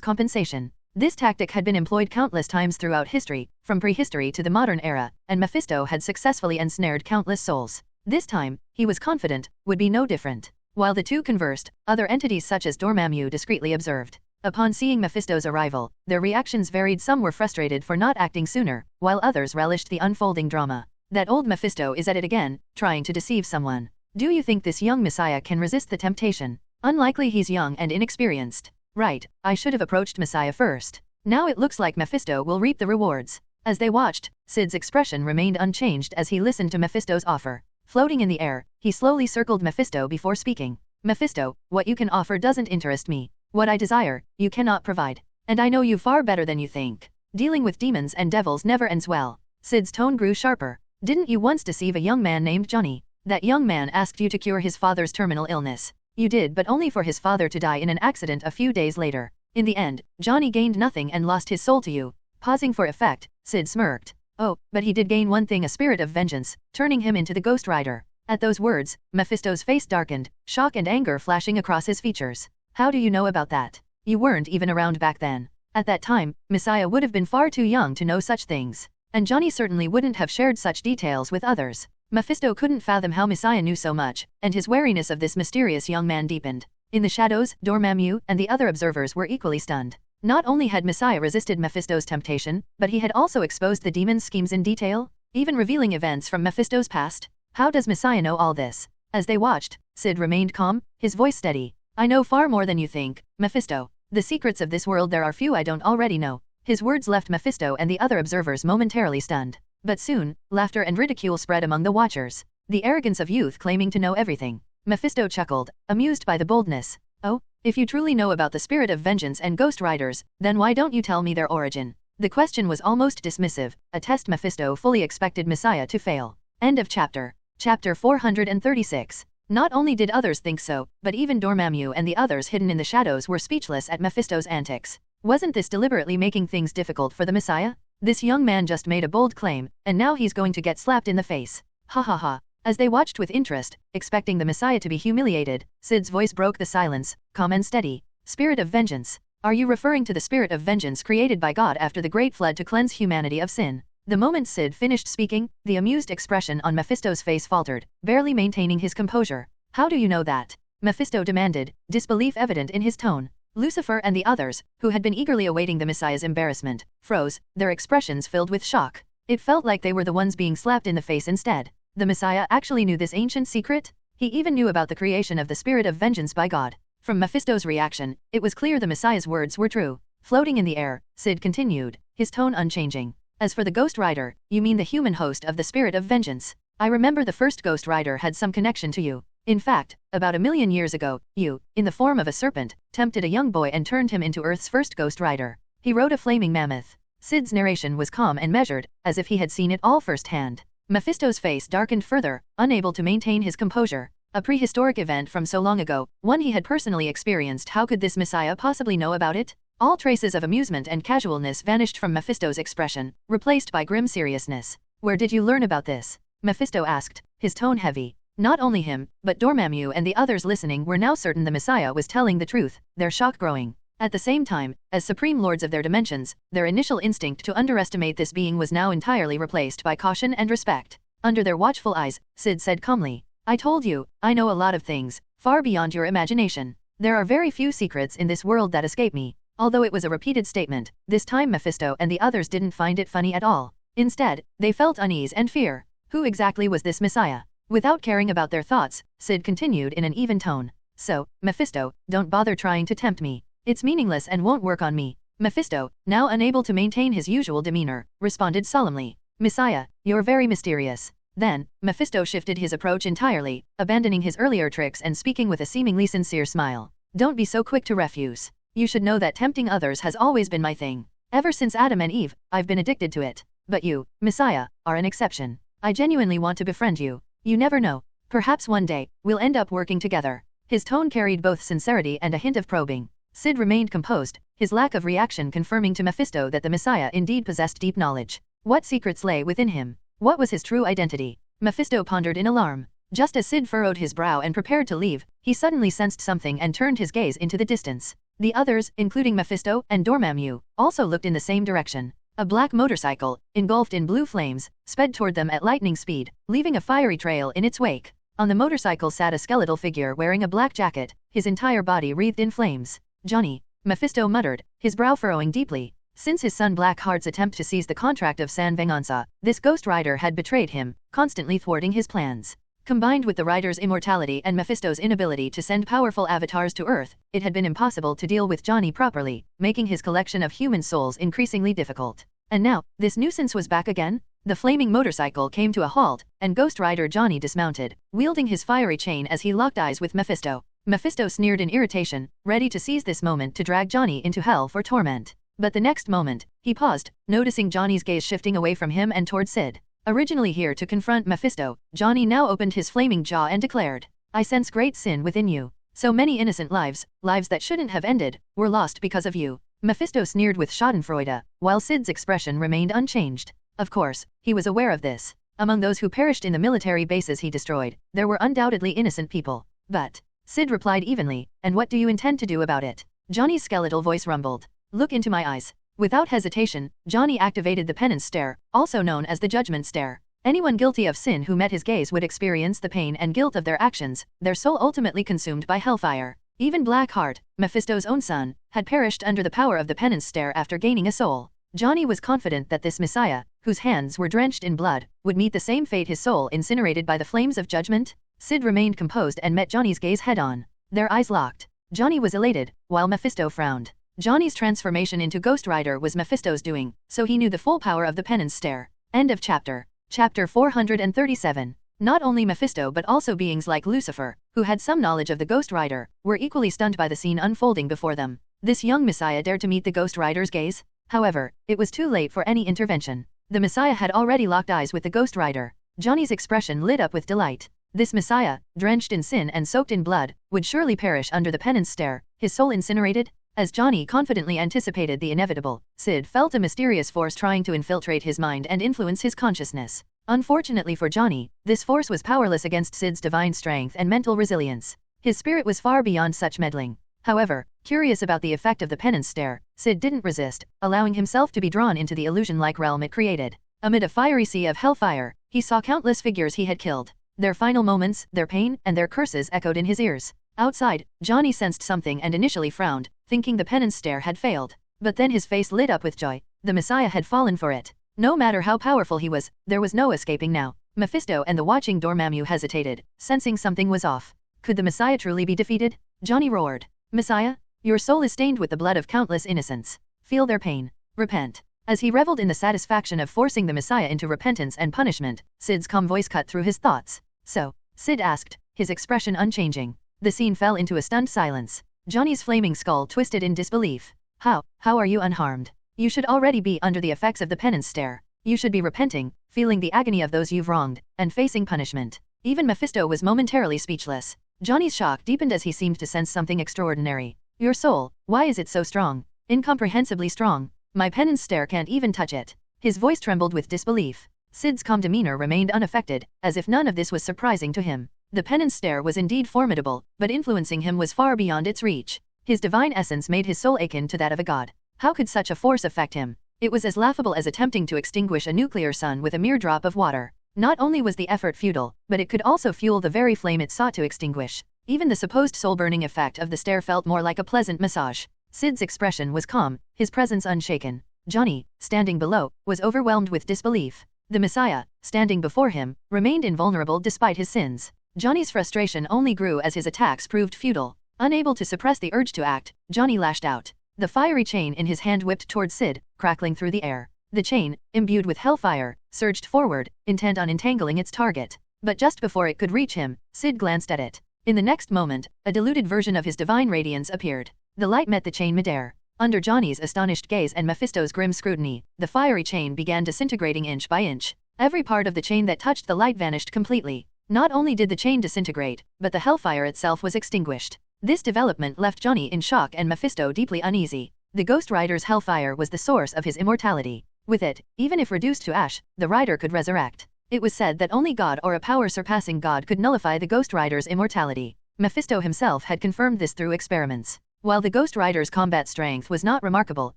S1: compensation. This tactic had been employed countless times throughout history, from prehistory to the modern era, and Mephisto had successfully ensnared countless souls. This time, he was confident, would be no different. While the two conversed, other entities such as Dormammu discreetly observed. Upon seeing Mephisto's arrival, their reactions varied. Some were frustrated for not acting sooner, while others relished the unfolding drama. That old Mephisto is at it again, trying to deceive someone. Do you think this young Messiah can resist the temptation? Unlikely. He's young and inexperienced. Right, I should have approached Messiah first. Now it looks like Mephisto will reap the rewards. As they watched, Syd's expression remained unchanged as he listened to Mephisto's offer. Floating in the air, he slowly circled Mephisto before speaking. Mephisto, what you can offer doesn't interest me. What I desire, you cannot provide. And I know you far better than you think. Dealing with demons and devils never ends well. Syd's tone grew sharper. Didn't you once deceive a young man named Johnny? That young man asked you to cure his father's terminal illness. You did, but only for his father to die in an accident a few days later. In the end, Johnny gained nothing and lost his soul to you. Pausing for effect, Syd smirked. Oh, but he did gain one thing, a spirit of vengeance, turning him into the Ghost Rider. At those words, Mephisto's face darkened, shock and anger flashing across his features. How do you know about that? You weren't even around back then. At that time, Messiah would have been far too young to know such things. And Johnny certainly wouldn't have shared such details with others. Mephisto couldn't fathom how Messiah knew so much, and his wariness of this mysterious young man deepened. In the shadows, Dormammu and the other observers were equally stunned. Not only had Messiah resisted Mephisto's temptation, but he had also exposed the demon's schemes in detail, even revealing events from Mephisto's past. How does Messiah know all this? As they watched, Syd remained calm, his voice steady. I know far more than you think, Mephisto. The secrets of this world there are few I don't already know. His words left Mephisto and the other observers momentarily stunned. But soon, laughter and ridicule spread among the watchers. The arrogance of youth claiming to know everything. Mephisto chuckled, amused by the boldness. Oh, if you truly know about the spirit of vengeance and Ghost Riders, then why don't you tell me their origin? The question was almost dismissive, a test Mephisto fully expected Messiah to fail. End of chapter. Chapter 436. Not only did others think so, but even Dormammu and the others hidden in the shadows were speechless at Mephisto's antics. Wasn't this deliberately making things difficult for the Messiah? This young man just made a bold claim, and now he's going to get slapped in the face. Ha ha ha. As they watched with interest, expecting the Messiah to be humiliated, Syd's voice broke the silence, calm and steady. Spirit of vengeance. Are you referring to the spirit of vengeance created by God after the Great Flood to cleanse humanity of sin? The moment Syd finished speaking, the amused expression on Mephisto's face faltered, barely maintaining his composure. How do you know that? Mephisto demanded, disbelief evident in his tone. Lucifer and the others, who had been eagerly awaiting the Messiah's embarrassment, froze, their expressions filled with shock. It felt like they were the ones being slapped in the face instead. The Messiah actually knew this ancient secret? He even knew about the creation of the spirit of vengeance by God. From Mephisto's reaction, it was clear the Messiah's words were true. Floating in the air, Syd continued, his tone unchanging. As for the Ghost Rider, you mean the human host of the spirit of vengeance. I remember the first Ghost Rider had some connection to you. In fact, about 1,000,000 years ago, you, in the form of a serpent, tempted a young boy and turned him into Earth's first Ghost Rider. He rode a flaming mammoth. Syd's narration was calm and measured, as if he had seen it all firsthand. Mephisto's face darkened further, unable to maintain his composure. A prehistoric event from so long ago, one he had personally experienced. How could this Messiah possibly know about it? All traces of amusement and casualness vanished from Mephisto's expression, replaced by grim seriousness. Where did you learn about this? Mephisto asked, his tone heavy. Not only him, but Dormammu and the others listening were now certain the Messiah was telling the truth, their shock growing. At the same time, as supreme lords of their dimensions, their initial instinct to underestimate this being was now entirely replaced by caution and respect. Under their watchful eyes, Syd said calmly, I told you, I know a lot of things, far beyond your imagination. There are very few secrets in this world that escape me. Although it was a repeated statement, this time Mephisto and the others didn't find it funny at all. Instead, they felt unease and fear. Who exactly was this Messiah? Without caring about their thoughts, Syd continued in an even tone. So, Mephisto, don't bother trying to tempt me. It's meaningless and won't work on me. Mephisto, now unable to maintain his usual demeanor, responded solemnly. Messiah, you're very mysterious. Then, Mephisto shifted his approach entirely, abandoning his earlier tricks and speaking with a seemingly sincere smile. Don't be so quick to refuse. You should know that tempting others has always been my thing. Ever since Adam and Eve, I've been addicted to it. But you, Messiah, are an exception. I genuinely want to befriend you. You never know. Perhaps one day, we'll end up working together. His tone carried both sincerity and a hint of probing. Syd remained composed, his lack of reaction confirming to Mephisto that the Messiah indeed possessed deep knowledge. What secrets lay within him? What was his true identity? Mephisto pondered in alarm. Just as Syd furrowed his brow and prepared to leave, he suddenly sensed something and turned his gaze into the distance. The others, including Mephisto and Dormammu, also looked in the same direction. A black motorcycle, engulfed in blue flames, sped toward them at lightning speed, leaving a fiery trail in its wake. On the motorcycle sat a skeletal figure wearing a black jacket, his entire body wreathed in flames. Johnny, Mephisto muttered, his brow furrowing deeply. Since his son Blackheart's attempt to seize the contract of San Venganza, this Ghost Rider had betrayed him, constantly thwarting his plans. Combined with the Rider's immortality and Mephisto's inability to send powerful avatars to Earth, it had been impossible to deal with Johnny properly, making his collection of human souls increasingly difficult. And now, this nuisance was back again? The flaming motorcycle came to a halt, and Ghost Rider Johnny dismounted, wielding his fiery chain as he locked eyes with Mephisto. Mephisto sneered in irritation, ready to seize this moment to drag Johnny into hell for torment. But the next moment, he paused, noticing Johnny's gaze shifting away from him and toward Syd. Originally here to confront Mephisto, Johnny now opened his flaming jaw and declared, "I sense great sin within you. So many innocent lives that shouldn't have ended, were lost because of you." Mephisto sneered with schadenfreude, while Syd's expression remained unchanged. Of course, he was aware of this. Among those who perished in the military bases he destroyed, there were undoubtedly innocent people. But, Syd replied evenly, "And what do you intend to do about it?" Johnny's skeletal voice rumbled. "Look into my eyes." Without hesitation, Johnny activated the penance stare, also known as the judgment stare. Anyone guilty of sin who met his gaze would experience the pain and guilt of their actions, their soul ultimately consumed by hellfire. Even Blackheart, Mephisto's own son, had perished under the power of the penance stare after gaining a soul. Johnny was confident that this Messiah, whose hands were drenched in blood, would meet the same fate, his soul incinerated by the flames of judgment. Syd remained composed and met Johnny's gaze head-on. Their eyes locked. Johnny was elated, while Mephisto frowned. Johnny's transformation into Ghost Rider was Mephisto's doing, so he knew the full power of the penance stare. End of chapter. Chapter 437. Not only Mephisto but also beings like Lucifer, who had some knowledge of the Ghost Rider, were equally stunned by the scene unfolding before them. This young Messiah dared to meet the Ghost Rider's gaze? However, it was too late for any intervention. The Messiah had already locked eyes with the Ghost Rider. Johnny's expression lit up with delight. This Messiah, drenched in sin and soaked in blood, would surely perish under the penance stare, his soul incinerated? As Johnny confidently anticipated the inevitable, Syd felt a mysterious force trying to infiltrate his mind and influence his consciousness. Unfortunately for Johnny, this force was powerless against Syd's divine strength and mental resilience. His spirit was far beyond such meddling. However, curious about the effect of the penance stare, Syd didn't resist, allowing himself to be drawn into the illusion-like realm it created. Amid a fiery sea of hellfire, he saw countless figures he had killed. Their final moments, their pain, and their curses echoed in his ears. Outside, Johnny sensed something and initially frowned, thinking the penance stare had failed. But then his face lit up with joy. The Messiah had fallen for it. No matter how powerful he was, there was no escaping now. Mephisto and the watching Dormammu hesitated, sensing something was off. Could the Messiah truly be defeated? Johnny roared. "Messiah? Your soul is stained with the blood of countless innocents. Feel their pain. Repent." As he reveled in the satisfaction of forcing the Messiah into repentance and punishment, Syd's calm voice cut through his thoughts. "So?" Syd asked, his expression unchanging. The scene fell into a stunned silence. Johnny's flaming skull twisted in disbelief. How are you unharmed? You should already be under the effects of the penance stare. You should be repenting, feeling the agony of those you've wronged, and facing punishment." Even Mephisto was momentarily speechless. Johnny's shock deepened as he seemed to sense something extraordinary. "Your soul, why is it so strong? Incomprehensibly strong. My penance stare can't even touch it." His voice trembled with disbelief. Syd's calm demeanor remained unaffected, as if none of this was surprising to him. The penance stare was indeed formidable, but influencing him was far beyond its reach. His divine essence made his soul akin to that of a god. How could such a force affect him? It was as laughable as attempting to extinguish a nuclear sun with a mere drop of water. Not only was the effort futile, but it could also fuel the very flame it sought to extinguish. Even the supposed soul-burning effect of the stare felt more like a pleasant massage. Syd's expression was calm, his presence unshaken. Johnny, standing below, was overwhelmed with disbelief. The Messiah, standing before him, remained invulnerable despite his sins. Johnny's frustration only grew as his attacks proved futile. Unable to suppress the urge to act, Johnny lashed out. The fiery chain in his hand whipped towards Syd, crackling through the air. The chain, imbued with hellfire, surged forward, intent on entangling its target. But just before it could reach him, Syd glanced at it. In the next moment, a diluted version of his divine radiance appeared. The light met the chain midair. Under Johnny's astonished gaze and Mephisto's grim scrutiny, the fiery chain began disintegrating inch by inch. Every part of the chain that touched the light vanished completely. Not only did the chain disintegrate, but the hellfire itself was extinguished. This development left Johnny in shock and Mephisto deeply uneasy. The Ghost Rider's hellfire was the source of his immortality. With it, even if reduced to ash, the Rider could resurrect. It was said that only God or a power surpassing God could nullify the Ghost Rider's immortality. Mephisto himself had confirmed this through experiments. While the Ghost Rider's combat strength was not remarkable,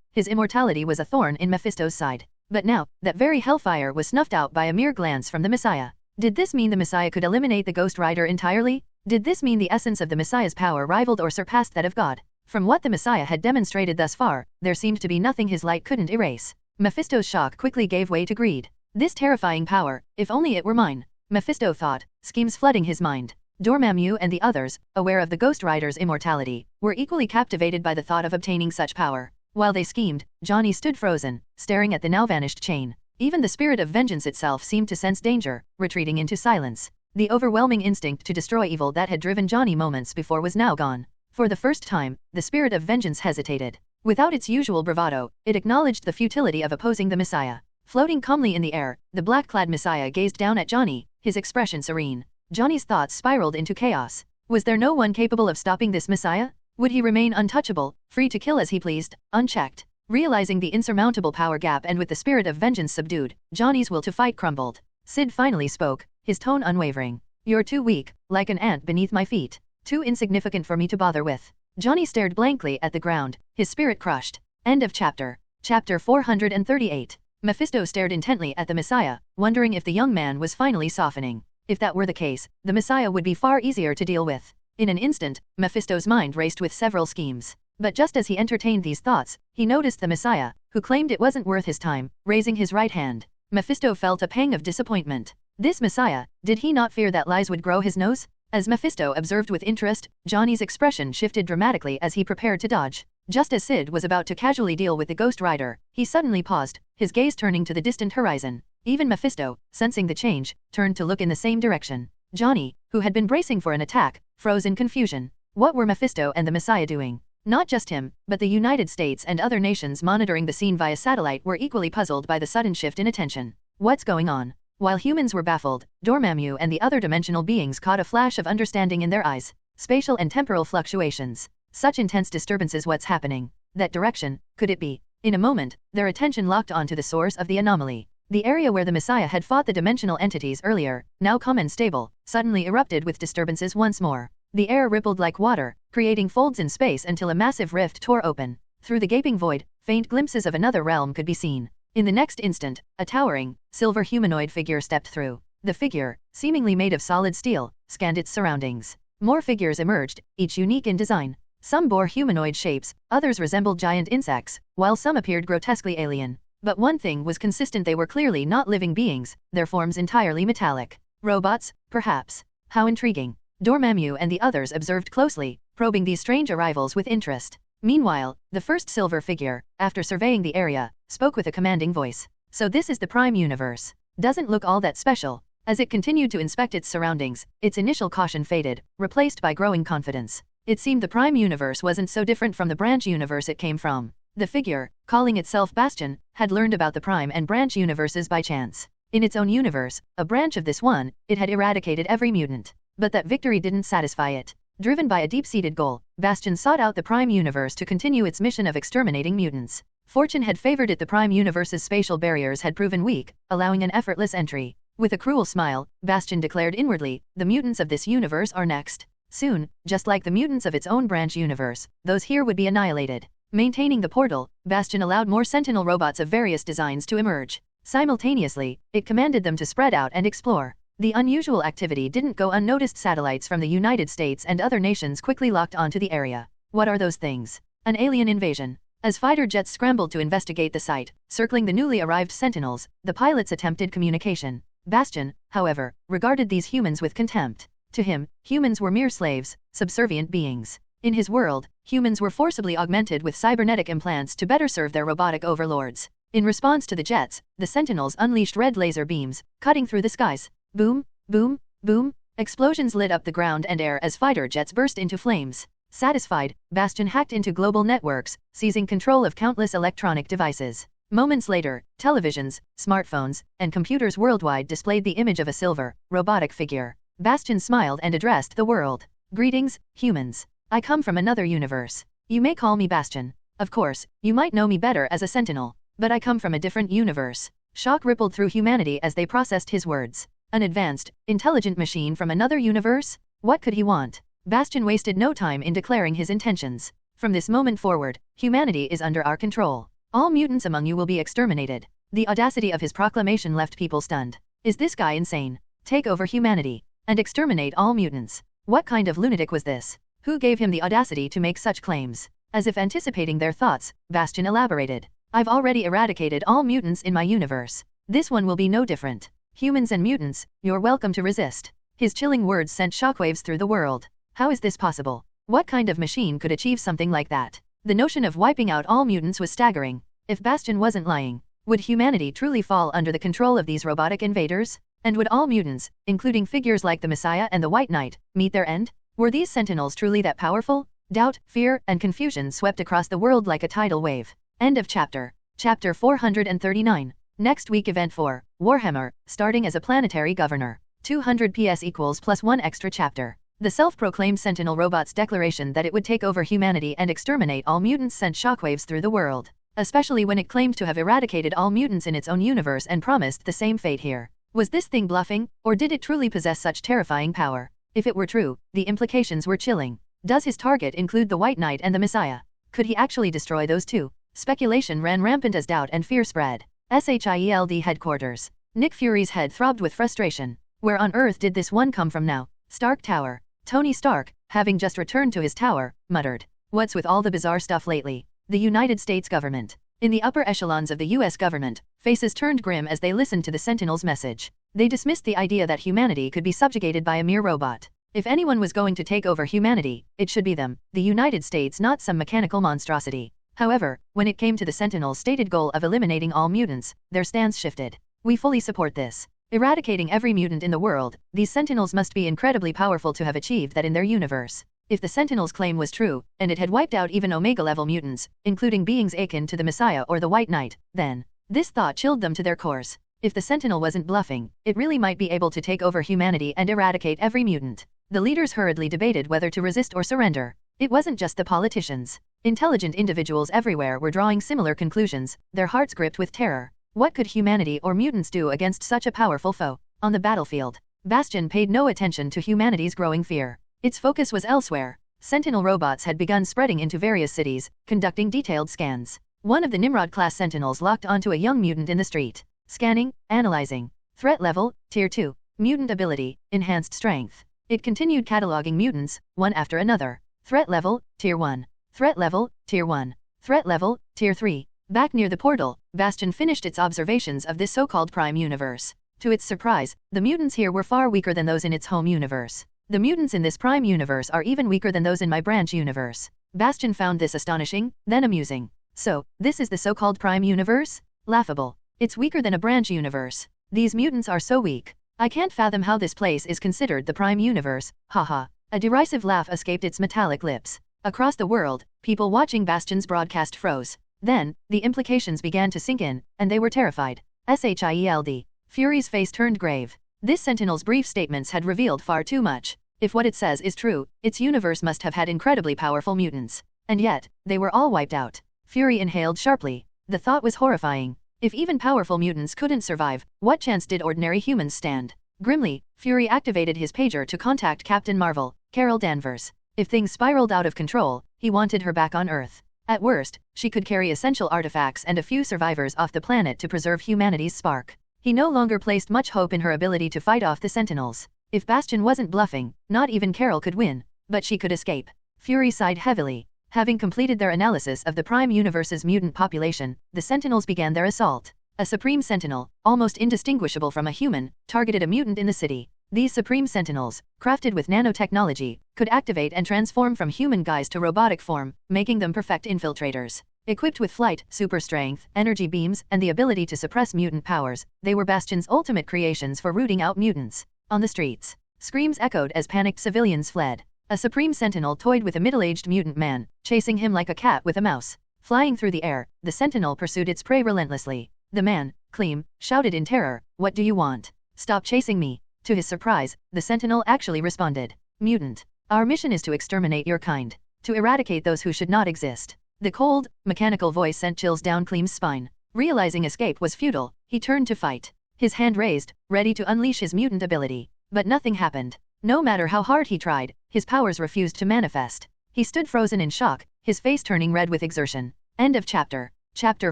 S1: his immortality was a thorn in Mephisto's side. But now, that very hellfire was snuffed out by a mere glance from the Messiah. Did this mean the Messiah could eliminate the Ghost Rider entirely? Did this mean the essence of the Messiah's power rivaled or surpassed that of God? From what the Messiah had demonstrated thus far, there seemed to be nothing his light couldn't erase. Mephisto's shock quickly gave way to greed. This terrifying power, if only it were mine, Mephisto thought, schemes flooding his mind. Dormammu and the others, aware of the Ghost Rider's immortality, were equally captivated by the thought of obtaining such power. While they schemed, Johnny stood frozen, staring at the now vanished chain. Even the spirit of vengeance itself seemed to sense danger, retreating into silence. The overwhelming instinct to destroy evil that had driven Johnny moments before was now gone. For the first time, the spirit of vengeance hesitated. Without its usual bravado, it acknowledged the futility of opposing the Messiah. Floating calmly in the air, the black-clad Messiah gazed down at Johnny, his expression serene. Johnny's thoughts spiraled into chaos. Was there no one capable of stopping this Messiah? Would he remain untouchable, free to kill as he pleased, unchecked? Realizing the insurmountable power gap and with the spirit of vengeance subdued, Johnny's will to fight crumbled. Syd finally spoke, his tone unwavering. You're too weak, like an ant beneath my feet. Too insignificant for me to bother with. Johnny stared blankly at the ground, his spirit crushed. End of chapter. Chapter 438. Mephisto stared intently at the Messiah, wondering if the young man was finally softening. If that were the case, the Messiah would be far easier to deal with. In an instant, Mephisto's mind raced with several schemes. But just as he entertained these thoughts, he noticed the Messiah, who claimed it wasn't worth his time, raising his right hand. Mephisto felt a pang of disappointment. This Messiah, did he not fear that lies would grow his nose? As Mephisto observed with interest, Johnny's expression shifted dramatically as he prepared to dodge. Just as Syd was about to casually deal with the Ghost Rider, he suddenly paused, his gaze turning to the distant horizon. Even Mephisto, sensing the change, turned to look in the same direction. Johnny, who had been bracing for an attack, froze in confusion. What were Mephisto and the Messiah doing? Not just him, but the United States and other nations monitoring the scene via satellite were equally puzzled by the sudden shift in attention. What's going on? While humans were baffled, Dormammu and the other dimensional beings caught a flash of understanding in their eyes. Spatial and temporal fluctuations. Such intense disturbances. What's happening? That direction, could it be? In a moment, their attention locked onto the source of the anomaly. The area where the Messiah had fought the dimensional entities earlier, now calm and stable, suddenly erupted with disturbances once more. The air rippled like water, creating folds in space until a massive rift tore open. Through the gaping void, faint glimpses of another realm could be seen. In the next instant, a towering, silver humanoid figure stepped through. The figure, seemingly made of solid steel, scanned its surroundings. More figures emerged, each unique in design. Some bore humanoid shapes, others resembled giant insects, while some appeared grotesquely alien. But one thing was consistent: they were clearly not living beings, their forms entirely metallic. Robots, perhaps. How intriguing. Dormammu and the others observed closely, probing these strange arrivals with interest. Meanwhile, the first silver figure, after surveying the area, spoke with a commanding voice. So this is the Prime Universe. Doesn't look all that special. As it continued to inspect its surroundings, its initial caution faded, replaced by growing confidence. It seemed the Prime Universe wasn't so different from the Branch Universe it came from. The figure, calling itself Bastion, had learned about the Prime and Branch universes by chance. In its own universe, a branch of this one, it had eradicated every mutant. But that victory didn't satisfy it. Driven by a deep-seated goal, Bastion sought out the Prime Universe to continue its mission of exterminating mutants. Fortune had favored it. The Prime Universe's spatial barriers had proven weak, allowing an effortless entry. With a cruel smile, Bastion declared inwardly, the mutants of this universe are next. Soon, just like the mutants of its own branch universe, those here would be annihilated. Maintaining the portal, Bastion allowed more sentinel robots of various designs to emerge. Simultaneously, it commanded them to spread out and explore. The unusual activity didn't go unnoticed. Satellites from the United States and other nations quickly locked onto the area. What are those things? An alien invasion. As fighter jets scrambled to investigate the site, circling the newly arrived sentinels, the pilots attempted communication. Bastion, however, regarded these humans with contempt. To him, humans were mere slaves, subservient beings. In his world, humans were forcibly augmented with cybernetic implants to better serve their robotic overlords. In response to the jets, the sentinels unleashed red laser beams, cutting through the skies. Boom, boom, boom. Explosions lit up the ground and air as fighter jets burst into flames. Satisfied, Bastion hacked into global networks, seizing control of countless electronic devices. Moments later, televisions, smartphones, and computers worldwide displayed the image of a silver, robotic figure. Bastion smiled and addressed the world. Greetings, humans. I come from another universe. You may call me Bastion. Of course, you might know me better as a sentinel. But I come from a different universe. Shock rippled through humanity as they processed his words. An advanced, intelligent machine from another universe? What could he want? Bastion wasted no time in declaring his intentions. From this moment forward, humanity is under our control. All mutants among you will be exterminated. The audacity of his proclamation left people stunned. Is this guy insane? Take over humanity and exterminate all mutants. What kind of lunatic was this? Who gave him the audacity to make such claims? As if anticipating their thoughts, Bastion elaborated. I've already eradicated all mutants in my universe. This one will be no different. Humans and mutants, you're welcome to resist. His chilling words sent shockwaves through the world. How is this possible? What kind of machine could achieve something like that? The notion of wiping out all mutants was staggering. If Bastion wasn't lying, would humanity truly fall under the control of these robotic invaders? And would all mutants, including figures like the Messiah and the White Knight, meet their end? Were these sentinels truly that powerful? Doubt, fear, and confusion swept across the world like a tidal wave. End of chapter. Chapter 439. Next week Event 4, Warhammer, starting as a planetary governor. 200 PS equals +1 extra chapter. The self-proclaimed Sentinel robot's declaration that it would take over humanity and exterminate all mutants sent shockwaves through the world, especially when it claimed to have eradicated all mutants in its own universe and promised the same fate here. Was this thing bluffing, or did it truly possess such terrifying power? If it were true, the implications were chilling. Does his target include the White Knight and the Messiah? Could he actually destroy those two? Speculation ran rampant as doubt and fear spread. SHIELD headquarters. Nick Fury's head throbbed with frustration. Where on earth did this one come from now? Stark Tower. Tony Stark, having just returned to his tower, muttered. What's with all the bizarre stuff lately? The United States government. In the upper echelons of the US government, faces turned grim as they listened to the Sentinel's message. They dismissed the idea that humanity could be subjugated by a mere robot. If anyone was going to take over humanity, it should be them, the United States, not some mechanical monstrosity. However, when it came to the Sentinel's stated goal of eliminating all mutants, their stance shifted. We fully support this. Eradicating every mutant in the world, these Sentinels must be incredibly powerful to have achieved that in their universe. If the Sentinel's claim was true, and it had wiped out even Omega-level mutants, including beings akin to the Messiah or the White Knight, then this thought chilled them to their cores. If the Sentinel wasn't bluffing, it really might be able to take over humanity and eradicate every mutant. The leaders hurriedly debated whether to resist or surrender. It wasn't just the politicians. Intelligent individuals everywhere were drawing similar conclusions, their hearts gripped with terror. What could humanity or mutants do against such a powerful foe? On the battlefield, Bastion paid no attention to humanity's growing fear. Its focus was elsewhere. Sentinel robots had begun spreading into various cities, conducting detailed scans. One of the Nimrod-class Sentinels locked onto a young mutant in the street. Scanning, analyzing. Threat level, Tier 2. Mutant ability, enhanced strength. It continued cataloging mutants, one after another. Threat level, Tier 1. Threat level, Tier 1. Threat level, Tier 3. Back near the portal, Bastion finished its observations of this so-called Prime Universe. To its surprise, the mutants here were far weaker than those in its home universe. The mutants in this Prime Universe are even weaker than those in my branch universe. Bastion found this astonishing, then amusing. So, this is the so-called Prime Universe? Laughable. It's weaker than a branch universe. These mutants are so weak. I can't fathom how this place is considered the Prime Universe, haha. A derisive laugh escaped its metallic lips. Across the world, people watching Bastion's broadcast froze. Then, the implications began to sink in, and they were terrified. SHIELD. Fury's face turned grave. This Sentinel's brief statements had revealed far too much. If what it says is true, its universe must have had incredibly powerful mutants. And yet, they were all wiped out. Fury inhaled sharply. The thought was horrifying. If even powerful mutants couldn't survive, what chance did ordinary humans stand? Grimly, Fury activated his pager to contact Captain Marvel, Carol Danvers. If things spiraled out of control, he wanted her back on Earth. At worst, she could carry essential artifacts and a few survivors off the planet to preserve humanity's spark. He no longer placed much hope in her ability to fight off the Sentinels. If Bastion wasn't bluffing, not even Carol could win. But she could escape. Fury sighed heavily. Having completed their analysis of the Prime Universe's mutant population, the Sentinels began their assault. A Supreme Sentinel, almost indistinguishable from a human, targeted a mutant in the city. These Supreme Sentinels, crafted with nanotechnology, could activate and transform from human guise to robotic form, making them perfect infiltrators. Equipped with flight, super strength, energy beams, and the ability to suppress mutant powers, they were Bastion's ultimate creations for rooting out mutants. On the streets, screams echoed as panicked civilians fled. A Supreme Sentinel toyed with a middle-aged mutant man, chasing him like a cat with a mouse. Flying through the air, the Sentinel pursued its prey relentlessly. The man, Clem, shouted in terror, "What do you want? Stop chasing me." To his surprise, the Sentinel actually responded. "Mutant. Our mission is to exterminate your kind. To eradicate those who should not exist." The cold, mechanical voice sent chills down Clem's spine. Realizing escape was futile, he turned to fight. His hand raised, ready to unleash his mutant ability. But nothing happened. No matter how hard he tried, his powers refused to manifest. He stood frozen in shock, his face turning red with exertion. End of chapter. Chapter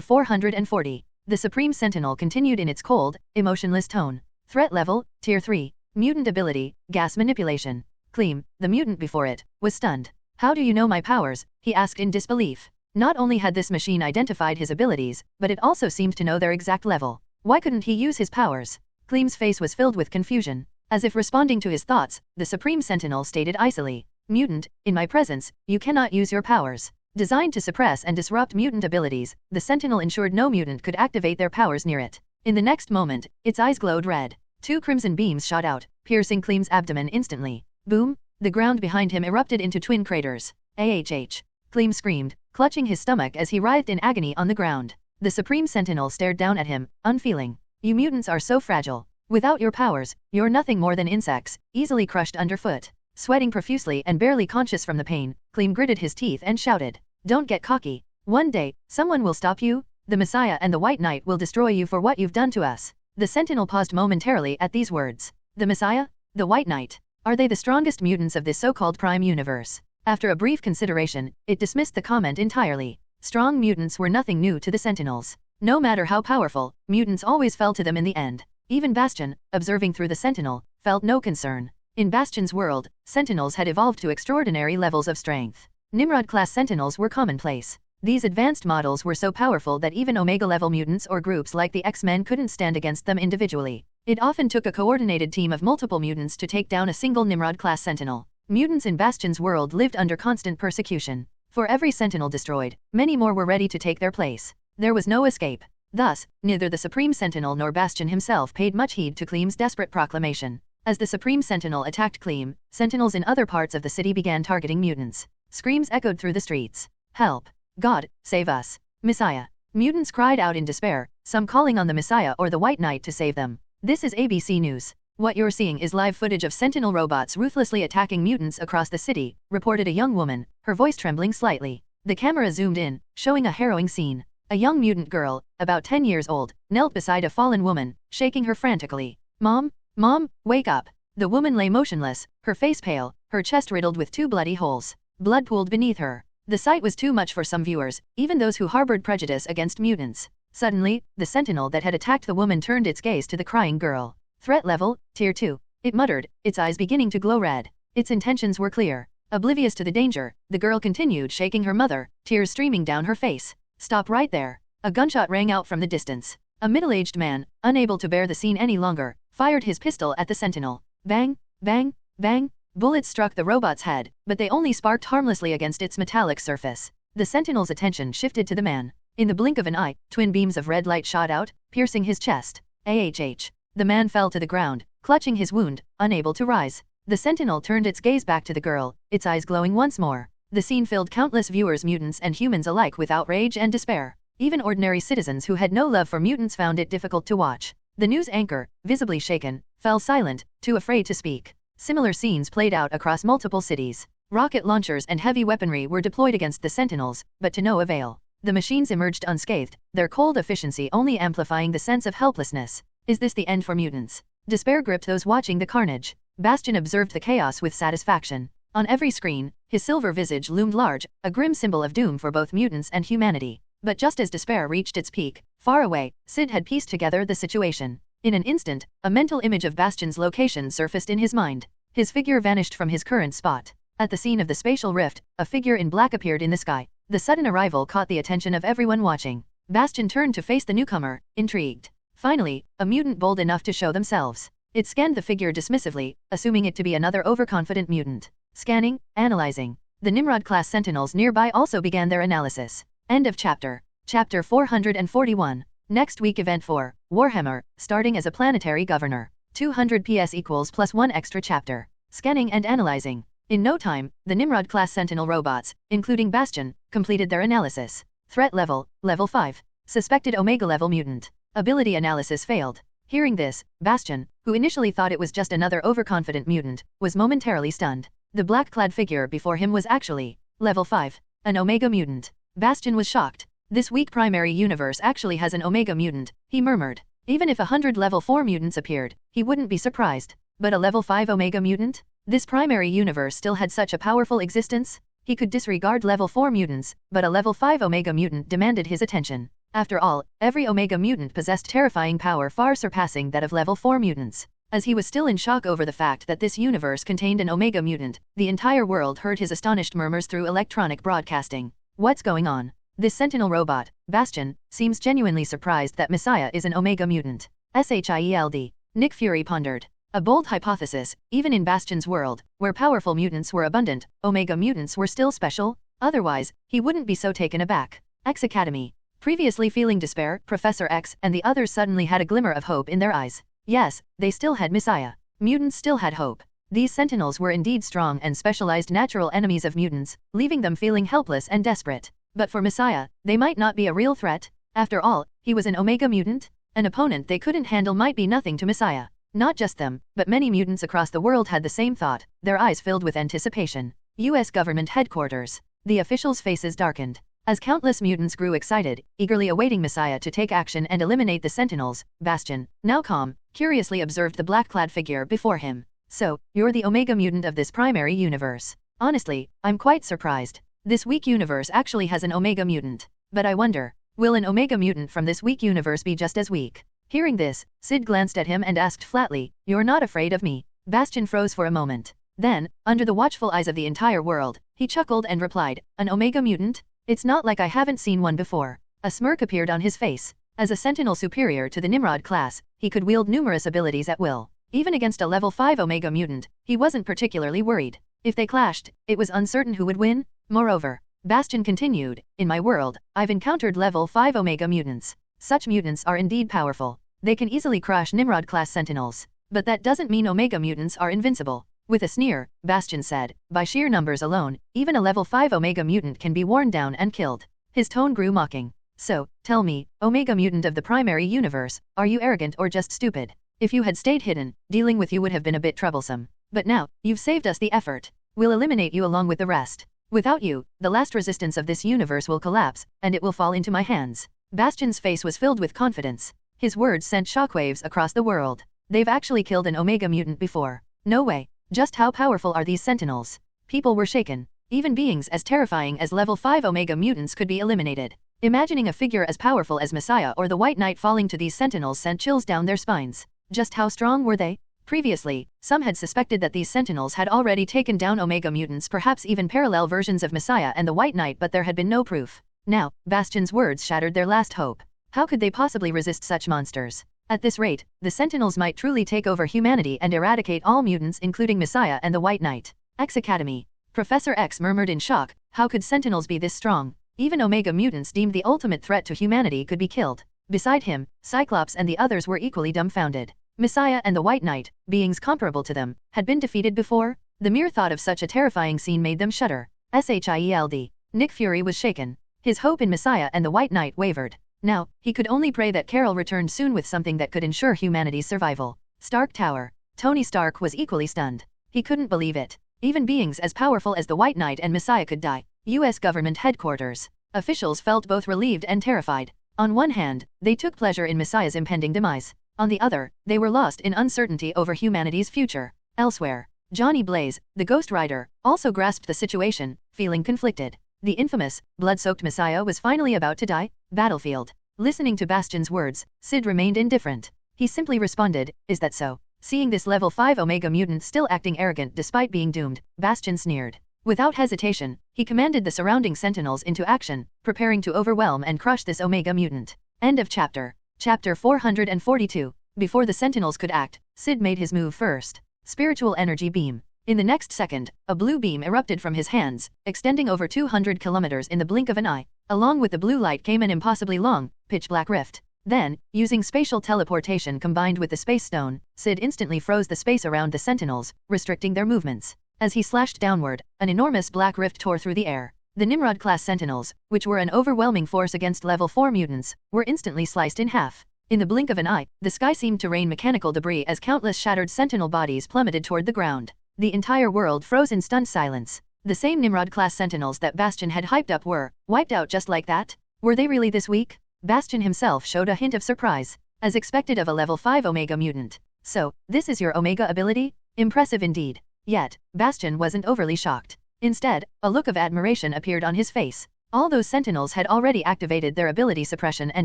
S1: 440. The Supreme Sentinel continued in its cold, emotionless tone. Threat level, Tier 3. Mutant ability, gas manipulation. Clem, the mutant before it, was stunned. How do you know my powers? He asked in disbelief. Not only had this machine identified his abilities, but it also seemed to know their exact level. Why couldn't he use his powers? Kleem's face was filled with confusion. As if responding to his thoughts, the Supreme Sentinel stated icily, "Mutant, in my presence, you cannot use your powers." Designed to suppress and disrupt mutant abilities, the Sentinel ensured no mutant could activate their powers near it. In the next moment, its eyes glowed red. 2 crimson beams shot out, piercing Kleem's abdomen instantly. Boom! The ground behind him erupted into twin craters. AHH! Kleem screamed, clutching his stomach as he writhed in agony on the ground. The Supreme Sentinel stared down at him, unfeeling. You mutants are so fragile. Without your powers, you're nothing more than insects, easily crushed underfoot. Sweating profusely and barely conscious from the pain, Kleem gritted his teeth and shouted, "Don't get cocky. One day, someone will stop you. The Messiah and the White Knight will destroy you for what you've done to us." The Sentinel paused momentarily at these words. The Messiah? The White Knight? Are they the strongest mutants of this so-called Prime Universe? After a brief consideration, it dismissed the comment entirely. Strong mutants were nothing new to the Sentinels. No matter how powerful, mutants always fell to them in the end. Even Bastion, observing through the Sentinel, felt no concern. In Bastion's world, Sentinels had evolved to extraordinary levels of strength. Nimrod-class Sentinels were commonplace. These advanced models were so powerful that even Omega-level mutants or groups like the X-Men couldn't stand against them individually. It often took a coordinated team of multiple mutants to take down a single Nimrod-class Sentinel. Mutants in Bastion's world lived under constant persecution. For every Sentinel destroyed, many more were ready to take their place. There was no escape. Thus, neither the Supreme Sentinel nor Bastion himself paid much heed to Kleem's desperate proclamation. As the Supreme Sentinel attacked Kleem, Sentinels in other parts of the city began targeting mutants. Screams echoed through the streets. "Help! God, save us! Messiah!" Mutants cried out in despair, some calling on the Messiah or the White Knight to save them. This is ABC News. What you're seeing is live footage of Sentinel robots ruthlessly attacking mutants across the city, reported a young woman, her voice trembling slightly. The camera zoomed in, showing a harrowing scene. A young mutant girl, about 10 years old, knelt beside a fallen woman, shaking her frantically. "Mom? Mom, wake up!" The woman lay motionless, her face pale, her chest riddled with 2 bloody holes. Blood pooled beneath her. The sight was too much for some viewers, even those who harbored prejudice against mutants. Suddenly, the Sentinel that had attacked the woman turned its gaze to the crying girl. "Threat level, Tier 2. It muttered, its eyes beginning to glow red. Its intentions were clear. Oblivious to the danger, the girl continued shaking her mother, tears streaming down her face. "Stop right there." A gunshot rang out from the distance. A middle-aged man, unable to bear the scene any longer, fired his pistol at the Sentinel. Bang, bang, bang. Bullets struck the robot's head, but they only sparked harmlessly against its metallic surface. The Sentinel's attention shifted to the man. In the blink of an eye, twin beams of red light shot out, piercing his chest. AHH. The man fell to the ground, clutching his wound, unable to rise. The Sentinel turned its gaze back to the girl, its eyes glowing once more. The scene filled countless viewers, mutants and humans alike, with outrage and despair. Even ordinary citizens who had no love for mutants found it difficult to watch. The news anchor, visibly shaken, fell silent, too afraid to speak. Similar scenes played out across multiple cities. Rocket launchers and heavy weaponry were deployed against the Sentinels, but to no avail. The machines emerged unscathed, their cold efficiency only amplifying the sense of helplessness. Is this the end for mutants? Despair gripped those watching the carnage. Bastion observed the chaos with satisfaction. On every screen, his silver visage loomed large, a grim symbol of doom for both mutants and humanity. But just as despair reached its peak, far away, Syd had pieced together the situation. In an instant, a mental image of Bastion's location surfaced in his mind. His figure vanished from his current spot. At the scene of the spatial rift, a figure in black appeared in the sky. The sudden arrival caught the attention of everyone watching. Bastion turned to face the newcomer, intrigued. Finally, a mutant bold enough to show themselves. It scanned the figure dismissively, assuming it to be another overconfident mutant. Scanning, analyzing. The Nimrod-class Sentinels nearby also began their analysis. End of chapter. Chapter 441. Next week event 4, Warhammer, starting as a planetary governor. 200 PS equals +1 extra chapter. Scanning and analyzing. In no time, the Nimrod-class Sentinel robots, including Bastion, completed their analysis. Threat level, level 5. Suspected Omega-level mutant. Ability analysis failed. Hearing this, Bastion, who initially thought it was just another overconfident mutant, was momentarily stunned. The black-clad figure before him was actually level 5, an Omega mutant. Bastion was shocked. This weak primary universe actually has an Omega mutant, he murmured. Even if 100 level 4 mutants appeared, he wouldn't be surprised. But a level 5 Omega mutant? This primary universe still had such a powerful existence? He could disregard level 4 mutants, but a level 5 Omega mutant demanded his attention. After all, every Omega mutant possessed terrifying power far surpassing that of level 4 mutants. As he was still in shock over the fact that this universe contained an Omega mutant, the entire world heard his astonished murmurs through electronic broadcasting. What's going on? This sentinel robot, Bastion, seems genuinely surprised that Messiah is an Omega mutant. Shield. Nick Fury pondered. A bold hypothesis, even in Bastion's world, where powerful mutants were abundant, Omega mutants were still special? Otherwise, he wouldn't be so taken aback. X Academy. Previously feeling despair, Professor X and the others suddenly had a glimmer of hope in their eyes. Yes, they still had Messiah. Mutants still had hope. These sentinels were indeed strong and specialized natural enemies of mutants, leaving them feeling helpless and desperate. But for Messiah, they might not be a real threat. After all, he was an Omega mutant. An opponent they couldn't handle might be nothing to Messiah. Not just them, but many mutants across the world had the same thought, their eyes filled with anticipation. U.S. government headquarters. The officials' faces darkened. As countless mutants grew excited, eagerly awaiting Messiah to take action and eliminate the sentinels, Bastion, now calm, curiously observed the black-clad figure before him. So, you're the Omega mutant of this primary universe. Honestly, I'm quite surprised. This weak universe actually has an Omega mutant. But I wonder, will an Omega mutant from this weak universe be just as weak? Hearing this, Syd glanced at him and asked flatly, "You're not afraid of me?" Bastion froze for a moment. Then, under the watchful eyes of the entire world, he chuckled and replied, "An Omega mutant? It's not like I haven't seen one before." A smirk appeared on his face. As a sentinel superior to the Nimrod class, he could wield numerous abilities at will. Even against a level 5 Omega mutant, he wasn't particularly worried. If they clashed, it was uncertain who would win. Moreover, Bastion continued, "In my world, I've encountered level 5 Omega mutants. Such mutants are indeed powerful. They can easily crush Nimrod-class sentinels. But that doesn't mean Omega mutants are invincible." With a sneer, Bastion said, "By sheer numbers alone, even a level 5 Omega mutant can be worn down and killed." His tone grew mocking. "So, tell me, Omega mutant of the primary universe, are you arrogant or just stupid? If you had stayed hidden, dealing with you would have been a bit troublesome. But now, you've saved us the effort. We'll eliminate you along with the rest. Without you, the last resistance of this universe will collapse, and it will fall into my hands." Bastion's face was filled with confidence. His words sent shockwaves across the world. They've actually killed an Omega mutant before. No way. Just how powerful are these sentinels? People were shaken. Even beings as terrifying as level 5 Omega mutants could be eliminated. Imagining a figure as powerful as Messiah or the White Knight falling to these sentinels sent chills down their spines. Just how strong were they? Previously, some had suspected that these sentinels had already taken down Omega mutants, perhaps even parallel versions of Messiah and the White Knight, but there had been no proof. Now, Bastion's words shattered their last hope. How could they possibly resist such monsters? At this rate, the Sentinels might truly take over humanity and eradicate all mutants, including Messiah and the White Knight. X Academy. Professor X murmured in shock, how could Sentinels be this strong? Even Omega mutants deemed the ultimate threat to humanity could be killed. Beside him, Cyclops and the others were equally dumbfounded. Messiah and the White Knight, beings comparable to them, had been defeated before? The mere thought of such a terrifying scene made them shudder. Shield. Nick Fury was shaken. His hope in Messiah and the White Knight wavered. Now, he could only pray that Carol returned soon with something that could ensure humanity's survival. Stark Tower. Tony Stark was equally stunned. He couldn't believe it. Even beings as powerful as the White Knight and Messiah could die. U.S. government headquarters. Officials felt both relieved and terrified. On one hand, they took pleasure in Messiah's impending demise. On the other, they were lost in uncertainty over humanity's future. Elsewhere, Johnny Blaze, the Ghost Rider, also grasped the situation, feeling conflicted. The infamous, blood-soaked Messiah was finally about to die. Battlefield. Listening to Bastion's words, Syd remained indifferent. He simply responded, "Is that so?" Seeing this level 5 Omega mutant still acting arrogant despite being doomed, Bastion sneered. Without hesitation, he commanded the surrounding sentinels into action, preparing to overwhelm and crush this Omega mutant. End of chapter. Chapter 442. Before the sentinels could act, Syd made his move first. Spiritual energy beam. In the next second, a blue beam erupted from his hands, extending over 200 kilometers in the blink of an eye. Along with the blue light came an impossibly long, pitch-black rift. Then, using spatial teleportation combined with the space stone, Syd instantly froze the space around the sentinels, restricting their movements. As he slashed downward, an enormous black rift tore through the air. The Nimrod-class sentinels, which were an overwhelming force against level 4 mutants, were instantly sliced in half. In the blink of an eye, the sky seemed to rain mechanical debris as countless shattered sentinel bodies plummeted toward the ground. The entire world froze in stunned silence. The same Nimrod-class sentinels that Bastion had hyped up were wiped out just like that? Were they really this weak? Bastion himself showed a hint of surprise, as expected of a level 5 Omega mutant. So, this is your Omega ability? Impressive indeed. Yet, Bastion wasn't overly shocked. Instead, a look of admiration appeared on his face. All those sentinels had already activated their ability suppression and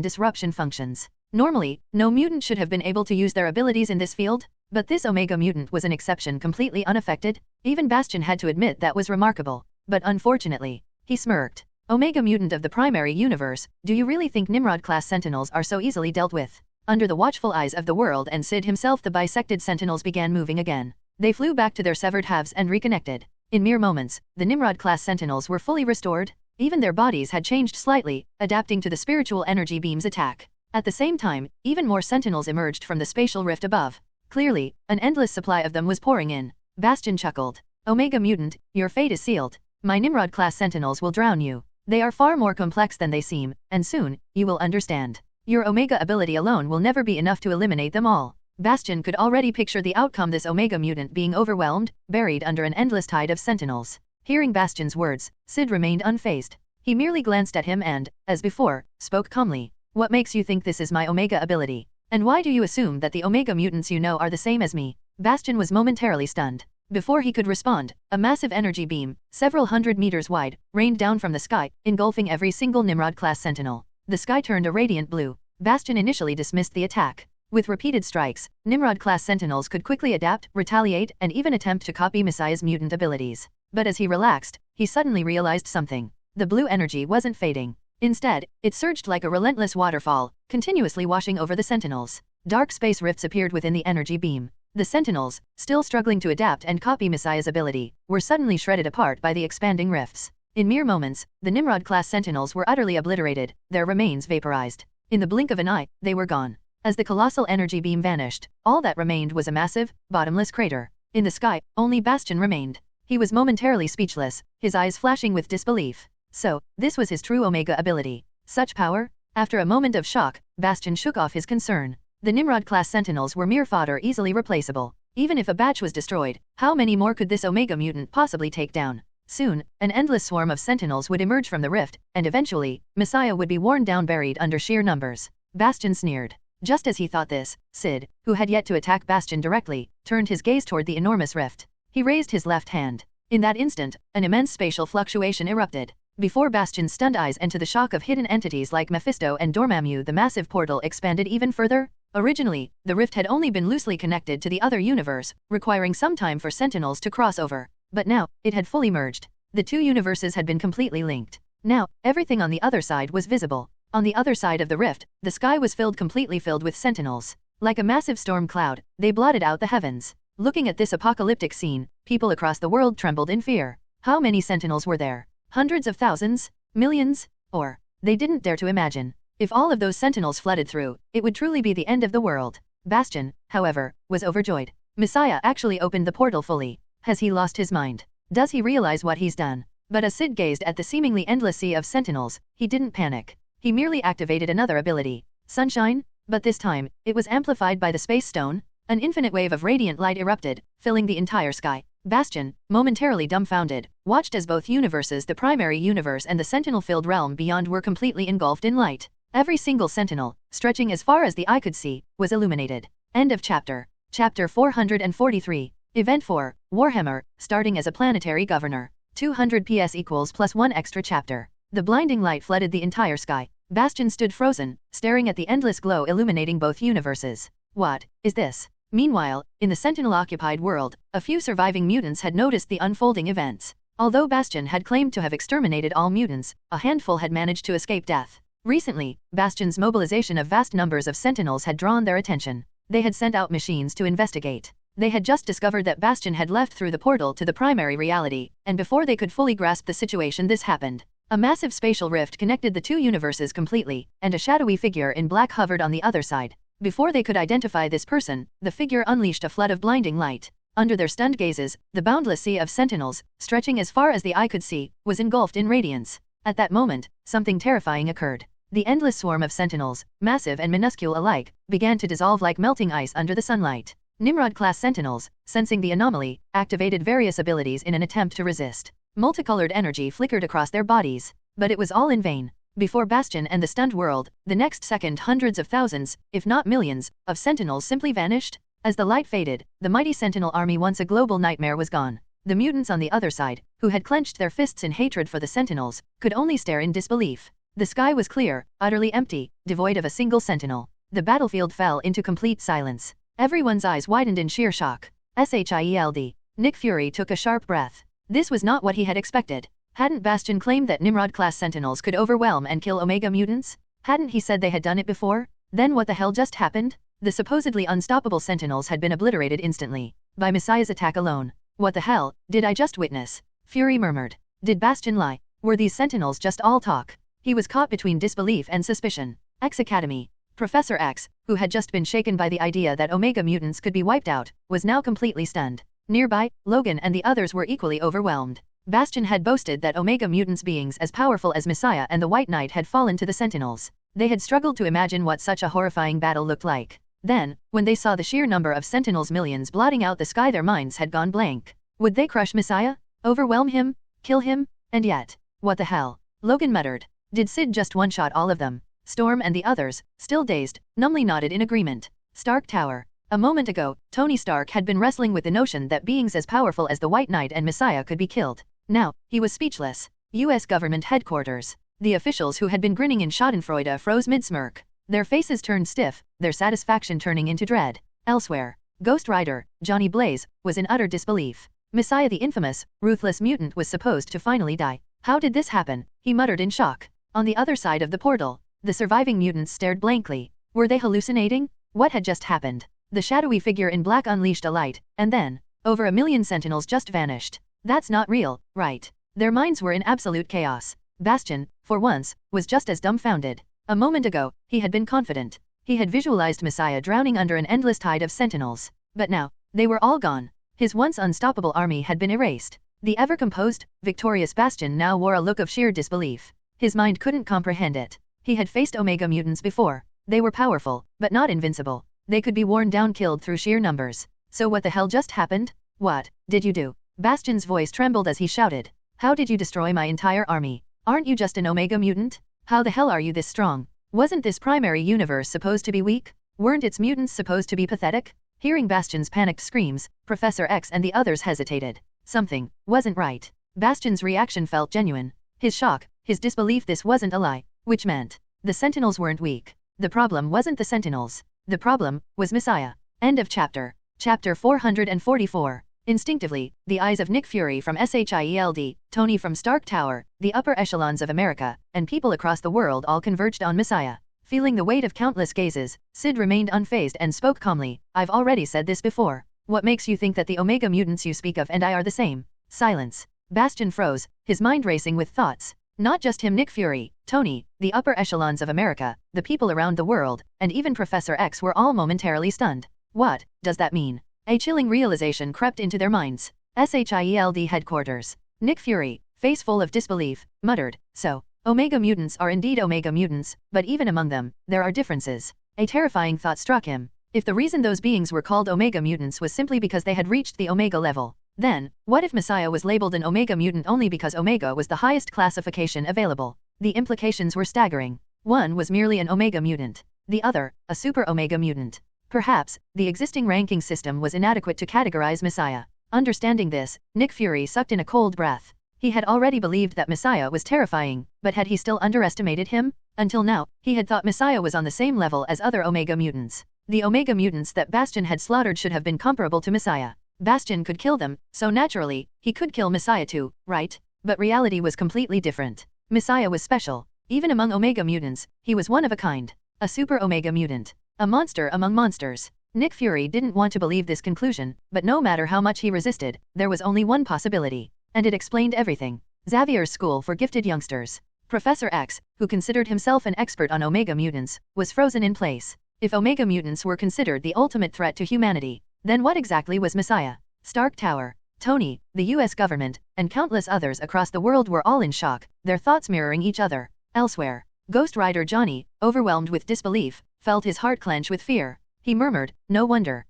S1: disruption functions. Normally, no mutant should have been able to use their abilities in this field. But this Omega mutant was an exception, completely unaffected. Even Bastion had to admit that was remarkable. But unfortunately, he smirked. Omega mutant of the primary universe, do you really think Nimrod-class sentinels are so easily dealt with? Under the watchful eyes of the world and Syd himself, the bisected sentinels began moving again. They flew back to their severed halves and reconnected. In mere moments, the Nimrod-class sentinels were fully restored. Even their bodies had changed slightly, adapting to the spiritual energy beam's attack. At the same time, even more sentinels emerged from the spatial rift above. Clearly, an endless supply of them was pouring in. Bastion chuckled. Omega mutant, your fate is sealed. My Nimrod-class sentinels will drown you. They are far more complex than they seem, and soon, you will understand. Your Omega ability alone will never be enough to eliminate them all. Bastion could already picture the outcome, this Omega mutant being overwhelmed, buried under an endless tide of sentinels. Hearing Bastion's words, Syd remained unfazed. He merely glanced at him and, as before, spoke calmly. What makes you think this is my Omega ability? And why do you assume that the Omega mutants you know are the same as me? Bastion was momentarily stunned. Before he could respond, a massive energy beam, several hundred meters wide, rained down from the sky, engulfing every single Nimrod-class sentinel. The sky turned a radiant blue. Bastion initially dismissed the attack. With repeated strikes, Nimrod-class sentinels could quickly adapt, retaliate, and even attempt to copy Messiah's mutant abilities. But as he relaxed, he suddenly realized something. The blue energy wasn't fading. Instead, it surged like a relentless waterfall, continuously washing over the sentinels. Dark space rifts appeared within the energy beam. The sentinels, still struggling to adapt and copy Messiah's ability, were suddenly shredded apart by the expanding rifts. In mere moments, the Nimrod-class sentinels were utterly obliterated, their remains vaporized. In the blink of an eye, they were gone. As the colossal energy beam vanished, all that remained was a massive, bottomless crater. In the sky, only Bastion remained. He was momentarily speechless, his eyes flashing with disbelief. So, this was his true Omega ability. Such power? After a moment of shock, Bastion shook off his concern. The Nimrod-class sentinels were mere fodder, easily replaceable. Even if a batch was destroyed, how many more could this Omega mutant possibly take down? Soon, an endless swarm of sentinels would emerge from the rift, and eventually, Messiah would be worn down, buried under sheer numbers. Bastion sneered. Just as he thought this, Syd, who had yet to attack Bastion directly, turned his gaze toward the enormous rift. He raised his left hand. In that instant, an immense spatial fluctuation erupted. Before Bastion's stunned eyes and to the shock of hidden entities like Mephisto and Dormammu, the massive portal expanded even further. Originally, the rift had only been loosely connected to the other universe, requiring some time for sentinels to cross over. But now, it had fully merged. The two universes had been completely linked. Now, everything on the other side was visible. On the other side of the rift, the sky was completely filled with sentinels. Like a massive storm cloud, they blotted out the heavens. Looking at this apocalyptic scene, people across the world trembled in fear. How many sentinels were there? Hundreds of thousands? Millions? Or, they didn't dare to imagine. If all of those sentinels flooded through, it would truly be the end of the world. Bastion, however, was overjoyed. Messiah actually opened the portal fully. Has he lost his mind? Does he realize what he's done? But as Syd gazed at the seemingly endless sea of sentinels, he didn't panic. He merely activated another ability. Sunshine? But this time, it was amplified by the space stone. An infinite wave of radiant light erupted, filling the entire sky. Bastion, momentarily dumbfounded, watched as both universes, the primary universe and the sentinel-filled realm beyond, were completely engulfed in light. Every single sentinel, stretching as far as the eye could see, was illuminated. End of chapter. Chapter 443. Event 4, Warhammer, starting as a planetary governor. 200 PS equals +1 extra chapter. The blinding light flooded the entire sky. Bastion stood frozen, staring at the endless glow illuminating both universes. What is this? Meanwhile, in the sentinel-occupied world, a few surviving mutants had noticed the unfolding events. Although Bastion had claimed to have exterminated all mutants, a handful had managed to escape death. Recently, Bastion's mobilization of vast numbers of sentinels had drawn their attention. They had sent out machines to investigate. They had just discovered that Bastion had left through the portal to the primary reality, and before they could fully grasp the situation, this happened. A massive spatial rift connected the two universes completely, and a shadowy figure in black hovered on the other side. Before they could identify this person, the figure unleashed a flood of blinding light. Under their stunned gazes, the boundless sea of sentinels, stretching as far as the eye could see, was engulfed in radiance. At that moment, something terrifying occurred. The endless swarm of sentinels, massive and minuscule alike, began to dissolve like melting ice under the sunlight. Nimrod-class sentinels, sensing the anomaly, activated various abilities in an attempt to resist. Multicolored energy flickered across their bodies, but it was all in vain. Before Bastion and the stunned world, the next second hundreds of thousands, if not millions, of sentinels simply vanished. As the light faded, the mighty sentinel army, once a global nightmare, was gone. The mutants on the other side, who had clenched their fists in hatred for the sentinels, could only stare in disbelief. The sky was clear, utterly empty, devoid of a single sentinel. The battlefield fell into complete silence. Everyone's eyes widened in sheer shock. Schild. Nick Fury took a sharp breath. This was not what he had expected. Hadn't Bastion claimed that Nimrod-class Sentinels could overwhelm and kill Omega mutants? Hadn't he said they had done it before? Then what the hell just happened? The supposedly unstoppable Sentinels had been obliterated instantly by Messiah's attack alone. What the hell did I just witness? Fury murmured. Did Bastion lie? Were these Sentinels just all talk? He was caught between disbelief and suspicion. X Academy. Professor X, who had just been shaken by the idea that Omega mutants could be wiped out, was now completely stunned. Nearby, Logan and the others were equally overwhelmed. Bastion had boasted that Omega mutants beings as powerful as Messiah and the White Knight had fallen to the Sentinels. They had struggled to imagine what such a horrifying battle looked like. Then, when they saw the sheer number of Sentinels millions blotting out the sky, their minds had gone blank. Would they crush Messiah? Overwhelm him? Kill him? And yet, what the hell? Logan muttered. Did Syd just one-shot all of them? Storm and the others, still dazed, numbly nodded in agreement. Stark Tower. A moment ago, Tony Stark had been wrestling with the notion that beings as powerful as the White Knight and Messiah could be killed. Now, he was speechless. U.S. government headquarters. The officials who had been grinning in schadenfreude froze mid-smirk. Their faces turned stiff, their satisfaction turning into dread. Elsewhere, Ghost Rider, Johnny Blaze, was in utter disbelief. Messiah the infamous, ruthless mutant was supposed to finally die. How did this happen? He muttered in shock. On the other side of the portal, the surviving mutants stared blankly. Were they hallucinating? What had just happened? The shadowy figure in black unleashed a light, and then, over 1 million Sentinels just vanished. That's not real, right? Their minds were in absolute chaos. Bastion, for once, was just as dumbfounded. A moment ago, he had been confident. He had visualized Messiah drowning under an endless tide of Sentinels. But now, they were all gone. His once unstoppable army had been erased. The ever-composed, victorious Bastion now wore a look of sheer disbelief. His mind couldn't comprehend it. He had faced Omega mutants before. They were powerful, but not invincible. They could be worn down, killed through sheer numbers. So what the hell just happened? What did you do? Bastion's voice trembled as he shouted. How did you destroy my entire army? Aren't you just an Omega mutant? How the hell are you this strong? Wasn't this primary universe supposed to be weak? Weren't its mutants supposed to be pathetic? Hearing Bastion's panicked screams, Professor X and the others hesitated. Something wasn't right. Bastion's reaction felt genuine. His shock, his disbelief, this wasn't a lie. Which meant, the Sentinels weren't weak. The problem wasn't the Sentinels. The problem was Messiah. End of chapter. Chapter 444. Instinctively, the eyes of Nick Fury from Schild, Tony from Stark Tower, the upper echelons of America, and people across the world all converged on Messiah. Feeling the weight of countless gazes, Syd remained unfazed and spoke calmly. I've already said this before. What makes you think that the Omega mutants you speak of and I are the same? Silence. Bastion froze, his mind racing with thoughts. Not just him, Nick Fury, Tony, the upper echelons of America, the people around the world, and even Professor X were all momentarily stunned. What does that mean? A chilling realization crept into their minds. Schild headquarters. Nick Fury, face full of disbelief, muttered, so, Omega mutants are indeed Omega mutants, but even among them, there are differences. A terrifying thought struck him. If the reason those beings were called Omega mutants was simply because they had reached the Omega level, then, what if Messiah was labeled an Omega mutant only because Omega was the highest classification available? The implications were staggering. One was merely an Omega mutant. The other, a Super Omega mutant. Perhaps, the existing ranking system was inadequate to categorize Messiah. Understanding this, Nick Fury sucked in a cold breath. He had already believed that Messiah was terrifying, but had he still underestimated him? Until now, he had thought Messiah was on the same level as other Omega mutants. The Omega mutants that Bastion had slaughtered should have been comparable to Messiah. Bastion could kill them, so naturally, he could kill Messiah too, right? But reality was completely different. Messiah was special. Even among Omega mutants, he was one of a kind. A Super Omega mutant. A monster among monsters. Nick Fury didn't want to believe this conclusion, but no matter how much he resisted, there was only one possibility. And it explained everything. Xavier's School for Gifted Youngsters. Professor X, who considered himself an expert on Omega mutants, was frozen in place. If Omega mutants were considered the ultimate threat to humanity, then what exactly was Messiah? Stark Tower, Tony, the US government, and countless others across the world were all in shock, their thoughts mirroring each other. Elsewhere, Ghost Rider Johnny, overwhelmed with disbelief, felt his heart clench with fear. He murmured, no wonder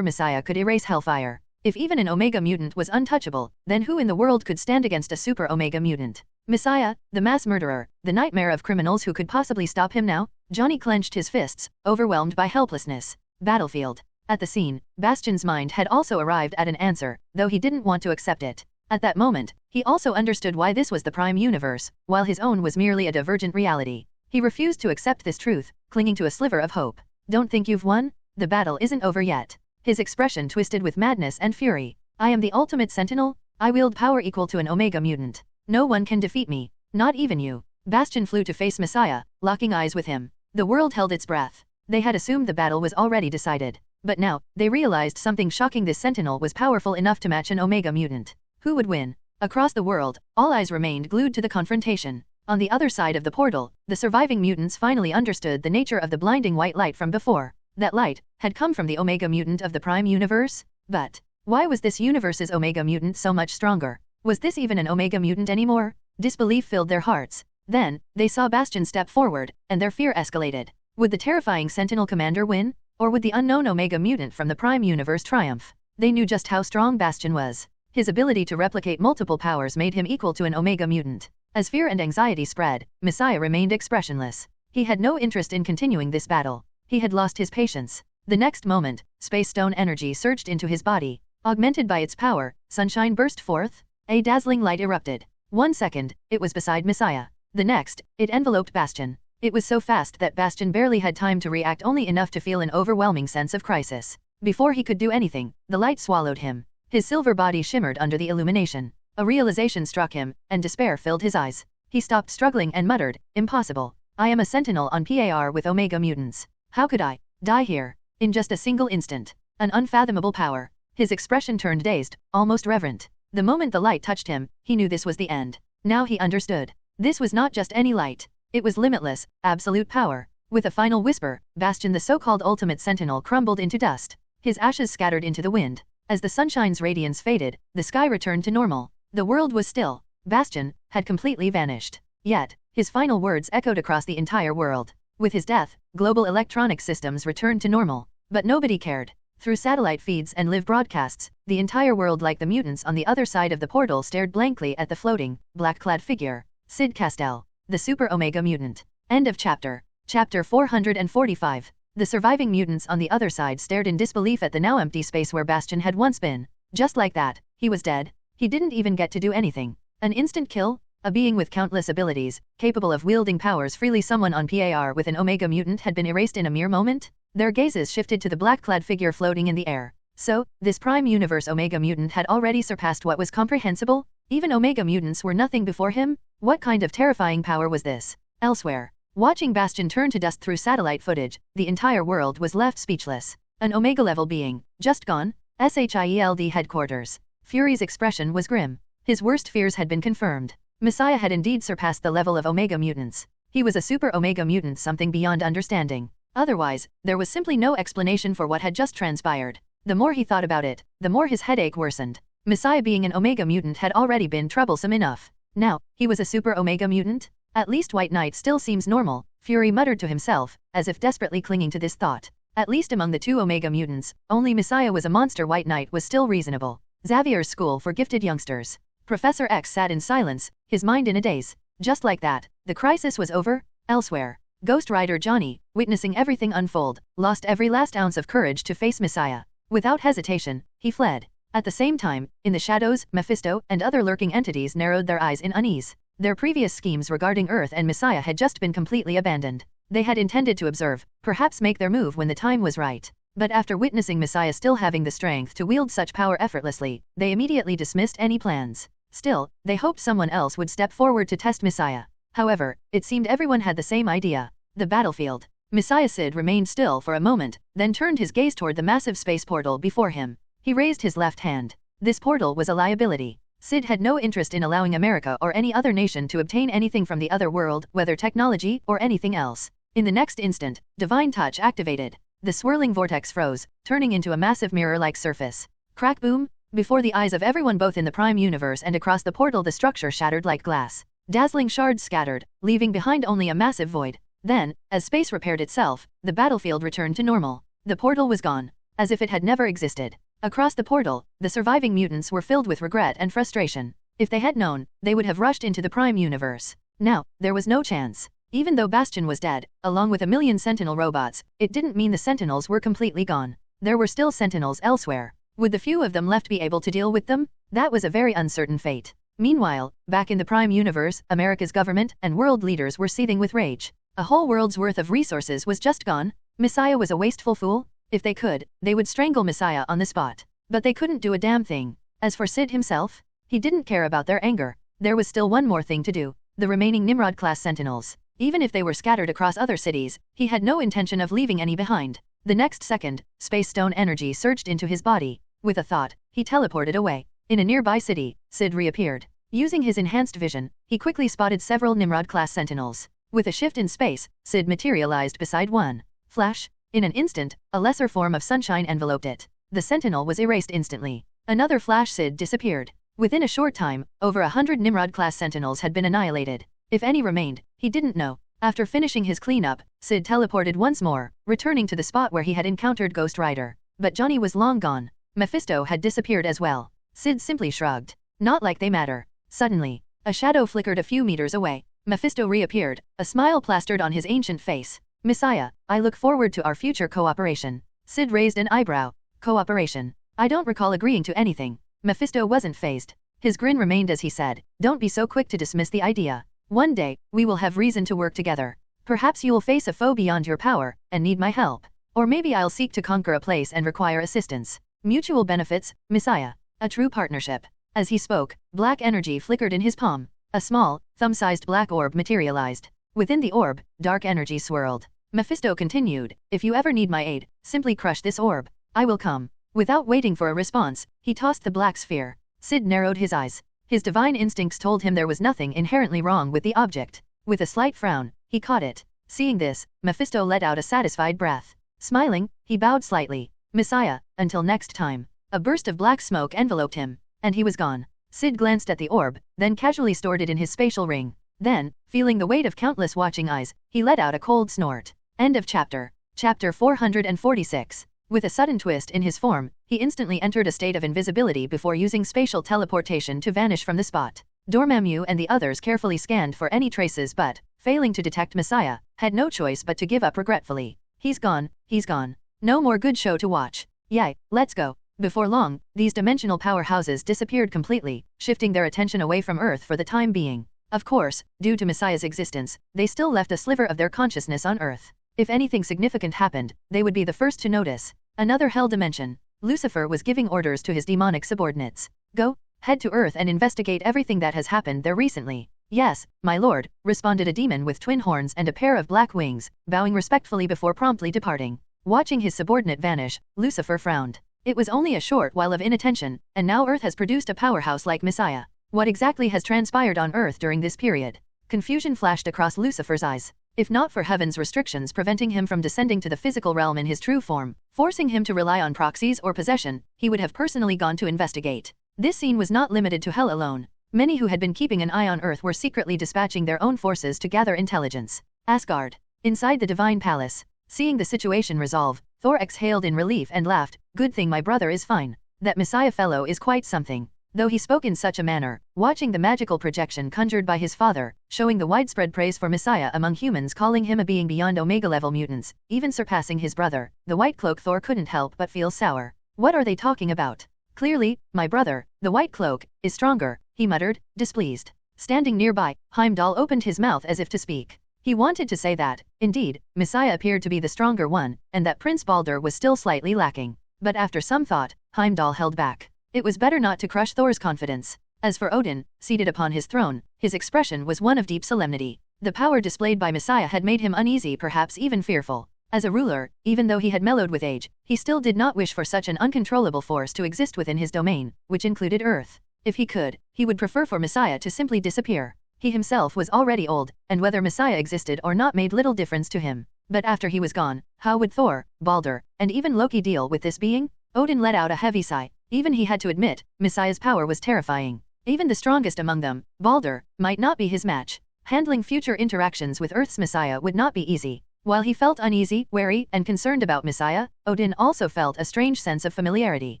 S1: Messiah could erase Hellfire. If even an Omega mutant was untouchable, then who in the world could stand against a Super Omega mutant? Messiah, the mass murderer, the nightmare of criminals, who could possibly stop him now? Johnny clenched his fists, overwhelmed by helplessness. Battlefield. At the scene, Bastion's mind had also arrived at an answer, though he didn't want to accept it. At that moment, he also understood why this was the prime universe, while his own was merely a divergent reality. He refused to accept this truth, clinging to a sliver of hope. Don't think you've won? the battle isn't over yet. His expression twisted with madness and fury. I am the ultimate sentinel, I wield power equal to an Omega mutant. No one can defeat me, not even you. Bastion flew to face Messiah, locking eyes with him. The world held its breath. They had assumed the battle was already decided. But now, they realized something shocking. This sentinel was powerful enough to match an Omega mutant. Who would win? Across the world, all eyes remained glued to the confrontation. On the other side of the portal, the surviving mutants finally understood the nature of the blinding white light from before. That light had come from the Omega mutant of the Prime Universe? But why was this universe's Omega mutant so much stronger? Was this even an Omega mutant anymore? Disbelief filled their hearts. Then, they saw Bastion step forward, and their fear escalated. Would the terrifying Sentinel Commander win? Or would the unknown Omega mutant from the Prime Universe triumph? They knew just how strong Bastion was. His ability to replicate multiple powers made him equal to an Omega mutant. As fear and anxiety spread, Messiah remained expressionless. He had no interest in continuing this battle. He had lost his patience. The next moment, space stone energy surged into his body. Augmented by its power, sunshine burst forth. A dazzling light erupted. 1 second, it was beside Messiah. The next, it enveloped Bastion. It was so fast that Bastion barely had time to react, only enough to feel an overwhelming sense of crisis. Before he could do anything, the light swallowed him. His silver body shimmered under the illumination. A realization struck him, and despair filled his eyes. He stopped struggling and muttered, "Impossible. I am a sentinel on par with Omega mutants. How could I die here?" In just a single instant. An unfathomable power. His expression turned dazed, almost reverent. The moment the light touched him, he knew this was the end. Now he understood. This was not just any light. It was limitless, absolute power. With a final whisper, Bastion, the so-called ultimate sentinel, crumbled into dust. His ashes scattered into the wind. As the sunshine's radiance faded, the sky returned to normal. The world was still. Bastion had completely vanished. Yet, his final words echoed across the entire world. With his death, global electronic systems returned to normal. But nobody cared. Through satellite feeds and live broadcasts, the entire world, like the mutants on the other side of the portal, stared blankly at the floating, black-clad figure, Syd Castell, the Super Omega mutant. End of chapter. Chapter 445. The surviving mutants on the other side stared in disbelief at the now empty space where Bastion had once been. Just like that, he was dead. He didn't even get to do anything. An instant kill? A being with countless abilities, capable of wielding powers freely, someone on par with an Omega mutant, had been erased in a mere moment? Their gazes shifted to the black-clad figure floating in the air. So, this Prime Universe Omega mutant had already surpassed what was comprehensible? Even Omega mutants were nothing before him? What kind of terrifying power was this? Elsewhere, watching Bastion turn to dust through satellite footage, the entire world was left speechless. An Omega-level being, just gone? SHIELD headquarters. Fury's expression was grim. His worst fears had been confirmed. Messiah had indeed surpassed the level of Omega mutants. He was a Super Omega mutant, something beyond understanding. Otherwise, there was simply no explanation for what had just transpired. The more he thought about it, the more his headache worsened. Messiah being an Omega mutant had already been troublesome enough. Now, he was a Super Omega mutant? At least White Knight still seems normal, Fury muttered to himself, as if desperately clinging to this thought. At least among the two Omega mutants, only Messiah was a monster. White Knight was still reasonable. Xavier's school for gifted youngsters. Professor X sat in silence, his mind in a daze. Just like that, the crisis was over. Elsewhere, Ghost Rider Johnny, witnessing everything unfold, lost every last ounce of courage to face Messiah. Without hesitation, he fled. At the same time, in the shadows, Mephisto and other lurking entities narrowed their eyes in unease. Their previous schemes regarding Earth and Messiah had just been completely abandoned. They had intended to observe, perhaps make their move when the time was right. But after witnessing Messiah still having the strength to wield such power effortlessly, they immediately dismissed any plans. Still, they hoped someone else would step forward to test Messiah. However, it seemed everyone had the same idea. The battlefield. Messiah Syd remained still for a moment, then turned his gaze toward the massive space portal before him. He raised his left hand. This portal was a liability. Syd had no interest in allowing America or any other nation to obtain anything from the other world, whether technology or anything else. In the next instant, Divine Touch activated. The swirling vortex froze, turning into a massive mirror-like surface. Crack boom! Before the eyes of everyone both in the Prime Universe and across the portal, the structure shattered like glass. Dazzling shards scattered, leaving behind only a massive void. Then, as space repaired itself, the battlefield returned to normal. The portal was gone, as if it had never existed. Across the portal, the surviving mutants were filled with regret and frustration. If they had known, they would have rushed into the Prime Universe. Now, there was no chance. Even though Bastion was dead, along with a million Sentinel robots, it didn't mean the Sentinels were completely gone. There were still Sentinels elsewhere. Would the few of them left be able to deal with them? That was a very uncertain fate. Meanwhile, back in the Prime Universe, America's government and world leaders were seething with rage. A whole world's worth of resources was just gone. Messiah was a wasteful fool. If they could, they would strangle Messiah on the spot. But they couldn't do a damn thing. As for Syd himself, he didn't care about their anger. There was still one more thing to do. The remaining Nimrod-class sentinels. Even if they were scattered across other cities, he had no intention of leaving any behind. The next second, space stone energy surged into his body. With a thought, he teleported away. In a nearby city, Syd reappeared. Using his enhanced vision, he quickly spotted several Nimrod-class sentinels. With a shift in space, Syd materialized beside one. Flash! In an instant, a lesser form of sunshine enveloped it. The sentinel was erased instantly. Another flash, Syd disappeared. Within a short time, over 100 Nimrod-class sentinels had been annihilated. If any remained, he didn't know. After finishing his cleanup, Syd teleported once more, returning to the spot where he had encountered Ghost Rider. But Johnny was long gone. Mephisto had disappeared as well. Syd simply shrugged. Not like they matter. Suddenly, a shadow flickered a few meters away. Mephisto reappeared, a smile plastered on his ancient face. Messiah, I look forward to our future cooperation. Syd raised an eyebrow. Cooperation? I don't recall agreeing to anything. Mephisto wasn't fazed. His grin remained as he said, don't be so quick to dismiss the idea. One day, we will have reason to work together. Perhaps you will face a foe beyond your power, and need my help. Or maybe I'll seek to conquer a place and require assistance. Mutual benefits, Messiah. A true partnership. As he spoke, black energy flickered in his palm. A small, thumb-sized black orb materialized. Within the orb, dark energy swirled. Mephisto continued, if you ever need my aid, simply crush this orb. I will come. Without waiting for a response, he tossed the black sphere. Syd narrowed his eyes. His divine instincts told him there was nothing inherently wrong with the object. With a slight frown, he caught it. Seeing this, Mephisto let out a satisfied breath. Smiling, he bowed slightly. Messiah, until next time. A burst of black smoke enveloped him, and he was gone. Syd glanced at the orb, then casually stored it in his spatial ring. Then, feeling the weight of countless watching eyes, he let out a cold snort. End of chapter. Chapter 446. With a sudden twist in his form, he instantly entered a state of invisibility before using spatial teleportation to vanish from the spot. Dormammu and the others carefully scanned for any traces but, failing to detect Messiah, had no choice but to give up regretfully. He's gone, he's gone. No more good show to watch. Yay, let's go. Before long, these dimensional powerhouses disappeared completely, shifting their attention away from Earth for the time being. Of course, due to Messiah's existence, they still left a sliver of their consciousness on Earth. If anything significant happened, they would be the first to notice. Another hell dimension. Lucifer was giving orders to his demonic subordinates. Go, head to Earth and investigate everything that has happened there recently. Yes, my lord, responded a demon with twin horns and a pair of black wings, bowing respectfully before promptly departing. Watching his subordinate vanish, Lucifer frowned. It was only a short while of inattention, and now Earth has produced a powerhouse like Messiah. What exactly has transpired on Earth during this period? Confusion flashed across Lucifer's eyes. If not for heaven's restrictions preventing him from descending to the physical realm in his true form, forcing him to rely on proxies or possession, he would have personally gone to investigate. This scene was not limited to Hela alone. Many who had been keeping an eye on Earth were secretly dispatching their own forces to gather intelligence. Asgard. Inside the divine palace. Seeing the situation resolve, Thor exhaled in relief and laughed, good thing my brother is fine. That Messiah fellow is quite something. Though he spoke in such a manner, watching the magical projection conjured by his father, showing the widespread praise for Messiah among humans calling him a being beyond Omega-level mutants, even surpassing his brother, the White Cloak Thor couldn't help but feel sour. What are they talking about? Clearly, my brother, the White Cloak, is stronger, he muttered, displeased. Standing nearby, Heimdall opened his mouth as if to speak. He wanted to say that, indeed, Messiah appeared to be the stronger one, and that Prince Balder was still slightly lacking. But after some thought, Heimdall held back. It was better not to crush Thor's confidence. As for Odin, seated upon his throne, his expression was one of deep solemnity. The power displayed by Messiah had made him uneasy, perhaps even fearful. As a ruler, even though he had mellowed with age, he still did not wish for such an uncontrollable force to exist within his domain, which included Earth. If he could, he would prefer for Messiah to simply disappear. He himself was already old, and whether Messiah existed or not made little difference to him. But after he was gone, how would Thor, Balder, and even Loki deal with this being? Odin let out a heavy sigh. Even he had to admit, Messiah's power was terrifying. Even the strongest among them, Balder, might not be his match. Handling future interactions with Earth's Messiah would not be easy. While he felt uneasy, wary, and concerned about Messiah, Odin also felt a strange sense of familiarity.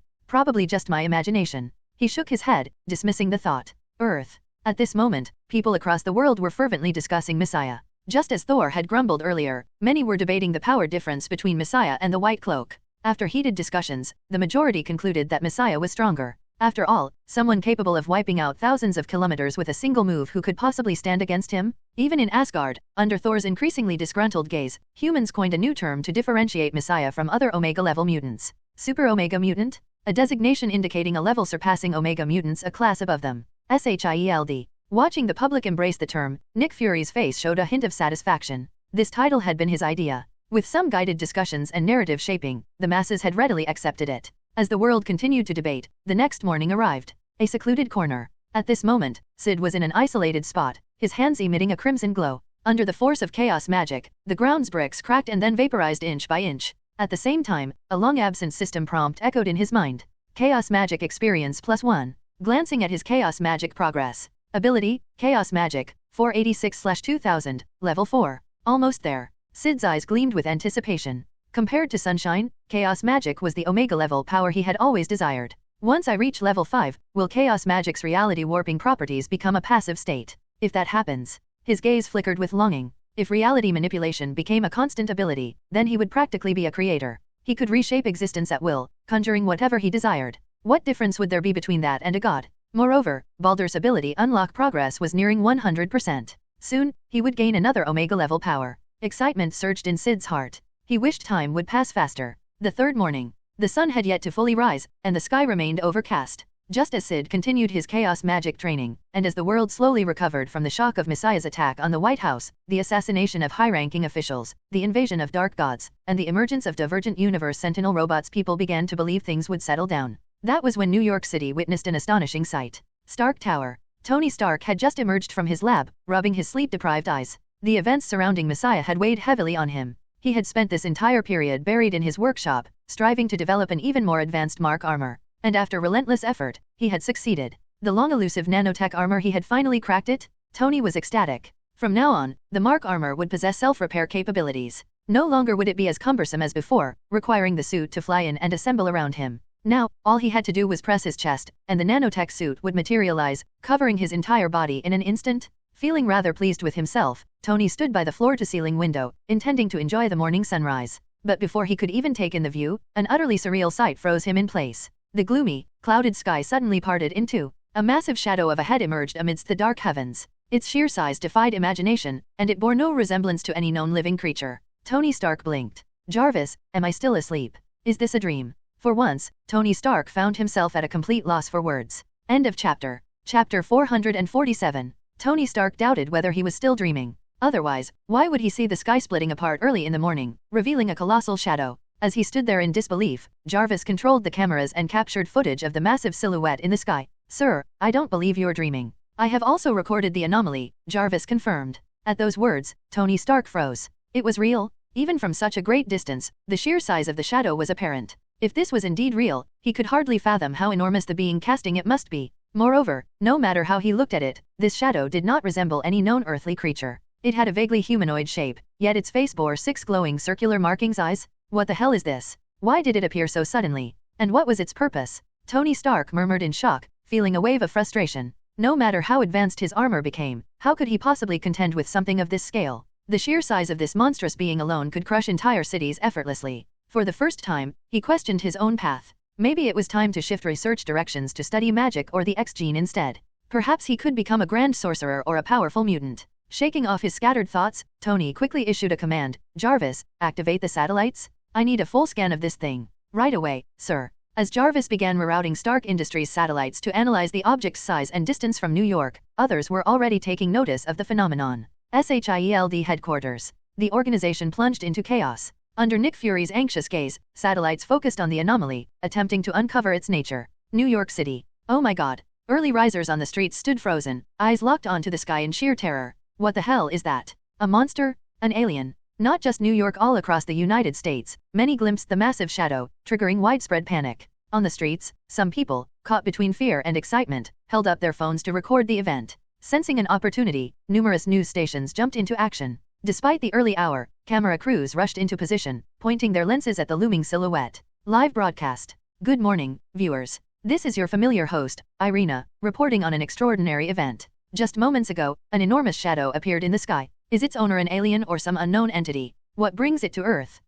S1: Probably just my imagination. He shook his head, dismissing the thought. Earth. At this moment, people across the world were fervently discussing Messiah. Just as Thor had grumbled earlier, many were debating the power difference between Messiah and the White Cloak. After heated discussions, the majority concluded that Messiah was stronger. After all, someone capable of wiping out thousands of kilometers with a single move who could possibly stand against him? Even in Asgard, under Thor's increasingly disgruntled gaze, humans coined a new term to differentiate Messiah from other Omega-level mutants. Super Omega Mutant? A designation indicating a level surpassing Omega mutants a class above them. SHIELD. Watching the public embrace the term, Nick Fury's face showed a hint of satisfaction. This title had been his idea. With some guided discussions and narrative shaping, the masses had readily accepted it. As the world continued to debate, the next morning arrived. A secluded corner. At this moment, Syd was in an isolated spot, his hands emitting a crimson glow. Under the force of chaos magic, the ground's bricks cracked and then vaporized inch by inch. At the same time, a long-absent system prompt echoed in his mind. Chaos magic experience +1. Glancing at his chaos magic progress. Ability, Chaos Magic, 486/2000, level 4. Almost there. Syd's eyes gleamed with anticipation. Compared to Sunshine, Chaos Magic was the Omega-level power he had always desired. Once I reach level 5, will Chaos Magic's reality warping properties become a passive state? If that happens, his gaze flickered with longing. If reality manipulation became a constant ability, then he would practically be a creator. He could reshape existence at will, conjuring whatever he desired. What difference would there be between that and a god? Moreover, Baldur's ability unlock progress was nearing 100%. Soon, he would gain another Omega-level power. Excitement surged in Syd's heart. He wished time would pass faster. The third morning. The sun had yet to fully rise, and the sky remained overcast. Just as Syd continued his chaos magic training, and as the world slowly recovered from the shock of Messiah's attack on the White House, the assassination of high-ranking officials, the invasion of dark gods, and the emergence of divergent universe sentinel robots, people began to believe things would settle down. That was when New York City witnessed an astonishing sight. Stark Tower. Tony Stark had just emerged from his lab, rubbing his sleep-deprived eyes. The events surrounding Messiah had weighed heavily on him. He had spent this entire period buried in his workshop, striving to develop an even more advanced Mark armor. And after relentless effort, he had succeeded. The long-elusive nanotech armor, he had finally cracked it? Tony was ecstatic. From now on, the Mark armor would possess self-repair capabilities. No longer would it be as cumbersome as before, requiring the suit to fly in and assemble around him. Now, all he had to do was press his chest, and the nanotech suit would materialize, covering his entire body in an instant. Feeling rather pleased with himself, Tony stood by the floor-to-ceiling window, intending to enjoy the morning sunrise. But before he could even take in the view, an utterly surreal sight froze him in place. The gloomy, clouded sky suddenly parted in two. A massive shadow of a head emerged amidst the dark heavens. Its sheer size defied imagination, and it bore no resemblance to any known living creature. Tony Stark blinked. Jarvis, am I still asleep? Is this a dream? For once, Tony Stark found himself at a complete loss for words. End of chapter. Chapter 447. Tony Stark doubted whether he was still dreaming. Otherwise, why would he see the sky splitting apart early in the morning, revealing a colossal shadow? As he stood there in disbelief, Jarvis controlled the cameras and captured footage of the massive silhouette in the sky. Sir, I don't believe you're dreaming. I have also recorded the anomaly, Jarvis confirmed. At those words, Tony Stark froze. It was real? Even from such a great distance, the sheer size of the shadow was apparent. If this was indeed real, he could hardly fathom how enormous the being casting it must be. Moreover, no matter how he looked at it, this shadow did not resemble any known earthly creature. It had a vaguely humanoid shape, yet its face bore 6 glowing circular markings eyes. What the hell is this? Why did it appear so suddenly? And what was its purpose? Tony Stark murmured in shock, feeling a wave of frustration. No matter how advanced his armor became, how could he possibly contend with something of this scale? The sheer size of this monstrous being alone could crush entire cities effortlessly. For the first time, he questioned his own path. Maybe it was time to shift research directions to study magic or the X gene instead. Perhaps he could become a grand sorcerer or a powerful mutant. Shaking off his scattered thoughts, Tony quickly issued a command. Jarvis, activate the satellites? I need a full scan of this thing. Right away, sir. As Jarvis began rerouting Stark Industries satellites to analyze the object's size and distance from New York, others were already taking notice of the phenomenon. SHIELD headquarters. The organization plunged into chaos. Under Nick Fury's anxious gaze, satellites focused on the anomaly, attempting to uncover its nature. New York City. Oh my god. Early risers on the streets stood frozen, eyes locked onto the sky in sheer terror. What the hell is that? A monster? An alien? Not just New York, all across the United States, many glimpsed the massive shadow, triggering widespread panic. On the streets, some people, caught between fear and excitement, held up their phones to record the event. Sensing an opportunity, numerous news stations jumped into action. Despite the early hour, camera crews rushed into position, pointing their lenses at the looming silhouette. Live broadcast. Good morning, viewers. This is your familiar host, Irina, reporting on an extraordinary event. Just moments ago, an enormous shadow appeared in the sky. Is its owner an alien or some unknown entity? What brings it to Earth?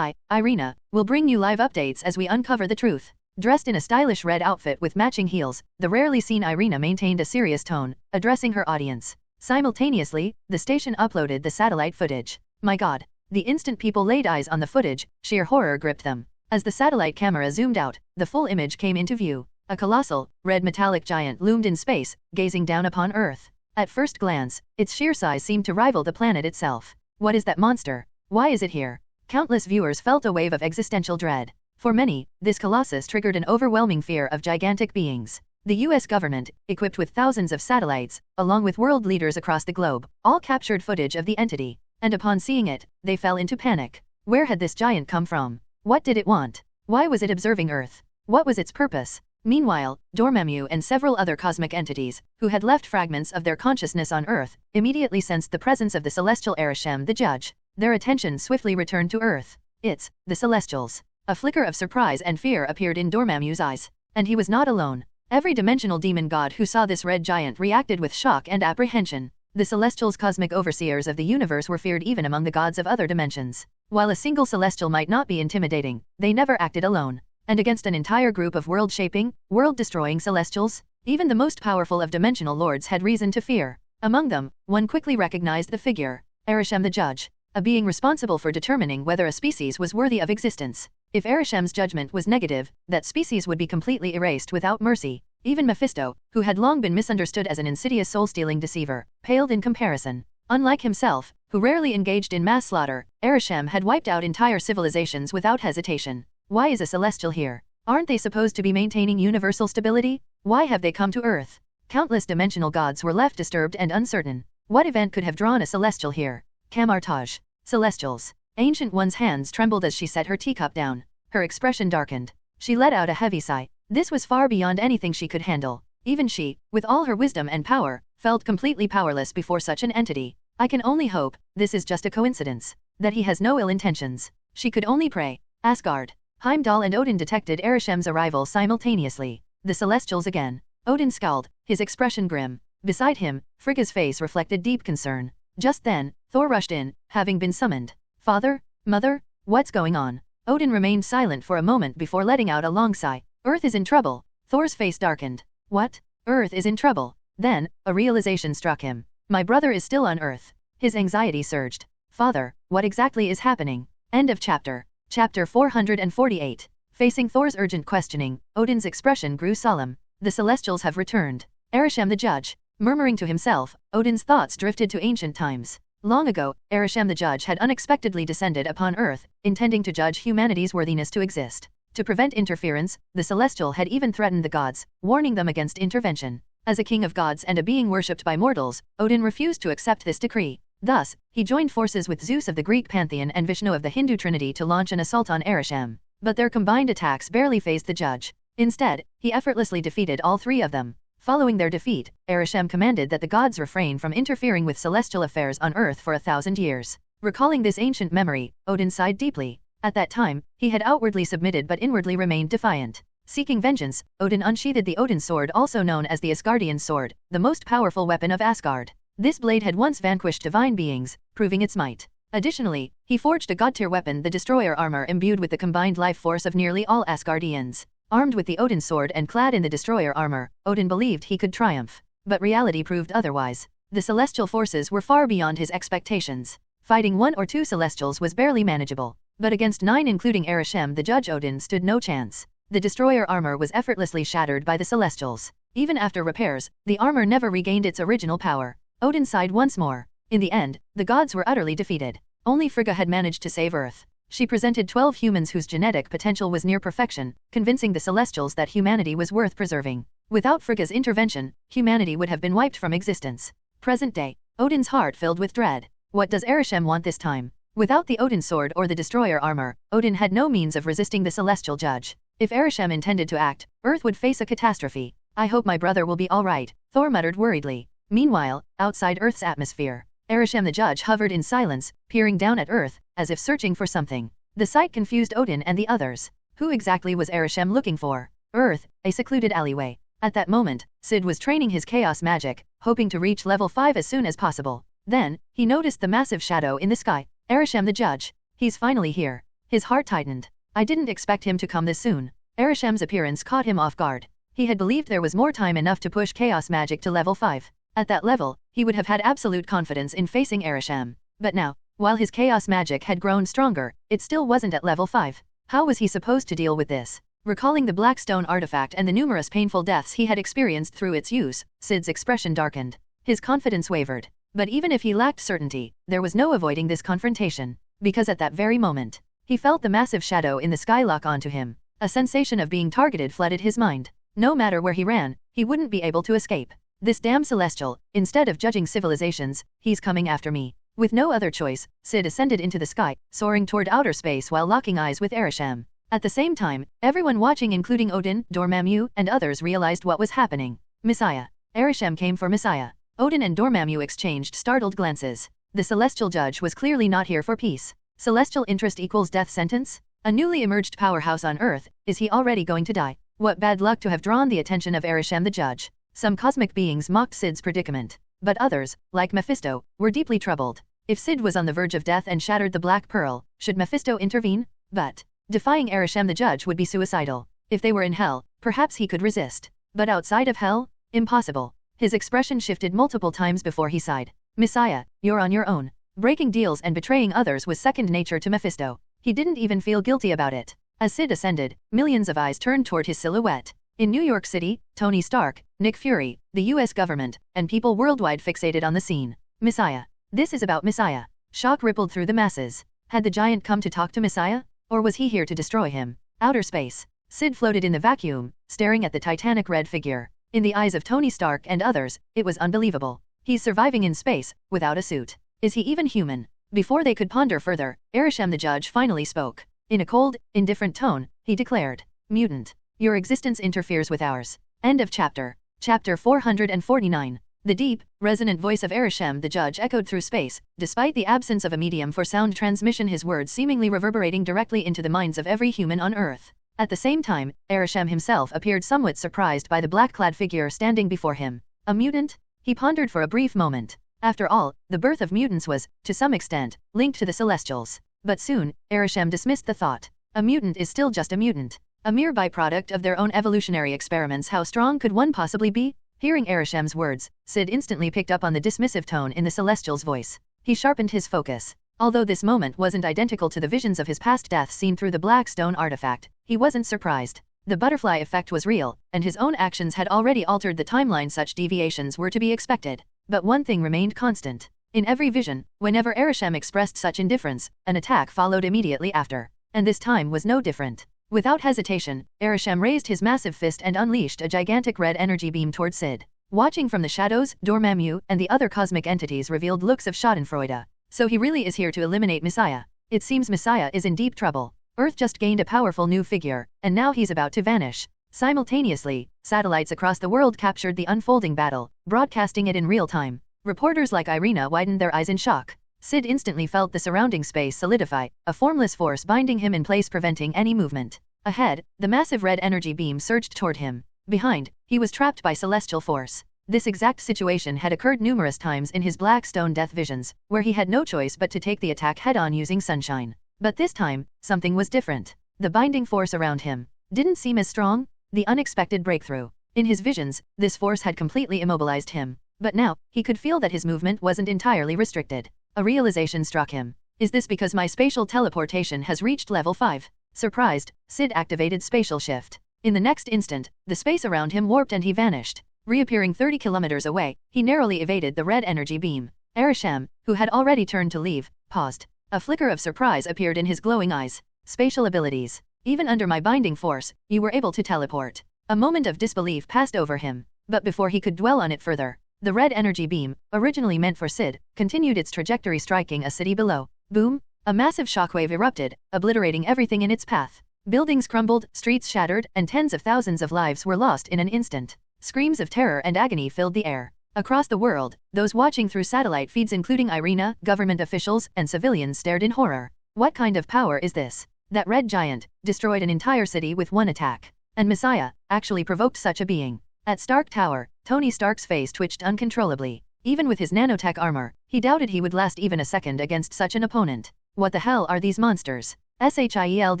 S1: Irina, will bring you live updates as we uncover the truth. Dressed in a stylish red outfit with matching heels, the rarely seen Irina maintained a serious tone, addressing her audience. Simultaneously, the station uploaded the satellite footage. My god. The instant people laid eyes on the footage, sheer horror gripped them. As the satellite camera zoomed out, the full image came into view. A colossal, red metallic giant loomed in space, gazing down upon Earth. At first glance, its sheer size seemed to rival the planet itself. What is that monster? Why is it here? Countless viewers felt a wave of existential dread. For many, this colossus triggered an overwhelming fear of gigantic beings. The US government, equipped with thousands of satellites, along with world leaders across the globe, all captured footage of the entity. And upon seeing it, they fell into panic. Where had this giant come from? What did it want? Why was it observing Earth? What was its purpose? Meanwhile, Dormammu and several other cosmic entities, who had left fragments of their consciousness on Earth, immediately sensed the presence of the celestial Arishem the Judge. Their attention swiftly returned to Earth. It's the Celestials. A flicker of surprise and fear appeared in Dormammu's eyes. And he was not alone. Every dimensional demon god who saw this red giant reacted with shock and apprehension. The Celestials, cosmic overseers of the universe, were feared even among the gods of other dimensions. While a single Celestial might not be intimidating, they never acted alone. And against an entire group of world-shaping, world-destroying Celestials, even the most powerful of dimensional lords had reason to fear. Among them, one quickly recognized the figure, Arishem the Judge, a being responsible for determining whether a species was worthy of existence. If Arishem's judgment was negative, that species would be completely erased without mercy. Even Mephisto, who had long been misunderstood as an insidious soul-stealing deceiver, paled in comparison. Unlike himself, who rarely engaged in mass slaughter, Arishem had wiped out entire civilizations without hesitation. Why is a celestial here? Aren't they supposed to be maintaining universal stability? Why have they come to Earth? Countless dimensional gods were left disturbed and uncertain. What event could have drawn a celestial here? Camartage. Celestials. Ancient One's hands trembled as she set her teacup down. Her expression darkened. She let out a heavy sigh. This was far beyond anything she could handle. Even she, with all her wisdom and power, felt completely powerless before such an entity. I can only hope this is just a coincidence, that he has no ill intentions. She could only pray. Asgard. Heimdall and Odin detected Arishem's arrival simultaneously. The Celestials again. Odin scowled, his expression grim. Beside him, Frigga's face reflected deep concern. Just then, Thor rushed in, having been summoned. Father? Mother? What's going on? Odin remained silent for a moment before letting out a long sigh. Earth is in trouble. Thor's face darkened. What? Earth is in trouble. Then, a realization struck him. My brother is still on Earth. His anxiety surged. Father, what exactly is happening? End of chapter. Chapter 448. Facing Thor's urgent questioning, Odin's expression grew solemn. The Celestials have returned. Arishem the Judge. Murmuring to himself, Odin's thoughts drifted to ancient times. Long ago, Arishem the Judge had unexpectedly descended upon Earth, intending to judge humanity's worthiness to exist. To prevent interference, the Celestial had even threatened the gods, warning them against intervention. As a king of gods and a being worshipped by mortals, Odin refused to accept this decree. Thus, he joined forces with Zeus of the Greek pantheon and Vishnu of the Hindu trinity to launch an assault on Arishem. But their combined attacks barely fazed the judge. Instead, he effortlessly defeated all three of them. Following their defeat, Arishem commanded that the gods refrain from interfering with celestial affairs on Earth for 1,000 years. Recalling this ancient memory, Odin sighed deeply. At that time, he had outwardly submitted but inwardly remained defiant. Seeking vengeance, Odin unsheathed the Odin sword, also known as the Asgardian sword, the most powerful weapon of Asgard. This blade had once vanquished divine beings, proving its might. Additionally, he forged a god-tier weapon, the Destroyer armor, imbued with the combined life force of nearly all Asgardians. Armed with the Odin sword and clad in the Destroyer armor, Odin believed he could triumph. But reality proved otherwise. The celestial forces were far beyond his expectations. Fighting 1 or 2 celestials was barely manageable. But against 9, including Arishem the Judge, Odin stood no chance. The Destroyer armor was effortlessly shattered by the celestials. Even after repairs, the armor never regained its original power. Odin sighed once more. In the end, the gods were utterly defeated. Only Frigga had managed to save Earth. She presented 12 humans whose genetic potential was near perfection, convincing the Celestials that humanity was worth preserving. Without Frigga's intervention, humanity would have been wiped from existence. Present day, Odin's heart filled with dread. What does Arishem want this time? Without the Odin sword or the Destroyer armor, Odin had no means of resisting the Celestial Judge. If Arishem intended to act, Earth would face a catastrophe. I hope my brother will be all right, Thor muttered worriedly. Meanwhile, outside Earth's atmosphere, Arishem the Judge hovered in silence, peering down at Earth, as if searching for something. The sight confused Odin and the others. Who exactly was Arishem looking for? Earth, a secluded alleyway. At that moment, Syd was training his chaos magic, hoping to reach level 5 as soon as possible. Then, he noticed the massive shadow in the sky. Arishem the Judge. He's finally here. His heart tightened. I didn't expect him to come this soon. Arishem's appearance caught him off guard. He had believed there was more time enough to push chaos magic to level 5. At that level, he would have had absolute confidence in facing Arishem. But now, while his chaos magic had grown stronger, it still wasn't at level 5. How was he supposed to deal with this? Recalling the black stone artifact and the numerous painful deaths he had experienced through its use, Syd's expression darkened. His confidence wavered. But even if he lacked certainty, there was no avoiding this confrontation. Because at that very moment, he felt the massive shadow in the sky lock onto him. A sensation of being targeted flooded his mind. No matter where he ran, he wouldn't be able to escape. This damn celestial, instead of judging civilizations, he's coming after me. With no other choice, Syd ascended into the sky, soaring toward outer space while locking eyes with Arishem. At the same time, everyone watching including Odin, Dormammu, and others realized what was happening. Messiah. Arishem came for Messiah. Odin and Dormammu exchanged startled glances. The celestial judge was clearly not here for peace. Celestial interest equals death sentence? A newly emerged powerhouse on Earth, is he already going to die? What bad luck to have drawn the attention of Arishem the judge. Some cosmic beings mocked Syd's predicament. But others, like Mephisto, were deeply troubled. If Syd was on the verge of death and shattered the Black Pearl, should Mephisto intervene? But defying Arishem the judge would be suicidal. If they were in hell, perhaps he could resist. But outside of hell? Impossible. His expression shifted multiple times before he sighed. Messiah, you're on your own. Breaking deals and betraying others was second nature to Mephisto. He didn't even feel guilty about it. As Syd ascended, millions of eyes turned toward his silhouette. In New York City, Tony Stark, Nick Fury, the US government, and people worldwide fixated on the scene. Messiah. This is about Messiah. Shock rippled through the masses. Had the giant come to talk to Messiah? Or was he here to destroy him? Outer space. Syd floated in the vacuum, staring at the titanic red figure. In the eyes of Tony Stark and others, it was unbelievable. He's surviving in space, without a suit. Is he even human? Before they could ponder further, Arishem the judge finally spoke. In a cold, indifferent tone, he declared, Mutant. Your existence interferes with ours. End of chapter. Chapter 449. The deep, resonant voice of Arishem the judge echoed through space, despite the absence of a medium for sound transmission, his words seemingly reverberating directly into the minds of every human on Earth. At the same time, Arishem himself appeared somewhat surprised by the black-clad figure standing before him. A mutant? He pondered for a brief moment. After all, the birth of mutants was, to some extent, linked to the Celestials. But soon, Arishem dismissed the thought. A mutant is still just a mutant. A mere byproduct of their own evolutionary experiments. How strong could one possibly be? Hearing Arishem's words, Syd instantly picked up on the dismissive tone in the Celestial's voice. He sharpened his focus. Although this moment wasn't identical to the visions of his past deaths seen through the black stone artifact, he wasn't surprised. The butterfly effect was real, and his own actions had already altered the timeline. Such deviations were to be expected. But one thing remained constant. In every vision, whenever Arishem expressed such indifference, an attack followed immediately after. And this time was no different. Without hesitation, Arishem raised his massive fist and unleashed a gigantic red energy beam toward Syd. Watching from the shadows, Dormammu and the other cosmic entities revealed looks of schadenfreude. So he really is here to eliminate Messiah. It seems Messiah is in deep trouble. Earth just gained a powerful new figure, and now he's about to vanish. Simultaneously, satellites across the world captured the unfolding battle, broadcasting it in real time. Reporters like Irina widened their eyes in shock. Syd instantly felt the surrounding space solidify, a formless force binding him in place, preventing any movement. Ahead, the massive red energy beam surged toward him. Behind, he was trapped by celestial force. This exact situation had occurred numerous times in his black stone death visions, where he had no choice but to take the attack head-on using sunshine. But this time, something was different. The binding force around him didn't seem as strong. The unexpected breakthrough. In his visions, this force had completely immobilized him. But now, he could feel that his movement wasn't entirely restricted. A realization struck him. Is this because my spatial teleportation has reached level 5? Surprised, Syd activated spatial shift. In the next instant, the space around him warped and he vanished. Reappearing 30 kilometers away, he narrowly evaded the red energy beam. Arishem, who had already turned to leave, paused. A flicker of surprise appeared in his glowing eyes. Spatial abilities. Even under my binding force, you were able to teleport. A moment of disbelief passed over him. But before he could dwell on it further, the red energy beam, originally meant for Syd, continued its trajectory, striking a city below. Boom! A massive shockwave erupted, obliterating everything in its path. Buildings crumbled, streets shattered, and tens of thousands of lives were lost in an instant. Screams of terror and agony filled the air. Across the world, those watching through satellite feeds including Irina, government officials, and civilians stared in horror. What kind of power is this? That red giant destroyed an entire city with one attack. And Messiah actually provoked such a being. At Stark Tower, Tony Stark's face twitched uncontrollably. Even with his nanotech armor, he doubted he would last even a second against such an opponent. What the hell are these monsters? SHIELD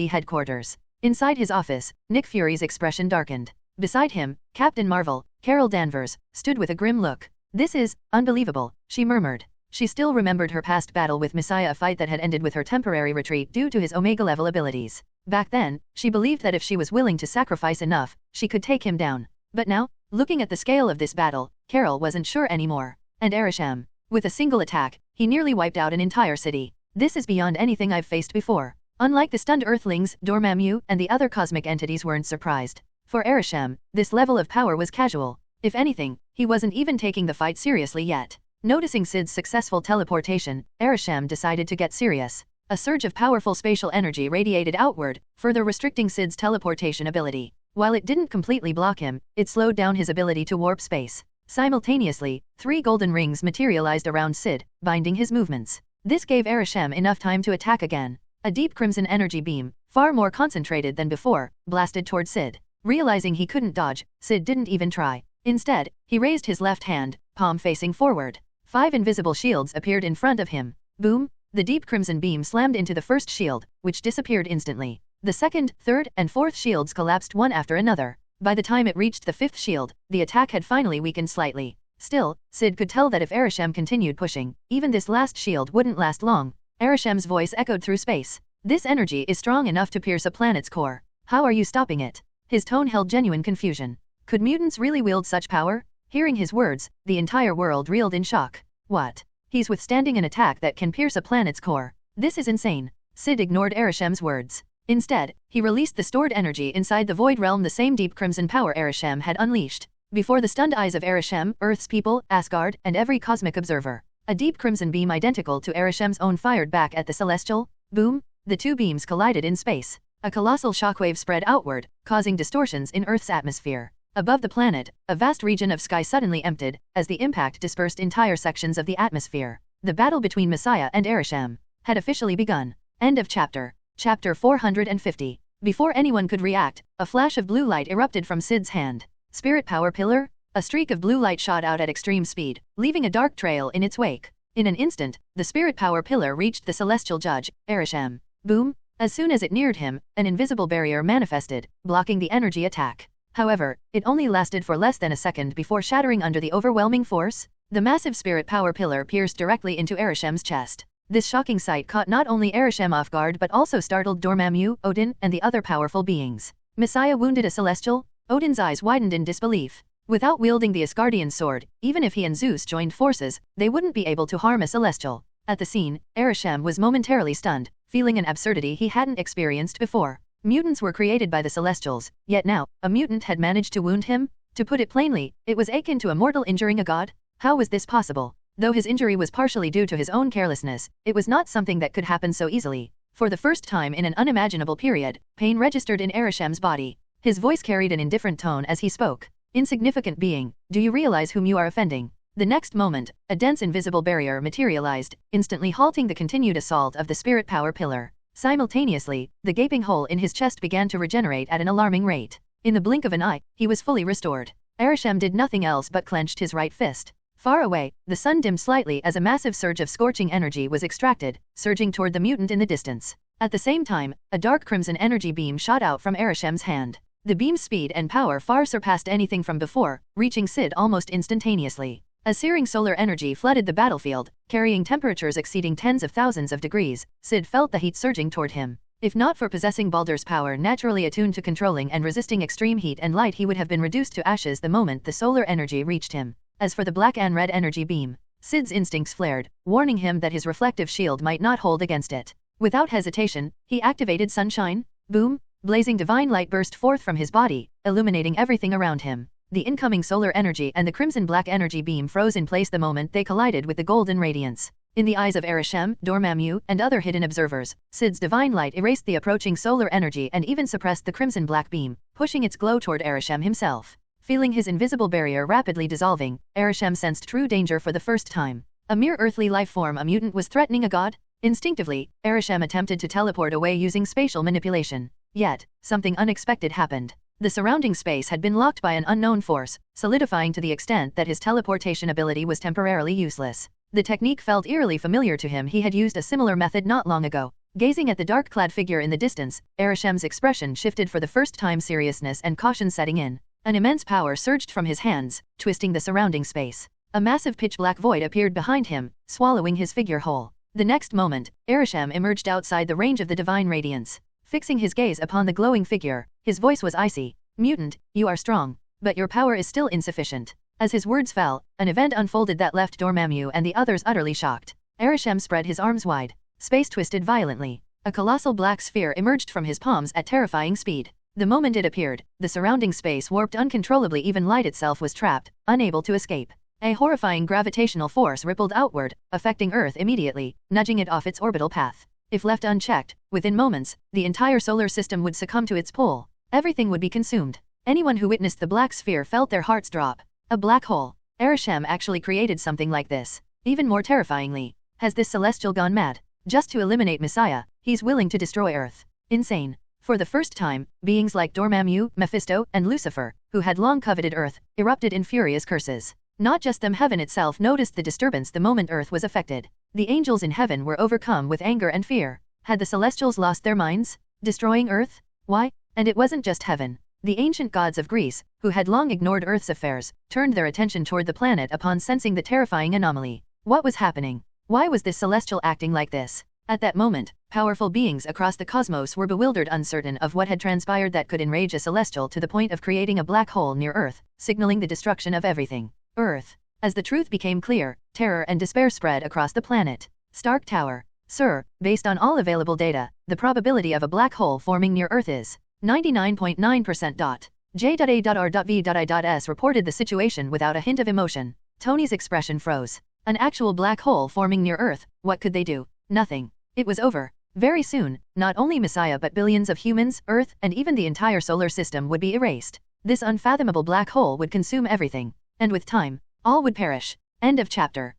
S1: headquarters. Inside his office, Nick Fury's expression darkened. Beside him, Captain Marvel, Carol Danvers, stood with a grim look. "This is unbelievable," she murmured. She still remembered her past battle with Messiah, a fight that had ended with her temporary retreat due to his Omega-level abilities. Back then, she believed that if she was willing to sacrifice enough, she could take him down. But now, looking at the scale of this battle, Carol wasn't sure anymore. And Arishem, with a single attack, he nearly wiped out an entire city. This is beyond anything I've faced before. Unlike the stunned Earthlings, Dormammu and the other cosmic entities weren't surprised. For Arishem, this level of power was casual. If anything, he wasn't even taking the fight seriously yet. Noticing Syd's successful teleportation, Arishem decided to get serious. A surge of powerful spatial energy radiated outward, further restricting Syd's teleportation ability. While it didn't completely block him, it slowed down his ability to warp space. Simultaneously, 3 golden rings materialized around Syd, binding his movements. This gave Arishem enough time to attack again. A deep crimson energy beam, far more concentrated than before, blasted toward Syd. Realizing he couldn't dodge, Syd didn't even try. Instead, he raised his left hand, palm facing forward. 5 invisible shields appeared in front of him. Boom! The deep crimson beam slammed into the first shield, which disappeared instantly. The second, third, and fourth shields collapsed one after another. By the time it reached the 5th shield, the attack had finally weakened slightly. Still, Syd could tell that if Arishem continued pushing, even this last shield wouldn't last long. Arishem's voice echoed through space. "This energy is strong enough to pierce a planet's core. How are you stopping it?" His tone held genuine confusion. Could mutants really wield such power? Hearing his words, the entire world reeled in shock. What? He's withstanding an attack that can pierce a planet's core. This is insane. Syd ignored Arishem's words. Instead, he released the stored energy inside the Void Realm, the same deep crimson power Arishem had unleashed. Before the stunned eyes of Arishem, Earth's people, Asgard, and every cosmic observer, a deep crimson beam identical to Arishem's own fired back at the Celestial. Boom! The 2 beams collided in space. A colossal shockwave spread outward, causing distortions in Earth's atmosphere. Above the planet, a vast region of sky suddenly emptied, as the impact dispersed entire sections of the atmosphere. The battle between Messiah and Arishem had officially begun. End of chapter. Chapter 450. Before anyone could react, a flash of blue light erupted from Syd's hand. Spirit Power Pillar? A streak of blue light shot out at extreme speed, leaving a dark trail in its wake. In an instant, the Spirit Power Pillar reached the Celestial Judge, Arishem. Boom! As soon as it neared him, an invisible barrier manifested, blocking the energy attack. However, it only lasted for less than a second before shattering under the overwhelming force. The massive Spirit Power Pillar pierced directly into Arishem's chest. This shocking sight caught not only Arishem off guard but also startled Dormammu, Odin, and the other powerful beings. Messiah wounded a Celestial? Odin's eyes widened in disbelief. Without wielding the Asgardian sword, even if he and Zeus joined forces, they wouldn't be able to harm a Celestial. At the scene, Arishem was momentarily stunned, feeling an absurdity he hadn't experienced before. Mutants were created by the Celestials, yet now, a mutant had managed to wound him? To put it plainly, it was akin to a mortal injuring a god? How was this possible? Though his injury was partially due to his own carelessness, it was not something that could happen so easily. For the first time in an unimaginable period, pain registered in Arishem's body. His voice carried an indifferent tone as he spoke. "Insignificant being, do you realize whom you are offending?" The next moment, a dense invisible barrier materialized, instantly halting the continued assault of the Spirit Power Pillar. Simultaneously, the gaping hole in his chest began to regenerate at an alarming rate. In the blink of an eye, he was fully restored. Arishem did nothing else but clenched his right fist. Far away, the sun dimmed slightly as a massive surge of scorching energy was extracted, surging toward the mutant in the distance. At the same time, a dark crimson energy beam shot out from Arishem's hand. The beam's speed and power far surpassed anything from before, reaching Syd almost instantaneously. As searing solar energy flooded the battlefield, carrying temperatures exceeding tens of thousands of degrees, Syd felt the heat surging toward him. If not for possessing Baldur's power naturally attuned to controlling and resisting extreme heat and light, he would have been reduced to ashes the moment the solar energy reached him. As for the black and red energy beam, Syd's instincts flared, warning him that his reflective shield might not hold against it. Without hesitation, he activated Sunshine. Boom! Blazing divine light burst forth from his body, illuminating everything around him. The incoming solar energy and the crimson-black energy beam froze in place the moment they collided with the golden radiance. In the eyes of Arishem, Dormammu, and other hidden observers, Syd's divine light erased the approaching solar energy and even suppressed the crimson-black beam, pushing its glow toward Arishem himself. Feeling his invisible barrier rapidly dissolving, Arishem sensed true danger for the first time. A mere earthly life form, a mutant, was threatening a god? Instinctively, Arishem attempted to teleport away using spatial manipulation. Yet, something unexpected happened. The surrounding space had been locked by an unknown force, solidifying to the extent that his teleportation ability was temporarily useless. The technique felt eerily familiar to him. He had used a similar method not long ago. Gazing at the dark-clad figure in the distance, Arishem's expression shifted for the first time, seriousness and caution setting in. An immense power surged from his hands, twisting the surrounding space. A massive pitch-black void appeared behind him, swallowing his figure whole. The next moment, Arishem emerged outside the range of the divine radiance. Fixing his gaze upon the glowing figure, his voice was icy. "Mutant, you are strong, but your power is still insufficient." As his words fell, an event unfolded that left Dormammu and the others utterly shocked. Arishem spread his arms wide. Space twisted violently. A colossal black sphere emerged from his palms at terrifying speed. The moment it appeared, the surrounding space warped uncontrollably. Even light itself was trapped, unable to escape. A horrifying gravitational force rippled outward, affecting Earth immediately, nudging it off its orbital path. If left unchecked, within moments, the entire solar system would succumb to its pull. Everything would be consumed. Anyone who witnessed the black sphere felt their hearts drop. A black hole. Arishem actually created something like this. Even more terrifyingly, has this celestial gone mad? Just to eliminate Messiah, he's willing to destroy Earth. Insane. For the first time, beings like Dormammu, Mephisto, and Lucifer, who had long coveted Earth, erupted in furious curses. Not just them, heaven itself noticed the disturbance the moment Earth was affected. The angels in heaven were overcome with anger and fear. Had the Celestials lost their minds? Destroying Earth? Why? And it wasn't just heaven. The ancient gods of Greece, who had long ignored Earth's affairs, turned their attention toward the planet upon sensing the terrifying anomaly. What was happening? Why was this celestial acting like this? At that moment, powerful beings across the cosmos were bewildered, uncertain of what had transpired that could enrage a celestial to the point of creating a black hole near Earth, signaling the destruction of everything. Earth. As the truth became clear, terror and despair spread across the planet. Stark Tower. Sir, based on all available data, the probability of a black hole forming near Earth is 99.9%. J.A.R.V.I.S. reported the situation without a hint of emotion. Tony's expression froze. An actual black hole forming near Earth, what could they do? Nothing. It was over. Very soon, not only Messiah but billions of humans, Earth, and even the entire solar system would be erased. This unfathomable black hole would consume everything. And with time, all would perish. End of chapter.